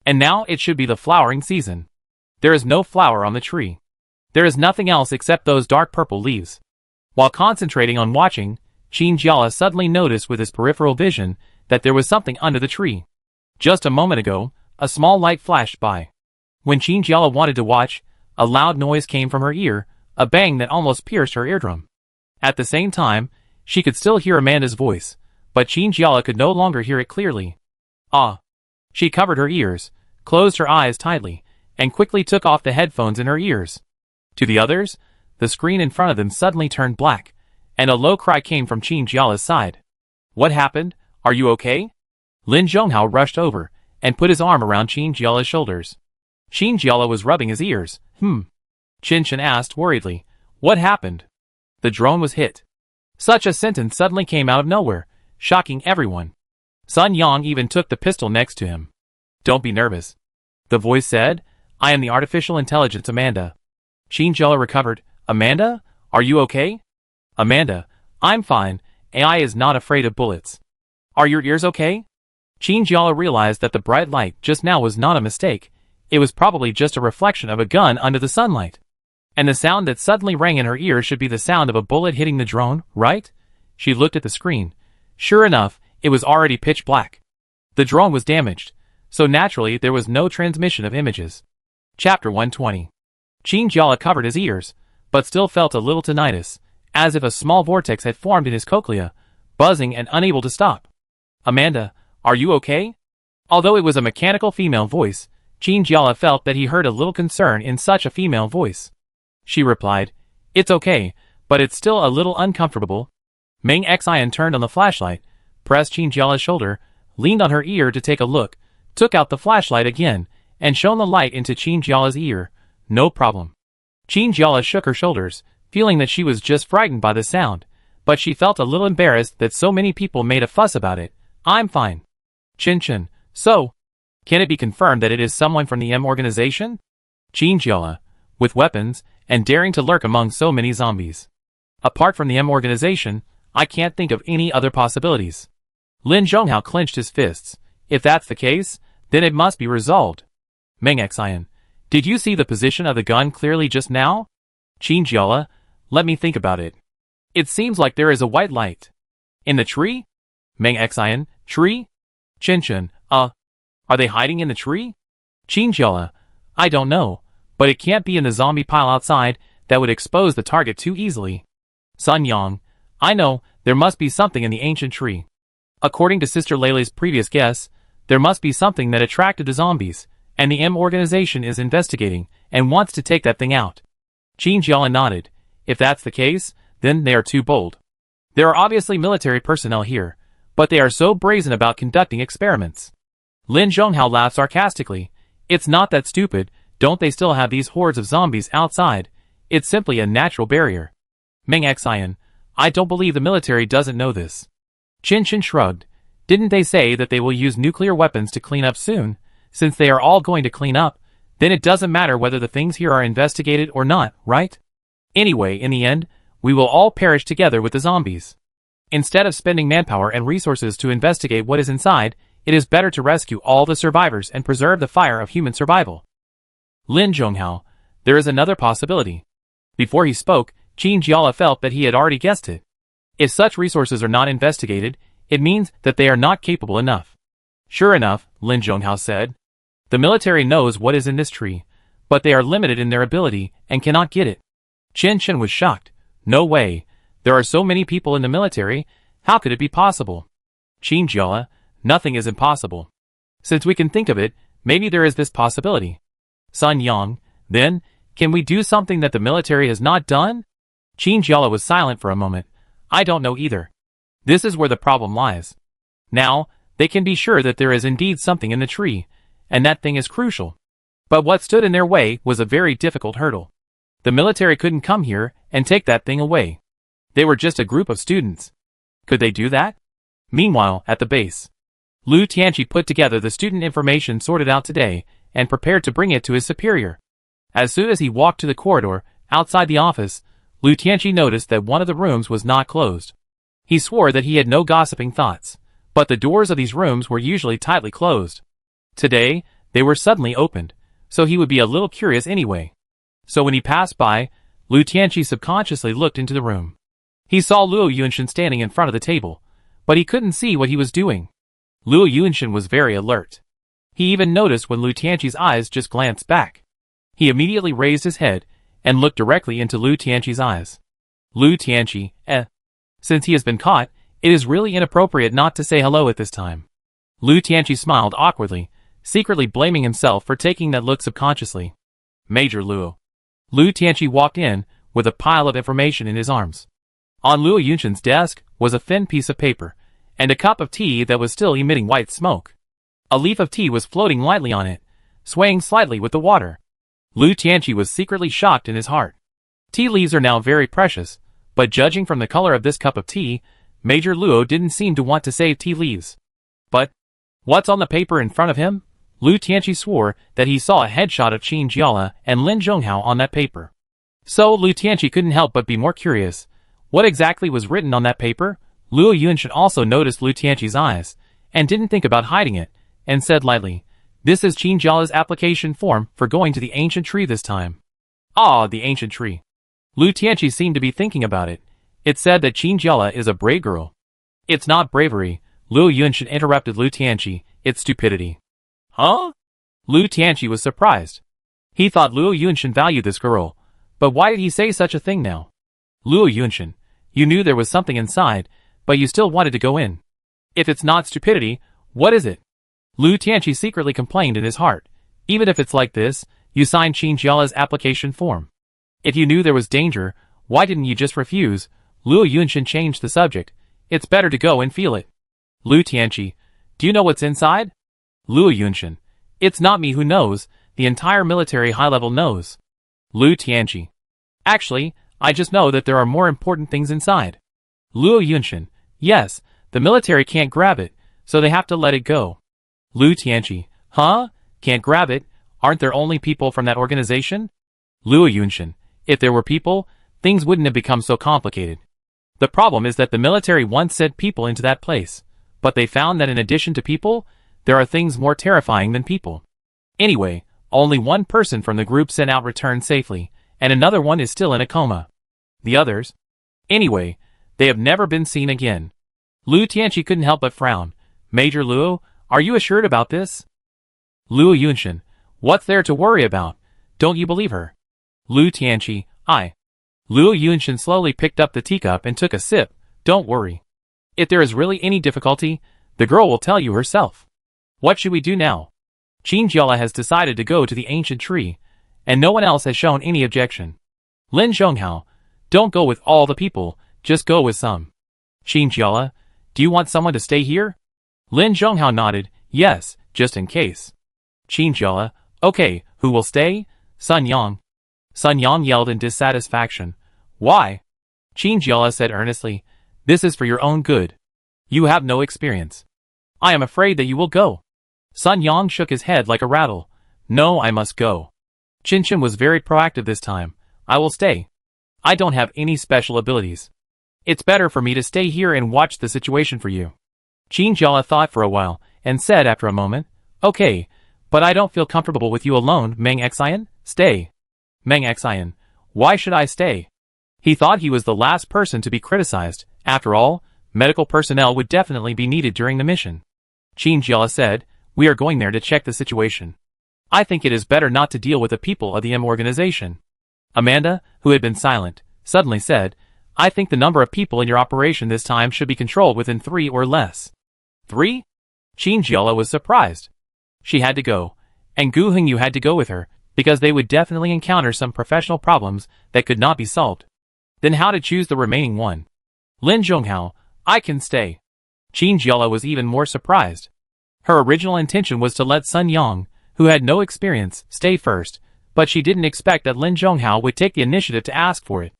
And now it should be the flowering season. There is no flower on the tree. There is nothing else except those dark purple leaves. While concentrating on watching, Jiala suddenly noticed with his peripheral vision that there was something under the tree. Just a moment ago, a small light flashed by. When Jiala wanted to watch, a loud noise came from her ear, a bang that almost pierced her eardrum. At the same time, she could still hear Amanda's voice, but Jiala could no longer hear it clearly. Ah! She covered her ears, closed her eyes tightly, and quickly took off the headphones in her ears. To the others, the screen in front of them suddenly turned black, and a low cry came from Jiala's side. What happened? Are you okay? Lin Zhonghao rushed over, and put his arm around Jiala's shoulders. Jiala was rubbing his ears. Chen asked worriedly. What happened? The drone was hit. Such a sentence suddenly came out of nowhere, shocking everyone. Sun Yang even took the pistol next to him. Don't be nervous. The voice said, I am the artificial intelligence Amanda. Jiala recovered. Amanda? Are you okay? Amanda, I'm fine. AI is not afraid of bullets. Are your ears okay? Jiala realized that the bright light just now was not a mistake. It was probably just a reflection of a gun under the sunlight. And the sound that suddenly rang in her ear should be the sound of a bullet hitting the drone, right? She looked at the screen. Sure enough, it was already pitch black. The drone was damaged, so naturally there was no transmission of images. Chapter 120. Jiala covered his ears, but still felt a little tinnitus, as if a small vortex had formed in his cochlea, buzzing and unable to stop. Amanda, are you okay? Although it was a mechanical female voice, Jiala felt that he heard a little concern in such a female voice. She replied, It's okay, but it's still a little uncomfortable. Meng Xian turned on the flashlight, pressed Jiala's shoulder, leaned on her ear to take a look, took out the flashlight again, and shone the light into Jiala's ear. No problem. Jiala shook her shoulders, feeling that she was just frightened by the sound, but she felt a little embarrassed that so many people made a fuss about it. I'm fine. Chen, so, can it be confirmed that it is someone from the M Organization? Jinjiala, with weapons, and daring to lurk among so many zombies. Apart from the M organization, I can't think of any other possibilities. Lin Zhonghao clenched his fists. If that's the case, then it must be resolved. Meng Xian, did you see the position of the gun clearly just now? Jinjiala, let me think about it. It seems like there is a white light. In the tree? Meng Xian, tree? Chen, are they hiding in the tree? Jinjiala, I don't know, but it can't be in the zombie pile outside. That would expose the target too easily. Sun Yang, I know, there must be something in the ancient tree. According to Sister Leily's previous guess, there must be something that attracted the zombies, and the M organization is investigating and wants to take that thing out. Jinjiala nodded. If that's the case, then they are too bold. There are obviously military personnel here, but they are so brazen about conducting experiments. Lin Zhonghao laughed sarcastically. It's not that stupid, don't they still have these hordes of zombies outside? It's simply a natural barrier. Meng Xian, I don't believe the military doesn't know this. Chen shrugged. Didn't they say that they will use nuclear weapons to clean up soon? Since they are all going to clean up, then it doesn't matter whether the things here are investigated or not, right? Anyway, in the end, we will all perish together with the zombies. Instead of spending manpower and resources to investigate what is inside, it is better to rescue all the survivors and preserve the fire of human survival. Lin Zhonghao, there is another possibility. Before he spoke, Jinjiala felt that he had already guessed it. If such resources are not investigated, it means that they are not capable enough. Sure enough, Lin Zhonghao said. The military knows what is in this tree, but they are limited in their ability and cannot get it. Chen was shocked. No way. There are so many people in the military, how could it be possible? Jinjiala, nothing is impossible. Since we can think of it, maybe there is this possibility. Sun Yang, then, can we do something that the military has not done? Jinjiala was silent for a moment. I don't know either. This is where the problem lies. Now, they can be sure that there is indeed something in the tree, and that thing is crucial. But what stood in their way was a very difficult hurdle. The military couldn't come here and take that thing away. They were just a group of students. Could they do that? Meanwhile, at the base, Lu Tianqi put together the student information sorted out today and prepared to bring it to his superior. As soon as he walked to the corridor, outside the office, Lu Tianqi noticed that one of the rooms was not closed. He swore that he had no gossiping thoughts, but the doors of these rooms were usually tightly closed. Today, they were suddenly opened, so he would be a little curious anyway. So when he passed by, Lu Tianqi subconsciously looked into the room. He saw Luo Yunshin standing in front of the table, but he couldn't see what he was doing. Luo Yunshin was very alert. He even noticed when Lu Tianqi's eyes just glanced back. He immediately raised his head and looked directly into Lu Tianqi's eyes. Lu Tianqi, Since he has been caught, it is really inappropriate not to say hello at this time. Lu Tianqi smiled awkwardly, secretly blaming himself for taking that look subconsciously. Major Luo. Lu Tianqi walked in, with a pile of information in his arms. On Luo Yunshin's desk was a thin piece of paper, and a cup of tea that was still emitting white smoke. A leaf of tea was floating lightly on it, swaying slightly with the water. Lu Tianqi was secretly shocked in his heart. Tea leaves are now very precious, but judging from the color of this cup of tea, Major Luo didn't seem to want to save tea leaves. But what's on the paper in front of him? Lu Tianqi swore that he saw a headshot of Jinjiala and Lin Zhonghao on that paper. So Lu Tianqi couldn't help but be more curious. What exactly was written on that paper? Luo Yunshin also noticed Lu Tianqi's eyes, and didn't think about hiding it, and said lightly, "This is Jinjiala's application form for going to the ancient tree this time." Ah, the ancient tree. Lu Tianqi seemed to be thinking about it. It said that Jinjiala is a brave girl. It's not bravery, Luo Yunshin interrupted Lu Tianqi, it's stupidity. Huh? Lu Tianqi was surprised. He thought Luo Yunshin valued this girl, but why did he say such a thing now? Luo Yunshin, you knew there was something inside, but you still wanted to go in. If it's not stupidity, what is it? Lu Tianqi secretly complained in his heart. Even if it's like this, you signed Jinjiala's application form. If you knew there was danger, why didn't you just refuse? Luo Yunshin changed the subject. It's better to go and feel it. Lu Tianqi, do you know what's inside? Luo Yunshin, it's not me who knows, the entire military high level knows. Lu Tianqi, actually, I just know that there are more important things inside. Luo Yunshin, yes, the military can't grab it, so they have to let it go. Lu Tianqi, huh? Can't grab it? Aren't there only people from that organization? Luo Yunshin, if there were people, things wouldn't have become so complicated. The problem is that the military once sent people into that place, but they found that in addition to people, there are things more terrifying than people. Anyway, only one person from the group sent out returned safely, and another one is still in a coma. The others? Anyway, they have never been seen again. Lu Tianqi couldn't help but frown. Major Luo, are you assured about this? Luo Yunshin, what's there to worry about? Don't you believe her? Lu Tianqi, Luo Yunshin slowly picked up the teacup and took a sip. Don't worry. If there is really any difficulty, the girl will tell you herself. What should we do now? Qin Jiala has decided to go to the ancient tree, and no one else has shown any objection. Lin Zhonghao, don't go with all the people, just go with some. Qin Jiala, do you want someone to stay here? Lin Zhonghao nodded, yes, just in case. Qin Jiala, okay, who will stay? Sun Yang. Sun Yang yelled in dissatisfaction. Why? Qin Jiala said earnestly, this is for your own good. You have no experience. I am afraid that you will go. Sun Yang shook his head like a rattle. No, I must go. Qin Chen was very proactive this time. I will stay. I don't have any special abilities. It's better for me to stay here and watch the situation for you. Qin Jiala thought for a while, and said after a moment, okay, but I don't feel comfortable with you alone, Meng Xian. Stay. Meng Xian, why should I stay? He thought he was the last person to be criticized. After all, medical personnel would definitely be needed during the mission. Qin Jiala said, we are going there to check the situation. I think it is better not to deal with the people of the M organization. Amanda, who had been silent, suddenly said, I think the number of people in your operation this time should be controlled within 3 or less. 3? Qin Jiala was surprised. She had to go, and Gu Hengyu had to go with her, because they would definitely encounter some professional problems that could not be solved. Then how to choose the remaining one? Lin Zhonghao, I can stay. Qin Jiala was even more surprised. Her original intention was to let Sun Yang, who had no experience, stay first, but she didn't expect that Lin Zhonghao would take the initiative to ask for it.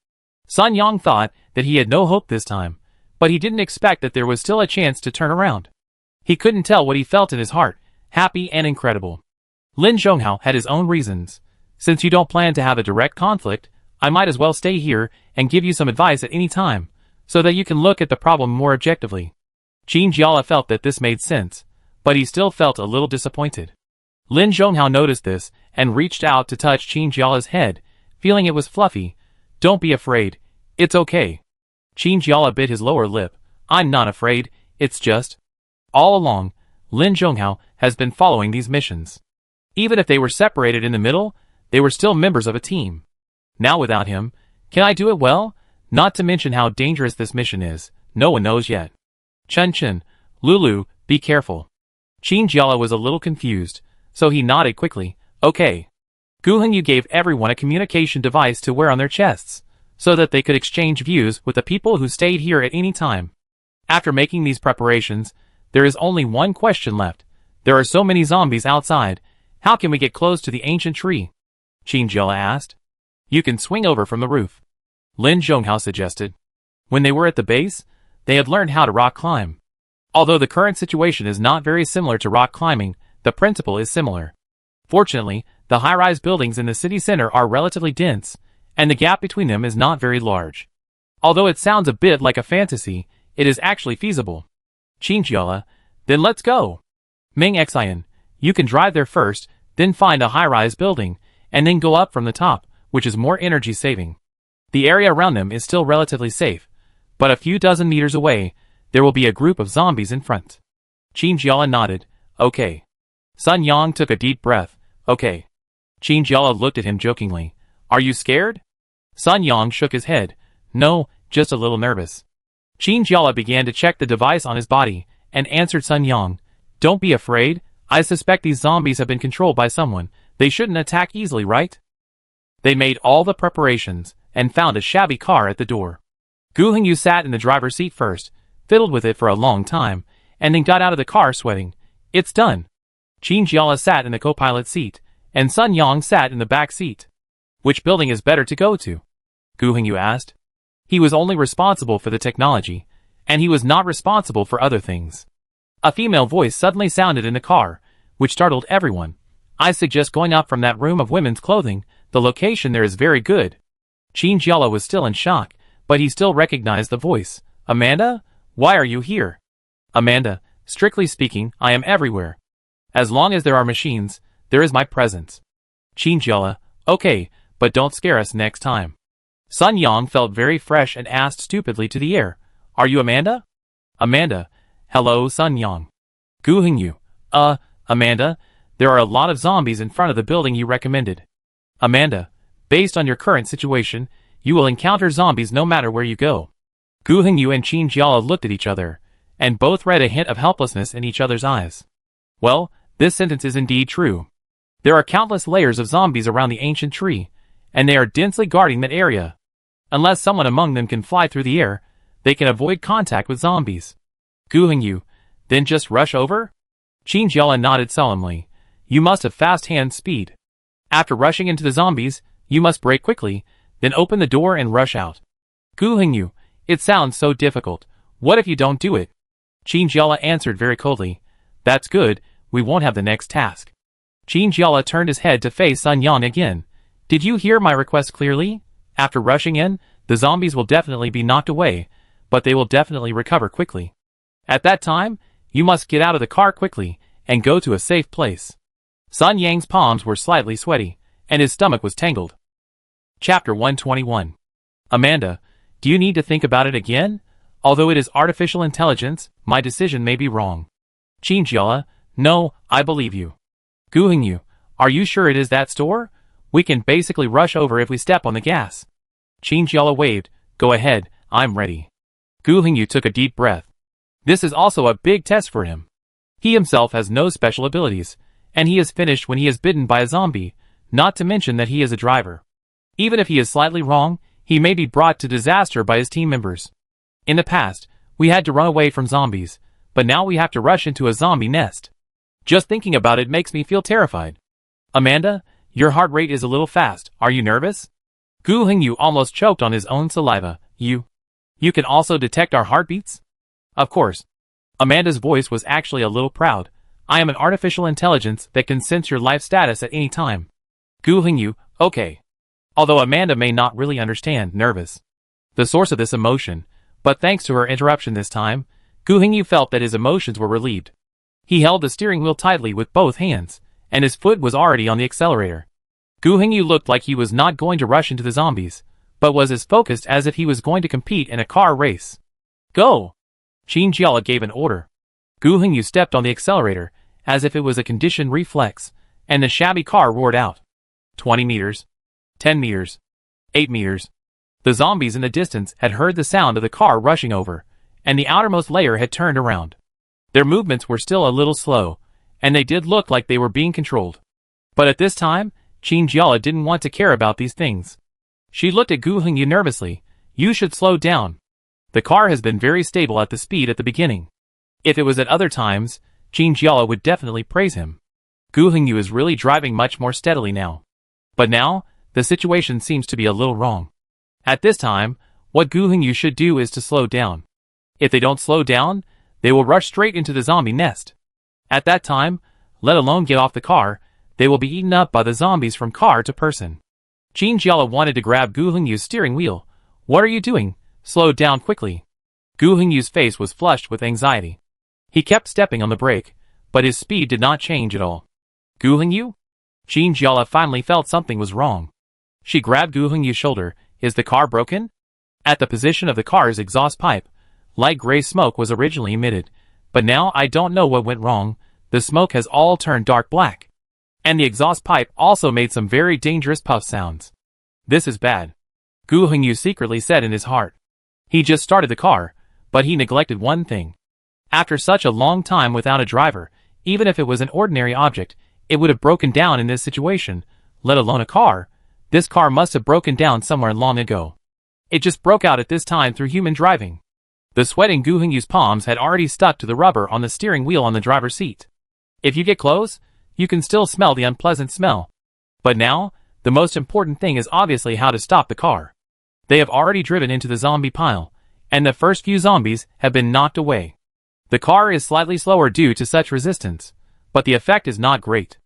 Sun Yang thought that he had no hope this time, but he didn't expect that there was still a chance to turn around. He couldn't tell what he felt in his heart, happy and incredible. Lin Zhonghao had his own reasons. Since you don't plan to have a direct conflict, I might as well stay here and give you some advice at any time, so that you can look at the problem more objectively. Qin Jiala felt that this made sense, but he still felt a little disappointed. Lin Zhonghao noticed this and reached out to touch Qin Jiala's head, feeling it was fluffy. Don't be afraid. It's okay. Qin Jiala bit his lower lip. I'm not afraid, it's just... All along, Lin Zhonghao has been following these missions. Even if they were separated in the middle, they were still members of a team. Now without him, can I do it well? Not to mention how dangerous this mission is, no one knows yet. Chen Chen, Lulu, be careful. Qin Jiala was a little confused, so he nodded quickly, okay. Gu Hengyu gave everyone a communication device to wear on their chests, so that they could exchange views with the people who stayed here at any time. After making these preparations, there is only one question left. There are so many zombies outside, how can we get close to the ancient tree? Qin Jiala asked. You can swing over from the roof. Lin Zhonghao suggested. When they were at the base, they had learned how to rock climb. Although the current situation is not very similar to rock climbing, the principle is similar. Fortunately, the high-rise buildings in the city center are relatively dense, and the gap between them is not very large. Although it sounds a bit like a fantasy, it is actually feasible. Qin Jiala, then let's go. Meng Xian, you can drive there first, then find a high-rise building, and then go up from the top, which is more energy-saving. The area around them is still relatively safe, but a few dozen meters away, there will be a group of zombies in front. Qin Jiala nodded, okay. Sun Yang took a deep breath, okay. Qin Jiala looked at him jokingly, are you scared? Sun Yang shook his head, no, just a little nervous. Qin Jiala began to check the device on his body, and answered Sun Yang, don't be afraid, I suspect these zombies have been controlled by someone, they shouldn't attack easily, right? They made all the preparations, and found a shabby car at the door. Gu Hengyu sat in the driver's seat first, fiddled with it for a long time, and then got out of the car sweating. It's done. Qin Jiala sat in the co-pilot seat, and Sun Yang sat in the back seat. Which building is better to go to? Gu Hengyu asked. He was only responsible for the technology, and he was not responsible for other things. A female voice suddenly sounded in the car, which startled everyone. I suggest going up from that room of women's clothing. The location there is very good. Chinjiala was still in shock, but he still recognized the voice. Amanda? Why are you here? Amanda, strictly speaking, I am everywhere. As long as there are machines, there is my presence. Chinjiala, okay, but don't scare us next time. Sun Yang felt very fresh and asked stupidly to the air, Are you Amanda? Amanda, hello Sun Yang. Gu Hingyu, Amanda, there are a lot of zombies in front of the building you recommended. Amanda, based on your current situation, you will encounter zombies no matter where you go. Gu Hingyu and Chinjiala looked at each other, and both read a hint of helplessness in each other's eyes. Well, this sentence is indeed true. There are countless layers of zombies around the ancient tree, and they are densely guarding that area. Unless someone among them can fly through the air, they can avoid contact with zombies. Gu Hingyu, then just rush over? Chinjiala nodded solemnly. You must have fast hand speed. After rushing into the zombies, you must brake quickly, then open the door and rush out. Gu Hingyu, it sounds so difficult. What if you don't do it? Chinjiala answered very coldly. That's good, we won't have the next task. Chinjiala turned his head to face Sun Yang again. Did you hear my request clearly? After rushing in, the zombies will definitely be knocked away, but they will definitely recover quickly. At that time, you must get out of the car quickly, and go to a safe place. Sun Yang's palms were slightly sweaty, and his stomach was tangled. Chapter 121. Amanda, do you need to think about it again? Although it is artificial intelligence, my decision may be wrong. Chinjiala, no, I believe you. Gu Hingyu, are you sure it is that store? We can basically rush over if we step on the gas. Chinjiala waved, go ahead, I'm ready. Gu Hingyu took a deep breath. This is also a big test for him. He himself has no special abilities, and he is finished when he is bitten by a zombie, not to mention that he is a driver. Even if he is slightly wrong, he may be brought to disaster by his team members. In the past, we had to run away from zombies, but now we have to rush into a zombie nest. Just thinking about it makes me feel terrified. Amanda, your heart rate is a little fast, are you nervous? Gu Hingyu almost choked on his own saliva. You can also detect our heartbeats? Of course. Amanda's voice was actually a little proud. I am an artificial intelligence that can sense your life status at any time. Gu Hingyu, okay. Although Amanda may not really understand nervous, the source of this emotion, but thanks to her interruption this time, Gu Hingyu felt that his emotions were relieved. He held the steering wheel tightly with both hands, and his foot was already on the accelerator. Gu Hingyu looked like he was not going to rush into the zombies, but was as focused as if he was going to compete in a car race. Go! Chinjiala gave an order. Gu Hingyu stepped on the accelerator, as if it was a conditioned reflex, and the shabby car roared out. 20 meters. 10 meters. 8 meters. The zombies in the distance had heard the sound of the car rushing over, and the outermost layer had turned around. Their movements were still a little slow, and they did look like they were being controlled. But at this time, Chinjiala didn't want to care about these things. She looked at Gu Hingyu nervously. You should slow down. The car has been very stable at the speed at the beginning. If it was at other times, Chinjiala would definitely praise him. Gu Hingyu is really driving much more steadily now. But now, the situation seems to be a little wrong. At this time, what Gu Hingyu should do is to slow down. If they don't slow down, they will rush straight into the zombie nest. At that time, let alone get off the car, they will be eaten up by the zombies from car to person. Chinjiala wanted to grab Gu Hingyu's steering wheel. What are you doing? Slow down quickly. Gu Hingyu's face was flushed with anxiety. He kept stepping on the brake, but his speed did not change at all. Gu Hingyu? Chinjiala finally felt something was wrong. She grabbed Gu Hingyu's shoulder. Is the car broken? At the position of the car's exhaust pipe, light gray smoke was originally emitted, but now I don't know what went wrong. The smoke has all turned dark black. And the exhaust pipe also made some very dangerous puff sounds. This is bad. Gu Hingyu secretly said in his heart. He just started the car, but he neglected one thing. After such a long time without a driver, even if it was an ordinary object, it would have broken down in this situation, let alone a car. This car must have broken down somewhere long ago. It just broke out at this time through human driving. The sweating Gu Hingyu's palms had already stuck to the rubber on the steering wheel on the driver's seat. If you get close, you can still smell the unpleasant smell. But now, the most important thing is obviously how to stop the car. They have already driven into the zombie pile, and the first few zombies have been knocked away. The car is slightly slower due to such resistance, but the effect is not great.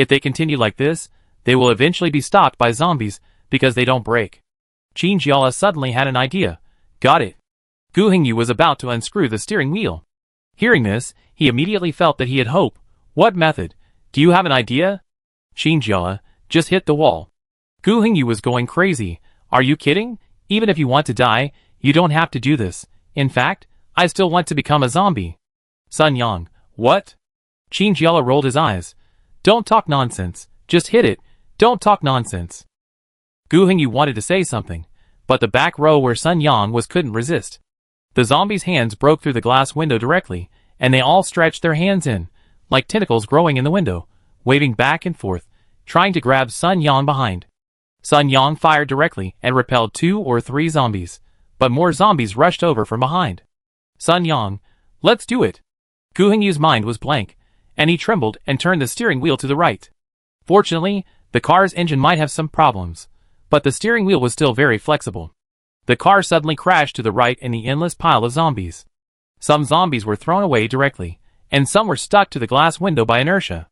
If they continue like this, they will eventually be stopped by zombies because they don't break. Qin Jiala suddenly had an idea. Got it. Gu Hengyu was about to unscrew the steering wheel. Hearing this, he immediately felt that he had hope. What method? Do you have an idea? Qin Jiala, just hit the wall. Gu Hengyu was going crazy. Are you kidding? Even if you want to die, you don't have to do this. In fact, I still want to become a zombie. Sun Yang, what? Qin Jiala rolled his eyes. Don't talk nonsense. Just hit it. Don't talk nonsense. Gu Hengyu wanted to say something, but the back row where Sun Yang was couldn't resist. The zombies' hands broke through the glass window directly, and they all stretched their hands in, like tentacles growing in the window, waving back and forth, trying to grab Sun Yang behind. Sun Yang fired directly and repelled 2 or 3 zombies, but more zombies rushed over from behind. Sun Yang, let's do it. Gu Hengyu's mind was blank, and he trembled and turned the steering wheel to the right. Fortunately, the car's engine might have some problems, but the steering wheel was still very flexible. The car suddenly crashed to the right in the endless pile of zombies. Some zombies were thrown away directly, and some were stuck to the glass window by inertia.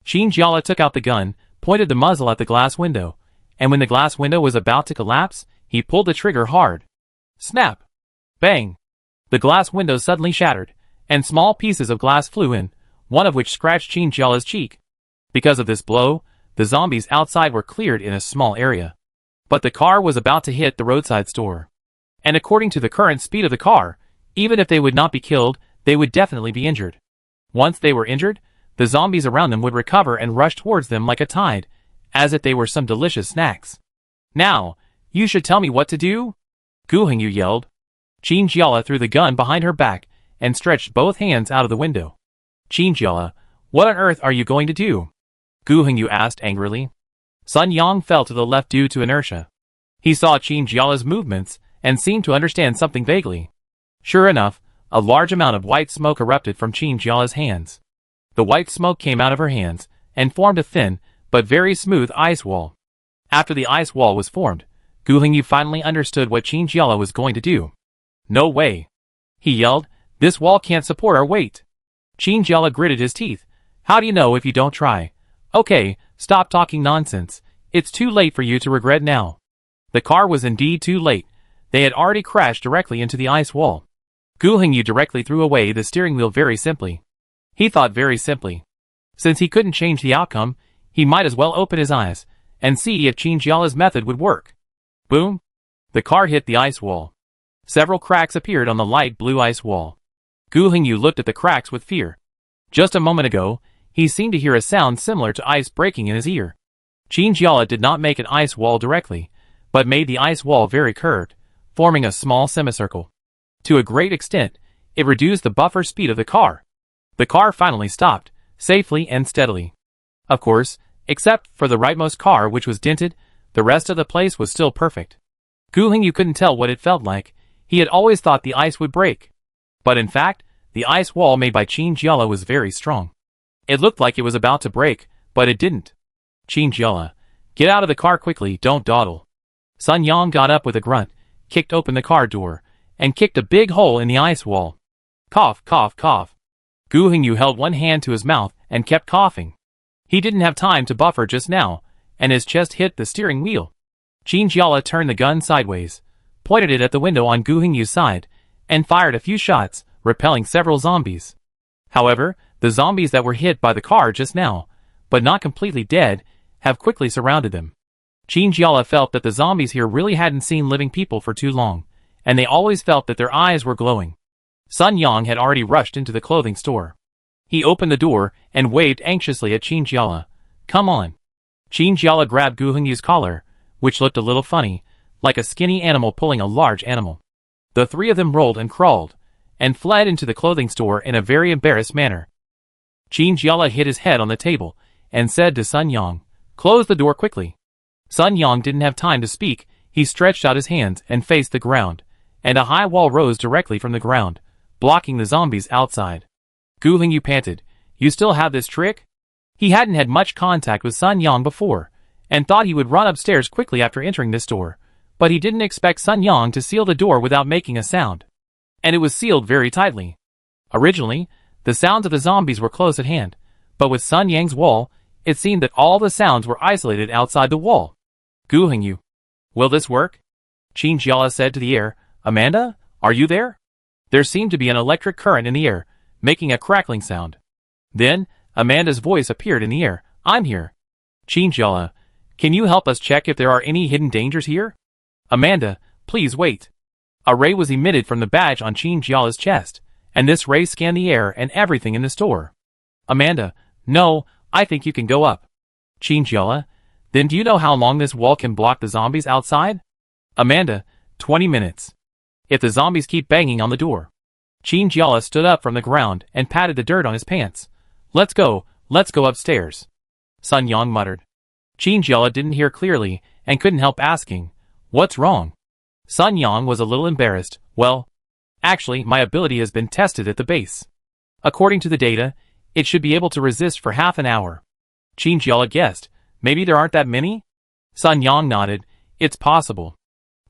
Qin Jiala took out the gun, pointed the muzzle at the glass window, and when the glass window was about to collapse, he pulled the trigger hard. Snap! Bang! The glass window suddenly shattered, and small pieces of glass flew in, one of which scratched Qin Jiala's cheek. Because of this blow, the zombies outside were cleared in a small area. But the car was about to hit the roadside store. And according to the current speed of the car, even if they would not be killed, they would definitely be injured. Once they were injured, the zombies around them would recover and rush towards them like a tide, as if they were some delicious snacks. Now, you should tell me what to do? Gu Hengyu yelled. Qin Jiala threw the gun behind her back and stretched both hands out of the window. Qin Jiala, what on earth are you going to do? Gu Hengyu asked angrily. Sun Yang fell to the left due to inertia. He saw Qin Jiala's movements and seemed to understand something vaguely. Sure enough, a large amount of white smoke erupted from Qin Jiala's hands. The white smoke came out of her hands and formed a thin, but very smooth ice wall. After the ice wall was formed, Gu Hengyu finally understood what Qin Jiala was going to do. No way! He yelled, this wall can't support our weight. Qin Jiala gritted his teeth. How do you know if you don't try? Okay, stop talking nonsense. It's too late for you to regret now. The car was indeed too late. They had already crashed directly into the ice wall. Gu Hengyu directly threw away the steering wheel very simply. He thought very simply. Since he couldn't change the outcome, he might as well open his eyes and see if Qin Jiala's method would work. Boom! The car hit the ice wall. Several cracks appeared on the light blue ice wall. Gu Hengyu looked at the cracks with fear. Just a moment ago, he seemed to hear a sound similar to ice breaking in his ear. Qin Jiala did not make an ice wall directly, but made the ice wall very curved, forming a small semicircle. To a great extent, it reduced the buffer speed of the car. The car finally stopped, safely and steadily. Of course, except for the rightmost car which was dented, the rest of the place was still perfect. Gu Hengyu couldn't tell what it felt like. He had always thought the ice would break. But in fact, the ice wall made by Qin Jiala was very strong. It looked like it was about to break, but it didn't. Qin Jiala, get out of the car quickly, don't dawdle. Sun Yang got up with a grunt, kicked open the car door, and kicked a big hole in the ice wall. Cough, cough, cough. Gu Hengyu held one hand to his mouth and kept coughing. He didn't have time to buffer just now, and his chest hit the steering wheel. Qin Jiala turned the gun sideways, pointed it at the window on Gu Hengyu's side, and fired a few shots, repelling several zombies. However, the zombies that were hit by the car just now, but not completely dead, have quickly surrounded them. Qin Jiala felt that the zombies here really hadn't seen living people for too long, and they always felt that their eyes were glowing. Sun Yang had already rushed into the clothing store. He opened the door and waved anxiously at Qin Jiala. Come on. Qin Jiala grabbed Gu Hengyu's collar, which looked a little funny, like a skinny animal pulling a large animal. The three of them rolled and crawled, and fled into the clothing store in a very embarrassed manner. Qin Jiala hit his head on the table and said to Sun Yang, close the door quickly. Sun Yang didn't have time to speak. He stretched out his hands and faced the ground, and a high wall rose directly from the ground, blocking the zombies outside. Gu Hengyu panted, you still have this trick? He hadn't had much contact with Sun Yang before, and thought he would run upstairs quickly after entering this door, but he didn't expect Sun Yang to seal the door without making a sound. And it was sealed very tightly. Originally, the sounds of the zombies were close at hand, but with Sun Yang's wall, It seemed that all the sounds were isolated outside the wall. Gu Hengyu. Will this work? Qin Jiala said to the air. Amanda, are you there? There seemed to be an electric current in the air, making a crackling sound. Then, Amanda's voice appeared in the air. I'm here. Qin Jiala, can you help us check if there are any hidden dangers here? Amanda, please wait. A ray was emitted from the badge on Qin Jiala's chest, and this ray scanned the air and everything in the store. Amanda, no, I think you can go up. Qin Jiala, then do you know how long this wall can block the zombies outside? Amanda, 20 minutes. If the zombies keep banging on the door. Qin Jiala stood up from the ground and patted the dirt on his pants. Let's go upstairs. Sun Yang muttered. Qin Jiala didn't hear clearly and couldn't help asking, what's wrong? Sun Yang was a little embarrassed. Well, actually, my ability has been tested at the base. According to the data, it should be able to resist for half an hour. Qin Jiala guessed, maybe there aren't that many? Sun Yang nodded, it's possible.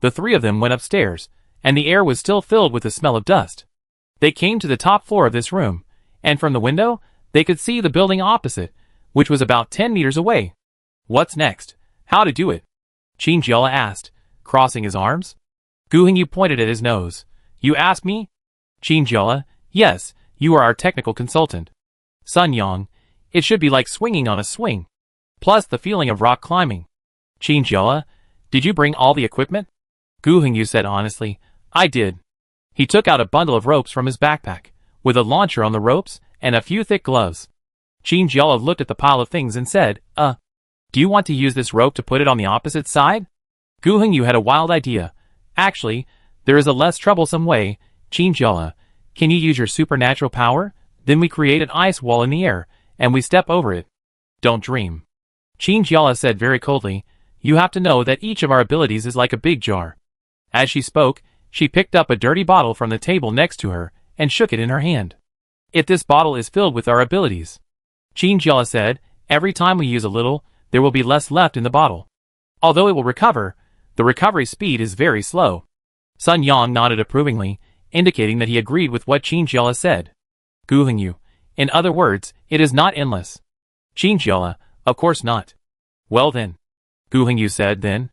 The three of them went upstairs, and the air was still filled with the smell of dust. They came to the top floor of this room, and from the window, they could see the building opposite, which was about 10 meters away. What's next? How to do it? Qin Jiala asked, crossing his arms. Gu Hengyu pointed at his nose. You ask me? Qin Jiala, yes, you are our technical consultant. Sun Yang, it should be like swinging on a swing. Plus the feeling of rock climbing. Qin Jiala, did you bring all the equipment? Gu Hengyu said honestly, I did. He took out a bundle of ropes from his backpack, with a launcher on the ropes and a few thick gloves. Qin Jiala looked at the pile of things and said, do you want to use this rope to put it on the opposite side? Gu Hengyu had a wild idea. Actually, there is a less troublesome way. Qin Jiala, can you use your supernatural power? Then we create an ice wall in the air, and we step over it. Don't dream. Qin Jiala said very coldly, you have to know that each of our abilities is like a big jar. As she spoke, she picked up a dirty bottle from the table next to her, and shook it in her hand. If this bottle is filled with our abilities, Qin Jiala said, every time we use a little, there will be less left in the bottle. Although it will recover, the recovery speed is very slow. Sun Yang nodded approvingly, indicating that he agreed with what Qin Jiala said. Gu Hengyu, in other words, it is not endless. Qin Jiala, of course not. Well then. Gu Hengyu said then.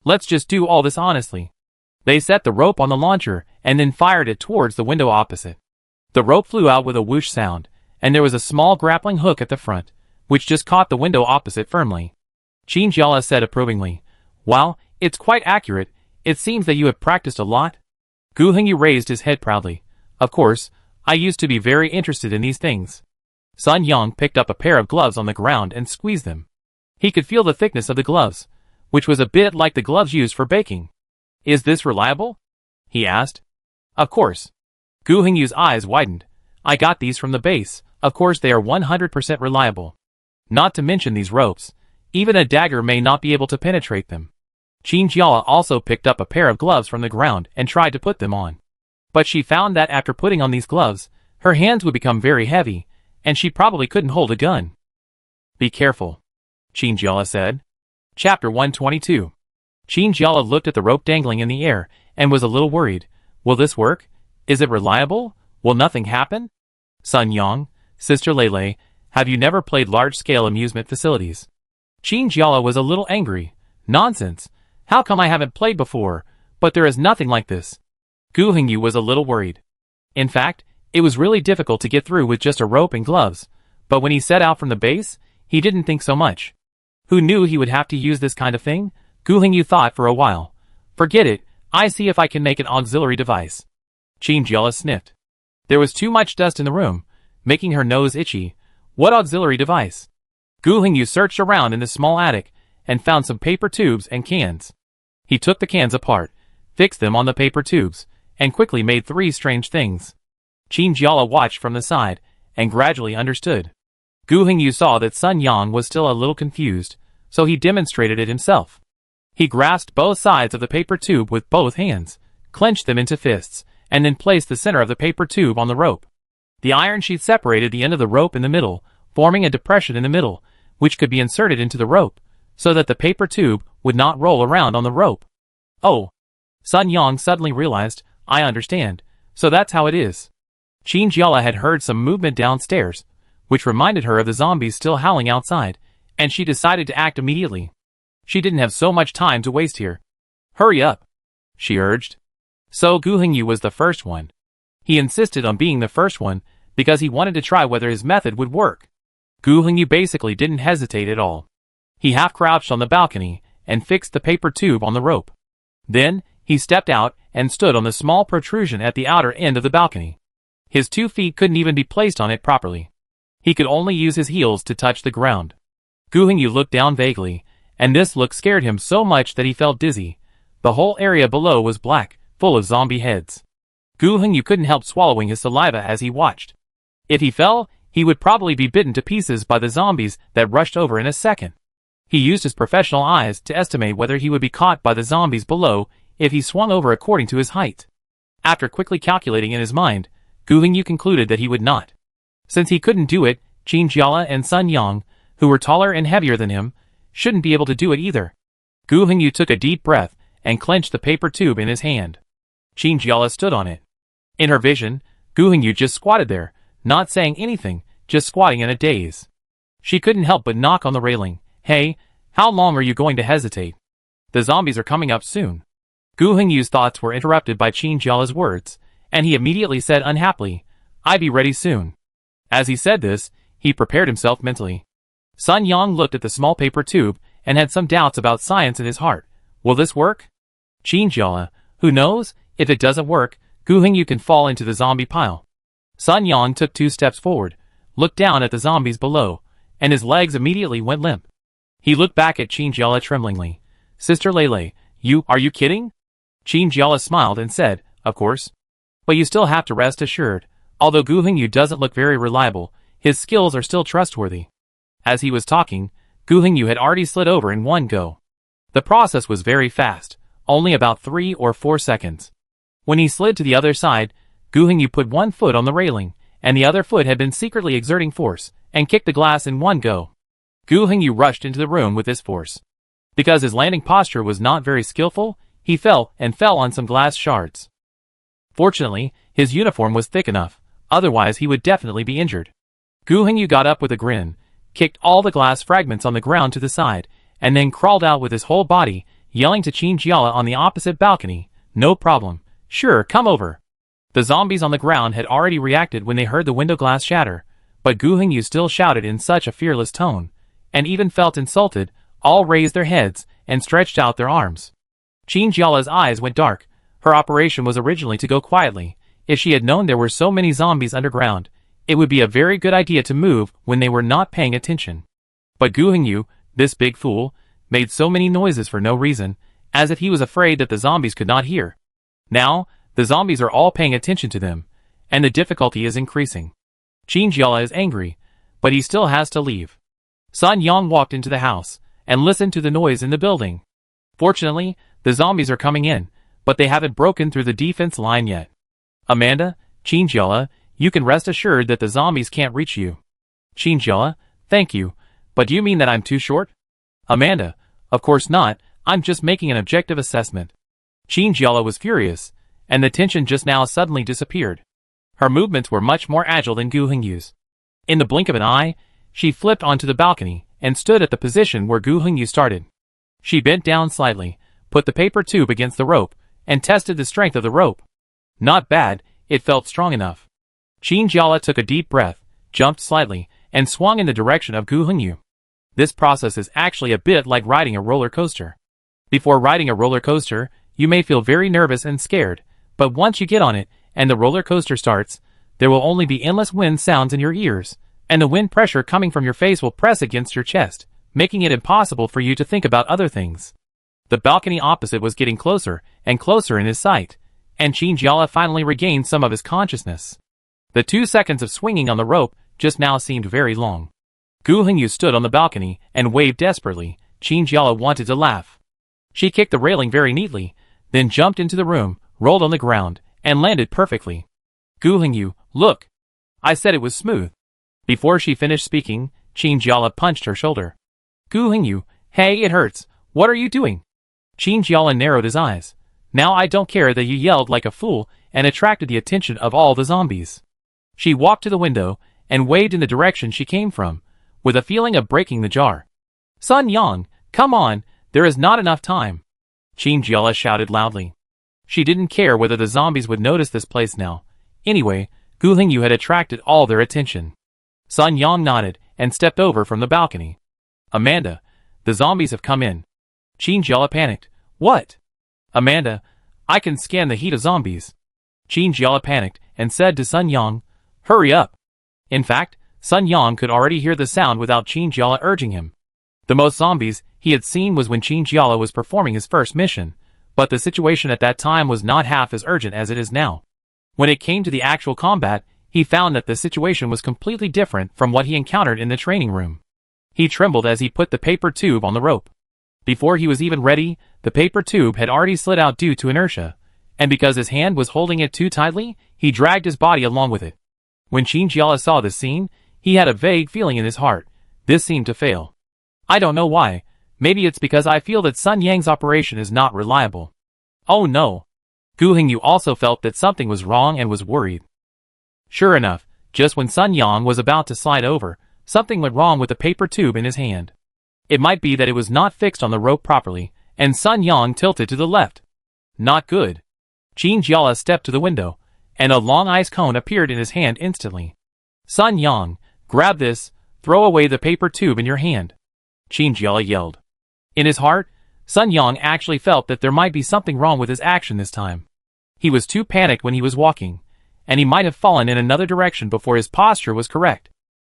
Let's just do all this honestly. They set the rope on the launcher and then fired it towards the window opposite. The rope flew out with a whoosh sound, and there was a small grappling hook at the front, which just caught the window opposite firmly. Qin Jiala said approvingly, wow, it's quite accurate. It seems that you have practiced a lot. Gu Hengyu raised his head proudly. Of course, I used to be very interested in these things. Sun Yang picked up a pair of gloves on the ground and squeezed them. He could feel the thickness of the gloves, which was a bit like the gloves used for baking. Is this reliable? He asked. Of course. Gu Hengyu's eyes widened. I got these from the base. Of course they are 100% reliable. Not to mention these ropes. Even a dagger may not be able to penetrate them. Qin Jiala also picked up a pair of gloves from the ground and tried to put them on. But she found that after putting on these gloves, her hands would become very heavy, and she probably couldn't hold a gun. Be careful, Qin Jiala said. Chapter 122. Qin Jiala looked at the rope dangling in the air and was a little worried. Will this work? Is it reliable? Will nothing happen? Sun Yang, Sister Lele, have you never played large-scale amusement facilities? Qin Jiala was a little angry. Nonsense. How come I haven't played before? But there is nothing like this. Gu Hengyu was a little worried. In fact, it was really difficult to get through with just a rope and gloves, but when he set out from the base, he didn't think so much. Who knew he would have to use this kind of thing? Gu Hengyu thought for a while. Forget it, I see if I can make an auxiliary device. Qin Jiala sniffed. There was too much dust in the room, making her nose itchy. What auxiliary device? Gu Hengyu searched around in the small attic and found some paper tubes and cans. He took the cans apart, fixed them on the paper tubes, and quickly made three strange things. Qin Jiala watched from the side and gradually understood. Gu Hengyu saw that Sun Yang was still a little confused, so he demonstrated it himself. He grasped both sides of the paper tube with both hands, clenched them into fists, and then placed the center of the paper tube on the rope. The iron sheet separated the end of the rope in the middle, forming a depression in the middle, which could be inserted into the rope, so that the paper tube would not roll around on the rope. Oh! Sun Yang suddenly realized, I understand, so that's how it is. Qin Jiala had heard some movement downstairs, which reminded her of the zombies still howling outside, and she decided to act immediately. She didn't have so much time to waste here. Hurry up, she urged. So Gu Hengyu was the first one. He insisted on being the first one because he wanted to try whether his method would work. Gu Hengyu basically didn't hesitate at all. He half-crouched on the balcony and fixed the paper tube on the rope. Then, he stepped out and stood on the small protrusion at the outer end of the balcony. His 2 feet couldn't even be placed on it properly. He could only use his heels to touch the ground. Gu Hengyu looked down vaguely, and this look scared him so much that he felt dizzy. The whole area below was black, full of zombie heads. Gu Hengyu couldn't help swallowing his saliva as he watched. If he fell, he would probably be bitten to pieces by the zombies that rushed over in a second. He used his professional eyes to estimate whether he would be caught by the zombies below if he swung over according to his height. After quickly calculating in his mind, Gu Hengyu concluded that he would not. Since he couldn't do it, Qin Jiala and Sun Yang, who were taller and heavier than him, shouldn't be able to do it either. Gu Hengyu took a deep breath and clenched the paper tube in his hand. Qin Jiala stood on it. In her vision, Gu Hengyu just squatted there, not saying anything, just squatting in a daze. She couldn't help but knock on the railing. Hey, how long are you going to hesitate? The zombies are coming up soon. Gu Hengyu's thoughts were interrupted by Qin Jiala's words, and he immediately said unhappily, I'll be ready soon. As he said this, he prepared himself mentally. Sun Yang looked at the small paper tube and had some doubts about science in his heart. Will this work? Qin Jiala, who knows? If it doesn't work, Gu Hengyu can fall into the zombie pile. Sun Yang took 2 steps forward, looked down at the zombies below, and his legs immediately went limp. He looked back at Qin Jiala tremblingly. Sister Lele, are you kidding? Qin Jiala smiled and said, Of course. But you still have to rest assured. Although Gu Hengyu doesn't look very reliable, his skills are still trustworthy. As he was talking, Gu Hengyu had already slid over in one go. The process was very fast, only about 3 or 4 seconds. When he slid to the other side, Gu Hengyu put one foot on the railing, and the other foot had been secretly exerting force, and kicked the glass in one go. Gu Hengyu rushed into the room with this force. Because his landing posture was not very skillful, he fell on some glass shards. Fortunately, his uniform was thick enough, otherwise he would definitely be injured. Gu Hengyu got up with a grin, kicked all the glass fragments on the ground to the side, and then crawled out with his whole body, yelling to Qin Jiala on the opposite balcony, No problem. Sure, come over. The zombies on the ground had already reacted when they heard the window glass shatter, but Gu Hengyu still shouted in such a fearless tone, and even felt insulted, all raised their heads and stretched out their arms. Qin Jiala's eyes went dark. Her operation was originally to go quietly. If she had known there were so many zombies underground, it would be a very good idea to move when they were not paying attention. But Gu Hengyu, this big fool, made so many noises for no reason, as if he was afraid that the zombies could not hear. Now, the zombies are all paying attention to them, and the difficulty is increasing. Qin Jiala is angry, but he still has to leave. Sun Yang walked into the house, and listened to the noise in the building. Fortunately, the zombies are coming in, but they haven't broken through the defense line yet. Amanda, Qin Jiala, you can rest assured that the zombies can't reach you. Qin Jiala, thank you, but do you mean that I'm too short? Amanda, of course not, I'm just making an objective assessment. Qin Jiala was furious, and the tension just now suddenly disappeared. Her movements were much more agile than Gu Hengyu's. In the blink of an eye, she flipped onto the balcony and stood at the position where Gu Hengyu started. She bent down slightly, put the paper tube against the rope, and tested the strength of the rope. Not bad, it felt strong enough. Qin Jiala took a deep breath, jumped slightly, and swung in the direction of Gu Hengyu. This process is actually a bit like riding a roller coaster. Before riding a roller coaster, you may feel very nervous and scared, but once you get on it, and the roller coaster starts, there will only be endless wind sounds in your ears, and the wind pressure coming from your face will press against your chest, making it impossible for you to think about other things. The balcony opposite was getting closer and closer in his sight, and Qin Jiala finally regained some of his consciousness. The 2 seconds of swinging on the rope just now seemed very long. Gu Hengyu stood on the balcony and waved desperately. Qin Jiala wanted to laugh. She kicked the railing very neatly, then jumped into the room, rolled on the ground, and landed perfectly. Gu Hengyu, look! I said it was smooth. Before she finished speaking, Qin Jiala punched her shoulder. Gu Hengyu, hey, it hurts. What are you doing? Qin Jiala narrowed his eyes. Now I don't care that you yelled like a fool and attracted the attention of all the zombies. She walked to the window and waved in the direction she came from, with a feeling of breaking the jar. Sun Yang, come on, there is not enough time. Qin Jiala shouted loudly. She didn't care whether the zombies would notice this place now. Anyway, Gu Hingyu had attracted all their attention. Sun Yang nodded and stepped over from the balcony. Amanda, the zombies have come in. Qin Jiala panicked. What? Amanda, I can scan the heat of zombies. Qin Jiala panicked and said to Sun Yang, hurry up. In fact, Sun Yang could already hear the sound without Qin Jiala urging him. The most zombies he had seen was when Qin Jiala was performing his first mission, but the situation at that time was not half as urgent as it is now. When it came to the actual combat, he found that the situation was completely different from what he encountered in the training room. He trembled as he put the paper tube on the rope. Before he was even ready, the paper tube had already slid out due to inertia, and because his hand was holding it too tightly, he dragged his body along with it. When Qin Jiala saw this scene, he had a vague feeling in his heart. This seemed to fail. I don't know why. Maybe it's because I feel that Sun Yang's operation is not reliable. Oh no. Gu Hingyu also felt that something was wrong and was worried. Sure enough, just when Sun Yang was about to slide over, something went wrong with the paper tube in his hand. It might be that it was not fixed on the rope properly, and Sun Yang tilted to the left. Not good. Qin Jiala stepped to the window, and a long ice cone appeared in his hand instantly. Sun Yang, grab this, throw away the paper tube in your hand. Qin Jiala yelled. In his heart, Sun Yang actually felt that there might be something wrong with his action this time. He was too panicked when he was walking, and he might have fallen in another direction before his posture was correct.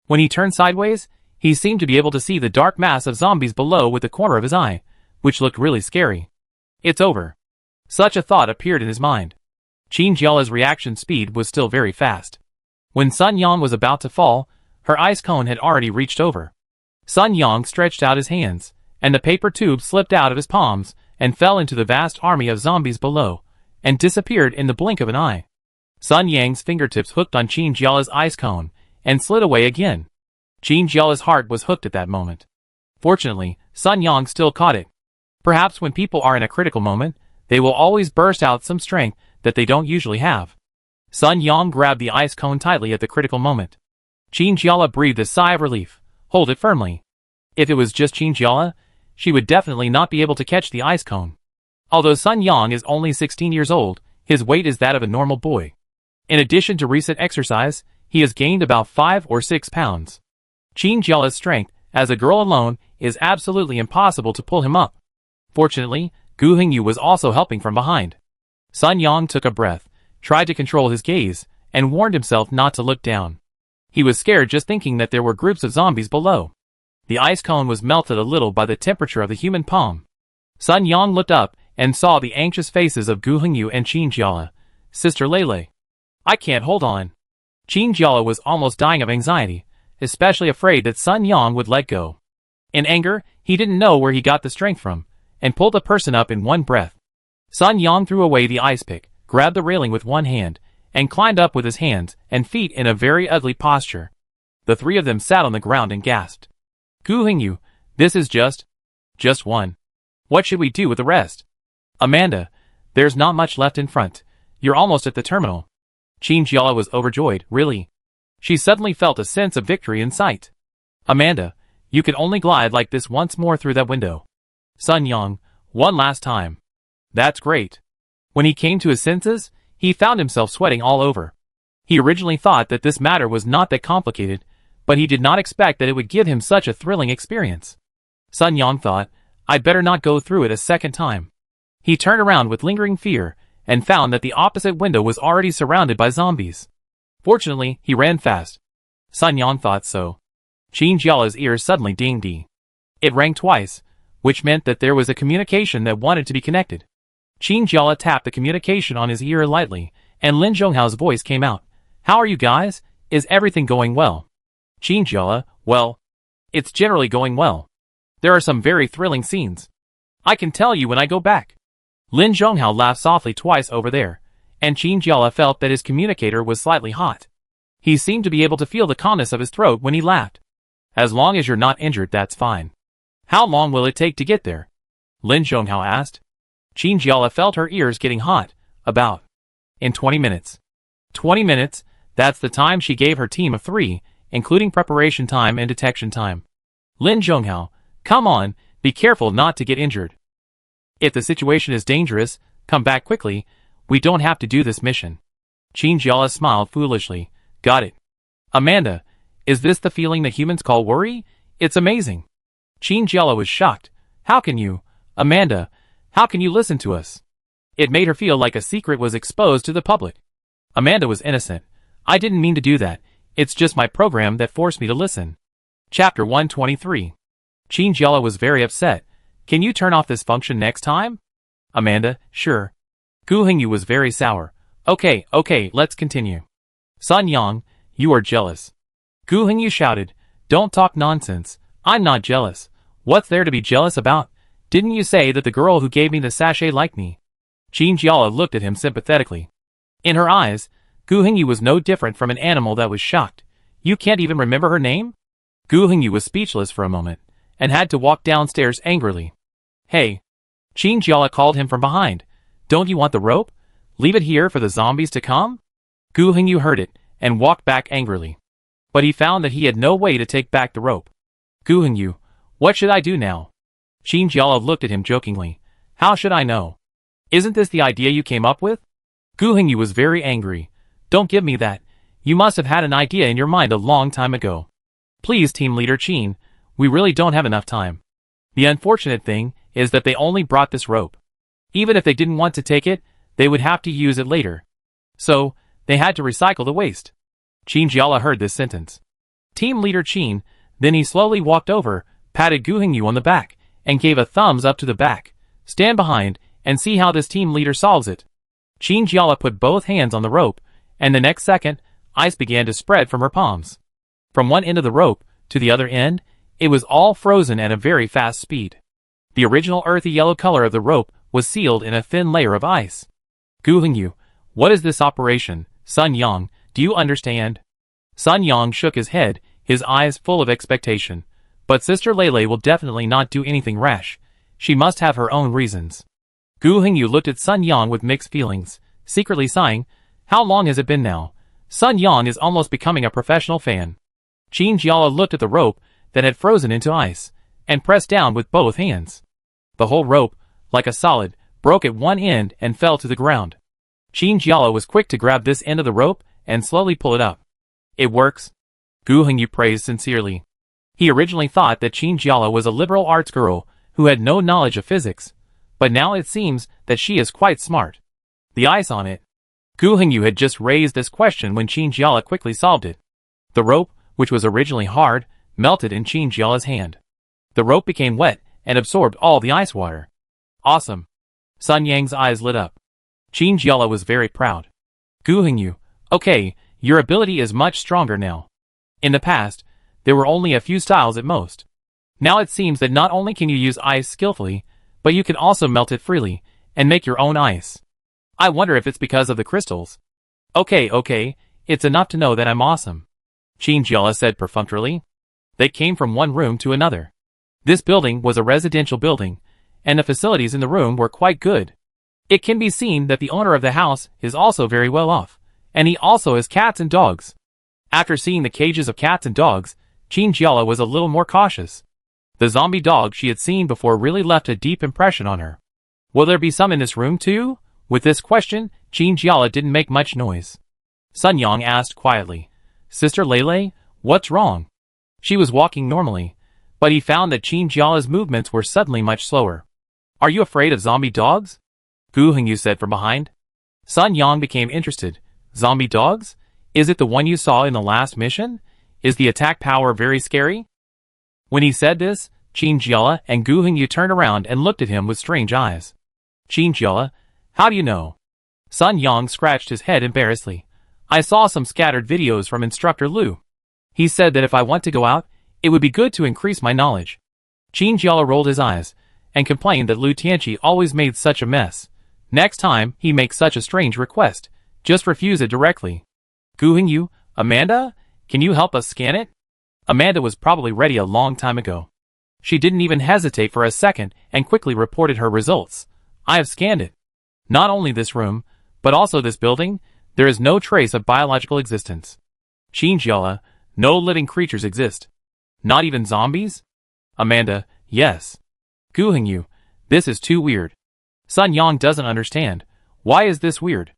When he turned sideways, he seemed to be able to see the dark mass of zombies below with the corner of his eye, which looked really scary. It's over. Such a thought appeared in his mind. Qin Jiala's reaction speed was still very fast. When Sun Yang was about to fall, her ice cone had already reached over. Sun Yang stretched out his hands, and the paper tube slipped out of his palms and fell into the vast army of zombies below, and disappeared in the blink of an eye. Sun Yang's fingertips hooked on Qin Jiala's ice cone, and slid away again. Qin Jiala's heart was hooked at that moment. Fortunately, Sun Yang still caught it. Perhaps when people are in a critical moment, they will always burst out some strength that they don't usually have. Sun Yang grabbed the ice cone tightly at the critical moment. Qin Jiala breathed a sigh of relief. Hold it firmly. If it was just Qin Jiala, she would definitely not be able to catch the ice cone. Although Sun Yang is only 16 years old, his weight is that of a normal boy. In addition to recent exercise, he has gained about 5 or 6 pounds. Qin Jiala's strength, as a girl alone, is absolutely impossible to pull him up. Fortunately, Gu Hingyu was also helping from behind. Sun Yang took a breath, tried to control his gaze, and warned himself not to look down. He was scared just thinking that there were groups of zombies below. The ice cone was melted a little by the temperature of the human palm. Sun Yang looked up and saw the anxious faces of Gu Hingyu and Qin Jiala. Sister Lele. I can't hold on. Qin Jiala was almost dying of anxiety, especially afraid that Sun Yang would let go. In anger, he didn't know where he got the strength from, and pulled the person up in one breath. Sun Yang threw away the ice pick, grabbed the railing with one hand, and climbed up with his hands and feet in a very ugly posture. The three of them sat on the ground and gasped. Gu Hingyu, this is just one. What should we do with the rest? Amanda, there's not much left in front. You're almost at the terminal. Qin Jiala was overjoyed, really. She suddenly felt a sense of victory in sight. Amanda, you can only glide like this once more through that window. Sun Yang, one last time. That's great. When he came to his senses, he found himself sweating all over. He originally thought that this matter was not that complicated, but he did not expect that it would give him such a thrilling experience. Sun Yang thought, I'd better not go through it a second time. He turned around with lingering fear, and found that the opposite window was already surrounded by zombies. Fortunately, he ran fast. Sun Yang thought so. Qin Jiala's ears suddenly dinged. It rang twice, which meant that there was a communication that wanted to be connected. Qin Jiala tapped the communication on his ear lightly, and Lin Zhonghao's voice came out. How are you guys? Is everything going well? Qin Jiala, well, it's generally going well. There are some very thrilling scenes. I can tell you when I go back. Lin Zhonghao laughed softly twice over there, and Qin Jiala felt that his communicator was slightly hot. He seemed to be able to feel the calmness of his throat when he laughed. As long as you're not injured, that's fine. How long will it take to get there? Lin Zhonghao asked. Qin Jiala felt her ears getting hot. About. In 20 minutes. 20 minutes, that's the time she gave her team of 3, including preparation time and detection time. Lin Zhonghao, Come on, be careful not to get injured. If the situation is dangerous, come back quickly. We don't have to do this mission. Chingyala smiled foolishly. Got it. Amanda, is this the feeling that humans call worry? It's amazing. Chingyala was shocked. How can you, Amanda, how can you listen to us? It made her feel like a secret was exposed to the public. Amanda was innocent. I didn't mean to do that. It's just my program that forced me to listen. Chapter 123. Chingyala was very upset. Can you turn off this function next time? Amanda, sure. Gu Hengyu was very sour. Okay, let's continue. Sun Yang, you are jealous. Gu Hengyu shouted. Don't talk nonsense. I'm not jealous. What's there to be jealous about? Didn't you say that the girl who gave me the sachet liked me? Chingyala looked at him sympathetically. In her eyes, Gu Hengyu was no different from an animal that was shocked. You can't even remember her name? Gu Hengyu was speechless for a moment, and had to walk downstairs angrily. Hey! Chingyala called him from behind. Don't you want the rope? Leave it here for the zombies to come? Gu Hengyu heard it, and walked back angrily. But he found that he had no way to take back the rope. Gu Hengyu, what should I do now? Chingyala looked at him jokingly. How should I know? Isn't this the idea you came up with? Gu Hengyu was very angry. Don't give me that. You must have had an idea in your mind a long time ago. Please, Team Leader Chin, we really don't have enough time. The unfortunate thing is that they only brought this rope. Even if they didn't want to take it, they would have to use it later. So, they had to recycle the waste. Chingyala heard this sentence. Team Leader Chin, then he slowly walked over, patted Gu Hengyu on the back, and gave a thumbs up to the back. Stand behind, and see how this team leader solves it. Chingyala put both hands on the rope, and the next second, ice began to spread from her palms. From one end of the rope to the other end, it was all frozen at a very fast speed. The original earthy yellow color of the rope was sealed in a thin layer of ice. Gu Hengyu, what is this operation? Sun Yang, do you understand? Sun Yang shook his head, his eyes full of expectation. But Sister Lele will definitely not do anything rash. She must have her own reasons. Gu Hengyu looked at Sun Yang with mixed feelings, secretly sighing. How long has it been now? Sun Yang is almost becoming a professional fan. Chingyala looked at the rope that had frozen into ice, and pressed down with both hands. The whole rope, like a solid, broke at one end and fell to the ground. Chingyala was quick to grab this end of the rope and slowly pull it up. It works. Gu Hengyu praised sincerely. He originally thought that Chingyala was a liberal arts girl who had no knowledge of physics, but now it seems that she is quite smart. The ice on it. Gu Hengyu had just raised this question when Chingyala quickly solved it. The rope, which was originally hard, melted in Chingyala's hand. The rope became wet and absorbed all the ice water. Awesome. Sun Yang's eyes lit up. Chingyala was very proud. Gu Hengyu, okay, your ability is much stronger now. In the past, there were only a few styles at most. Now it seems that not only can you use ice skillfully, but you can also melt it freely, and make your own ice. I wonder if it's because of the crystals. Okay, it's enough to know that I'm awesome. Chingyala said perfunctorily. They came from one room to another. This building was a residential building, and the facilities in the room were quite good. It can be seen that the owner of the house is also very well off, and he also has cats and dogs. After seeing the cages of cats and dogs, Chingyala was a little more cautious. The zombie dog she had seen before really left a deep impression on her. Will there be some in this room too? With this question, Chingyala didn't make much noise. Sun Yang asked quietly, Sister Lele, what's wrong? She was walking normally, but he found that Chingyala's movements were suddenly much slower. Are you afraid of zombie dogs? Gu Hengyu said from behind. Sun Yang became interested. Zombie dogs? Is it the one you saw in the last mission? Is the attack power very scary? When he said this, Chingyala and Gu Hengyu turned around and looked at him with strange eyes. Chingyala, how do you know? Sun Yang scratched his head embarrassedly. I saw some scattered videos from Instructor Lu. He said that if I want to go out, it would be good to increase my knowledge. Chingyala rolled his eyes, and complained that Lu Tianqi always made such a mess. Next time he makes such a strange request, just refuse it directly. Gu Hengyu, Amanda, can you help us scan it? Amanda was probably ready a long time ago. She didn't even hesitate for a second and quickly reported her results. I have scanned it. Not only this room, but also this building, there is no trace of biological existence. Chingyala, no living creatures exist. Not even zombies? Amanda, Yes. Gu Hengyu, this is too weird. Sun Yang doesn't understand. Why is this weird?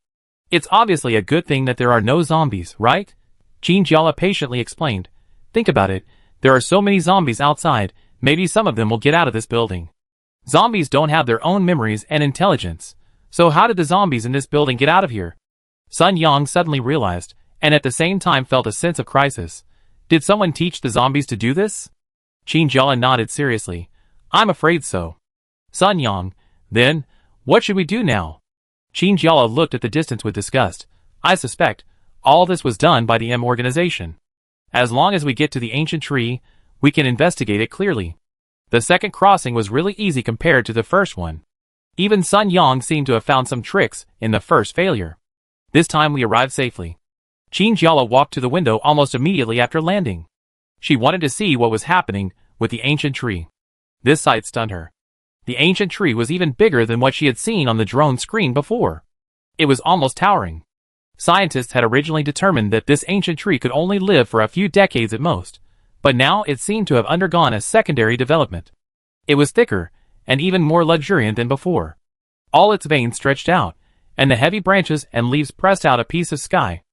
It's obviously a good thing that there are no zombies, right? Qin Jiala patiently explained. Think about it. There are so many zombies outside, maybe some of them will get out of this building. Zombies don't have their own memories and intelligence. So how did the zombies in this building get out of here? Sun Yang suddenly realized, and at the same time felt a sense of crisis. Did someone teach the zombies to do this? Qin Jiala nodded seriously. I'm afraid so. Sun Yang, then, what should we do now? Qin Jiala looked at the distance with disgust. I suspect, all this was done by the M organization. As long as we get to the ancient tree, we can investigate it clearly. The second crossing was really easy compared to the first one. Even Sun Yang seemed to have found some tricks in the first failure. This time we arrived safely. Qin Jiala walked to the window almost immediately after landing. She wanted to see what was happening with the ancient tree. This sight stunned her. The ancient tree was even bigger than what she had seen on the drone screen before. It was almost towering. Scientists had originally determined that this ancient tree could only live for a few decades at most, but now it seemed to have undergone a secondary development. It was thicker, and even more luxuriant than before. All its veins stretched out, and the heavy branches and leaves pressed out a piece of sky.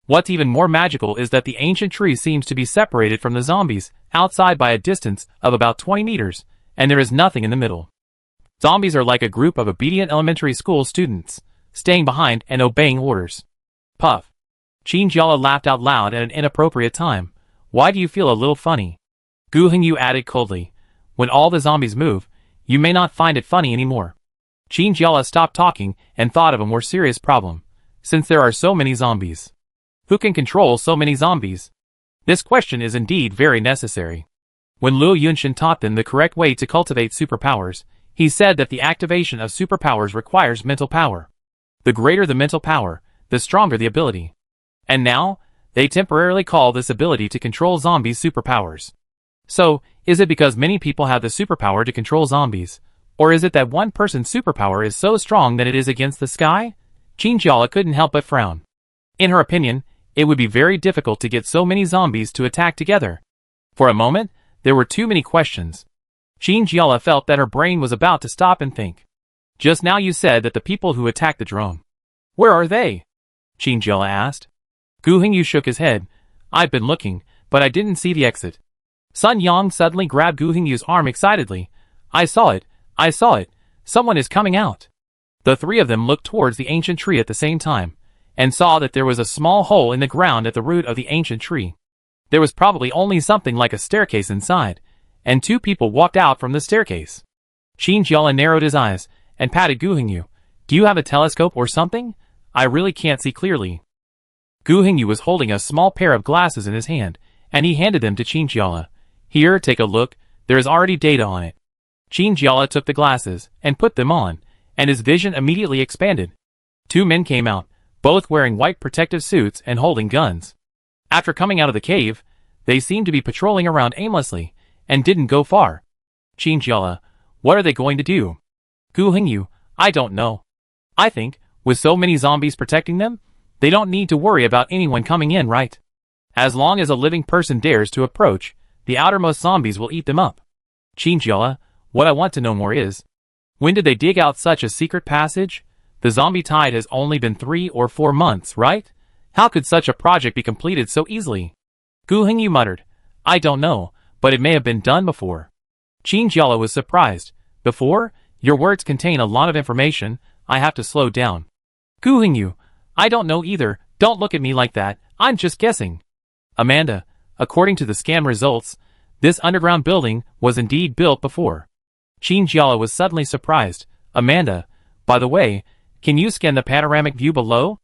What's even more magical is that the ancient tree seems to be separated from the zombies outside by a distance of about 20 meters, and there is nothing in the middle. Zombies are like a group of obedient elementary school students, staying behind and obeying orders. Puff. Qin Jiala laughed out loud at an inappropriate time. Why do you feel a little funny? Gu Hengyu added coldly. When all the zombies move, you may not find it funny anymore. Qin Jiala stopped talking and thought of a more serious problem. Since there are so many zombies, who can control so many zombies? This question is indeed very necessary. When Luo Yunshin taught them the correct way to cultivate superpowers, he said that the activation of superpowers requires mental power. The greater the mental power, the stronger the ability. And now, they temporarily call this ability to control zombies superpowers. So, is it because many people have the superpower to control zombies? Or is it that one person's superpower is so strong that it is against the sky? Qin Jiala couldn't help but frown. In her opinion, it would be very difficult to get so many zombies to attack together. For a moment, there were too many questions. Qin Jiala felt that her brain was about to stop and think. Just now you said that the people who attacked the drone. Where are they? Qin Jiala asked. Gu Hengyu shook his head. I've been looking, but I didn't see the exit. Sun Yang suddenly grabbed Gu Hengyu's arm excitedly. I saw it. I saw it. Someone is coming out. The three of them looked towards the ancient tree at the same time, and saw that there was a small hole in the ground at the root of the ancient tree. There was probably only something like a staircase inside, and two people walked out from the staircase. Qin Jiala narrowed his eyes, and patted Gu Hengyu. Do you have a telescope or something? I really can't see clearly. Gu Hengyu was holding a small pair of glasses in his hand, and he handed them to Qin Jiala. Here, take a look, there is already data on it. Qin Jiala took the glasses, and put them on, and his vision immediately expanded. Two men came out, both wearing white protective suits and holding guns. After coming out of the cave, they seemed to be patrolling around aimlessly, and didn't go far. Qin Jiala, what are they going to do? Gu Hengyu, I don't know. I think, with so many zombies protecting them, they don't need to worry about anyone coming in, right? As long as a living person dares to approach, the outermost zombies will eat them up. Qin Jiala, what I want to know more is, when did they dig out such a secret passage? The zombie tide has only been 3 or 4 months, right? How could such a project be completed so easily? Gu Hengyu muttered, I don't know, but it may have been done before. Qin Jiala was surprised. Before? Your words contain a lot of information, I have to slow down. Gu Hengyu, I don't know either, don't look at me like that, I'm just guessing. Amanda, according to the scan results, this underground building was indeed built before. Qin Jiala was suddenly surprised. Amanda, by the way, can you scan the panoramic view below?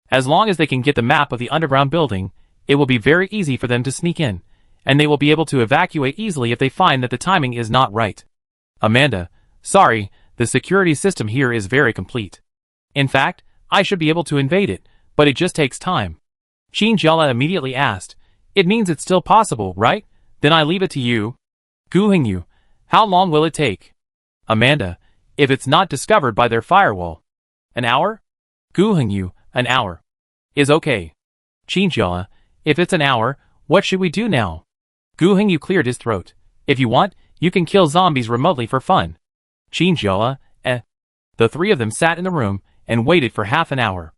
As long as they can get the map of the underground building, it will be very easy for them to sneak in, and they will be able to evacuate easily if they find that the timing is not right. Amanda, sorry, the security system here is very complete. In fact, I should be able to invade it, but it just takes time. Qin Jiala immediately asked, it means it's still possible, right? Then I leave it to you. Gu Hengyu, how long will it take? Amanda, if it's not discovered by their firewall. An hour? Gu Hengyu, an hour. Is okay. Qin Jiala, if it's an hour, what should we do now? Gu Hengyu cleared his throat. If you want, You can kill zombies remotely for fun. Chinjiola, eh. The three of them sat in the room and waited for half an hour.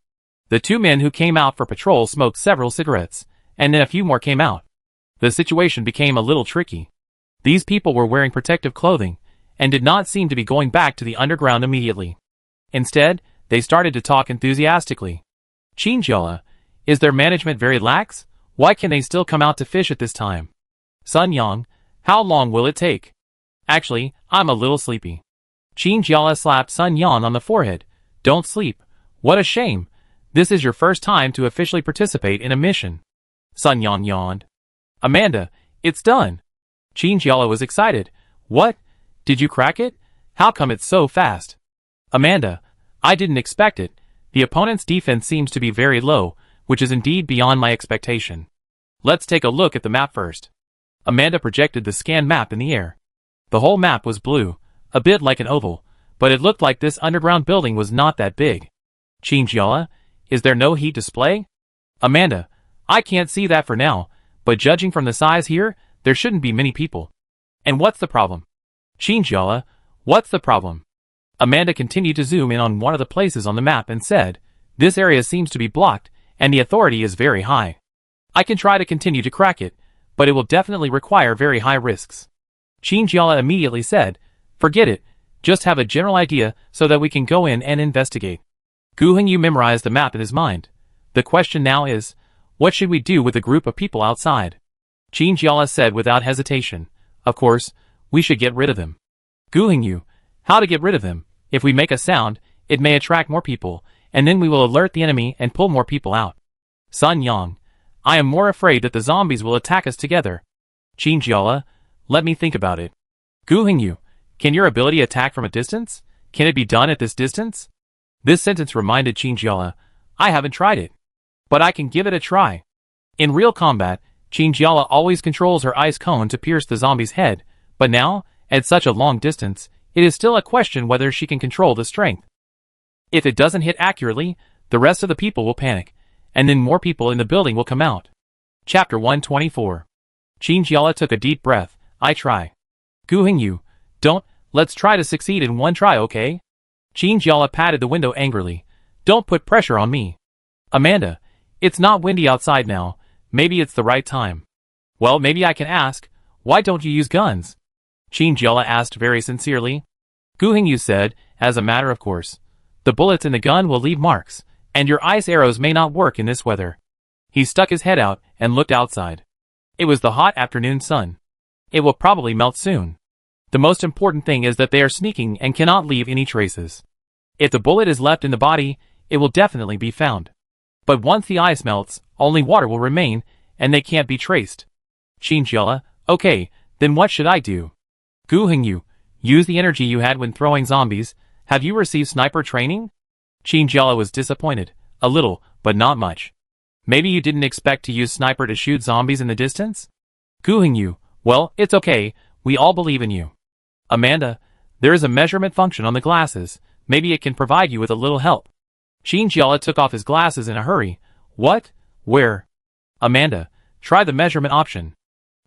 The two men who came out for patrol smoked several cigarettes, and then a few more came out. The situation became a little tricky. These people were wearing protective clothing, and did not seem to be going back to the underground immediately. Instead, they started to talk enthusiastically. Chinjiola, is their management very lax? Why can they still come out to fish at this time? Sun Yang, how long will it take? Actually, I'm a little sleepy. Chinjiola slapped Sun Yang on the forehead. Don't sleep. What a shame. This is your first time to officially participate in a mission. Sun Yang yawned. Amanda, it's done. Chinjiola was excited. What? Did you crack it? How come it's so fast? Amanda, I didn't expect it. The opponent's defense seems to be very low, which is indeed beyond my expectation. Let's take a look at the map first. Amanda projected the scan map in the air. The whole map was blue, a bit like an oval, but it looked like this underground building was not that big. Chinjiola, is there no heat display? Amanda, I can't see that for now, but judging from the size here, there shouldn't be many people. And what's the problem? Chinjiola, what's the problem? Amanda continued to zoom in on one of the places on the map and said, this area seems to be blocked, and the authority is very high. I can try to continue to crack it, but it will definitely require very high risks. Chinjiola immediately said, forget it, just have a general idea so that we can go in and investigate. Gu Hengyu memorized the map in his mind. The question now is, what should we do with a group of people outside? Chinjiola said without hesitation, of course, we should get rid of them. Gu Hengyu, how to get rid of them? If we make a sound, it may attract more people, and then we will alert the enemy and pull more people out. Sun Yang, I am more afraid that the zombies will attack us together. Chinjiola, let me think about it. Gu Hengyu, can your ability attack from a distance? Can it be done at this distance? This sentence reminded Chinjiola, I haven't tried it. But I can give it a try. In real combat, Chinjiola always controls her ice cone to pierce the zombie's head, but now, at such a long distance, it is still a question whether she can control the strength. If it doesn't hit accurately, the rest of the people will panic, and then more people in the building will come out. Chapter 124. Chinjiola took a deep breath. I try. Gu Hengyu, don't, let's try to succeed in one try, okay? Chinjiola patted the window angrily. Don't put pressure on me. Amanda, it's not windy outside now, maybe it's the right time. Well, maybe I can ask, why don't you use guns? Chinjiola asked very sincerely. Gu Hengyu said, as a matter of course. The bullets in the gun will leave marks, and your ice arrows may not work in this weather. He stuck his head out and looked outside. It was the hot afternoon sun. It will probably melt soon. The most important thing is that they are sneaking and cannot leave any traces. If the bullet is left in the body, it will definitely be found. But once the ice melts, only water will remain, and they can't be traced. Chinjiola, okay, then what should I do? Gu Hengyu, use the energy you had when throwing zombies. Have you received sniper training? Chinjiola was disappointed. A little, but not much. Maybe you didn't expect to use sniper to shoot zombies in the distance? Gu Hengyu, well, it's okay, we all believe in you. Amanda, there is a measurement function on the glasses. Maybe it can provide you with a little help. Chinjiola took off his glasses in a hurry. What? Where? Amanda, try the measurement option.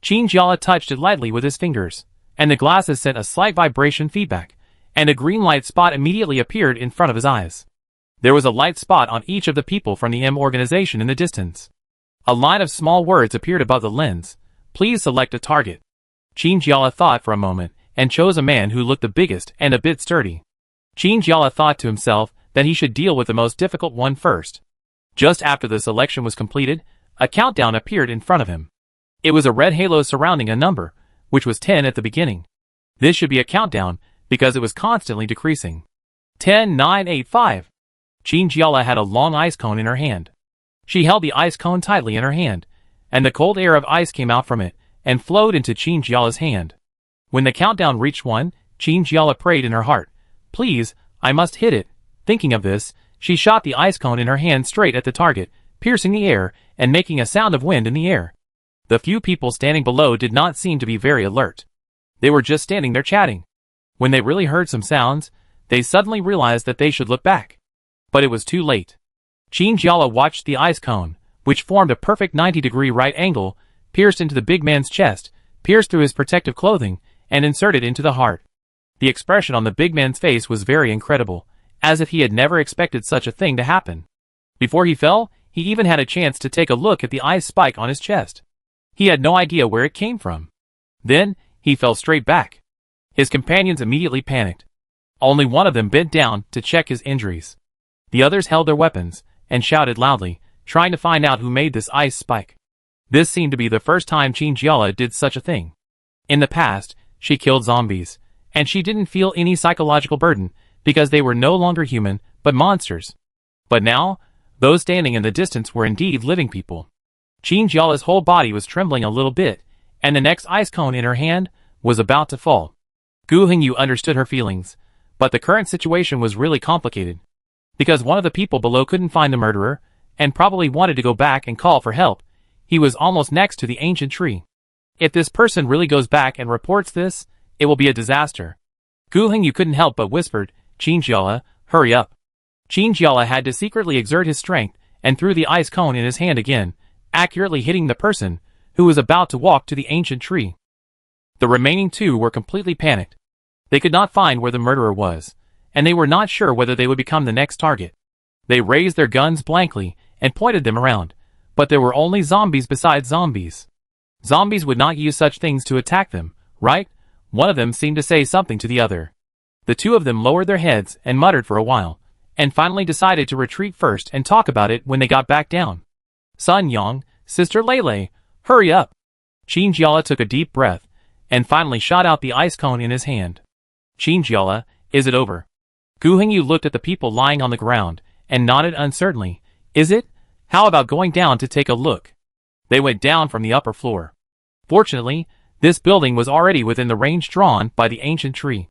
Chinjiola touched it lightly with his fingers, and the glasses sent a slight vibration feedback, and a green light spot immediately appeared in front of his eyes. There was a light spot on each of the people from the M organization in the distance. A line of small words appeared above the lens. Please select a target. Chinjiola thought for a moment, and chose a man who looked the biggest and a bit sturdy. Chinjiola thought to himself that he should deal with the most difficult one first. Just after the selection was completed, a countdown appeared in front of him. It was a red halo surrounding a number, which was 10 at the beginning. This should be a countdown, because it was constantly decreasing. 10, 9, 8, 5. Chinjiola had a long ice cone in her hand. She held the ice cone tightly in her hand, and the cold air of ice came out from it, and flowed into Chinjiola's hand. When the countdown reached 1, Chinjiola prayed in her heart, please, I must hit it. Thinking of this, she shot the ice cone in her hand straight at the target, piercing the air, and making a sound of wind in the air. The few people standing below did not seem to be very alert. They were just standing there chatting. When they really heard some sounds, they suddenly realized that they should look back. But it was too late. Chinjiola watched the ice cone, which formed a perfect 90-degree right angle, pierced into the big man's chest, pierced through his protective clothing, and insert it into the heart. The expression on the big man's face was very incredible, as if he had never expected such a thing to happen. Before he fell, he even had a chance to take a look at the ice spike on his chest. He had no idea where it came from. Then, he fell straight back. His companions immediately panicked. Only one of them bent down to check his injuries. The others held their weapons and shouted loudly, trying to find out who made this ice spike. This seemed to be the first time Chinjiala did such a thing. In the past, she killed zombies, and she didn't feel any psychological burden because they were no longer human, but monsters. But now, those standing in the distance were indeed living people. Chinjiala's whole body was trembling a little bit, and the next ice cone in her hand was about to fall. Gu Hingyu understood her feelings, but the current situation was really complicated. Because one of the people below couldn't find the murderer, and probably wanted to go back and call for help, he was almost next to the ancient tree. If this person really goes back and reports this, it will be a disaster. Gu Hingyu couldn't help but whispered, "Chinjiala, hurry up." Chinjiala had to secretly exert his strength and threw the ice cone in his hand again, accurately hitting the person who was about to walk to the ancient tree. The remaining two were completely panicked. They could not find where the murderer was, and they were not sure whether they would become the next target. They raised their guns blankly and pointed them around, but there were only zombies besides zombies. Zombies would not use such things to attack them, right? One of them seemed to say something to the other. The two of them lowered their heads and muttered for a while, and finally decided to retreat first and talk about it when they got back down. "Sun Yang, Sister Lele, hurry up." Chinjiala took a deep breath, and finally shot out the ice cone in his hand. "Chinjiala, is it over?" Gu Hingyu looked at the people lying on the ground, and nodded uncertainly. "Is it? How about going down to take a look?" They went down from the upper floor. Fortunately, this building was already within the range drawn by the ancient tree.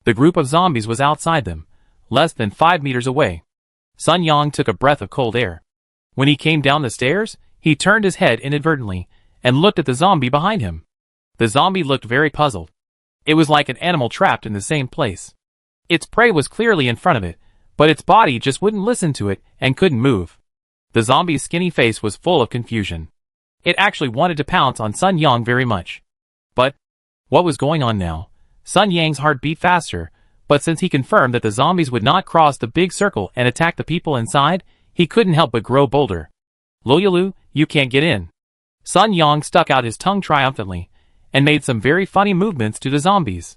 The group of zombies was outside them, less than 5 meters away. Sun Yang took a breath of cold air. When he came down the stairs, he turned his head inadvertently, and looked at the zombie behind him. The zombie looked very puzzled. It was like an animal trapped in the same place. Its prey was clearly in front of it, but its body just wouldn't listen to it and couldn't move. The zombie's skinny face was full of confusion. It actually wanted to pounce on Sun Yang very much. But what was going on now? Sun Yang's heart beat faster, but since he confirmed that the zombies would not cross the big circle and attack the people inside, he couldn't help but grow bolder. "Loyalu, you can't get in." Sun Yang stuck out his tongue triumphantly, and made some very funny movements to the zombies.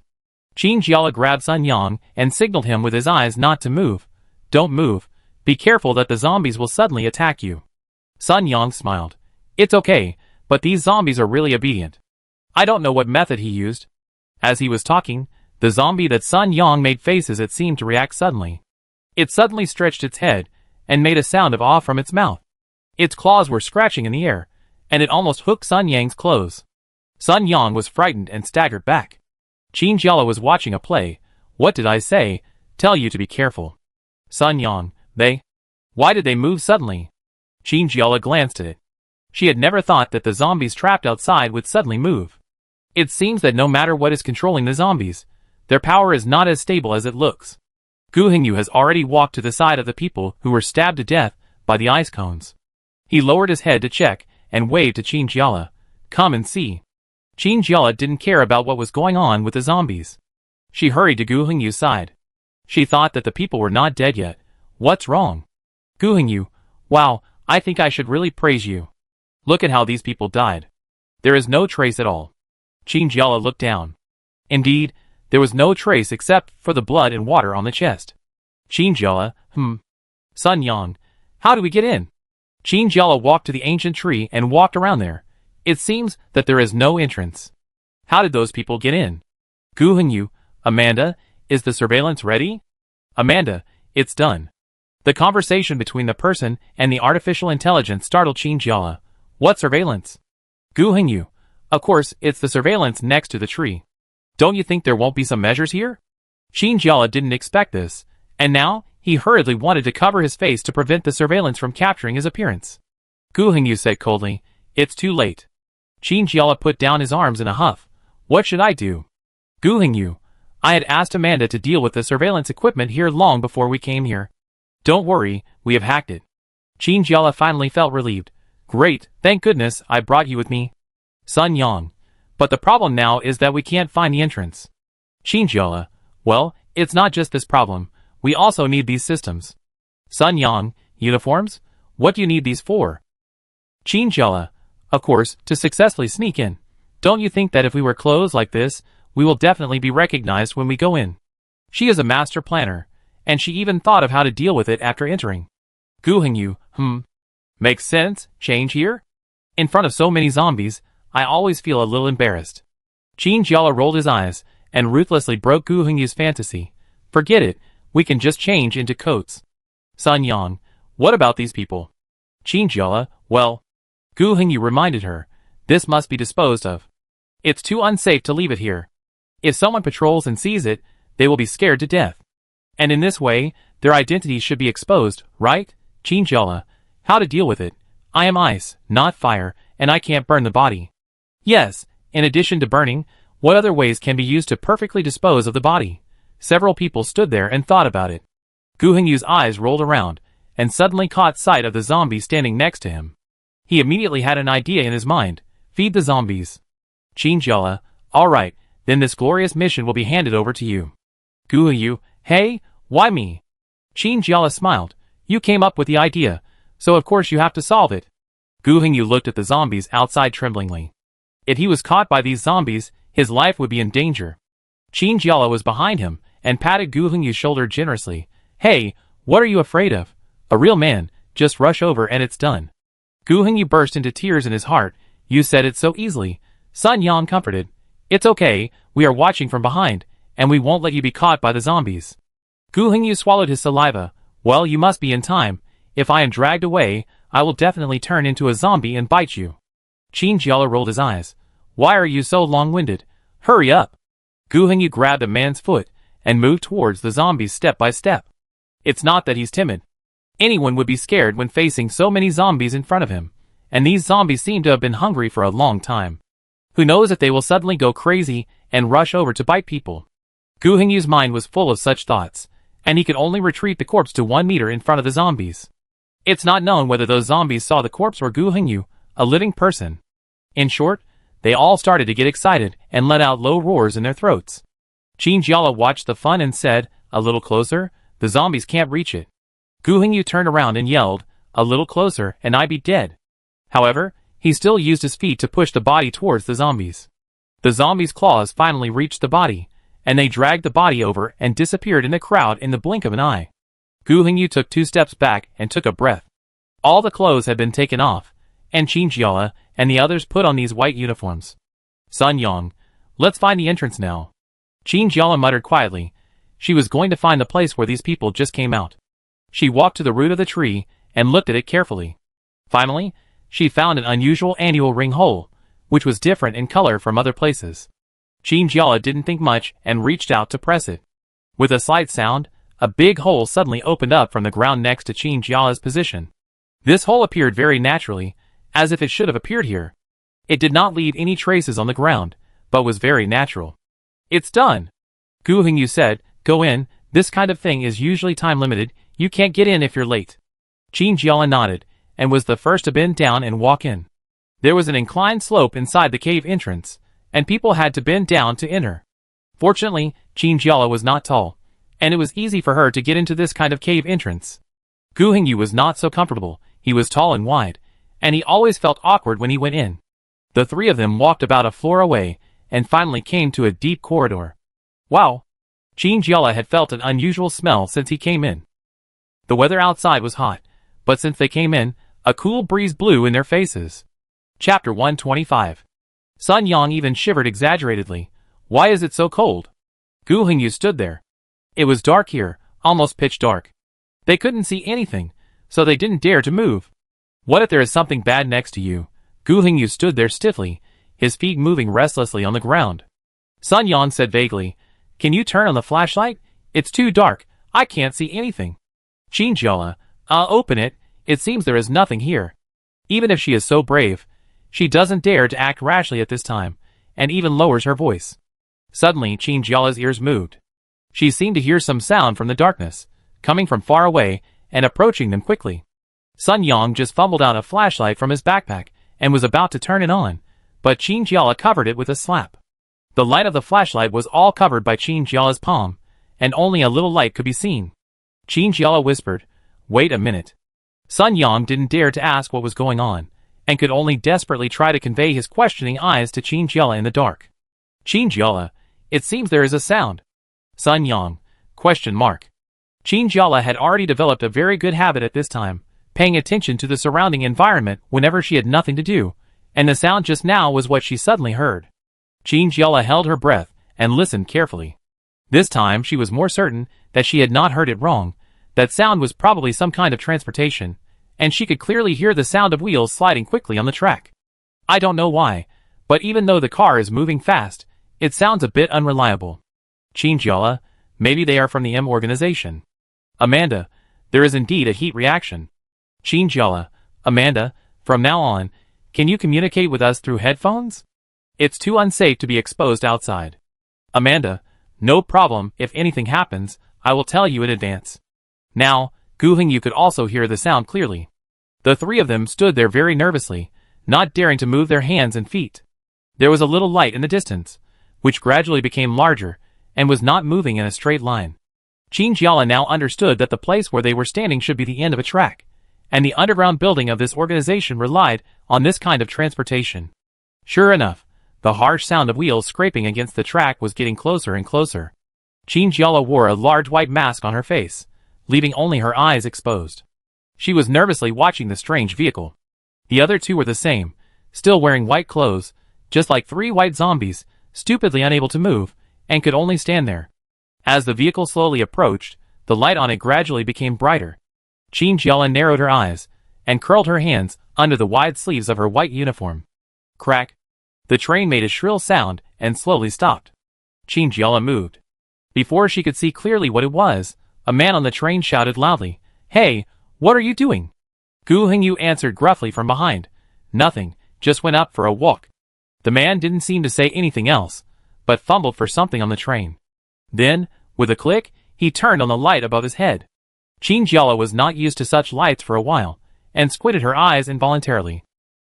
Chinjiala grabbed Sun Yang and signaled him with his eyes not to move. "Don't move. Be careful that the zombies will suddenly attack you." Sun Yang smiled. "It's okay, but these zombies are really obedient." I don't know what method he used. As he was talking, the zombie that Sun Yang made faces at seemed to react suddenly. It suddenly stretched its head, and made a sound of awe from its mouth. Its claws were scratching in the air, and it almost hooked Sun Yang's clothes. Sun Yang was frightened and staggered back. Chinjiala was watching a play. "What did I say? Tell you to be careful." Sun Yang, why did they move suddenly? Chinjiala glanced at it. She had never thought that the zombies trapped outside would suddenly move. It seems that no matter what is controlling the zombies, their power is not as stable as it looks. Gu Hingyu has already walked to the side of the people who were stabbed to death by the ice cones. He lowered his head to check, and waved to Chinjiala. "Come and see." Chinjiala didn't care about what was going on with the zombies. She hurried to Gu Hingyu's side. She thought that the people were not dead yet. "What's wrong?" "Gu Hingyu, wow, I think I should really praise you. Look at how these people died. There is no trace at all." Chinjiala looked down. Indeed, there was no trace except for the blood and water on the chest. Chinjiala, Sun Yang, how do we get in? Chinjiala walked to the ancient tree and walked around there. It seems that there is no entrance. How did those people get in? Gu Hingyu, Amanda, is the surveillance ready? Amanda, it's done. The conversation between the person and the artificial intelligence startled Chinjiala. What surveillance? Gu Hingyu, of course, it's the surveillance next to the tree. Don't you think there won't be some measures here? Chinjiala didn't expect this, and now he hurriedly wanted to cover his face to prevent the surveillance from capturing his appearance. Gu Hingyu said coldly, "It's too late." Chinjiala put down his arms in a huff. "What should I do?" Gu Hingyu, I had asked Amanda to deal with the surveillance equipment here long before we came here. Don't worry, we have hacked it. Chinjiala finally felt relieved. "Great, thank goodness I brought you with me." Sun Yang, But the problem now is that we can't find the entrance. Qinjiala, well, it's not just this problem, we also need these systems. Sun Yang, uniforms? What do you need these for? Qinjiala, of course, to successfully sneak in. Don't you think that if we wear clothes like this, we will definitely be recognized when we go in? She is a master planner, and she even thought of how to deal with it after entering. Gu Hengyu, Makes sense, change here? In front of so many zombies, I always feel a little embarrassed. Qinjiala rolled his eyes, and ruthlessly broke Gu Hengyu's fantasy. Forget it, we can just change into coats. Sun Yang, what about these people? Qinjiala, well, Gu Hengyu reminded her, this must be disposed of. It's too unsafe to leave it here. If someone patrols and sees it, they will be scared to death. And in this way, their identities should be exposed, right? Qinjiala, how to deal with it? I am ice, not fire, and I can't burn the body. Yes, in addition to burning, what other ways can be used to perfectly dispose of the body? Several people stood there and thought about it. Gu Hengyu's eyes rolled around, and suddenly caught sight of the zombie standing next to him. He immediately had an idea in his mind. Feed the zombies. Qinjiala, alright, then this glorious mission will be handed over to you. Gu Hengyu, hey, why me? Qinjiala smiled. You came up with the idea, so of course you have to solve it. Gu Hengyu looked at the zombies outside tremblingly. If he was caught by these zombies, his life would be in danger. Qinjiala was behind him, and patted Gu Hengyu's shoulder generously. Hey, what are you afraid of? A real man, just rush over and it's done. Gu Hengyu burst into tears in his heart. You said it so easily. Sun Yang comforted. It's okay, we are watching from behind, and we won't let you be caught by the zombies. Gu Hengyu swallowed his saliva. Well, you must be in time. If I am dragged away, I will definitely turn into a zombie and bite you. Qinjiala rolled his eyes. Why are you so long-winded? Hurry up. Gu Hengyu grabbed a man's foot and moved towards the zombies step by step. It's not that he's timid. Anyone would be scared when facing so many zombies in front of him, and these zombies seem to have been hungry for a long time. Who knows if they will suddenly go crazy and rush over to bite people? Gu Hengyu's mind was full of such thoughts, and he could only retreat the corpse to 1 meter in front of the zombies. It's not known whether those zombies saw the corpse or Gu Hengyu, a living person. In short, they all started to get excited and let out low roars in their throats. Qinjiala watched the fun and said, a little closer, the zombies can't reach it. Gu Hengyu turned around and yelled, a little closer and I be dead. However, he still used his feet to push the body towards the zombies. The zombies' claws finally reached the body, and they dragged the body over and disappeared in the crowd in the blink of an eye. Gu Hengyu took 2 steps back and took a breath. All the clothes had been taken off, and Qinjiala and the others put on these white uniforms. Sun Yang, let's find the entrance now. Qinjiala muttered quietly. She was going to find the place where these people just came out. She walked to the root of the tree and looked at it carefully. Finally, she found an unusual annual ring hole, which was different in color from other places. Qinjiala didn't think much and reached out to press it. With a slight sound, a big hole suddenly opened up from the ground next to Qinjiala's position. This hole appeared very naturally, as if it should have appeared here. It did not leave any traces on the ground, but was very natural. It's done. Gu Hengyu said, go in, this kind of thing is usually time limited, you can't get in if you're late. Qinjiala nodded, and was the first to bend down and walk in. There was an inclined slope inside the cave entrance, and people had to bend down to enter. Fortunately, Qinjiala was not tall, and it was easy for her to get into this kind of cave entrance. Gu Hengyu was not so comfortable. He was tall and wide, and he always felt awkward when he went in. The 3 of them walked about a floor away, and finally came to a deep corridor. Wow! Qinjiala had felt an unusual smell since he came in. The weather outside was hot, but since they came in, a cool breeze blew in their faces. Chapter 125. Sun Yang even shivered exaggeratedly. Why is it so cold? Gu Hengyu stood there. It was dark here, almost pitch dark. They couldn't see anything, so they didn't dare to move. What if there is something bad next to you? Gu Hengyu stood there stiffly, his feet moving restlessly on the ground. Sun Yang said vaguely, can you turn on the flashlight? It's too dark, I can't see anything. Qinjiala, open it, it seems there is nothing here. Even if she is so brave, she doesn't dare to act rashly at this time, and even lowers her voice. Suddenly Qinjiala's ears moved. She seemed to hear some sound from the darkness, coming from far away, and approaching them quickly. Sun Yang just fumbled out a flashlight from his backpack, and was about to turn it on, but Qin Jiala covered it with a slap. The light of the flashlight was all covered by Qin Jiala's palm, and only a little light could be seen. Qin Jiala whispered, "Wait a minute." Sun Yang didn't dare to ask what was going on, and could only desperately try to convey his questioning eyes to Qin Jiala in the dark. "Qin Jiala, it seems there is a sound." Sun Yang, ? Qin Jiala had already developed a very good habit at this time, paying attention to the surrounding environment whenever she had nothing to do, and the sound just now was what she suddenly heard. Qin Jiala held her breath and listened carefully. This time she was more certain that she had not heard it wrong. That sound was probably some kind of transportation, and she could clearly hear the sound of wheels sliding quickly on the track. I don't know why, but even though the car is moving fast, it sounds a bit unreliable. Qin Jiala, maybe they are from the M organization. Amanda, there is indeed a heat reaction. Qin Jiala, Amanda, from now on, can you communicate with us through headphones? It's too unsafe to be exposed outside. Amanda, no problem, if anything happens, I will tell you in advance. Now, Gu Hongyu could also hear the sound clearly. The three of them stood there very nervously, not daring to move their hands and feet. There was a little light in the distance, which gradually became larger, and was not moving in a straight line. Qin Jiala now understood that the place where they were standing should be the end of a track, and the underground building of this organization relied on this kind of transportation. Sure enough, the harsh sound of wheels scraping against the track was getting closer and closer. Qin Jiala wore a large white mask on her face, leaving only her eyes exposed. She was nervously watching the strange vehicle. The other two were the same, still wearing white clothes, just like three white zombies, stupidly unable to move, and could only stand there. As the vehicle slowly approached, the light on it gradually became brighter. Qin Jiala narrowed her eyes, and curled her hands under the wide sleeves of her white uniform. Crack! The train made a shrill sound, and slowly stopped. Qin Jiala moved. Before she could see clearly what it was, a man on the train shouted loudly, "Hey, what are you doing?" Gu Hongyu answered gruffly from behind, "Nothing, just went up for a walk." The man didn't seem to say anything else, but fumbled for something on the train. Then, with a click, he turned on the light above his head. Qin Jiala was not used to such lights for a while, and squinted her eyes involuntarily.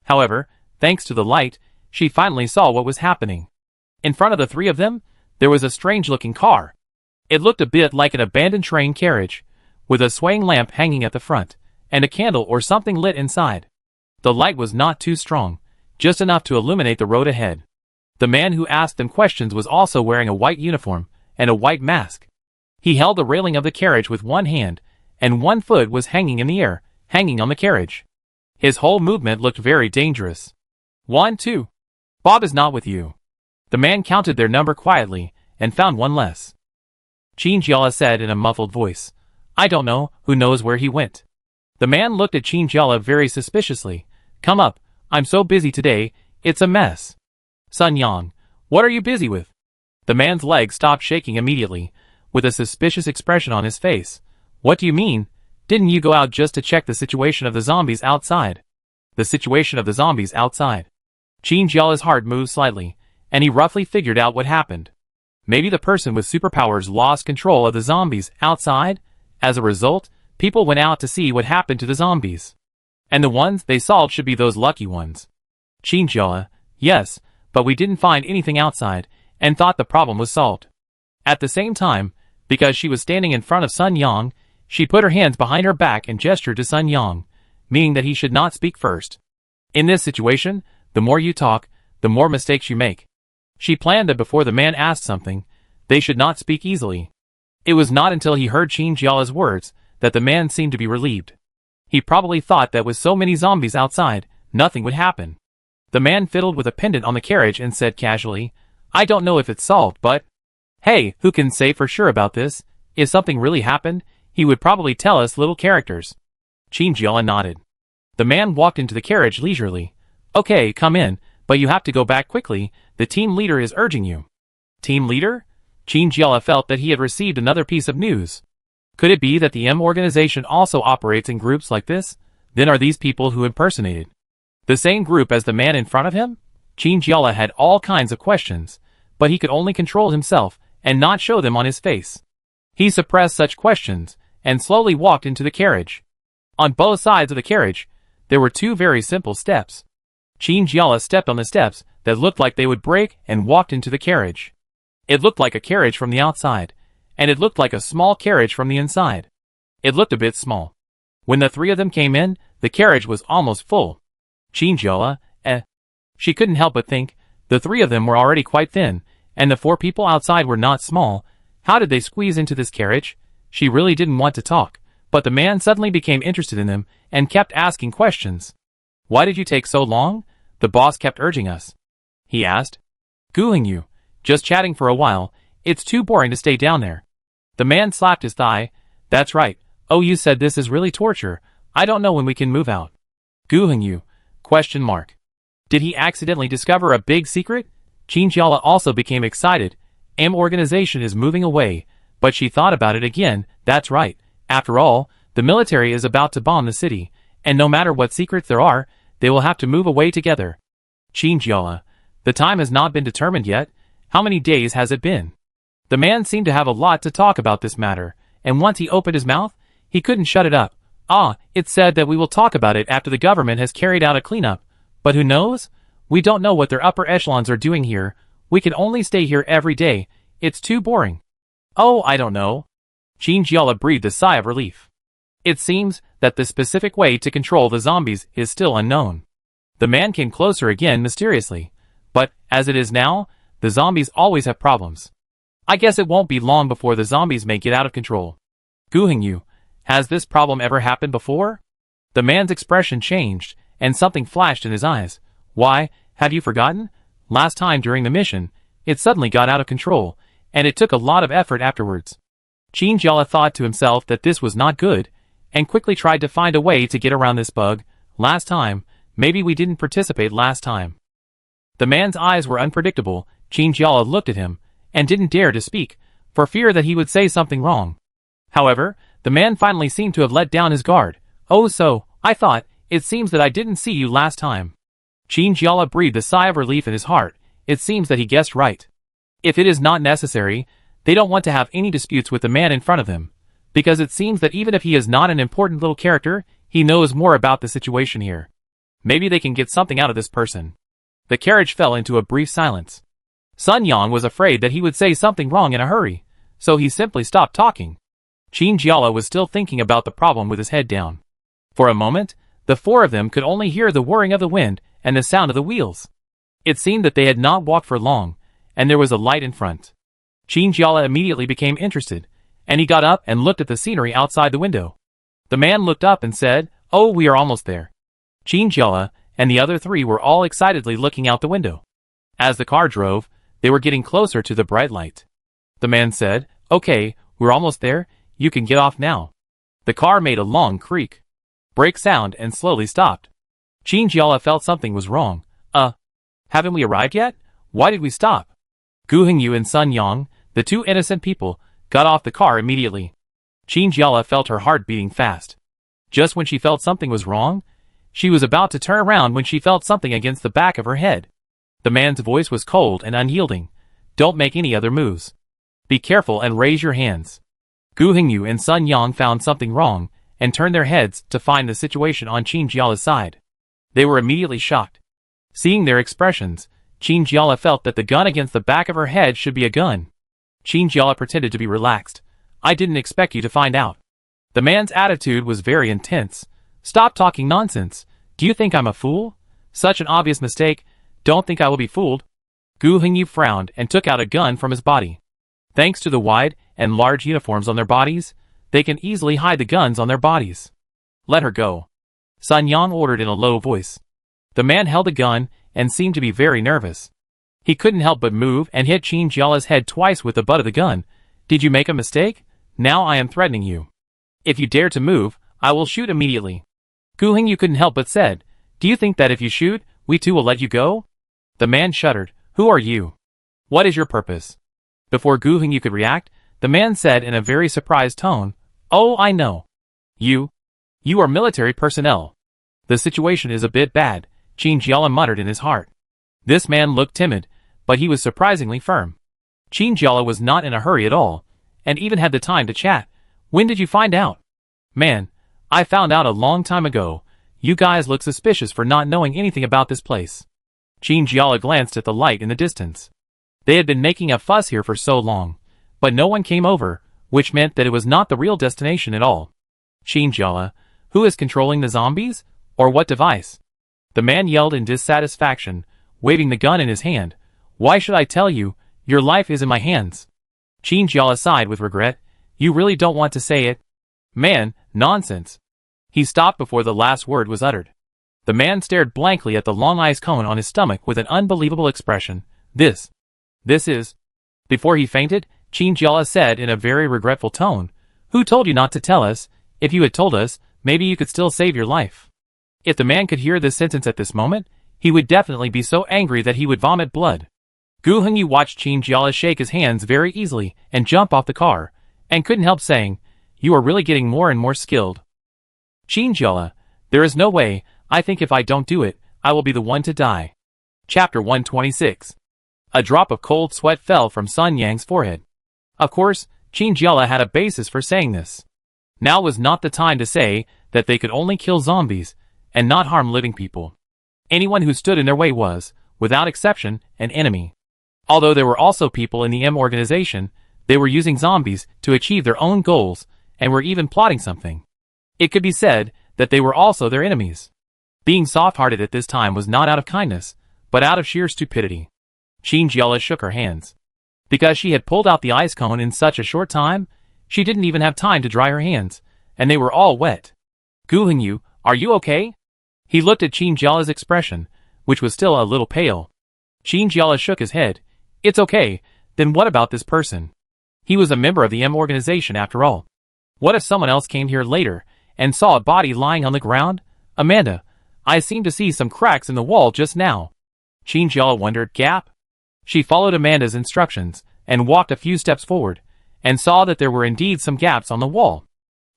However, thanks to the light, she finally saw what was happening. In front of the three of them, there was a strange-looking car. It looked a bit like an abandoned train carriage, with a swaying lamp hanging at the front, and a candle or something lit inside. The light was not too strong, just enough to illuminate the road ahead. The man who asked them questions was also wearing a white uniform and a white mask. He held the railing of the carriage with one hand, and one foot was hanging in the air, hanging on the carriage. His whole movement looked very dangerous. 1, 2. Bob is not with you. The man counted their number quietly, and found one less. Qin Jiala said in a muffled voice, "I don't know, who knows where he went." The man looked at Qin Jiala very suspiciously. "Come up, I'm so busy today, it's a mess." Sun Yang, what are you busy with? The man's legs stopped shaking immediately, with a suspicious expression on his face. What do you mean? Didn't you go out just to check the situation of the zombies outside? The situation of the zombies outside. Qin Jiala's heart moved slightly, and he roughly figured out what happened. Maybe the person with superpowers lost control of the zombies outside? As a result, people went out to see what happened to the zombies. And the ones they solved should be those lucky ones. Qin Jiala, yes, but we didn't find anything outside, and thought the problem was solved. At the same time, because she was standing in front of Sun Yang, she put her hands behind her back and gestured to Sun Yang, meaning that he should not speak first. In this situation, the more you talk, the more mistakes you make. She planned that before the man asked something, they should not speak easily. It was not until he heard Qin Jiala's words that the man seemed to be relieved. He probably thought that with so many zombies outside, nothing would happen. The man fiddled with a pendant on the carriage and said casually, "I don't know if it's solved, but... Hey, who can say for sure about this? If something really happened, he would probably tell us little characters." Qin Jiala nodded. The man walked into the carriage leisurely. "Okay, come in, but you have to go back quickly, the team leader is urging you." Team leader? Qin Jiala felt that he had received another piece of news. Could it be that the M organization also operates in groups like this? Then are these people who impersonated the same group as the man in front of him? Qin Jiala had all kinds of questions, but he could only control himself and not show them on his face. He suppressed such questions, and slowly walked into the carriage. On both sides of the carriage, there were two very simple steps. Qin Jiala stepped on the steps, that looked like they would break and walked into the carriage. It looked like a carriage from the outside, and it looked like a small carriage from the inside. It looked a bit small. When the three of them came in, the carriage was almost full. Chinjiola, She couldn't help but think, the three of them were already quite thin, and the four people outside were not small. How did they squeeze into this carriage? She really didn't want to talk, but the man suddenly became interested in them and kept asking questions. Why did you take so long? The boss kept urging us. He asked. Gooling you. Just chatting for a while. It's too boring to stay down there. The man slapped his thigh. That's right. Oh, you said this is really torture. I don't know when we can move out. Gooling you. Question mark. Did he accidentally discover a big secret? Chinjiala also became excited. Organization is moving away, but she thought about it again. That's right. After all, the military is about to bomb the city, and no matter what secrets there are, they will have to move away together. Chinjiala. The time has not been determined yet. How many days has it been? The man seemed to have a lot to talk about this matter, and once he opened his mouth, he couldn't shut it up. It's said that we will talk about it after the government has carried out a cleanup. But who knows? We don't know what their upper echelons are doing here. We can only stay here every day. It's too boring. Oh, I don't know. Chinjiala breathed a sigh of relief. It seems that the specific way to control the zombies is still unknown. The man came closer again mysteriously. But, as it is now, the zombies always have problems. I guess it won't be long before the zombies may get out of control. Goohing you. Has this problem ever happened before? The man's expression changed, and something flashed in his eyes. Why, have you forgotten? Last time during the mission, it suddenly got out of control, and it took a lot of effort afterwards. Chinjiala thought to himself that this was not good, and quickly tried to find a way to get around this bug. Last time, maybe we didn't participate last time. The man's eyes were unpredictable. Chinjiala looked at him, and didn't dare to speak, for fear that he would say something wrong. However, the man finally seemed to have let down his guard. Oh, so, I thought, it seems that I didn't see you last time. Chinjiala breathed a sigh of relief in his heart. It seems that he guessed right. If it is not necessary, they don't want to have any disputes with the man in front of them, because it seems that even if he is not an important little character, he knows more about the situation here. Maybe they can get something out of this person. The carriage fell into a brief silence. Sun Yang was afraid that he would say something wrong in a hurry, so he simply stopped talking. Chinjiala was still thinking about the problem with his head down. For a moment, the four of them could only hear the whirring of the wind and the sound of the wheels. It seemed that they had not walked for long, and there was a light in front. Chinjiala immediately became interested, and he got up and looked at the scenery outside the window. The man looked up and said, "Oh, we are almost there." Chinjiala and the other three were all excitedly looking out the window. As the car drove, they were getting closer to the bright light. The man said, "Okay, we're almost there. You can get off now." The car made a long creak, brake sound, and slowly stopped. Chinjiala felt something was wrong. Haven't we arrived yet? Why did we stop? Gu Hingyu and Sun Yang, the two innocent people, got off the car immediately. Chinjiala felt her heart beating fast. Just when she felt something was wrong, she was about to turn around when she felt something against the back of her head. The man's voice was cold and unyielding. "Don't make any other moves. Be careful and raise your hands." Gu Hingyu and Sun Yang found something wrong, and turned their heads to find the situation on Chinjiala's side. They were immediately shocked. Seeing their expressions, Chinjiala felt that the gun against the back of her head should be a gun. Chinjiala pretended to be relaxed. "I didn't expect you to find out." The man's attitude was very intense. "Stop talking nonsense. Do you think I'm a fool? Such an obvious mistake. Don't think I will be fooled." Gu Hingyu frowned and took out a gun from his body. Thanks to the wide and large uniforms on their bodies, they can easily hide the guns on their bodies. "Let her go," Sun Yang ordered in a low voice. The man held a gun and seemed to be very nervous. He couldn't help but move and hit Chinjiala's head twice with the butt of the gun. "Did you make a mistake? Now I am threatening you. If you dare to move, I will shoot immediately." Gu Hingyu couldn't help but said, "Do you think that if you shoot, we too will let you go?" The man shuddered. "Who are you? What is your purpose?" Before Gu Hingyu could react, the man said in a very surprised tone, "Oh, I know. You are military personnel. The situation is a bit bad," Chinjiala muttered in his heart. This man looked timid, but he was surprisingly firm. Chinjiala was not in a hurry at all, and even had the time to chat. "When did you find out?" "Man, I found out a long time ago. You guys look suspicious for not knowing anything about this place." Qin Jiala glanced at the light in the distance. They had been making a fuss here for so long, but no one came over, which meant that it was not the real destination at all. Qin Jiala, who is controlling the zombies? Or what device? The man yelled in dissatisfaction, waving the gun in his hand. Why should I tell you? Your life is in my hands. Qin Jiala sighed with regret. You really don't want to say it? Man, nonsense. He stopped before the last word was uttered. The man stared blankly at the long ice cone on his stomach with an unbelievable expression. This is... Before he fainted, Qin Jiala said in a very regretful tone, Who told you not to tell us? If you had told us, maybe you could still save your life. If the man could hear this sentence at this moment, he would definitely be so angry that he would vomit blood. Gu Hengyu watched Qin Jiala shake his hands very easily and jump off the car, and couldn't help saying, You are really getting more and more skilled. Qin Jiala, there is no way. I think if I don't do it, I will be the one to die. Chapter 126. A drop of cold sweat fell from Sun Yang's forehead. Of course, Qin Jiala had a basis for saying this. Now was not the time to say that they could only kill zombies and not harm living people. Anyone who stood in their way was, without exception, an enemy. Although there were also people in the M organization, they were using zombies to achieve their own goals and were even plotting something. It could be said that they were also their enemies. Being soft-hearted at this time was not out of kindness, but out of sheer stupidity. Qin Jiala shook her hands. Because she had pulled out the ice cone in such a short time, she didn't even have time to dry her hands, and they were all wet. Gu Hengyu, are you okay? He looked at Qin Jiala's expression, which was still a little pale. Qin Jiala shook his head. It's okay, then what about this person? He was a member of the M organization after all. What if someone else came here later and saw a body lying on the ground? Amanda, I seem to see some cracks in the wall just now. Qin Jiala wondered, Gap? She followed Amanda's instructions and walked a few steps forward and saw that there were indeed some gaps on the wall.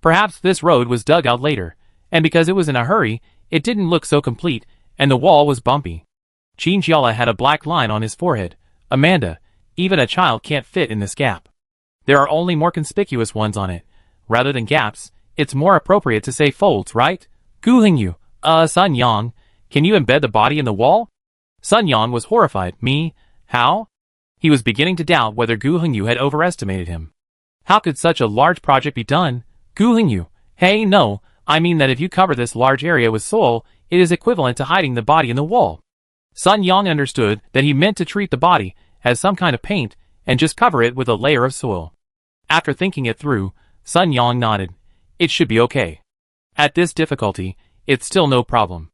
Perhaps this road was dug out later, and because it was in a hurry, it didn't look so complete, and the wall was bumpy. Qin Jiala had a black line on his forehead. Amanda, even a child can't fit in this gap. There are only more conspicuous ones on it. Rather than gaps, it's more appropriate to say folds, right? Gu Hengyu, Sun Yang, can you embed the body in the wall? Sun Yang was horrified. Me? How? He was beginning to doubt whether Gu Hengyu had overestimated him. How could such a large project be done? Gu Hengyu, hey, no, I mean that if you cover this large area with soil, it is equivalent to hiding the body in the wall. Sun Yang understood that he meant to treat the body as some kind of paint and just cover it with a layer of soil. After thinking it through, Sun Yang nodded. It should be okay. At this difficulty, it's still no problem.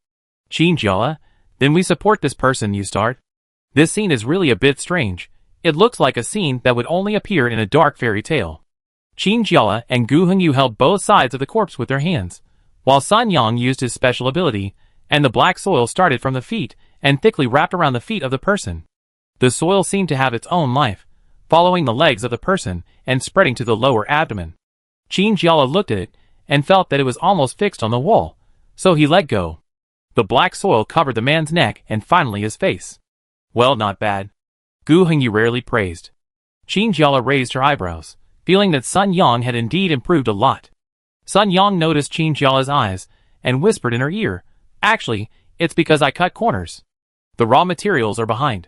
Qin Jiala, then we support this person you start. This scene is really a bit strange. It looks like a scene that would only appear in a dark fairy tale. Qin Jiala and Gu Hengyu held both sides of the corpse with their hands, while Sun Yang used his special ability, and the black soil started from the feet and thickly wrapped around the feet of the person. The soil seemed to have its own life, following the legs of the person and spreading to the lower abdomen. Qin Jiala looked at it and felt that it was almost fixed on the wall, so he let go. The black soil covered the man's neck and finally his face. Well, not bad. Gu Hengyu rarely praised. Qin Jiala raised her eyebrows, feeling that Sun Yang had indeed improved a lot. Sun Yang noticed Qin Jiala's eyes and whispered in her ear, Actually, it's because I cut corners. The raw materials are behind.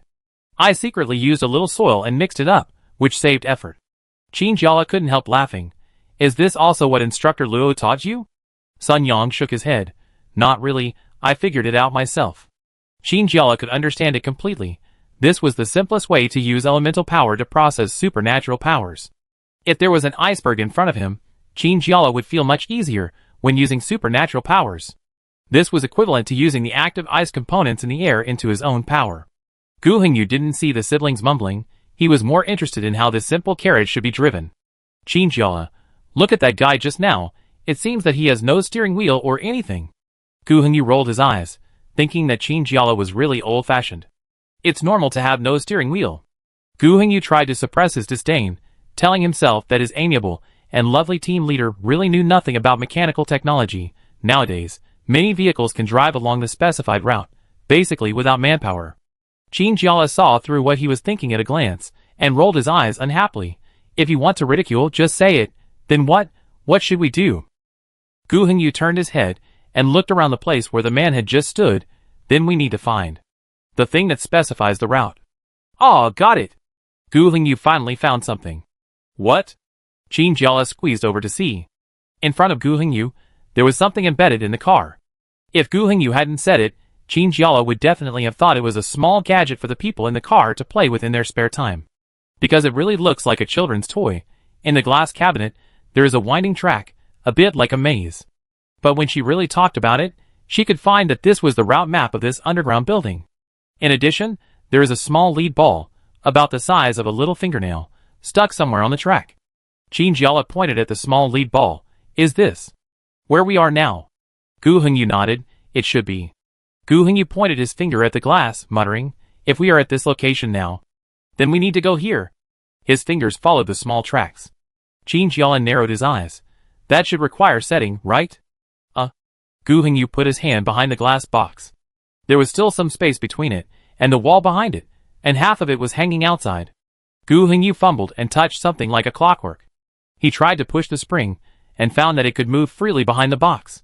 I secretly used a little soil and mixed it up, which saved effort. Qin Jiala couldn't help laughing. Is this also what Instructor Luo taught you? Sun Yang shook his head. Not really, I figured it out myself. Qin Jiala could understand it completely. This was the simplest way to use elemental power to process supernatural powers. If there was an iceberg in front of him, Qin Jiala would feel much easier when using supernatural powers. This was equivalent to using the active ice components in the air into his own power. Gu Hengyu didn't see the siblings mumbling. He was more interested in how this simple carriage should be driven. Qin Jiala, look at that guy just now. It seems that he has no steering wheel or anything. Gu Hengyu rolled his eyes, thinking that Qin Jiala was really old-fashioned. It's normal to have no steering wheel. Gu Hengyu tried to suppress his disdain, telling himself that his amiable and lovely team leader really knew nothing about mechanical technology. Nowadays, many vehicles can drive along the specified route, basically without manpower. Qin Jiala saw through what he was thinking at a glance, and rolled his eyes unhappily. If you want to ridicule, just say it. Then what? What should we do? Gu Hengyu turned his head and looked around the place where the man had just stood. Then we need to find The thing that specifies the route. Aw, got it. Gu Hengyu finally found something. What? Qin Jiala squeezed over to see. In front of Gu Hengyu, there was something embedded in the car. If Gu Hengyu hadn't said it, Qin Jiala would definitely have thought it was a small gadget for the people in the car to play with in their spare time. Because it really looks like a children's toy. In the glass cabinet, there is a winding track, a bit like a maze. But when she really talked about it, she could find that this was the route map of this underground building. In addition, there is a small lead ball, about the size of a little fingernail, stuck somewhere on the track. Qin Jiala pointed at the small lead ball. Is this where we are now? Gu Hengyu nodded. It should be. Gu Hengyu pointed his finger at the glass, muttering, if we are at this location now, then we need to go here. His fingers followed the small tracks. Qin Jiala narrowed his eyes. That should require setting, right? Gu Hengyu put his hand behind the glass box. There was still some space between it and the wall behind it, and half of it was hanging outside. Gu Hengyu fumbled and touched something like a clockwork. He tried to push the spring, and found that it could move freely behind the box.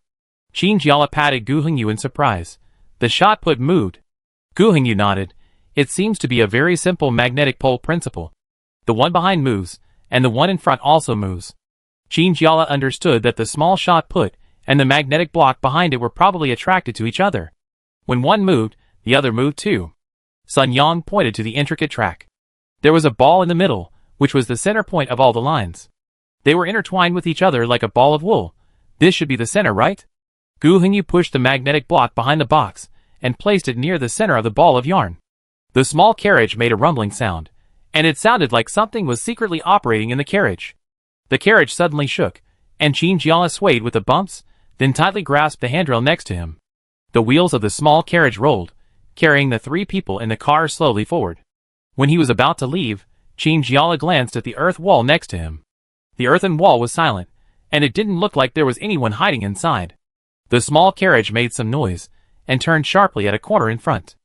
Qin Jiala patted Gu Hengyu in surprise. The shot put moved. Gu Hengyu nodded. It seems to be a very simple magnetic pole principle. The one behind moves, and the one in front also moves. Qin Jiala understood that the small shot put and the magnetic block behind it were probably attracted to each other. When one moved, the other moved too. Sun Yang pointed to the intricate track. There was a ball in the middle, which was the center point of all the lines. They were intertwined with each other like a ball of wool. This should be the center, right? Gu Hengyu pushed the magnetic block behind the box and placed it near the center of the ball of yarn. The small carriage made a rumbling sound, and it sounded like something was secretly operating in the carriage. The carriage suddenly shook, and Qin Jiala swayed with the bumps, then tightly grasped the handrail next to him. The wheels of the small carriage rolled, carrying the three people in the car slowly forward. When he was about to leave, Qin Jiala glanced at the earth wall next to him. The earthen wall was silent, and it didn't look like there was anyone hiding inside. The small carriage made some noise, and turned sharply at a corner in front.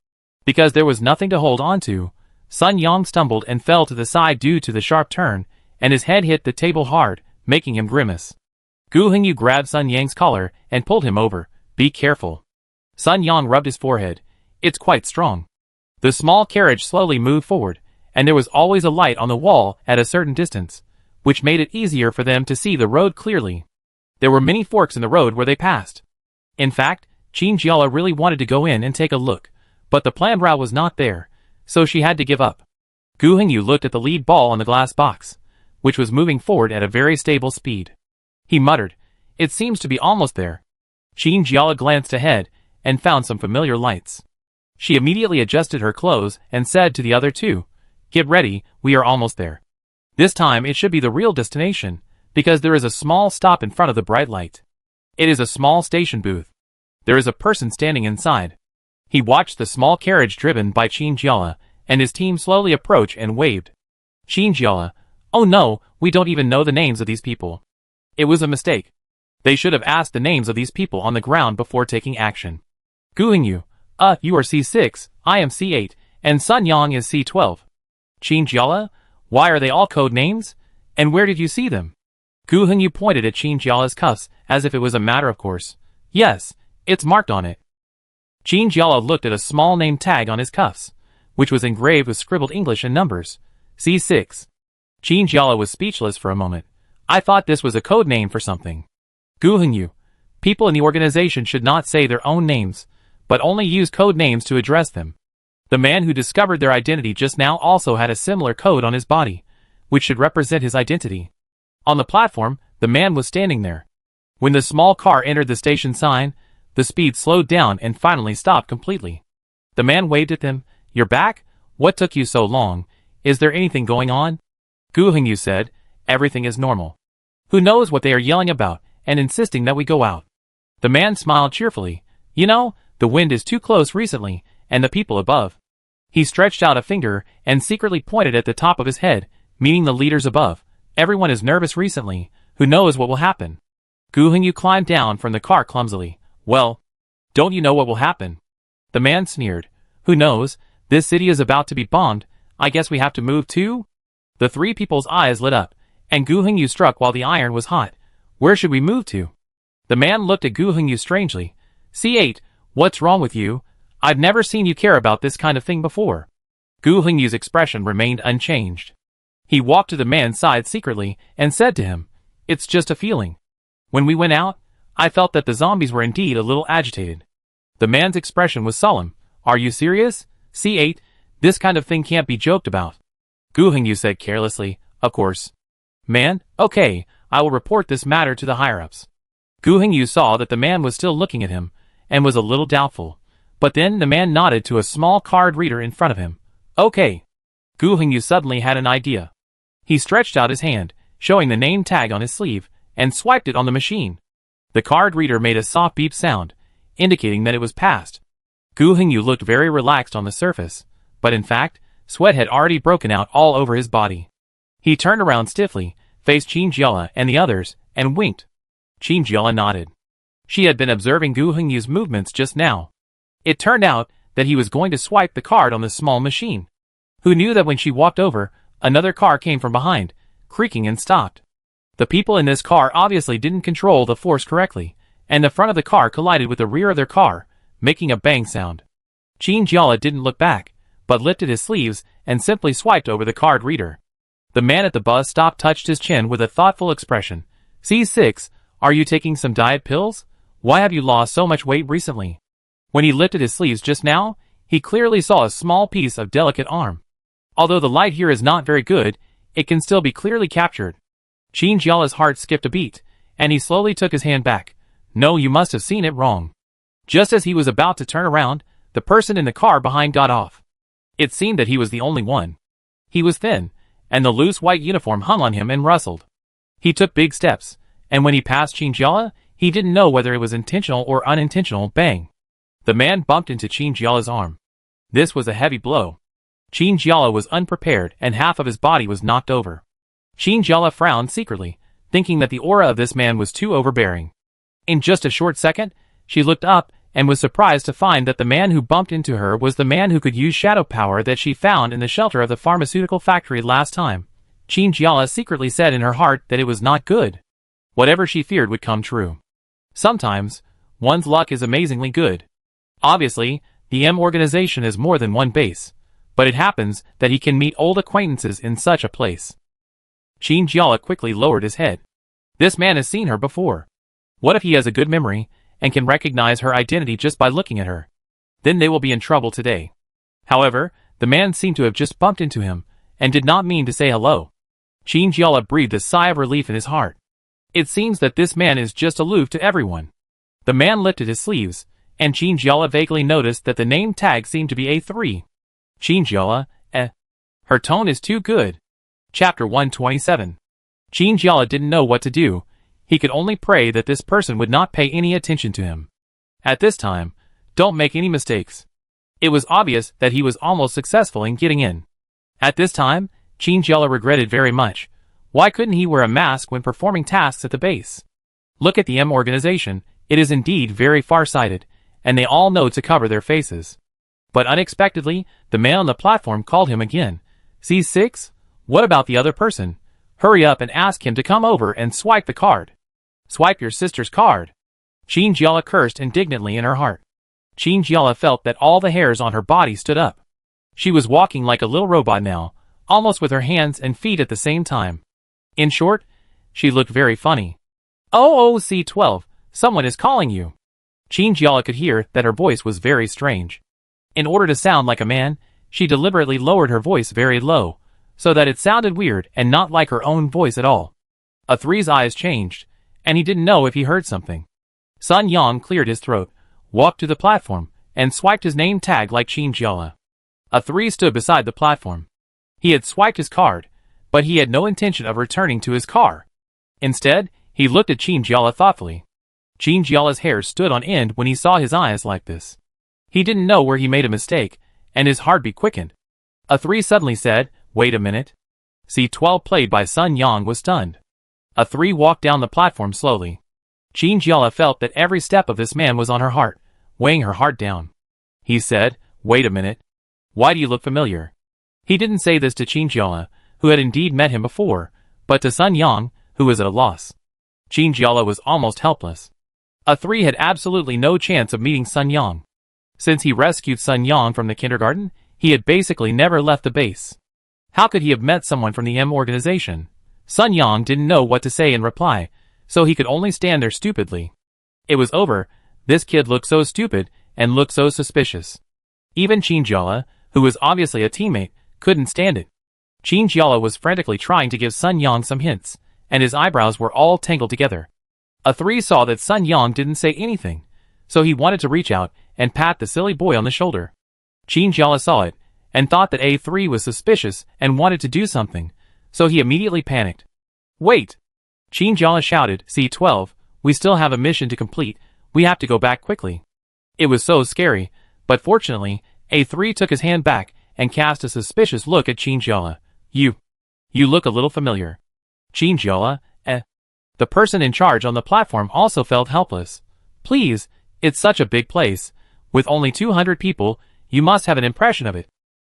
Because there was nothing to hold on to, Sun Yang stumbled and fell to the side due to the sharp turn, and his head hit the table hard, making him grimace. Gu Hengyu grabbed Sun Yang's collar and pulled him over. Be careful. Sun Yang rubbed his forehead. It's quite strong. The small carriage slowly moved forward, and there was always a light on the wall at a certain distance, which made it easier for them to see the road clearly. There were many forks in the road where they passed. In fact, Qin Jiala really wanted to go in and take a look, but the planned route was not there, so she had to give up. Gu Hengyu looked at the lead ball on the glass box, which was moving forward at a very stable speed. He muttered, it seems to be almost there. Qin Jiala glanced ahead and found some familiar lights. She immediately adjusted her clothes and said to the other two, get ready, we are almost there. This time it should be the real destination, because there is a small stop in front of the bright light. It is a small station booth. There is a person standing inside. He watched the small carriage driven by Qin Jiala and his team slowly approach and waved. Qin Jiala, oh no, we don't even know the names of these people. It was a mistake. They should have asked the names of these people on the ground before taking action. Gu Hengyu, you are C6, I am C8, and Sun Yang is C12. Qin Jiala, why are they all code names? And where did you see them? Gu Hengyu pointed at Qin Jiala's cuffs as if it was a matter of course. Yes, it's marked on it. Qin Jiala looked at a small name tag on his cuffs, which was engraved with scribbled English and numbers. C6. Qin Jiala was speechless for a moment. I thought this was a code name for something. Gu Hengyu, people in the organization should not say their own names, but only use code names to address them. The man who discovered their identity just now also had a similar code on his body, which should represent his identity. On the platform, the man was standing there. When the small car entered the station sign, the speed slowed down and finally stopped completely. The man waved at them. You're back? What took you so long? Is there anything going on? Gu Hengyu said, everything is normal. Who knows what they are yelling about and insisting that we go out? The man smiled cheerfully. You know, the wind is too close recently, and the people above. He stretched out a finger and secretly pointed at the top of his head, meaning the leaders above. Everyone is nervous recently. Who knows what will happen? Gu Hengyu climbed down from the car clumsily. Well, don't you know what will happen? The man sneered. Who knows? This city is about to be bombed. I guess we have to move too? The three people's eyes lit up, and Gu Hengyu struck while the iron was hot. Where should we move to? The man looked at Gu Hengyu strangely. C8, what's wrong with you? I've never seen you care about this kind of thing before. Gu Hongyu's expression remained unchanged. He walked to the man's side secretly and said to him, "It's just a feeling. When we went out, I felt that the zombies were indeed a little agitated." The man's expression was solemn. "Are you serious? C8, this kind of thing can't be joked about." Gu Hongyu said carelessly, "Of course. Man, okay, I will report this matter to the higher-ups." Gu Hongyu saw that the man was still looking at him, and was a little doubtful. But then the man nodded to a small card reader in front of him. "Okay." Gu Hongyu suddenly had an idea. He stretched out his hand, showing the name tag on his sleeve, and swiped it on the machine. The card reader made a soft beep sound, indicating that it was passed. Gu Hongyu looked very relaxed on the surface, but in fact, sweat had already broken out all over his body. He turned around stiffly, faced Qin Jiala and the others, and winked. Qin Jiala nodded. She had been observing Gu Hongyu's movements just now. It turned out that he was going to swipe the card on the small machine. Who knew that when she walked over, another car came from behind, creaking and stopped. The people in this car obviously didn't control the force correctly, and the front of the car collided with the rear of their car, making a bang sound. Qin Jiala didn't look back, but lifted his sleeves and simply swiped over the card reader. The man at the bus stop touched his chin with a thoughtful expression. "C6, are you taking some diet pills? Why have you lost so much weight recently?" When he lifted his sleeves just now, he clearly saw a small piece of delicate arm. Although the light here is not very good, it can still be clearly captured. Qin Jiala's heart skipped a beat, and he slowly took his hand back. "No, you must have seen it wrong." Just as he was about to turn around, the person in the car behind got off. It seemed that he was the only one. He was thin, and the loose white uniform hung on him and rustled. He took big steps, and when he passed Qin Jiala, he didn't know whether it was intentional or unintentional. Bang! The man bumped into Qin Jiala's arm. This was a heavy blow. Qin Jiala was unprepared and half of his body was knocked over. Qin Jiala frowned secretly, thinking that the aura of this man was too overbearing. In just a short second, she looked up and was surprised to find that the man who bumped into her was the man who could use shadow power that she found in the shelter of the pharmaceutical factory last time. Qin Jiala secretly said in her heart that it was not good. Whatever she feared would come true. Sometimes, one's luck is amazingly good. Obviously, the M organization is more than one base, but it happens that he can meet old acquaintances in such a place. Qin Jiala quickly lowered his head. This man has seen her before. What if he has a good memory, and can recognize her identity just by looking at her? Then they will be in trouble today. However, the man seemed to have just bumped into him, and did not mean to say hello. Qin Jiala breathed a sigh of relief in his heart. It seems that this man is just aloof to everyone. The man lifted his sleeves, and Qin Jiala vaguely noticed that the name tag seemed to be A3. Qin Jiala, her tone is too good. Chapter 127. Qin Jiala didn't know what to do. He could only pray that this person would not pay any attention to him. At this time, don't make any mistakes. It was obvious that he was almost successful in getting in. At this time, Qin Jiala regretted very much. Why couldn't he wear a mask when performing tasks at the base? Look at the M organization, it is indeed very far-sighted, and they all know to cover their faces. But unexpectedly, the man on the platform called him again. "C6? What about the other person? Hurry up and ask him to come over and swipe the card." "Swipe your sister's card." Qin Jiala cursed indignantly in her heart. Qin Jiala felt that all the hairs on her body stood up. She was walking like a little robot now, almost with her hands and feet at the same time. In short, she looked very funny. "Oh, C12, someone is calling you." Qin Jiala could hear that her voice was very strange. In order to sound like a man, she deliberately lowered her voice very low, so that it sounded weird and not like her own voice at all. A3's eyes changed, and he didn't know if he heard something. Sun Yang cleared his throat, walked to the platform, and swiped his name tag like Qin Jiala. A3 stood beside the platform. He had swiped his card, but he had no intention of returning to his car. Instead, he looked at Qin Jiala thoughtfully. Qin Jiala's hair stood on end when he saw his eyes like this. He didn't know where he made a mistake, and his heartbeat quickened. A3 suddenly said, "Wait a minute." C12 played by Sun Yang was stunned. A3 walked down the platform slowly. Qin Jiala felt that every step of this man was on her heart, weighing her heart down. He said, "Wait a minute. Why do you look familiar?" He didn't say this to Qin Jiala, who had indeed met him before, but to Sun Yang, who was at a loss. Qin Jiala was almost helpless. A3 had absolutely no chance of meeting Sun Yang. Since he rescued Sun Yang from the kindergarten, he had basically never left the base. How could he have met someone from the M organization? Sun Yang didn't know what to say in reply, so he could only stand there stupidly. It was over. This kid looked so stupid and looked so suspicious. Even Qinjiala, who was obviously a teammate, couldn't stand it. Qinjiala was frantically trying to give Sun Yang some hints, and his eyebrows were all tangled together. A3 saw that Sun Yang didn't say anything, so he wanted to reach out and pat the silly boy on the shoulder. Qinjiala saw it, and thought that A3 was suspicious and wanted to do something, so he immediately panicked. Wait! Qinjiala shouted, C12, we still have a mission to complete, we have to go back quickly. It was so scary, but fortunately, A3 took his hand back and cast a suspicious look at Qinjiala. You look a little familiar. Qinjiala, The person in charge on the platform also felt helpless. Please, it's such a big place. With only 200 people, you must have an impression of it.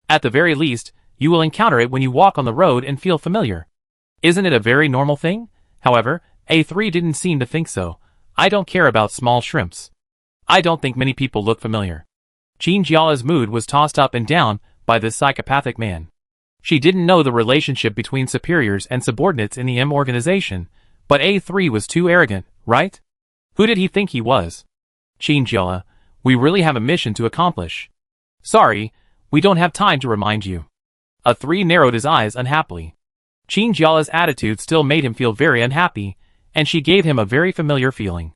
At the very least, you will encounter it when you walk on the road and feel familiar. Isn't it a very normal thing? However, A3 didn't seem to think so. I don't care about small shrimps. I don't think many people look familiar. Qinjiala's mood was tossed up and down by this psychopathic man. She didn't know the relationship between superiors and subordinates in the M organization, but A3 was too arrogant, right? Who did he think he was? Qinjiala, we really have a mission to accomplish. Sorry, we don't have time to remind you. A3 narrowed his eyes unhappily. Qinjiala's attitude still made him feel very unhappy, and she gave him a very familiar feeling.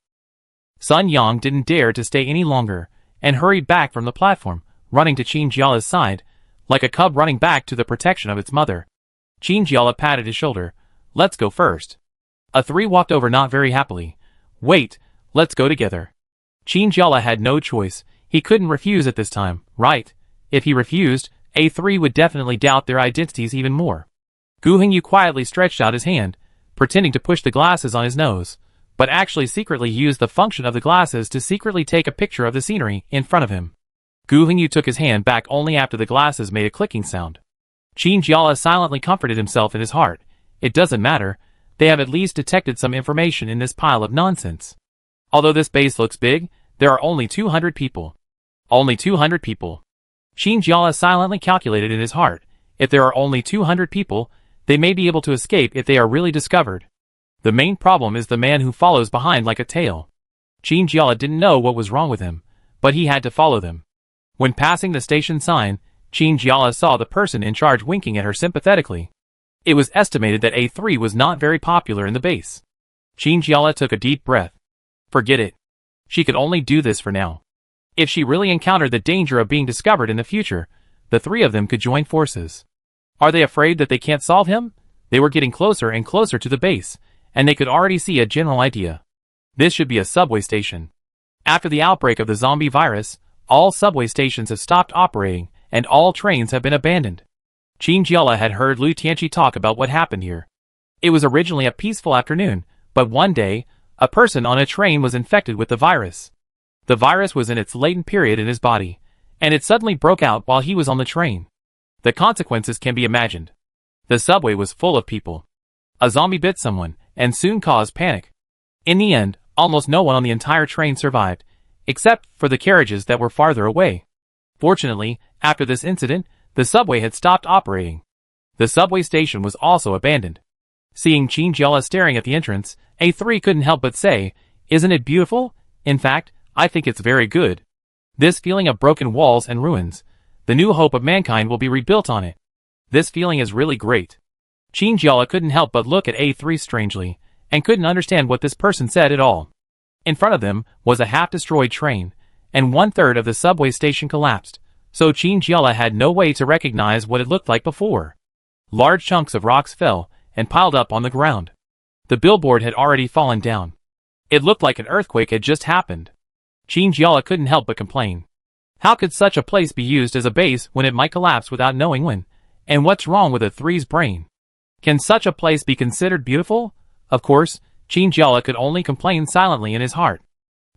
Sun Yang didn't dare to stay any longer, and hurried back from the platform, running to Qinjiala's side, like a cub running back to the protection of its mother. Qinjiala patted his shoulder. Let's go first. A3 walked over not very happily. Wait, let's go together. Qinjiala had no choice. He couldn't refuse at this time, right? If he refused, A3 would definitely doubt their identities even more. Gu Hengyu quietly stretched out his hand, pretending to push the glasses on his nose, but actually secretly used the function of the glasses to secretly take a picture of the scenery in front of him. Gu Hengyu took his hand back only after the glasses made a clicking sound. Qinjiala silently comforted himself in his heart. It doesn't matter, they have at least detected some information in this pile of nonsense. Although this base looks big, there are only 200 people. Only 200 people. Qinjiala silently calculated in his heart. If there are only 200 people, they may be able to escape if they are really discovered. The main problem is the man who follows behind like a tail. Qinjiala didn't know what was wrong with him, but he had to follow them. When passing the station sign, Qinjiala saw the person in charge winking at her sympathetically. It was estimated that A3 was not very popular in the base. Qinjiala took a deep breath. Forget it. She could only do this for now. If she really encountered the danger of being discovered in the future, the three of them could join forces. Are they afraid that they can't solve him? They were getting closer and closer to the base, and they could already see a general idea. This should be a subway station. After the outbreak of the zombie virus, all subway stations have stopped operating, and all trains have been abandoned. Qinjiala had heard Liu Tianqi talk about what happened here. It was originally a peaceful afternoon, but one day, a person on a train was infected with the virus. The virus was in its latent period in his body, and it suddenly broke out while he was on the train. The consequences can be imagined. The subway was full of people. A zombie bit someone, and soon caused panic. In the end, almost no one on the entire train survived, except for the carriages that were farther away. Fortunately, after this incident, the subway had stopped operating. The subway station was also abandoned. Seeing Qinjiala staring at the entrance, A3 couldn't help but say, "Isn't it beautiful? In fact, I think it's very good. This feeling of broken walls and ruins, the new hope of mankind will be rebuilt on it. This feeling is really great." Qinjiala couldn't help but look at A3 strangely, and couldn't understand what this person said at all. In front of them was a half-destroyed train, and 1/3 of the subway station collapsed, so Qinjiala had no way to recognize what it looked like before. Large chunks of rocks fell and piled up on the ground. The billboard had already fallen down. It looked like an earthquake had just happened. Qinjiala couldn't help but complain. How could such a place be used as a base when it might collapse without knowing when? And what's wrong with A3's brain? Can such a place be considered beautiful? Of course, Qinjiala could only complain silently in his heart.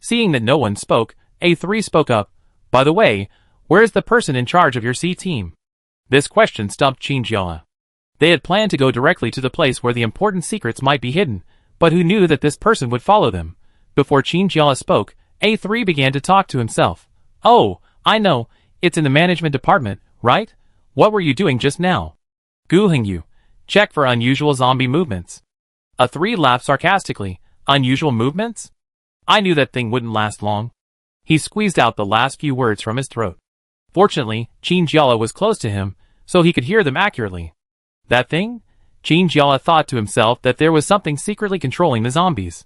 Seeing that no one spoke, A3 spoke up. By the way, where is the person in charge of your C team? This question stumped Qinjiala. They had planned to go directly to the place where the important secrets might be hidden, but who knew that this person would follow them? Before Qinjiala spoke, A3 began to talk to himself. Oh, I know, it's in the management department, right? What were you doing just now? Gu Hengyu. Check for unusual zombie movements. A3 laughed sarcastically. Unusual movements? I knew that thing wouldn't last long. He squeezed out the last few words from his throat. Fortunately, Qin Jiala was close to him, so he could hear them accurately. That thing? Qin Jiala thought to himself that there was something secretly controlling the zombies.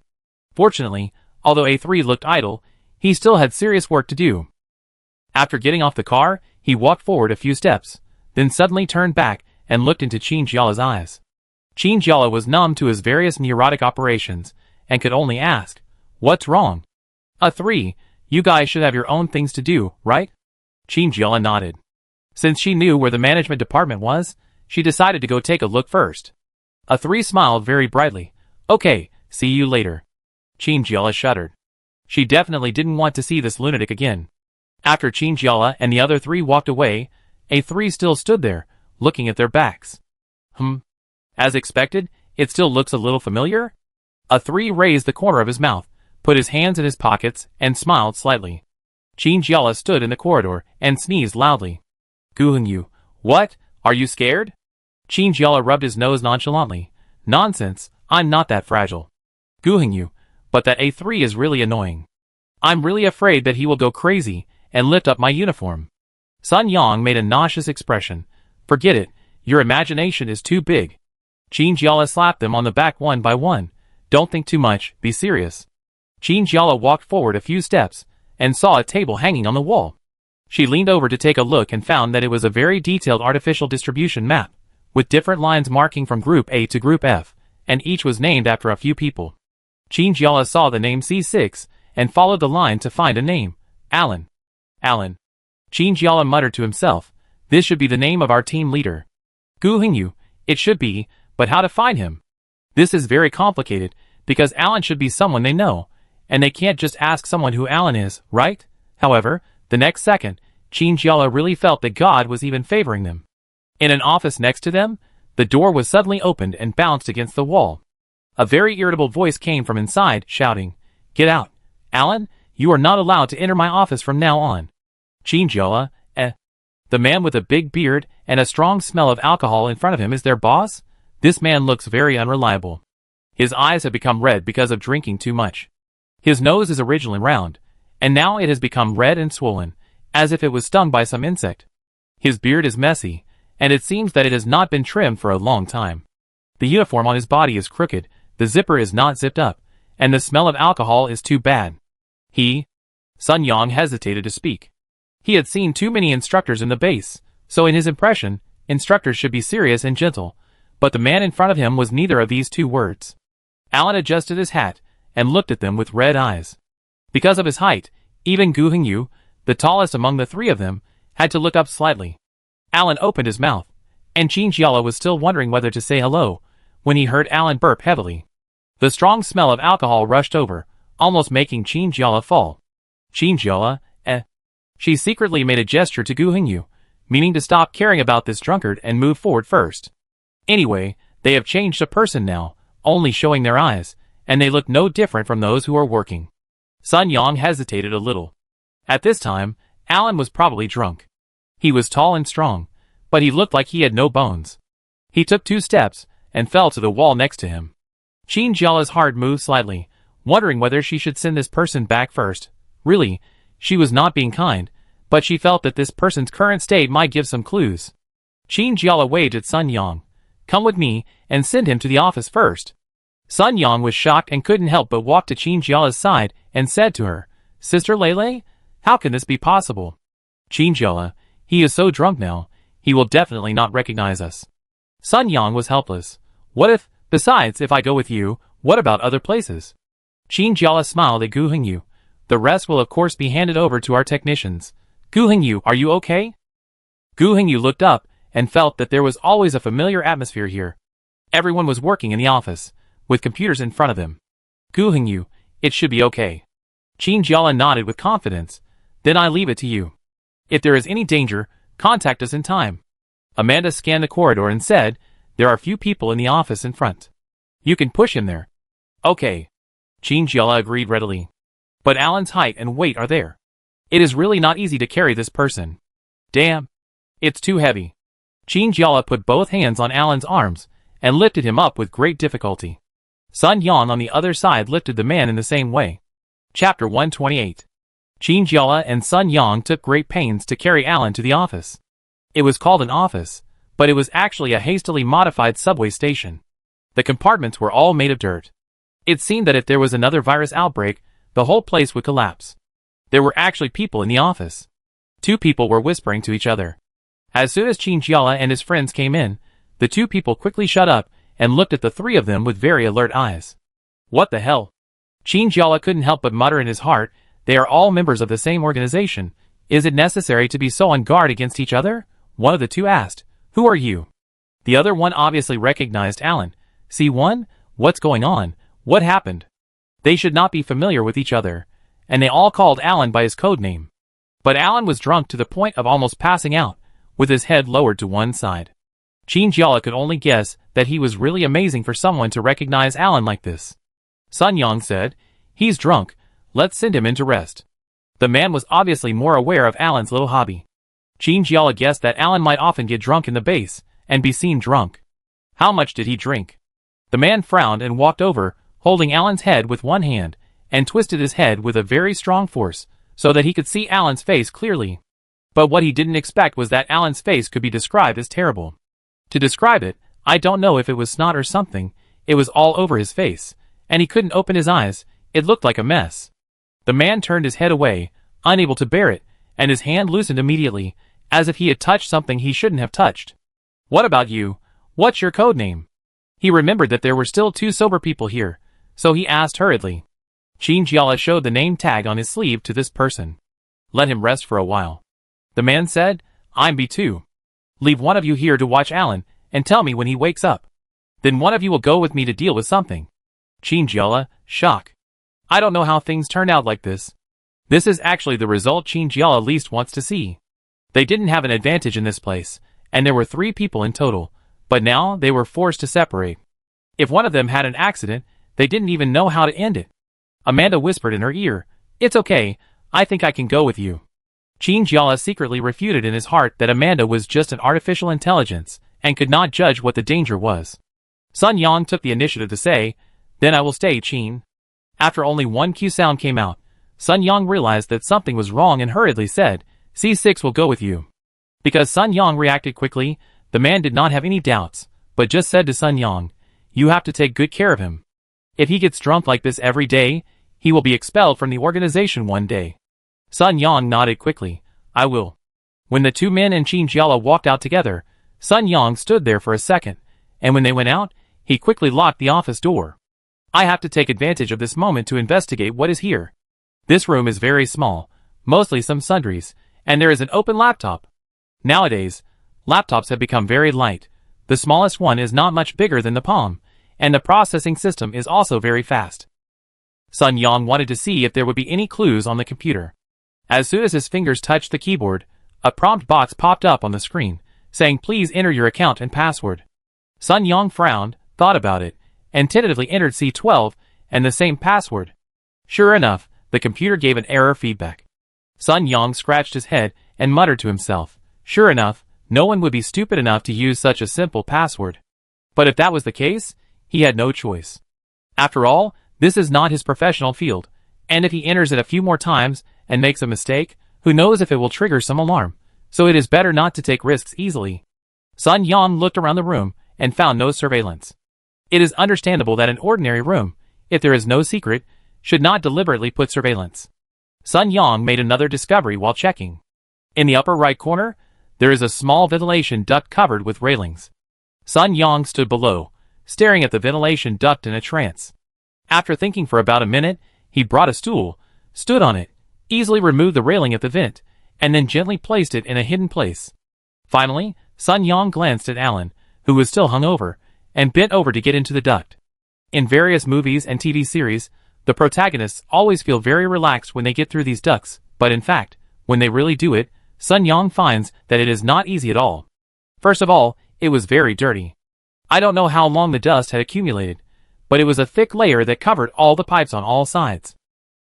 Fortunately, although A3 looked idle, he still had serious work to do. After getting off the car, he walked forward a few steps, then suddenly turned back and looked into Qin Jiala's eyes. Qin Jiala was numb to his various neurotic operations and could only ask, "What's wrong?" A3, you guys should have your own things to do, right? Qin Jiala nodded. Since she knew where the management department was, she decided to go take a look first. A3 smiled very brightly. Okay, see you later. Qin Jiala shuddered. She definitely didn't want to see this lunatic again. After Qin Jiala and the other three walked away, A3 still stood there, looking at their backs. As expected, it still looks a little familiar? A3 raised the corner of his mouth, put his hands in his pockets, and smiled slightly. Qin Jiala stood in the corridor and sneezed loudly. Gu Hengyu, what? Are you scared? Qin Jiala rubbed his nose nonchalantly. Nonsense, I'm not that fragile. Gu Hengyu, but that A3 is really annoying. I'm really afraid that he will go crazy and lift up my uniform. Sun Yang made a nauseous expression. Forget it, your imagination is too big. Qin Jiala slapped them on the back one by one. Don't think too much, be serious. Qin Jiala walked forward a few steps and saw a table hanging on the wall. She leaned over to take a look and found that it was a very detailed artificial distribution map, with different lines marking from Group A to Group F, and each was named after a few people. Qin Jiala saw the name C6 and followed the line to find a name. Alan. Alan. Qin Jiala muttered to himself, this should be the name of our team leader. Gu Hengyu, it should be, but how to find him? This is very complicated, because Alan should be someone they know, and they can't just ask someone who Alan is, right? However, the next second, Qin Jiala really felt that God was even favoring them. In an office next to them, the door was suddenly opened and bounced against the wall. A very irritable voice came from inside, shouting, Get out! Alan, you are not allowed to enter my office from now on. Qin Jiala, The man with a big beard and a strong smell of alcohol in front of him is their boss? This man looks very unreliable. His eyes have become red because of drinking too much. His nose is originally round, and now it has become red and swollen, as if it was stung by some insect. His beard is messy, and it seems that it has not been trimmed for a long time. The uniform on his body is crooked, the zipper is not zipped up, and the smell of alcohol is too bad. Sun Yang hesitated to speak. He had seen too many instructors in the base, so in his impression, instructors should be serious and gentle, but the man in front of him was neither of these two words. Alan adjusted his hat and looked at them with red eyes. Because of his height, even Gu Hengyu, the tallest among the three of them, had to look up slightly. Alan opened his mouth, and Qin Jiala was still wondering whether to say hello, when he heard Alan burp heavily. The strong smell of alcohol rushed over, almost making Qin Jiala fall. Qin Jiala, She secretly made a gesture to Gu Hengyu, meaning to stop caring about this drunkard and move forward first. Anyway, they have changed a person now, only showing their eyes, and they look no different from those who are working. Sun Yang hesitated a little. At this time, Alan was probably drunk. He was tall and strong, but he looked like he had no bones. He took 2 steps and fell to the wall next to him. Qin Jiala's heart moved slightly, wondering whether she should send this person back first. Really, she was not being kind, but she felt that this person's current state might give some clues. Qin Jiala waved at Sun Yang. Come with me and send him to the office first. Sun Yang was shocked and couldn't help but walk to Qin Jiala's side and said to her, Sister Lele, how can this be possible? Qin Jiala, he is so drunk now, he will definitely not recognize us. Sun Yang was helpless. Besides, if I go with you, what about other places? Qin Jiala smiled at Gu Hengyu. The rest will of course be handed over to our technicians. Gu Hengyu, are you okay? Gu Hengyu looked up and felt that there was always a familiar atmosphere here. Everyone was working in the office, with computers in front of them. Gu Hengyu, it should be okay. Qin Jiala nodded with confidence. Then I leave it to you. If there is any danger, contact us in time. Amanda scanned the corridor and said, there are few people in the office in front. You can push him there. Okay. Qin Jiala agreed readily. But Alan's height and weight are there. It is really not easy to carry this person. Damn. It's too heavy. Jinjiala put both hands on Alan's arms and lifted him up with great difficulty. Sun Yang on the other side lifted the man in the same way. Chapter 128. Jinjiala and Sun Yang took great pains to carry Alan to the office. It was called an office, but it was actually a hastily modified subway station. The compartments were all made of dirt. It seemed that if there was another virus outbreak, the whole place would collapse. There were actually people in the office. 2 people were whispering to each other. As soon as Jinjiala and his friends came in, the 2 people quickly shut up and looked at the 3 of them with very alert eyes. What the hell? Jinjiala couldn't help but mutter in his heart, they are all members of the same organization. Is it necessary to be so on guard against each other? One of the 2 asked, who are you? The other one obviously recognized Alan. C1? What's going on? What happened? They should not be familiar with each other, and they all called Alan by his code name. But Alan was drunk to the point of almost passing out, with his head lowered to one side. Jinjiala could only guess that he was really amazing for someone to recognize Alan like this. Sun Yang said, he's drunk, let's send him in to rest. The man was obviously more aware of Alan's little hobby. Jinjiala guessed that Alan might often get drunk in the base, and be seen drunk. How much did he drink? The man frowned and walked over, holding Alan's head with one hand, and twisted his head with a very strong force, so that he could see Alan's face clearly. But what he didn't expect was that Alan's face could be described as terrible. To describe it, I don't know if it was snot or something, it was all over his face, and he couldn't open his eyes, it looked like a mess. The man turned his head away, unable to bear it, and his hand loosened immediately, as if he had touched something he shouldn't have touched. What about you? What's your code name? He remembered that there were still 2 sober people here, so he asked hurriedly. Jinjiala showed the name tag on his sleeve to this person. Let him rest for a while. The man said, I'm B2. Leave one of you here to watch Alan, and tell me when he wakes up. Then one of you will go with me to deal with something. Jinjiala, shock. I don't know how things turned out like this. This is actually the result Jinjiala least wants to see. They didn't have an advantage in this place, and there were 3 people in total, but now they were forced to separate. If one of them had an accident, they didn't even know how to end it. Amanda whispered in her ear, it's okay, I think I can go with you. Jinjiala secretly refuted in his heart that Amanda was just an artificial intelligence, and could not judge what the danger was. Sun Yang took the initiative to say, then I will stay, Chin. After only one Q sound came out, Sun Yang realized that something was wrong and hurriedly said, C6 will go with you. Because Sun Yang reacted quickly, the man did not have any doubts, but just said to Sun Yang, you have to take good care of him. If he gets drunk like this every day, he will be expelled from the organization one day. Sun Yang nodded quickly, I will. When the 2 men and Jinjiala walked out together, Sun Yang stood there for a second, and when they went out, he quickly locked the office door. I have to take advantage of this moment to investigate what is here. This room is very small, mostly some sundries, and there is an open laptop. Nowadays, laptops have become very light. The smallest one is not much bigger than the palm, and the processing system is also very fast. Sun Yang wanted to see if there would be any clues on the computer. As soon as his fingers touched the keyboard, a prompt box popped up on the screen, saying please enter your account and password. Sun Yang frowned, thought about it, and tentatively entered C12 and the same password. Sure enough, the computer gave an error feedback. Sun Yang scratched his head and muttered to himself, sure enough, no one would be stupid enough to use such a simple password. But if that was the case, he had no choice. After all, this is not his professional field, and if he enters it a few more times and makes a mistake, who knows if it will trigger some alarm, so it is better not to take risks easily. Sun Yang looked around the room and found no surveillance. It is understandable that an ordinary room, if there is no secret, should not deliberately put surveillance. Sun Yang made another discovery while checking. In the upper right corner, there is a small ventilation duct covered with railings. Sun Yang stood below, staring at the ventilation duct in a trance. After thinking for about a minute, he brought a stool, stood on it, easily removed the railing at the vent, and then gently placed it in a hidden place. Finally, Sun Yang glanced at Alan, who was still hungover, and bent over to get into the duct. In various movies and TV series, the protagonists always feel very relaxed when they get through these ducts, but in fact, when they really do it, Sun Yang finds that it is not easy at all. First of all, it was very dirty. I don't know how long the dust had accumulated, but it was a thick layer that covered all the pipes on all sides.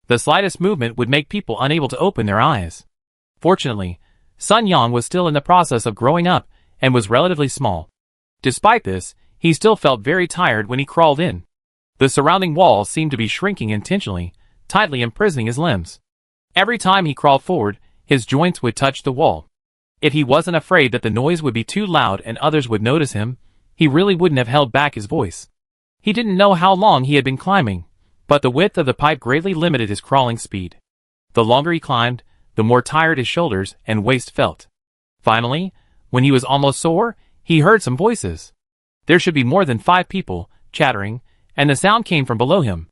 The slightest movement would make people unable to open their eyes. Fortunately, Sun Yang was still in the process of growing up and was relatively small. Despite this, he still felt very tired when he crawled in. The surrounding walls seemed to be shrinking intentionally, tightly imprisoning his limbs. Every time he crawled forward, his joints would touch the wall. If he wasn't afraid that the noise would be too loud and others would notice him, he really wouldn't have held back his voice. He didn't know how long he had been climbing, but the width of the pipe greatly limited his crawling speed. The longer he climbed, the more tired his shoulders and waist felt. Finally, when he was almost sore, he heard some voices. There should be more than 5 people, chattering, and the sound came from below him.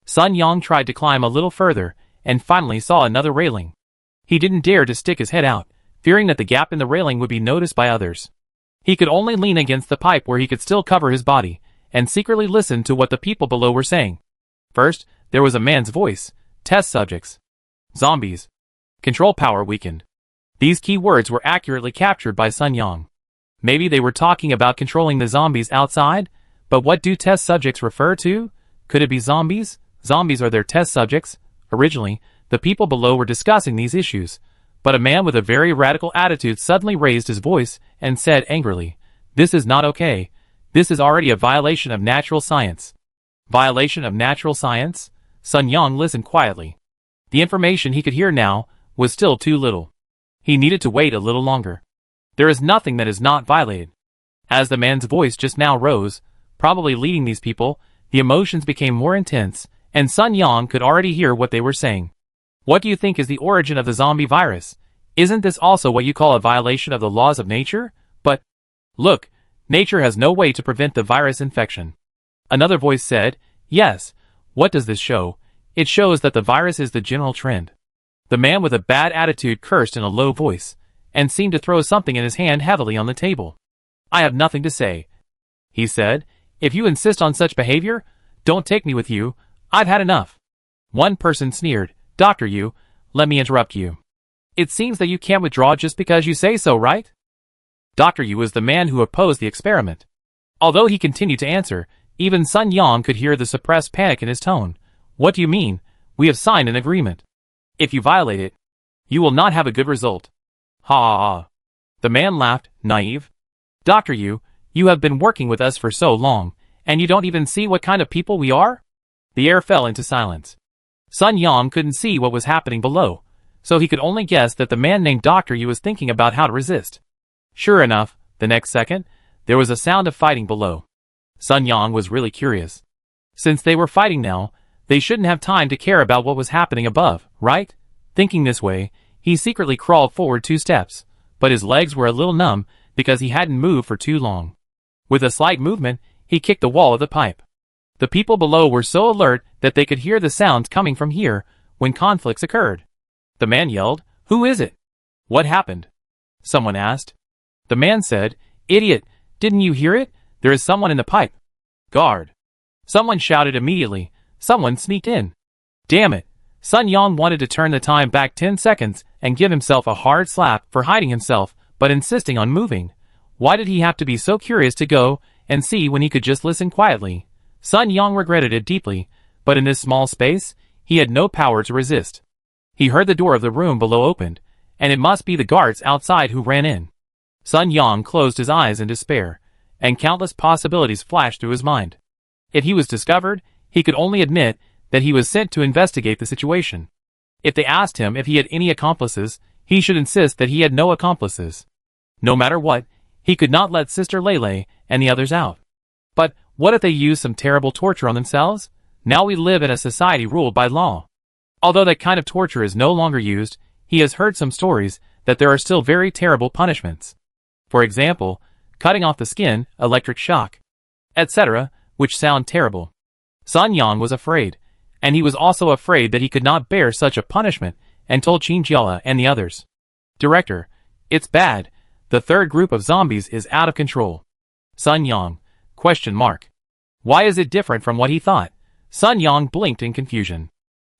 Sun Yang tried to climb a little further, and finally saw another railing. He didn't dare to stick his head out, fearing that the gap in the railing would be noticed by others. He could only lean against the pipe where he could still cover his body, and secretly listen to what the people below were saying. First, there was a man's voice. Test subjects. Zombies. Control power weakened. These key words were accurately captured by Sun Yang. Maybe they were talking about controlling the zombies outside, but what do test subjects refer to? Could it be zombies? Zombies are their test subjects. Originally, the people below were discussing these issues, but a man with a very radical attitude suddenly raised his voice and said angrily, "This is not okay. This is already a violation of natural science." Violation of natural science? Sun Yang listened quietly. The information he could hear now was still too little. He needed to wait a little longer. There is nothing that is not violated. As the man's voice just now rose, probably leading these people, the emotions became more intense, and Sun Yang could already hear what they were saying. What do you think is the origin of the zombie virus? Isn't this also what you call a violation of the laws of nature? But, look, nature has no way to prevent the virus infection. Another voice said, "Yes, what does this show? It shows that the virus is the general trend." The man with a bad attitude cursed in a low voice, and seemed to throw something in his hand heavily on the table. "I have nothing to say," he said. "If you insist on such behavior, don't take me with you. I've had enough." One person sneered, "Dr. Yu, let me interrupt you. It seems that you can't withdraw just because you say so, right?" Dr. Yu was the man who opposed the experiment. Although he continued to answer, even Sun Yang could hear the suppressed panic in his tone. "What do you mean? We have signed an agreement. If you violate it, you will not have a good result." "Ha ha ha." The man laughed, naive. "Dr. Yu, you have been working with us for so long, and you don't even see what kind of people we are?" The air fell into silence. Sun Yang couldn't see what was happening below, so he could only guess that the man named Dr. Yu was thinking about how to resist. Sure enough, the next second, there was a sound of fighting below. Sun Yang was really curious. Since they were fighting now, they shouldn't have time to care about what was happening above, right? Thinking this way, he secretly crawled forward 2 steps, but his legs were a little numb because he hadn't moved for too long. With a slight movement, he kicked the wall of the pipe. The people below were so alert that they could hear the sounds coming from here when conflicts occurred. The man yelled, "Who is it? What happened?" Someone asked. The man said, "Idiot, didn't you hear it? There is someone in the pipe." "Guard." Someone shouted immediately. Someone sneaked in. Damn it. Sun Yang wanted to turn the time back 10 seconds and give himself a hard slap for hiding himself, but insisting on moving. Why did he have to be so curious to go and see when he could just listen quietly? Sun Yang regretted it deeply, but in this small space, he had no power to resist. He heard the door of the room below opened, and it must be the guards outside who ran in. Sun Yang closed his eyes in despair, and countless possibilities flashed through his mind. If he was discovered, he could only admit that he was sent to investigate the situation. If they asked him if he had any accomplices, he should insist that he had no accomplices. No matter what, he could not let Sister Lele and the others out. But what if they used some terrible torture on themselves? Now we live in a society ruled by law. Although that kind of torture is no longer used, he has heard some stories that there are still very terrible punishments. For example, cutting off the skin, electric shock, etc., which sound terrible. Sun Yang was afraid, and he was also afraid that he could not bear such a punishment, and told Qinjiala and the others. "Director, it's bad. The third group of zombies is out of control." Sun Yang? Why is it different from what he thought? Sun Yang blinked in confusion.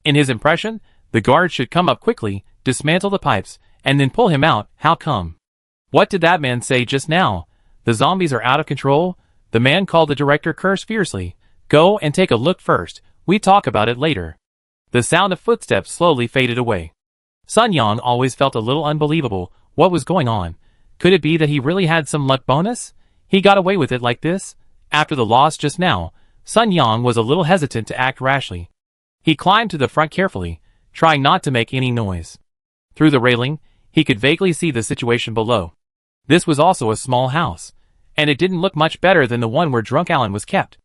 In his impression, the guards should come up quickly, dismantle the pipes, and then pull him out. How come? What did that man say just now? The zombies are out of control? The man called the director cursed fiercely. "Go and take a look first. We talk about it later." The sound of footsteps slowly faded away. Sun Yang always felt a little unbelievable. What was going on? Could it be that he really had some luck bonus? He got away with it like this? After the loss just now, Sun Yang was a little hesitant to act rashly. He climbed to the front carefully, trying not to make any noise. Through the railing, he could vaguely see the situation below. This was also a small house, and it didn't look much better than the one where Drunk Alan was kept.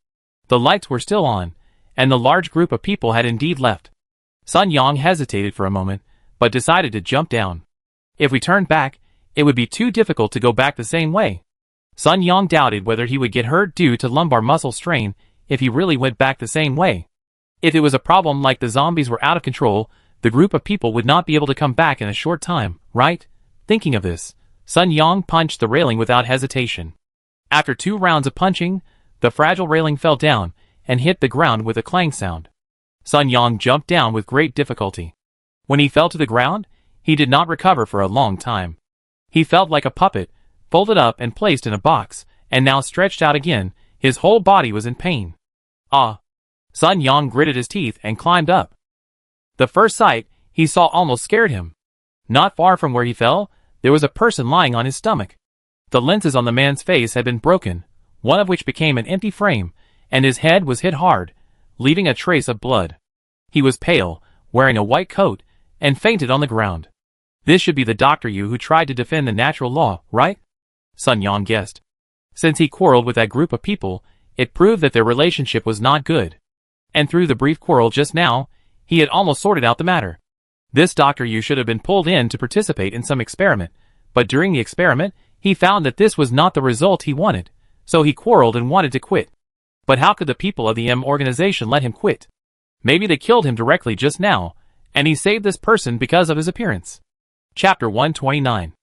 The lights were still on, and the large group of people had indeed left. Sun Yang hesitated for a moment, but decided to jump down. If we turned back, it would be too difficult to go back the same way. Sun Yang doubted whether he would get hurt due to lumbar muscle strain if he really went back the same way. If it was a problem like the zombies were out of control, the group of people would not be able to come back in a short time, right? Thinking of this, Sun Yang punched the railing without hesitation. After 2 rounds of punching, the fragile railing fell down and hit the ground with a clang sound. Sun Yang jumped down with great difficulty. When he fell to the ground, he did not recover for a long time. He felt like a puppet, folded up and placed in a box, and now stretched out again. His whole body was in pain. Ah! Sun Yang gritted his teeth and climbed up. The first sight he saw almost scared him. Not far from where he fell, there was a person lying on his stomach. The lenses on the man's face had been broken, one of which became an empty frame, and his head was hit hard, leaving a trace of blood. He was pale, wearing a white coat, and fainted on the ground. This should be the Dr. Yu who tried to defend the natural law, right? Sun Yang guessed. Since he quarreled with that group of people, it proved that their relationship was not good. And through the brief quarrel just now, he had almost sorted out the matter. This Dr. Yu should have been pulled in to participate in some experiment, but during the experiment, he found that this was not the result he wanted, so he quarreled and wanted to quit. But how could the people of the M organization let him quit? Maybe they killed him directly just now, and he saved this person because of his appearance. Chapter 129.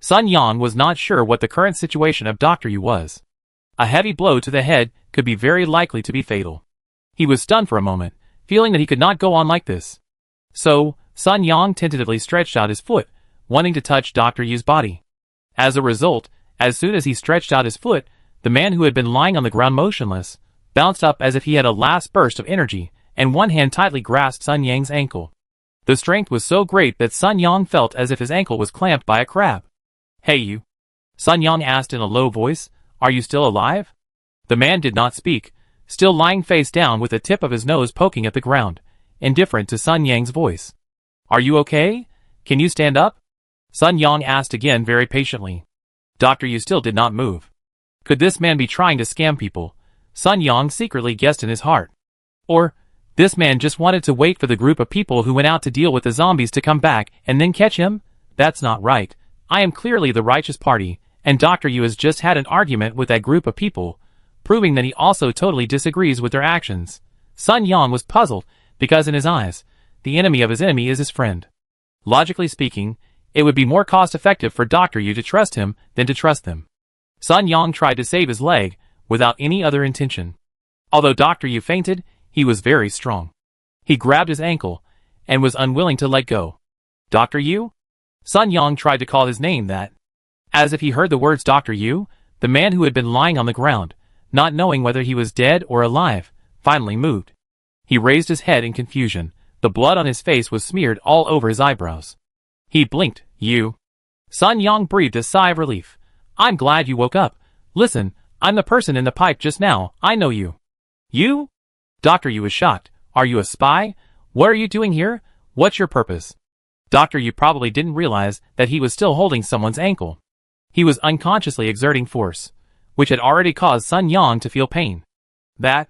Sun Yang was not sure what the current situation of Dr. Yu was. A heavy blow to the head could be very likely to be fatal. He was stunned for a moment, feeling that he could not go on like this. So, Sun Yang tentatively stretched out his foot, wanting to touch Dr. Yu's body. As a result, as soon as he stretched out his foot, the man who had been lying on the ground motionless, bounced up as if he had a last burst of energy, and one hand tightly grasped Sun Yang's ankle. The strength was so great that Sun Yang felt as if his ankle was clamped by a crab. "Hey you," Sun Yang asked in a low voice, "are you still alive?" The man did not speak, still lying face down with the tip of his nose poking at the ground, indifferent to Sun Yang's voice. "Are you okay? Can you stand up?" Sun Yang asked again very patiently. Dr. Yu still did not move. Could this man be trying to scam people? Sun Yang secretly guessed in his heart. Or, this man just wanted to wait for the group of people who went out to deal with the zombies to come back and then catch him? That's not right. I am clearly the righteous party, and Dr. Yu has just had an argument with that group of people, proving that he also totally disagrees with their actions. Sun Yang was puzzled, because in his eyes, the enemy of his enemy is his friend. Logically speaking, it would be more cost-effective for Dr. Yu to trust him than to trust them. Sun Yang tried to save his leg, without any other intention. Although Dr. Yu fainted, he was very strong. He grabbed his ankle, and was unwilling to let go. "Dr. Yu?" Sun Yang tried to call his name that. As if he heard the words Dr. Yu, the man who had been lying on the ground, not knowing whether he was dead or alive, finally moved. He raised his head in confusion. The blood on his face was smeared all over his eyebrows. He blinked. "You?" Sun Yang breathed a sigh of relief. "I'm glad you woke up. Listen, I'm the person in the pipe just now. I know you." "You?" Dr. Yu was shocked. "Are you a spy? What are you doing here? What's your purpose?" Dr. Yu probably didn't realize that he was still holding someone's ankle. He was unconsciously exerting force, which had already caused Sun Yang to feel pain. That?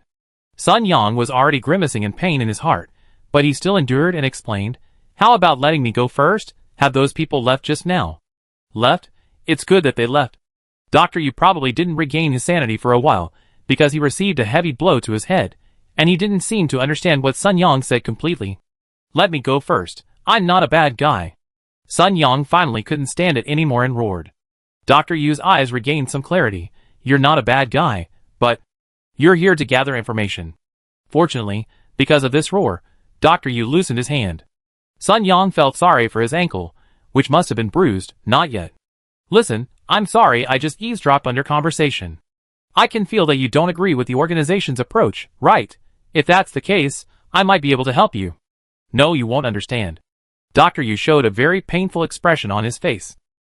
Sun Yang was already grimacing in pain in his heart, but he still endured and explained, "How about letting me go first? Have those people left just now?" "Left? It's good that they left." Dr. Yu probably didn't regain his sanity for a while, because he received a heavy blow to his head, and he didn't seem to understand what Sun Yang said completely. "Let me go first. I'm not a bad guy." Sun Yang finally couldn't stand it anymore and roared. Dr. Yu's eyes regained some clarity. "You're not a bad guy, but you're here to gather information." Fortunately, because of this roar, Dr. Yu loosened his hand. Sun Yang felt sorry for his ankle, which must have been bruised. "Not yet. Listen, I'm sorry I just eavesdropped on your conversation. I can feel that you don't agree with the organization's approach, right? If that's the case, I might be able to help you." No, you won't understand. Dr. Yu showed a very painful expression on his face.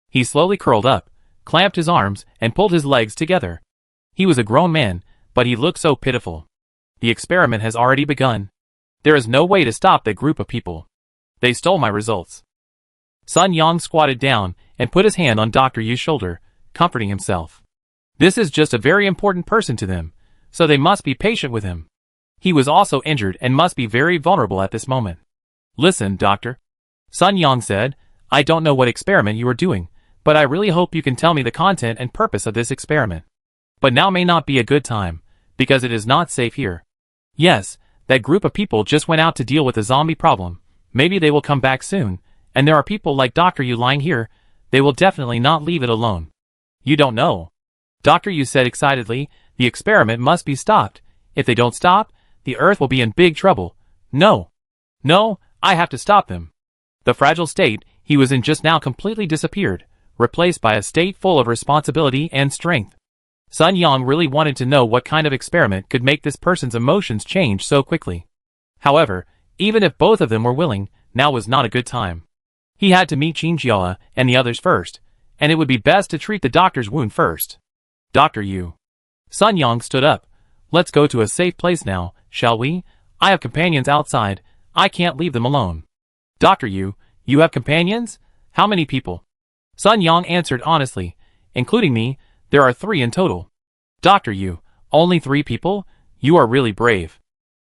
He slowly curled up, clamped his arms, and pulled his legs together. He was a grown man, but he looked so pitiful. The experiment has already begun. There is no way to stop that group of people. They stole my results. Sun Yang squatted down and put his hand on Dr. Yu's shoulder, comforting himself. This is just a very important person to them, so they must be patient with him. He was also injured and must be very vulnerable at this moment. Listen, doctor. Sun Yang said, I don't know what experiment you are doing, but I really hope you can tell me the content and purpose of this experiment. But now may not be a good time, because it is not safe here. Yes, that group of people just went out to deal with the zombie problem. Maybe they will come back soon, and there are people like Dr. Yu lying here. They will definitely not leave it alone. You don't know. Dr. Yu said excitedly, the experiment must be stopped. If they don't stop, the Earth will be in big trouble. No. No, I have to stop them. The fragile state he was in just now completely disappeared, replaced by a state full of responsibility and strength. Sun Yang really wanted to know what kind of experiment could make this person's emotions change so quickly. However, even if both of them were willing, now was not a good time. He had to meet Jinjiao and the others first, and it would be best to treat the doctor's wound first. Dr. Yu. Sun Yang stood up. Let's go to a safe place now, shall we? I have companions outside. I can't leave them alone. Dr. Yu, you have companions? How many people? Sun Yang answered honestly. Including me, there are 3 in total. Dr. Yu, only 3 people? You are really brave.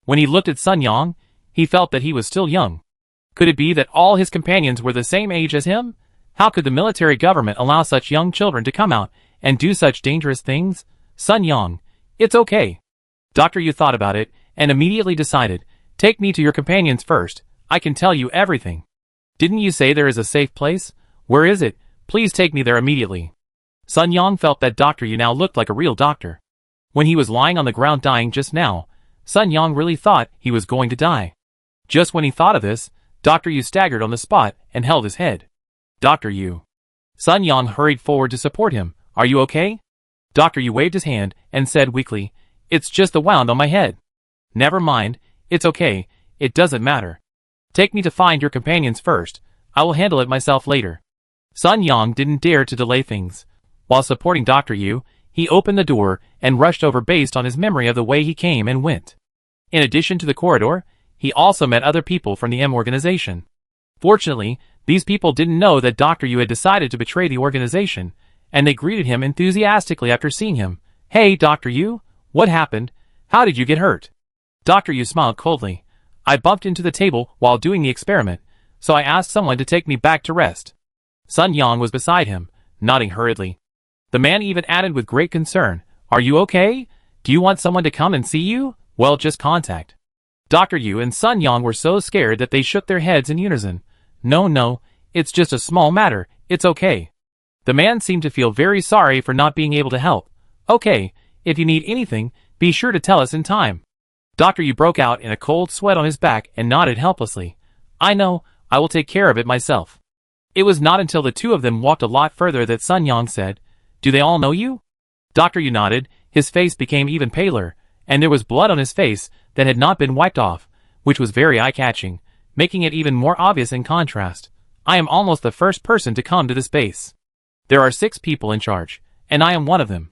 When he looked at Sun Yang, he felt that he was still young. Could it be that all his companions were the same age as him? How could the military government allow such young children to come out and do such dangerous things? Sun Yang, it's okay. Dr. Yu thought about it and immediately decided, take me to your companions first. I can tell you everything. Didn't you say there is a safe place? Where is it? Please take me there immediately. Sun Yang felt that Dr. Yu now looked like a real doctor. When he was lying on the ground dying just now, Sun Yang really thought he was going to die. Just when he thought of this, Dr. Yu staggered on the spot and held his head. Dr. Yu. Sun Yang hurried forward to support him. Are you okay? Dr. Yu waved his hand and said weakly, it's just a wound on my head. Never mind, it's okay, it doesn't matter. Take me to find your companions first. I will handle it myself later. Sun Yang didn't dare to delay things. While supporting Dr. Yu, he opened the door and rushed over based on his memory of the way he came and went. In addition to the corridor, he also met other people from the M organization. Fortunately, these people didn't know that Dr. Yu had decided to betray the organization, and they greeted him enthusiastically after seeing him. Hey, Dr. Yu, what happened? How did you get hurt? Dr. Yu smiled coldly. I bumped into the table while doing the experiment, so I asked someone to take me back to rest. Sun Yang was beside him, nodding hurriedly. The man even added with great concern, are you okay? Do you want someone to come and see you? Well, just contact. Dr. Yu and Sun Yang were so scared that they shook their heads in unison. No, it's just a small matter, it's okay. The man seemed to feel very sorry for not being able to help. Okay, if you need anything, be sure to tell us in time. Dr. Yu broke out in a cold sweat on his back and nodded helplessly. I know, I will take care of it myself. It was not until the two of them walked a lot further that Sun Yang said, do they all know you? Dr. Yu nodded, his face became even paler, and there was blood on his face that had not been wiped off, which was very eye-catching, making it even more obvious in contrast. I am almost the first person to come to this base. There are 6 people in charge, and I am one of them.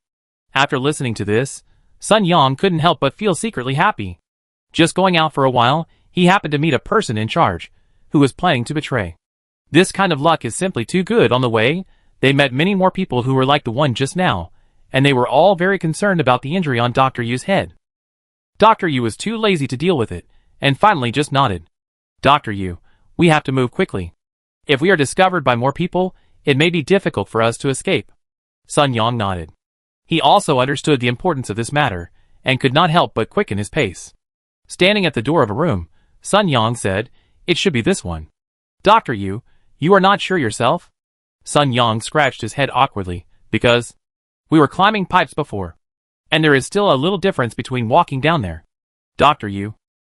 After listening to this, Sun Yang couldn't help but feel secretly happy. Just going out for a while, he happened to meet a person in charge, who was planning to betray. This kind of luck is simply too good. On the way, they met many more people who were like the one just now, and they were all very concerned about the injury on Dr. Yu's head. Dr. Yu was too lazy to deal with it, and finally just nodded. Dr. Yu, we have to move quickly. If we are discovered by more people, it may be difficult for us to escape. Sun Yang nodded. He also understood the importance of this matter, and could not help but quicken his pace. Standing at the door of a room, Sun Yang said, it should be this one. Dr. Yu, you are not sure yourself? Sun Yang scratched his head awkwardly, because we were climbing pipes before, and there is still a little difference between walking down there. Dr. Yu,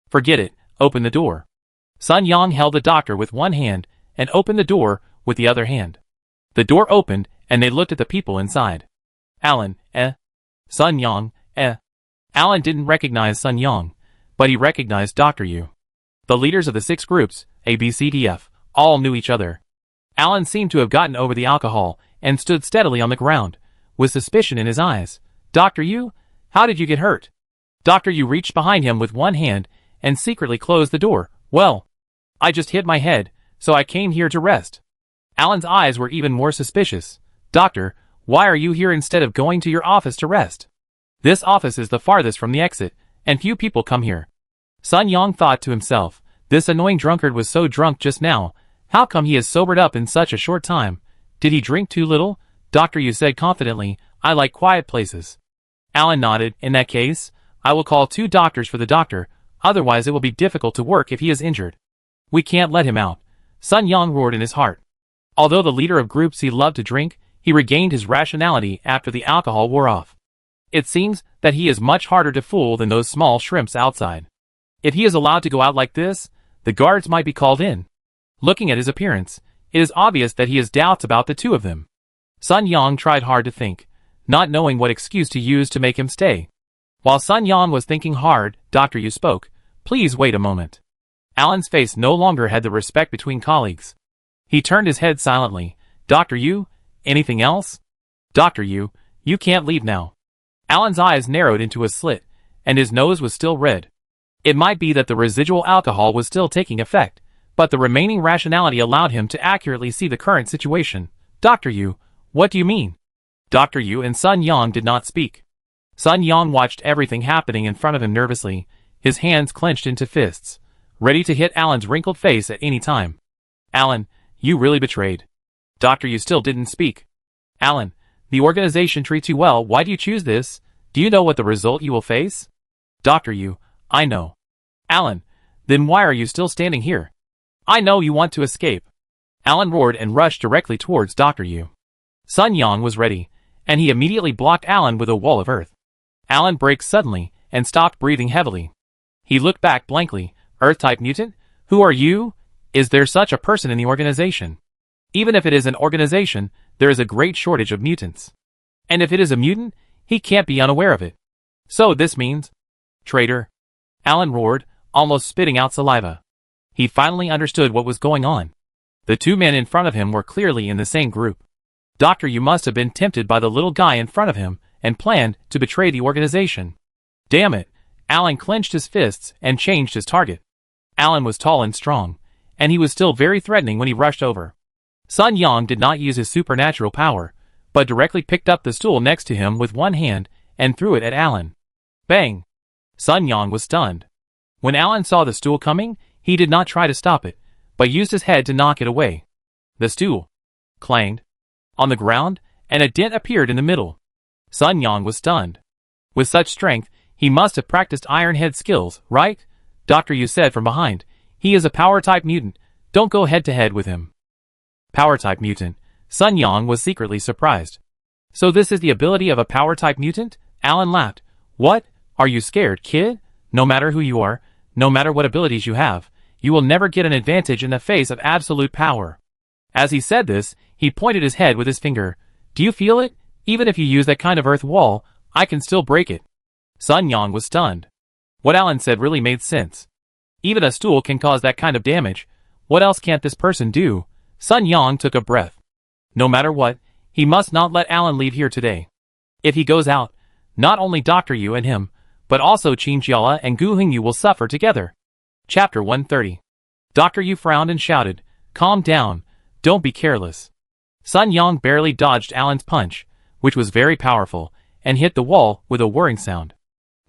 forget it, open the door. Sun Yang held the doctor with one hand and opened the door with the other hand. The door opened and they looked at the people inside. Alan, Sun Yang, Alan didn't recognize Sun Yang, but he recognized Dr. Yu. The leaders of the 6 groups, A, B, C, D, F, all knew each other. Alan seemed to have gotten over the alcohol and stood steadily on the ground, with suspicion in his eyes. Dr. Yu, how did you get hurt? Dr. Yu reached behind him with one hand and secretly closed the door. Well, I just hit my head, so I came here to rest. Alan's eyes were even more suspicious. Doctor, why are you here instead of going to your office to rest? This office is the farthest from the exit, and few people come here. Sun Yang thought to himself, this annoying drunkard was so drunk just now. How come he has sobered up in such a short time? Did he drink too little? Dr. Yu said confidently, I like quiet places. Alan nodded. In that case, I will call 2 doctors for the doctor, otherwise it will be difficult to work if he is injured. We can't let him out. Sun Yang roared in his heart. Although the leader of groups he loved to drink, he regained his rationality after the alcohol wore off. It seems that he is much harder to fool than those small shrimps outside. If he is allowed to go out like this, the guards might be called in. Looking at his appearance, it is obvious that he has doubts about the 2 of them. Sun Yang tried hard to think, not knowing what excuse to use to make him stay. While Sun Yang was thinking hard, Dr. Yu spoke. Please wait a moment. Alan's face no longer had the respect between colleagues. He turned his head silently. Dr. Yu, anything else? Dr. Yu, you can't leave now. Alan's eyes narrowed into a slit, and his nose was still red. It might be that the residual alcohol was still taking effect, but the remaining rationality allowed him to accurately see the current situation. Dr. Yu, what do you mean? Dr. Yu and Sun Yang did not speak. Sun Yang watched everything happening in front of him nervously, his hands clenched into fists, ready to hit Alan's wrinkled face at any time. Alan, you really betrayed. Dr. Yu still didn't speak. Alan, the organization treats you well. Why do you choose this? Do you know what the result you will face? Dr. Yu, I know. Alan, then why are you still standing here? I know you want to escape. Alan roared and rushed directly towards Dr. Yu. Sun Yang was ready, and he immediately blocked Alan with a wall of earth. Alan braked suddenly and stopped breathing heavily. He looked back blankly. Earth-type mutant? Who are you? Is there such a person in the organization? Even if it is an organization, there is a great shortage of mutants. And if it is a mutant, he can't be unaware of it. So this means... Traitor. Alan roared, almost spitting out saliva. He finally understood what was going on. The 2 men in front of him were clearly in the same group. Dr. Yu must have been tempted by the little guy in front of him and planned to betray the organization. Damn it! Alan clenched his fists and changed his target. Alan was tall and strong, and he was still very threatening when he rushed over. Sun Yang did not use his supernatural power, but directly picked up the stool next to him with one hand and threw it at Alan. Bang! Sun Yang was stunned. When Alan saw the stool coming, he did not try to stop it, but used his head to knock it away. The stool clanged on the ground, and a dent appeared in the middle. Sun Yang was stunned. With such strength, he must have practiced Iron Head skills, right? Dr. Yu said from behind. He is a power-type mutant. Don't go head-to-head with him. Power-type mutant. Sun Yang was secretly surprised. So this is the ability of a power-type mutant? Alan laughed. What? Are you scared, kid? No matter who you are, no matter what abilities you have, you will never get an advantage in the face of absolute power. As he said this, he pointed his head with his finger. Do you feel it? Even if you use that kind of earth wall, I can still break it. Sun Yang was stunned. What Alan said really made sense. Even a stool can cause that kind of damage. What else can't this person do? Sun Yang took a breath. No matter what, he must not let Alan leave here today. If he goes out, not only Dr. Yu and him, but also Qin Jiala and Gu Hingyu will suffer together. Chapter 130. Dr. Yu frowned and shouted, Calm down, don't be careless. Sun Yang barely dodged Alan's punch, which was very powerful, and hit the wall with a whirring sound.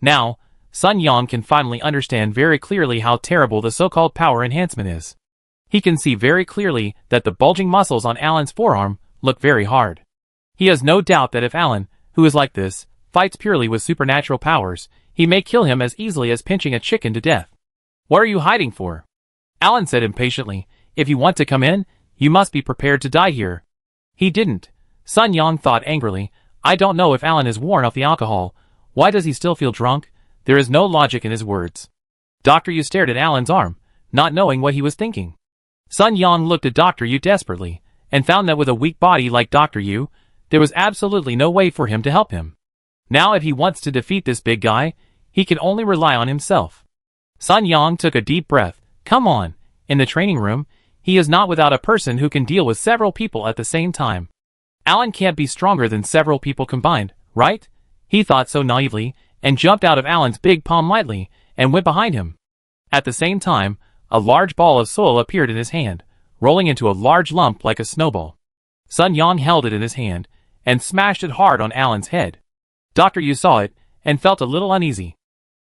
Now, Sun Yang can finally understand very clearly how terrible the so-called power enhancement is. He can see very clearly that the bulging muscles on Alan's forearm look very hard. He has no doubt that if Alan, who is like this, fights purely with supernatural powers, he may kill him as easily as pinching a chicken to death. What are you hiding for? Alan said impatiently. If you want to come in, you must be prepared to die here. He didn't. Sun Yang thought angrily. I don't know if Alan has worn off the alcohol. Why does he still feel drunk? There is no logic in his words. Dr. Yu stared at Alan's arm, not knowing what he was thinking. Sun Yang looked at Dr. Yu desperately, and found that with a weak body like Dr. Yu, there was absolutely no way for him to help him. Now if he wants to defeat this big guy, he can only rely on himself. Sun Yang took a deep breath. Come on, in the training room, he is not without a person who can deal with several people at the same time. Alan can't be stronger than several people combined, right? He thought so naively, and jumped out of Alan's big palm lightly, and went behind him. At the same time, a large ball of soil appeared in his hand, rolling into a large lump like a snowball. Sun Yang held it in his hand, and smashed it hard on Alan's head. Dr. Yu saw it, and felt a little uneasy.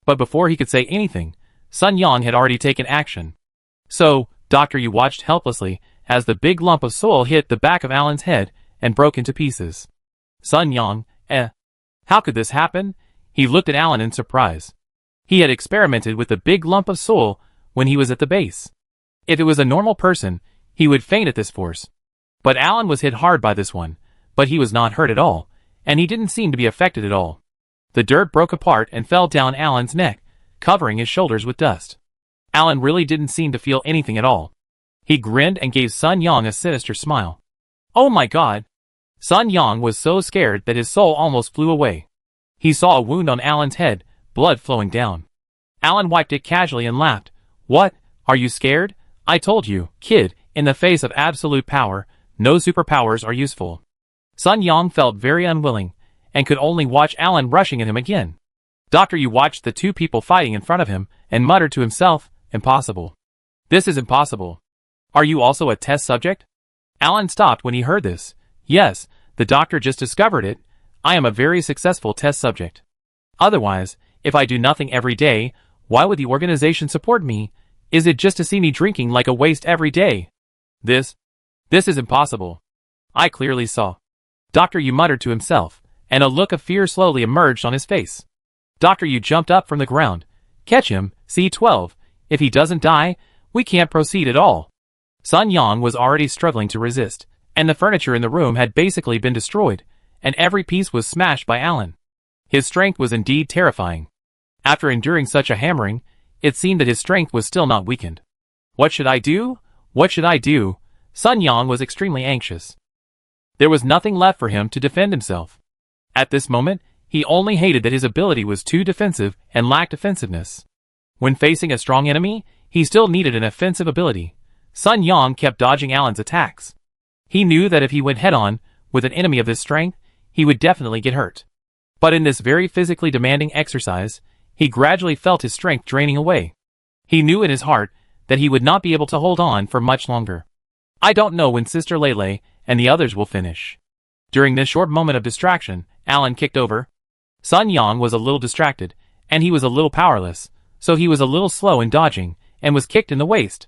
But before he could say anything, Sun Yang had already taken action. So, Dr. Yu watched helplessly as the big lump of soil hit the back of Alan's head and broke into pieces. Sun Yang, how could this happen? He looked at Alan in surprise. He had experimented with the big lump of soil when he was at the base. If it was a normal person, he would faint at this force. But Alan was hit hard by this one, but he was not hurt at all, and he didn't seem to be affected at all. The dirt broke apart and fell down Alan's neck, covering his shoulders with dust. Alan really didn't seem to feel anything at all. He grinned and gave Sun Yang a sinister smile. Oh my God! Sun Yang was so scared that his soul almost flew away. He saw a wound on Alan's head, blood flowing down. Alan wiped it casually and laughed. What? Are you scared? I told you, kid, in the face of absolute power, no superpowers are useful. Sun Yang felt very unwilling, and could only watch Alan rushing at him again. Dr. Yu watched the two people fighting in front of him, and muttered to himself, impossible. This is impossible. Are you also a test subject? Alan stopped when he heard this. Yes, the doctor just discovered it. I am a very successful test subject. Otherwise, if I do nothing every day, why would the organization support me? Is it just to see me drinking like a waste every day? This is impossible. I clearly saw. Dr. Yu muttered to himself, and a look of fear slowly emerged on his face. Dr. Yu jumped up from the ground. Catch him, C12. If he doesn't die, we can't proceed at all. Sun Yang was already struggling to resist, and the furniture in the room had basically been destroyed, and every piece was smashed by Alan. His strength was indeed terrifying. After enduring such a hammering, it seemed that his strength was still not weakened. What should I do? What should I do? Sun Yang was extremely anxious. There was nothing left for him to defend himself. At this moment, he only hated that his ability was too defensive and lacked offensiveness. When facing a strong enemy, he still needed an offensive ability. Sun Yang kept dodging Alan's attacks. He knew that if he went head-on with an enemy of this strength, he would definitely get hurt. But in this very physically demanding exercise, he gradually felt his strength draining away. He knew in his heart that he would not be able to hold on for much longer. I don't know when Sister Lele and the others will finish. During this short moment of distraction, Alan kicked over. Sun Yang was a little distracted, and he was a little powerless, so he was a little slow in dodging, and was kicked in the waist.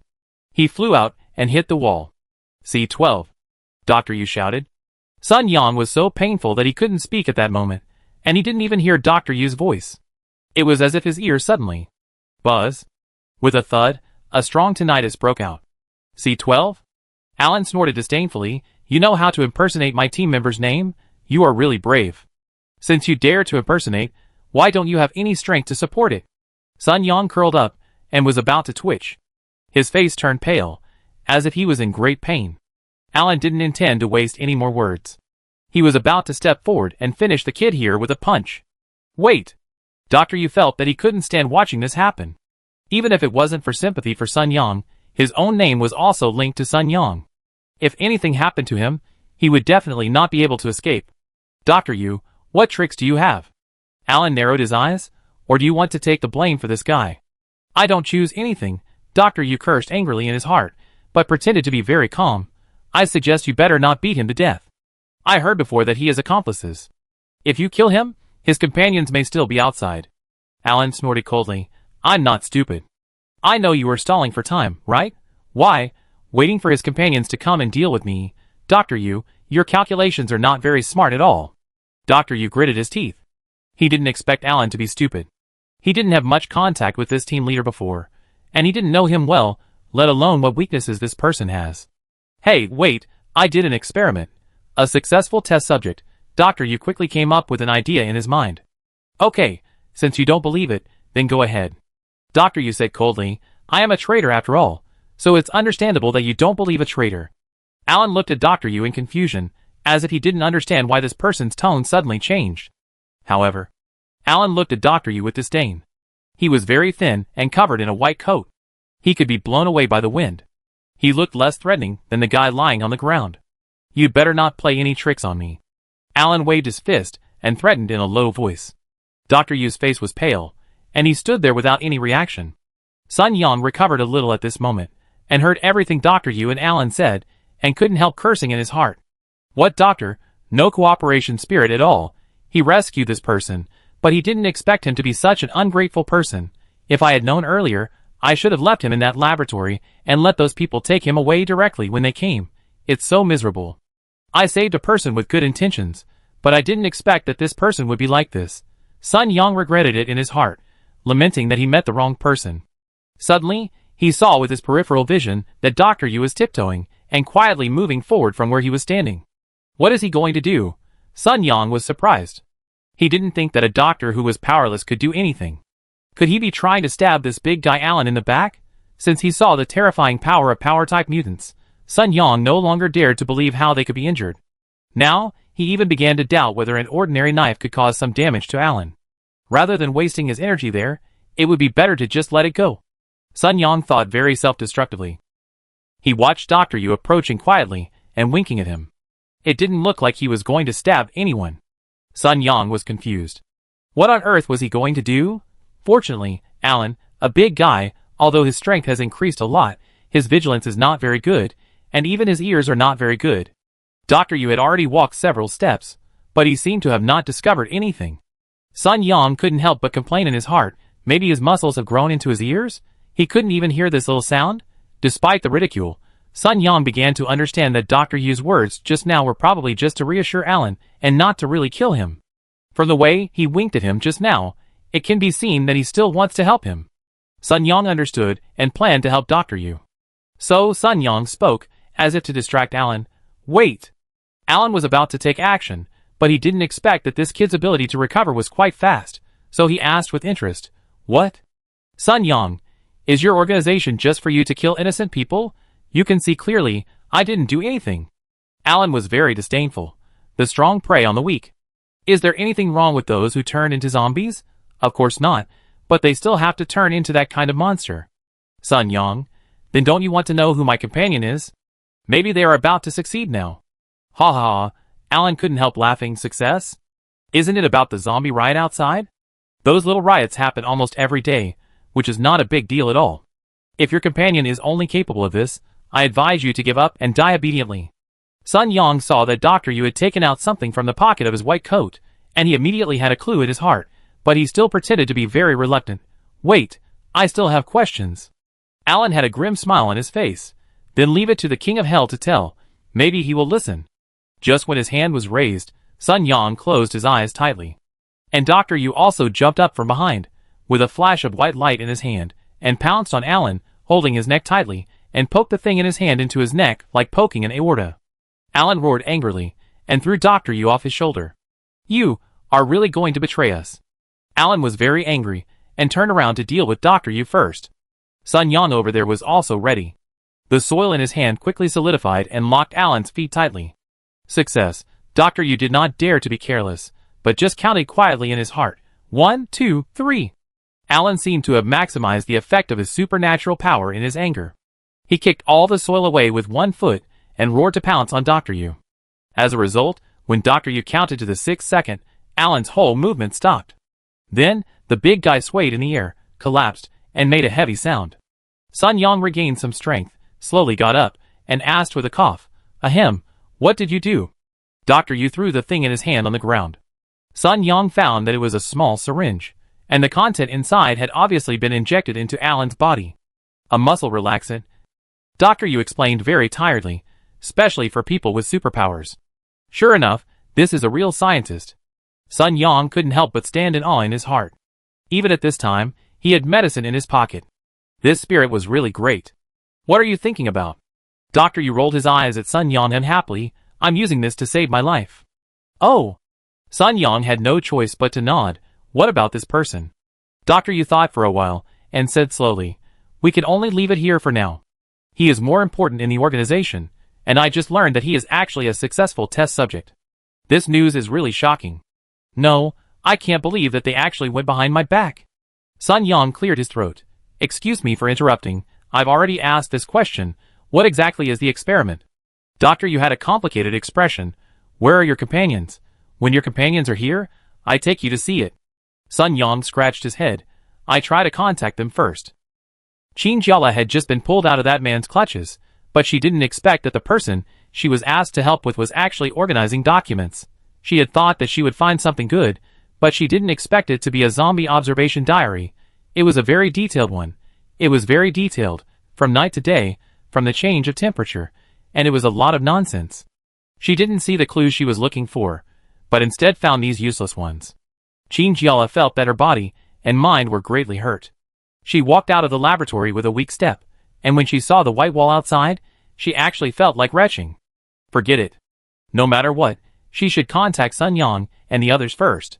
He flew out and hit the wall. C12. Dr. Yu shouted. Sun Yang was so painful that he couldn't speak at that moment, and he didn't even hear Dr. Yu's voice. It was as if his ears suddenly buzz. With a thud, a strong tinnitus broke out. C12? Alan snorted disdainfully. You know how to impersonate my team member's name? You are really brave. Since you dare to impersonate, why don't you have any strength to support it? Sun Yang curled up, and was about to twitch. His face turned pale, as if he was in great pain. Alan didn't intend to waste any more words. He was about to step forward and finish the kid here with a punch. Wait! Dr. Yu felt that he couldn't stand watching this happen. Even if it wasn't for sympathy for Sun Yang, his own name was also linked to Sun Yang. If anything happened to him, he would definitely not be able to escape. Dr. Yu, what tricks do you have? Alan narrowed his eyes. Or do you want to take the blame for this guy? I don't choose anything. Dr. Yu cursed angrily in his heart, but pretended to be very calm. I suggest you better not beat him to death. I heard before that he has accomplices. If you kill him, his companions may still be outside. Alan snorted coldly. I'm not stupid. I know you are stalling for time, right? Why? Waiting for his companions to come and deal with me. Dr. Yu, your calculations are not very smart at all. Dr. Yu gritted his teeth. He didn't expect Alan to be stupid. He didn't have much contact with this team leader before, and he didn't know him well, let alone what weaknesses this person has. Hey, wait, I did an experiment. A successful test subject. Dr. Yu quickly came up with an idea in his mind. Okay, since you don't believe it, then go ahead. Dr. Yu said coldly, I am a traitor after all, so it's understandable that you don't believe a traitor. Alan looked at Dr. Yu in confusion, as if he didn't understand why this person's tone suddenly changed. However, Alan looked at Dr. Yu with disdain. He was very thin and covered in a white coat. He could be blown away by the wind. He looked less threatening than the guy lying on the ground. You'd better not play any tricks on me. Alan waved his fist and threatened in a low voice. Dr. Yu's face was pale, and he stood there without any reaction. Sun Yang recovered a little at this moment, and heard everything Dr. Yu and Alan said, and couldn't help cursing in his heart. What doctor? No cooperation spirit at all. He rescued this person, but he didn't expect him to be such an ungrateful person. If I had known earlier, I should have left him in that laboratory and let those people take him away directly when they came. It's so miserable. I saved a person with good intentions, but I didn't expect that this person would be like this. Sun Yang regretted it in his heart, lamenting that he met the wrong person. Suddenly, he saw with his peripheral vision that Dr. Yu was tiptoeing and quietly moving forward from where he was standing. What is he going to do? Sun Yang was surprised. He didn't think that a doctor who was powerless could do anything. Could he be trying to stab this big guy Alan in the back? Since he saw the terrifying power of power-type mutants, Sun Yang no longer dared to believe how they could be injured. Now, he even began to doubt whether an ordinary knife could cause some damage to Alan. Rather than wasting his energy there, it would be better to just let it go. Sun Yang thought very self-destructively. He watched Dr. Yu approaching quietly and winking at him. It didn't look like he was going to stab anyone. Sun Yang was confused. What on earth was he going to do? Fortunately, Alan, a big guy, although his strength has increased a lot, his vigilance is not very good, and even his ears are not very good. Dr. Yu had already walked several steps, but he seemed to have not discovered anything. Sun Yang couldn't help but complain in his heart. Maybe his muscles have grown into his ears? He couldn't even hear this little sound? Despite the ridicule, Sun Yang began to understand that Dr. Yu's words just now were probably just to reassure Alan and not to really kill him. From the way he winked at him just now, it can be seen that he still wants to help him. Sun Yang understood and planned to help Dr. Yu. So Sun Yang spoke, as if to distract Alan. Wait! Alan was about to take action, but he didn't expect that this kid's ability to recover was quite fast, so he asked with interest. What? Sun Yang, is your organization just for you to kill innocent people? You can see clearly, I didn't do anything. Alan was very disdainful. The strong prey on the weak. Is there anything wrong with those who turn into zombies? Of course not, but they still have to turn into that kind of monster. Sun Yang, then don't you want to know who my companion is? Maybe they are about to succeed now. Ha ha ha, Alan couldn't help laughing. Success? Isn't it about the zombie riot outside? Those little riots happen almost every day, which is not a big deal at all. If your companion is only capable of this, I advise you to give up and die obediently. Sun Yang saw that Dr. Yu had taken out something from the pocket of his white coat, and he immediately had a clue in his heart, but he still pretended to be very reluctant. Wait, I still have questions. Alan had a grim smile on his face. Then leave it to the King of Hell to tell. Maybe he will listen. Just when his hand was raised, Sun Yang closed his eyes tightly. And Dr. Yu also jumped up from behind, with a flash of white light in his hand, and pounced on Alan, holding his neck tightly, and poked the thing in his hand into his neck like poking an aorta. Alan roared angrily, and threw Dr. Yu off his shoulder. You are really going to betray us? Alan was very angry, and turned around to deal with Dr. Yu first. Sun Yang over there was also ready. The soil in his hand quickly solidified and locked Alan's feet tightly. Success. Dr. Yu did not dare to be careless, but just counted quietly in his heart. 1, 2, 3. Alan seemed to have maximized the effect of his supernatural power in his anger. He kicked all the soil away with one foot, and roared to pounce on Dr. Yu. As a result, when Dr. Yu counted to the 6th second, Alan's whole movement stopped. Then, the big guy swayed in the air, collapsed, and made a heavy sound. Sun Yang regained some strength, slowly got up, and asked with a cough, Ahem, what did you do? Dr. Yu threw the thing in his hand on the ground. Sun Yang found that it was a small syringe, and the content inside had obviously been injected into Alan's body. A muscle relaxant. Dr. Yu explained very tiredly, especially for people with superpowers. Sure enough, this is a real scientist. Sun Yang couldn't help but stand in awe in his heart. Even at this time, he had medicine in his pocket. This spirit was really great. What are you thinking about? Dr. Yu rolled his eyes at Sun Yang unhappily. I'm using this to save my life. Oh! Sun Yang had no choice but to nod. What about this person? Dr. Yu thought for a while, and said slowly, we can only leave it here for now. He is more important in the organization, and I just learned that he is actually a successful test subject. This news is really shocking. No, I can't believe that they actually went behind my back. Sun Yang cleared his throat. Excuse me for interrupting, I've already asked this question. What exactly is the experiment? Doctor, you had a complicated expression. Where are your companions? When your companions are here, I take you to see it. Sun Yang scratched his head. I try to contact them first. Qin Jiala had just been pulled out of that man's clutches, but she didn't expect that the person she was asked to help with was actually organizing documents. She had thought that she would find something good, but she didn't expect it to be a zombie observation diary. It was a very detailed one. It was very detailed, from night to day, from the change of temperature, and it was a lot of nonsense. She didn't see the clues she was looking for, but instead found these useless ones. Qin Jiala felt that her body and mind were greatly hurt. She walked out of the laboratory with a weak step, and when she saw the white wall outside, she actually felt like retching. Forget it. No matter what, she should contact Sun Yang and the others first.